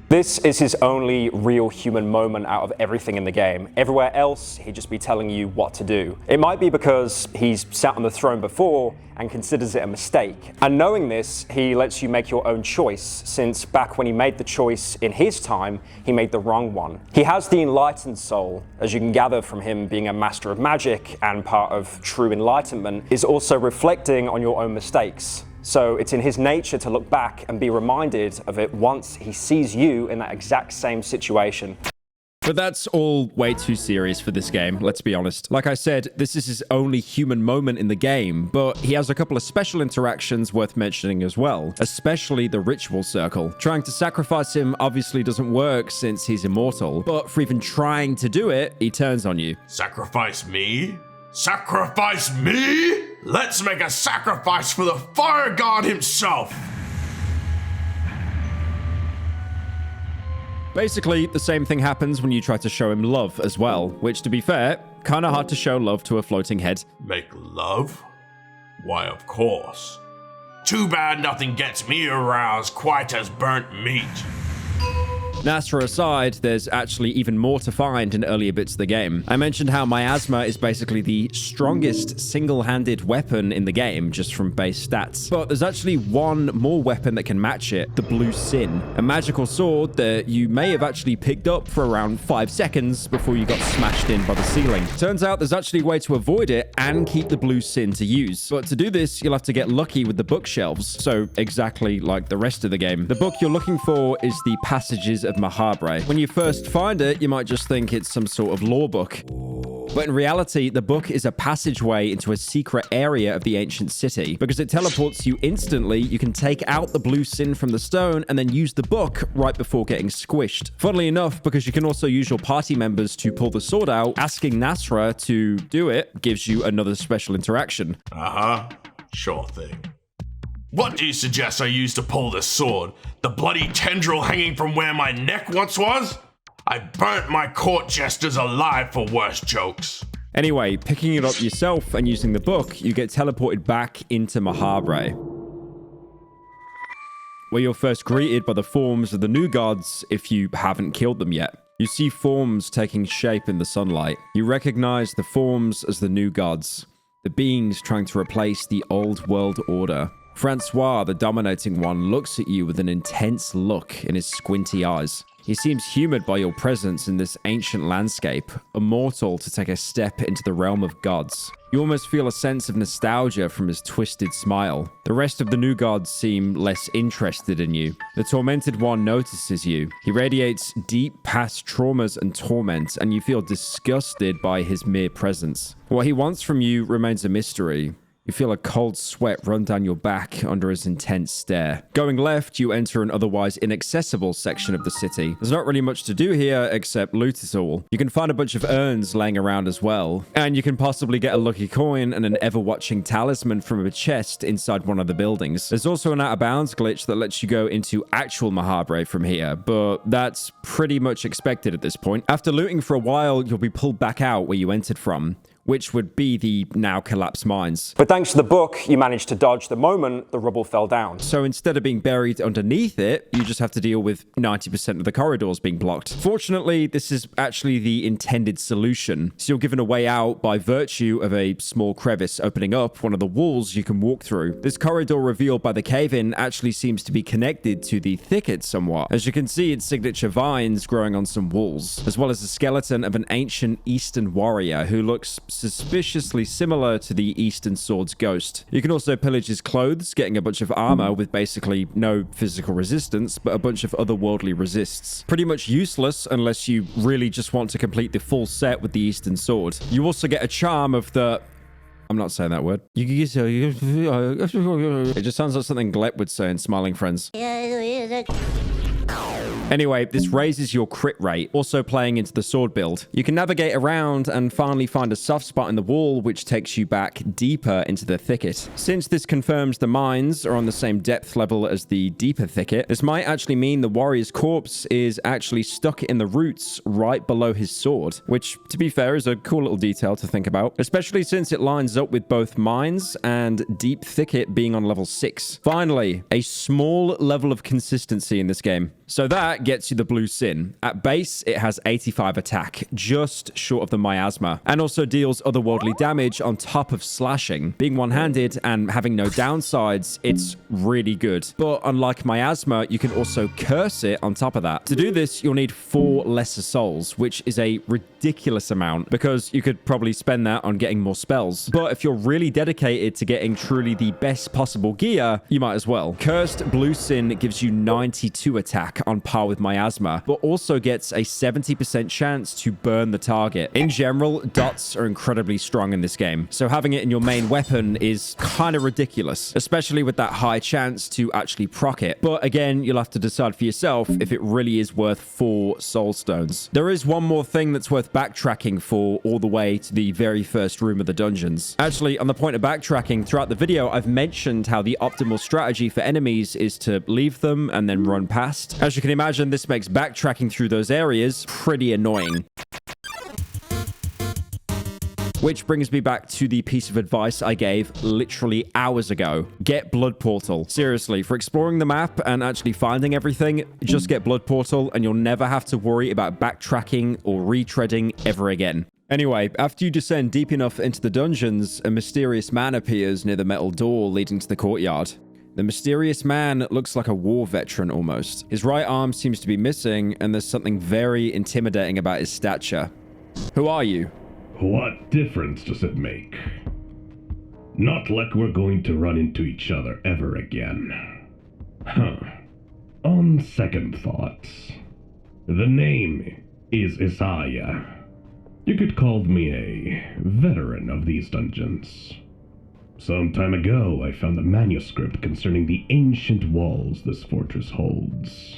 This is his only real human moment out of everything in the game. Everywhere else, he'd just be telling you what to do. It might be because he's sat on the throne before and considers it a mistake. And knowing this, he lets you make your own choice, since back when he made the choice in his time, he made the wrong one. He has the enlightened soul, as you can gather from him being a master of magic and part of true enlightenment, is also reflecting on your own mistakes. So it's in his nature to look back and be reminded of it once he sees you in that exact same situation. But that's all way too serious for this game, let's be honest. Like I said, this is his only human moment in the game, but he has a couple of special interactions worth mentioning as well, especially the ritual circle. Trying to sacrifice him obviously doesn't work since he's immortal, but for even trying to do it, he turns on you. Sacrifice me? Sacrifice me? Let's make a sacrifice for the fire god himself! Basically, the same thing happens when you try to show him love as well, which, to be fair, kinda hard to show love to a floating head. Make love? Why, of course. Too bad nothing gets me aroused quite as burnt meat. Nas'hrah aside, there's actually even more to find in earlier bits of the game. I mentioned how Miasma is basically the strongest single-handed weapon in the game, just from base stats. But there's actually one more weapon that can match it, the Blue Sin, a magical sword that you may have actually picked up for around 5 seconds before you got smashed in by the ceiling. Turns out there's actually a way to avoid it and keep the Blue Sin to use. But to do this, you'll have to get lucky with the bookshelves, so exactly like the rest of the game. The book you're looking for is the Passages of Mahabre. When you first find it, you might just think it's some sort of lore book. But in reality, the book is a passageway into a secret area of the ancient city. Because it teleports you instantly, you can take out the Blue Sin from the stone and then use the book right before getting squished. Funnily enough, because you can also use your party members to pull the sword out, asking Nas'hrah to do it gives you another special interaction. Sure thing. What do you suggest I use to pull this sword? The bloody tendril hanging from where my neck once was? I burnt my court jesters alive for worse jokes. Anyway, picking it up yourself and using the book, you get teleported back into Mahabre, where you're first greeted by the forms of the new gods if you haven't killed them yet. You see forms taking shape in the sunlight. You recognize the forms as the new gods, the beings trying to replace the old world order. Francois, the dominating one, looks at you with an intense look in his squinty eyes. He seems humored by your presence in this ancient landscape, immortal to take a step into the realm of gods. You almost feel a sense of nostalgia from his twisted smile. The rest of the new gods seem less interested in you. The tormented one notices you. He radiates deep past traumas and torment, and you feel disgusted by his mere presence. What he wants from you remains a mystery. You feel a cold sweat run down your back under his intense stare. Going left, you enter an otherwise inaccessible section of the city. There's not really much to do here except loot it all. You can find a bunch of urns laying around as well. And you can possibly get a lucky coin and an ever-watching talisman from a chest inside one of the buildings. There's also an out-of-bounds glitch that lets you go into actual Mahabre from here, but that's pretty much expected at this point. After looting for a while, you'll be pulled back out where you entered from, which would be the now collapsed mines. But thanks to the book, you managed to dodge the moment the rubble fell down. So instead of being buried underneath it, you just have to deal with 90% of the corridors being blocked. Fortunately, this is actually the intended solution. So you're given a way out by virtue of a small crevice opening up one of the walls you can walk through. This corridor revealed by the cave-in actually seems to be connected to the thicket somewhat. As you can see, its signature vines growing on some walls, as well as the skeleton of an ancient Eastern warrior who looks suspiciously similar to the Eastern Sword's ghost. You can also pillage his clothes, getting a bunch of armor with basically no physical resistance, but a bunch of otherworldly resists. Pretty much useless unless you really just want to complete the full set with the Eastern Sword. You also get a charm of the... I'm not saying that word. It just sounds like something Glep would say in Smiling Friends. Anyway, this raises your crit rate, also playing into the sword build. You can navigate around and finally find a soft spot in the wall, which takes you back deeper into the thicket. Since this confirms the mines are on the same depth level as the deeper thicket, this might actually mean the warrior's corpse is actually stuck in the roots right below his sword, which, to be fair, is a cool little detail to think about, especially since it lines up with both mines and deep thicket being on level 6. Finally, a small level of consistency in this game. So that gets you the blue sin. At base, it has 85 attack, just short of the Miasma, and also deals otherworldly damage on top of slashing. Being one-handed and having no downsides, it's really good. But unlike Miasma, you can also curse it on top of that. To do this, you'll need 4 lesser souls, which is a ridiculous amount because you could probably spend that on getting more spells. But if you're really dedicated to getting truly the best possible gear, you might as well. Cursed Blue Sin gives you 92 attack on par with Miasma, but also gets a 70% chance to burn the target. In general, dots are incredibly strong in this game, so having it in your main weapon is kind of ridiculous, especially with that high chance to actually proc it. But again, you'll have to decide for yourself if it really is worth 4 soul stones. There is one more thing that's worth backtracking for all the way to the very first room of the dungeons. Actually, on the point of backtracking, throughout the video, I've mentioned how the optimal strategy for enemies is to leave them and then run past. As you can imagine, this makes backtracking through those areas pretty annoying. Which brings me back to the piece of advice I gave literally hours ago. Get Blood Portal. Seriously, for exploring the map and actually finding everything, just get Blood Portal and you'll never have to worry about backtracking or retreading ever again. Anyway, after you descend deep enough into the dungeons, a mysterious man appears near the metal door leading to the courtyard. The mysterious man looks like a war veteran almost. His right arm seems to be missing, and there's something very intimidating about his stature. Who are you? What difference does it make? Not like we're going to run into each other ever again. Huh. On second thoughts, the name is Isaiah. You could call me a veteran of these dungeons. Some time ago, I found a manuscript concerning the ancient walls this fortress holds.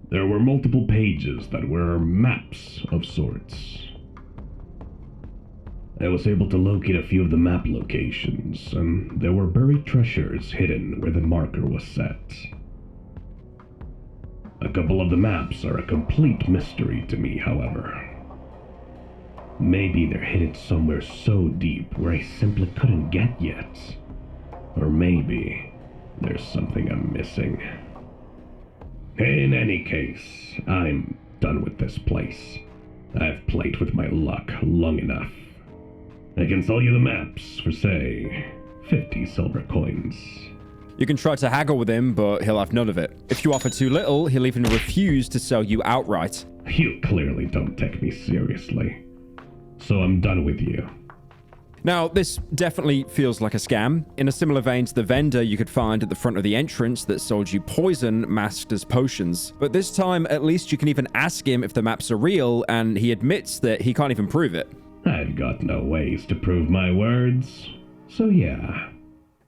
There were multiple pages that were maps of sorts. I was able to locate a few of the map locations, and there were buried treasures hidden where the marker was set. A couple of the maps are a complete mystery to me, however. Maybe they're hidden somewhere so deep where I simply couldn't get yet. Or maybe there's something I'm missing. In any case, I'm done with this place. I've played with my luck long enough. I can sell you the maps for, say, 50 silver coins. You can try to haggle with him, but he'll have none of it. If you offer too little, he'll even refuse to sell you outright. You clearly don't take me seriously. So I'm done with you. Now, this definitely feels like a scam. In a similar vein to the vendor you could find at the front of the entrance that sold you poison masked as potions. But this time, at least you can even ask him if the maps are real, and he admits that he can't even prove it. I've got no ways to prove my words, so yeah.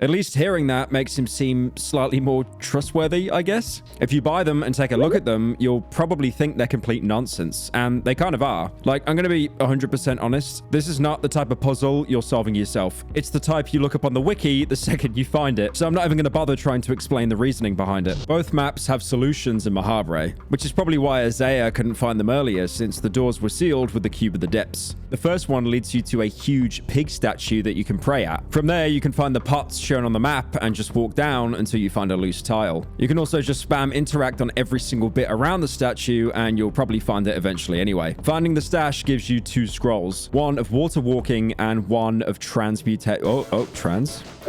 At least hearing that makes him seem slightly more trustworthy, I guess. If you buy them and take a look at them, you'll probably think they're complete nonsense, and they kind of are. Like, I'm gonna be 100% honest, this is not the type of puzzle you're solving yourself. It's the type you look up on the wiki the second you find it, so I'm not even gonna bother trying to explain the reasoning behind it. Both maps have solutions in Mahabre, which is probably why Isaiah couldn't find them earlier, since the doors were sealed with the Cube of the Depths. The first one leads you to a huge pig statue that you can pray at. From there, you can find the pots shown on the map and just walk down until you find a loose tile. You can also just spam interact on every single bit around the statue and you'll probably find it eventually anyway. Finding the stash gives you 2 scrolls, one of water walking and one of transmutate.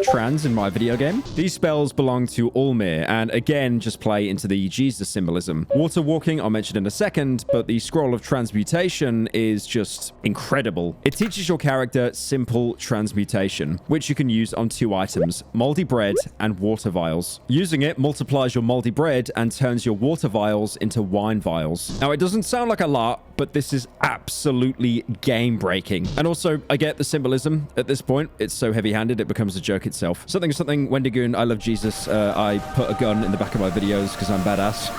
Trans in my video game. These spells belong to Ulmir and again just play into the Jesus symbolism. Water walking I'll mention in a second, but the scroll of transmutation is just incredible. It teaches your character simple transmutation, which you can use on 2 items, moldy bread and water vials. Using it multiplies your moldy bread and turns your water vials into wine vials. Now it doesn't sound like a lot, but this is absolutely game breaking. And also I get the symbolism at this point. It's so heavy-handed it becomes a joke itself. Something Wendigoon, I love Jesus. I put a gun in the back of my videos because I'm badass.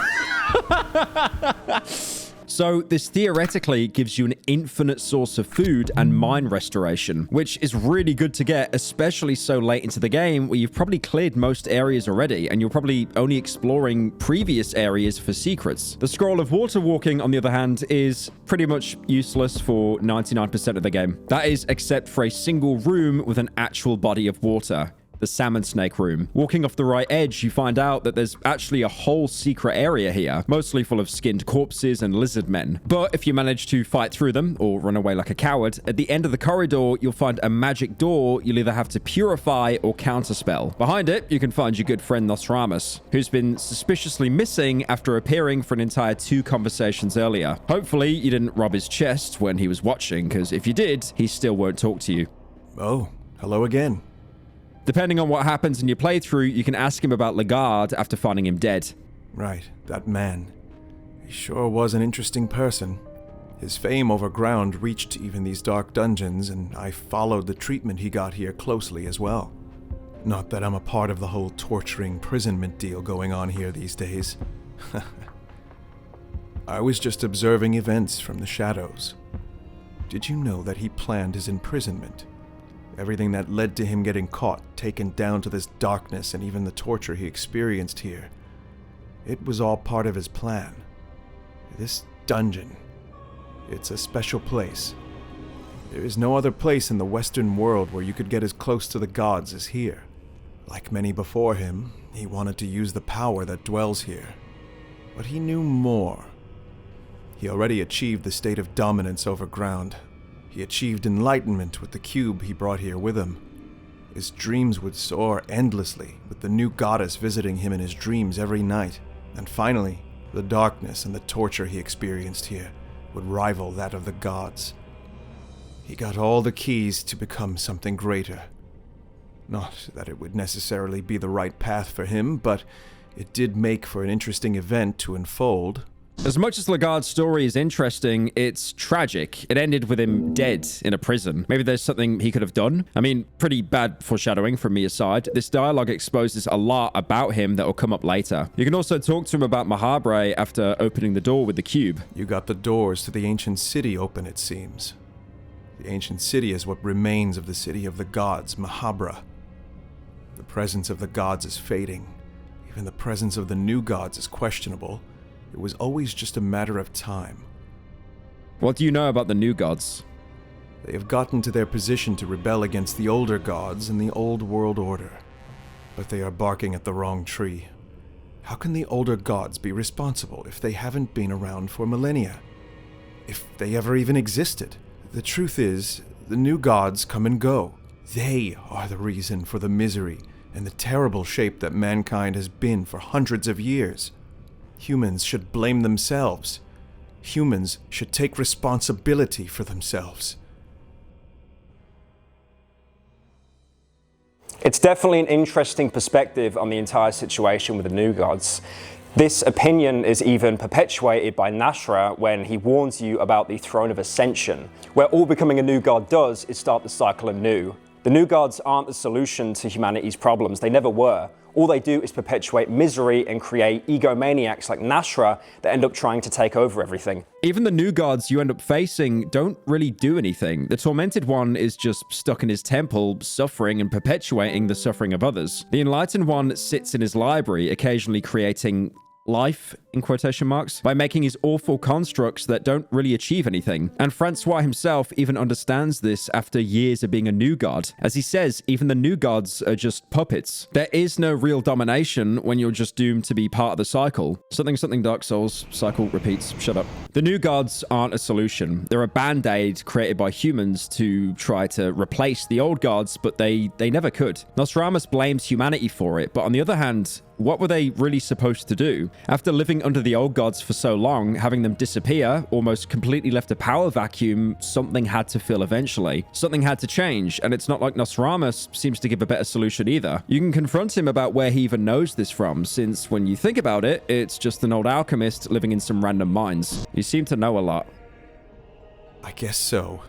So this theoretically gives you an infinite source of food and mine restoration, which is really good to get, especially so late into the game where you've probably cleared most areas already and you're probably only exploring previous areas for secrets. The scroll of water walking, on the other hand, is pretty much useless for 99% of the game. That is except for a single room with an actual body of water. The salmon snake room. Walking off the right edge, you find out that there's actually a whole secret area here, mostly full of skinned corpses and lizard men. But if you manage to fight through them or run away like a coward, at the end of the corridor, you'll find a magic door you'll either have to purify or counterspell. Behind it, you can find your good friend Nosramus, who's been suspiciously missing after appearing for an entire 2 conversations earlier. Hopefully, you didn't rob his chest when he was watching, because if you did, he still won't talk to you. Oh, hello again. Depending on what happens in your playthrough, you can ask him about Legard after finding him dead. Right, that man. He sure was an interesting person. His fame over ground reached even these dark dungeons, and I followed the treatment he got here closely as well. Not that I'm a part of the whole torturing imprisonment deal going on here these days. I was just observing events from the shadows. Did you know that he planned his imprisonment? Everything that led to him getting caught, taken down to this darkness, and even the torture he experienced here. It was all part of his plan. This dungeon, it's a special place. There is no other place in the Western world where you could get as close to the gods as here. Like many before him, he wanted to use the power that dwells here. But he knew more. He already achieved the state of dominance over ground. He achieved enlightenment with the cube he brought here with him. His dreams would soar endlessly, with the new goddess visiting him in his dreams every night. And finally, the darkness and the torture he experienced here would rival that of the gods. He got all the keys to become something greater. Not that it would necessarily be the right path for him, but it did make for an interesting event to unfold. As much as Legard's story is interesting, it's tragic. It ended with him dead in a prison. Maybe there's something he could have done. I mean, pretty bad foreshadowing from Mia's side. This dialogue exposes a lot about him that will come up later. You can also talk to him about Mahabre after opening the door with the cube. You got the doors to the ancient city open, it seems. The ancient city is what remains of the city of the gods, Mahabra. The presence of the gods is fading. Even the presence of the new gods is questionable. It was always just a matter of time. What do you know about the new gods? They have gotten to their position to rebel against the older gods and the old world order. But they are barking at the wrong tree. How can the older gods be responsible if they haven't been around for millennia? If they ever even existed? The truth is, the new gods come and go. They are the reason for the misery and the terrible shape that mankind has been for hundreds of years. Humans should blame themselves. Humans should take responsibility for themselves. It's definitely an interesting perspective on the entire situation with the new gods. This opinion is even perpetuated by Nas'hrah when he warns you about the Throne of Ascension, where all becoming a new god does is start the cycle anew. The new gods aren't the solution to humanity's problems, they never were. All they do is perpetuate misery and create egomaniacs like Nas'hrah that end up trying to take over everything. Even the new gods you end up facing don't really do anything. The Tormented One is just stuck in his temple, suffering and perpetuating the suffering of others. The Enlightened One sits in his library, occasionally creating life in quotation marks, by making his awful constructs that don't really achieve anything. And Francois himself even understands this after years of being a new god. As he says, even the new gods are just puppets. There is no real domination when you're just doomed to be part of the cycle. Something Dark Souls, cycle repeats, shut up. The new gods aren't a solution. They're a band-aid created by humans to try to replace the old gods, but they never could. Nosramus blames humanity for it, but on the other hand, what were they really supposed to do? After living under the old gods for so long, having them disappear, almost completely left a power vacuum, something had to fill eventually. Something had to change, and it's not like Nosramus seems to give a better solution either. You can confront him about where he even knows this from, since when you think about it, it's just an old alchemist living in some random mines. You seem to know a lot. I guess so.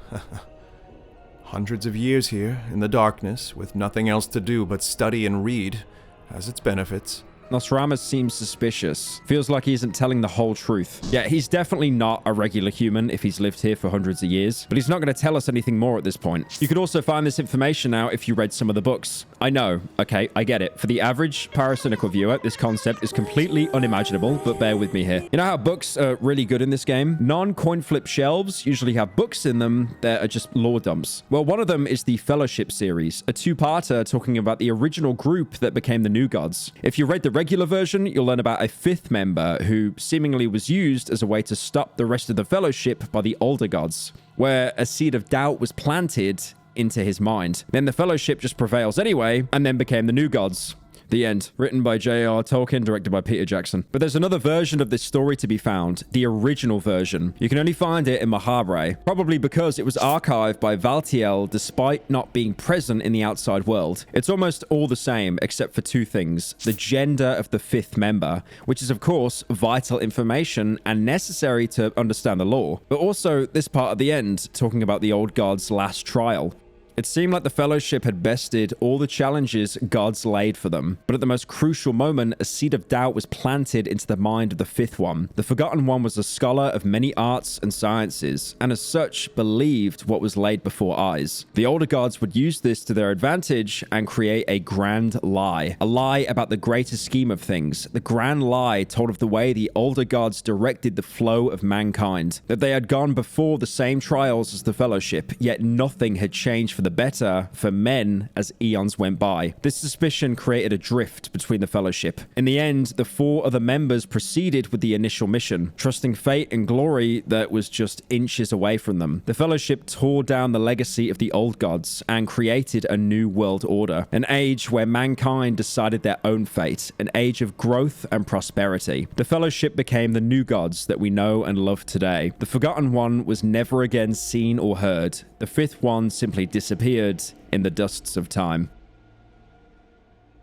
Hundreds of years here, in the darkness, with nothing else to do but study and read, has its benefits. Nosramus seems suspicious. Feels like he isn't telling the whole truth. Yeah, he's definitely not a regular human if he's lived here for hundreds of years, but he's not going to tell us anything more at this point. You could also find this information out if you read some of the books. I know, okay, I get it. For the average paracynical viewer, this concept is completely unimaginable, but bear with me here. You know how books are really good in this game? Non-coin flip shelves usually have books in them that are just lore dumps. Well, one of them is the Fellowship series, a two-parter talking about the original group that became the New Gods. If you read the regular version, you'll learn about a fifth member who seemingly was used as a way to stop the rest of the Fellowship by the older gods, where a seed of doubt was planted into his mind. Then the Fellowship just prevails anyway, and then became the New Gods. The end. Written by J.R. Tolkien, directed by Peter Jackson. But there's another version of this story to be found, the original version. You can only find it in Mahare, probably because it was archived by Valtiel despite not being present in the outside world. It's almost all the same, except for two things. The gender of the fifth member, which is of course vital information and necessary to understand the lore. But also this part at the end, talking about the old god's last trial. It seemed like the Fellowship had bested all the challenges gods laid for them, but at the most crucial moment, a seed of doubt was planted into the mind of the fifth one. The Forgotten One was a scholar of many arts and sciences, and as such, believed what was laid before eyes. The older gods would use this to their advantage and create a grand lie. A lie about the greater scheme of things. The grand lie told of the way the older gods directed the flow of mankind. That they had gone before the same trials as the Fellowship, yet nothing had changed for the better for men as eons went by. This suspicion created a drift between the Fellowship. In the end, the four other members proceeded with the initial mission, trusting fate and glory that was just inches away from them. The Fellowship tore down the legacy of the old gods and created a new world order, an age where mankind decided their own fate, an age of growth and prosperity. The Fellowship became the new gods that we know and love today. The Forgotten One was never again seen or heard. The fifth one simply disappeared in the dusts of time.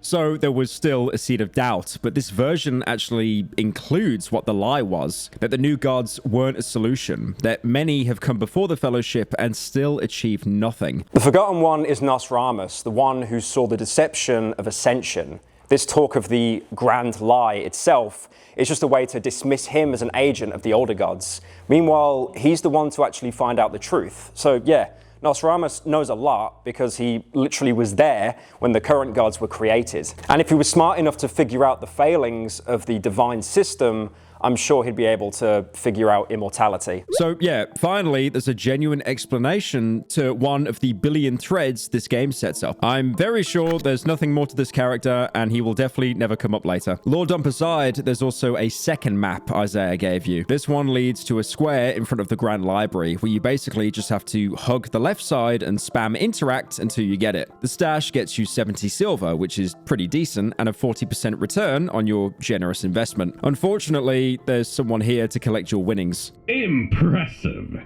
So there was still a seed of doubt, but this version actually includes what the lie was, that the new gods weren't a solution, that many have come before the Fellowship and still achieved nothing. The Forgotten One is Nosramus, the one who saw the deception of ascension. This talk of the grand lie itself is just a way to dismiss him as an agent of the older gods. Meanwhile, he's the one to actually find out the truth. So yeah, Nosramus knows a lot because he literally was there when the current gods were created. And if he was smart enough to figure out the failings of the divine system, I'm sure he'd be able to figure out immortality. So yeah, finally, there's a genuine explanation to one of the billion threads this game sets up. I'm very sure there's nothing more to this character, and he will definitely never come up later. Lore dump aside, there's also a second map Isaiah gave you. This one leads to a square in front of the Grand Library, where you basically just have to hug the left side and spam interact until you get it. The stash gets you 70 silver, which is pretty decent, and a 40% return on your generous investment. Unfortunately, there's someone here to collect your winnings. Impressive.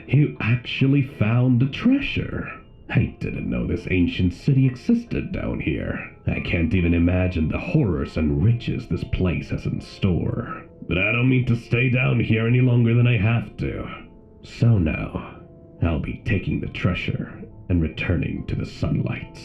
You actually found a treasure. I didn't know this ancient city existed down here. I can't even imagine the horrors and riches this place has in store. But I don't mean to stay down here any longer than I have to. So now, I'll be taking the treasure and returning to the sunlight.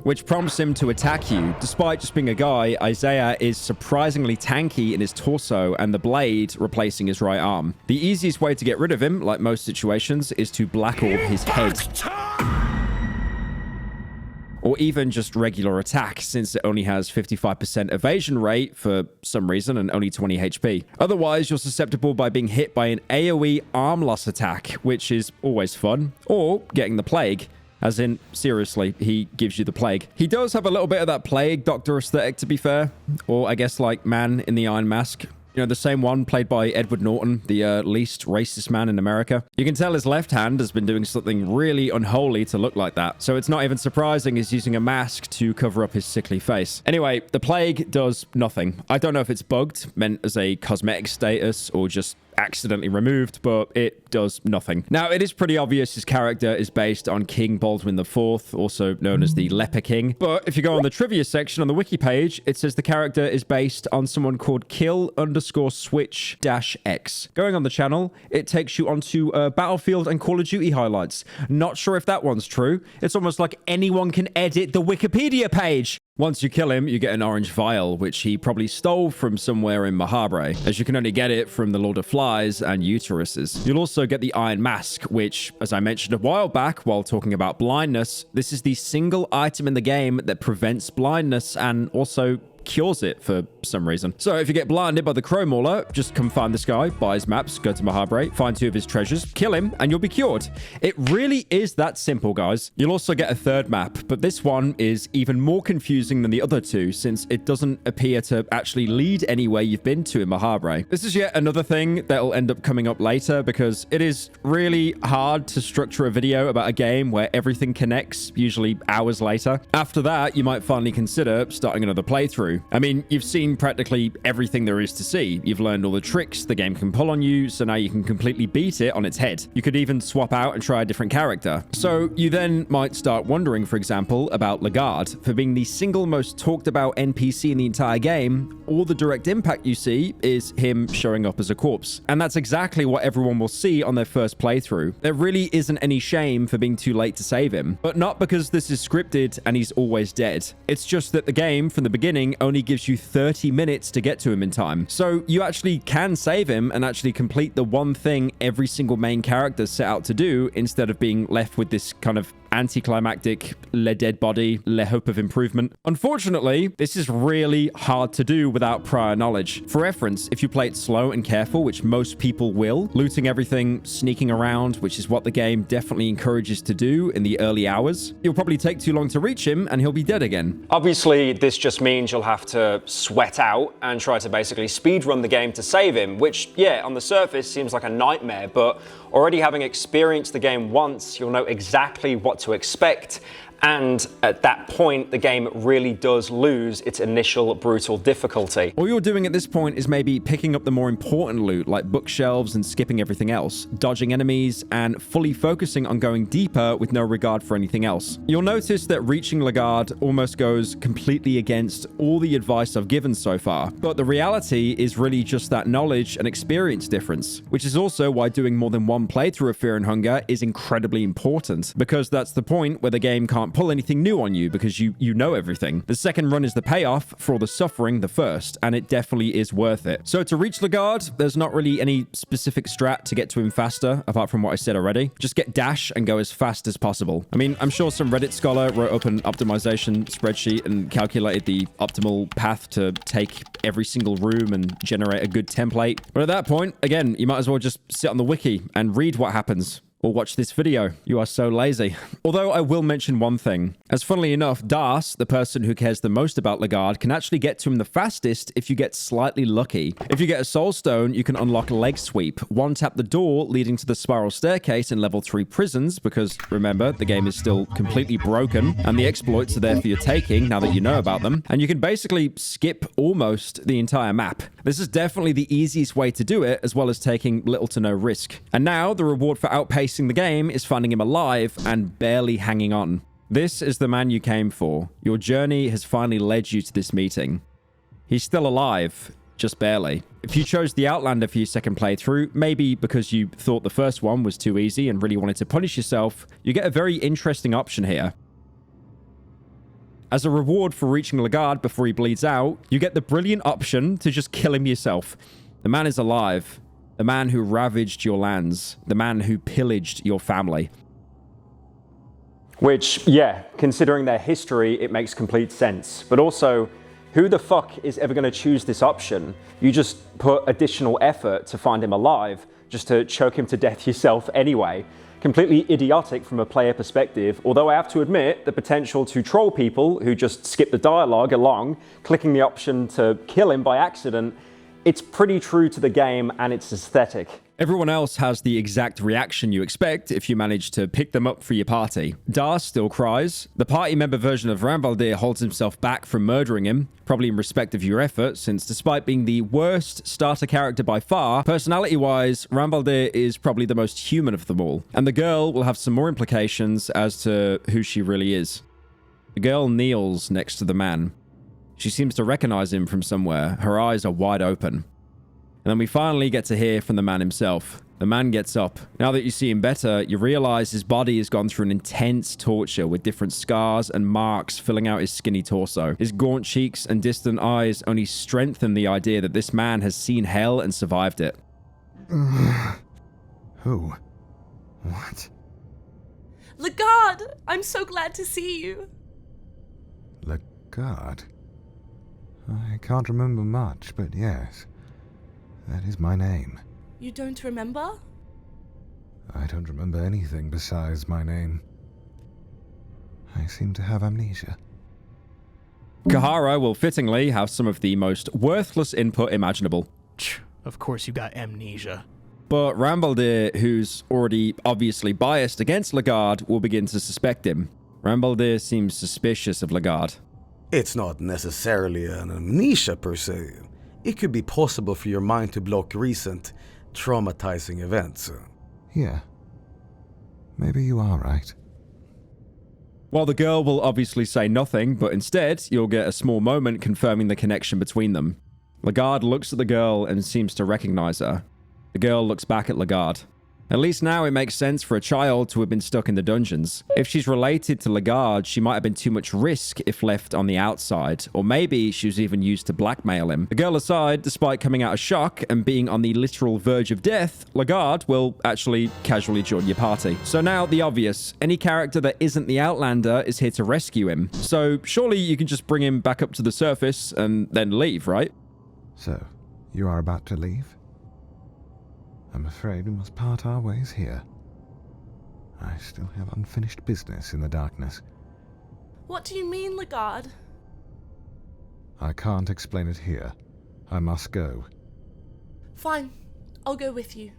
Which prompts him to attack you. Despite just being a guy, Isaiah is surprisingly tanky in his torso and the blade replacing his right arm. The easiest way to get rid of him, like most situations, is to black orb his head. or even just regular attack, since it only has 55% evasion rate for some reason and only 20 HP. Otherwise, you're susceptible by being hit by an AoE arm loss attack, which is always fun, or getting the plague. As in, seriously, he gives you the plague. He does have a little bit of that plague doctor aesthetic, to be fair. Or I guess like Man in the Iron Mask. You know, the same one played by Edward Norton, the least racist man in America. You can tell his left hand has been doing something really unholy to look like that. So it's not even surprising he's using a mask to cover up his sickly face. Anyway, the plague does nothing. I don't know if it's bugged, meant as a cosmetic status, or just accidentally removed, but it does nothing. Now, it is pretty obvious his character is based on King Baldwin IV, also known as the Leper King. But if you go on the trivia section on the wiki page, it says the character is based on someone called Kill_Switch-X. Going on the channel, it takes you onto Battlefield and Call of Duty highlights. Not sure if that one's true. It's almost like anyone can edit the Wikipedia page. Once you kill him, you get an orange vial, which he probably stole from somewhere in Mahabre, as you can only get it from the Lord of Flies and Uteruses. You'll also get the Iron Mask, which, as I mentioned a while back while talking about blindness, this is the single item in the game that prevents blindness and also cures it for some reason. So if you get blinded by the Crow Mauler, just come find this guy, buy his maps, go to Mahabre, find 2 of his treasures, kill him, and you'll be cured. It really is that simple, guys. You'll also get a third map, but this one is even more confusing than the other 2, since it doesn't appear to actually lead anywhere you've been to in Mahabre. This is yet another thing that'll end up coming up later, because it is really hard to structure a video about a game where everything connects, usually hours later. After that, you might finally consider starting another playthrough. I mean, you've seen practically everything there is to see. You've learned all the tricks the game can pull on you, so now you can completely beat it on its head. You could even swap out and try a different character. So you then might start wondering, for example, about Lagard. For being the single most talked about NPC in the entire game, all the direct impact you see is him showing up as a corpse. And that's exactly what everyone will see on their first playthrough. There really isn't any shame for being too late to save him, but not because this is scripted and he's always dead. It's just that the game, from the beginning, only gives you 30 minutes to get to him in time. So you actually can save him and actually complete the one thing every single main character set out to do, instead of being left with this kind of anticlimactic le dead body, le hope of improvement. Unfortunately, this is really hard to do without prior knowledge. For reference, if you play it slow and careful, which most people will, looting everything, sneaking around, which is what the game definitely encourages to do in the early hours, you'll probably take too long to reach him and he'll be dead again. Obviously, this just means you'll have to sweat out and try to basically speedrun the game to save him, which, yeah, on the surface seems like a nightmare, but already having experienced the game once, you'll know exactly what to expect. And at that point, the game really does lose its initial brutal difficulty. All you're doing at this point is maybe picking up the more important loot, like bookshelves, and skipping everything else, dodging enemies, and fully focusing on going deeper with no regard for anything else. You'll notice that reaching Lagard almost goes completely against all the advice I've given so far, but the reality is really just that knowledge and experience difference, which is also why doing more than one playthrough of Fear and Hunger is incredibly important, because that's the point where the game can't pull anything new on you, because you know everything. The second run is the payoff for all the suffering the first, and it definitely is worth it. So to reach Lagard, there's not really any specific strat to get to him faster, apart from what I said already. Just get dash and go as fast as possible. I mean, I'm sure some Reddit scholar wrote up an optimization spreadsheet and calculated the optimal path to take every single room and generate a good template. But at that point, again, you might as well just sit on the wiki and read what happens. Or watch this video. You are so lazy. Although I will mention one thing. As funnily enough, Das, the person who cares the most about Lagard, can actually get to him the fastest if you get slightly lucky. If you get a soul stone, you can unlock leg sweep. One tap the door leading to the spiral staircase in level 3 prisons, because remember, the game is still completely broken and the exploits are there for your taking now that you know about them. And you can basically skip almost the entire map. This is definitely the easiest way to do it, as well as taking little to no risk. And now the reward for outpacing the game is finding him alive and barely hanging on. This is the man you came for. Your journey has finally led you to this meeting. He's still alive, just barely. If you chose the Outlander for your second playthrough, maybe because you thought the first one was too easy and really wanted to punish yourself, you get a very interesting option here. As a reward for reaching Lagard before he bleeds out, you get the brilliant option to just kill him yourself. The man is alive. The man who ravaged your lands. The man who pillaged your family. Which, yeah, considering their history, it makes complete sense. But also, who the fuck is ever going to choose this option? You just put additional effort to find him alive, just to choke him to death yourself anyway. Completely idiotic from a player perspective, although I have to admit the potential to troll people who just skip the dialogue along, clicking the option to kill him by accident, it's pretty true to the game and its aesthetic. Everyone else has the exact reaction you expect if you manage to pick them up for your party. Dar still cries. The party member version of Ragnvaldr holds himself back from murdering him, probably in respect of your effort, since despite being the worst starter character by far, personality-wise, Ragnvaldr is probably the most human of them all. And the girl will have some more implications as to who she really is. The girl kneels next to the man. She seems to recognize him from somewhere. Her eyes are wide open. And then we finally get to hear from the man himself. The man gets up. Now that you see him better, you realize his body has gone through an intense torture with different scars and marks filling out his skinny torso. His gaunt cheeks and distant eyes only strengthen the idea that this man has seen hell and survived it. Who? What? Legard! I'm so glad to see you. Legard? I can't remember much, but yes. That is my name. You don't remember? I don't remember anything besides my name. I seem to have amnesia. Cahara will fittingly have some of the most worthless input imaginable. Of course you got amnesia. But Ragnvaldr, who's already obviously biased against Legard, will begin to suspect him. Ragnvaldr seems suspicious of Legard. It's not necessarily an amnesia per se. It could be possible for your mind to block recent, traumatizing events. Yeah. Maybe you are right. While the girl will obviously say nothing, but instead, you'll get a small moment confirming the connection between them. Legard looks at the girl and seems to recognize her. The girl looks back at Legard. At least now it makes sense for a child to have been stuck in the dungeons. If she's related to Legard, she might have been too much risk if left on the outside, or maybe she was even used to blackmail him. The girl aside, despite coming out of shock and being on the literal verge of death, Legard will actually casually join your party. So now the obvious, any character that isn't the Outlander is here to rescue him. So surely you can just bring him back up to the surface and then leave, right? So, you are about to leave? I'm afraid we must part our ways here. I still have unfinished business in the darkness. What do you mean, Legard? I can't explain it here. I must go. Fine. I'll go with you.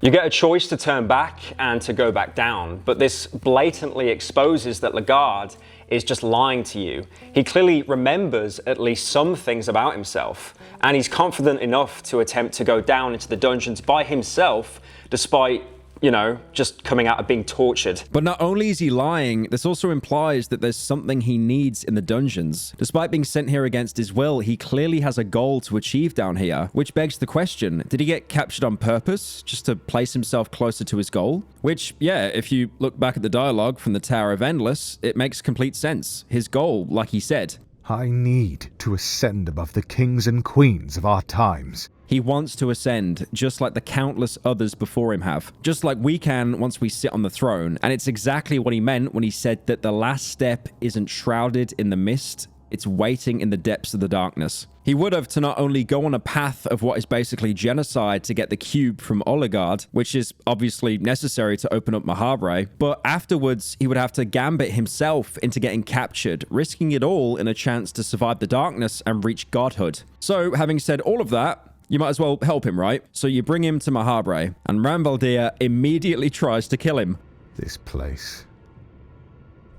You get a choice to turn back and to go back down, but this blatantly exposes that Legard is just lying to you. He clearly remembers at least some things about himself, and he's confident enough to attempt to go down into the dungeons by himself, despite, you know, just coming out of being tortured. But not only is he lying, this also implies that there's something he needs in the dungeons. Despite being sent here against his will, he clearly has a goal to achieve down here, which begs the question, did he get captured on purpose, just to place himself closer to his goal? Which, yeah, if you look back at the dialogue from the Tower of Endless, it makes complete sense. His goal, like he said. I need to ascend above the kings and queens of our times. He wants to ascend, just like the countless others before him have. Just like we can once we sit on the throne. And it's exactly what he meant when he said that the last step isn't shrouded in the mist, it's waiting in the depths of the darkness. He would have to not only go on a path of what is basically genocide to get the cube from Oligard, which is obviously necessary to open up Mahabre, but afterwards he would have to gambit himself into getting captured, risking it all in a chance to survive the darkness and reach godhood. So, having said all of that, you might as well help him, right? So you bring him to Mahabre, and Ragnvaldr immediately tries to kill him. This place.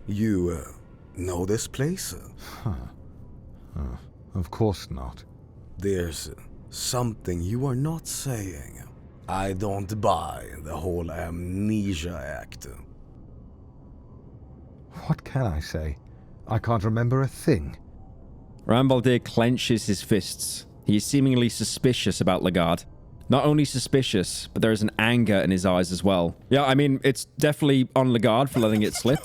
You, know this place? Of course not. There's something you are not saying. I don't buy the whole amnesia act. What can I say? I can't remember a thing. Ragnvaldr clenches his fists. He is seemingly suspicious about Legard. Not only suspicious, but there is an anger in his eyes as well. Yeah, I mean, it's definitely on Legard for letting it slip.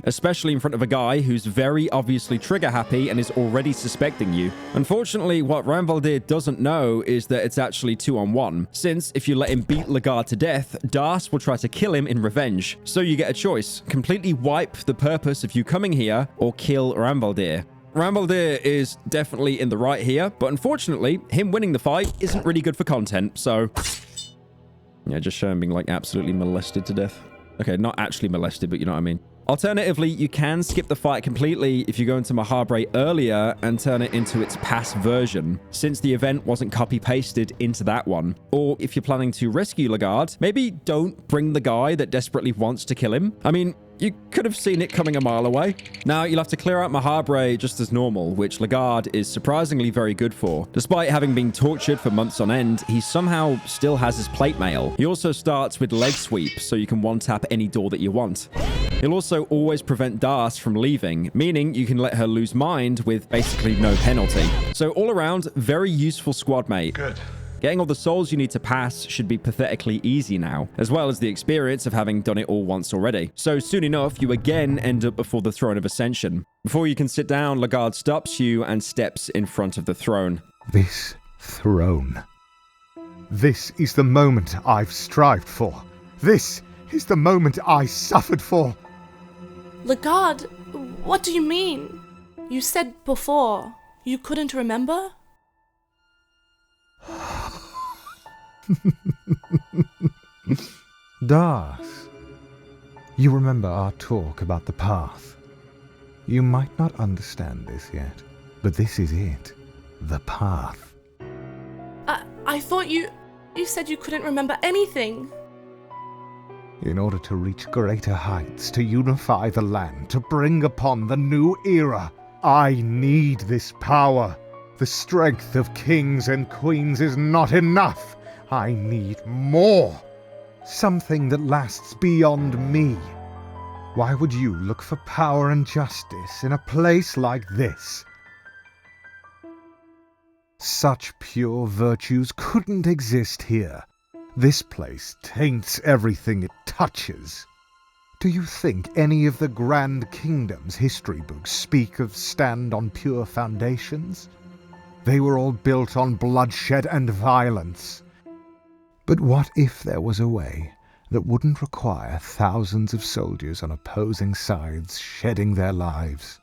Especially in front of a guy who's very obviously trigger happy and is already suspecting you. Unfortunately, what Ragnvaldr doesn't know is that it's actually 2-on-1, since if you let him beat Legard to death, Das will try to kill him in revenge. So you get a choice. Completely wipe the purpose of you coming here, or kill Ragnvaldr. Ragnvaldr is definitely in the right here, but unfortunately, him winning the fight isn't really good for content, so... Yeah, just show him being, like, absolutely molested to death. Okay, not actually molested, but you know what I mean. Alternatively, you can skip the fight completely if you go into Mahabre earlier and turn it into its past version, since the event wasn't copy-pasted into that one. Or if you're planning to rescue Legard, maybe don't bring the guy that desperately wants to kill him. I mean, you could have seen it coming a mile away. Now, you'll have to clear out Mahabre just as normal, which Legard is surprisingly very good for. Despite having been tortured for months on end, he somehow still has his plate mail. He also starts with leg sweep, so you can one-tap any door that you want. He'll also always prevent Das from leaving, meaning you can let her lose mind with basically no penalty. So all around, very useful squad mate. Good. Getting all the souls you need to pass should be pathetically easy now, as well as the experience of having done it all once already. So soon enough, you again end up before the Throne of Ascension. Before you can sit down, Legard stops you and steps in front of the throne. This throne. This is the moment I've strived for. This is the moment I suffered for. Legard, what do you mean? You said before you couldn't remember? Das, you remember our talk about the path. You might not understand this yet, but this is it. The path. I thought you said you couldn't remember anything. In order to reach greater heights, to unify the land, to bring upon the new era, I need this power. The strength of kings and queens is not enough. I need more. Something that lasts beyond me. Why would you look for power and justice in a place like this? Such pure virtues couldn't exist here. This place taints everything it touches. Do you think any of the grand kingdoms history books speak of stand on pure foundations? They were all built on bloodshed and violence. But what if there was a way that wouldn't require thousands of soldiers on opposing sides shedding their lives?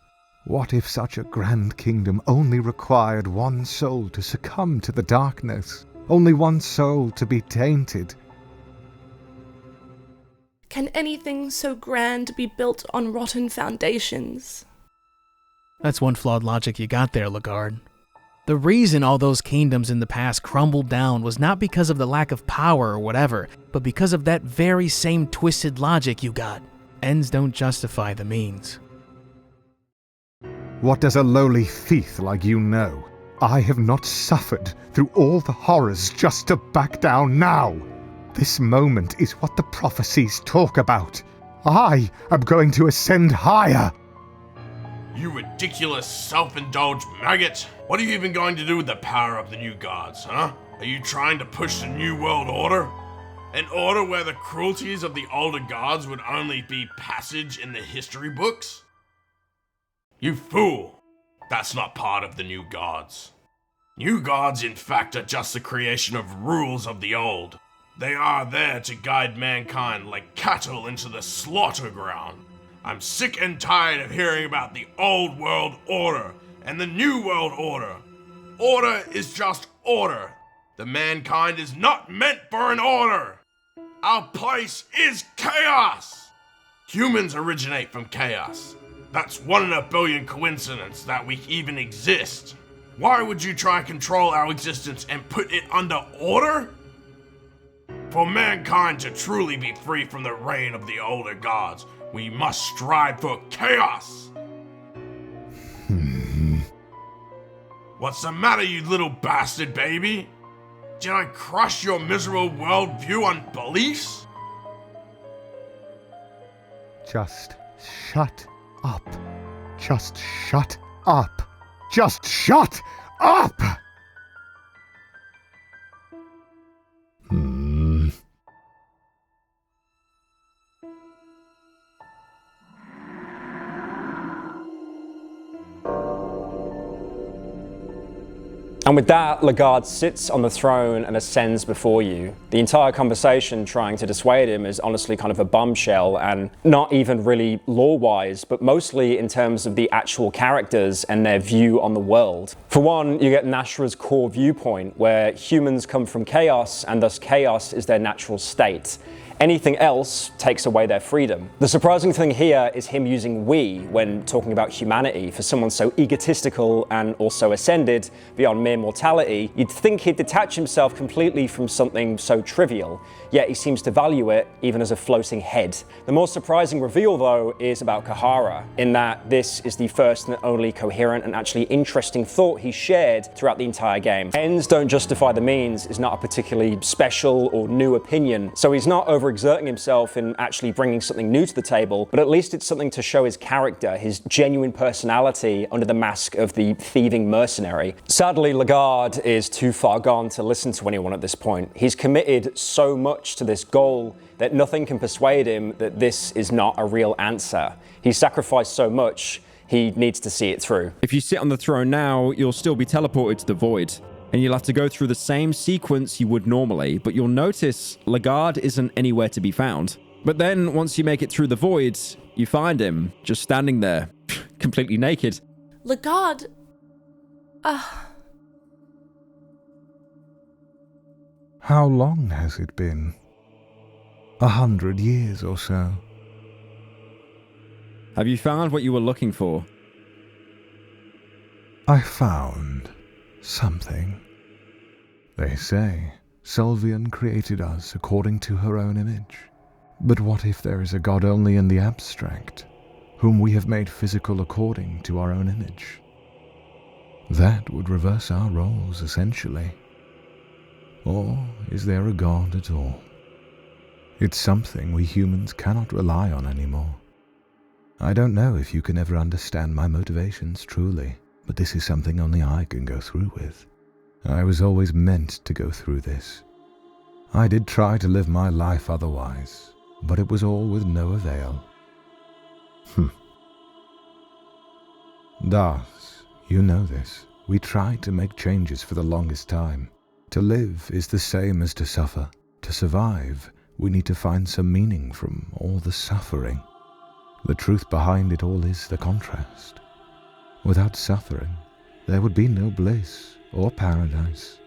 What if such a grand kingdom only required one soul to succumb to the darkness? Only one soul to be tainted? Can anything so grand be built on rotten foundations? That's one flawed logic you got there, Legard. The reason all those kingdoms in the past crumbled down was not because of the lack of power or whatever, but because of that very same twisted logic you got. Ends don't justify the means. What does a lowly thief like you know? I have not suffered through all the horrors just to back down now. This moment is what the prophecies talk about. I am going to ascend higher. You ridiculous, self-indulged maggot! What are you even going to do with the power of the new gods, huh? Are you trying to push the New World Order? An order where the cruelties of the older gods would only be passage in the history books? You fool! That's not part of the new gods. New gods, in fact, are just the creation of rules of the old. They are there to guide mankind like cattle into the slaughter ground. I'm sick and tired of hearing about the old world order and the new world order. Order is just order. The mankind is not meant for an order. Our place is chaos. Humans originate from chaos. That's 1 in a billion coincidence that we even exist. Why would you try and control our existence and put it under order? For mankind to truly be free from the reign of the older gods, we must strive for chaos! What's the matter, you little bastard baby? Did I crush your miserable worldview on beliefs? Just shut up. Just shut up. Just shut up! And with that, Lagard sits on the throne and ascends before you. The entire conversation trying to dissuade him is honestly kind of a bombshell, and not even really lore-wise, but mostly in terms of the actual characters and their view on the world. For one, you get Nas'hrah's core viewpoint, where humans come from chaos, and thus chaos is their natural state. Anything else takes away their freedom. The surprising thing here is him using we when talking about humanity. For someone so egotistical and also ascended beyond mere mortality, you'd think he'd detach himself completely from something so trivial, yet he seems to value it even as a floating head. The more surprising reveal, though, is about Cahara, in that this is the first and only coherent and actually interesting thought he shared throughout the entire game. Ends don't justify the means is not a particularly special or new opinion, so he's not overexerting himself in actually bringing something new to the table, but at least it's something to show his character, his genuine personality under the mask of the thieving mercenary. Sadly, Lagard is too far gone to listen to anyone at this point. He's committed so much to this goal that nothing can persuade him that this is not a real answer. He's sacrificed so much, he needs to see it through. If you sit on the throne now, you'll still be teleported to the void, and you'll have to go through the same sequence you would normally, but you'll notice Lagard isn't anywhere to be found. But then, once you make it through the void, you find him, just standing there, completely naked. Lagard... How long has it been? 100 years or so. Have you found what you were looking for? I found something. They say Sylvian created us according to her own image. But what if there is a god only in the abstract, whom we have made physical according to our own image? That would reverse our roles, essentially. Or is there a god at all? It's something we humans cannot rely on anymore. I don't know if you can ever understand my motivations truly, but this is something only I can go through with. I was always meant to go through this. I did try to live my life otherwise, but it was all with no avail. Das, you know this. We tried to make changes for the longest time. To live is the same as to suffer. To survive, we need to find some meaning from all the suffering. The truth behind it all is the contrast. Without suffering, there would be no bliss or paradise.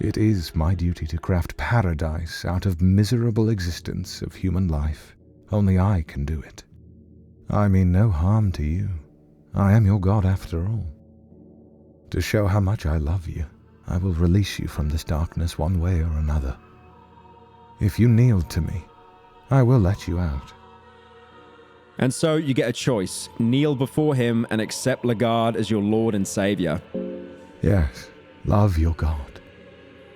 It is my duty to craft paradise out of miserable existence of human life. Only I can do it. I mean no harm to you. I am your god after all. To show how much I love you, I will release you from this darkness one way or another. If you kneel to me, I will let you out. And so you get a choice. Kneel before him and accept Lagard as your lord and savior. Yes, love your god.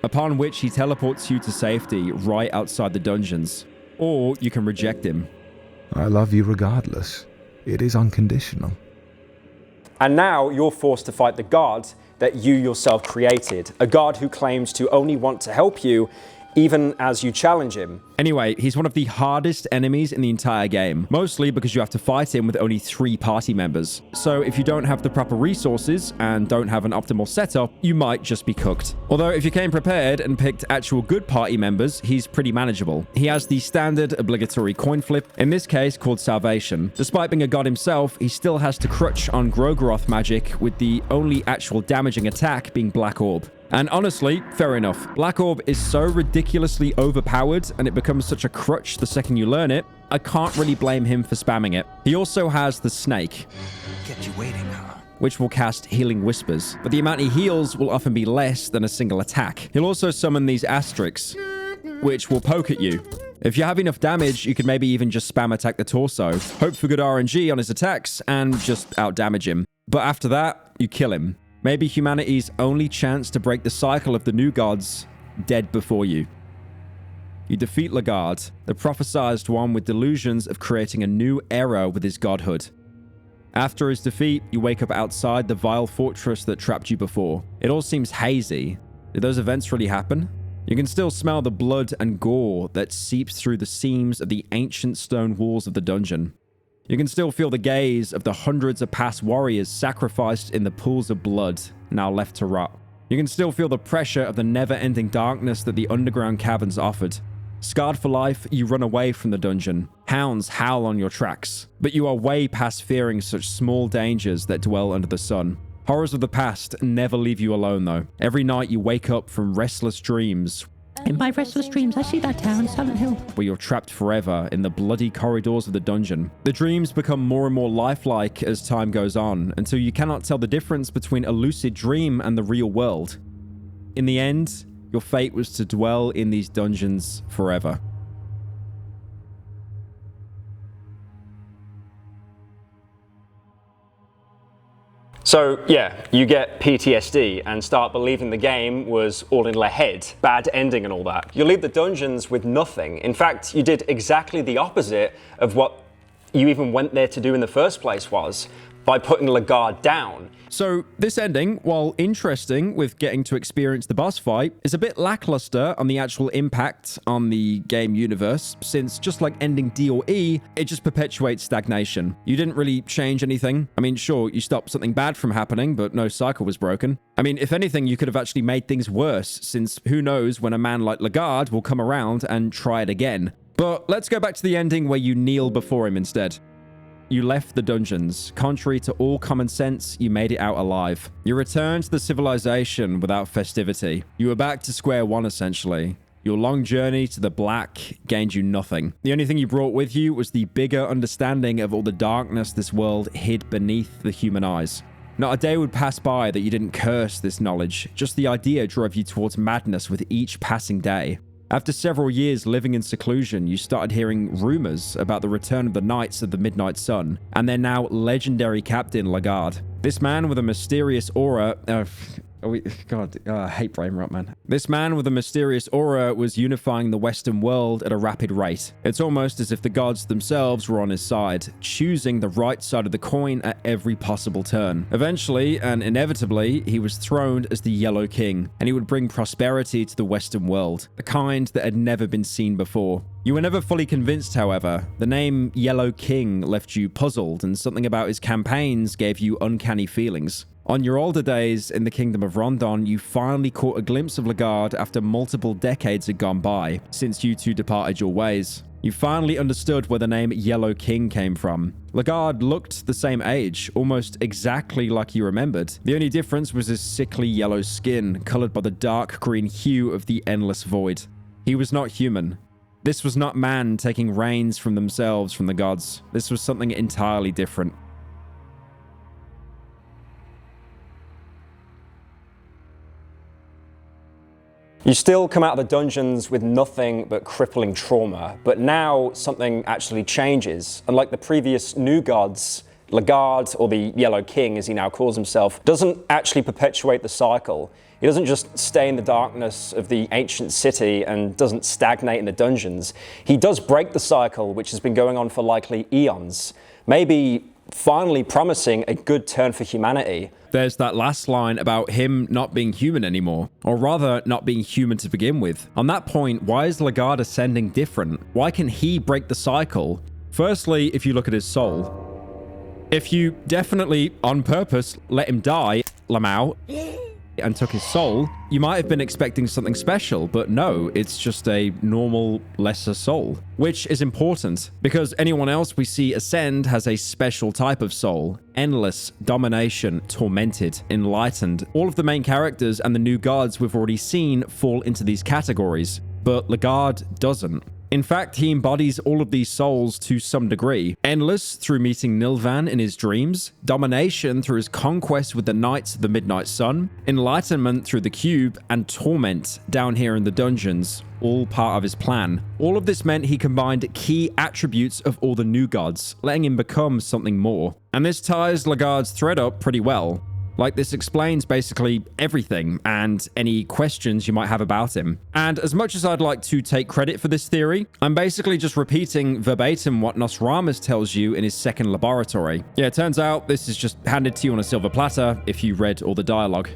Upon which he teleports you to safety right outside the dungeons. Or you can reject him. I love you regardless. It is unconditional. And now you're forced to fight the god that you yourself created. A god who claims to only want to help you, even as you challenge him. Anyway, he's one of the hardest enemies in the entire game, mostly because you have to fight him with only 3 party members. So if you don't have the proper resources and don't have an optimal setup, you might just be cooked. Although if you came prepared and picked actual good party members, he's pretty manageable. He has the standard obligatory coin flip, in this case called Salvation. Despite being a god himself, he still has to crutch on Gro'goroth magic, with the only actual damaging attack being Black Orb. And honestly, fair enough. Black Orb is so ridiculously overpowered and it becomes such a crutch the second you learn it, I can't really blame him for spamming it. He also has the Snake. Kept you waiting, huh? Which will cast Healing Whispers, but the amount he heals will often be less than a single attack. He'll also summon these Asterisks, which will poke at you. If you have enough damage, you could maybe even just spam attack the torso, hope for good RNG on his attacks, and just outdamage him. But after that, you kill him. Maybe humanity's only chance to break the cycle of the new gods, dead before you. You defeat Lagard, the prophesized one with delusions of creating a new era with his godhood. After his defeat, you wake up outside the vile fortress that trapped you before. It all seems hazy. Did those events really happen? You can still smell the blood and gore that seeps through the seams of the ancient stone walls of the dungeon. You can still feel the gaze of the hundreds of past warriors sacrificed in the pools of blood, now left to rot. You can still feel the pressure of the never-ending darkness that the underground caverns offered. Scarred for life, you run away from the dungeon. Hounds howl on your tracks. But you are way past fearing such small dangers that dwell under the sun. Horrors of the past never leave you alone, though. Every night you wake up from restless dreams. In my restless dreams, I see that town, Silent Hill. Where you're trapped forever in the bloody corridors of the dungeon. The dreams become more and more lifelike as time goes on, until you cannot tell the difference between a lucid dream and the real world. In the end, your fate was to dwell in these dungeons forever. So, yeah, you get PTSD and start believing the game was all in your head, bad ending and all that. You leave the dungeons with nothing. In fact, you did exactly the opposite of what you even went there to do in the first place was, by putting Lagard down. So this ending, while interesting with getting to experience the boss fight, is a bit lackluster on the actual impact on the game universe, since just like ending D or E, it just perpetuates stagnation. You didn't really change anything. I mean, sure, you stopped something bad from happening, but no cycle was broken. I mean, if anything, you could have actually made things worse, since who knows when a man like Lagard will come around and try it again. But let's go back to the ending where you kneel before him instead. You left the dungeons. Contrary to all common sense, you made it out alive. You returned to the civilization without festivity. You were back to square one, essentially. Your long journey to the black gained you nothing. The only thing you brought with you was the bigger understanding of all the darkness this world hid beneath the human eyes. Not a day would pass by that you didn't curse this knowledge. Just the idea drove you towards madness with each passing day. After several years living in seclusion, you started hearing rumors about the return of the Knights of the Midnight Sun, and their now legendary captain, Lagard. This man with a mysterious aura... I hate brain rot, man. This man with a mysterious aura was unifying the Western world at a rapid rate. It's almost as if the gods themselves were on his side, choosing the right side of the coin at every possible turn. Eventually, and inevitably, he was throned as the Yellow King, and he would bring prosperity to the Western world, a kind that had never been seen before. You were never fully convinced, however. The name Yellow King left you puzzled, and something about his campaigns gave you uncanny feelings. On your older days in the Kingdom of Rondon, you finally caught a glimpse of Lagard after multiple decades had gone by, since you two departed your ways. You finally understood where the name Yellow King came from. Lagard looked the same age, almost exactly like you remembered. The only difference was his sickly yellow skin, colored by the dark green hue of the endless void. He was not human. This was not man taking reins from themselves from the gods. This was something entirely different. You still come out of the dungeons with nothing but crippling trauma, but now something actually changes. Unlike the previous new gods, Lagard, or the Yellow King as he now calls himself, doesn't actually perpetuate the cycle. He doesn't just stay in the darkness of the ancient city and doesn't stagnate in the dungeons. He does break the cycle, which has been going on for likely eons, maybe finally promising a good turn for humanity. There's that last line about him not being human anymore, or rather not being human to begin with. On that point, why is Lagard ascending different? Why can he break the cycle? Firstly, if you look at his soul. If you definitely, on purpose, let him die, Lamau, and took his soul, you might have been expecting something special, but no, it's just a normal, lesser soul. Which is important, because anyone else we see ascend has a special type of soul. Endless, domination, tormented, enlightened. All of the main characters and the new gods we've already seen fall into these categories, but Lagard doesn't. In fact, he embodies all of these souls to some degree. Endless through meeting Nilvan in his dreams, domination through his conquest with the Knights of the Midnight Sun, enlightenment through the cube, and torment down here in the dungeons, all part of his plan. All of this meant he combined key attributes of all the new gods, letting him become something more. And this ties Lagard's thread up pretty well. Like, this explains basically everything and any questions you might have about him. And as much as I'd like to take credit for this theory, I'm basically just repeating verbatim what Nosramus tells you in his second laboratory. Yeah, it turns out this is just handed to you on a silver platter if you read all the dialogue.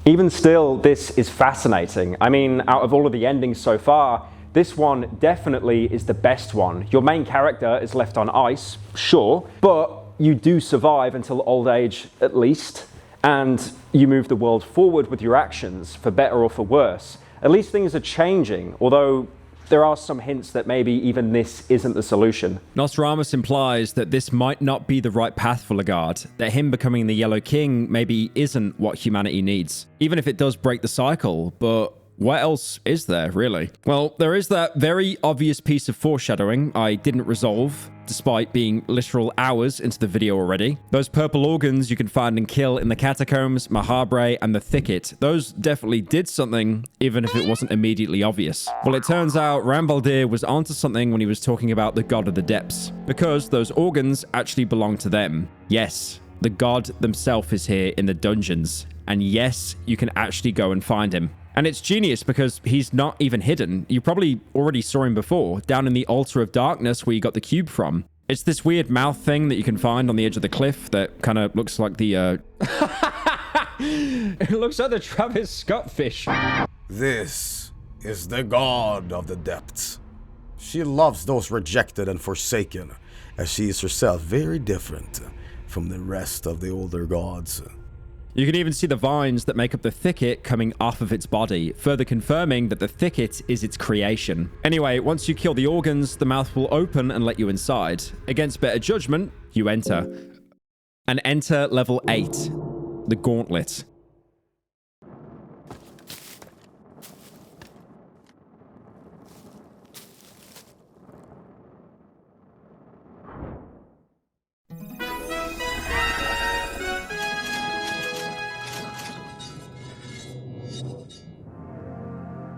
Even still, this is fascinating. I mean, out of all of the endings so far, this one definitely is the best one. Your main character is left on ice, sure, but you do survive until old age, at least. and you move the world forward with your actions, for better or for worse, at least things are changing, although there are some hints that maybe even this isn't the solution. Nosramus implies that this might not be the right path for Lagard, that him becoming the Yellow King maybe isn't what humanity needs, even if it does break the cycle, but what else is there, really? Well, there is that very obvious piece of foreshadowing I didn't resolve, despite being literal hours into the video already. Those purple organs you can find and kill in the Catacombs, Mahabre, and the Thicket, those definitely did something, even if it wasn't immediately obvious. Well, it turns out Ragnvaldr was onto something when he was talking about the God of the Depths, because those organs actually belong to them. Yes, the God himself is here in the dungeons, and yes, you can actually go and find him. And it's genius because he's not even hidden. You probably already saw him before, down in the Altar of Darkness where you got the cube from. It's this weird mouth thing that you can find on the edge of the cliff that kind of looks like the, It looks like the Travis Scott fish. This is the God of the Depths. She loves those rejected and forsaken, as she is herself very different from the rest of the older gods. You can even see the vines that make up the thicket coming off of its body, further confirming that the thicket is its creation. Anyway, once you kill the organs, the mouth will open and let you inside. Against better judgment, you enter. And enter level 8, the Gauntlet.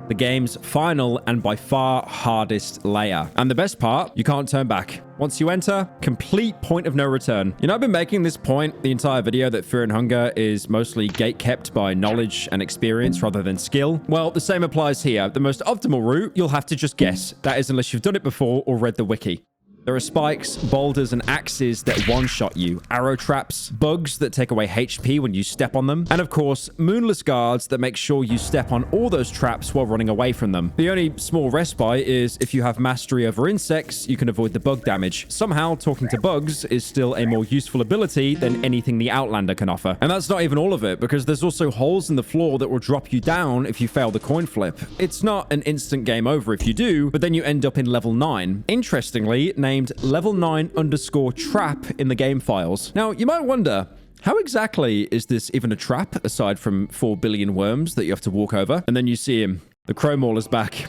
The game's final and by far hardest layer. And the best part, you can't turn back. Once you enter, complete point of no return. You know, I've been making this point the entire video that Fear and Hunger is mostly gate-kept by knowledge and experience rather than skill. Well, the same applies here. The most optimal route, you'll have to just guess. That is unless you've done it before or read the wiki. There are spikes, boulders, and axes that one-shot you, arrow traps, bugs that take away HP when you step on them, and of course, moonless guards that make sure you step on all those traps while running away from them. The only small respite is if you have mastery over insects, you can avoid the bug damage. Somehow, talking to bugs is still a more useful ability than anything the Outlander can offer. And that's not even all of it, because there's also holes in the floor that will drop you down if you fail the coin flip. It's not an instant game over if you do, but then you end up in level 9. Interestingly, named level 9_trap in the game files. Now, you might wonder, how exactly is this even a trap, aside from 4 billion worms that you have to walk over? And then you see him. The Crow Mauler's back.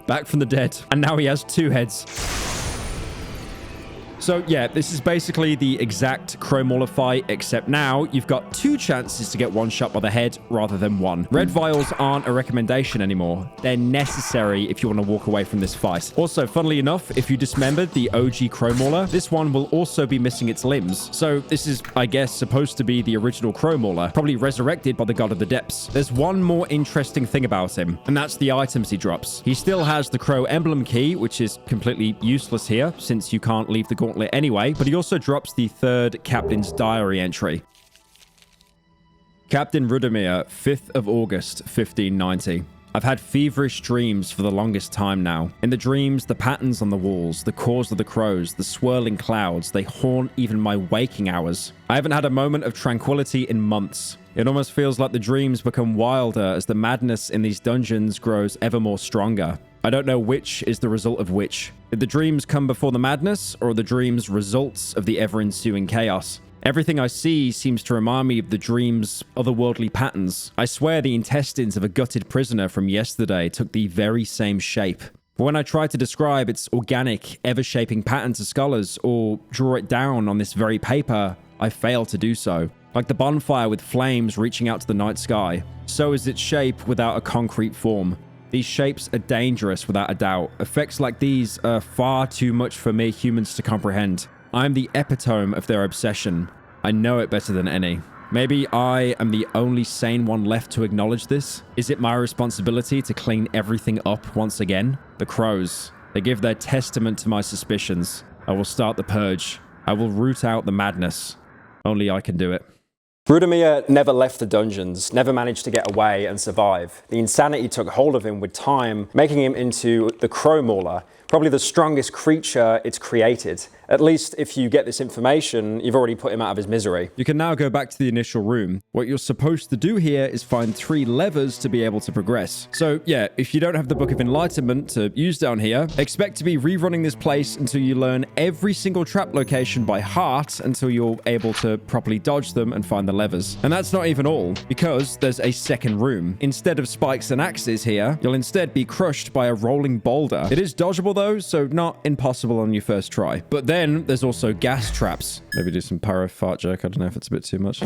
Back from the dead. And now he has 2 heads. So yeah, this is basically the exact Crow Mauler fight, except now you've got 2 chances to get one shot by the head rather than 1. Red vials aren't a recommendation anymore. They're necessary if you want to walk away from this fight. Also, funnily enough, if you dismembered the OG Crow Mauler, this one will also be missing its limbs. So this is, I guess, supposed to be the original Crow Mauler, probably resurrected by the God of the Depths. There's one more interesting thing about him, and that's the items he drops. He still has the Crow Emblem Key, which is completely useless here, since you can't leave the Gauntlet anyway, but he also drops the 3rd Captain's Diary entry. Captain Rudimir, 5th of August, 1590. I've had feverish dreams for the longest time now. In the dreams, the patterns on the walls, the caws of the crows, the swirling clouds, they haunt even my waking hours. I haven't had a moment of tranquility in months. It almost feels like the dreams become wilder as the madness in these dungeons grows ever more stronger. I don't know which is the result of which. Did the dreams come before the madness, or are the dreams results of the ever-ensuing chaos? Everything I see seems to remind me of the dream's otherworldly patterns. I swear the intestines of a gutted prisoner from yesterday took the very same shape. But when I try to describe its organic, ever-shaping pattern to scholars, or draw it down on this very paper, I fail to do so. Like the bonfire with flames reaching out to the night sky, so is its shape without a concrete form. These shapes are dangerous without a doubt. Effects like these are far too much for mere humans to comprehend. I am the epitome of their obsession. I know it better than any. Maybe I am the only sane one left to acknowledge this? Is it my responsibility to clean everything up once again? The crows, they give their testament to my suspicions. I will start the purge. I will root out the madness. Only I can do it. Rudimir never left the dungeons, never managed to get away and survive. The insanity took hold of him with time, making him into the Crow Mauler, Probably the strongest creature it's created. At least if you get this information, you've already put him out of his misery. You can now go back to the initial room. What you're supposed to do here is find 3 levers to be able to progress. So yeah, if you don't have the Book of Enlightenment to use down here, expect to be rerunning this place until you learn every single trap location by heart until you're able to properly dodge them and find the levers. And that's not even all, because there's a second room. Instead of spikes and axes here, you'll instead be crushed by a rolling boulder. It is dodgeable though, so not impossible on your first try. But then there's also gas traps. Maybe do some pyro fart joke. I don't know if it's a bit too much.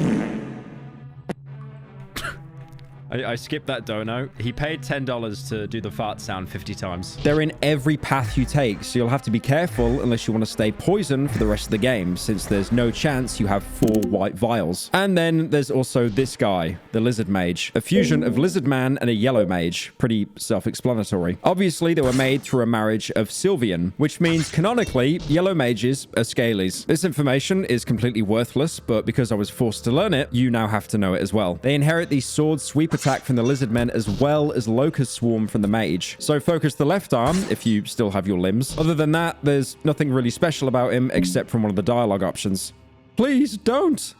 I skipped that dono. He paid $10 to do the fart sound 50 times. They're in every path you take, so you'll have to be careful unless you want to stay poisoned for the rest of the game, since there's no chance you have 4 white vials. And then there's also this guy, the Lizard Mage. A fusion of Lizard Man and a Yellow Mage. Pretty self-explanatory. Obviously, they were made through a marriage of Sylvian, which means canonically, Yellow Mages are Scalies. This information is completely worthless, but because I was forced to learn it, you now have to know it as well. They inherit the sword sweep attack from the Lizard Men as well as Locust Swarm from the Mage. So focus the left arm if you still have your limbs. Other than that, there's nothing really special about him except from one of the dialogue options. Please don't.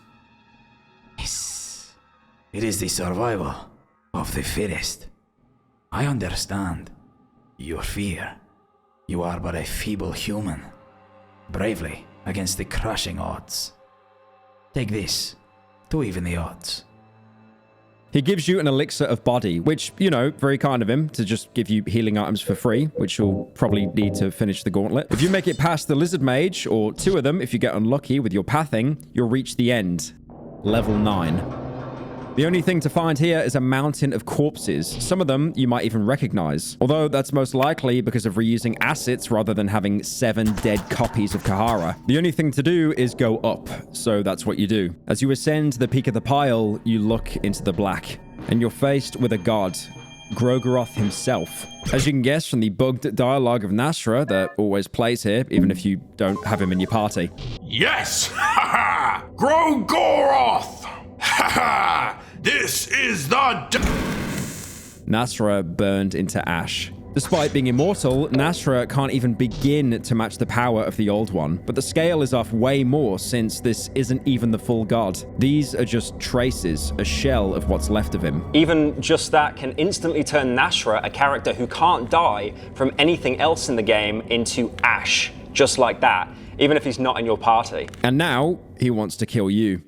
Yes. It is the survival of the fittest. I understand your fear. You are but a feeble human, bravely against the crushing odds. Take this to even the odds. He gives you an elixir of body, which, you know, very kind of him to just give you healing items for free, which you'll probably need to finish the gauntlet. If you make it past the Lizard Mage, or 2 of them if you get unlucky with your pathing, you'll reach the end. Level 9. The only thing to find here is a mountain of corpses. Some of them you might even recognize. Although that's most likely because of reusing assets rather than having 7 dead copies of Cahara. The only thing to do is go up, so that's what you do. As you ascend to the peak of the pile, you look into the black, and you're faced with a god, Gro'goroth himself. As you can guess from the bugged dialogue of Nas'hrah that always plays here, even if you don't have him in your party. Yes! Ha ha! Gro'goroth! Ha ha! This is the Nas'hrah burned into ash. Despite being immortal, Nas'hrah can't even begin to match the power of the old one. But the scale is off way more since this isn't even the full god. These are just traces, a shell of what's left of him. Even just that can instantly turn Nas'hrah, a character who can't die from anything else in the game, into ash. Just like that, even if he's not in your party. And now, he wants to kill you.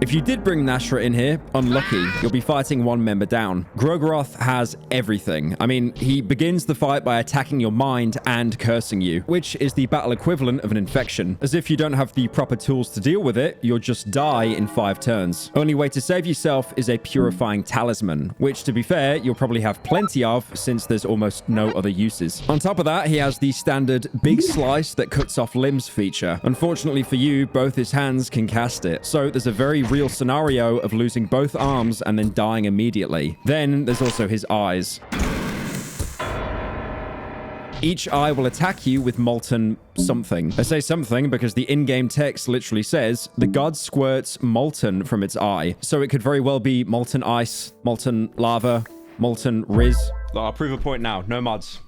If you did bring Nas'hrah in here, unlucky, you'll be fighting 1 member down. Gro'goroth has everything. I mean, he begins the fight by attacking your mind and cursing you, which is the battle equivalent of an infection. As if you don't have the proper tools to deal with it, you'll just die in 5 turns. Only way to save yourself is a purifying talisman, which to be fair, you'll probably have plenty of since there's almost no other uses. On top of that, he has the standard big slice that cuts off limbs feature. Unfortunately for you, both his hands can cast it. So there's a very real scenario of losing both arms and then dying immediately. Then there's also his eyes. Each eye will attack you with molten something. I say something because the in-game text literally says the god squirts molten from its eye. So it could very well be molten ice, molten lava, molten riz. I'll prove a point now. No mods.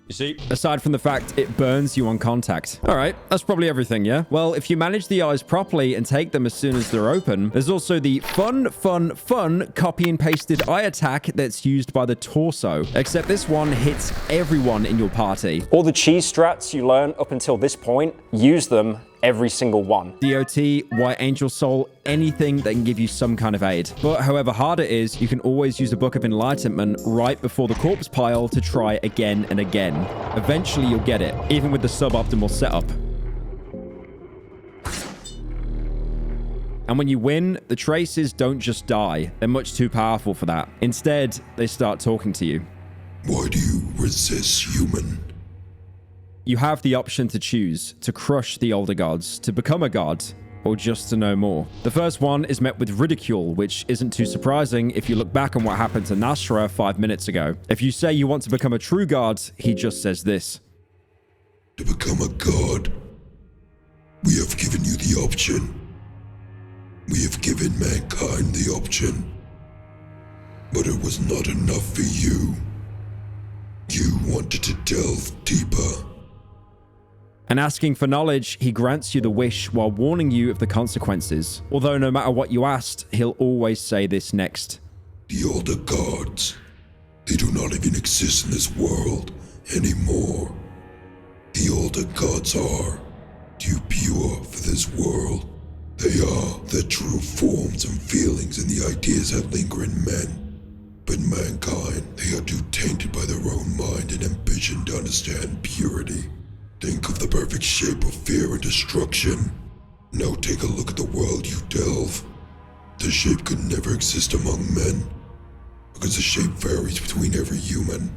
You see? Aside from the fact it burns you on contact. All right, that's probably everything, yeah? Well, if you manage the eyes properly and take them as soon as they're open, there's also the fun copy and pasted eye attack that's used by the torso. Except this one hits everyone in your party. All the cheese strats you learn up until this point, use them every single one. DOT, White Angel Soul, anything that can give you some kind of aid. But however hard it is, you can always use a Book of Enlightenment right before the corpse pile to try again and again. Eventually you'll get it, even with the suboptimal setup. And when you win, the traces don't just die. They're much too powerful for that. Instead, they start talking to you. Why do you resist, human? You have the option to choose, to crush the older gods, to become a god, or just to know more. The first one is met with ridicule, which isn't too surprising if you look back on what happened to Nas'hrah 5 minutes ago. If you say you want to become a true god, he just says this. To become a god, we have given you the option. We have given mankind the option. But it was not enough for you. You wanted to delve deeper. And asking for knowledge, he grants you the wish while warning you of the consequences. Although no matter what you asked, he'll always say this next. The older gods, they do not even exist in this world anymore. The older gods are too pure for this world. They are the true forms and feelings and the ideas that linger in men. But mankind, they are too tainted by their own mind and ambition to understand purity. Think of the perfect shape of fear and destruction. Now take a look at the world you delve. The shape could never exist among men, because the shape varies between every human.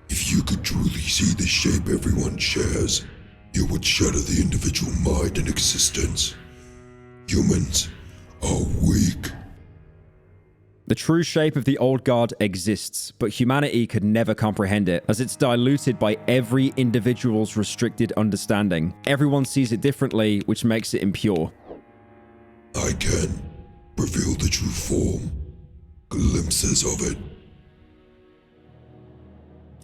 If you could truly see the shape everyone shares, you would shatter the individual mind and existence. Humans are weak. The true shape of the old god exists, but humanity could never comprehend it, as it's diluted by every individual's restricted understanding. Everyone sees it differently, which makes it impure. I can reveal the true form, glimpses of it.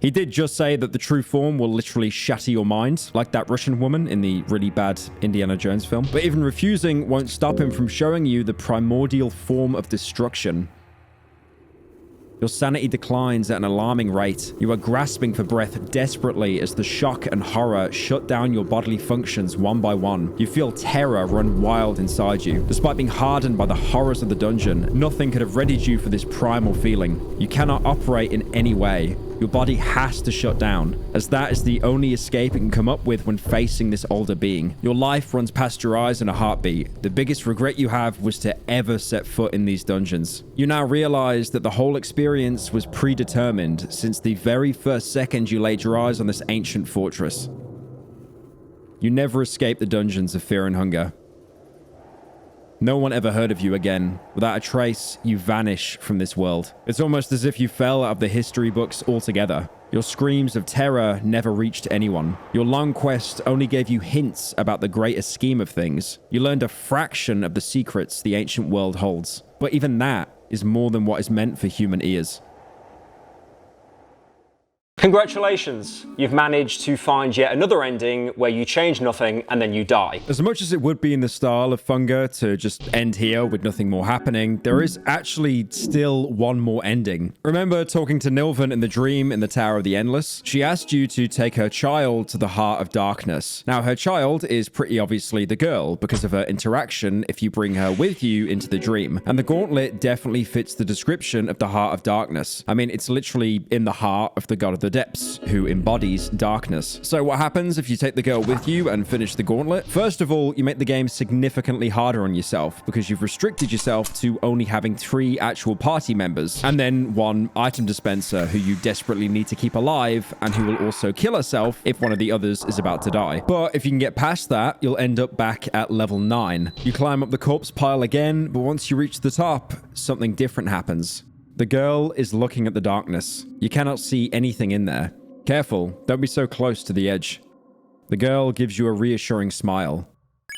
He did just say that the true form will literally shatter your mind, like that Russian woman in the really bad Indiana Jones film. But even refusing won't stop him from showing you the primordial form of destruction. Your sanity declines at an alarming rate. You are grasping for breath desperately as the shock and horror shut down your bodily functions one by one. You feel terror run wild inside you. Despite being hardened by the horrors of the dungeon, nothing could have readied you for this primal feeling. You cannot operate in any way. Your body has to shut down, as that is the only escape it can come up with when facing this older being. Your life runs past your eyes in a heartbeat. The biggest regret you have was to ever set foot in these dungeons. You now realize that the whole experience was predetermined since the very first second you laid your eyes on this ancient fortress. You never escaped the dungeons of fear and hunger. No one ever heard of you again. Without a trace, you vanish from this world. It's almost as if you fell out of the history books altogether. Your screams of terror never reached anyone. Your long quest only gave you hints about the greater scheme of things. You learned a fraction of the secrets the ancient world holds. But even that is more than what is meant for human ears. Congratulations, you've managed to find yet another ending where you change nothing and then you die. As much as it would be in the style of Funga to just end here with nothing more happening, there is actually still one more ending. Remember talking to Nilvan in the dream in the Tower of the Endless? She asked you to take her child to the Heart of Darkness. Now, her child is pretty obviously the girl because of her interaction if you bring her with you into the dream. And the gauntlet definitely fits the description of the Heart of Darkness. I mean, it's literally in the heart of the god of the depths, who embodies darkness. So what happens if you take the girl with you and finish the gauntlet? First of all, you make the game significantly harder on yourself because you've restricted yourself to only having 3 actual party members and then 1 item dispenser who you desperately need to keep alive and who will also kill herself if one of the others is about to die. But if you can get past that, you'll end up back at level 9. You climb up the corpse pile again, but once you reach the top, something different happens. The girl is looking at the darkness. You cannot see anything in there. Careful, don't be so close to the edge. The girl gives you a reassuring smile.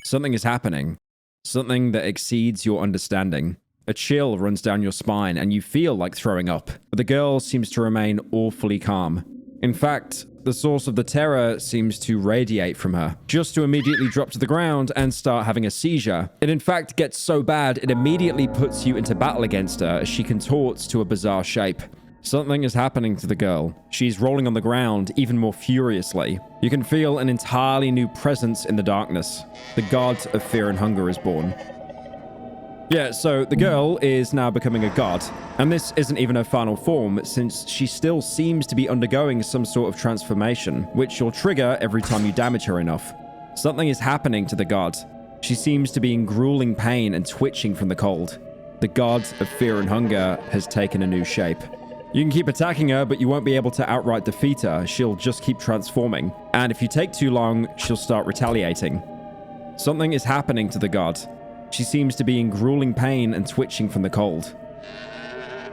Something is happening. Something that exceeds your understanding. A chill runs down your spine and you feel like throwing up. But the girl seems to remain awfully calm. In fact, the source of the terror seems to radiate from her, just to immediately drop to the ground and start having a seizure. It in fact gets so bad, it immediately puts you into battle against her as she contorts to a bizarre shape. Something is happening to the girl. She's rolling on the ground even more furiously. You can feel an entirely new presence in the darkness. The god of fear and hunger is born. Yeah, so the girl is now becoming a god, and this isn't even her final form since she still seems to be undergoing some sort of transformation, which you'll trigger every time you damage her enough. Something is happening to the god. She seems to be in grueling pain and twitching from the cold. The god of fear and hunger has taken a new shape. You can keep attacking her, but you won't be able to outright defeat her. She'll just keep transforming, and if you take too long, she'll start retaliating. Something is happening to the god. She seems to be in grueling pain and twitching from the cold.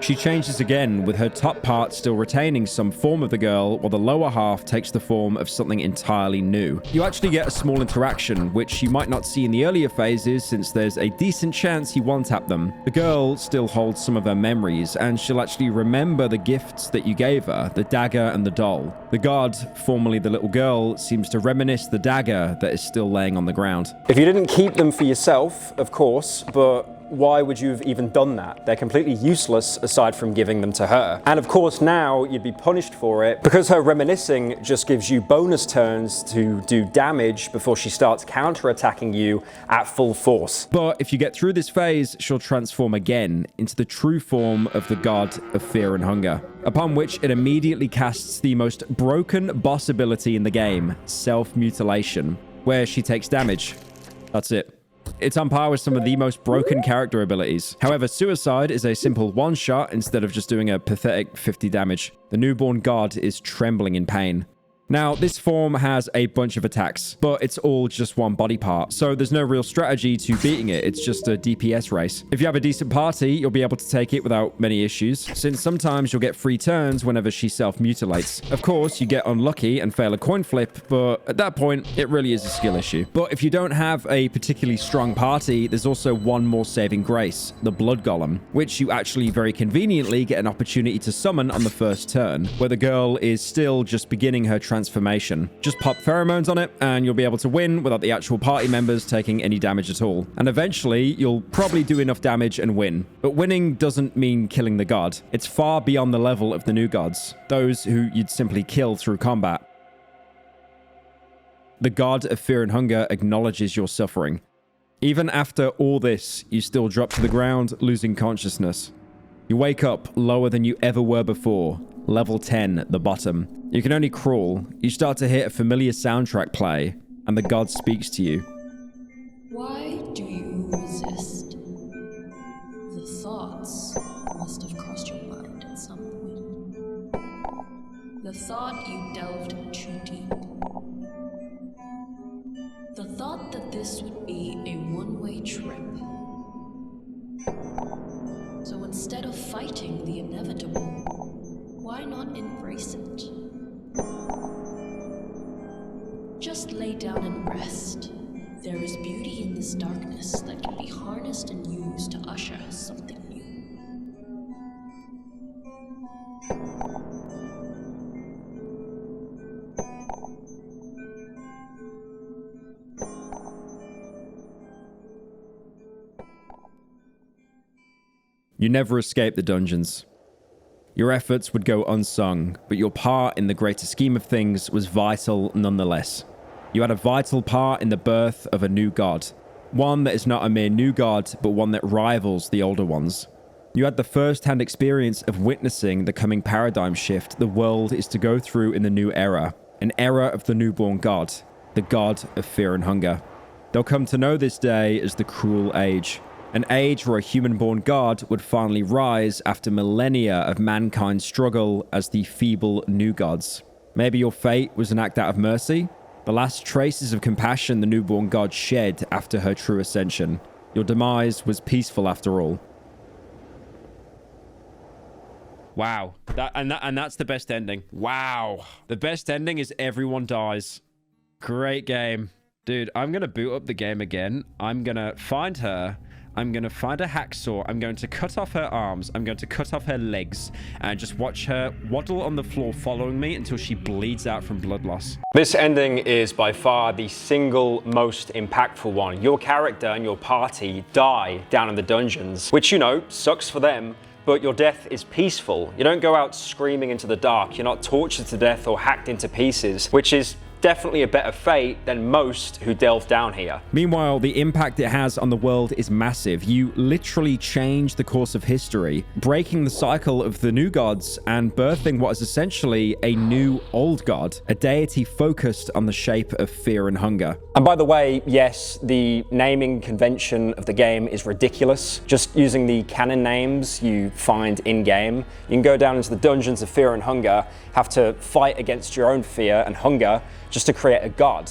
She changes again, with her top part still retaining some form of the girl, while the lower half takes the form of something entirely new. You actually get a small interaction, which you might not see in the earlier phases since there's a decent chance you one-tap them. The girl still holds some of her memories, and she'll actually remember the gifts that you gave her, the dagger and the doll. The god, formerly the little girl, seems to reminisce the dagger that is still laying on the ground. If you didn't keep them for yourself, of course, but why would you have even done that? They're completely useless aside from giving them to her. And of course now you'd be punished for it because her reminiscing just gives you bonus turns to do damage before she starts counter-attacking you at full force. But if you get through this phase, she'll transform again into the true form of the god of fear and hunger, upon which it immediately casts the most broken boss ability in the game, self-mutilation, where she takes damage. That's it. It's on par with some of the most broken character abilities. However, Suicide is a simple one-shot instead of just doing a pathetic 50 damage. The newborn god is trembling in pain. Now, this form has a bunch of attacks, but it's all just one body part, so there's no real strategy to beating it. It's just a DPS race. If you have a decent party, you'll be able to take it without many issues, since sometimes you'll get free turns whenever she self-mutilates. Of course, you get unlucky and fail a coin flip, but at that point, it really is a skill issue. But if you don't have a particularly strong party, there's also one more saving grace, the Blood Golem, which you actually very conveniently get an opportunity to summon on the first turn, where the girl is still just beginning her transformation. Just pop pheromones on it and you'll be able to win without the actual party members taking any damage at all. And eventually you'll probably do enough damage and win. But winning doesn't mean killing the god. It's far beyond the level of the new gods, those who you'd simply kill through combat. The god of fear and hunger acknowledges your suffering. Even after all this, you still drop to the ground, losing consciousness. You wake up lower than you ever were before, level 10 at the bottom. You can only crawl. You start to hear a familiar soundtrack play, and the god speaks to you. Why do you resist? The thoughts must have crossed your mind at some point. The thought you delved too deep. The thought that this would be a one-way trip. So instead of fighting the inevitable, why not embrace it? Just lay down and rest. There is beauty in this darkness that can be harnessed and used to usher something new. You never escape the dungeons. Your efforts would go unsung, but your part in the greater scheme of things was vital nonetheless. You had a vital part in the birth of a new god. One that is not a mere new god, but one that rivals the older ones. You had the first-hand experience of witnessing the coming paradigm shift the world is to go through in the new era. An era of the newborn god, the god of fear and hunger. They'll come to know this day as the Cruel Age. An age where a human-born god would finally rise after millennia of mankind's struggle as the feeble new gods. Maybe your fate was an act out of mercy? The last traces of compassion the newborn god shed after her true ascension. Your demise was peaceful after all. Wow. That's the best ending. Wow. The best ending is everyone dies. Great game. Dude, I'm going to boot up the game again. I'm going to find her. I'm going to find a hacksaw. I'm going to cut off her arms. I'm going to cut off her legs and just watch her waddle on the floor following me until she bleeds out from blood loss. This ending is by far the single most impactful one. Your character and your party die down in the dungeons, which, you know, sucks for them, but your death is peaceful. You don't go out screaming into the dark. You're not tortured to death or hacked into pieces, which is definitely a better fate than most who delve down here. Meanwhile, the impact it has on the world is massive. You literally change the course of history, breaking the cycle of the new gods and birthing what is essentially a new old god, a deity focused on the shape of fear and hunger. And by the way, yes, the naming convention of the game is ridiculous. Just using the canon names you find in-game, you can go down into the dungeons of fear and hunger, have to fight against your own fear and hunger just to create a god.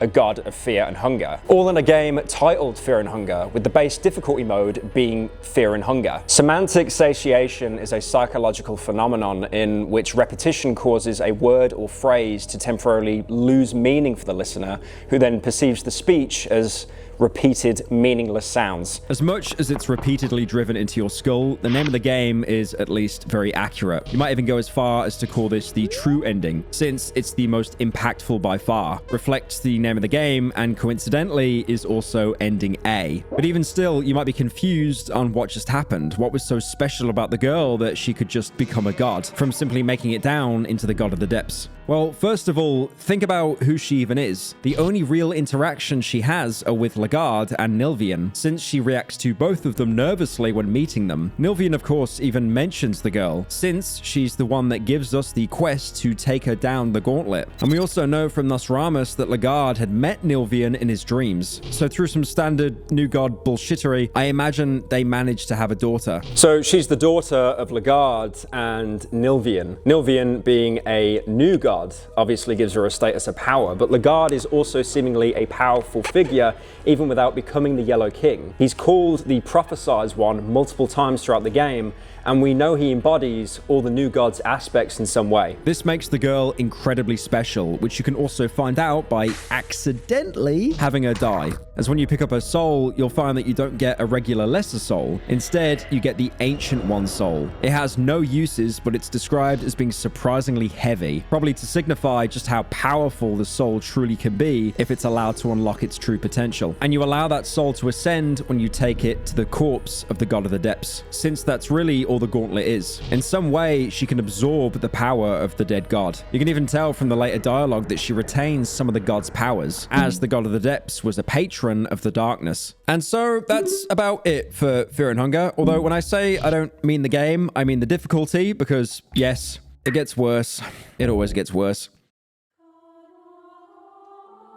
a god of fear and hunger. All in a game titled Fear and Hunger, with the base difficulty mode being Fear and Hunger. Semantic satiation is a psychological phenomenon in which repetition causes a word or phrase to temporarily lose meaning for the listener, who then perceives the speech as repeated, meaningless sounds. As much as it's repeatedly driven into your skull, the name of the game is at least very accurate. You might even go as far as to call this the true ending, since it's the most impactful by far, reflects the name of the game, and coincidentally is also ending A. But even still, you might be confused on what just happened. What was so special about the girl that she could just become a god, from simply making it down into the god of the depths? Well, first of all, think about who she even is. The only real interaction she has are with Lagard and Nilvian, since she reacts to both of them nervously when meeting them. Nilvian, of course, even mentions the girl, since she's the one that gives us the quest to take her down the gauntlet. And we also know from Nosramus that Lagard had met Nilvian in his dreams. So through some standard new god bullshittery, I imagine they managed to have a daughter. So she's the daughter of Lagard and Nilvian. Nilvian being a new god obviously gives her a status of power, but Lagard is also seemingly a powerful figure even without becoming the Yellow King. He's called the Prophesized One multiple times throughout the game, and we know he embodies all the new god's aspects in some way. This makes the girl incredibly special, which you can also find out by accidentally having her die. As when you pick up her soul, you'll find that you don't get a regular lesser soul. Instead, you get the Ancient One soul. It has no uses, but it's described as being surprisingly heavy, probably to signify just how powerful the soul truly can be if it's allowed to unlock its true potential. And you allow that soul to ascend when you take it to the corpse of the god of the depths, since that's really all the gauntlet is. In some way, she can absorb the power of the dead god. You can even tell from the later dialogue that she retains some of the god's powers, as the god of the depths was a patron of the darkness. And so that's about it for Fear and Hunger, although when I say I don't mean the game, I mean the difficulty, because yes, it gets worse. It always gets worse.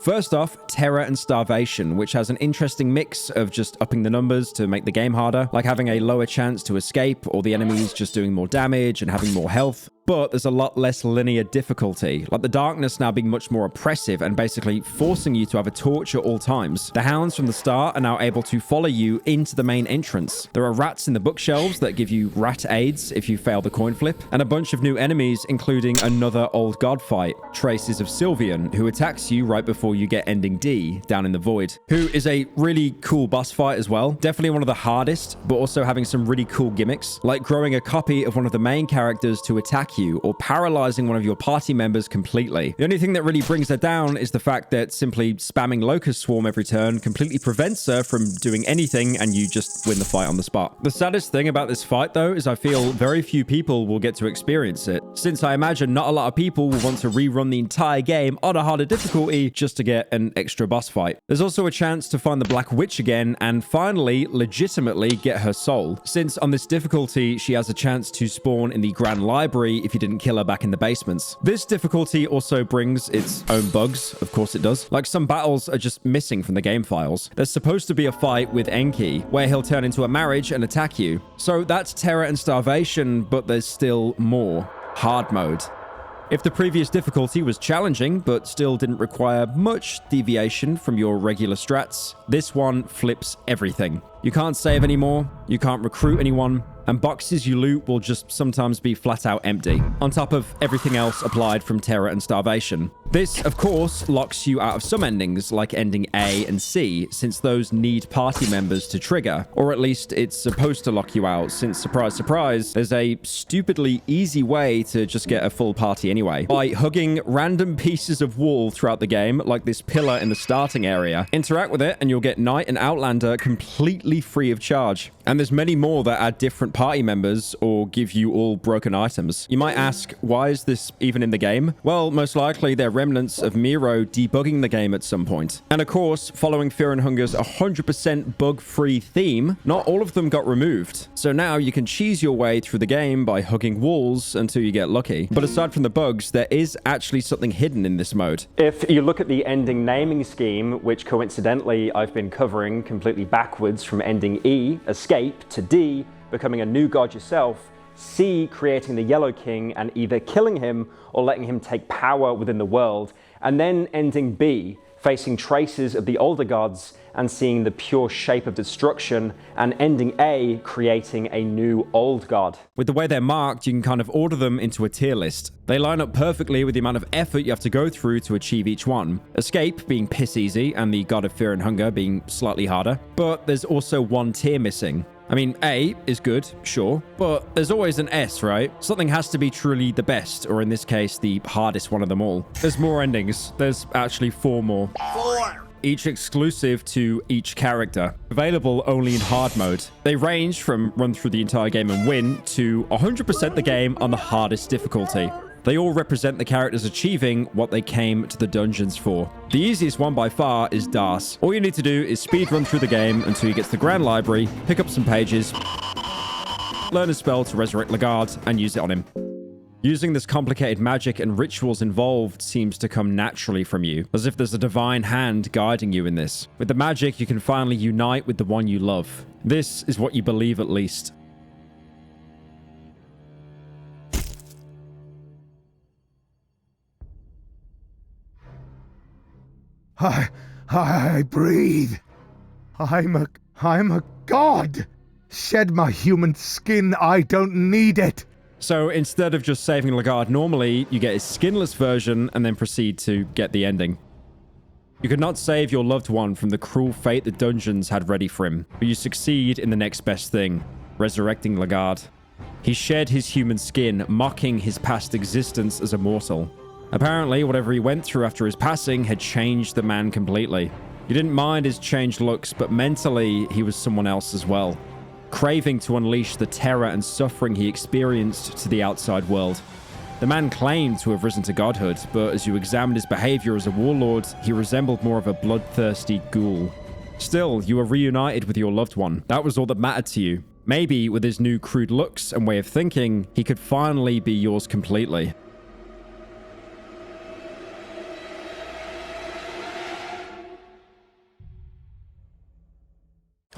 First off, Terror and Starvation, which has an interesting mix of just upping the numbers to make the game harder, like having a lower chance to escape or the enemies just doing more damage and having more health. But there's a lot less linear difficulty, like the darkness now being much more oppressive and basically forcing you to have a torch at all times. The hounds from the start are now able to follow you into the main entrance. There are rats in the bookshelves that give you rat aids if you fail the coin flip, and a bunch of new enemies, including another old god fight, Traces of Sylvian, who attacks you right before you get ending D down in the void, who is a really cool boss fight as well. Definitely one of the hardest, but also having some really cool gimmicks, like growing a copy of one of the main characters to attack you, or paralyzing one of your party members completely. The only thing that really brings her down is the fact that simply spamming Locust Swarm every turn completely prevents her from doing anything, and you just win the fight on the spot. The saddest thing about this fight, though, is I feel very few people will get to experience it, since I imagine not a lot of people will want to rerun the entire game on a harder difficulty just to get an extra boss fight. There's also a chance to find the Black Witch again, and finally, legitimately get her soul, since on this difficulty, she has a chance to spawn in the Grand Library if you didn't kill her back in the basements. This difficulty also brings its own bugs, of course it does. Like, some battles are just missing from the game files. There's supposed to be a fight with Enki, where he'll turn into a marriage and attack you. So that's Terror and Starvation, but there's still more. Hard mode. If the previous difficulty was challenging, but still didn't require much deviation from your regular strats, this one flips everything. You can't save anymore, you can't recruit anyone, and boxes you loot will just sometimes be flat out empty, on top of everything else applied from Terror and Starvation. This, of course, locks you out of some endings, like ending A and C, since those need party members to trigger, or at least it's supposed to lock you out, since, surprise, surprise, there's a stupidly easy way to just get a full party anyway, by hugging random pieces of wall throughout the game, like this pillar in the starting area. Interact with it, and you'll get Knight and Outlander completely free of charge. And there's many more that add different party members or give you all broken items. You might ask, why is this even in the game? Well, most likely they're remnants of Miro debugging the game at some point. And of course, following Fear and Hunger's 100% bug-free theme, not all of them got removed. So now you can cheese your way through the game by hugging walls until you get lucky. But aside from the bugs, there is actually something hidden in this mode. If you look at the ending naming scheme, which coincidentally I've been covering completely backwards from ending E, escape, to D, becoming a new god yourself, C, creating the Yellow King and either killing him or letting him take power within the world, and then ending B, facing traces of the older gods and seeing the pure shape of destruction, and ending A, creating a new old god. With the way they're marked, you can kind of order them into a tier list. They line up perfectly with the amount of effort you have to go through to achieve each one. Escape being piss easy, and the God of Fear and Hunger being slightly harder. But there's also one tier missing. I mean, A is good, sure, but there's always an S, right? Something has to be truly the best, or in this case, the hardest one of them all. There's more endings. There's actually 4 more. 4! Each exclusive to each character, available only in hard mode. They range from run through the entire game and win to 100% the game on the hardest difficulty. They all represent the characters achieving what they came to the dungeons for. The easiest one by far is Das. All you need to do is speed run through the game until you get to the Grand Library, pick up some pages, learn a spell to resurrect Lagard, and use it on him. Using this complicated magic and rituals involved seems to come naturally from you, as if there's a divine hand guiding you in this. With the magic, you can finally unite with the one you love. This is what you believe at least. I breathe. I'm a god. Shed my human skin. I don't need it. So instead of just saving Lagard normally, you get his skinless version and then proceed to get the ending. You could not save your loved one from the cruel fate the dungeons had ready for him, but you succeed in the next best thing, resurrecting Lagard. He shed his human skin, mocking his past existence as a mortal. Apparently, whatever he went through after his passing had changed the man completely. You didn't mind his changed looks, but mentally, he was someone else as well, craving to unleash the terror and suffering he experienced to the outside world. The man claimed to have risen to godhood, but as you examined his behavior as a warlord, he resembled more of a bloodthirsty ghoul. Still, you were reunited with your loved one. That was all that mattered to you. Maybe, with his new crude looks and way of thinking, he could finally be yours completely.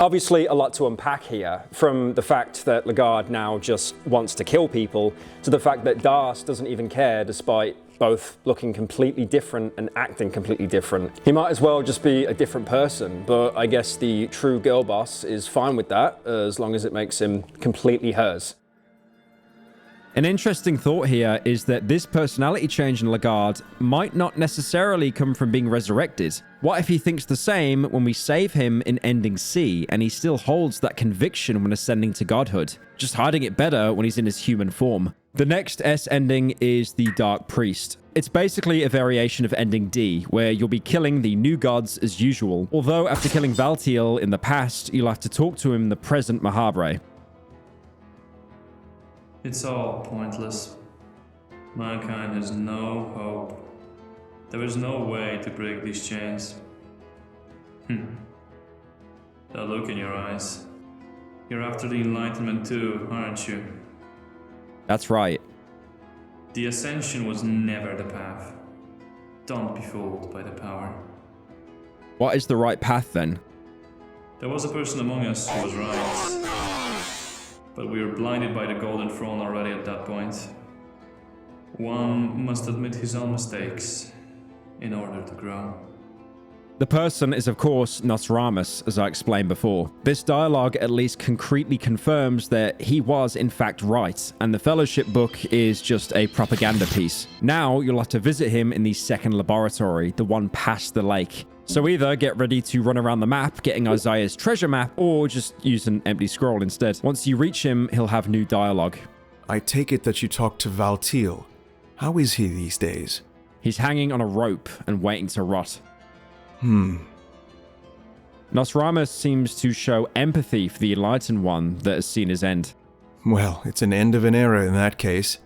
Obviously, a lot to unpack here, from the fact that Lagard now just wants to kill people, to the fact that Das doesn't even care, despite both looking completely different and acting completely different. He might as well just be a different person, but I guess the true girl boss is fine with that, as long as it makes him completely hers. An interesting thought here is that this personality change in Lagard might not necessarily come from being resurrected. What if he thinks the same when we save him in Ending C, and he still holds that conviction when ascending to godhood, just hiding it better when he's in his human form? The next S ending is the Dark Priest. It's basically a variation of Ending D, where you'll be killing the new gods as usual, although after killing Valtiel in the past, you'll have to talk to him in the present Mahabre. It's all pointless. Mankind has no hope. There is no way to break these chains. That look in your eyes. You're after the Enlightenment too, aren't you? That's right. The Ascension was never the path. Don't be fooled by the power. What is the right path then? There was a person among us who was right. But we were blinded by the Golden Throne already at that point. One must admit his own mistakes in order to grow. The person is, of course, Nosramus, as I explained before. This dialogue at least concretely confirms that he was, in fact, right, and the Fellowship book is just a propaganda piece. Now, you'll have to visit him in the second laboratory, the one past the lake. So either get ready to run around the map, getting Isaiah's treasure map, or just use an empty scroll instead. Once you reach him, he'll have new dialogue. I take it that you talked to Valtiel. How is he these days? He's hanging on a rope and waiting to rot. Nosramus seems to show empathy for the Enlightened One that has seen his end. Well, it's an end of an era in that case.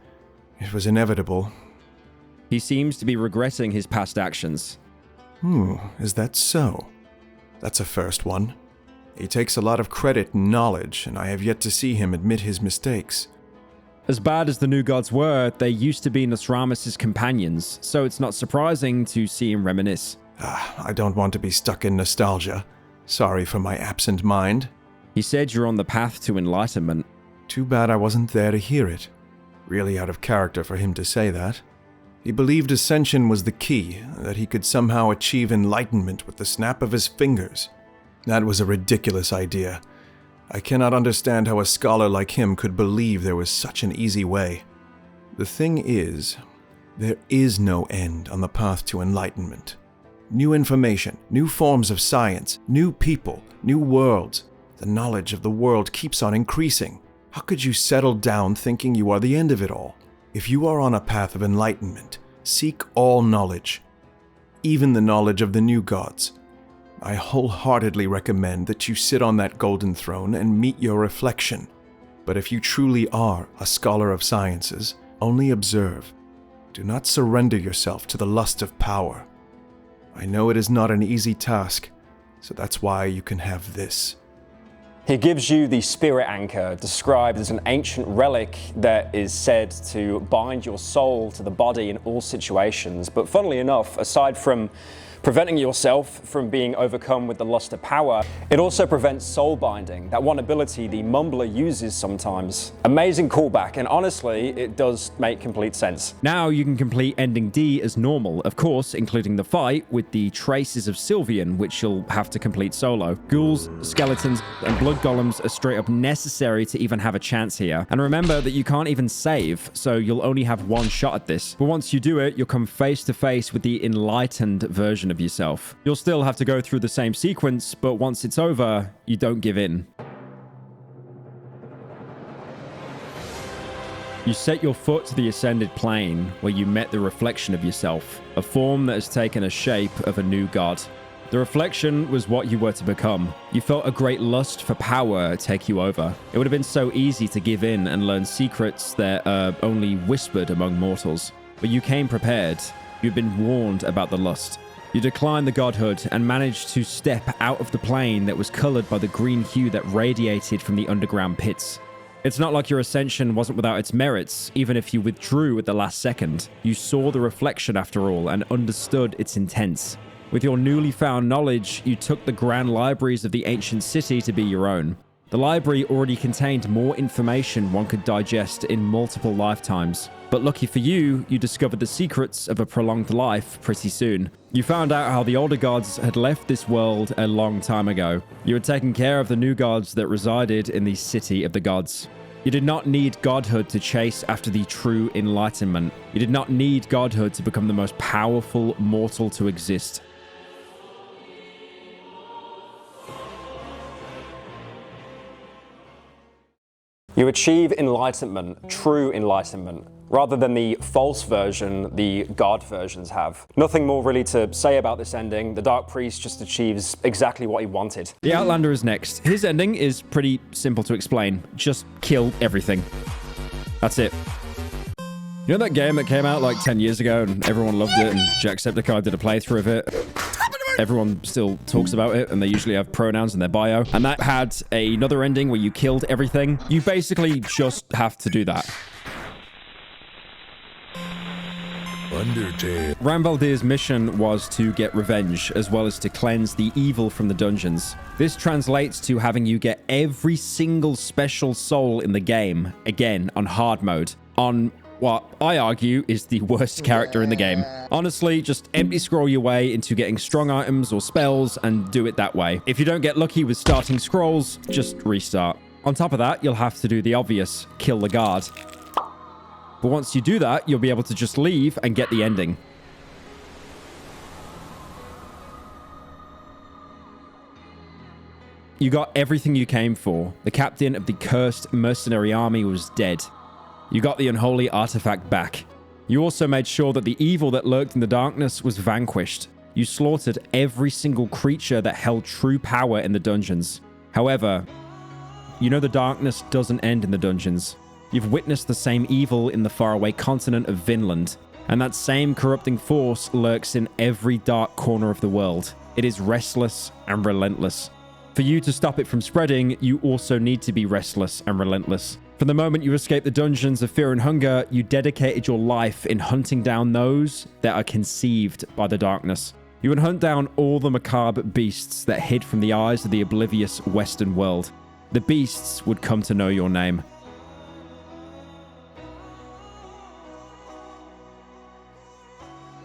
It was inevitable. He seems to be regretting his past actions. Is that so? That's a first one. He takes a lot of credit and knowledge, and I have yet to see him admit his mistakes. As bad as the new gods were, they used to be Nosramus' companions, so it's not surprising to see him reminisce. I don't want to be stuck in nostalgia. Sorry for my absent mind. He said you're on the path to enlightenment. Too bad I wasn't there to hear it. Really out of character for him to say that. He believed ascension was the key, that he could somehow achieve enlightenment with the snap of his fingers. That was a ridiculous idea. I cannot understand how a scholar like him could believe there was such an easy way. The thing is, there is no end on the path to enlightenment. New information, new forms of science, new people, new worlds. The knowledge of the world keeps on increasing. How could you settle down thinking you are the end of it all? If you are on a path of enlightenment, seek all knowledge, even the knowledge of the new gods. I wholeheartedly recommend that you sit on that golden throne and meet your reflection. But if you truly are a scholar of sciences, only observe. Do not surrender yourself to the lust of power. I know it is not an easy task, so that's why you can have this. He gives you the spirit anchor, described as an ancient relic that is said to bind your soul to the body in all situations. But funnily enough, aside from preventing yourself from being overcome with the lust of power, it also prevents soul binding, that one ability the Mumbler uses sometimes. Amazing callback, and honestly, it does make complete sense. Now you can complete Ending D as normal, of course, including the fight with the Traces of Sylvian, which you'll have to complete solo. Ghouls, skeletons, and blood golems are straight up necessary to even have a chance here. And remember that you can't even save, so you'll only have one shot at this. But once you do it, you'll come face to face with the enlightened version of yourself. You'll still have to go through the same sequence, but once it's over, you don't give in. You set your foot to the ascended plane, where you met the reflection of yourself, a form that has taken a shape of a new god. The reflection was what you were to become. You felt a great lust for power take you over. It would have been so easy to give in and learn secrets that are only whispered among mortals. But you came prepared. You'd been warned about the lust. You declined the godhood and managed to step out of the plane that was colored by the green hue that radiated from the underground pits. It's not like your ascension wasn't without its merits, even if you withdrew at the last second. You saw the reflection after all and understood its intents. With your newly found knowledge, you took the grand libraries of the ancient city to be your own. The library already contained more information one could digest in multiple lifetimes. But lucky for you, you discovered the secrets of a prolonged life pretty soon. You found out how the older gods had left this world a long time ago. You had taken care of the new gods that resided in the city of the gods. You did not need godhood to chase after the true enlightenment. You did not need godhood to become the most powerful mortal to exist. You achieve enlightenment, true enlightenment, rather than the false version the god versions have. Nothing more really to say about this ending. The Dark Priest just achieves exactly what he wanted. The Outlander is next. His ending is pretty simple to explain. Just kill everything. That's it. You know that game that came out like 10 years ago and everyone loved it and Jacksepticeye did a playthrough of it? Everyone still talks about it and they usually have pronouns in their bio. And that had another ending where you killed everything. You basically just have to do that. Undertale. Ragnvaldr's mission was to get revenge, as well as to cleanse the evil from the dungeons. This translates to having you get every single special soul in the game, again, on hard mode, on what I argue is the worst character in the game. Honestly, just empty scroll your way into getting strong items or spells and do it that way. If you don't get lucky with starting scrolls, just restart. On top of that, you'll have to do the obvious, kill the guard. But once you do that, you'll be able to just leave and get the ending. You got everything you came for. The captain of the cursed mercenary army was dead. You got the unholy artifact back. You also made sure that the evil that lurked in the darkness was vanquished. You slaughtered every single creature that held true power in the dungeons. However, you know the darkness doesn't end in the dungeons. You've witnessed the same evil in the faraway continent of Vinland, and that same corrupting force lurks in every dark corner of the world. It is restless and relentless. For you to stop it from spreading, you also need to be restless and relentless. From the moment you escaped the dungeons of fear and hunger, you dedicated your life in hunting down those that are conceived by the darkness. You would hunt down all the macabre beasts that hid from the eyes of the oblivious Western world. The beasts would come to know your name.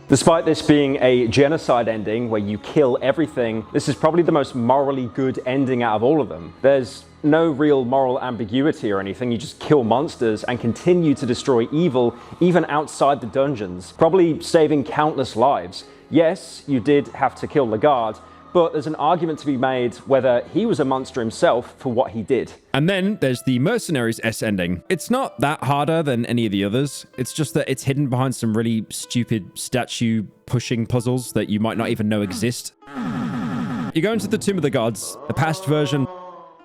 Despite this being a genocide ending where you kill everything, this is probably the most morally good ending out of all of them. There's no real moral ambiguity or anything. You just kill monsters and continue to destroy evil even outside the dungeons, probably saving countless lives. Yes, you did have to kill the guard, but there's an argument to be made whether he was a monster himself for what he did. And then there's the Mercenaries S ending. It's not that harder than any of the others. It's just that it's hidden behind some really stupid statue pushing puzzles that you might not even know exist. You go into the Tomb of the Gods, the past version.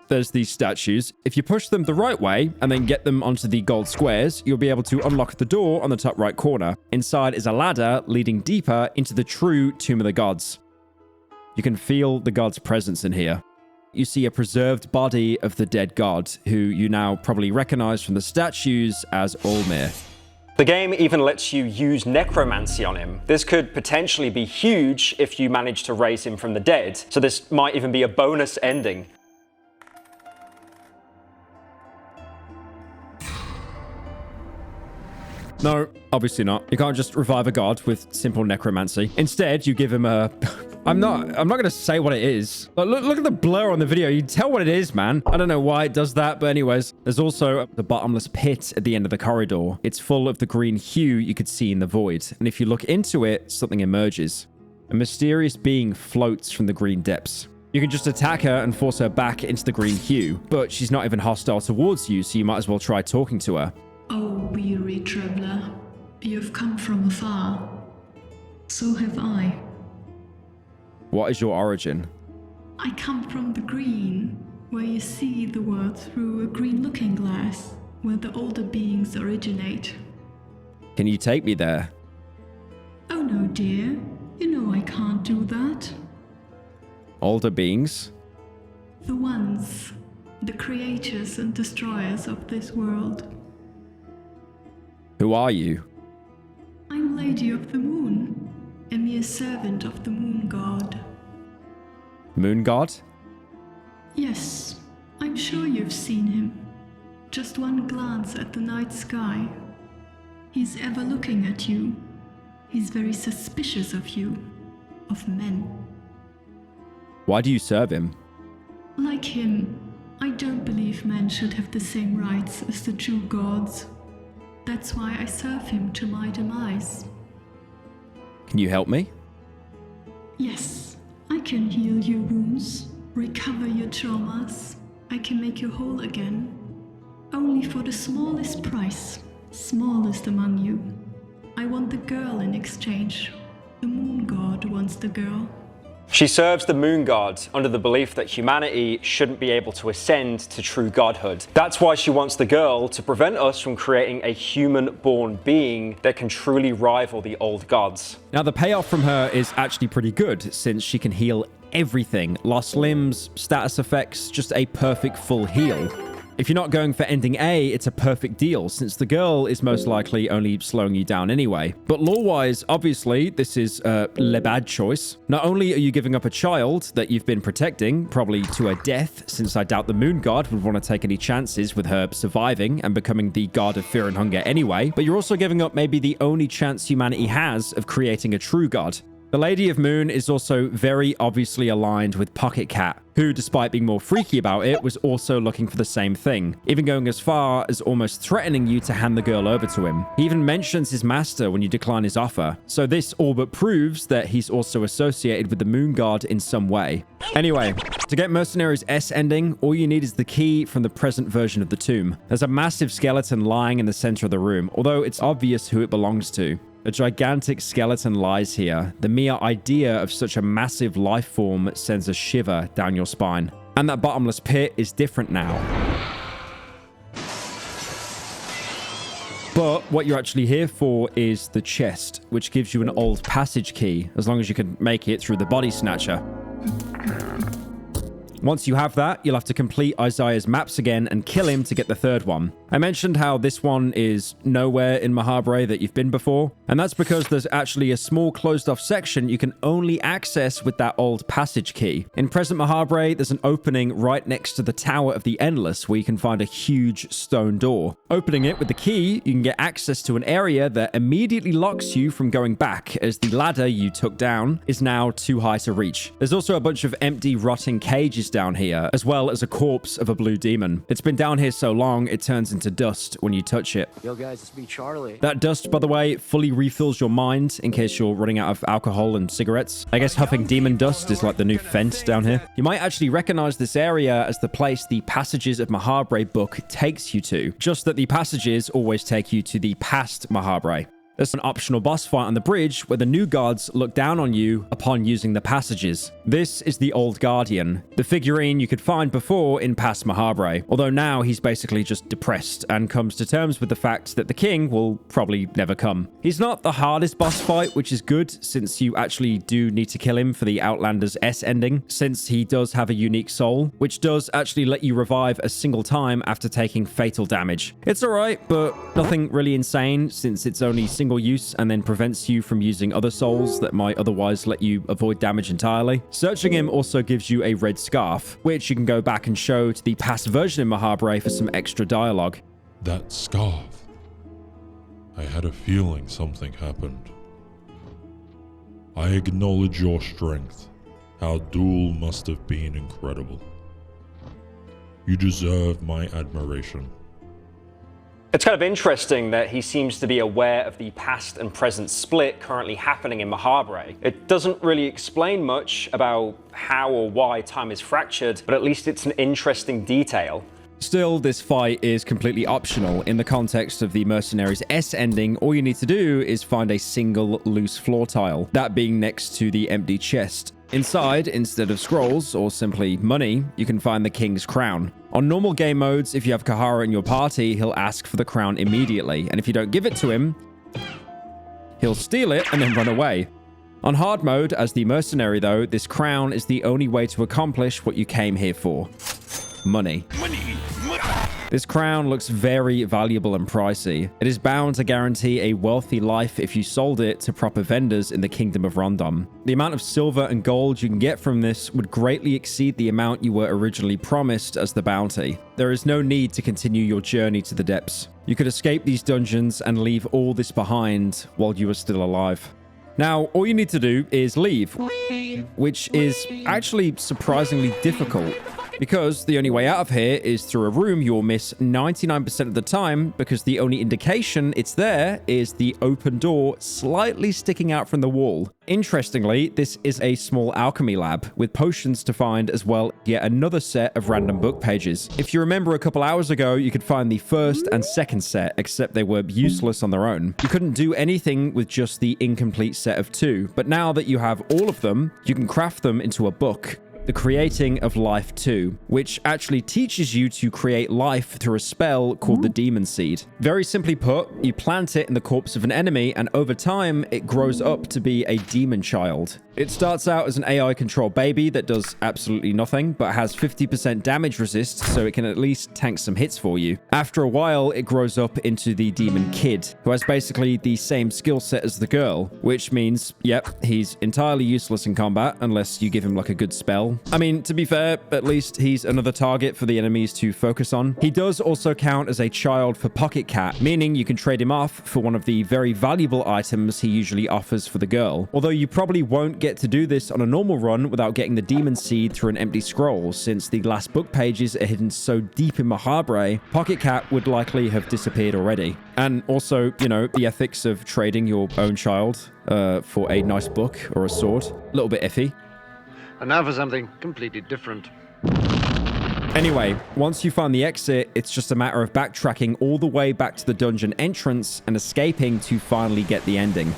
There's these statues. If you push them the right way and then get them onto the gold squares, you'll be able to unlock the door on the top right corner. Inside is a ladder leading deeper into the true Tomb of the Gods. You can feel the god's presence in here. You see a preserved body of the dead god, who you now probably recognize from the statues as Olmir. The game even lets you use necromancy on him. This could potentially be huge if you manage to raise him from the dead, so this might even be a bonus ending. No, obviously not. You can't just revive a god with simple necromancy. Instead, you give him a... I'm not going to say what it is. Look at the blur on the video. You can tell what it is, man. I don't know why it does that, but anyways. There's also the bottomless pit at the end of the corridor. It's full of the green hue you could see in the void. And if you look into it, something emerges. A mysterious being floats from the green depths. You can just attack her and force her back into the green hue, but she's not even hostile towards you, so you might as well try talking to her. Oh, weary traveler, you've come from afar. So have I. What is your origin? I come from the green, where you see the world through a green looking glass, where the older beings originate. Can you take me there? Oh no, dear. You know I can't do that. Older beings? The ones, the creators and destroyers of this world. Who are you? I'm Lady of the Moon, a mere servant of the Moon God. Moon God? Yes, I'm sure you've seen him. Just one glance at the night sky. He's ever looking at you. He's very suspicious of you, of men. Why do you serve him? Like him, I don't believe men should have the same rights as the true gods. That's why I serve him to my demise. Can you help me? Yes, I can heal your wounds, recover your traumas. I can make you whole again. Only for the smallest price, smallest among you. I want the girl in exchange. The moon god wants the girl. She serves the moon god under the belief that humanity shouldn't be able to ascend to true godhood. That's why she wants the girl to prevent us from creating a human-born being that can truly rival the old gods. Now, the payoff from her is actually pretty good, since she can heal everything. Lost limbs, status effects, just a perfect full heal. If you're not going for ending A, it's a perfect deal, since the girl is most likely only slowing you down anyway. But lore-wise, obviously, this is a bad choice. Not only are you giving up a child that you've been protecting, probably to her death, since I doubt the moon god would want to take any chances with her surviving and becoming the god of fear and hunger anyway, but you're also giving up maybe the only chance humanity has of creating a true god. The Lady of Moon is also very obviously aligned with Pocketcat, who, despite being more freaky about it, was also looking for the same thing, even going as far as almost threatening you to hand the girl over to him. He even mentions his master when you decline his offer, so this all but proves that he's also associated with the Moon God in some way. Anyway, to get Mercenaries S ending, all you need is the key from the present version of the tomb. There's a massive skeleton lying in the center of the room, although it's obvious who it belongs to. A gigantic skeleton lies here. The mere idea of such a massive life form sends a shiver down your spine. And that bottomless pit is different now. But what you're actually here for is the chest, which gives you an old passage key, as long as you can make it through the body snatcher. Once you have that, you'll have to complete Isaiah's maps again and kill him to get the third one. I mentioned how this one is nowhere in Mahabre that you've been before, and that's because there's actually a small closed-off section you can only access with that old passage key. In present Mahabre, there's an opening right next to the Tower of the Endless where you can find a huge stone door. Opening it with the key, you can get access to an area that immediately locks you from going back, as the ladder you took down is now too high to reach. There's also a bunch of empty, rotting cages down here, as well as a corpse of a blue demon. It's been down here so long, it turns into dust when you touch it. Yo guys, it's me, Charlie. That dust, by the way, fully refills your mind in case you're running out of alcohol and cigarettes. I guess huffing demon dust is like the new fence down here. You might actually recognize this area as the place the Passages of Mahabre book takes you to, just that the passages always take you to the past Mahabre. There's an optional boss fight on the bridge where the new gods look down on you upon using the passages. This is the Old Guardian, the figurine you could find before in past Mahabre, although now he's basically just depressed and comes to terms with the fact that the king will probably never come. He's not the hardest boss fight, which is good since you actually do need to kill him for the Outlander's S ending, since he does have a unique soul, which does actually let you revive a single time after taking fatal damage. It's alright, but nothing really insane since it's only single use and then prevents you from using other souls that might otherwise let you avoid damage entirely. Searching him also gives you a red scarf, which you can go back and show to the past version in Mahabre for some extra dialogue. That scarf. I had a feeling something happened. I acknowledge your strength. Our duel must have been incredible. You deserve my admiration. It's kind of interesting that he seems to be aware of the past and present split currently happening in Mahabre. It doesn't really explain much about how or why time is fractured, but at least it's an interesting detail. Still, this fight is completely optional. In the context of the Mercenaries S ending, all you need to do is find a single loose floor tile, that being next to the empty chest. Inside, instead of scrolls or simply money, you can find the King's Crown. On normal game modes, if you have Cahara in your party, he'll ask for the crown immediately, and if you don't give it to him, he'll steal it and then run away. On hard mode, as the mercenary though, this crown is the only way to accomplish what you came here for. Money. This crown looks very valuable and pricey. It is bound to guarantee a wealthy life if you sold it to proper vendors in the Kingdom of Rondon. The amount of silver and gold you can get from this would greatly exceed the amount you were originally promised as the bounty. There is no need to continue your journey to the depths. You could escape these dungeons and leave all this behind while you are still alive. Now, all you need to do is leave, which is actually surprisingly difficult, because the only way out of here is through a room you'll miss 99% of the time, because the only indication it's there is the open door slightly sticking out from the wall. Interestingly, this is a small alchemy lab with potions to find, as well as yet another set of random book pages. If you remember a couple hours ago, you could find the first and second set, except they were useless on their own. You couldn't do anything with just the incomplete set of two, but now that you have all of them, you can craft them into a book. The Creating of Life 2, which actually teaches you to create life through a spell called the Demon Seed. Very simply put, you plant it in the corpse of an enemy, and over time, it grows up to be a demon child. It starts out as an AI-controlled baby that does absolutely nothing, but has 50% damage resist, so it can at least tank some hits for you. After a while, it grows up into the Demon Kid, who has basically the same skill set as the girl, which means, yep, he's entirely useless in combat unless you give him like a good spell. I mean, to be fair, at least he's another target for the enemies to focus on. He does also count as a child for Pocketcat, meaning you can trade him off for one of the very valuable items he usually offers for the girl. Although you probably won't get to do this on a normal run without getting the Demon Seed through an empty scroll, since the last book pages are hidden so deep in Mahabre, Pocketcat would likely have disappeared already. And also, you know, the ethics of trading your own child for a nice book or a sword, a little bit iffy. And now for something completely different. Anyway, once you find the exit, it's just a matter of backtracking all the way back to the dungeon entrance and escaping to finally get the ending.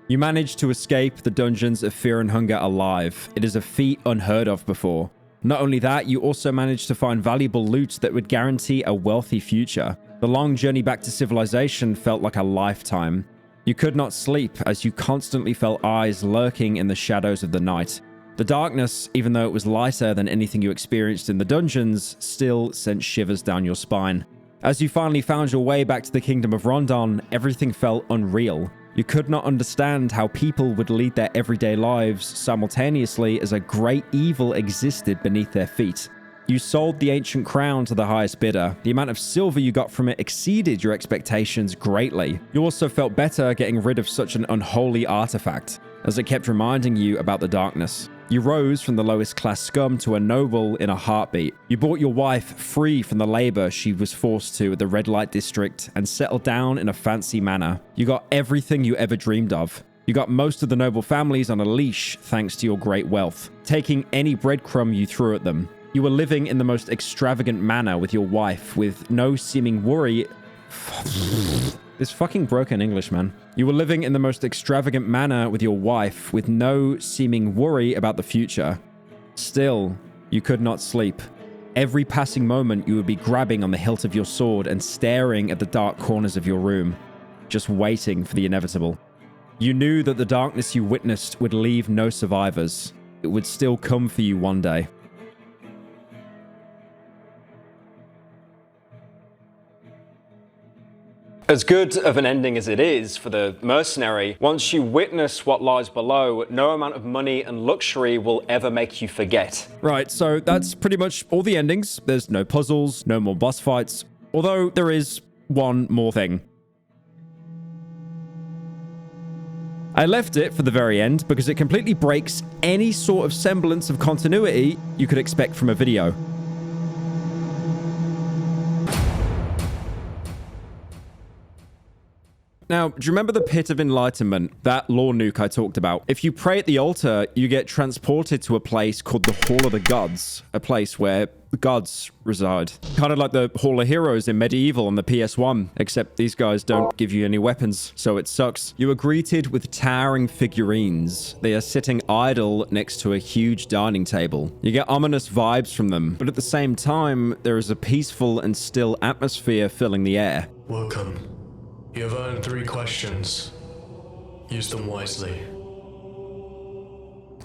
You manage to escape the dungeons of Fear and Hunger alive. It is a feat unheard of before. Not only that, you also manage to find valuable loot that would guarantee a wealthy future. The long journey back to civilization felt like a lifetime. You could not sleep as you constantly felt eyes lurking in the shadows of the night. The darkness, even though it was lighter than anything you experienced in the dungeons, still sent shivers down your spine. As you finally found your way back to the Kingdom of Rondon, everything felt unreal. You could not understand how people would lead their everyday lives simultaneously as a great evil existed beneath their feet. You sold the ancient crown to the highest bidder. The amount of silver you got from it exceeded your expectations greatly. You also felt better getting rid of such an unholy artifact, as it kept reminding you about the darkness. You rose from the lowest class scum to a noble in a heartbeat. You brought your wife free from the labor she was forced to at the red light district and settled down in a fancy manor. You got everything you ever dreamed of. You got most of the noble families on a leash thanks to your great wealth, taking any breadcrumb you threw at them. You were living in the most extravagant manner with your wife, with no seeming worry. This fucking broken English, man. You were living in the most extravagant manner with your wife, with no seeming worry about the future. Still, you could not sleep. Every passing moment, you would be grabbing on the hilt of your sword and staring at the dark corners of your room, just waiting for the inevitable. You knew that the darkness you witnessed would leave no survivors. It would still come for you one day. As good of an ending as it is for the mercenary, once you witness what lies below, no amount of money and luxury will ever make you forget. Right, so that's pretty much all the endings. There's no puzzles, no more boss fights, although there is one more thing. I left it for the very end because it completely breaks any sort of semblance of continuity you could expect from a video. Now, do you remember the Pit of Enlightenment, that lore nuke I talked about? If you pray at the altar, you get transported to a place called the Hall of the Gods, a place where the gods reside. Kind of like the Hall of Heroes in Medieval on the PS1, except these guys don't give you any weapons, so it sucks. You are greeted with towering figurines. They are sitting idle next to a huge dining table. You get ominous vibes from them, but at the same time, there is a peaceful and still atmosphere filling the air. Welcome. You have earned 3 questions. Use them wisely.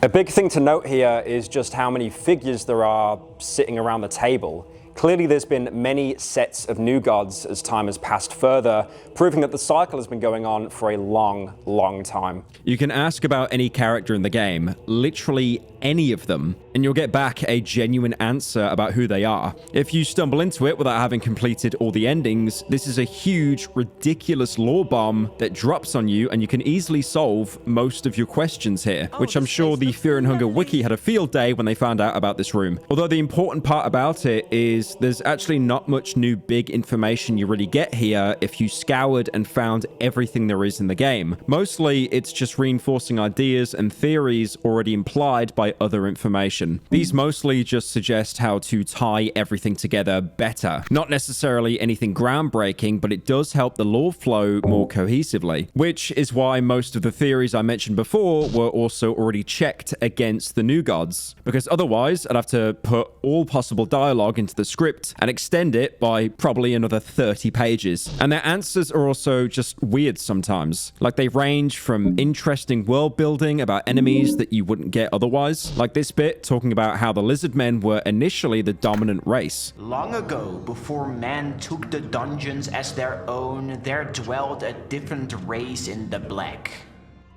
A big thing to note here is just how many figures there are sitting around the table. Clearly there's been many sets of new gods as time has passed further, proving that the cycle has been going on for a long, long time. You can ask about any character in the game, literally any of them, and you'll get back a genuine answer about who they are. If you stumble into it without having completed all the endings, this is a huge, ridiculous lore bomb that drops on you, and you can easily solve most of your questions here, which I'm sure the Fear and Hunger wiki had a field day when they found out about this room. Although the important part about it is there's actually not much new big information you really get here if you scoured and found everything there is in the game. Mostly, it's just reinforcing ideas and theories already implied by other information. These mostly just suggest how to tie everything together better. Not necessarily anything groundbreaking, but it does help the lore flow more cohesively, which is why most of the theories I mentioned before were also already checked against the new gods, because otherwise I'd have to put all possible dialogue into the script and extend it by probably another 30 pages. And their answers are also just weird sometimes. Like they range from interesting world building about enemies that you wouldn't get otherwise, like this bit talking about how the lizard men were initially the dominant race. Long ago, before men took the dungeons as their own, there dwelled a different race in the black.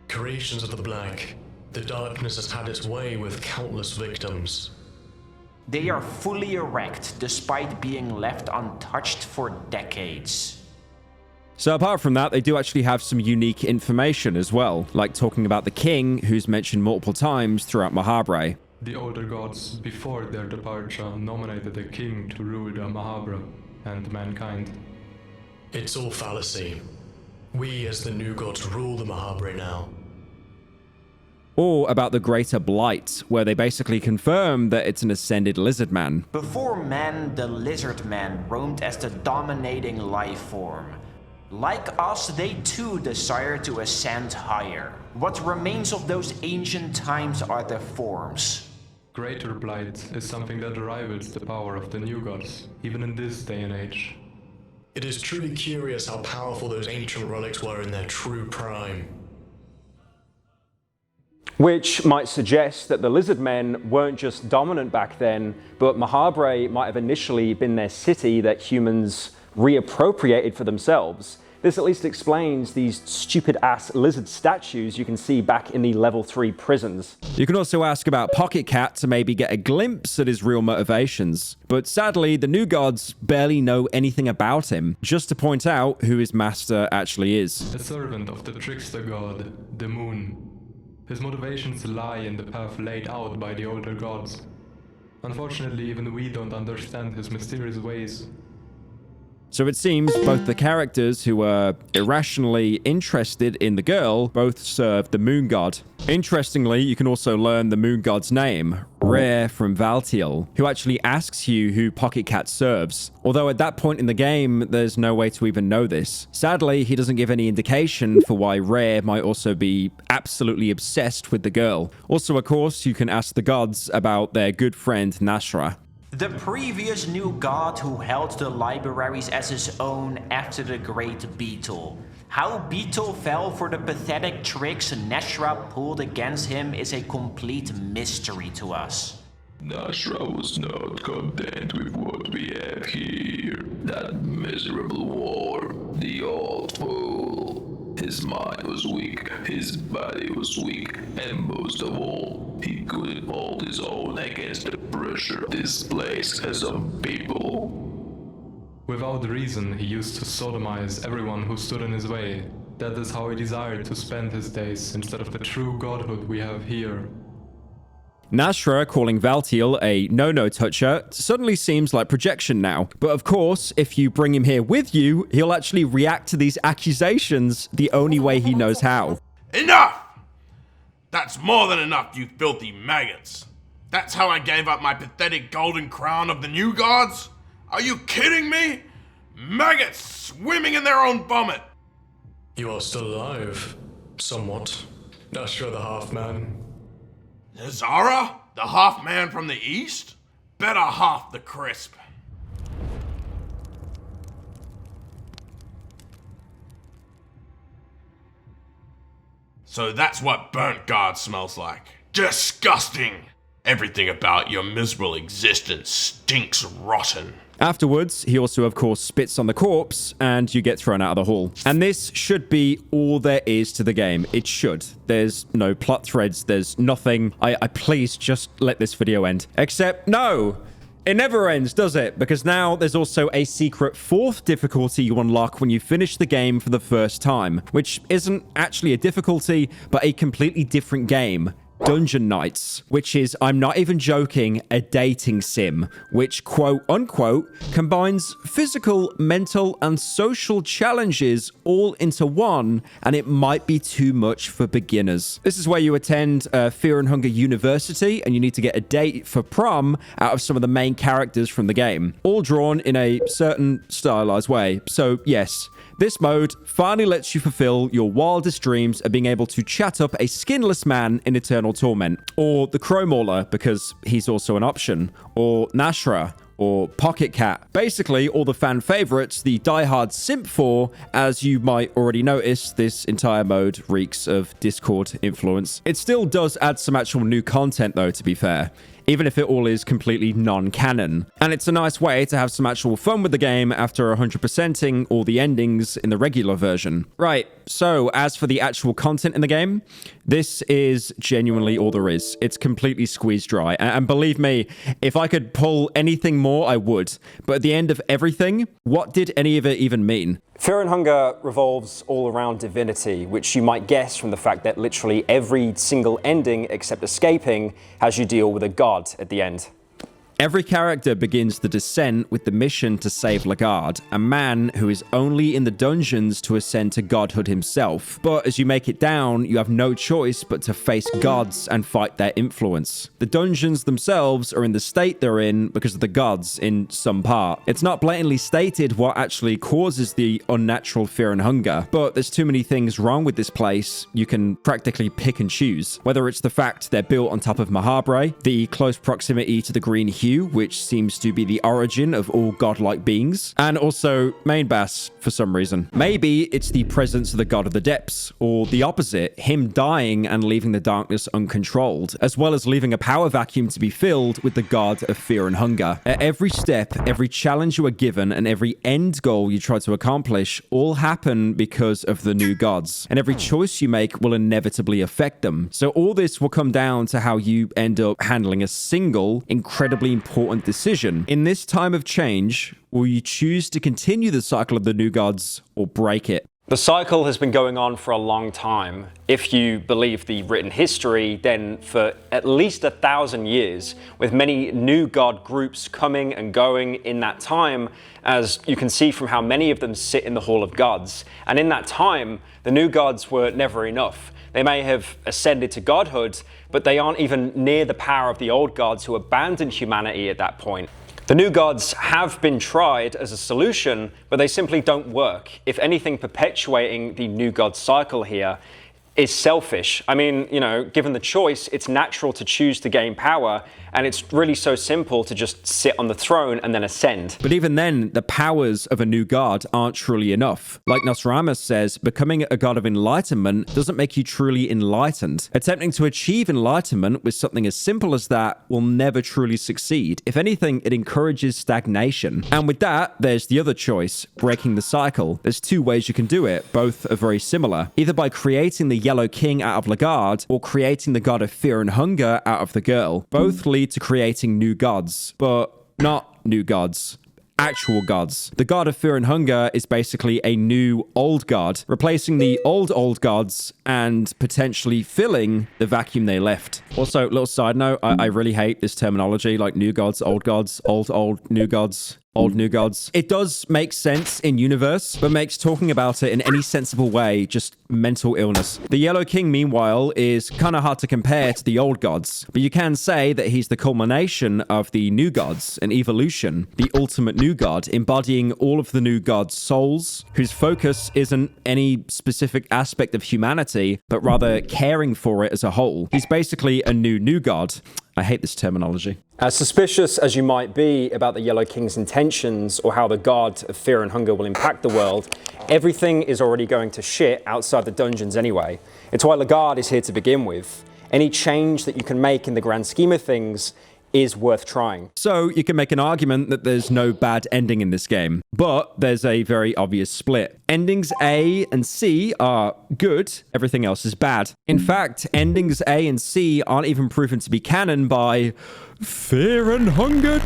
Creations of the black. The darkness has had its way with countless victims. They are fully erect, despite being left untouched for decades. So apart from that, they do actually have some unique information as well, like talking about the king, who's mentioned multiple times throughout Mahabra. The older gods, before their departure, nominated a king to rule the Mahabra and mankind. It's all fallacy. We, as the new gods, rule the Mahabra now. Or about the Greater Blight, where they basically confirm that it's an ascended lizard man. Before man, the lizard man roamed as the dominating life form. Like us, they too desire to ascend higher. What remains of those ancient times are the forms. Greater Blight is something that rivals the power of the new gods, even in this day and age. It is truly curious how powerful those ancient relics were in their true prime. Which might suggest that the lizard men weren't just dominant back then, but Mahabre might have initially been their city that humans reappropriated for themselves. This at least explains these stupid-ass lizard statues you can see back in the level 3 prisons. You can also ask about Pocketcat to maybe get a glimpse at his real motivations. But sadly, the new gods barely know anything about him, just to point out who his master actually is. A servant of the trickster god, the moon. His motivations lie in the path laid out by the older gods. Unfortunately, even we don't understand his mysterious ways. So it seems both the characters who were irrationally interested in the girl both serve the moon god. Interestingly, you can also learn the moon god's name, Rare from Valtiel, who actually asks you who Pocketcat serves. Although at that point in the game, there's no way to even know this. Sadly, he doesn't give any indication for why Rare might also be absolutely obsessed with the girl. Also, of course, you can ask the gods about their good friend Nas'hrah. The previous new god who held the libraries as his own after the Great Beetle. How Beetle fell for the pathetic tricks Nas'hrah pulled against him is a complete mystery to us. Nas'hrah was not content with what we have here. That miserable war, the old fool. His mind was weak, his body was weak, and most of all, he couldn't hold his own against the pressure this place has on people. Without reason, he used to sodomize everyone who stood in his way. That is how he desired to spend his days, instead of the true godhood we have here. Nas'hrah calling Valtiel a no-no toucher suddenly seems like projection now. But of course, if you bring him here with you, he'll actually react to these accusations the only way he knows how. Enough! That's more than enough, you filthy maggots. That's how I gave up my pathetic golden crown of the new gods? Are you kidding me? Maggots swimming in their own vomit. You are still alive. Somewhat. Nas'hrah the half-man. Zara? The half-man from the east? Better half the crisp. So that's what burnt guard smells like. Disgusting! Everything about your miserable existence stinks rotten. Afterwards, he also, of course, spits on the corpse, and you get thrown out of the hall. And this should be all there is to the game. It should. There's no plot threads. There's nothing. I please just let this video end. Except, no! It never ends, does it? Because now there's also a secret 4th difficulty you unlock when you finish the game for the first time, which isn't actually a difficulty, but a completely different game. Dungeon Nights, which is, I'm not even joking, a dating sim, which, quote unquote, combines physical, mental, and social challenges all into one, and it might be too much for beginners. This is where you attend Fear and Hunger University, and you need to get a date for prom out of some of the main characters from the game, all drawn in a certain stylized way. So, yes, this mode finally lets you fulfill your wildest dreams of being able to chat up a skinless man in eternal torment, or the Crow Mauler, because he's also an option, or Nas'hrah, or Pocketcat. Basically, all the fan favorites the diehard simp for. As you might already notice, this entire mode reeks of Discord influence. It still does add some actual new content though, to be fair, even if it all is completely non-canon. And it's a nice way to have some actual fun with the game after 100%ing all the endings in the regular version. Right, so as for the actual content in the game, this is genuinely all there is. It's completely squeezed dry. And believe me, if I could pull anything more, I would. But at the end of everything, what did any of it even mean? Fear and Hunger revolves all around divinity, which you might guess from the fact that literally every single ending except escaping has you deal with a god at the end. Every character begins the descent with the mission to save Lagard, a man who is only in the dungeons to ascend to godhood himself. But as you make it down, you have no choice but to face gods and fight their influence. The dungeons themselves are in the state they're in because of the gods in some part. It's not blatantly stated what actually causes the unnatural fear and hunger, but there's too many things wrong with this place. You can practically pick and choose. Whether it's the fact they're built on top of Mahabre, the close proximity to the green Enki, which seems to be the origin of all godlike beings, and also main bass for some reason. Maybe it's the presence of the god of the depths, or the opposite, him dying and leaving the darkness uncontrolled, as well as leaving a power vacuum to be filled with the god of fear and hunger. At every step, every challenge you are given, and every end goal you try to accomplish all happen because of the new gods, and every choice you make will inevitably affect them. So all this will come down to how you end up handling a single, incredibly important decision. In this time of change, will you choose to continue the cycle of the new gods or break it? The cycle has been going on for a long time. If you believe the written history, then for at least 1,000 years, with many new god groups coming and going in that time, as you can see from how many of them sit in the Hall of Gods. And in that time, the new gods were never enough. They may have ascended to godhood, but they aren't even near the power of the old gods who abandoned humanity at that point. The new gods have been tried as a solution, but they simply don't work. If anything, perpetuating the new god cycle here is selfish. I mean, you know, given the choice, it's natural to choose to gain power, and it's really so simple to just sit on the throne and then ascend. But even then, the powers of a new god aren't truly enough. Like Nosramus says, becoming a god of enlightenment doesn't make you truly enlightened. Attempting to achieve enlightenment with something as simple as that will never truly succeed. If anything, it encourages stagnation. And with that, there's the other choice, breaking the cycle. There's two ways you can do it. Both are very similar. Either by creating the Yellow King out of Lagard, or creating the god of fear and hunger out of the girl. Both lead to creating new gods, but not new gods. Actual gods. The god of fear and hunger is basically a new old god, replacing the old gods and potentially filling the vacuum they left. Also, little side note, I really hate this terminology, like new gods, old, new gods. Old new gods. It does make sense in universe, but makes talking about it in any sensible way just mental illness. The Yellow King, meanwhile, is kind of hard to compare to the old gods, but you can say that he's the culmination of the new gods, an evolution, the ultimate new god, embodying all of the new gods' souls, whose focus isn't any specific aspect of humanity, but rather caring for it as a whole. He's basically a new god. I hate this terminology. As suspicious as you might be about the Yellow King's intentions or how the god of fear and hunger will impact the world, everything is already going to shit outside the dungeons anyway. It's why Lagard is here to begin with. Any change that you can make in the grand scheme of things is worth trying. So you can make an argument that there's no bad ending in this game, but there's a very obvious split. Endings A and C are good, everything else is bad. In fact, endings A and C aren't even proven to be canon by Fear and Hunger 2.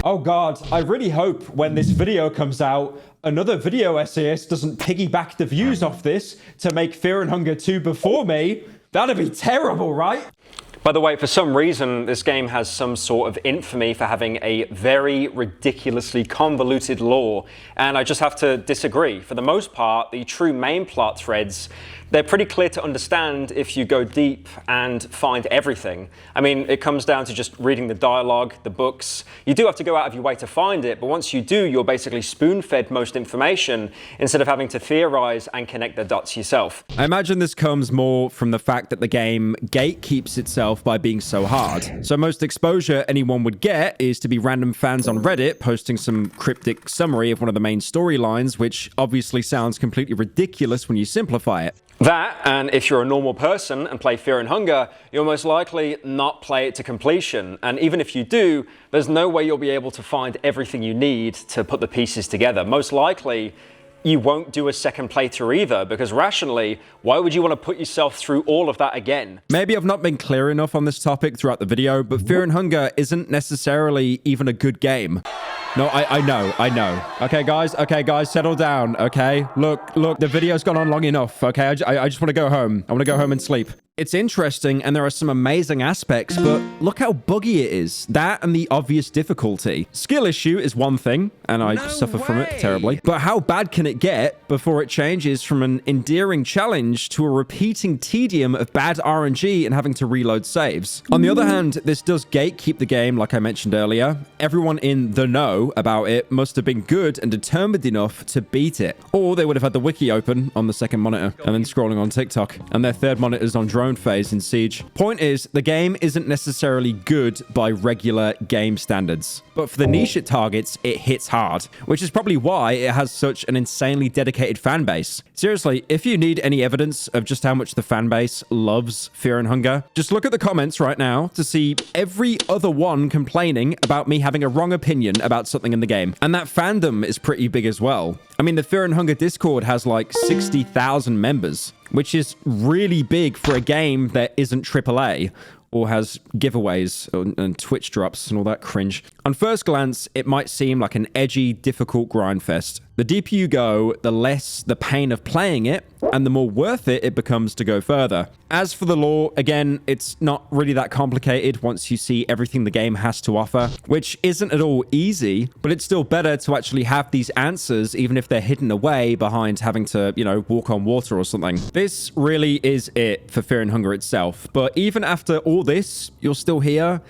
Oh god, I really hope when this video comes out, another video essayist doesn't piggyback the views off this to make Fear and Hunger 2 before me. That'd be terrible, right? By the way, for some reason, this game has some sort of infamy for having a very ridiculously convoluted lore, and I just have to disagree. For the most part, the true main plot threads, they're pretty clear to understand if you go deep and find everything. I mean, it comes down to just reading the dialogue, the books. You do have to go out of your way to find it, but once you do, you're basically spoon-fed most information instead of having to theorize and connect the dots yourself. I imagine this comes more from the fact that the game gatekeeps itself by being so hard. So most exposure anyone would get is to be random fans on Reddit posting some cryptic summary of one of the main storylines, which obviously sounds completely ridiculous when you simplify it. That, and if you're a normal person and play Fear and Hunger, you'll most likely not play it to completion. And even if you do, there's no way you'll be able to find everything you need to put the pieces together. Most likely, you won't do a second playthrough either, because rationally, why would you want to put yourself through all of that again? Maybe I've not been clear enough on this topic throughout the video, but Fear and Hunger isn't necessarily even a good game. No, I know. Okay, guys, settle down, okay? Look, the video's gone on long enough, okay? I just want to go home. I want to go home and sleep. It's interesting, and there are some amazing aspects, but look how buggy it is. That and the obvious difficulty. Skill issue is one thing, and I suffer from it terribly. But how bad can it get before it changes from an endearing challenge to a repeating tedium of bad RNG and having to reload saves? On the other hand, this does gatekeep the game, like I mentioned earlier. Everyone in the know about it must have been good and determined enough to beat it. Or they would have had the wiki open on the second monitor and then scrolling on TikTok, and their third monitor's on drone drone phase in Siege. Point is, the game isn't necessarily good by regular game standards, but for the niche it targets, it hits hard, which is probably why it has such an insanely dedicated fan base. Seriously, if you need any evidence of just how much the fan base loves Fear and Hunger, just look at the comments right now to see every other one complaining about me having a wrong opinion about something in the game. And that fandom is pretty big as well. I mean, the Fear and Hunger Discord has like 60,000 members, which is really big for a game that isn't AAA or has giveaways and Twitch drops and all that cringe. On first glance, it might seem like an edgy, difficult grind fest. The deeper you go, the less the pain of playing it, and the more worth it becomes to go further. As for the lore, again, it's not really that complicated once you see everything the game has to offer, which isn't at all easy, but it's still better to actually have these answers, even if they're hidden away behind having to, you know, walk on water or something. This really is it for Fear and Hunger itself, but even after all this, you're still here.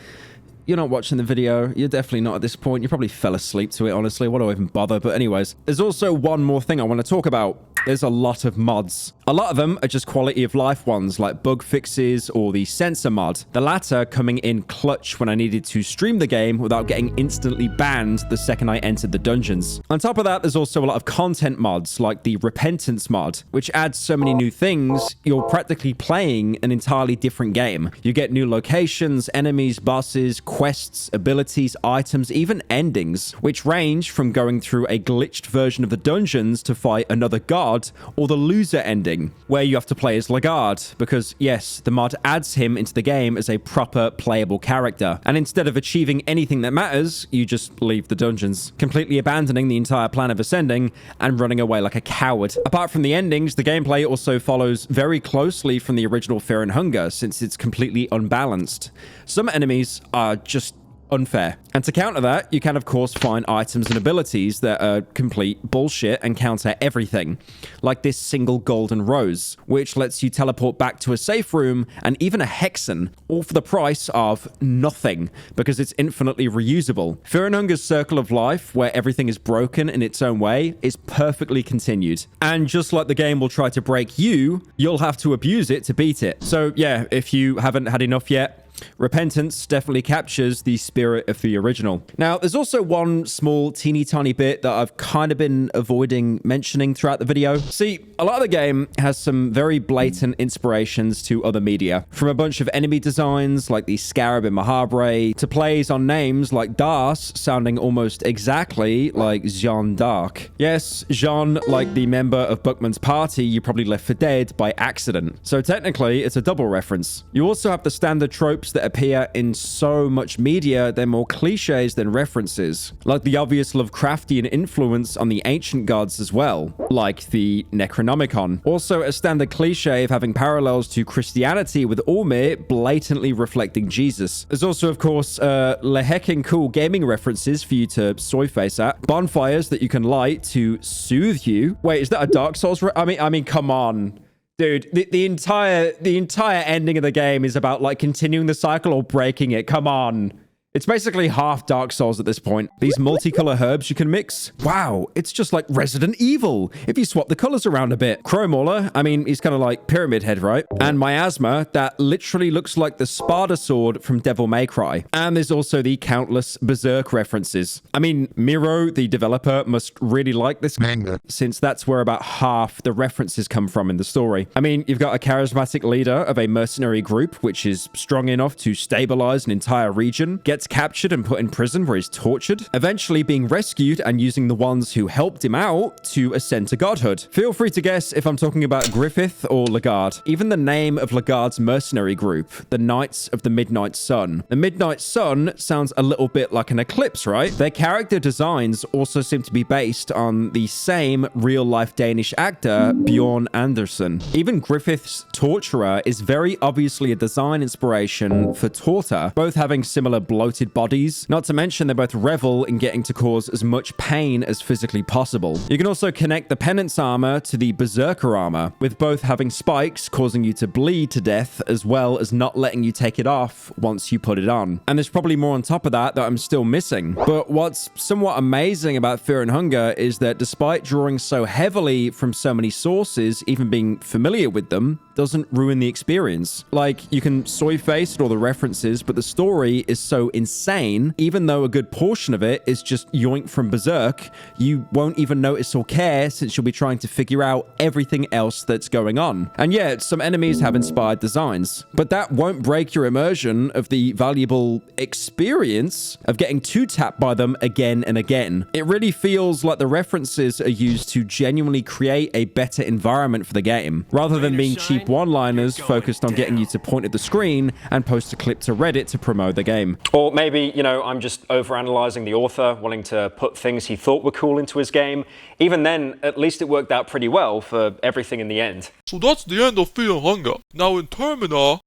You're not watching the video. You're definitely not at this point. You probably fell asleep to it, honestly. Why do I even bother? But anyways, there's also one more thing I want to talk about. There's a lot of mods. A lot of them are just quality of life ones, like bug fixes or the sensor mod. The latter coming in clutch when I needed to stream the game without getting instantly banned the second I entered the dungeons. On top of that, there's also a lot of content mods, like the Repentance mod, which adds so many new things, you're practically playing an entirely different game. You get new locations, enemies, bosses, quests, abilities, items, even endings, which range from going through a glitched version of the dungeons to fight another god, or the loser ending, where you have to play as Lagard, because yes, the mod adds him into the game as a proper playable character, and instead of achieving anything that matters, you just leave the dungeons, completely abandoning the entire plan of ascending and running away like a coward. Apart from the endings, the gameplay also follows very closely from the original Fear and Hunger, since it's completely unbalanced. Some enemies are just unfair. And to counter that, you can of course find items and abilities that are complete bullshit and counter everything. Like this single golden rose, which lets you teleport back to a safe room and even a hexen, all for the price of nothing, because it's infinitely reusable. Fear and Hunger's circle of life, where everything is broken in its own way, is perfectly continued. And just like the game will try to break you, you'll have to abuse it to beat it. So yeah, if you haven't had enough yet, Repentance definitely captures the spirit of the original. Now, there's also one small teeny tiny bit that I've kind of been avoiding mentioning throughout the video. See, a lot of the game has some very blatant inspirations to other media, from a bunch of enemy designs like the Scarab in Mahabre to plays on names like Das sounding almost exactly like Jeanne d'Arc. Yes, Jeanne, like the member of Buckman's party you probably left for dead by accident. So technically, it's a double reference. You also have the standard tropes that appear in so much media, they're more cliches than references, like the obvious Lovecraftian influence on the ancient gods as well, like the Necronomicon. Also a standard cliche of having parallels to Christianity, with Ormir blatantly reflecting Jesus. There's also of course hecking cool gaming references for you to soy face at, bonfires that you can light to soothe you. Wait, is that a Dark Souls I mean come on. Dude, the entire ending of the game is about like continuing the cycle or breaking it. Come on. It's basically half Dark Souls at this point. These multicolor herbs you can mix. Wow, it's just like Resident Evil if you swap the colors around a bit. Crowmauler, I mean, he's kind of like Pyramid Head, right? And Miasma, that literally looks like the Sparta sword from Devil May Cry. And there's also the countless Berserk references. I mean, Miro, the developer, must really like this manga, since that's where about half the references come from in the story. I mean, you've got a charismatic leader of a mercenary group, which is strong enough to stabilize an entire region, gets captured and put in prison where he's tortured, eventually being rescued and using the ones who helped him out to ascend to godhood. Feel free to guess if I'm talking about Griffith or Lagard. Even the name of Lagard's mercenary group, the Knights of the Midnight Sun. The Midnight Sun sounds a little bit like an eclipse, right? Their character designs also seem to be based on the same real-life Danish actor, Bjorn Andersen. Even Griffith's Torturer is very obviously a design inspiration for Trotur, both having similar bloated bloated bodies. Not to mention they both revel in getting to cause as much pain as physically possible. You can also connect the penance armor to the berserker armor, with both having spikes causing you to bleed to death, as well as not letting you take it off once you put it on. And there's probably more on top of that I'm still missing. But what's somewhat amazing about Fear and Hunger is that despite drawing so heavily from so many sources, even being familiar with them doesn't ruin the experience. Like, you can soy face at all the references, but the story is so insane, even though a good portion of it is just yoink from Berserk, you won't even notice or care since you'll be trying to figure out everything else that's going on. And yet, some enemies have inspired designs, but that won't break your immersion of the valuable experience of getting two-tapped by them again and again. It really feels like the references are used to genuinely create a better environment for the game, rather than being cheap one-liners focused on getting you to point at the screen and post a clip to Reddit to promote the game. Or maybe, you know, I'm just overanalyzing the author, wanting to put things he thought were cool into his game. Even then, at least it worked out pretty well for everything in the end. So that's the end of Fear and Hunger. Now in Termina,